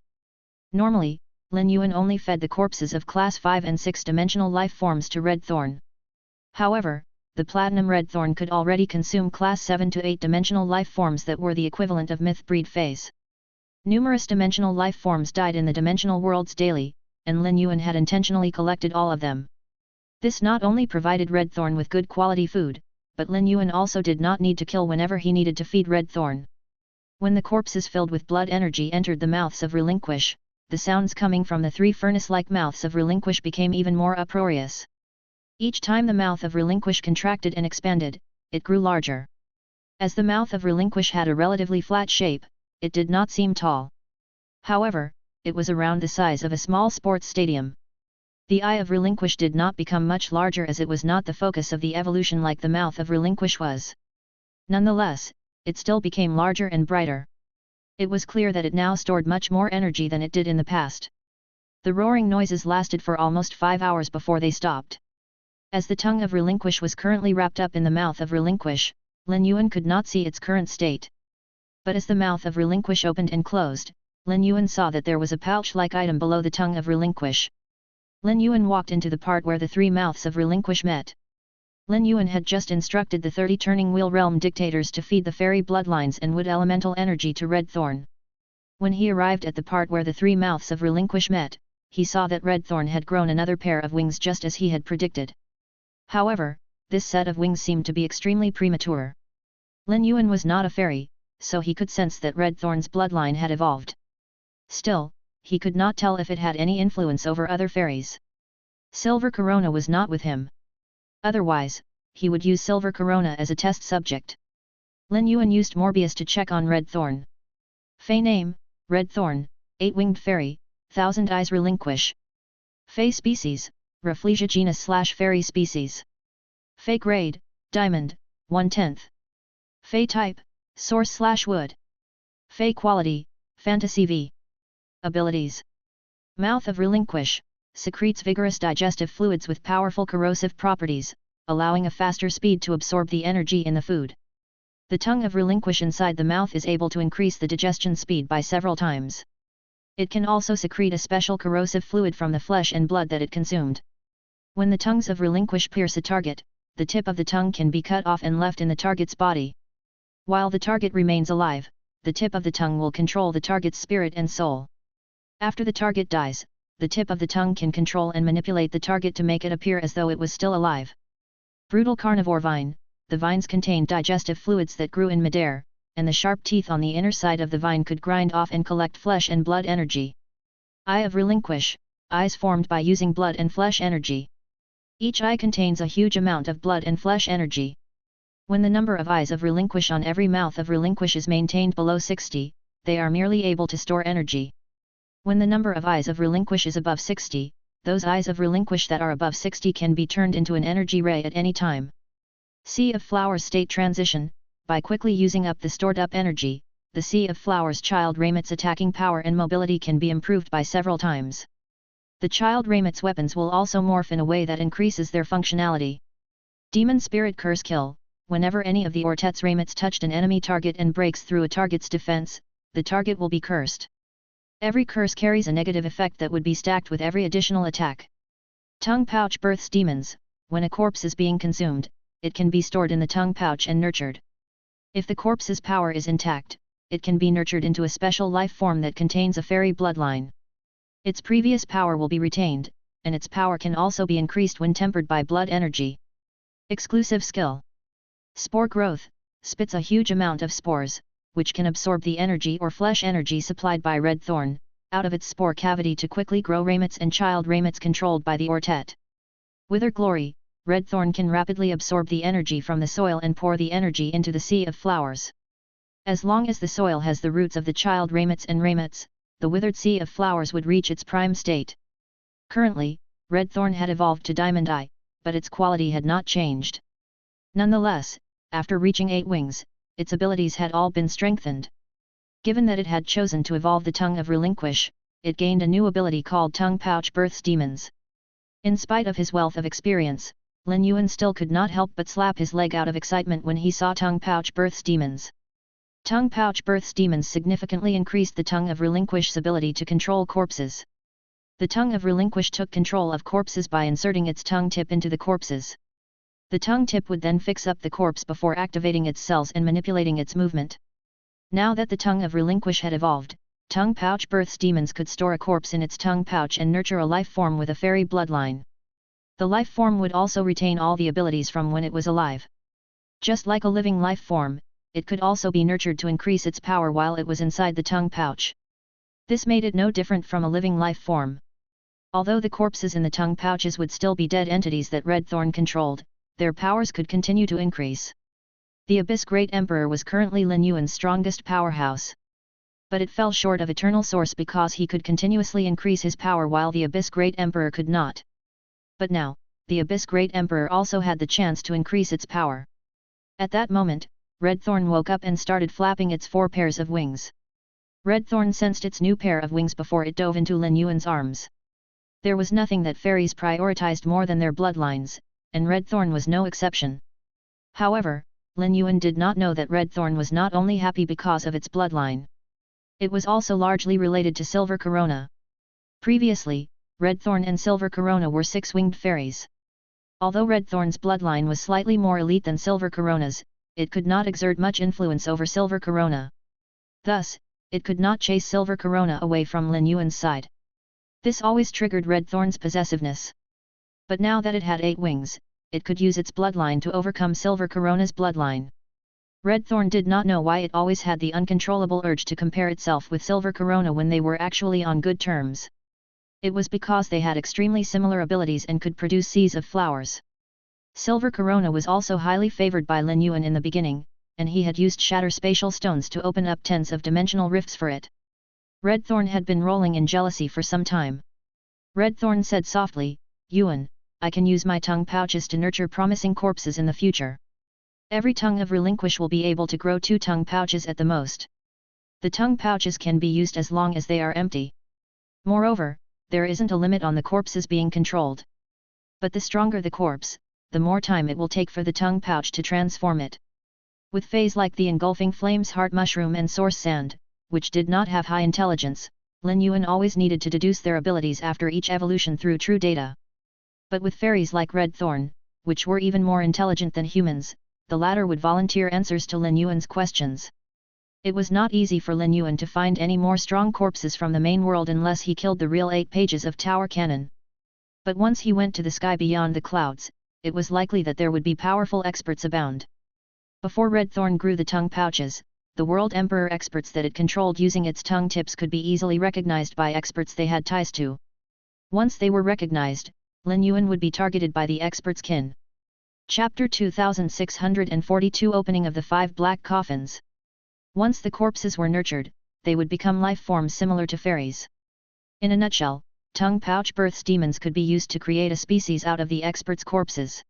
Normally, Lin Yuan only fed the corpses of class 5 and 6 dimensional life forms to Red Thorn. However, the platinum Red Thorn could already consume class 7 to 8 dimensional life forms that were the equivalent of myth breed feys. Numerous dimensional life forms died in the dimensional worlds daily, and Lin Yuan had intentionally collected all of them. This not only provided Red Thorn with good quality food, but Lin Yuan also did not need to kill whenever he needed to feed Red Thorn. When the corpses filled with blood energy entered the mouths of relinquish, the sounds coming from the 3 furnace-like mouths of relinquish became even more uproarious. Each time the mouth of relinquish contracted and expanded, it grew larger. As the mouth of relinquish had a relatively flat shape, it did not seem tall. However, it was around the size of a small sports stadium. The eye of relinquish did not become much larger as it was not the focus of the evolution like the mouth of relinquish was. Nonetheless, it still became larger and brighter. It was clear that it now stored much more energy than it did in the past. The roaring noises lasted for almost 5 hours before they stopped. As the tongue of relinquish was currently wrapped up in the mouth of relinquish, Lin Yuan could not see its current state. But as the mouth of relinquish opened and closed, Lin Yuan saw that there was a pouch-like item below the tongue of relinquish. Lin Yuan walked into the part where the 3 mouths of relinquish met. Lin Yuan had just instructed the 30 turning wheel realm dictators to feed the fairy bloodlines and wood elemental energy to Red Thorn. When he arrived at the part where the 3 mouths of relinquish met, he saw that Red Thorn had grown another pair of wings just as he had predicted. However, this set of wings seemed to be extremely premature. Lin Yuan was not a fairy, so he could sense that Red Thorn's bloodline had evolved. Still, he could not tell if it had any influence over other fairies. Silver Corona was not with him. Otherwise, he would use Silver Corona as a test subject. Lin Yuan used Morbius to check on Red Thorn. Fey name, Red Thorn, 8-winged fairy, 1000 eyes relinquish. Fey species, Rafflesia genus/fairy species. Fey grade, Diamond, 1/10. Fey type, Source/wood. Fey quality, Fantasy V. Abilities. Mouth of relinquish, secretes vigorous digestive fluids with powerful corrosive properties, allowing a faster speed to absorb the energy in the food. The tongue of relinquish inside the mouth is able to increase the digestion speed by several times. It can also secrete a special corrosive fluid from the flesh and blood that it consumed. When the tongues of relinquish pierce a target, the tip of the tongue can be cut off and left in the target's body. While the target remains alive, the tip of the tongue will control the target's spirit and soul. After the target dies, the tip of the tongue can control and manipulate the target to make it appear as though it was still alive. Brutal carnivore vine, the vines contained digestive fluids that grew in midair, and the sharp teeth on the inner side of the vine could grind off and collect flesh and blood energy. Eye of relinquish, eyes formed by using blood and flesh energy. Each eye contains a huge amount of blood and flesh energy. When the number of eyes of relinquish on every mouth of relinquish is maintained below 60, they are merely able to store energy. When the number of eyes of relinquish is above 60, those eyes of relinquish that are above 60 can be turned into an energy ray at any time. Sea of Flowers state transition, by quickly using up the stored up energy, the Sea of Flowers child Raymit's attacking power and mobility can be improved by several times. The child Raymit's weapons will also morph in a way that increases their functionality. Demon Spirit Curse Kill, whenever any of the Ortet's Raymits touched an enemy target and breaks through a target's defense, the target will be cursed. Every curse carries a negative effect that would be stacked with every additional attack. Tongue pouch births demons, when a corpse is being consumed, it can be stored in the tongue pouch and nurtured. If the corpse's power is intact, it can be nurtured into a special life form that contains a fairy bloodline. Its previous power will be retained, and its power can also be increased when tempered by blood energy. Exclusive skill. Spore growth, spits a huge amount of spores, which can absorb the energy or flesh energy supplied by Red Thorn, out of its spore cavity to quickly grow Raymits and child Raymits controlled by the Ortet. Wither Glory, Red Thorn can rapidly absorb the energy from the soil and pour the energy into the Sea of Flowers. As long as the soil has the roots of the child Raymits and Raymits, the withered Sea of Flowers would reach its prime state. Currently, Red Thorn had evolved to Diamond Eye, but its quality had not changed. Nonetheless, after reaching 8 wings, its abilities had all been strengthened. Given that it had chosen to evolve the Tongue of Relinquish, it gained a new ability called Tongue Pouch Births Demons. In spite of his wealth of experience, Lin Yuan still could not help but slap his leg out of excitement when he saw tongue pouch births demons. Tongue pouch births demons significantly increased the tongue of relinquish's ability to control corpses. The tongue of relinquish took control of corpses by inserting its tongue tip into the corpses. The tongue tip would then fix up the corpse before activating its cells and manipulating its movement. Now that the tongue of relinquish had evolved, tongue pouch births demons could store a corpse in its tongue pouch and nurture a life form with a fairy bloodline. The life form would also retain all the abilities from when it was alive. Just like a living life form, it could also be nurtured to increase its power while it was inside the tongue pouch. This made it no different from a living life form. Although the corpses in the tongue pouches would still be dead entities that Red Thorn controlled, their powers could continue to increase. The Abyss Great Emperor was currently Lin Yuan's strongest powerhouse. But it fell short of Eternal Source because he could continuously increase his power while the Abyss Great Emperor could not. But now, the Abyss Great Emperor also had the chance to increase its power. At that moment, Red Thorn woke up and started flapping its 4 pairs of wings. Red Thorn sensed its new pair of wings before it dove into Lin Yuan's arms. There was nothing that fairies prioritized more than their bloodlines, and Red Thorn was no exception. However, Lin Yuan did not know that Red Thorn was not only happy because of its bloodline. It was also largely related to Silver Corona. Previously, Red Thorn and Silver Corona were 6-winged fairies. Although Red Thorn's bloodline was slightly more elite than Silver Corona's, it could not exert much influence over Silver Corona. Thus, it could not chase Silver Corona away from Lin Yuan's side. This always triggered Red Thorn's possessiveness. But now that it had 8 wings, it could use its bloodline to overcome Silver Corona's bloodline. Red Thorn did not know why it always had the uncontrollable urge to compare itself with Silver Corona when they were actually on good terms. It was because they had extremely similar abilities and could produce seas of flowers. Silver Corona was also highly favored by Lin Yuan in the beginning, and he had used shatter spatial stones to open up tens of dimensional rifts for it. Red Thorn had been rolling in jealousy for some time. Red Thorn said softly, "Yuan, I can use my tongue pouches to nurture promising corpses in the future. Every tongue of relinquish will be able to grow 2 tongue pouches at the most. The tongue pouches can be used as long as they are empty. Moreover, there isn't a limit on the corpses being controlled. But the stronger the corpse, the more time it will take for the tongue pouch to transform it." With feys like the engulfing flames heart mushroom and source sand, which did not have high intelligence, Lin Yuan always needed to deduce their abilities after each evolution through true data. But with fairies like Red Thorn, which were even more intelligent than humans, the latter would volunteer answers to Lin Yuan's questions. It was not easy for Lin Yuan to find any more strong corpses from the main world unless he killed the real 8 pages of Tower Cannon. But once he went to the sky beyond the clouds, it was likely that there would be powerful experts abound. Before Red Thorn grew the tongue pouches, the World Emperor experts that it controlled using its tongue tips could be easily recognized by experts they had ties to. Once they were recognized, Lin Yuan would be targeted by the experts' kin. Chapter 2642 Opening of the 5 Black Coffins. Once the corpses were nurtured, they would become life forms similar to fairies. In a nutshell, tongue pouch births demons could be used to create a species out of the experts' corpses.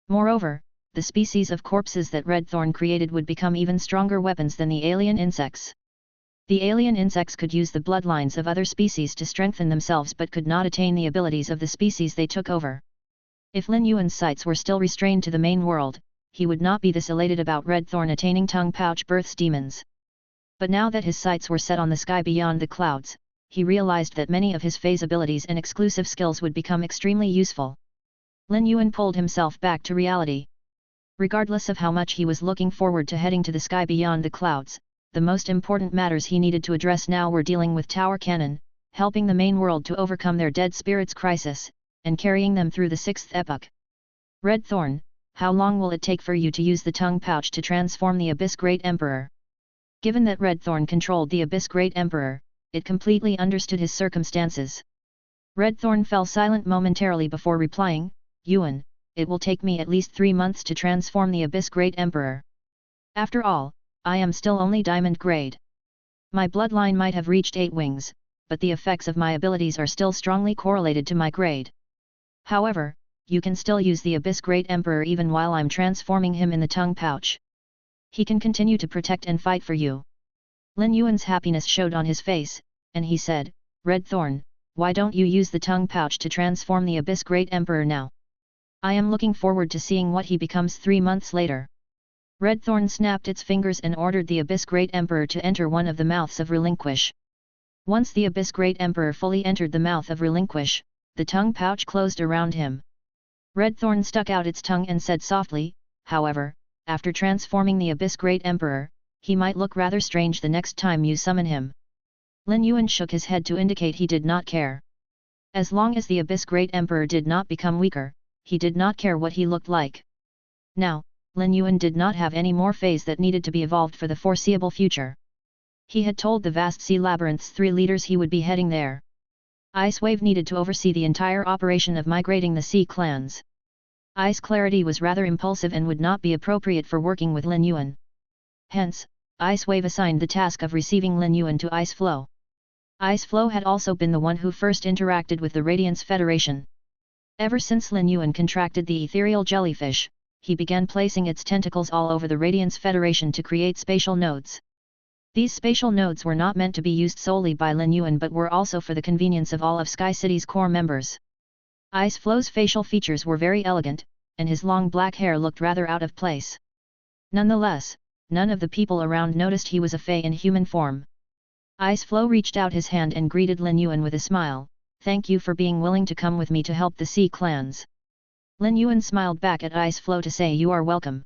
Moreover, the species of corpses that Red Thorn created would become even stronger weapons than the alien insects. The alien insects could use the bloodlines of other species to strengthen themselves but could not attain the abilities of the species they took over. If Lin Yuan's sights were still restrained to the main world, he would not be this elated about Red Thorn attaining tongue pouch births demons. But now that his sights were set on the sky beyond the clouds, he realized that many of his feys abilities and exclusive skills would become extremely useful. Lin Yuan pulled himself back to reality. Regardless of how much he was looking forward to heading to the sky beyond the clouds, the most important matters he needed to address now were dealing with Tower Cannon, helping the main world to overcome their dead spirits crisis, and carrying them through the 6th epoch. Red Thorn, how long will it take for you to use the tongue pouch to transform the Abyss Great Emperor? Given that Red Thorn controlled the Abyss Great Emperor, it completely understood his circumstances. Red Thorn fell silent momentarily before replying, "Yuan, it will take me at least 3 months to transform the Abyss Great Emperor. After all, I am still only diamond grade. My bloodline might have reached 8 wings, but the effects of my abilities are still strongly correlated to my grade. However, you can still use the Abyss Great Emperor even while I'm transforming him in the tongue pouch. He can continue to protect and fight for you." Lin Yuan's happiness showed on his face, and he said, "Red Thorn, why don't you use the tongue pouch to transform the Abyss Great Emperor now? I am looking forward to seeing what he becomes 3 months later. Redthorn snapped its fingers and ordered the Abyss Great Emperor to enter one of the mouths of Relinquish. Once the Abyss Great Emperor fully entered the mouth of Relinquish, the tongue pouch closed around him. Redthorn stuck out its tongue and said softly, however, after transforming the Abyss Great Emperor, he might look rather strange the next time you summon him. Lin Yuan shook his head to indicate he did not care. As long as the Abyss Great Emperor did not become weaker, he did not care what he looked like. Now, Lin Yuan did not have any more feys that needed to be evolved for the foreseeable future. He had told the vast sea labyrinth's 3 leaders he would be heading there. Ice Wave needed to oversee the entire operation of migrating the sea clans. Ice Clarity was rather impulsive and would not be appropriate for working with Lin Yuan. Hence, Ice Wave assigned the task of receiving Lin Yuan to Ice Flow. Ice Flow had also been the one who first interacted with the Radiance Federation. Ever since Lin Yuan contracted the ethereal jellyfish, he began placing its tentacles all over the Radiance Federation to create spatial nodes. These spatial nodes were not meant to be used solely by Lin Yuan but were also for the convenience of all of Sky City's core members. Ice Flow's facial features were very elegant, and his long black hair looked rather out of place. Nonetheless, none of the people around noticed he was a fey in human form. Ice Flow reached out his hand and greeted Lin Yuan with a smile, "Thank you for being willing to come with me to help the sea clans." Lin Yuan smiled back at Ice Flow to say you are welcome.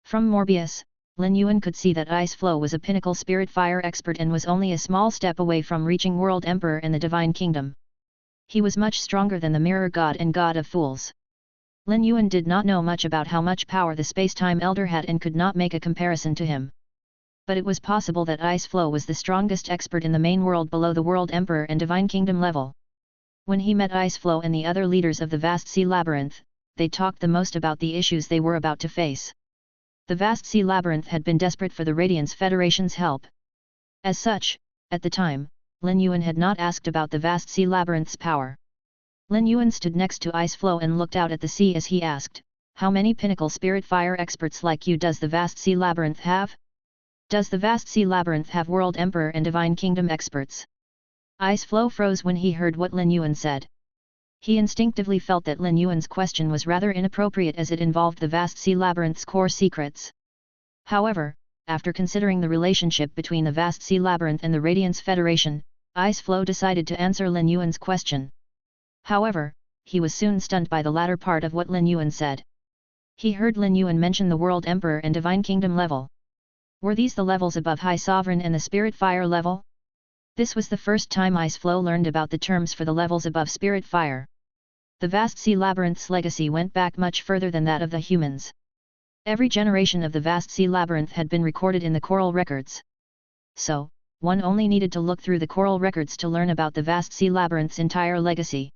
From Morbius, Lin Yuan could see that Ice Flow was a pinnacle spirit fire expert and was only a small step away from reaching World Emperor and the Divine Kingdom. He was much stronger than the Mirror God and God of Fools. Lin Yuan did not know much about how much power the Space-Time Elder had and could not make a comparison to him. But it was possible that Ice Flow was the strongest expert in the main world below the World Emperor and Divine Kingdom level. When he met Ice Flow and the other leaders of the vast sea labyrinth, they talked the most about the issues they were about to face. The vast sea labyrinth had been desperate for the Radiance Federation's help. As such, at the time, Lin Yuan had not asked about the vast sea labyrinth's power. Lin Yuan stood next to Ice Flow and looked out at the sea as he asked, "How many pinnacle spirit fire experts like you does the vast sea labyrinth have? Does the vast sea labyrinth have World Emperor and Divine Kingdom experts?" Ice Flow froze when he heard what Lin Yuan said. He instinctively felt that Lin Yuan's question was rather inappropriate as it involved the vast sea labyrinth's core secrets. However, after considering the relationship between the vast sea labyrinth and the Radiance Federation, Ice Flow decided to answer Lin Yuan's question. However, he was soon stunned by the latter part of what Lin Yuan said. He heard Lin Yuan mention the World Emperor and Divine Kingdom level. Were these the levels above High Sovereign and the Spirit Fire level? This was the first time Ice Flow learned about the terms for the levels above Spirit Fire. The vast sea labyrinth's legacy went back much further than that of the humans. Every generation of the vast sea labyrinth had been recorded in the coral records. So, one only needed to look through the coral records to learn about the vast sea labyrinth's entire legacy.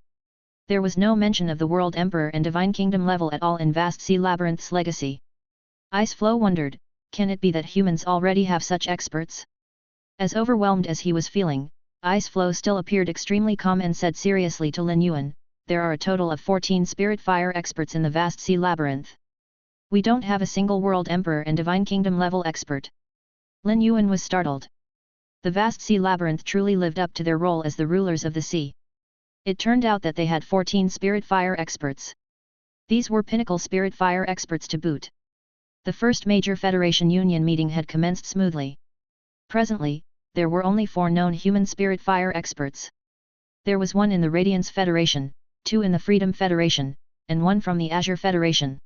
There was no mention of the World Emperor and Divine Kingdom level at all in vast sea labyrinth's legacy. Ice Flow wondered, can it be that humans already have such experts? As overwhelmed as he was feeling, Ice Flow still appeared extremely calm and said seriously to Lin Yuan, "There are a total of 14 spirit fire experts in the vast sea labyrinth. We don't have a single World Emperor and Divine Kingdom level expert." Lin Yuan was startled. The vast sea labyrinth truly lived up to their role as the rulers of the sea. It turned out that they had 14 spirit fire experts. These were pinnacle spirit fire experts to boot. The first major Federation Union meeting had commenced smoothly. Presently, there were only 4 known human spirit fire experts. There was 1 in the Radiance Federation, 2 in the Freedom Federation, and 1 from the Azure Federation.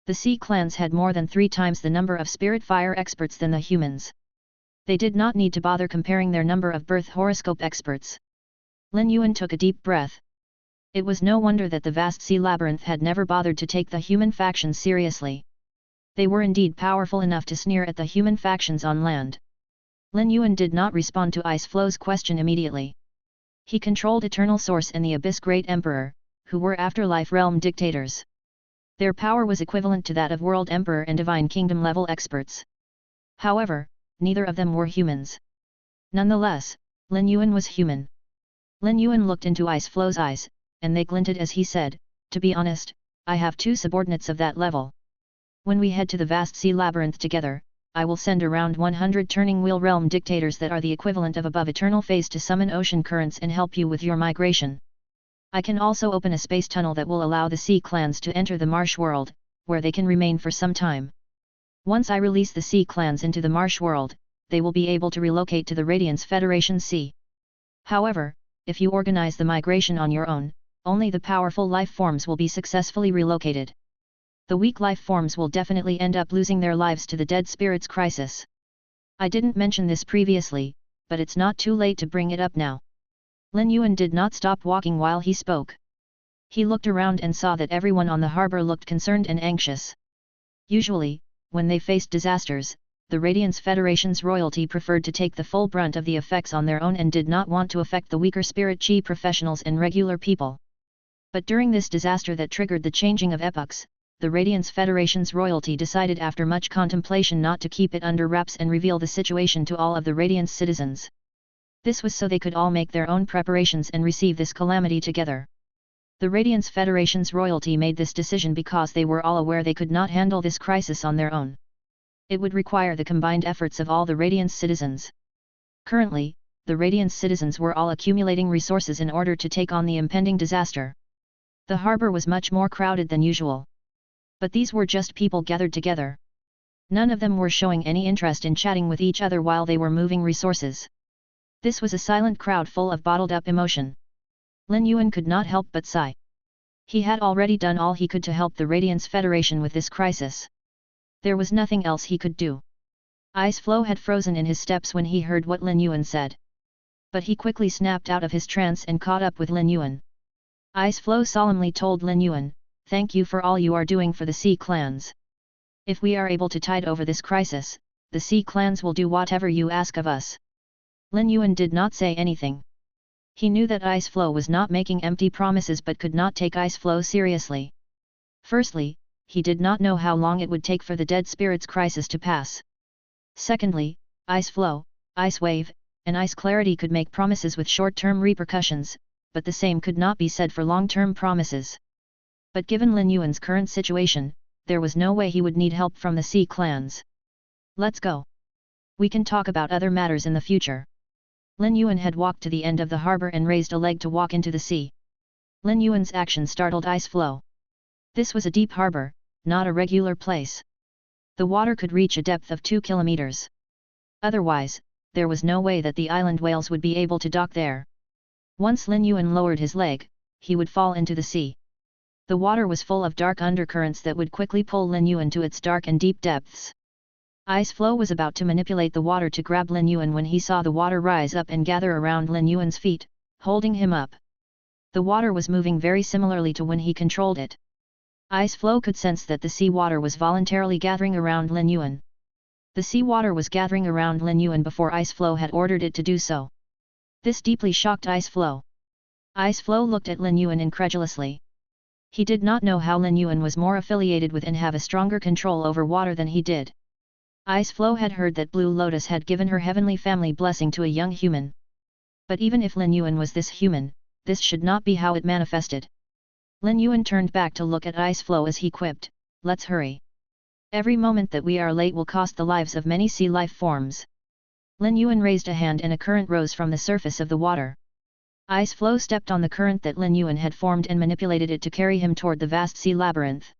The sea clans had more than 3 times the number of spirit fire experts than the humans. They did not need to bother comparing their number of birth horoscope experts. Lin Yuan took a deep breath. It was no wonder that the vast sea labyrinth had never bothered to take the human factions seriously. They were indeed powerful enough to sneer at the human factions on land. Lin Yuan did not respond to Ice Flow's question immediately. He controlled Eternal Source and the Abyss Great Emperor, who were afterlife realm dictators. Their power was equivalent to that of World Emperor and Divine Kingdom level experts. However, neither of them were humans. Nonetheless, Lin Yuan was human. Lin Yuan looked into Ice Flow's eyes, and they glinted as he said, "To be honest, I have 2 subordinates of that level. When we head to the vast sea labyrinth together, I will send around 100 turning wheel realm dictators that are the equivalent of above eternal phase to summon ocean currents and help you with your migration. I can also open a space tunnel that will allow the sea clans to enter the marsh world, where they can remain for some time. Once I release the sea clans into the marsh world, they will be able to relocate to the Radiance Federation Sea. However, if you organize the migration on your own, only the powerful life forms will be successfully relocated. The weak life forms will definitely end up losing their lives to the dead spirits crisis. I didn't mention this previously, but it's not too late to bring it up now. Lin Yuan did not stop walking while he spoke. He looked around and saw that everyone on the harbor looked concerned and anxious. Usually, when they faced disasters, the Radiance Federation's royalty preferred to take the full brunt of the effects on their own and did not want to affect the weaker spirit chi professionals and regular people. But during this disaster that triggered the changing of epochs, the Radiance Federation's royalty decided after much contemplation not to keep it under wraps and reveal the situation to all of the Radiance citizens. This was so they could all make their own preparations and receive this calamity together. The Radiance Federation's royalty made this decision because they were all aware they could not handle this crisis on their own. It would require the combined efforts of all the Radiance citizens. Currently, the Radiance citizens were all accumulating resources in order to take on the impending disaster. The harbor was much more crowded than usual. But these were just people gathered together. None of them were showing any interest in chatting with each other while they were moving resources. This was a silent crowd full of bottled-up emotion. Lin Yuan could not help but sigh. He had already done all he could to help the Radiance Federation with this crisis. There was nothing else he could do. Ice flow had frozen in his steps when he heard what Lin Yuan said. But he quickly snapped out of his trance and caught up with Lin Yuan. Ice flow solemnly told Lin Yuan, "Thank you for all you are doing for the Sea clans. If we are able to tide over this crisis, the Sea clans will do whatever you ask of us." Lin Yuan did not say anything. He knew that Ice Flow was not making empty promises but could not take Ice Flow seriously. Firstly, he did not know how long it would take for the dead spirits crisis to pass. Secondly, Ice Flow, Ice Wave, and Ice Clarity could make promises with short-term repercussions, but the same could not be said for long-term promises. But given Lin Yuan's current situation, there was no way he would need help from the Sea clans. "Let's go. We can talk about other matters in the future." Lin Yuan had walked to the end of the harbor and raised a leg to walk into the sea. Lin Yuan's action startled Ice Flow. This was a deep harbor, not a regular place. The water could reach a depth of 2 kilometers. Otherwise, there was no way that the island whales would be able to dock there. Once Lin Yuan lowered his leg, he would fall into the sea. The water was full of dark undercurrents that would quickly pull Lin Yuan to its dark and deep depths. Ice Flow was about to manipulate the water to grab Lin Yuan when he saw the water rise up and gather around Lin Yuan's feet, holding him up. The water was moving very similarly to when he controlled it. Ice Flow could sense that the sea water was voluntarily gathering around Lin Yuan. The sea water was gathering around Lin Yuan before Ice Flow had ordered it to do so. This deeply shocked Ice Flow. Ice Flow looked at Lin Yuan incredulously. He did not know how Lin Yuan was more affiliated with and have a stronger control over water than he did. Ice Flow had heard that Blue Lotus had given her heavenly family blessing to a young human. But even if Lin Yuan was this human, this should not be how it manifested. Lin Yuan turned back to look at Ice Flow as he quipped, "Let's hurry. Every moment that we are late will cost the lives of many sea life forms." Lin Yuan raised a hand and a current rose from the surface of the water. Ice Flow stepped on the current that Lin Yuan had formed and manipulated it to carry him toward the vast sea labyrinth.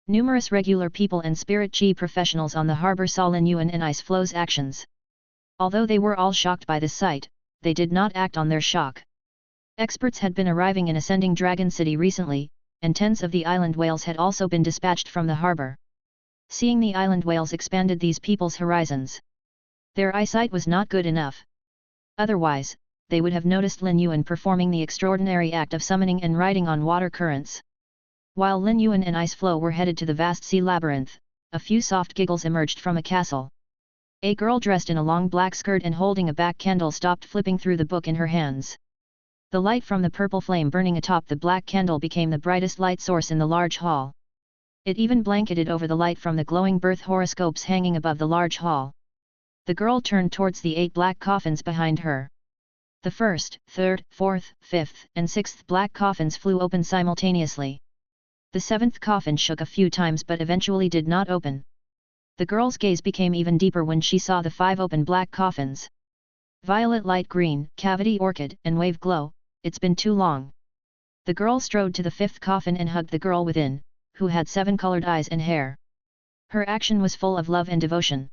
Numerous regular people and spirit chi professionals on the harbor saw Lin Yuan and Ice Flow's actions. Although they were all shocked by this sight, they did not act on their shock. Experts had been arriving in Ascending Dragon City recently, and tens of the island whales had also been dispatched from the harbor. Seeing the island whales expanded these people's horizons. Their eyesight was not good enough. Otherwise, they would have noticed Lin Yuan performing the extraordinary act of summoning and riding on water currents. While Lin Yuan and Ice Flow were headed to the vast sea labyrinth, a few soft giggles emerged from a castle. A girl dressed in a long black skirt and holding a back candle stopped flipping through the book in her hands. The light from the purple flame burning atop the black candle became the brightest light source in the large hall. It even blanketed over the light from the glowing birth horoscopes hanging above the large hall. The girl turned towards the 8 black coffins behind her. The first, third, fourth, fifth, and sixth black coffins flew open simultaneously. The 7th coffin shook a few times but eventually did not open. The girl's gaze became even deeper when she saw the 5 open black coffins. Violet light green, cavity orchid, and wave glow, it's been too long. The girl strode to the 5th coffin and hugged the girl within, who had 7 colored eyes and hair. Her action was full of love and devotion.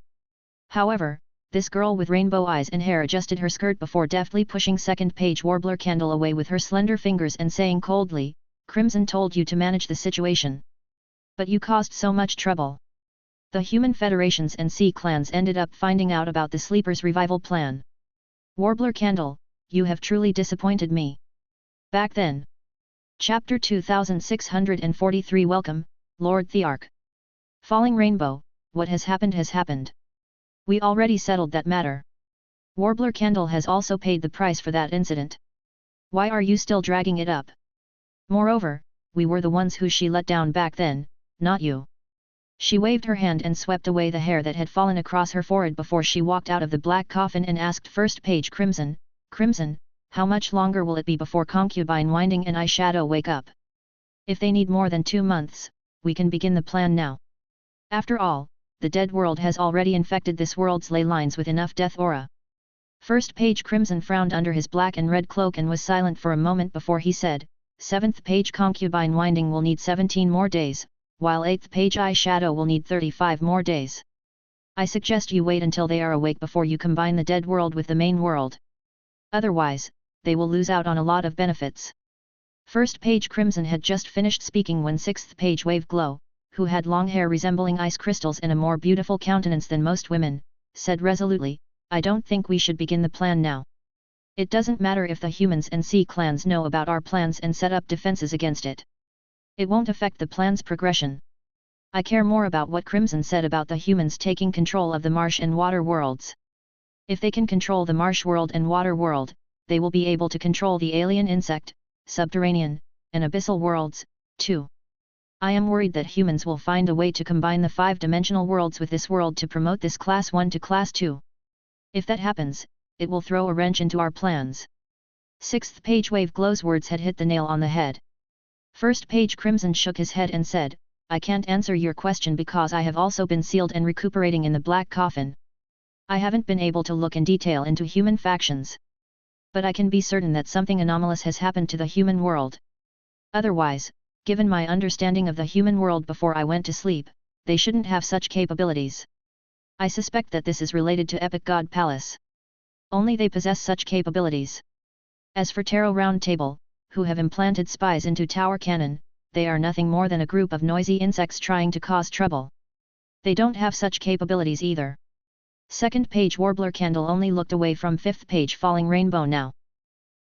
However, this girl with rainbow eyes and hair adjusted her skirt before deftly pushing second page warbler candle away with her slender fingers and saying coldly, "Crimson told you to manage the situation. But you caused so much trouble." The human federations and sea clans ended up finding out about the Sleepers' revival plan. Warbler Candle, you have truly disappointed me. Back then. Chapter 2643. Welcome, Lord Thearch. Falling Rainbow, what has happened. We already settled that matter. Warbler Candle has also paid the price for that incident. Why are you still dragging it up? Moreover, we were the ones who she let down back then, not you. She waved her hand and swept away the hair that had fallen across her forehead before she walked out of the black coffin and asked first page Crimson, "Crimson, how much longer will it be before concubine Winding and eyeshadow wake up? If they need more than 2 months, we can begin the plan now. After all, the dead world has already infected this world's ley lines with enough death aura." First page Crimson frowned under his black and red cloak and was silent for a moment before he said, "7th page concubine Winding will need 17 more days, while 8th page eyeshadow will need 35 more days. I suggest you wait until they are awake before you combine the dead world with the main world. Otherwise, they will lose out on a lot of benefits." First page Crimson had just finished speaking when 6th page Wave Glow, who had long hair resembling ice crystals and a more beautiful countenance than most women, said resolutely, "I don't think we should begin the plan now. It doesn't matter if the humans and sea clans know about our plans and set up defenses against it. It won't affect the plan's progression. I care more about what Crimson said about the humans taking control of the marsh and water worlds. If they can control the marsh world and water world, they will be able to control the alien insect, subterranean, and abyssal worlds, too. I am worried that humans will find a way to combine the 5-dimensional worlds with this world to promote this Class 1 to Class 2. If that happens, it will throw a wrench into our plans." 6th page Wave Glow's words had hit the nail on the head. First page Crimson shook his head and said, "I can't answer your question because I have also been sealed and recuperating in the black coffin. I haven't been able to look in detail into human factions. But I can be certain that something anomalous has happened to the human world. Otherwise, given my understanding of the human world before I went to sleep, they shouldn't have such capabilities. I suspect that this is related to Epic God Palace. Only they possess such capabilities. As for Tarot Round Table, who have implanted spies into Tower Cannon, they are nothing more than a group of noisy insects trying to cause trouble. They don't have such capabilities either." Second page Warbler Candle only looked away from 5th page Falling Rainbow now.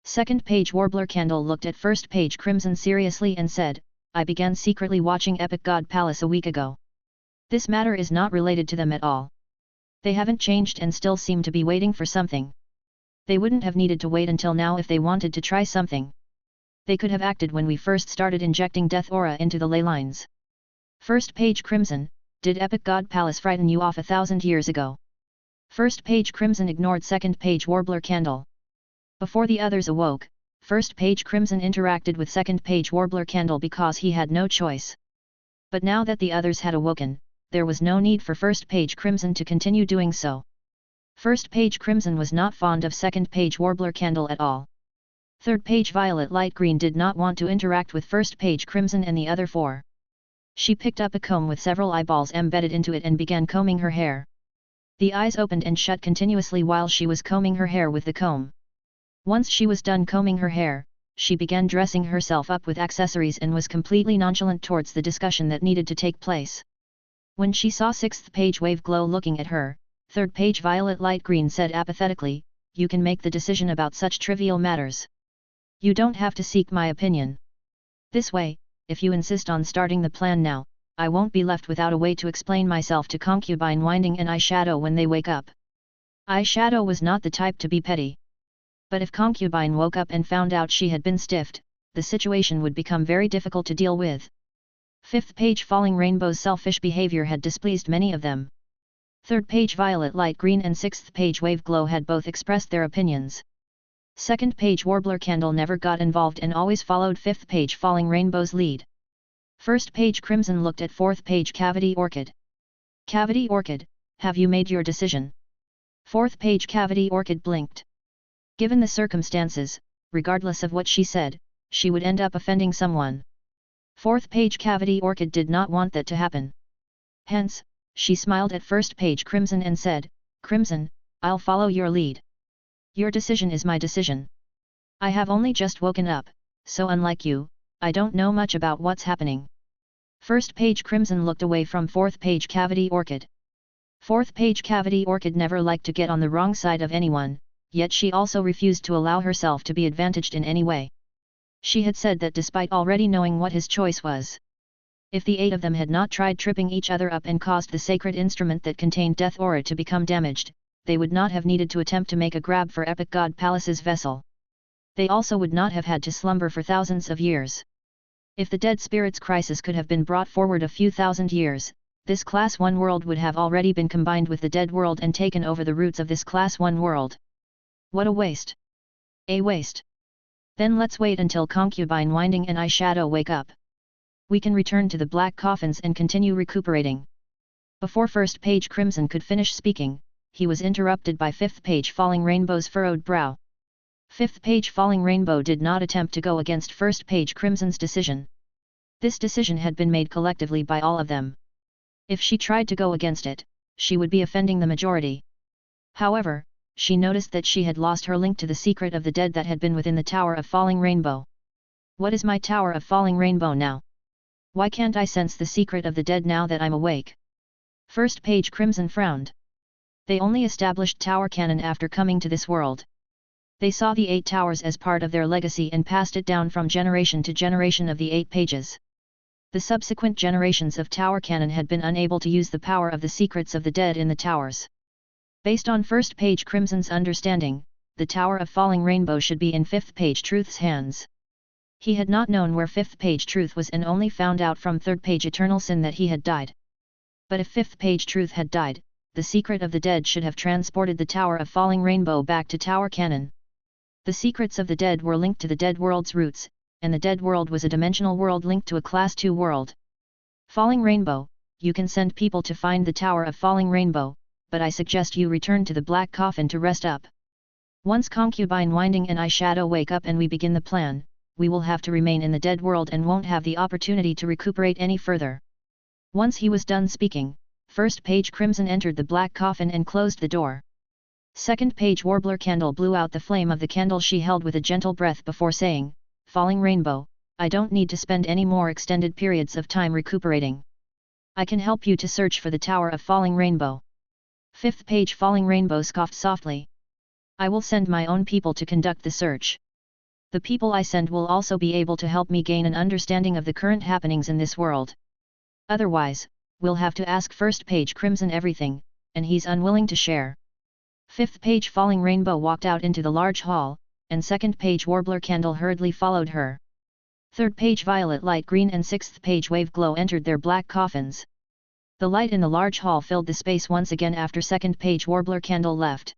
Second page Warbler Candle looked at first page Crimson seriously and said, "I began secretly watching Epic God Palace a week ago. This matter is not related to them at all. They haven't changed and still seem to be waiting for something. They wouldn't have needed to wait until now if they wanted to try something. They could have acted when we first started injecting death aura into the ley lines." First page Crimson, did Epic God Palace frighten you off 1,000 years ago? First page Crimson ignored second page Warbler Candle. Before the others awoke, first page Crimson interacted with second page Warbler Candle because he had no choice. But now that the others had awoken, there was no need for first page Crimson to continue doing so. First page Crimson was not fond of second page Warbler Candle at all. Third page Violet Light Green did not want to interact with first page Crimson and the other 4. She picked up a comb with several eyeballs embedded into it and began combing her hair. The eyes opened and shut continuously while she was combing her hair with the comb. Once she was done combing her hair, she began dressing herself up with accessories and was completely nonchalant towards the discussion that needed to take place. When she saw 6th page Wave Glow looking at her, 3rd page Violet Light Green said apathetically, "You can make the decision about such trivial matters. You don't have to seek my opinion. This way, if you insist on starting the plan now, I won't be left without a way to explain myself to concubine Winding and eyeshadow when they wake up." Eyeshadow was not the type to be petty. But if concubine woke up and found out she had been stiffed, the situation would become very difficult to deal with. 5th page Falling Rainbow's selfish behavior had displeased many of them. 3rd page Violet Light Green and 6th page Wave Glow had both expressed their opinions. 2nd page Warbler Candle never got involved and always followed 5th page Falling Rainbow's lead. 1st page Crimson looked at 4th page Cavity Orchid. Cavity Orchid, have you made your decision? Fourth page. Cavity Orchid blinked. Given the circumstances, regardless of what she said, she would end up offending someone. Fourth page. Cavity Orchid did not want that to happen. Hence, she smiled at first page Crimson and said, Crimson, I'll follow your lead. Your decision is my decision. I have only just woken up, so unlike you, I don't know much about what's happening. First page Crimson looked away from fourth page Cavity Orchid. Fourth page. Cavity Orchid never liked to get on the wrong side of anyone, yet she also refused to allow herself to be advantaged in any way. She had said that despite already knowing what his choice was, if the 8 of them had not tried tripping each other up and caused the sacred instrument that contained Death Aura to become damaged, they would not have needed to attempt to make a grab for Epic God Palace's vessel. They also would not have had to slumber for thousands of years. If the Dead Spirit's crisis could have been brought forward a few thousand years, this Class 1 world would have already been combined with the Dead World and taken over the roots of this Class 1 world. What a waste! A waste! Then let's wait until Concubine Winding and Eyeshadow wake up. We can return to the Black Coffins and continue recuperating. Before first page Crimson could finish speaking, he was interrupted by fifth page Falling Rainbow's furrowed brow. Fifth page Falling Rainbow did not attempt to go against first page Crimson's decision. This decision had been made collectively by all of them. If she tried to go against it, she would be offending the majority. However, she noticed that she had lost her link to the secret of the dead that had been within the Tower of Falling Rainbow. What is my Tower of Falling Rainbow now? Why can't I sense the secret of the dead now that I'm awake? First page Crimson frowned. They only established Tower Canon after coming to this world. They saw the 8 towers as part of their legacy and passed it down from generation to generation of the 8 pages. The subsequent generations of Tower Canon had been unable to use the power of the secrets of the dead in the towers. Based on first page Crimson's understanding, the Tower of Falling Rainbow should be in fifth page Truth's hands. He had not known where fifth page Truth was and only found out from third page Eternal Sin that he had died. But if fifth page Truth had died, the secret of the dead should have transported the Tower of Falling Rainbow back to Tower Canon. The secrets of the dead were linked to the dead world's roots, and the dead world was a dimensional world linked to a Class 2 world. Falling Rainbow, you can send people to find the Tower of Falling Rainbow, but I suggest you return to the Black Coffin to rest up. Once Concubine Winding and Eyeshadow wake up and we begin the plan, we will have to remain in the dead world and won't have the opportunity to recuperate any further. Once he was done speaking, first page Crimson entered the Black Coffin and closed the door. Second page Warbler Candle blew out the flame of the candle she held with a gentle breath before saying, Falling Rainbow, I don't need to spend any more extended periods of time recuperating. I can help you to search for the Tower of Falling Rainbow. Fifth page Falling Rainbow scoffed softly. I will send my own people to conduct the search. The people I send will also be able to help me gain an understanding of the current happenings in this world. Otherwise, we'll have to ask first page Crimson everything, and he's unwilling to share. Fifth page Falling Rainbow walked out into the large hall, and second page Warbler Candle hurriedly followed her. Third page Violet Light Green and sixth page Wave Glow entered their black coffins. The light in the large hall filled the space once again after second page Warbler Candle left.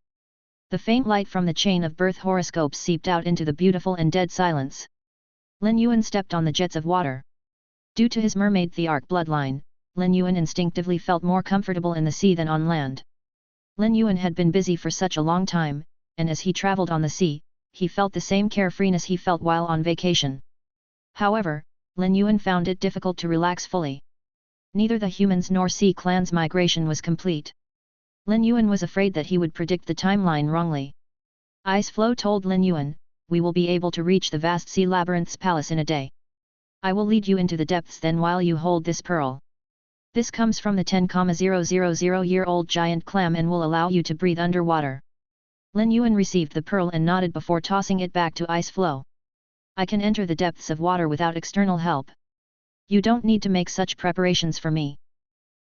The faint light from the chain of birth horoscopes seeped out into the beautiful and dead silence. Lin Yuan stepped on the jets of water. Due to his mermaid Thearch bloodline, Lin Yuan instinctively felt more comfortable in the sea than on land. Lin Yuan had been busy for such a long time, and as he traveled on the sea, he felt the same carefreeness he felt while on vacation. However, Lin Yuan found it difficult to relax fully. Neither the humans nor Sea Clan's migration was complete. Lin Yuan was afraid that he would predict the timeline wrongly. Ice Flow told Lin Yuan, we will be able to reach the vast sea labyrinth's palace in a day. I will lead you into the depths then while you hold this pearl. This comes from the 10,000-year-old giant clam and will allow you to breathe underwater. Lin Yuan received the pearl and nodded before tossing it back to Ice Flow. I can enter the depths of water without external help. You don't need to make such preparations for me.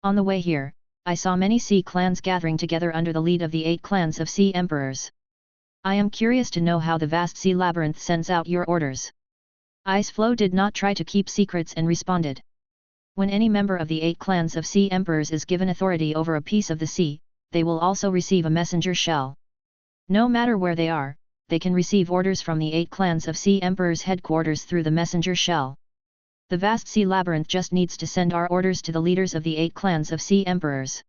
On the way here, I saw many sea clans gathering together under the lead of the 8 clans of sea emperors. I am curious to know how the vast sea labyrinth sends out your orders. Ice Flow did not try to keep secrets and responded. When any member of the 8 clans of sea emperors is given authority over a piece of the sea, they will also receive a messenger shell. No matter where they are, they can receive orders from the 8 clans of sea emperors' headquarters through the messenger shell. The vast sea labyrinth just needs to send our orders to the leaders of the 8 clans of sea emperors.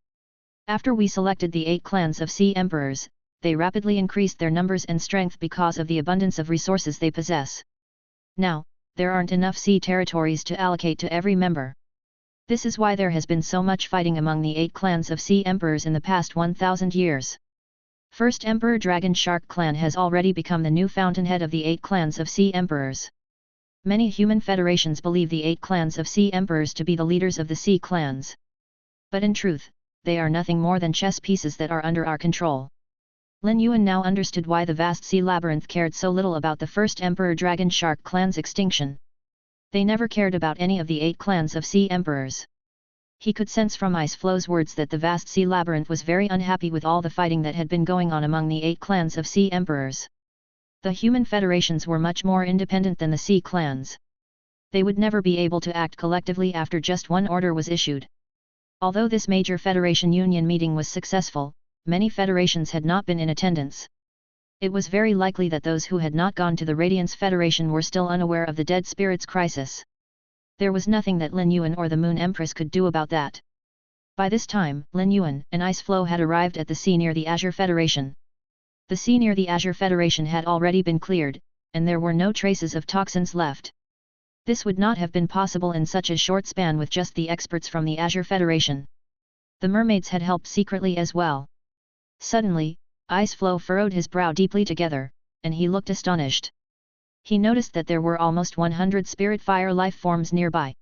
After we selected the 8 clans of sea emperors, they rapidly increased their numbers and strength because of the abundance of resources they possess. Now, there aren't enough sea territories to allocate to every member. This is why there has been so much fighting among the 8 clans of sea emperors in the past 1000 years. First Emperor Dragon Shark clan has already become the new fountainhead of the 8 clans of sea emperors. Many human federations believe the 8 clans of sea emperors to be the leaders of the sea clans. But in truth, they are nothing more than chess pieces that are under our control. Lin Yuan now understood why the vast sea labyrinth cared so little about the first Emperor Dragon Shark clan's extinction. They never cared about any of the 8 clans of sea emperors. He could sense from Ice Flow's words that the vast sea labyrinth was very unhappy with all the fighting that had been going on among the 8 clans of sea emperors. The human federations were much more independent than the sea clans. They would never be able to act collectively after just one order was issued. Although this major Federation Union meeting was successful, many federations had not been in attendance. It was very likely that those who had not gone to the Radiance Federation were still unaware of the Dead Spirits crisis. There was nothing that Lin Yuan or the Moon Empress could do about that. By this time, Lin Yuan and Ice Flow had arrived at the sea near the Azure Federation. The sea near the Azure Federation had already been cleared, and there were no traces of toxins left. This would not have been possible in such a short span with just the experts from the Azure Federation. The mermaids had helped secretly as well. Suddenly, Ice Flow furrowed his brow deeply together, and he looked astonished. He noticed that there were almost 100 spirit fire life forms nearby.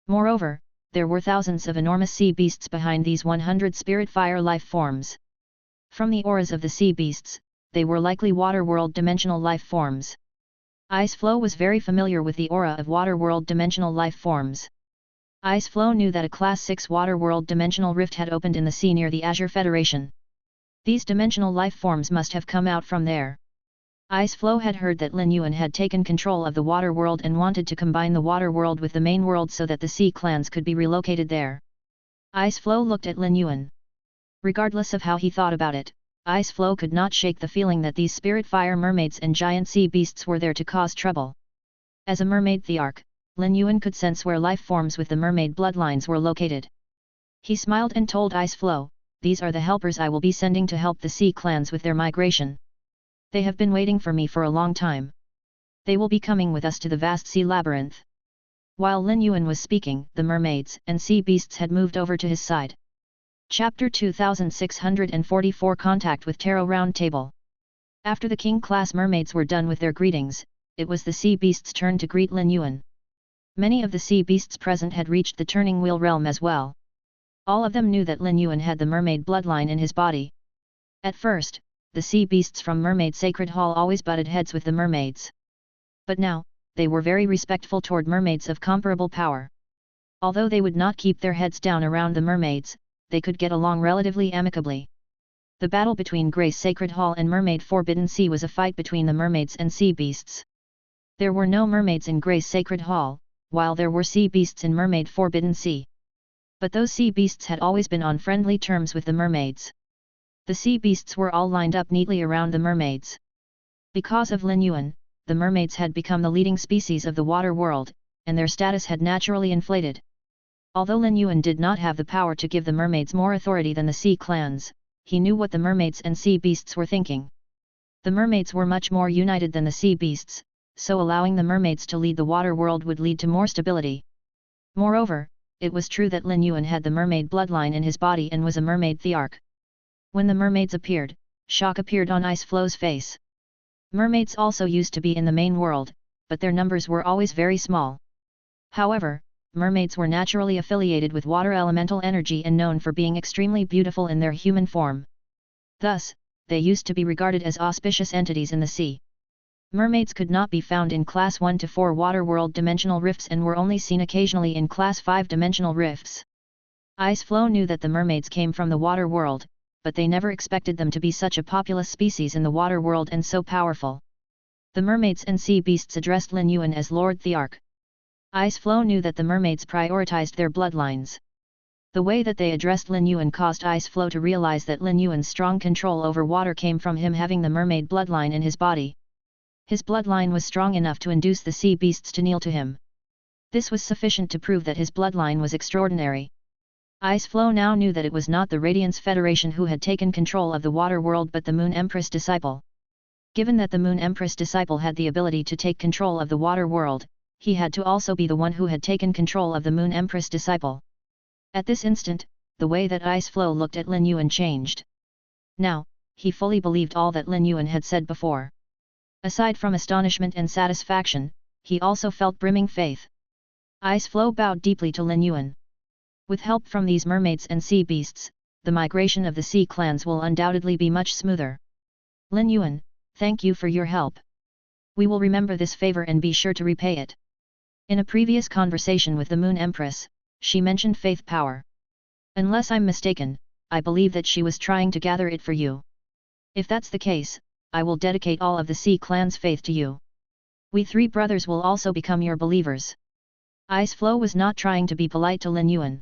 Moreover, there were thousands of enormous sea beasts behind these 100 spirit fire life forms. From the auras of the sea beasts, they were likely water world dimensional life forms. Ice Flow was very familiar with the aura of water world dimensional life forms. Ice Flow knew that a Class 6 water world dimensional rift had opened in the sea near the Azure Federation. These dimensional life forms must have come out from there. Ice Flow had heard that Lin Yuan had taken control of the water world and wanted to combine the water world with the main world so that the sea clans could be relocated there. Ice Flow looked at Lin Yuan. Regardless of how he thought about it, Ice Flow could not shake the feeling that these spirit fire mermaids and giant sea beasts were there to cause trouble. As a mermaid thearch, Lin Yuan could sense where life forms with the mermaid bloodlines were located. He smiled and told Ice Flow, "These are the helpers I will be sending to help the sea clans with their migration. They have been waiting for me for a long time. They will be coming with us to the vast sea labyrinth." While Lin Yuan was speaking, the mermaids and sea beasts had moved over to his side. Chapter 2644 Contact with Tarot Round Table. After the king class mermaids were done with their greetings, it was the sea beasts' turn to greet Lin Yuan. Many of the sea beasts present had reached the Turning Wheel realm as well. All of them knew that Lin Yuan had the mermaid bloodline in his body. At first, the sea beasts from Mermaid Sacred Hall always butted heads with the mermaids. But now, they were very respectful toward mermaids of comparable power. Although they would not keep their heads down around the mermaids, they could get along relatively amicably. The battle between Grace Sacred Hall and Mermaid Forbidden Sea was a fight between the mermaids and sea beasts. There were no mermaids in Grace Sacred Hall, while there were sea beasts in Mermaid Forbidden Sea. But those sea beasts had always been on friendly terms with the mermaids. The sea beasts were all lined up neatly around the mermaids. Because of Lin Yuan, the mermaids had become the leading species of the water world, and their status had naturally inflated. Although Lin Yuan did not have the power to give the mermaids more authority than the sea clans, he knew what the mermaids and sea beasts were thinking. The mermaids were much more united than the sea beasts, so allowing the mermaids to lead the water world would lead to more stability. Moreover, it was true that Lin Yuan had the mermaid bloodline in his body and was a mermaid thearch. When the mermaids appeared, shock appeared on Ice Flow's face. Mermaids also used to be in the main world, but their numbers were always very small. However, mermaids were naturally affiliated with water elemental energy and known for being extremely beautiful in their human form. Thus, they used to be regarded as auspicious entities in the sea. Mermaids could not be found in Class 1 to 4 water world dimensional rifts and were only seen occasionally in Class 5 dimensional rifts. Ice Flow knew that the mermaids came from the water world, but they never expected them to be such a populous species in the water world and so powerful. The mermaids and sea beasts addressed Lin Yuan as Lord Thearch. Ice Flow knew that the mermaids prioritized their bloodlines. The way that they addressed Lin Yuan caused Ice Flow to realize that Lin Yuan's strong control over water came from him having the mermaid bloodline in his body. His bloodline was strong enough to induce the sea beasts to kneel to him. This was sufficient to prove that his bloodline was extraordinary. Ice Flow now knew that it was not the Radiance Federation who had taken control of the water world but the Moon Empress disciple. Given that the Moon Empress disciple had the ability to take control of the water world, he had to also be the one who had taken control of the Moon Empress disciple. At this instant, the way that Ice Flow looked at Lin Yuan changed. Now, he fully believed all that Lin Yuan had said before. Aside from astonishment and satisfaction, he also felt brimming faith. Ice Flow bowed deeply to Lin Yuan. With help from these mermaids and sea beasts, the migration of the sea clans will undoubtedly be much smoother. Lin Yuan, thank you for your help. We will remember this favor and be sure to repay it. In a previous conversation with the Moon Empress, she mentioned faith power. Unless I'm mistaken, I believe that she was trying to gather it for you. If that's the case, I will dedicate all of the Sea Clan's faith to you. We three brothers will also become your believers. Ice Flow was not trying to be polite to Lin Yuan.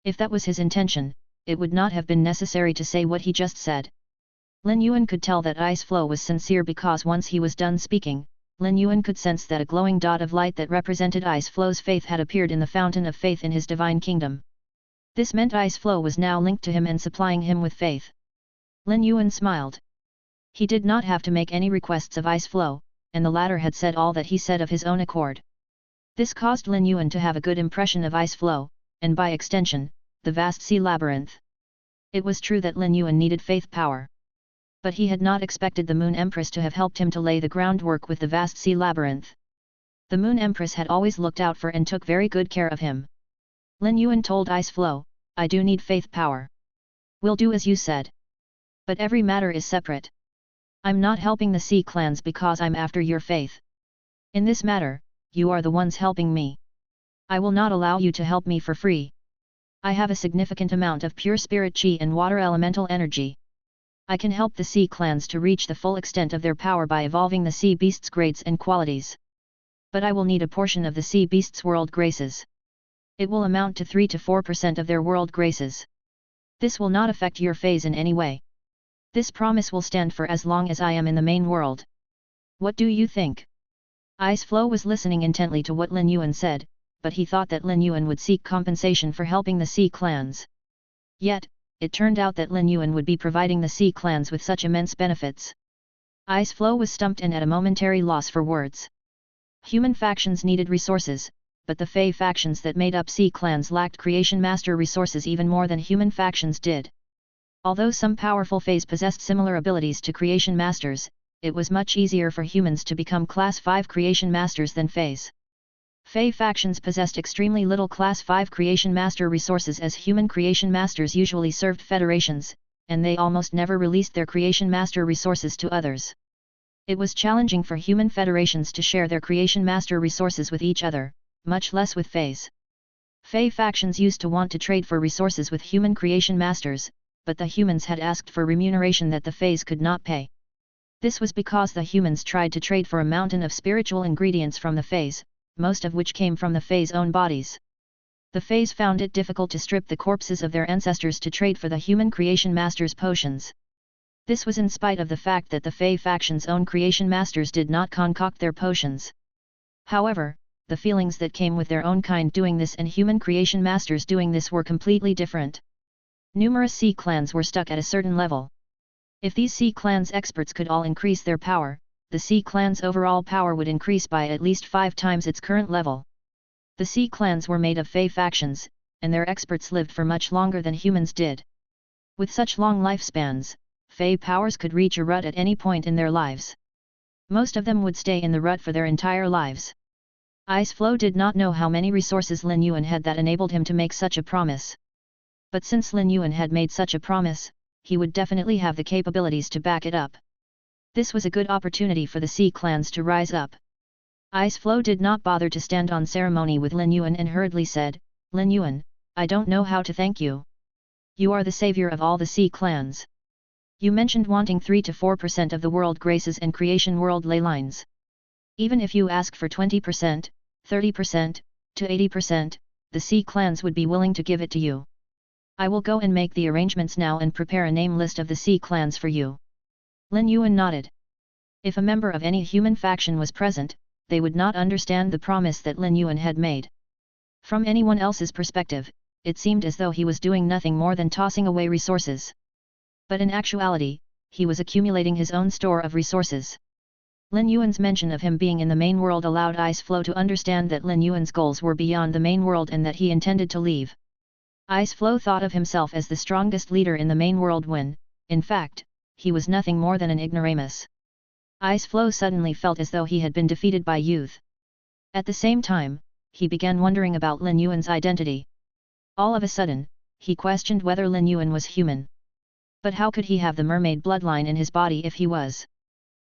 If that was his intention, it would not have been necessary to say what he just said. Lin Yuan could tell that Ice Flow was sincere because once he was done speaking, Lin Yuan could sense that a glowing dot of light that represented Ice Flow's faith had appeared in the fountain of faith in his divine kingdom. This meant Ice Flow was now linked to him and supplying him with faith. Lin Yuan smiled. He did not have to make any requests of Ice Flow, and the latter had said all that he said of his own accord. This caused Lin Yuan to have a good impression of Ice Flow, and by extension, the vast sea labyrinth. It was true that Lin Yuan needed faith power. But he had not expected the Moon Empress to have helped him to lay the groundwork with the vast sea labyrinth. The Moon Empress had always looked out for and took very good care of him. Lin Yuan told Ice Flow, I do need faith power. Will do as you said. But every matter is separate. I'm not helping the Sea Clans because I'm after your faith. In this matter, you are the ones helping me. I will not allow you to help me for free. I have a significant amount of pure spirit chi and water elemental energy. I can help the Sea Clans to reach the full extent of their power by evolving the Sea Beast's grades and qualities. But I will need a portion of the Sea Beast's world graces. It will amount to 3 to 4% of their world graces. This will not affect your phase in any way. This promise will stand for as long as I am in the main world. What do you think? Ice Flow was listening intently to what Lin Yuan said, but he thought that Lin Yuan would seek compensation for helping the Sea Clans. Yet, it turned out that Lin Yuan would be providing the Sea Clans with such immense benefits. Ice Flow was stumped and at a momentary loss for words. Human factions needed resources, but the Fey factions that made up Sea Clans lacked Creation Master resources even more than human factions did. Although some powerful Feys possessed similar abilities to Creation Masters, it was much easier for humans to become Class 5 Creation Masters than Feys. Fey factions possessed extremely little Class 5 Creation Master resources as human Creation Masters usually served federations, and they almost never released their Creation Master resources to others. It was challenging for human federations to share their Creation Master resources with each other, much less with Feys. Fey factions used to want to trade for resources with human Creation Masters, but the humans had asked for remuneration that the Feys could not pay. This was because the humans tried to trade for a mountain of spiritual ingredients from the Feys, most of which came from the Feys' own bodies. The Feys found it difficult to strip the corpses of their ancestors to trade for the human Creation Masters' potions. This was in spite of the fact that the Fey faction's own Creation Masters did not concoct their potions. However, the feelings that came with their own kind doing this and human Creation Masters doing this were completely different. Numerous Sea Clans were stuck at a certain level. If these Sea Clans experts could all increase their power, the Sea Clan's overall power would increase by at least 5 times its current level. The Sea Clans were made of Fey factions, and their experts lived for much longer than humans did. With such long lifespans, Fey powers could reach a rut at any point in their lives. Most of them would stay in the rut for their entire lives. Ice Flow did not know how many resources Lin Yuan had that enabled him to make such a promise. But since Lin Yuan had made such a promise, he would definitely have the capabilities to back it up. This was a good opportunity for the Sea Clans to rise up. Ice Flow did not bother to stand on ceremony with Lin Yuan and hurriedly said, Lin Yuan, I don't know how to thank you. You are the savior of all the Sea Clans. You mentioned wanting 3 to 4% of the world graces and creation world ley lines. Even if you ask for 20%, 30%, to 80%, the Sea Clans would be willing to give it to you. I will go and make the arrangements now and prepare a name list of the Sea Clans for you. Lin Yuan nodded. If a member of any human faction was present, they would not understand the promise that Lin Yuan had made. From anyone else's perspective, it seemed as though he was doing nothing more than tossing away resources. But in actuality, he was accumulating his own store of resources. Lin Yuan's mention of him being in the main world allowed Ice Flow to understand that Lin Yuan's goals were beyond the main world and that he intended to leave. Ice Flow thought of himself as the strongest leader in the main world when, in fact, he was nothing more than an ignoramus. Ice Flow suddenly felt as though he had been defeated by youth. At the same time, he began wondering about Lin Yuan's identity. All of a sudden, he questioned whether Lin Yuan was human. But how could he have the mermaid bloodline in his body if he was?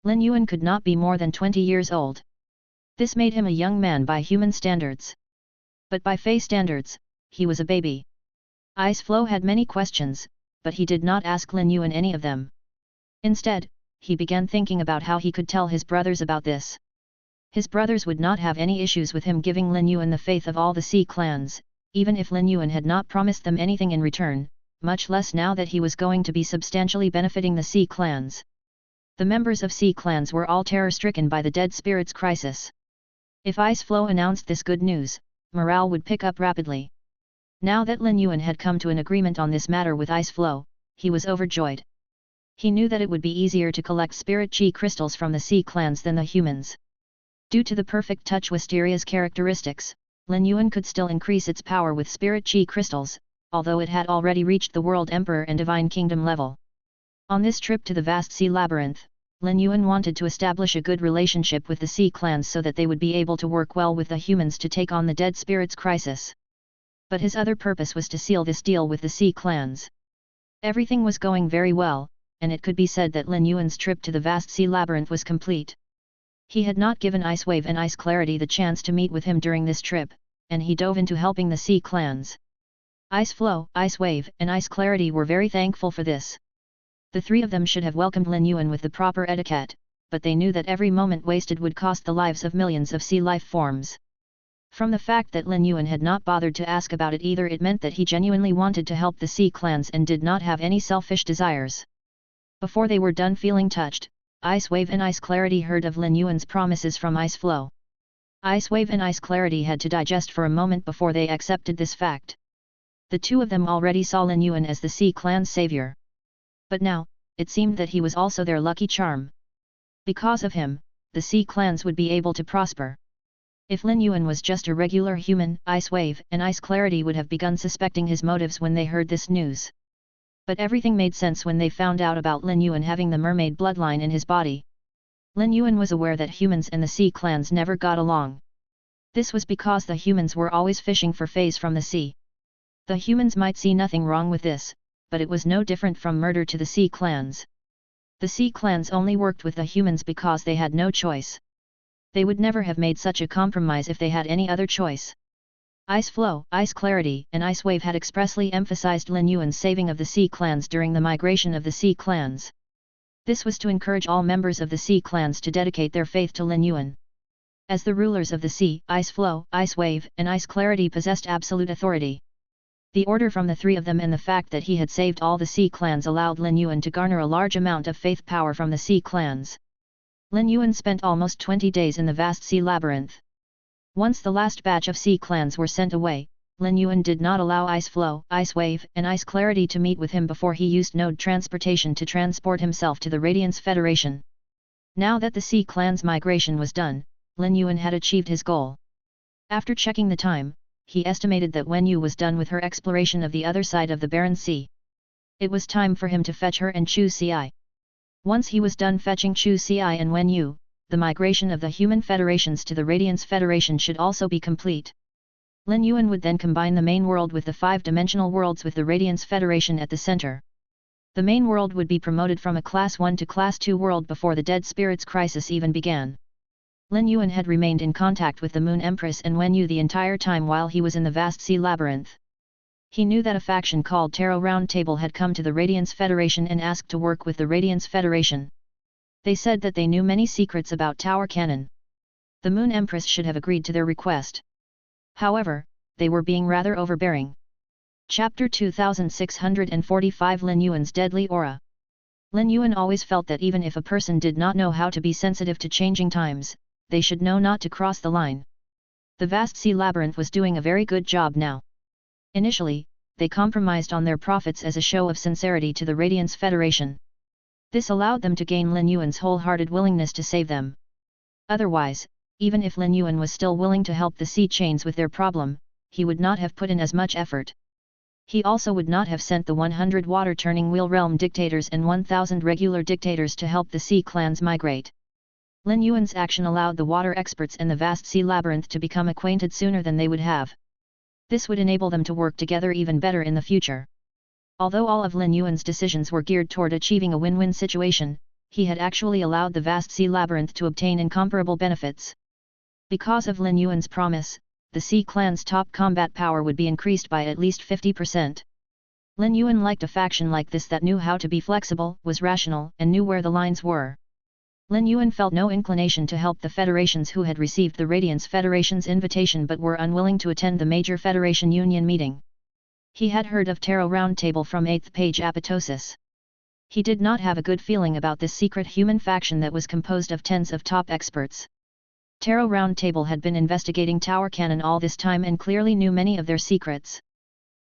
Lin Yuan could not be more than 20 years old. This made him a young man by human standards. But by Fey standards, he was a baby. Ice Flow had many questions, but he did not ask Lin Yuan any of them. Instead, he began thinking about how he could tell his brothers about this. His brothers would not have any issues with him giving Lin Yuan the faith of all the Sea clans, even if Lin Yuan had not promised them anything in return, much less now that he was going to be substantially benefiting the Sea clans. The members of Sea clans were all terror-stricken by the dead spirits crisis. If Ice Flow announced this good news, morale would pick up rapidly. Now that Lin Yuan had come to an agreement on this matter with Ice Flow, he was overjoyed. He knew that it would be easier to collect spirit chi crystals from the Sea clans than the humans. Due to the perfect touch wisteria's characteristics, Lin Yuan could still increase its power with spirit chi crystals, although it had already reached the World Emperor and Divine Kingdom level. On this trip to the vast sea labyrinth, Lin Yuan wanted to establish a good relationship with the Sea clans so that they would be able to work well with the humans to take on the dead spirits crisis. But his other purpose was to seal this deal with the Sea clans. Everything was going very well, and it could be said that Lin Yuan's trip to the vast sea labyrinth was complete. He had not given Ice Wave and Ice Clarity the chance to meet with him during this trip, and he dove into helping the Sea clans. Ice Flow, Ice Wave, and Ice Clarity were very thankful for this. The three of them should have welcomed Lin Yuan with the proper etiquette, but they knew that every moment wasted would cost the lives of millions of sea life forms. From the fact that Lin Yuan had not bothered to ask about it either, it meant that he genuinely wanted to help the Sea clans and did not have any selfish desires. Before they were done feeling touched, Ice Wave and Ice Clarity heard of Lin Yuan's promises from Ice Flow. Ice Wave and Ice Clarity had to digest for a moment before they accepted this fact. The two of them already saw Lin Yuan as the Sea clan's savior. But now, it seemed that he was also their lucky charm. Because of him, the Sea clans would be able to prosper. If Lin Yuan was just a regular human, Ice Wave and Ice Clarity would have begun suspecting his motives when they heard this news. But everything made sense when they found out about Lin Yuan having the mermaid bloodline in his body. Lin Yuan was aware that humans and the Sea clans never got along. This was because the humans were always fishing for feys from the sea. The humans might see nothing wrong with this, but it was no different from murder to the Sea clans. The Sea clans only worked with the humans because they had no choice. They would never have made such a compromise if they had any other choice. Ice Flow, Ice Clarity, and Ice Wave had expressly emphasized Lin Yuan's saving of the Sea clans during the migration of the Sea clans. This was to encourage all members of the Sea clans to dedicate their faith to Lin Yuan. As the rulers of the sea, Ice Flow, Ice Wave, and Ice Clarity possessed absolute authority. The order from the three of them and the fact that he had saved all the Sea clans allowed Lin Yuan to garner a large amount of faith power from the Sea clans. Lin Yuan spent almost 20 days in the vast sea labyrinth. Once the last batch of Sea clans were sent away, Lin Yuan did not allow Ice Flow, Ice Wave, and Ice Clarity to meet with him before he used node transportation to transport himself to the Radiance Federation. Now that the Sea clan's migration was done, Lin Yuan had achieved his goal. After checking the time, he estimated that Wen Yu was done with her exploration of the other side of the Barren Sea. It was time for him to fetch her and Chu Ci. Once he was done fetching Chu Ci and Wen Yu, the migration of the human federations to the Radiance Federation should also be complete. Lin Yuan would then combine the main world with the five-dimensional worlds with the Radiance Federation at the center. The main world would be promoted from a Class 1 to Class 2 world before the Dead Spirits crisis even began. Lin Yuan had remained in contact with the Moon Empress and Wen Yu the entire time while he was in the vast sea labyrinth. He knew that a faction called Tarot Round Table had come to the Radiance Federation and asked to work with the Radiance Federation. They said that they knew many secrets about Tower Cannon. The Moon Empress should have agreed to their request. However, they were being rather overbearing. Chapter 2645 Lin Yuan's Deadly Aura. Lin Yuan always felt that even if a person did not know how to be sensitive to changing times, they should know not to cross the line. The vast sea labyrinth was doing a very good job now. Initially, they compromised on their profits as a show of sincerity to the Radiance Federation. This allowed them to gain Lin Yuan's wholehearted willingness to save them. Otherwise, even if Lin Yuan was still willing to help the sea chains with their problem, he would not have put in as much effort. He also would not have sent the 100 water-turning wheel realm dictators and 1,000 regular dictators to help the sea clans migrate. Lin Yuan's action allowed the water experts and the vast sea labyrinth to become acquainted sooner than they would have. This would enable them to work together even better in the future. Although all of Lin Yuan's decisions were geared toward achieving a win-win situation, he had actually allowed the vast sea labyrinth to obtain incomparable benefits. Because of Lin Yuan's promise, the Sea Clan's top combat power would be increased by at least 50%. Lin Yuan liked a faction like this that knew how to be flexible, was rational, and knew where the lines were. Lin Yuan felt no inclination to help the federations who had received the Radiance Federation's invitation but were unwilling to attend the major Federation Union meeting. He had heard of Tarot Roundtable from 8th page Apoptosis. He did not have a good feeling about this secret human faction that was composed of tens of top experts. Tarot Roundtable had been investigating Tower Cannon all this time and clearly knew many of their secrets.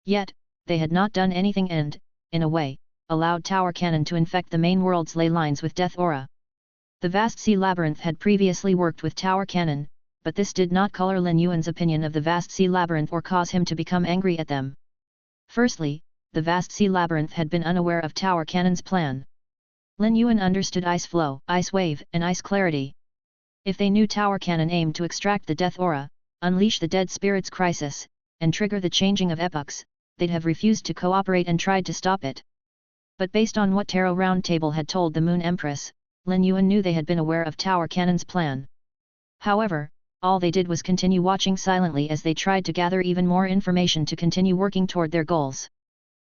Yet, they had not done anything and, in a way, allowed Tower Cannon to infect the main world's ley lines with death aura. The vast sea labyrinth had previously worked with Tower Cannon, but this did not color Lin Yuan's opinion of the vast sea labyrinth or cause him to become angry at them. Firstly, the vast sea labyrinth had been unaware of Tower Cannon's plan. Lin Yuan understood ice flow, ice wave, and ice clarity. If they knew Tower Cannon aimed to extract the death aura, unleash the dead spirits crisis, and trigger the changing of epochs, they'd have refused to cooperate and tried to stop it. But based on what Tarot Roundtable had told the Moon Empress, Lin Yuan knew they had been aware of Tower Cannon's plan. However, all they did was continue watching silently as they tried to gather even more information to continue working toward their goals.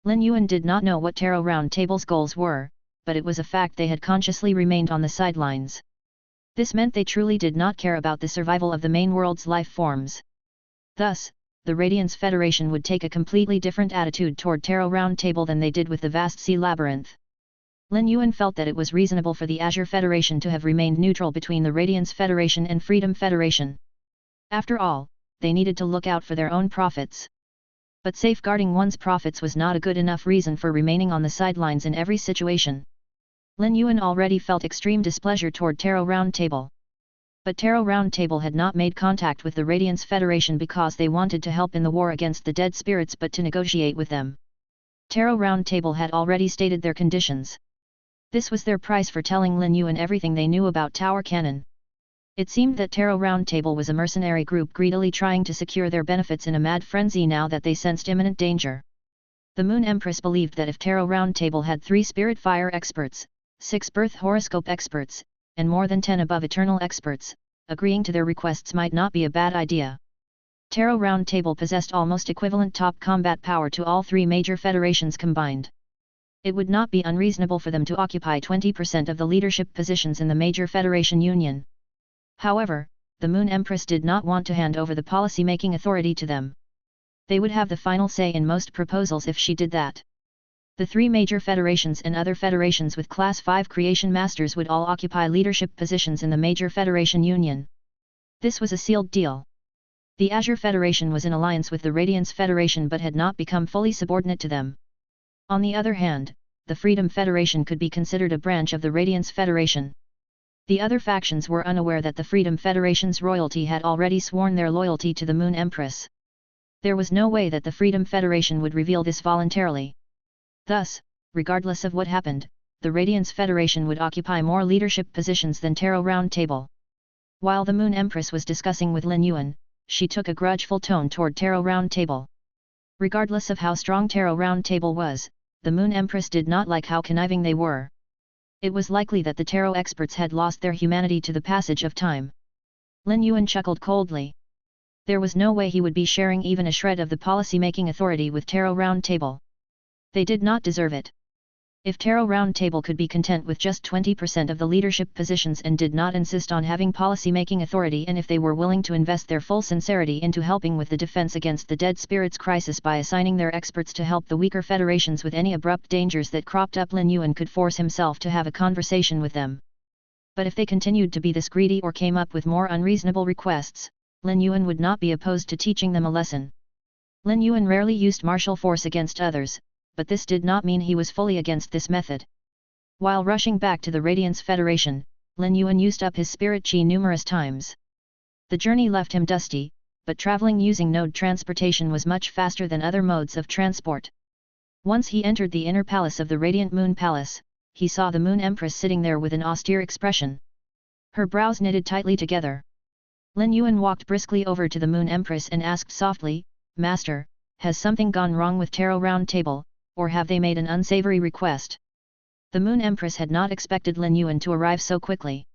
Lin Yuan did not know what Tarot Roundtable's goals were, but it was a fact they had consciously remained on the sidelines. This meant they truly did not care about the survival of the main world's life forms. Thus, the Radiance Federation would take a completely different attitude toward Tarot Roundtable than they did with the vast sea labyrinth. Lin Yuan felt that it was reasonable for the Azure Federation to have remained neutral between the Radiance Federation and Freedom Federation. After all, they needed to look out for their own profits. But safeguarding one's profits was not a good enough reason for remaining on the sidelines in every situation. Lin Yuan already felt extreme displeasure toward Tarot Roundtable. But Tarot Roundtable had not made contact with the Radiance Federation because they wanted to help in the war against the dead spirits but to negotiate with them. Tarot Roundtable had already stated their conditions. This was their price for telling Lin Yuan everything they knew about Tower Cannon. It seemed that Tarot Roundtable was a mercenary group greedily trying to secure their benefits in a mad frenzy now that they sensed imminent danger. The Moon Empress believed that if Tarot Roundtable had 3 spirit fire experts, 6 birth horoscope experts, and more than 10 above eternal experts, agreeing to their requests might not be a bad idea. Tarot Roundtable possessed almost equivalent top combat power to all 3 major federations combined. It would not be unreasonable for them to occupy 20% of the leadership positions in the major Federation Union. However, the Moon Empress did not want to hand over the policy-making authority to them. They would have the final say in most proposals if she did that. The 3 major federations and other federations with Class 5 Creation Masters would all occupy leadership positions in the major Federation Union. This was a sealed deal. The Azure Federation was in alliance with the Radiance Federation but had not become fully subordinate to them. On the other hand, the Freedom Federation could be considered a branch of the Radiance Federation. The other factions were unaware that the Freedom Federation's royalty had already sworn their loyalty to the Moon Empress. There was no way that the Freedom Federation would reveal this voluntarily. Thus, regardless of what happened, the Radiance Federation would occupy more leadership positions than Tarot Roundtable. While the Moon Empress was discussing with Lin Yuan, she took a grudgeful tone toward Tarot Roundtable. Regardless of how strong Tarot Roundtable was, the Moon Empress did not like how conniving they were. It was likely that the tarot experts had lost their humanity to the passage of time. Lin Yuan chuckled coldly. There was no way he would be sharing even a shred of the policy-making authority with Tarot Roundtable. They did not deserve it. If Tarot Roundtable could be content with just 20% of the leadership positions and did not insist on having policy-making authority, and if they were willing to invest their full sincerity into helping with the defense against the dead spirits crisis by assigning their experts to help the weaker federations with any abrupt dangers that cropped up, Lin Yuan could force himself to have a conversation with them. But if they continued to be this greedy or came up with more unreasonable requests, Lin Yuan would not be opposed to teaching them a lesson. Lin Yuan rarely used martial force against others, but this did not mean he was fully against this method. While rushing back to the Radiance Federation, Lin Yuan used up his spirit chi numerous times. The journey left him dusty, but traveling using node transportation was much faster than other modes of transport. Once he entered the inner palace of the Radiant Moon Palace, he saw the Moon Empress sitting there with an austere expression. Her brows knitted tightly together. Lin Yuan walked briskly over to the Moon Empress and asked softly, "Master, has something gone wrong with Tarot Round Table, or have they made an unsavory request?" The Moon Empress had not expected Lin Yuan to arrive so quickly.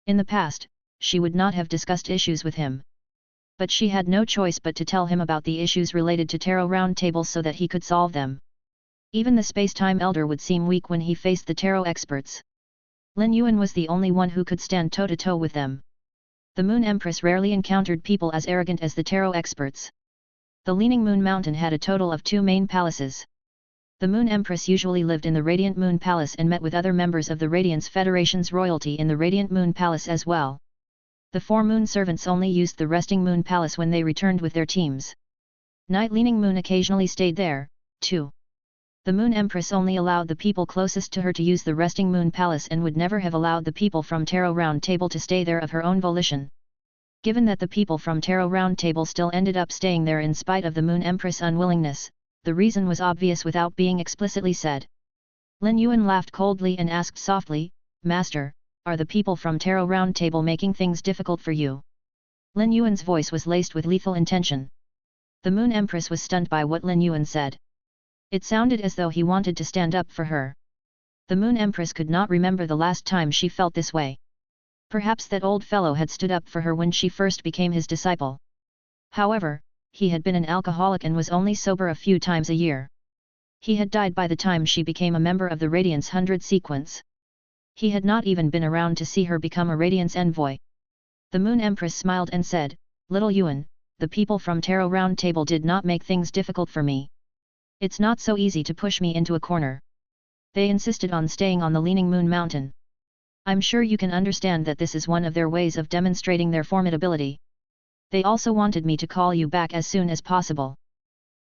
In the past, she would not have discussed issues with him. But she had no choice but to tell him about the issues related to Tarot Round Table so that he could solve them. Even the space-time elder would seem weak when he faced the tarot experts. Lin Yuan was the only one who could stand toe-to-toe with them. The Moon Empress rarely encountered people as arrogant as the tarot experts. The Leaning Moon Mountain had a total of 2 main palaces. The Moon Empress usually lived in the Radiant Moon Palace and met with other members of the Radiance Federation's royalty in the Radiant Moon Palace as well. The 4 moon servants only used the Resting Moon Palace when they returned with their teams. Night Leaning Moon occasionally stayed there, too. The Moon Empress only allowed the people closest to her to use the Resting Moon Palace and would never have allowed the people from Tarot Round Table to stay there of her own volition. Given that the people from Tarot Round Table still ended up staying there in spite of the Moon Empress' unwillingness, the reason was obvious without being explicitly said. Lin Yuan laughed coldly and asked softly, "Master, are the people from Tarot Round Table making things difficult for you?" Lin Yuan's voice was laced with lethal intention. The Moon Empress was stunned by what Lin Yuan said. It sounded as though he wanted to stand up for her. The Moon Empress could not remember the last time she felt this way. Perhaps that old fellow had stood up for her when she first became his disciple. However, he had been an alcoholic and was only sober a few times a year. He had died by the time she became a member of the Radiance 100 sequence. He had not even been around to see her become a Radiance envoy. The Moon Empress smiled and said, "Little Yuan, the people from Tarot Round Table did not make things difficult for me. It's not so easy to push me into a corner. They insisted on staying on the Leaning Moon Mountain. I'm sure you can understand that this is one of their ways of demonstrating their formidability. They also wanted me to call you back as soon as possible.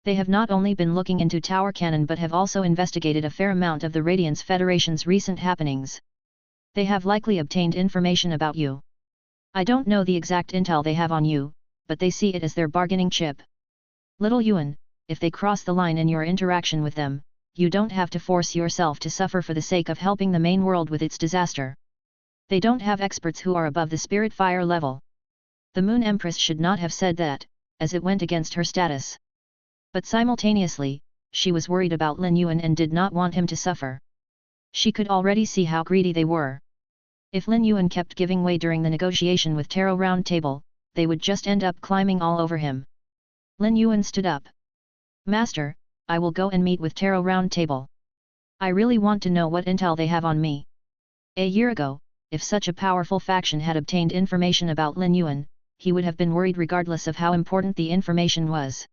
They have not only been looking into Tower Cannon but have also investigated a fair amount of the Radiance Federation's recent happenings. They have likely obtained information about you. I don't know the exact intel they have on you, but they see it as their bargaining chip. Little Yuan, if they cross the line in your interaction with them, you don't have to force yourself to suffer for the sake of helping the main world with its disaster. They don't have experts who are above the spirit fire level." The Moon Empress should not have said that, as it went against her status. But simultaneously, she was worried about Lin Yuan and did not want him to suffer. She could already see how greedy they were. If Lin Yuan kept giving way during the negotiation with Tarot Round Table, they would just end up climbing all over him. Lin Yuan stood up. "Master, I will go and meet with Tarot Round Table. I really want to know what intel they have on me." A year ago, if such a powerful faction had obtained information about Lin Yuan, he would have been worried regardless of how important the information was.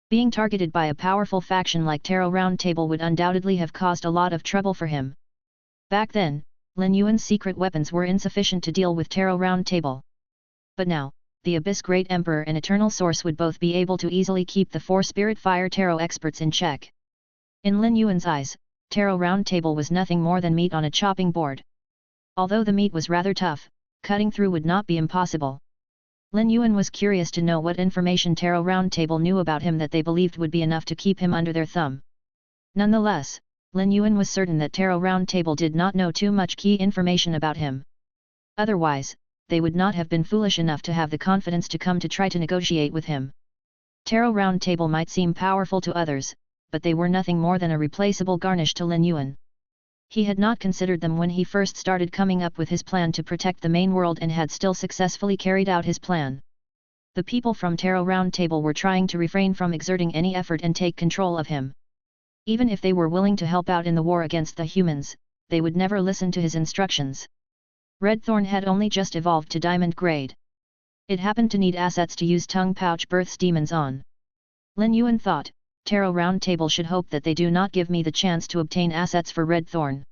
Being targeted by a powerful faction like Tarot Round Table would undoubtedly have caused a lot of trouble for him. Back then, Lin Yuan's secret weapons were insufficient to deal with Tarot Round Table. But now, the Abyss Great Emperor and Eternal Source would both be able to easily keep the 4 Spirit Fire Tarot experts in check. In Lin Yuan's eyes, Tarot Round Table was nothing more than meat on a chopping board. Although the meat was rather tough, cutting through would not be impossible. Lin Yuan was curious to know what information Tarot Round Table knew about him that they believed would be enough to keep him under their thumb. Nonetheless, Lin Yuan was certain that Tarot Round Table did not know too much key information about him. Otherwise, they would not have been foolish enough to have the confidence to come to try to negotiate with him. Tarot Round Table might seem powerful to others, but they were nothing more than a replaceable garnish to Lin Yuan. He had not considered them when he first started coming up with his plan to protect the main world and had still successfully carried out his plan. The people from Tarot Round Table were trying to refrain from exerting any effort and take control of him. Even if they were willing to help out in the war against the humans, they would never listen to his instructions. Red Thorn had only just evolved to diamond grade. It happened to need assets to use tongue pouch births demons on. Lin Yuan thought, Tarot Round Table should hope that they do not give me the chance to obtain assets for Red Thorn.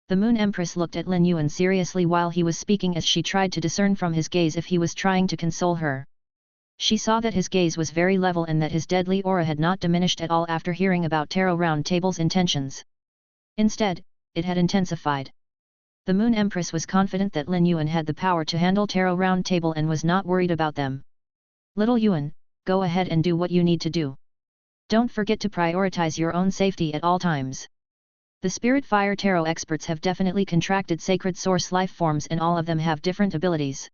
The Moon Empress looked at Lin Yuan seriously while he was speaking as she tried to discern from his gaze if he was trying to console her. She saw that his gaze was very level and that his deadly aura had not diminished at all after hearing about Tarot Round Table's intentions. Instead, it had intensified. The Moon Empress was confident that Lin Yuan had the power to handle Tarot Round Table and was not worried about them. Little Yuan, go ahead and do what you need to do. Don't forget to prioritize your own safety at all times. The Spirit Fire Tarot experts have definitely contracted sacred source life forms and all of them have different abilities.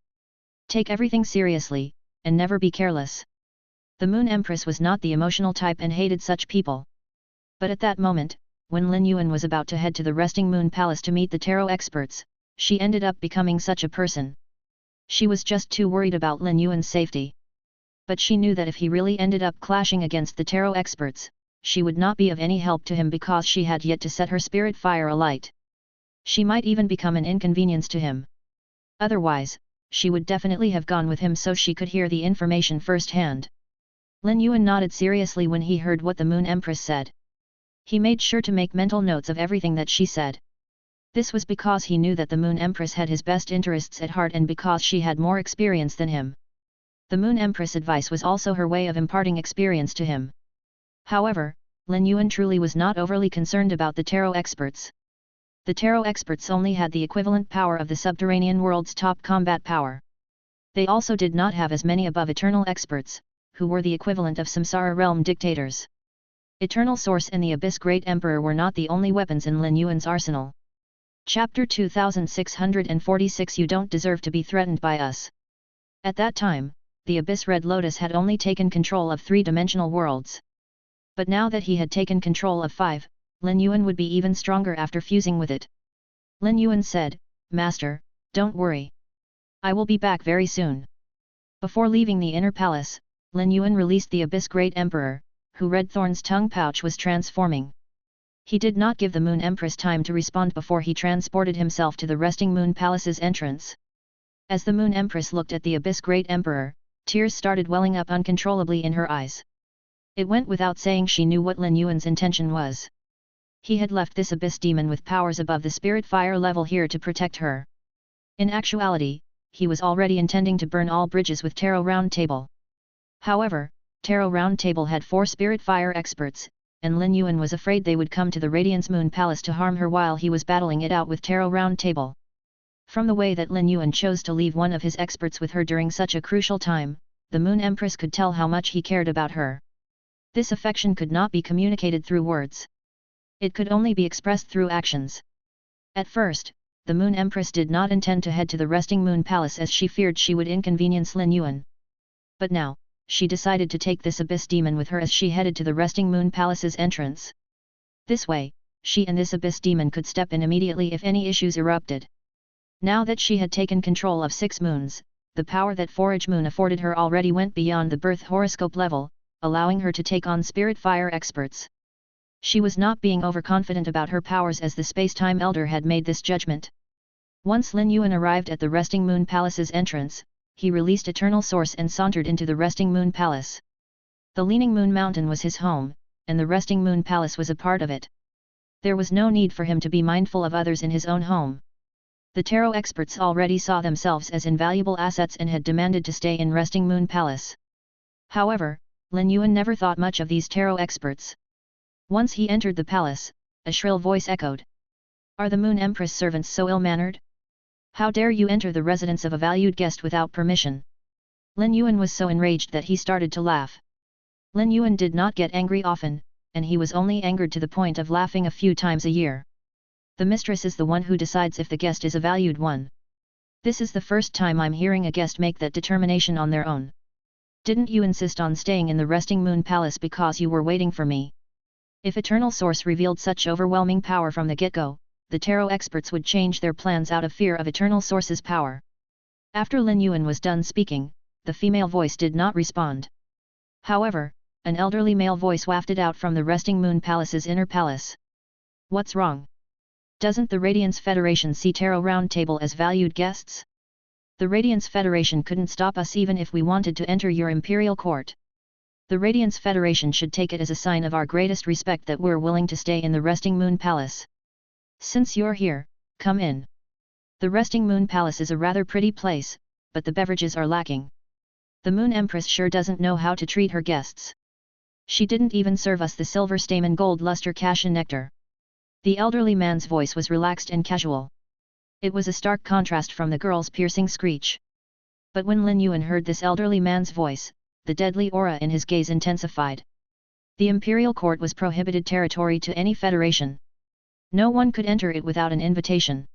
Take everything seriously, and never be careless. The Moon Empress was not the emotional type and hated such people. But at that moment, when Lin Yuan was about to head to the Resting Moon Palace to meet the tarot experts, she ended up becoming such a person. She was just too worried about Lin Yuan's safety. But she knew that if he really ended up clashing against the tarot experts, she would not be of any help to him because she had yet to set her spirit fire alight. She might even become an inconvenience to him. Otherwise, she would definitely have gone with him so she could hear the information firsthand. Lin Yuan nodded seriously when he heard what the Moon Empress said. He made sure to make mental notes of everything that she said. This was because he knew that the Moon Empress had his best interests at heart and because she had more experience than him. The Moon Empress' advice was also her way of imparting experience to him. However, Lin Yuan truly was not overly concerned about the tarot experts. The tarot experts only had the equivalent power of the subterranean world's top combat power. They also did not have as many above eternal experts, who were the equivalent of Samsara realm dictators. Eternal Source and the Abyss Great Emperor were not the only weapons in Lin Yuan's arsenal. Chapter 2646 You don't deserve to be threatened by us. At that time, the Abyss Red Lotus had only taken control of 3-dimensional worlds. But now that he had taken control of 5, Lin Yuan would be even stronger after fusing with it. Lin Yuan said, Master, don't worry. I will be back very soon. Before leaving the inner palace, Lin Yuan released the Abyss Great Emperor, who Red Thorn's tongue pouch was transforming. He did not give the Moon Empress time to respond before he transported himself to the Resting Moon Palace's entrance. As the Moon Empress looked at the Abyss Great Emperor, tears started welling up uncontrollably in her eyes. It went without saying she knew what Lin Yuan's intention was. He had left this Abyss demon with powers above the spirit fire level here to protect her. In actuality, he was already intending to burn all bridges with Tarot Round Table. However, Tarot Round Table had 4 spirit fire experts, and Lin Yuan was afraid they would come to the Radiance Moon Palace to harm her while he was battling it out with Tarot Round Table. From the way that Lin Yuan chose to leave one of his experts with her during such a crucial time, the Moon Empress could tell how much he cared about her. This affection could not be communicated through words. It could only be expressed through actions. At first, the Moon Empress did not intend to head to the Resting Moon Palace as she feared she would inconvenience Lin Yuan. But now, she decided to take this Abyss demon with her as she headed to the Resting Moon Palace's entrance. This way, she and this Abyss demon could step in immediately if any issues erupted. Now that she had taken control of 6 moons, the power that Forage Moon afforded her already went beyond the birth horoscope level, allowing her to take on spirit fire experts. She was not being overconfident about her powers as the Space-Time Elder had made this judgment. Once Lin Yuan arrived at the Resting Moon Palace's entrance, he released Eternal Source and sauntered into the Resting Moon Palace. The Leaning Moon Mountain was his home, and the Resting Moon Palace was a part of it. There was no need for him to be mindful of others in his own home. The tarot experts already saw themselves as invaluable assets and had demanded to stay in Resting Moon Palace. However, Lin Yuan never thought much of these tarot experts. Once he entered the palace, a shrill voice echoed. Are the Moon Empress servants so ill-mannered? How dare you enter the residence of a valued guest without permission? Lin Yuan was so enraged that he started to laugh. Lin Yuan did not get angry often, and he was only angered to the point of laughing a few times a year. The mistress is the one who decides if the guest is a valued one. This is the first time I'm hearing a guest make that determination on their own. Didn't you insist on staying in the Resting Moon Palace because you were waiting for me? If Eternal Source revealed such overwhelming power from the get-go, the tarot experts would change their plans out of fear of Eternal Source's power. After Lin Yuan was done speaking, the female voice did not respond. However, an elderly male voice wafted out from the Resting Moon Palace's inner palace. What's wrong? Doesn't the Radiance Federation see Tarot Round Table as valued guests? The Radiance Federation couldn't stop us even if we wanted to enter your imperial court. The Radiance Federation should take it as a sign of our greatest respect that we're willing to stay in the Resting Moon Palace. Since you're here, come in. The Resting Moon Palace is a rather pretty place, but the beverages are lacking. The Moon Empress sure doesn't know how to treat her guests. She didn't even serve us the silver stamen gold luster cassia nectar. The elderly man's voice was relaxed and casual. It was a stark contrast from the girl's piercing screech. But when Lin Yuan heard this elderly man's voice, the deadly aura in his gaze intensified. The imperial court was prohibited territory to any federation. No one could enter it without an invitation.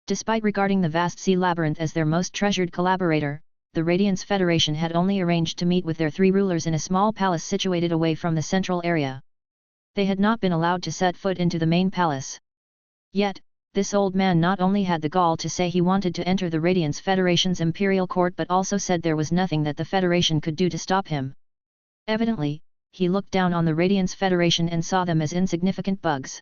Despite regarding the vast sea labyrinth as their most treasured collaborator, the Radiance Federation had only arranged to meet with their 3 rulers in a small palace situated away from the central area. They had not been allowed to set foot into the main palace. Yet, this old man not only had the gall to say he wanted to enter the Radiance Federation's imperial court but also said there was nothing that the Federation could do to stop him. Evidently, he looked down on the Radiance Federation and saw them as insignificant bugs.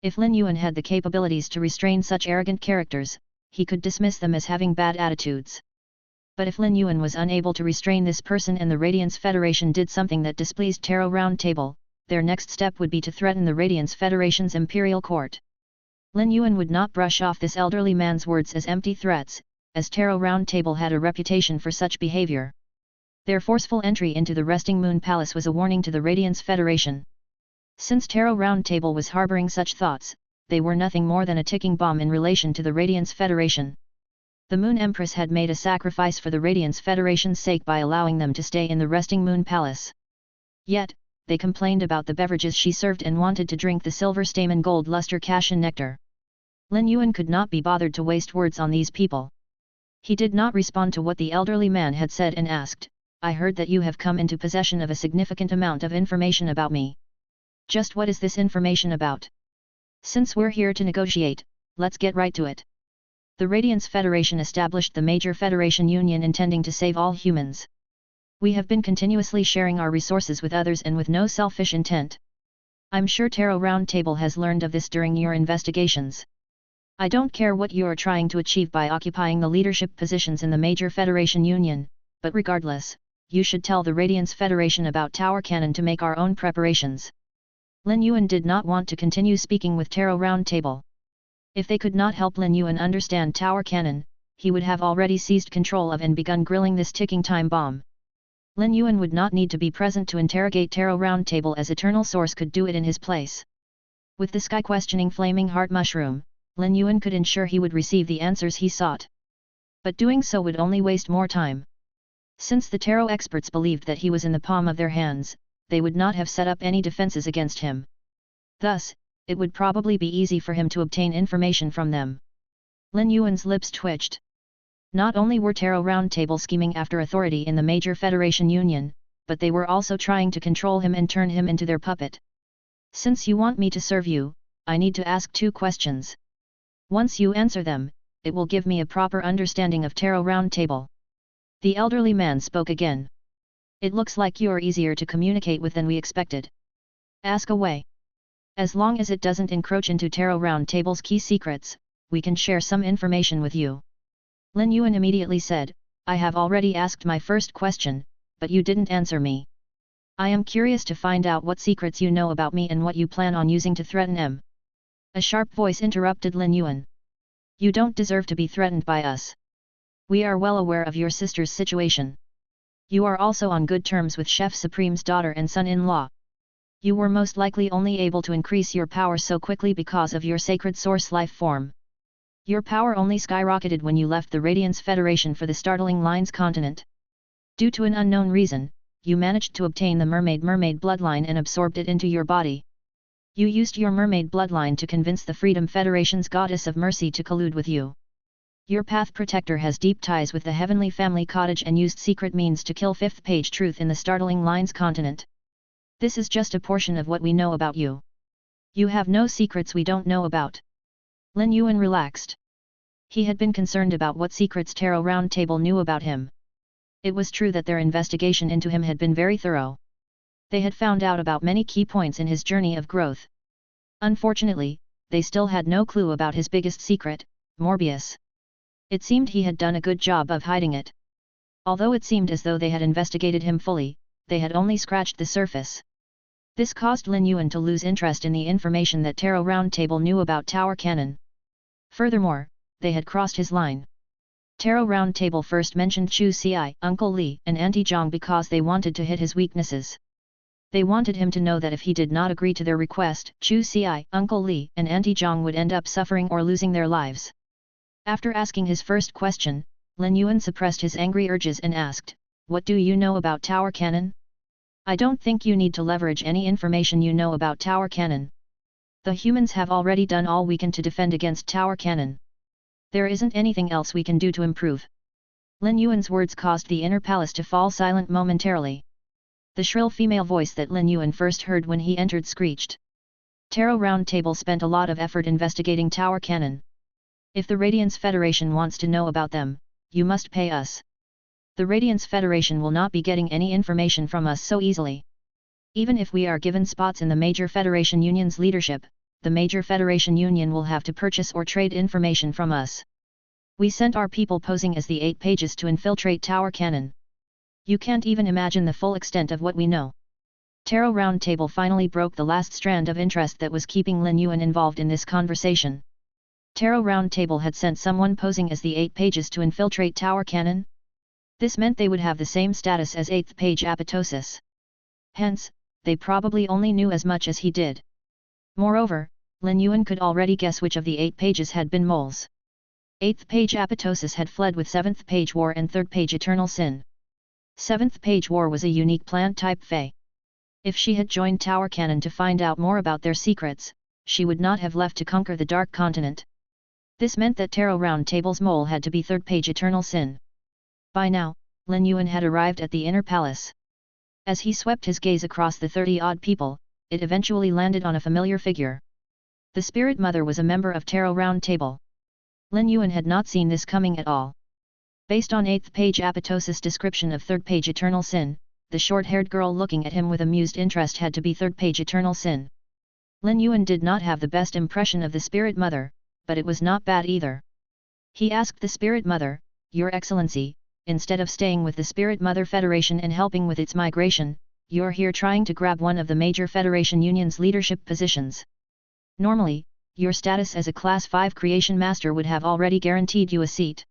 If Lin Yuan had the capabilities to restrain such arrogant characters, he could dismiss them as having bad attitudes. But if Lin Yuan was unable to restrain this person and the Radiance Federation did something that displeased Taro Round Table, their next step would be to threaten the Radiance Federation's imperial court. Lin Yuan would not brush off this elderly man's words as empty threats, as Taro Round Table had a reputation for such behavior. Their forceful entry into the Resting Moon Palace was a warning to the Radiance Federation. Since Taro Round Table was harboring such thoughts, they were nothing more than a ticking bomb in relation to the Radiance Federation. The Moon Empress had made a sacrifice for the Radiance Federation's sake by allowing them to stay in the Resting Moon Palace. Yet, they complained about the beverages she served and wanted to drink the silver stamen gold luster cassia nectar. Lin Yuan could not be bothered to waste words on these people. He did not respond to what the elderly man had said and asked, "I heard that you have come into possession of a significant amount of information about me. Just what is this information about? Since we're here to negotiate, let's get right to it." The Radiance Federation established the major Federation Union intending to save all humans. We have been continuously sharing our resources with others and with no selfish intent. I'm sure Taro Round Table has learned of this during your investigations. I don't care what you are trying to achieve by occupying the leadership positions in the major Federation Union, but regardless, you should tell the Radiance Federation about Tower Cannon to make our own preparations. Lin Yuan did not want to continue speaking with Taro Round Table. If they could not help Lin Yuan understand Tower Cannon, he would have already seized control of and begun grilling this ticking time bomb. Lin Yuan would not need to be present to interrogate Taro Round Table as Eternal Source could do it in his place. With the sky questioning Flaming Heart Mushroom, Lin Yuan could ensure he would receive the answers he sought. But doing so would only waste more time. Since the tarot experts believed that he was in the palm of their hands, they would not have set up any defenses against him. Thus, it would probably be easy for him to obtain information from them. Lin Yuan's lips twitched. Not only were Taro Round Table scheming after authority in the major Federation Union, but they were also trying to control him and turn him into their puppet. Since you want me to serve you, I need to ask 2 questions. Once you answer them, it will give me a proper understanding of Taro Round Table. The elderly man spoke again. It looks like you are easier to communicate with than we expected. Ask away. As long as it doesn't encroach into Taro Round Table's key secrets, we can share some information with you. Lin Yuan immediately said, "I have already asked my first question, but you didn't answer me. I am curious to find out what secrets you know about me and what you plan on using to threaten me." A sharp voice interrupted Lin Yuan. "You don't deserve to be threatened by us. We are well aware of your sister's situation. You are also on good terms with Chef Supreme's daughter and son-in-law. You were most likely only able to increase your power so quickly because of your sacred source life form. Your power only skyrocketed when you left the Radiance Federation for the Startling Lines continent. Due to an unknown reason, you managed to obtain the mermaid bloodline and absorbed it into your body. You used your mermaid bloodline to convince the Freedom Federation's Goddess of Mercy to collude with you. Your Path Protector has deep ties with the Heavenly Family Cottage and used secret means to kill 5th Page Truth in the Startling Lines continent. This is just a portion of what we know about you. You have no secrets we don't know about." Lin Yuan relaxed. He had been concerned about what secrets Taro Round Table knew about him. It was true that their investigation into him had been very thorough. They had found out about many key points in his journey of growth. Unfortunately, they still had no clue about his biggest secret, Morbius. It seemed he had done a good job of hiding it. Although it seemed as though they had investigated him fully, they had only scratched the surface. This caused Lin Yuan to lose interest in the information that Taro Round Table knew about Tower Cannon. Furthermore, they had crossed his line. Tarot Round Table first mentioned Chu Ci, Uncle Li, and Auntie Zhang because they wanted to hit his weaknesses. They wanted him to know that if he did not agree to their request, Chu Ci, Uncle Li, and Auntie Zhang would end up suffering or losing their lives. After asking his first question, Lin Yuan suppressed his angry urges and asked, "What do you know about Tower Cannon? I don't think you need to leverage any information you know about Tower Cannon. The humans have already done all we can to defend against Tower Cannon. There isn't anything else we can do to improve." Lin Yuan's words caused the inner palace to fall silent momentarily. The shrill female voice that Lin Yuan first heard when he entered screeched. Tarot Round Table spent a lot of effort investigating Tower Cannon. If the Radiance Federation wants to know about them, you must pay us. The Radiance Federation will not be getting any information from us so easily. Even if we are given spots in the Major Federation Union's leadership, the Major Federation Union will have to purchase or trade information from us. We sent our people posing as the 8 pages to infiltrate Tower Cannon. You can't even imagine the full extent of what we know. Tarot Round Table finally broke the last strand of interest that was keeping Lin Yuan involved in this conversation. Tarot Round Table had sent someone posing as the 8 pages to infiltrate Tower Cannon. This meant they would have the same status as 8th page apoptosis. Hence, they probably only knew as much as he did. Moreover, Lin Yuan could already guess which of the 8 pages had been moles. 8th page apoptosis had fled with 7th page war and 3rd page eternal sin. 7th page war was a unique plant-type fey. If she had joined Tower Cannon to find out more about their secrets, she would not have left to conquer the Dark Continent. This meant that Tarot Round Table's mole had to be 3rd page eternal sin. By now, Lin Yuan had arrived at the inner palace. As he swept his gaze across the 30-odd people, it eventually landed on a familiar figure. The Spirit Mother was a member of Tarot Round Table. Lin Yuan had not seen this coming at all. Based on 8th page apoptosis description of 3rd page eternal sin, the short-haired girl looking at him with amused interest had to be 3rd page eternal sin. Lin Yuan did not have the best impression of the Spirit Mother, but it was not bad either. He asked the Spirit Mother, "Your Excellency, instead of staying with the Spirit Mother Federation and helping with its migration, you're here trying to grab one of the Major Federation Union's leadership positions. Normally, your status as a Class 5 Creation Master would have already guaranteed you a seat.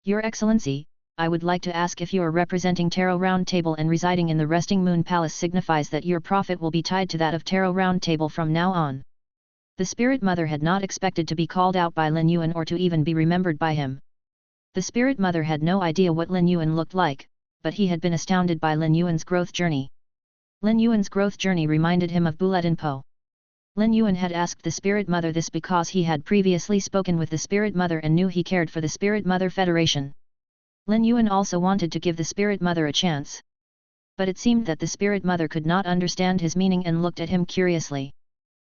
Your Excellency, I would like to ask if your representing Tarot Round Table and residing in the Resting Moon Palace signifies that your profit will be tied to that of Tarot Round Table from now on." The Spirit Mother had not expected to be called out by Lin Yuan or to even be remembered by him. The Spirit Mother had no idea what Lin Yuan looked like, but he had been astounded by Lin Yuan's growth journey. Lin Yuan's growth journey reminded him of Bulletin Po. Lin Yuan had asked the Spirit Mother this because he had previously spoken with the Spirit Mother and knew he cared for the Spirit Mother Federation. Lin Yuan also wanted to give the Spirit Mother a chance. But it seemed that the Spirit Mother could not understand his meaning and looked at him curiously.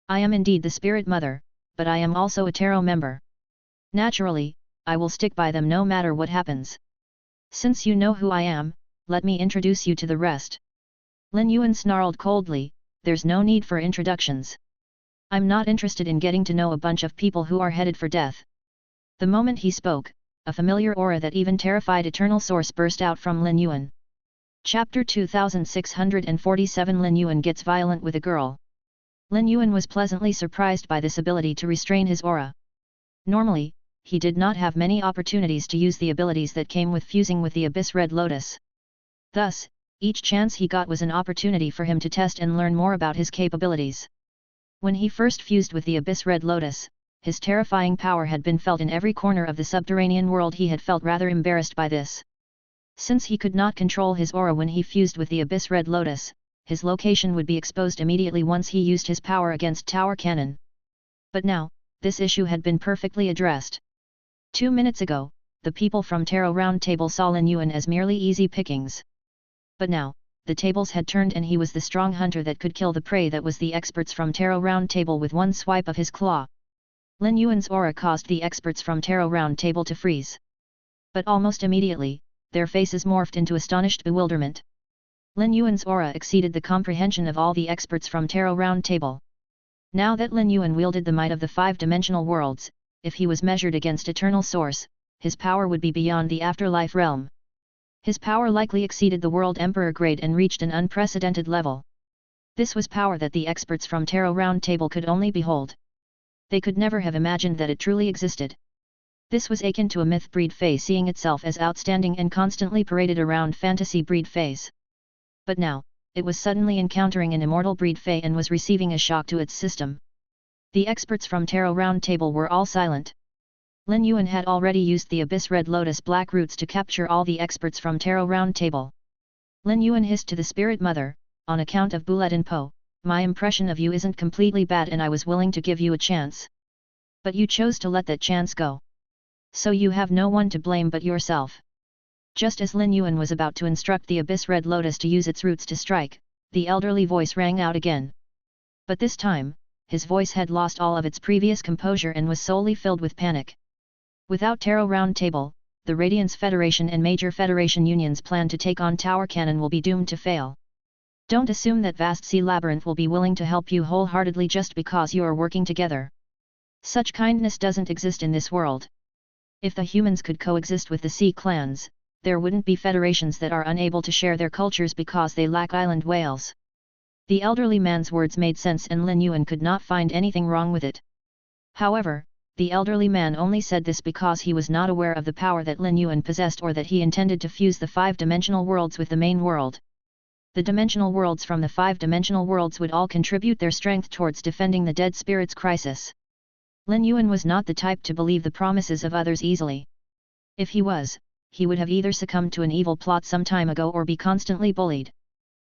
"I am indeed the Spirit Mother, but I am also a Tarot member. Naturally, I will stick by them no matter what happens. Since you know who I am, let me introduce you to the rest." Lin Yuan snarled coldly, "There's no need for introductions. I'm not interested in getting to know a bunch of people who are headed for death." The moment he spoke, a familiar aura that even terrified Eternal Source burst out from Lin Yuan. Chapter 2647 Lin Yuan gets violent with a girl. Lin Yuan was pleasantly surprised by this ability to restrain his aura. Normally, he did not have many opportunities to use the abilities that came with fusing with the Abyss Red Lotus. Thus, each chance he got was an opportunity for him to test and learn more about his capabilities. When he first fused with the Abyss Red Lotus, his terrifying power had been felt in every corner of the subterranean world. He had felt rather embarrassed by this. Since he could not control his aura when he fused with the Abyss Red Lotus, his location would be exposed immediately once he used his power against Tower Cannon. But now, this issue had been perfectly addressed. 2 minutes ago, the people from Tarot Round Table saw Lin Yuan as merely easy pickings. But now, the tables had turned and he was the strong hunter that could kill the prey that was the experts from Tarot Round Table with one swipe of his claw. Lin Yuan's aura caused the experts from Tarot Round Table to freeze. But almost immediately, their faces morphed into astonished bewilderment. Lin Yuan's aura exceeded the comprehension of all the experts from Tarot Round Table. Now that Lin Yuan wielded the might of the 5-dimensional worlds, if he was measured against Eternal Source, his power would be beyond the afterlife realm. His power likely exceeded the World Emperor grade and reached an unprecedented level. This was power that the experts from Tarot Round Table could only behold. They could never have imagined that it truly existed. This was akin to a myth breed fey seeing itself as outstanding and constantly paraded around fantasy breed feys. But now, it was suddenly encountering an immortal breed fey and was receiving a shock to its system. The experts from Tarot Round Table were all silent. Lin Yuan had already used the Abyss Red Lotus Black Roots to capture all the experts from Tarot Round Table. Lin Yuan hissed to the Spirit Mother, on account of Bulletin Po, my impression of you isn't completely bad and I was willing to give you a chance. But you chose to let that chance go. So you have no one to blame but yourself. Just as Lin Yuan was about to instruct the Abyss Red Lotus to use its roots to strike, the elderly voice rang out again. But this time, his voice had lost all of its previous composure and was solely filled with panic. Without Tarot Round Table, the Radiance Federation and major Federation unions plan to take on Tower Cannon will be doomed to fail. Don't assume that Vast Sea Labyrinth will be willing to help you wholeheartedly just because you are working together. Such kindness doesn't exist in this world. If the humans could coexist with the sea clans, there wouldn't be federations that are unable to share their cultures because they lack island whales. The elderly man's words made sense and Lin Yuan could not find anything wrong with it. However, the elderly man only said this because he was not aware of the power that Lin Yuan possessed or that he intended to fuse the 5-dimensional worlds with the main world. The dimensional worlds from the 5-dimensional worlds would all contribute their strength towards defending the dead spirits crisis. Lin Yuan was not the type to believe the promises of others easily. If he was, he would have either succumbed to an evil plot some time ago or be constantly bullied.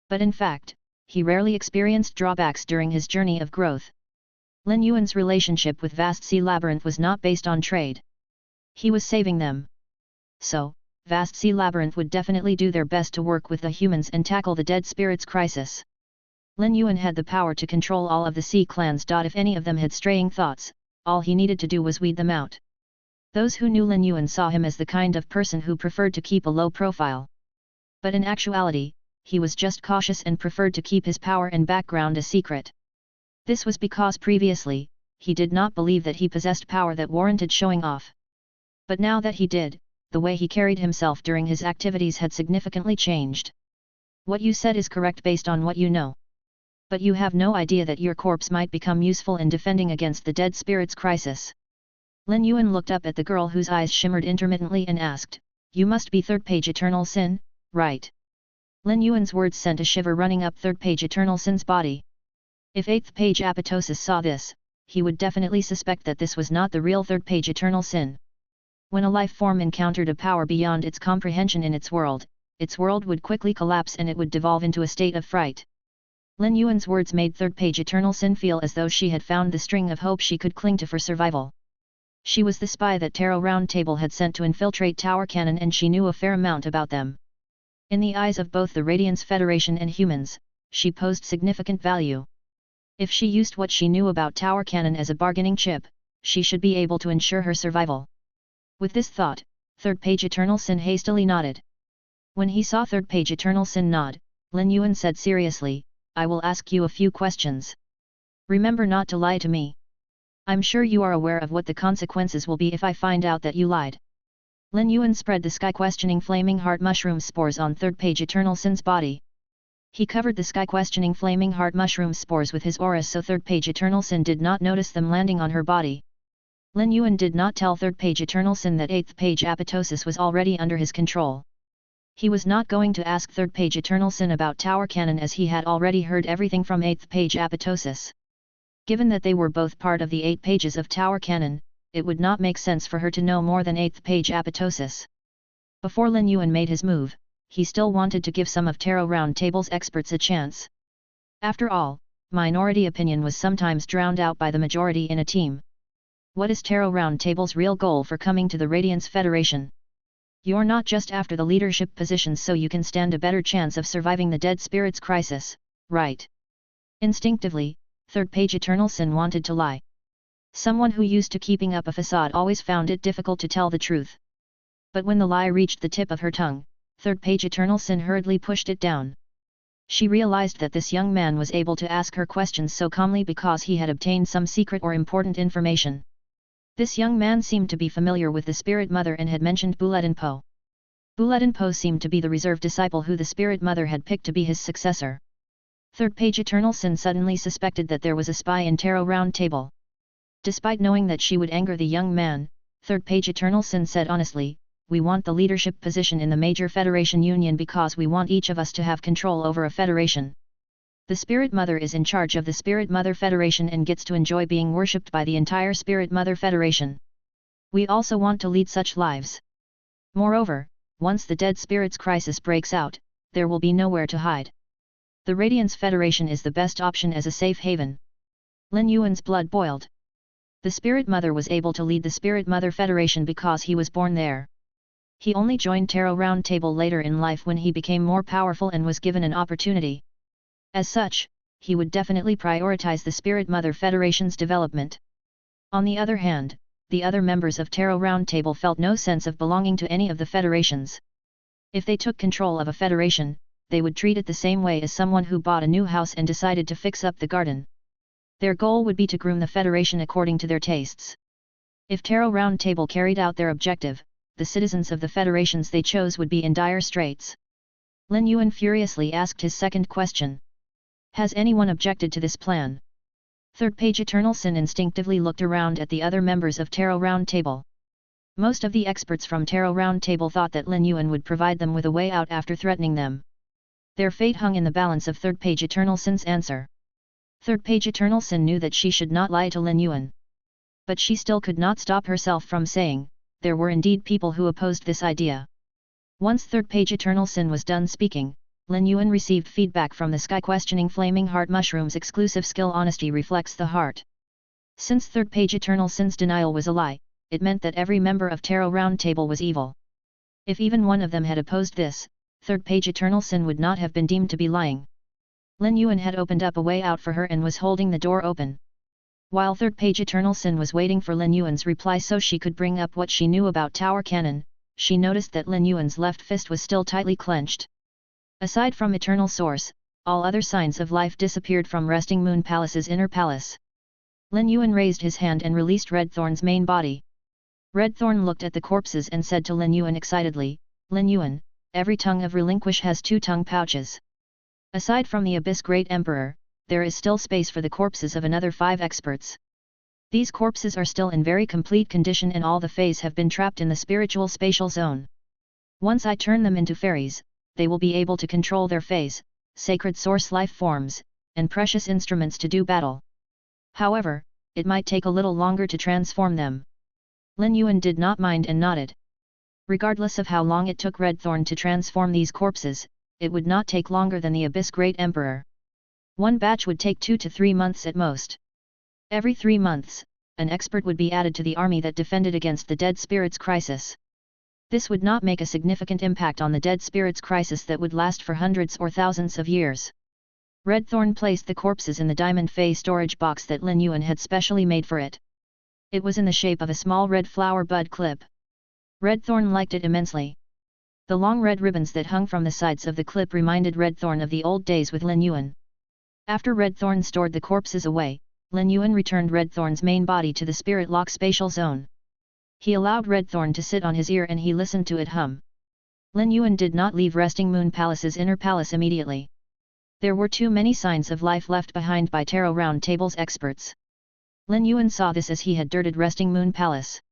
But in fact, he rarely experienced drawbacks during his journey of growth. Lin Yuan's relationship with Vast Sea Labyrinth was not based on trade. He was saving them. So, Vast Sea Labyrinth would definitely do their best to work with the humans and tackle the dead spirits crisis. Lin Yuan had the power to control all of the sea clans. If any of them had straying thoughts, all he needed to do was weed them out. Those who knew Lin Yuan saw him as the kind of person who preferred to keep a low profile. But in actuality, he was just cautious and preferred to keep his power and background a secret. This was because previously, he did not believe that he possessed power that warranted showing off. But now that he did, the way he carried himself during his activities had significantly changed. What you said is correct based on what you know. But you have no idea that your corpse might become useful in defending against the dead spirits crisis. Lin Yuan looked up at the girl whose eyes shimmered intermittently and asked, you must be third page Eternal Sin, right? Lin Yuan's words sent a shiver running up third page Eternal Sin's body. If 8th page Apoptosis saw this, he would definitely suspect that this was not the real third page Eternal Sin. When a life form encountered a power beyond its comprehension in its world would quickly collapse and it would devolve into a state of fright. Lin Yuan's words made third page Eternal Sin feel as though she had found the string of hope she could cling to for survival. She was the spy that Tarot Round Table had sent to infiltrate Tower Cannon and she knew a fair amount about them. In the eyes of both the Radiance Federation and humans, she posed significant value. If she used what she knew about Tower Cannon as a bargaining chip, she should be able to ensure her survival. With this thought, third page Eternal Sin hastily nodded. When he saw third page Eternal Sin nod, Lin Yuan said seriously, I will ask you a few questions. Remember not to lie to me. I'm sure you are aware of what the consequences will be if I find out that you lied. Lin Yuan spread the sky-questioning flaming heart mushroom spores on third page Eternal Sin's body. He covered the sky-questioning flaming heart mushroom spores with his aura so third page Eternal Sin did not notice them landing on her body. Lin Yuan did not tell third page Eternal Sin that 8th page Apoptosis was already under his control. He was not going to ask third page Eternal Sin about Tower Cannon as he had already heard everything from 8th page Apoptosis. Given that they were both part of the 8 pages of Tower Cannon, it would not make sense for her to know more than 8th page Apoptosis. Before Lin Yuan made his move, he still wanted to give some of Tarot Round Table's experts a chance. After all, minority opinion was sometimes drowned out by the majority in a team. What is Tarot Round Table's real goal for coming to the Radiance Federation? You're not just after the leadership positions so you can stand a better chance of surviving the dead spirits crisis, right? Instinctively, third page Eternal Sin wanted to lie. Someone who used to keeping up a facade always found it difficult to tell the truth. But when the lie reached the tip of her tongue, third page Eternal Sin hurriedly pushed it down. She realized that this young man was able to ask her questions so calmly because he had obtained some secret or important information. This young man seemed to be familiar with the Spirit Mother and had mentioned Bulletin Po. Bulletin Po seemed to be the reserved disciple who the Spirit Mother had picked to be his successor. Third page Eternal Sin suddenly suspected that there was a spy in Tarot Round Table. Despite knowing that she would anger the young man, Third page Eternal Sin said honestly, we want the leadership position in the major Federation Union because we want each of us to have control over a federation. The Spirit Mother is in charge of the Spirit Mother Federation and gets to enjoy being worshipped by the entire Spirit Mother Federation. We also want to lead such lives. Moreover, once the Dead Spirits crisis breaks out, there will be nowhere to hide. The Radiance Federation is the best option as a safe haven. Lin Yuan's blood boiled. The Spirit Mother was able to lead the Spirit Mother Federation because he was born there. He only joined Tarot Round Table later in life when he became more powerful and was given an opportunity. As such, he would definitely prioritize the Spirit Mother Federation's development. On the other hand, the other members of Tarot Round Table felt no sense of belonging to any of the federations. If they took control of a federation, they would treat it the same way as someone who bought a new house and decided to fix up the garden. Their goal would be to groom the federation according to their tastes. If Tarot Round Table carried out their objective, the citizens of the federations they chose would be in dire straits. Lin Yuan furiously asked his second question. Has anyone objected to this plan? Third page Eternal Sin instinctively looked around at the other members of Tarot Round Table. Most of the experts from Tarot Round Table thought that Lin Yuan would provide them with a way out after threatening them. Their fate hung in the balance of third page Eternal Sin's answer. Third page Eternal Sin knew that she should not lie to Lin Yuan. But she still could not stop herself from saying, there were indeed people who opposed this idea. Once third page Eternal Sin was done speaking, Lin Yuan received feedback from the sky questioning Flaming Heart Mushroom's exclusive skill Honesty Reflects the Heart. Since third page Eternal Sin's denial was a lie, it meant that every member of Tarot Round Table was evil. If even one of them had opposed this, third page Eternal Sin would not have been deemed to be lying. Lin Yuan had opened up a way out for her and was holding the door open. While third page Eternal Sin was waiting for Lin Yuan's reply so she could bring up what she knew about Tower Cannon, she noticed that Lin Yuan's left fist was still tightly clenched. Aside from Eternal Source, all other signs of life disappeared from Resting Moon Palace's inner palace. Lin Yuan raised his hand and released Redthorn's main body. Redthorn looked at the corpses and said to Lin Yuan excitedly, Lin Yuan, every tongue of Relinquish has 2 tongue pouches. Aside from the Abyss Great Emperor, there is still space for the corpses of another 5 experts. These corpses are still in very complete condition and all the feys have been trapped in the spiritual spatial zone. Once I turn them into fairies, they will be able to control their feys, sacred source life forms, and precious instruments to do battle. However, it might take a little longer to transform them. Lin Yuan did not mind and nodded. Regardless of how long it took Redthorn to transform these corpses, it would not take longer than the Abyss Great Emperor. One batch would take 2 to 3 months at most. Every 3 months, an expert would be added to the army that defended against the Dead Spirits crisis. This would not make a significant impact on the Dead Spirits crisis that would last for hundreds or thousands of years. Redthorn placed the corpses in the diamond fey storage box that Lin Yuan had specially made for it. It was in the shape of a small red flower bud clip. Redthorn liked it immensely. The long red ribbons that hung from the sides of the clip reminded Redthorn of the old days with Lin Yuan. After Redthorn stored the corpses away, Lin Yuan returned Redthorn's main body to the Spirit Lock spatial zone. He allowed Redthorn to sit on his ear and he listened to it hum. Lin Yuan did not leave Resting Moon Palace's inner palace immediately. There were too many signs of life left behind by Tarot Round Table's experts. Lin Yuan saw this as he had dirted Resting Moon Palace.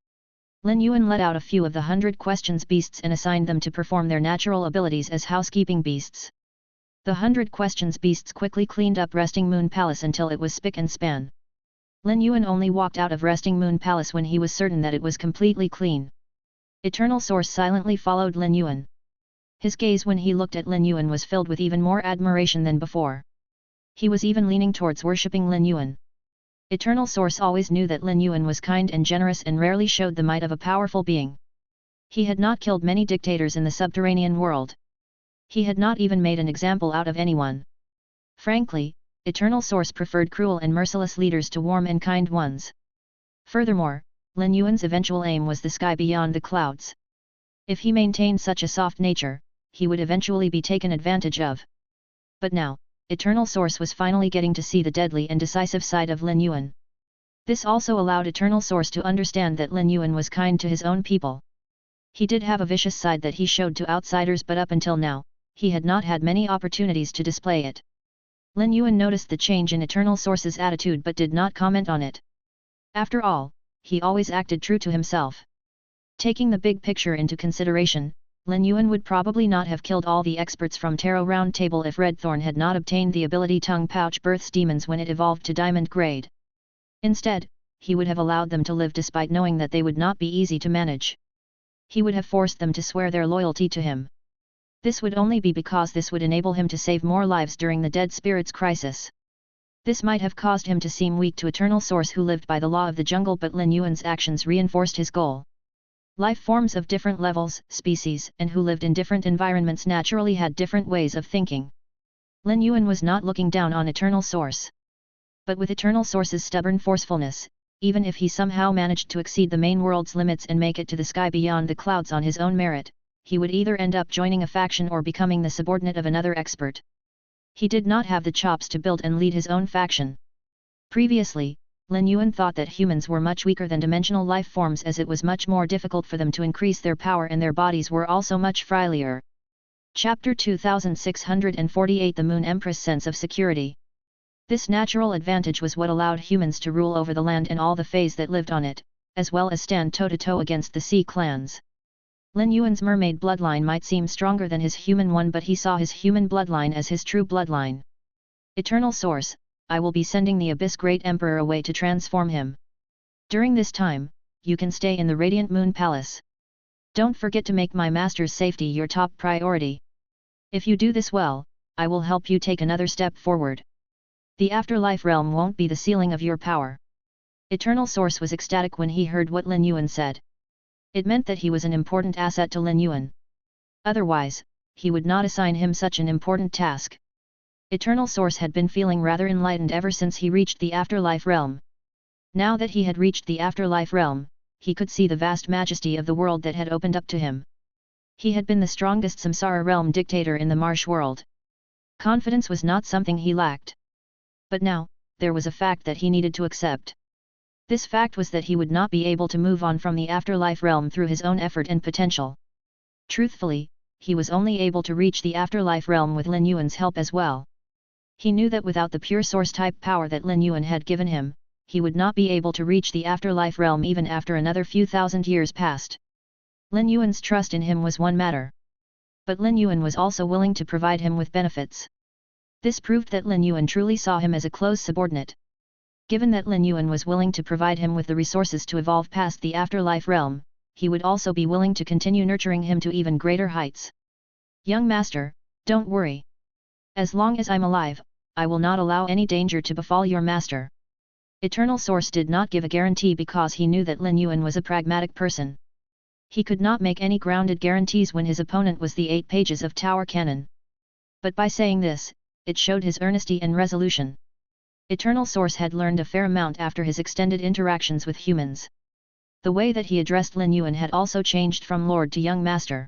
Lin Yuan let out a few of the 100 Questions beasts and assigned them to perform their natural abilities as housekeeping beasts. The 100 Questions beasts quickly cleaned up Resting Moon Palace until it was spick and span. Lin Yuan only walked out of Resting Moon Palace when he was certain that it was completely clean. Eternal Source silently followed Lin Yuan. His gaze when he looked at Lin Yuan was filled with even more admiration than before. He was even leaning towards worshipping Lin Yuan. Eternal Source always knew that Lin Yuan was kind and generous and rarely showed the might of a powerful being. He had not killed many dictators in the subterranean world. He had not even made an example out of anyone. Frankly, Eternal Source preferred cruel and merciless leaders to warm and kind ones. Furthermore, Lin Yuan's eventual aim was the sky beyond the clouds. If he maintained such a soft nature, he would eventually be taken advantage of. But now, Eternal Source was finally getting to see the deadly and decisive side of Lin Yuan. This also allowed Eternal Source to understand that Lin Yuan was kind to his own people. He did have a vicious side that he showed to outsiders, but up until now, he had not had many opportunities to display it. Lin Yuan noticed the change in Eternal Source's attitude but did not comment on it. After all, he always acted true to himself. Taking the big picture into consideration, Lin Yuan would probably not have killed all the experts from Tarot Round Table if Red Thorn had not obtained the ability Tongue Pouch births demons when it evolved to Diamond grade. Instead, he would have allowed them to live despite knowing that they would not be easy to manage. He would have forced them to swear their loyalty to him. This would only be because this would enable him to save more lives during the dead spirits crisis. This might have caused him to seem weak to Eternal Source who lived by the law of the jungle, but Lin Yuan's actions reinforced his goal. Life forms of different levels, species, and who lived in different environments naturally had different ways of thinking. Lin Yuan was not looking down on Eternal Source. But with Eternal Source's stubborn forcefulness, even if he somehow managed to exceed the main world's limits and make it to the sky beyond the clouds on his own merit, he would either end up joining a faction or becoming the subordinate of another expert. He did not have the chops to build and lead his own faction. Previously, Lin Yuan thought that humans were much weaker than dimensional life forms, as it was much more difficult for them to increase their power, and their bodies were also much frailier. Chapter 2648 The Moon Empress Sense of Security. This natural advantage was what allowed humans to rule over the land and all the feys that lived on it, as well as stand toe-to-toe against the sea clans. Lin Yuan's mermaid bloodline might seem stronger than his human one, but he saw his human bloodline as his true bloodline. Eternal Source, I will be sending the Abyss Great Emperor away to transform him. During this time, you can stay in the Radiant Moon Palace. Don't forget to make my master's safety your top priority. If you do this well, I will help you take another step forward. The afterlife realm won't be the ceiling of your power. Eternal Source was ecstatic when he heard what Lin Yuan said. It meant that he was an important asset to Lin Yuan. Otherwise, he would not assign him such an important task. Eternal Source had been feeling rather enlightened ever since he reached the afterlife realm. Now that he had reached the afterlife realm, he could see the vast majesty of the world that had opened up to him. He had been the strongest Samsara realm dictator in the Marsh world. Confidence was not something he lacked. But now, there was a fact that he needed to accept. This fact was that he would not be able to move on from the afterlife realm through his own effort and potential. Truthfully, he was only able to reach the afterlife realm with Lin Yuan's help as well. He knew that without the pure source-type power that Lin Yuan had given him, he would not be able to reach the afterlife realm even after another few thousand years passed. Lin Yuan's trust in him was one matter. But Lin Yuan was also willing to provide him with benefits. This proved that Lin Yuan truly saw him as a close subordinate. Given that Lin Yuan was willing to provide him with the resources to evolve past the afterlife realm, he would also be willing to continue nurturing him to even greater heights. Young master, don't worry. As long as I'm alive, I will not allow any danger to befall your master. Eternal Source did not give a guarantee because he knew that Lin Yuan was a pragmatic person. He could not make any grounded guarantees when his opponent was the 8 pages of Tower Cannon. But by saying this, it showed his earnesty and resolution. Eternal Source had learned a fair amount after his extended interactions with humans. The way that he addressed Lin Yuan had also changed from Lord to Young Master.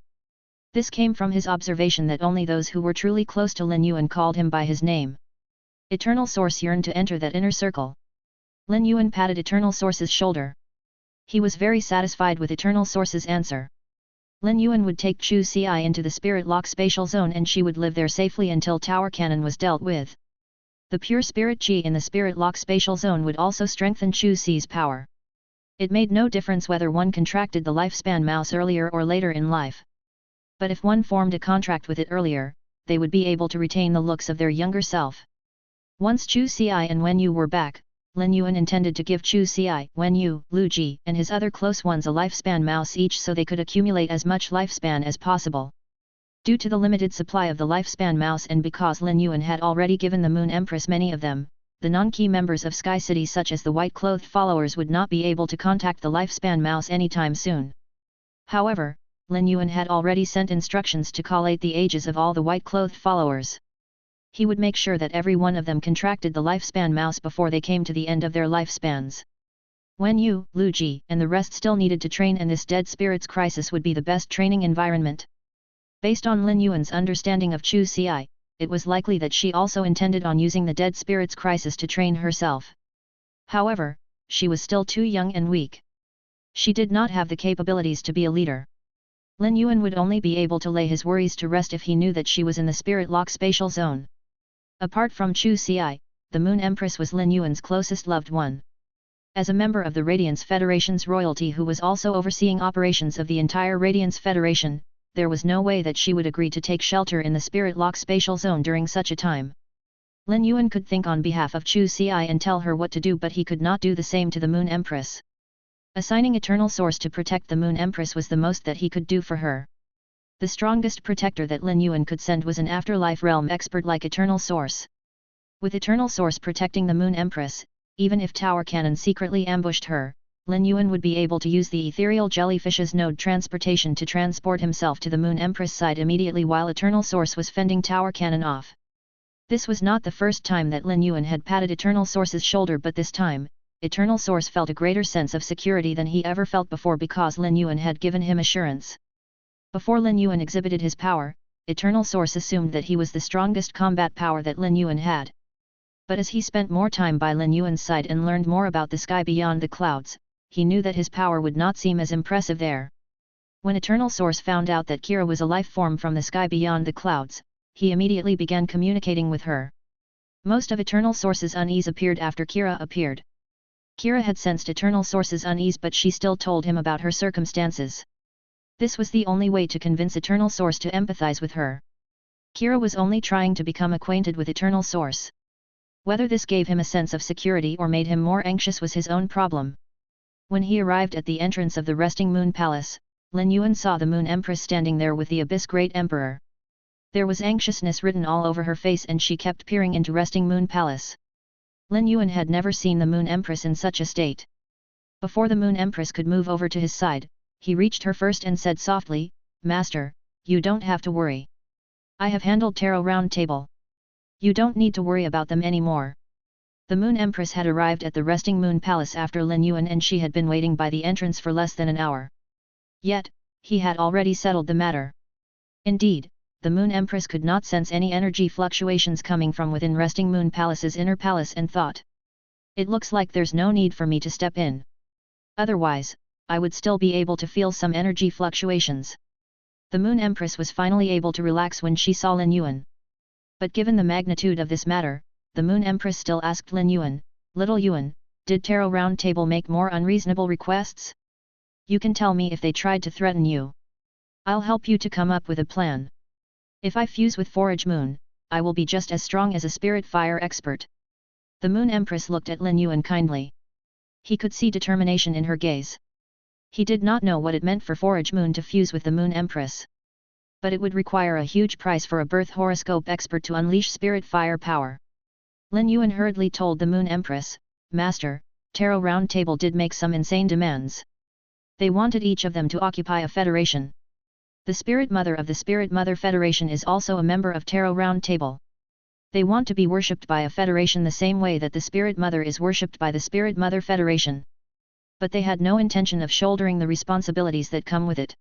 This came from his observation that only those who were truly close to Lin Yuan called him by his name. Eternal Source yearned to enter that inner circle. Lin Yuan patted Eternal Source's shoulder. He was very satisfied with Eternal Source's answer. Lin Yuan would take Chu Ci into the Spirit Lock Spatial Zone and she would live there safely until Tower Cannon was dealt with. The pure spirit Qi in the Spirit Lock Spatial Zone would also strengthen Chu Ci's power. It made no difference whether one contracted the lifespan mouse earlier or later in life. But if one formed a contract with it earlier, they would be able to retain the looks of their younger self. Once Chu Ci and Wen Yu were back, Lin Yuan intended to give Chu Ci, Wen Yu, Lu Ji, and his other close ones a lifespan mouse each so they could accumulate as much lifespan as possible. Due to the limited supply of the lifespan mouse and because Lin Yuan had already given the Moon Empress many of them, the non-key members of Sky City such as the white-clothed followers would not be able to contact the lifespan mouse anytime soon. However, Lin Yuan had already sent instructions to collate the ages of all the white-clothed followers. He would make sure that every one of them contracted the lifespan mouse before they came to the end of their lifespans. Wen Yu, Lu Ji, and the rest still needed to train, and this Dead Spirits crisis would be the best training environment. Based on Lin Yuan's understanding of Chu Ci, it was likely that she also intended on using the Dead Spirits crisis to train herself. However, she was still too young and weak. She did not have the capabilities to be a leader. Lin Yuan would only be able to lay his worries to rest if he knew that she was in the Spirit Lock Spatial Zone. Apart from Chu Ci, the Moon Empress was Lin Yuan's closest loved one. As a member of the Radiance Federation's royalty who was also overseeing operations of the entire Radiance Federation, there was no way that she would agree to take shelter in the Spirit Lock spatial zone during such a time. Lin Yuan could think on behalf of Chu Xi and tell her what to do, but he could not do the same to the Moon Empress. Assigning Eternal Source to protect the Moon Empress was the most that he could do for her. The strongest protector that Lin Yuan could send was an afterlife realm expert like Eternal Source. With Eternal Source protecting the Moon Empress, even if Tower Cannon secretly ambushed her, Lin Yuan would be able to use the ethereal jellyfish's node transportation to transport himself to the Moon Empress side immediately while Eternal Source was fending Tower Cannon off. This was not the first time that Lin Yuan had patted Eternal Source's shoulder, but this time, Eternal Source felt a greater sense of security than he ever felt before because Lin Yuan had given him assurance. Before Lin Yuan exhibited his power, Eternal Source assumed that he was the strongest combat power that Lin Yuan had. But as he spent more time by Lin Yuan's side and learned more about the sky beyond the clouds, he knew that his power would not seem as impressive there. When Eternal Source found out that Kira was a life form from the sky beyond the clouds, he immediately began communicating with her. Most of Eternal Source's unease appeared after Kira appeared. Kira had sensed Eternal Source's unease, but she still told him about her circumstances. This was the only way to convince Eternal Source to empathize with her. Kira was only trying to become acquainted with Eternal Source. Whether this gave him a sense of security or made him more anxious was his own problem. When he arrived at the entrance of the Resting Moon Palace, Lin Yuan saw the Moon Empress standing there with the Abyss Great Emperor. There was anxiousness written all over her face and she kept peering into Resting Moon Palace. Lin Yuan had never seen the Moon Empress in such a state. Before the Moon Empress could move over to his side, he reached her first and said softly, "Master, you don't have to worry. I have handled Tarot Round Table. You don't need to worry about them anymore." The Moon Empress had arrived at the Resting Moon Palace after Lin Yuan and she had been waiting by the entrance for less than an hour. Yet, he had already settled the matter. Indeed, the Moon Empress could not sense any energy fluctuations coming from within Resting Moon Palace's inner palace and thought, "It looks like there's no need for me to step in. Otherwise, I would still be able to feel some energy fluctuations." The Moon Empress was finally able to relax when she saw Lin Yuan. But given the magnitude of this matter, the Moon Empress still asked Lin Yuan, "Little Yuan, did Tarot Round Table make more unreasonable requests? You can tell me if they tried to threaten you. I'll help you to come up with a plan. If I fuse with Forage Moon, I will be just as strong as a Spirit Fire expert." The Moon Empress looked at Lin Yuan kindly. He could see determination in her gaze. He did not know what it meant for Forage Moon to fuse with the Moon Empress. But it would require a huge price for a birth horoscope expert to unleash Spirit Fire power. Lin Yuan hurriedly told the Moon Empress, "Master, Tarot Round Table did make some insane demands. They wanted each of them to occupy a federation. The Spirit Mother of the Spirit Mother Federation is also a member of Tarot Round Table. They want to be worshipped by a federation the same way that the Spirit Mother is worshipped by the Spirit Mother Federation. But they had no intention of shouldering the responsibilities that come with it.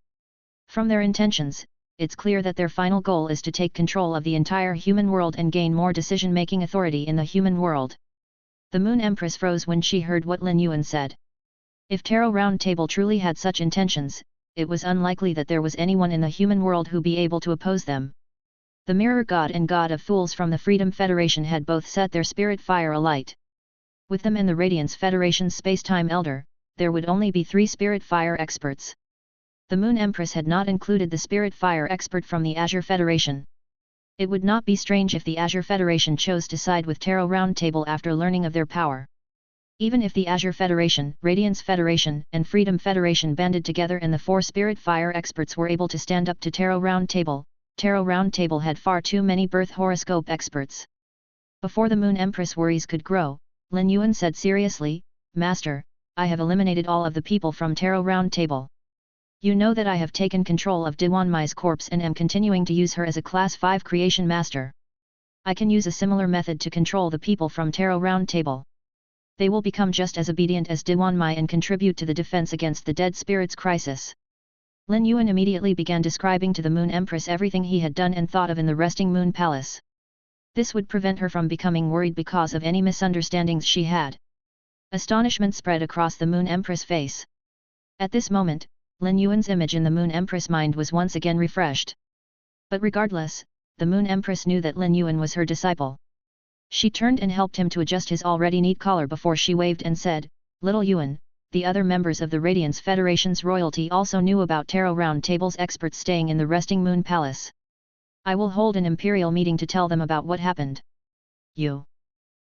From their intentions, it's clear that their final goal is to take control of the entire human world and gain more decision-making authority in the human world." The Moon Empress froze when she heard what Lin Yuan said. If Tarot Round Table truly had such intentions, it was unlikely that there was anyone in the human world who be able to oppose them. The Mirror God and God of Fools from the Freedom Federation had both set their spirit fire alight. With them and the Radiance Federation's Space-Time Elder, there would only be 3 spirit fire experts. The Moon Empress had not included the spirit fire expert from the Azure Federation. It would not be strange if the Azure Federation chose to side with Tarot Round Table after learning of their power. Even if the Azure Federation, Radiance Federation, and Freedom Federation banded together and the 4 Spirit Fire experts were able to stand up to Tarot Round Table, Tarot Round Table had far too many birth horoscope experts. Before the Moon Empress worries could grow, Lin Yuan said seriously, "Master, I have eliminated all of the people from Tarot Round Table. You know that I have taken control of Diwanmai's corpse and am continuing to use her as a Class 5 creation master. I can use a similar method to control the people from Tarot Round Table. They will become just as obedient as Diwanmai and contribute to the defense against the dead spirits crisis." Lin Yuan immediately began describing to the Moon Empress everything he had done and thought of in the Resting Moon Palace. This would prevent her from becoming worried because of any misunderstandings she had. Astonishment spread across the Moon Empress' face. At this moment, Lin Yuan's image in the Moon Empress' mind was once again refreshed. But regardless, the Moon Empress knew that Lin Yuan was her disciple. She turned and helped him to adjust his already neat collar before she waved and said, Little Yuan, the other members of the Radiance Federation's royalty also knew about Tarot Round Table's experts staying in the Resting Moon Palace. I will hold an imperial meeting to tell them about what happened. You.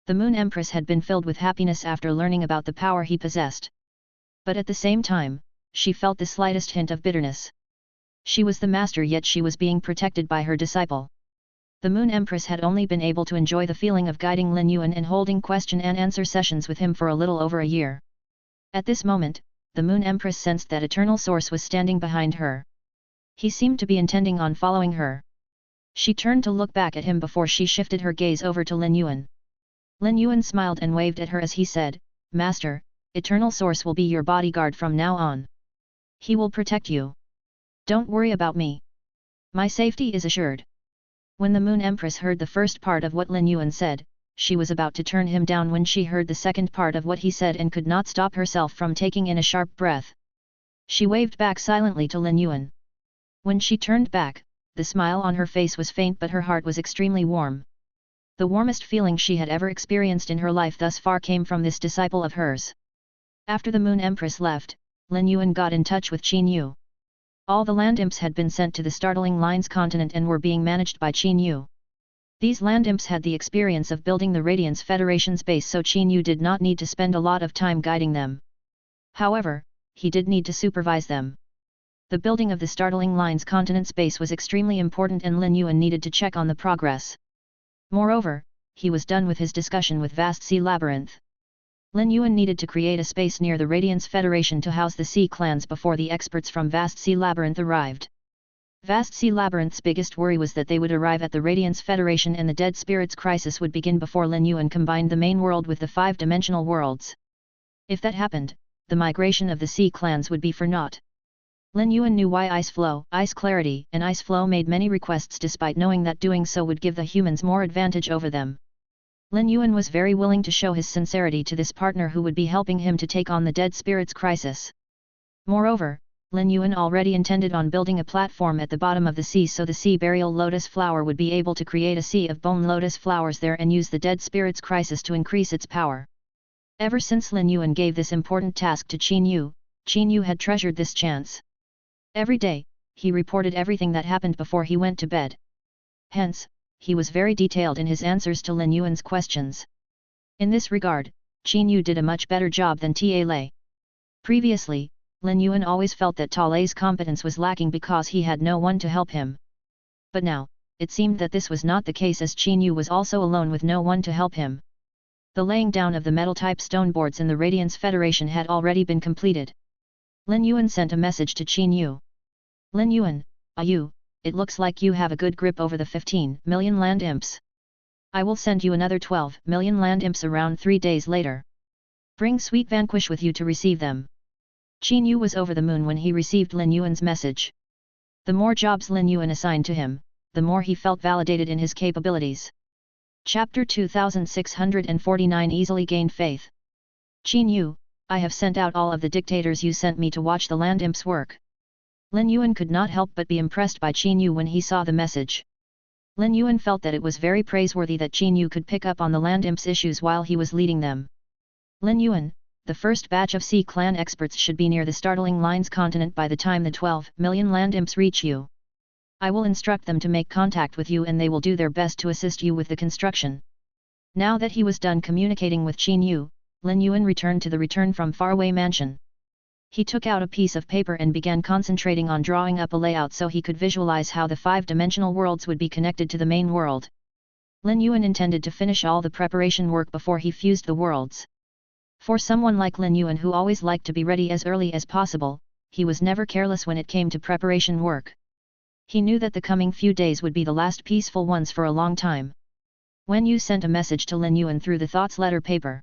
The Moon Empress had been filled with happiness after learning about the power he possessed. But at the same time, she felt the slightest hint of bitterness. She was the master, yet she was being protected by her disciple. The Moon Empress had only been able to enjoy the feeling of guiding Lin Yuan and holding question and answer sessions with him for a little over a year. At this moment, the Moon Empress sensed that Eternal Source was standing behind her. He seemed to be intending on following her. She turned to look back at him before she shifted her gaze over to Lin Yuan. Lin Yuan smiled and waved at her as he said, "Master, Eternal Source will be your bodyguard from now on. He will protect you. Don't worry about me. My safety is assured." When the Moon Empress heard the first part of what Lin Yuan said, she was about to turn him down when she heard the second part of what he said and could not stop herself from taking in a sharp breath. She waved back silently to Lin Yuan. When she turned back, the smile on her face was faint but her heart was extremely warm. The warmest feeling she had ever experienced in her life thus far came from this disciple of hers. After the Moon Empress left, Lin Yuan got in touch with Qin Yu. All the land imps had been sent to the Startling Lines continent and were being managed by Qin Yu. These land imps had the experience of building the Radiance Federation's base, so Qin Yu did not need to spend a lot of time guiding them. However, he did need to supervise them. The building of the Startling Lines continent's base was extremely important and Lin Yuan needed to check on the progress. Moreover, he was done with his discussion with Vast Sea Labyrinth. Lin Yuan needed to create a space near the Radiance Federation to house the Sea clans before the experts from Vast Sea Labyrinth arrived. Vast Sea Labyrinth's biggest worry was that they would arrive at the Radiance Federation and the Dead Spirits crisis would begin before Lin Yuan combined the main world with the five-dimensional worlds. If that happened, the migration of the Sea clans would be for naught. Lin Yuan knew why Ice Flow, Ice Clarity and Ice Flow made many requests despite knowing that doing so would give the humans more advantage over them. Lin Yuan was very willing to show his sincerity to this partner who would be helping him to take on the Dead Spirits crisis. Moreover, Lin Yuan already intended on building a platform at the bottom of the sea so the sea burial lotus flower would be able to create a sea of bone lotus flowers there and use the Dead Spirits crisis to increase its power. Ever since Lin Yuan gave this important task to Qin Yu had treasured this chance. Every day, he reported everything that happened before he went to bed. Hence, he was very detailed in his answers to Lin Yuan's questions. In this regard, Qin Yu did a much better job than Ta Lei. Previously, Lin Yuan always felt that Ta Lei's competence was lacking because he had no one to help him. But now, it seemed that this was not the case as Qin Yu was also alone with no one to help him. The laying down of the metal-type stone boards in the Radiance Federation had already been completed. Lin Yuan sent a message to Qin Yu. "Lin Yuan, it looks like you have a good grip over the 15 million land imps. I will send you another 12 million land imps around 3 days later. Bring Sweet Vanquish with you to receive them." Qin Yu was over the moon when he received Lin Yuan's message. The more jobs Lin Yuan assigned to him, the more he felt validated in his capabilities. Chapter 2649 Easily Gained Faith. "Qin Yu, I have sent out all of the dictators you sent me to watch the land imps work." Lin Yuan could not help but be impressed by Qin Yu when he saw the message. Lin Yuan felt that it was very praiseworthy that Qin Yu could pick up on the land imps issues while he was leading them. "Lin Yuan, the first batch of Sea Clan experts should be near the Startling Lines continent by the time the 12 million land imps reach you. I will instruct them to make contact with you and they will do their best to assist you with the construction." Now that he was done communicating with Qin Yu, Lin Yuan returned to the return from faraway mansion. He took out a piece of paper and began concentrating on drawing up a layout so he could visualize how the five-dimensional worlds would be connected to the main world. Lin Yuan intended to finish all the preparation work before he fused the worlds. For someone like Lin Yuan who always liked to be ready as early as possible, he was never careless when it came to preparation work. He knew that the coming few days would be the last peaceful ones for a long time. Wen Yu sent a message to Lin Yuan through the thoughts letter paper.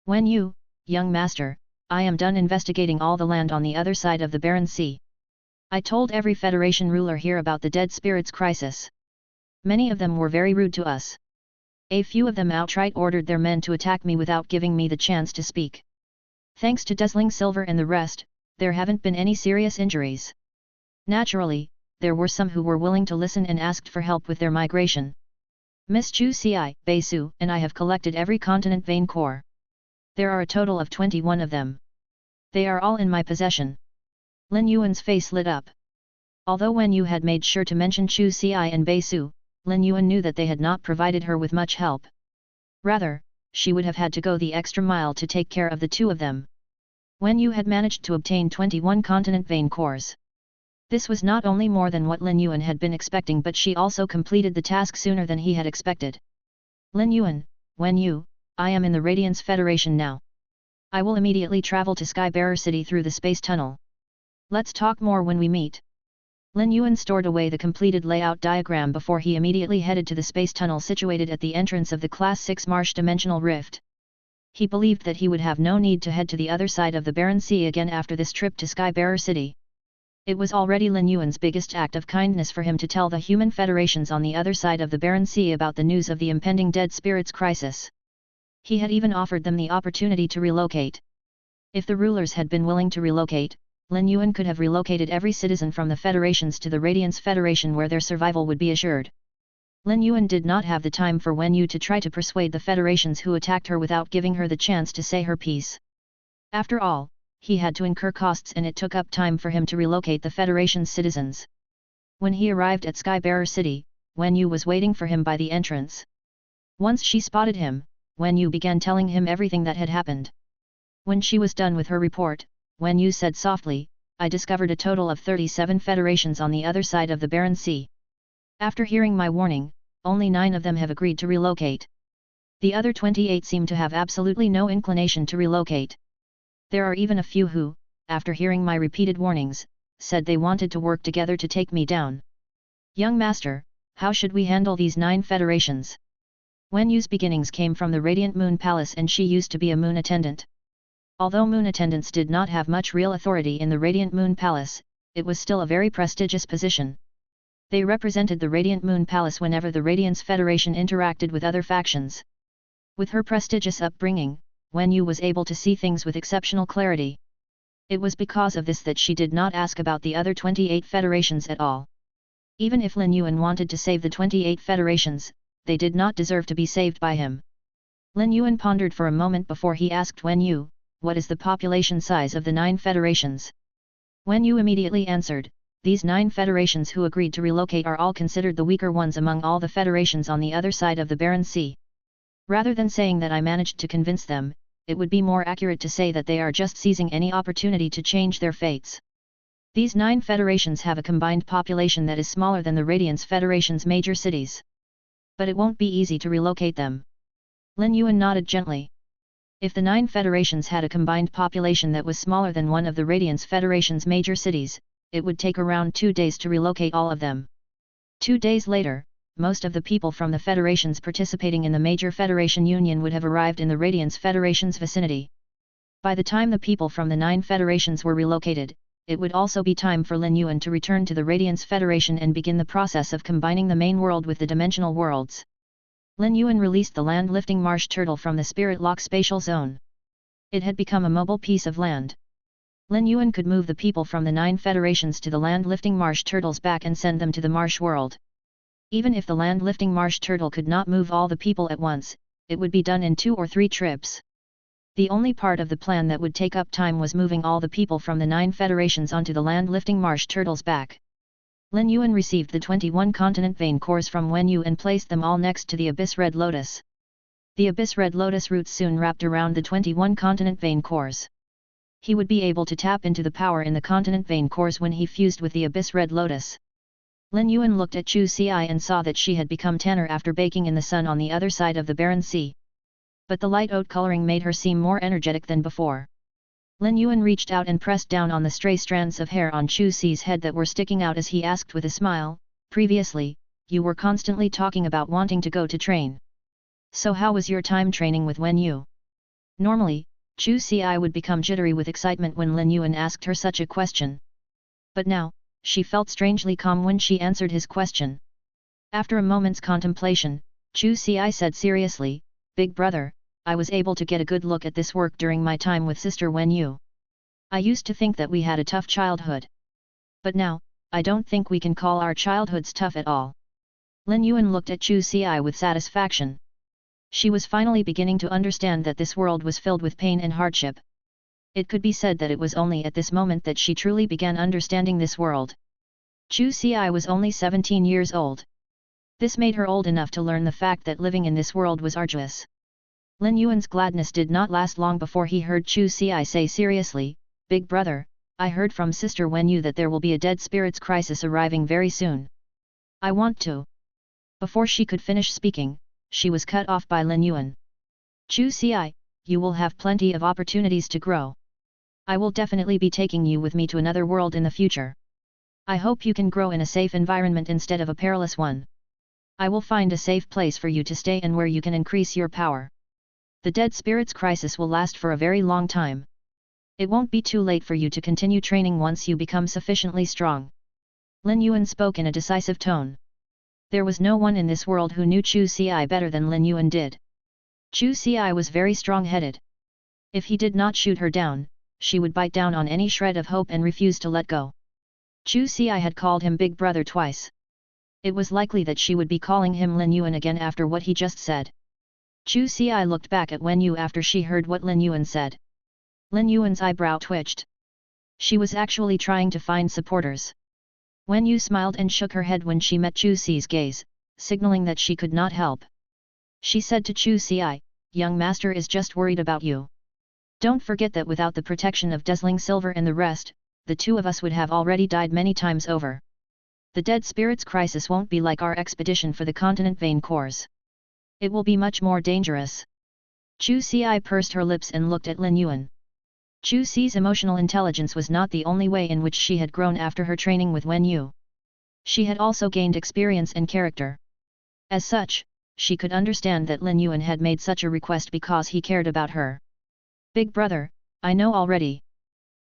"Wen Yu, young master, I am done investigating all the land on the other side of the Barren Sea. I told every Federation ruler here about the Dead Spirits crisis. Many of them were very rude to us. A few of them outright ordered their men to attack me without giving me the chance to speak. Thanks to Dazzling Silver and the rest, there haven't been any serious injuries. Naturally, there were some who were willing to listen and asked for help with their migration. Miss Chu Ci, Bei Su, and I have collected every continent vein core. There are a total of 21 of them. They are all in my possession. Lin Yuan's face lit up. Although Wen Yu had made sure to mention Chu Xi and Bei Su, Lin Yuan knew that they had not provided her with much help. Rather, she would have had to go the extra mile to take care of the two of them. Wen Yu had managed to obtain 21 continent vein cores. This was not only more than what Lin Yuan had been expecting, but she also completed the task sooner than he had expected. Lin Yuan, Wen Yu, I am in the Radiance Federation now. I will immediately travel to Skybearer City through the space tunnel. Let's talk more when we meet. Lin Yuan stored away the completed layout diagram before he immediately headed to the space tunnel situated at the entrance of the Class 6 Marsh Dimensional Rift. He believed that he would have no need to head to the other side of the Barren Sea again after this trip to Skybearer City. It was already Lin Yuan's biggest act of kindness for him to tell the human federations on the other side of the Barren Sea about the news of the impending dead spirits crisis. He had even offered them the opportunity to relocate. If the rulers had been willing to relocate, Lin Yuan could have relocated every citizen from the federations to the Radiance Federation where their survival would be assured. Lin Yuan did not have the time for Wen Yu to try to persuade the federations who attacked her without giving her the chance to say her piece. After all, he had to incur costs and it took up time for him to relocate the federation's citizens. When he arrived at Skybearer City, Wen Yu was waiting for him by the entrance. Once she spotted him, Wen Yu began telling him everything that had happened. When she was done with her report, Wen Yu said softly, I discovered a total of 37 federations on the other side of the Barren Sea. After hearing my warning, only 9 of them have agreed to relocate. The other 28 seem to have absolutely no inclination to relocate. There are even a few who, after hearing my repeated warnings, said they wanted to work together to take me down. Young master, how should we handle these 9 federations? Wen Yu's beginnings came from the Radiant Moon Palace and she used to be a moon attendant. Although moon attendants did not have much real authority in the Radiant Moon Palace, it was still a very prestigious position. They represented the Radiant Moon Palace whenever the Radiance Federation interacted with other factions. With her prestigious upbringing, Wen Yu was able to see things with exceptional clarity. It was because of this that she did not ask about the other 28 federations at all. Even if Lin Yuan wanted to save the 28 federations, they did not deserve to be saved by him. Lin Yuan pondered for a moment before he asked Wen Yu, what is the population size of the 9 federations? Wen Yu immediately answered, these 9 federations who agreed to relocate are all considered the weaker ones among all the federations on the other side of the Barren Sea. Rather than saying that I managed to convince them, it would be more accurate to say that they are just seizing any opportunity to change their fates. These 9 federations have a combined population that is smaller than the Radiance Federation's major cities. But it won't be easy to relocate them. Lin Yuan nodded gently. If the 9 federations had a combined population that was smaller than one of the Radiance Federation's major cities, it would take around 2 days to relocate all of them. 2 days later, most of the people from the federations participating in the major Federation Union would have arrived in the Radiance Federation's vicinity. By the time the people from the 9 federations were relocated, it would also be time for Lin Yuan to return to the Radiance Federation and begin the process of combining the main world with the dimensional worlds. Lin Yuan released the land-lifting marsh turtle from the Spirit Lock spatial zone. It had become a mobile piece of land. Lin Yuan could move the people from the 9 federations to the land-lifting marsh turtles back and send them to the marsh world. Even if the land-lifting marsh turtle could not move all the people at once, it would be done in 2 or 3 trips. The only part of the plan that would take up time was moving all the people from the 9 federations onto the land-lifting marsh turtles back. Lin Yuan received the 21 continent vein cores from Wen Yu and placed them all next to the Abyss Red Lotus. The Abyss Red Lotus roots soon wrapped around the 21 continent vein cores. He would be able to tap into the power in the continent vein cores when he fused with the Abyss Red Lotus. Lin Yuan looked at Chu Xi and saw that she had become tanner after baking in the sun on the other side of the Barren Sea. But the light oat coloring made her seem more energetic than before. Lin Yuan reached out and pressed down on the stray strands of hair on Chu Xi's head that were sticking out as he asked with a smile, previously, you were constantly talking about wanting to go to train. So how was your time training with Wen Yu? Normally, Chu Xi would become jittery with excitement when Lin Yuan asked her such a question. But now, she felt strangely calm when she answered his question. After a moment's contemplation, Chu Xi said seriously, Big brother, I was able to get a good look at this work during my time with Sister Wen Yu. I used to think that we had a tough childhood. But now, I don't think we can call our childhoods tough at all. Lin Yuan looked at Chu Xi with satisfaction. She was finally beginning to understand that this world was filled with pain and hardship. It could be said that it was only at this moment that she truly began understanding this world. Chu Xi was only 17 years old. This made her old enough to learn the fact that living in this world was arduous. Lin Yuan's gladness did not last long before he heard Chu Xi say seriously, "Big brother, I heard from Sister Wen Yu that there will be a dead spirits crisis arriving very soon. I want to." Before she could finish speaking, she was cut off by Lin Yuan. "Chu Xi, you will have plenty of opportunities to grow. I will definitely be taking you with me to another world in the future. I hope you can grow in a safe environment instead of a perilous one. I will find a safe place for you to stay and where you can increase your power. The dead spirits crisis will last for a very long time. It won't be too late for you to continue training once you become sufficiently strong." Lin Yuan spoke in a decisive tone. There was no one in this world who knew Chu Xi better than Lin Yuan did. Chu Xi was very strong-headed. If he did not shoot her down, she would bite down on any shred of hope and refuse to let go. Chu Xi had called him big brother twice. It was likely that she would be calling him Lin Yuan again after what he just said. Chu Xi looked back at Wen Yu after she heard what Lin Yuan said. Lin Yuan's eyebrow twitched. She was actually trying to find supporters. Wen Yu smiled and shook her head when she met Chu Xi's gaze, signaling that she could not help. She said to Chu Xi, "Young master is just worried about you. Don't forget that without the protection of dazzling silver and the rest, the two of us would have already died many times over. The dead spirits crisis won't be like our expedition for the continent vein cores. It will be much more dangerous." Chu Xi pursed her lips and looked at Lin Yuan. Chu Xi's emotional intelligence was not the only way in which she had grown after her training with Wen Yu. She had also gained experience and character. As such, she could understand that Lin Yuan had made such a request because he cared about her. "Big brother, I know already.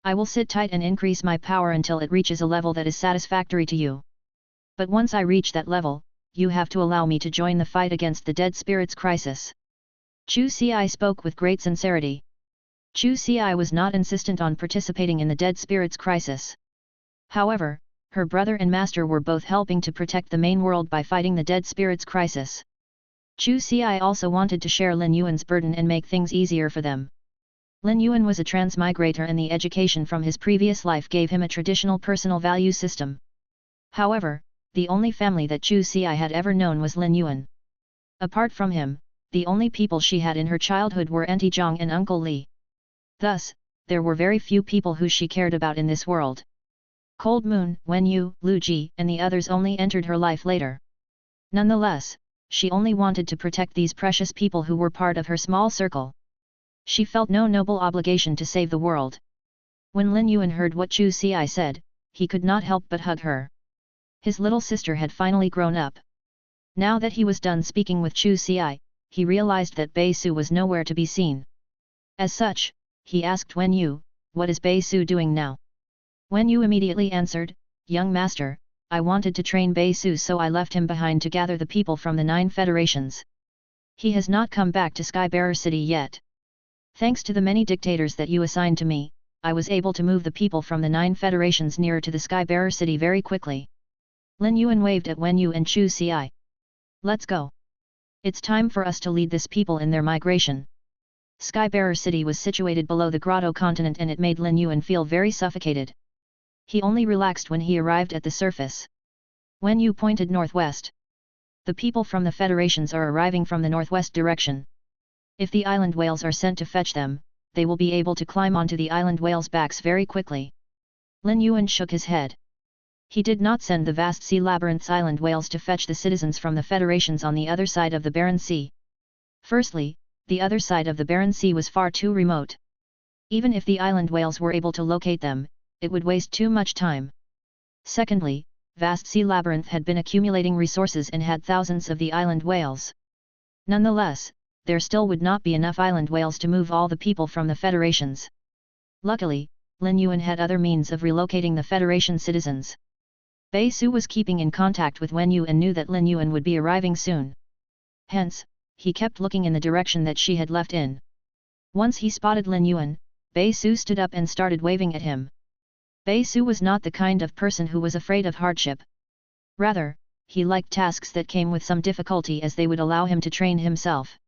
I will sit tight and increase my power until it reaches a level that is satisfactory to you. But once I reach that level, you have to allow me to join the fight against the dead spirits crisis." Chu Xi spoke with great sincerity. Chu Xi was not insistent on participating in the dead spirits crisis. However, her brother and master were both helping to protect the main world by fighting the dead spirits crisis. Chu Xi also wanted to share Lin Yuan's burden and make things easier for them. Lin Yuan was a transmigrator and the education from his previous life gave him a traditional personal value system. However, the only family that Chu Xi had ever known was Lin Yuan. Apart from him, the only people she had in her childhood were Auntie Zhang and Uncle Li. Thus, there were very few people who she cared about in this world. Cold Moon, Wen Yu, Lu Ji and the others only entered her life later. Nonetheless, she only wanted to protect these precious people who were part of her small circle. She felt no noble obligation to save the world. When Lin Yuan heard what Chu Xi said, he could not help but hug her. His little sister had finally grown up. Now that he was done speaking with Chu Xi, he realized that Bei Su was nowhere to be seen. As such, he asked Wen Yu, "What is Bei Su doing now?" Wen Yu immediately answered, "Young master, I wanted to train Bei Su so I left him behind to gather the people from the 9 federations. He has not come back to Skybearer City yet. Thanks to the many dictators that you assigned to me, I was able to move the people from the 9 federations nearer to the Skybearer City very quickly." Lin Yuan waved at Wen Yu and Chu Xi. "Let's go. It's time for us to lead this people in their migration." Skybearer City was situated below the Grotto continent and it made Lin Yuan feel very suffocated. He only relaxed when he arrived at the surface. Wen Yu pointed northwest. "The people from the federations are arriving from the northwest direction. If the island whales are sent to fetch them, they will be able to climb onto the island whales' backs very quickly." Lin Yuan shook his head. He did not send the vast sea labyrinth's island whales to fetch the citizens from the federations on the other side of the Barren Sea. Firstly, the other side of the Barren Sea was far too remote. Even if the island whales were able to locate them, it would waste too much time. Secondly, vast sea labyrinth had been accumulating resources and had thousands of the island whales. Nonetheless, there still would not be enough island whales to move all the people from the federations. Luckily, Lin Yuan had other means of relocating the federation citizens. Bei Su was keeping in contact with Wen Yu and knew that Lin Yuan would be arriving soon. Hence, he kept looking in the direction that she had left in. Once he spotted Lin Yuan, Bei Su stood up and started waving at him. Bei Su was not the kind of person who was afraid of hardship. Rather, he liked tasks that came with some difficulty as they would allow him to train himself.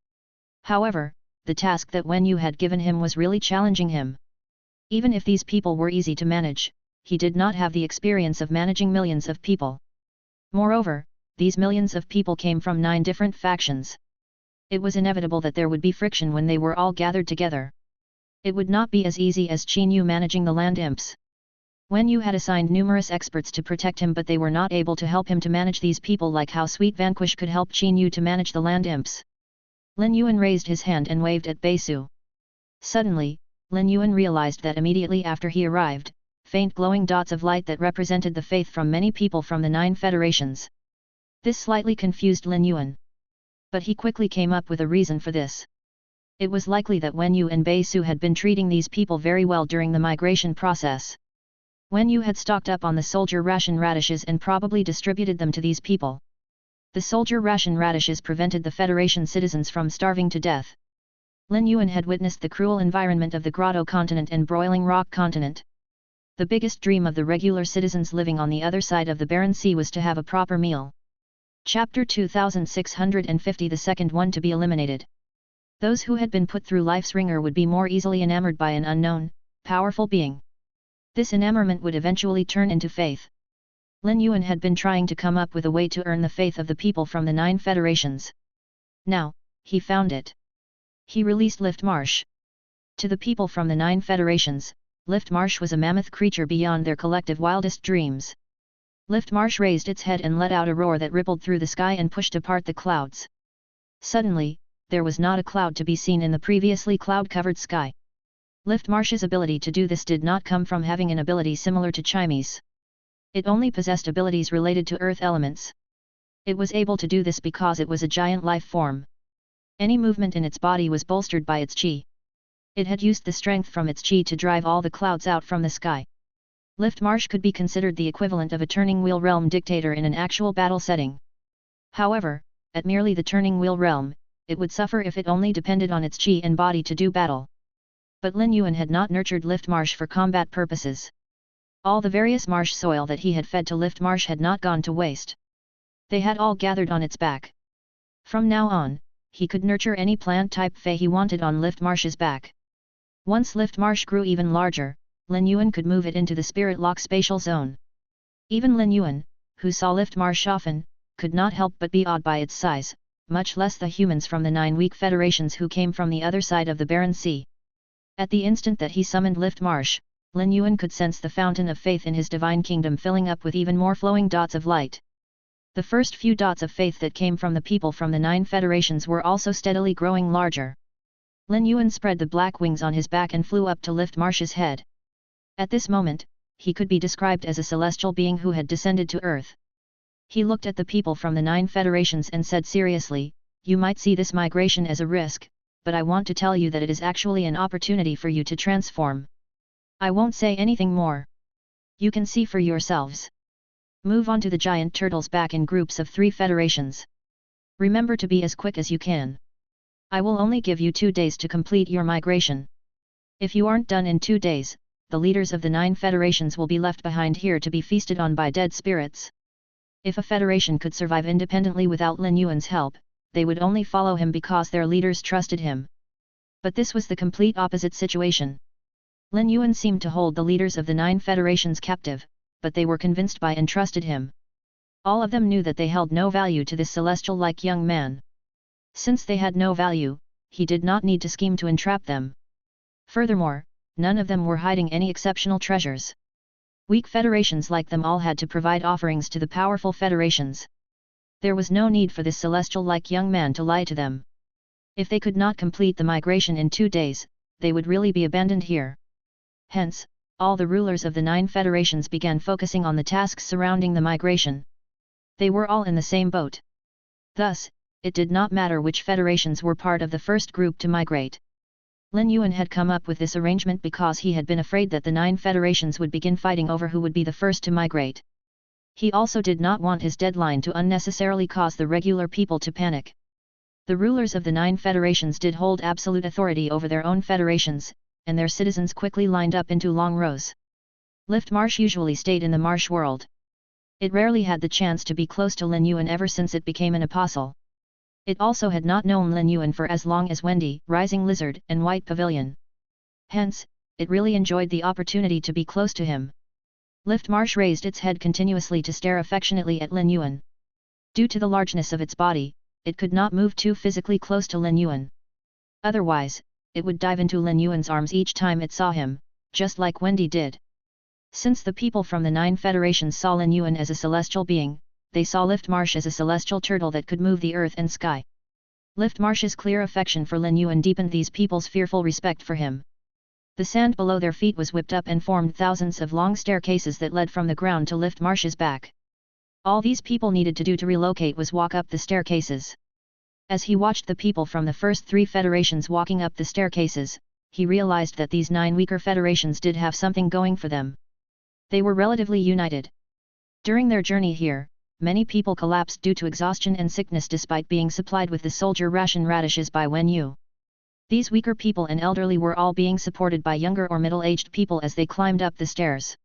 However, the task that Wen Yu had given him was really challenging him. Even if these people were easy to manage, he did not have the experience of managing millions of people. Moreover, these millions of people came from 9 different factions. It was inevitable that there would be friction when they were all gathered together. It would not be as easy as Qin Yu managing the land imps. Wen Yu had assigned numerous experts to protect him, but they were not able to help him to manage these people like how Sweet Vanquish could help Qin Yu to manage the land imps. Lin Yuan raised his hand and waved at Beisu. Suddenly, Lin Yuan realized that immediately after he arrived, faint glowing dots of light that represented the faith from many people from the 9 federations. This slightly confused Lin Yuan. But he quickly came up with a reason for this. It was likely that Wen Yu and Beisu had been treating these people very well during the migration process. Wen Yu had stocked up on the soldier ration radishes and probably distributed them to these people. The soldier ration radishes prevented the Federation citizens from starving to death. Lin Yuan had witnessed the cruel environment of the Grotto continent and broiling rock continent. The biggest dream of the regular citizens living on the other side of the barren sea was to have a proper meal. Chapter 2650. The second one to be eliminated. Those who had been put through life's ringer would be more easily enamored by an unknown, powerful being. This enamorment would eventually turn into faith. Lin Yuan had been trying to come up with a way to earn the faith of the people from the 9 federations. Now, he found it. He released Liftmarsh. To the people from the 9 federations, Liftmarsh was a mammoth creature beyond their collective wildest dreams. Liftmarsh raised its head and let out a roar that rippled through the sky and pushed apart the clouds. Suddenly, there was not a cloud to be seen in the previously cloud-covered sky. Liftmarsh's ability to do this did not come from having an ability similar to Chime's. It only possessed abilities related to earth elements. It was able to do this because it was a giant life form. Any movement in its body was bolstered by its qi. It had used the strength from its qi to drive all the clouds out from the sky. Liftmarsh could be considered the equivalent of a turning wheel realm dictator in an actual battle setting. However, at merely the turning wheel realm, it would suffer if it only depended on its qi and body to do battle. But Lin Yuan had not nurtured Liftmarsh for combat purposes. All the various marsh soil that he had fed to Liftmarsh had not gone to waste. They had all gathered on its back. From now on, he could nurture any plant type fey he wanted on Liftmarsh's back. Once Liftmarsh grew even larger, Lin Yuan could move it into the Spirit Lock spatial zone. Even Lin Yuan, who saw Liftmarsh often, could not help but be awed by its size, much less the humans from the 9 weak federations who came from the other side of the barren sea. At the instant that he summoned Liftmarsh, Lin Yuan could sense the fountain of faith in his divine kingdom filling up with even more flowing dots of light. The first few dots of faith that came from the people from the 9 federations were also steadily growing larger. Lin Yuan spread the black wings on his back and flew up to Liftmarsh's head. At this moment, he could be described as a celestial being who had descended to earth. He looked at the people from the 9 federations and said seriously, "You might see this migration as a risk, but I want to tell you that it is actually an opportunity for you to transform. I won't say anything more. You can see for yourselves. Move on to the giant turtles back in groups of 3 federations. Remember to be as quick as you can. I will only give you 2 days to complete your migration. If you aren't done in 2 days, the leaders of the 9 federations will be left behind here to be feasted on by dead spirits." If a federation could survive independently without Lin Yuan's help, they would only follow him because their leaders trusted him. But this was the complete opposite situation. Lin Yuan seemed to hold the leaders of the 9 federations captive, but they were convinced by and trusted him. All of them knew that they held no value to this celestial-like young man. Since they had no value, he did not need to scheme to entrap them. Furthermore, none of them were hiding any exceptional treasures. Weak federations like them all had to provide offerings to the powerful federations. There was no need for this celestial-like young man to lie to them. If they could not complete the migration in 2 days, they would really be abandoned here. Hence, all the rulers of the 9 federations began focusing on the tasks surrounding the migration. They were all in the same boat. Thus, it did not matter which federations were part of the first group to migrate. Lin Yuan had come up with this arrangement because he had been afraid that the 9 federations would begin fighting over who would be the first to migrate. He also did not want his deadline to unnecessarily cause the regular people to panic. The rulers of the 9 federations did hold absolute authority over their own federations, and their citizens quickly lined up into long rows. Liftmarsh usually stayed in the marsh world. It rarely had the chance to be close to Lin Yuan ever since it became an apostle. It also had not known Lin Yuan for as long as Wendy, Rising Lizard, and White Pavilion. Hence, it really enjoyed the opportunity to be close to him. Lift Marsh raised its head continuously to stare affectionately at Lin Yuan. Due to the largeness of its body, it could not move too physically close to Lin Yuan. Otherwise, it would dive into Lin Yuan's arms each time it saw him, just like Wendy did. Since the people from the 9 federations saw Lin Yuan as a celestial being, they saw Lift Marsh as a celestial turtle that could move the earth and sky. Lift Marsh's clear affection for Lin Yuan deepened these people's fearful respect for him. The sand below their feet was whipped up and formed thousands of long staircases that led from the ground to Lift Marsh's back. All these people needed to do to relocate was walk up the staircases. As he watched the people from the first 3 federations walking up the staircases, he realized that these 9 weaker federations did have something going for them. They were relatively united. During their journey here, many people collapsed due to exhaustion and sickness despite being supplied with the soldier ration radishes by Wen Yu. These weaker people and elderly were all being supported by younger or middle-aged people as they climbed up the stairs.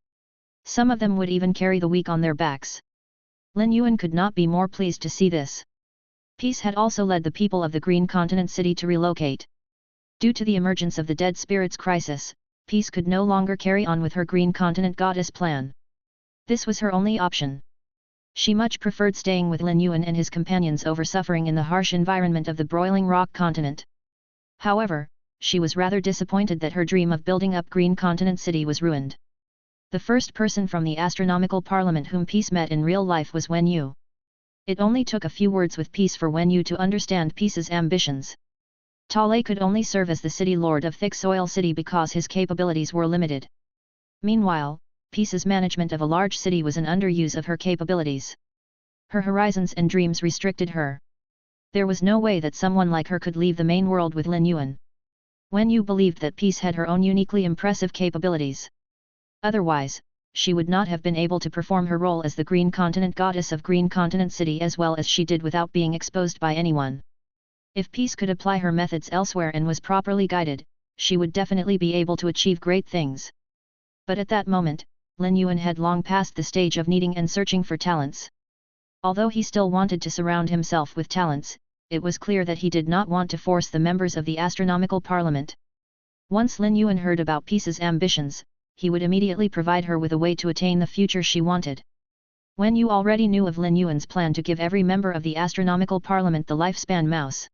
Some of them would even carry the weak on their backs. Lin Yuan could not be more pleased to see this. Peace had also led the people of the Green Continent City to relocate. Due to the emergence of the Dead Spirits crisis, Peace could no longer carry on with her Green Continent Goddess plan. This was her only option. She much preferred staying with Lin Yuan and his companions over suffering in the harsh environment of the broiling rock continent. However, she was rather disappointed that her dream of building up Green Continent City was ruined. The first person from the Astronomical Parliament whom Peace met in real life was Wen Yu. It only took a few words with Peace for Wen Yu to understand Peace's ambitions. Tale could only serve as the city lord of Thick Soil City because his capabilities were limited. Meanwhile, Peace's management of a large city was an underuse of her capabilities. Her horizons and dreams restricted her. There was no way that someone like her could leave the main world with Lin Yuan. Wen Yu believed that Peace had her own uniquely impressive capabilities. Otherwise, she would not have been able to perform her role as the Green Continent Goddess of Green Continent City as well as she did without being exposed by anyone. If Peace could apply her methods elsewhere and was properly guided, she would definitely be able to achieve great things. But at that moment, Lin Yuan had long passed the stage of needing and searching for talents. Although he still wanted to surround himself with talents, it was clear that he did not want to force the members of the Astronomical Parliament. Once Lin Yuan heard about Peace's ambitions, he would immediately provide her with a way to attain the future she wanted. Wen Yu already knew of Lin Yuan's plan to give every member of the Astronomical Parliament the lifespan mouse.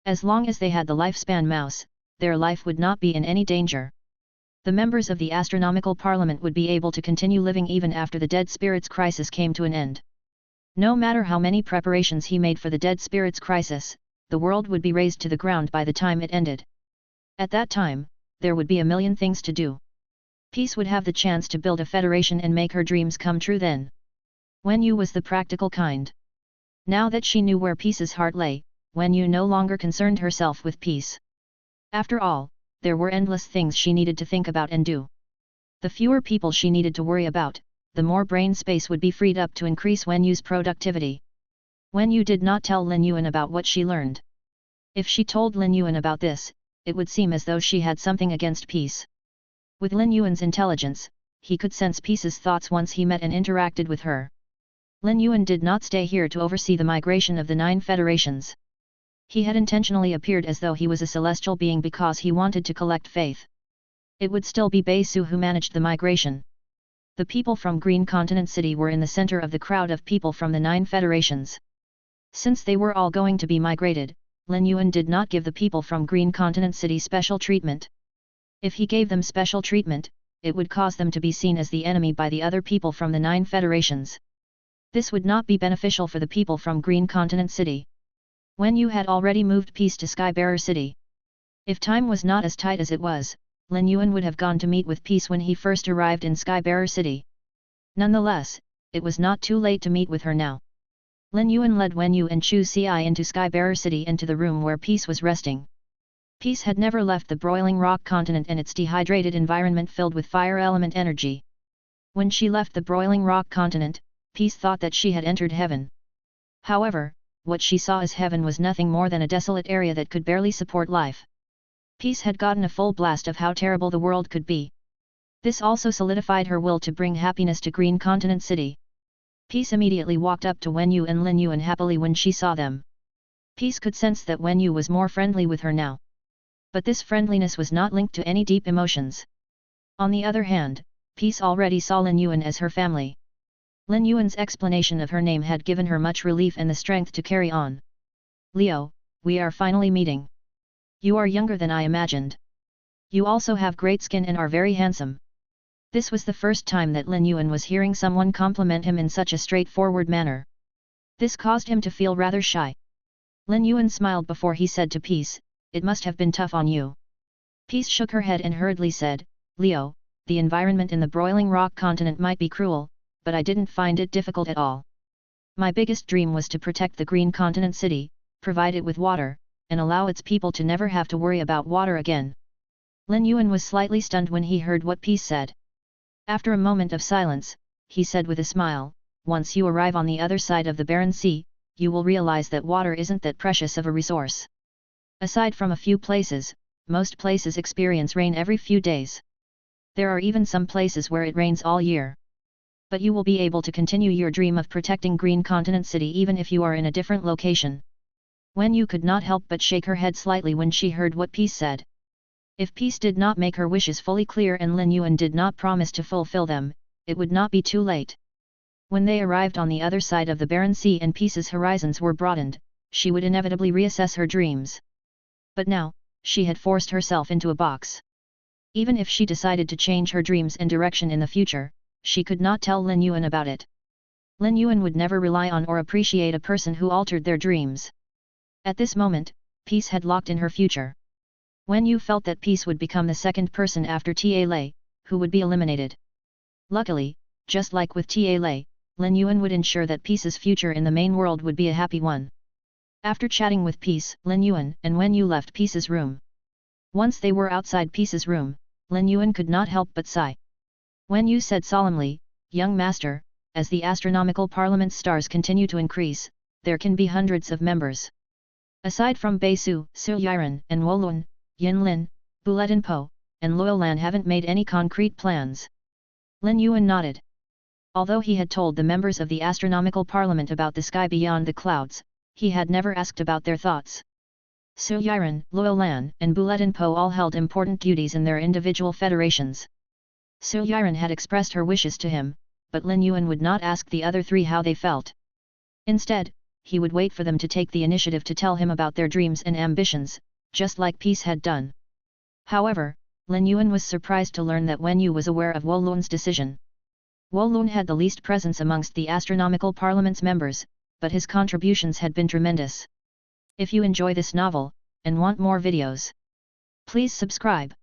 As long as they had the lifespan mouse, their life would not be in any danger. The members of the Astronomical Parliament would be able to continue living even after the Dead Spirits crisis came to an end. No matter how many preparations he made for the Dead Spirits crisis, the world would be razed to the ground by the time it ended. At that time, there would be a million things to do. Peace would have the chance to build a federation and make her dreams come true then. Wen Yu was the practical kind. Now that she knew where Peace's heart lay, Wen Yu no longer concerned herself with Peace. After all, there were endless things she needed to think about and do. The fewer people she needed to worry about, the more brain space would be freed up to increase Wen Yu's productivity. Wen Yu did not tell Lin Yuan about what she learned. If she told Lin Yuan about this, it would seem as though she had something against Peace. With Lin Yuan's intelligence, he could sense Peace's thoughts once he met and interacted with her. Lin Yuan did not stay here to oversee the migration of the 9 federations. He had intentionally appeared as though he was a celestial being because he wanted to collect faith. It would still be Bei Su who managed the migration. The people from Green Continent City were in the center of the crowd of people from the 9 federations. Since they were all going to be migrated, Lin Yuan did not give the people from Green Continent City special treatment. If he gave them special treatment, it would cause them to be seen as the enemy by the other people from the 9 federations. This would not be beneficial for the people from Green Continent City. Wen Yu had already moved Peace to Skybearer City. If time was not as tight as it was, Lin Yuan would have gone to meet with Peace when he first arrived in Skybearer City. Nonetheless, it was not too late to meet with her now. Lin Yuan led Wen Yu and Chu Ci into Skybearer City and to the room where Peace was resting. Peace had never left the broiling rock continent and its dehydrated environment filled with fire element energy. When she left the broiling rock continent, Peace thought that she had entered heaven. However, what she saw as heaven was nothing more than a desolate area that could barely support life. Peace had gotten a full blast of how terrible the world could be. This also solidified her will to bring happiness to Green Continent City. Peace immediately walked up to Wen Yu and Lin Yuan happily when she saw them. Peace could sense that Wen Yu was more friendly with her now. But this friendliness was not linked to any deep emotions. On the other hand, Peace already saw Lin Yuan as her family. Lin Yuan's explanation of her name had given her much relief and the strength to carry on. Leo, we are finally meeting. You are younger than I imagined. You also have great skin and are very handsome. This was the first time that Lin Yuan was hearing someone compliment him in such a straightforward manner. This caused him to feel rather shy. Lin Yuan smiled before he said to Peace, "It must have been tough on you." Peace shook her head and hurriedly said, "Leo, the environment in the broiling rock continent might be cruel, but I didn't find it difficult at all. My biggest dream was to protect the Green Continent City, provide it with water, and allow its people to never have to worry about water again." Lin Yuan was slightly stunned when he heard what Peace said. After a moment of silence, he said with a smile, "Once you arrive on the other side of the barren sea, you will realize that water isn't that precious of a resource. Aside from a few places, most places experience rain every few days. There are even some places where it rains all year. But you will be able to continue your dream of protecting Green Continent City even if you are in a different location." Wen Yu could not help but shake her head slightly when she heard what Peace said. If Peace did not make her wishes fully clear and Lin Yuan did not promise to fulfill them, it would not be too late. When they arrived on the other side of the barren sea and Peace's horizons were broadened, she would inevitably reassess her dreams. But now, she had forced herself into a box. Even if she decided to change her dreams and direction in the future, she could not tell Lin Yuan about it. Lin Yuan would never rely on or appreciate a person who altered their dreams. At this moment, Peace had locked in her future. Wen Yu felt that Peace would become the second person after Ta Lei, who would be eliminated. Luckily, just like with Ta Lei, Lin Yuan would ensure that Peace's future in the main world would be a happy one. After chatting with Peace, Lin Yuan and Wen Yu left Peace's room. Once they were outside Peace's room, Lin Yuan could not help but sigh. Wen Yu said solemnly, "Young master, as the astronomical parliament's stars continue to increase, there can be hundreds of members. Aside from Beisu, Su Yiren, and Wolun, Yinlin, Buletin Po, and Luolan haven't made any concrete plans." Lin Yuan nodded. Although he had told the members of the astronomical parliament about the sky beyond the clouds, he had never asked about their thoughts. Su Yiren, Luolan, and Buletin Po all held important duties in their individual federations. Su Yiren had expressed her wishes to him, but Lin Yuan would not ask the other three how they felt. Instead, he would wait for them to take the initiative to tell him about their dreams and ambitions, just like Peace had done. However, Lin Yuan was surprised to learn that Wen Yu was aware of Wolun's decision. Wolun had the least presence amongst the astronomical parliament's members, but his contributions had been tremendous. If you enjoy this novel, and want more videos, please subscribe.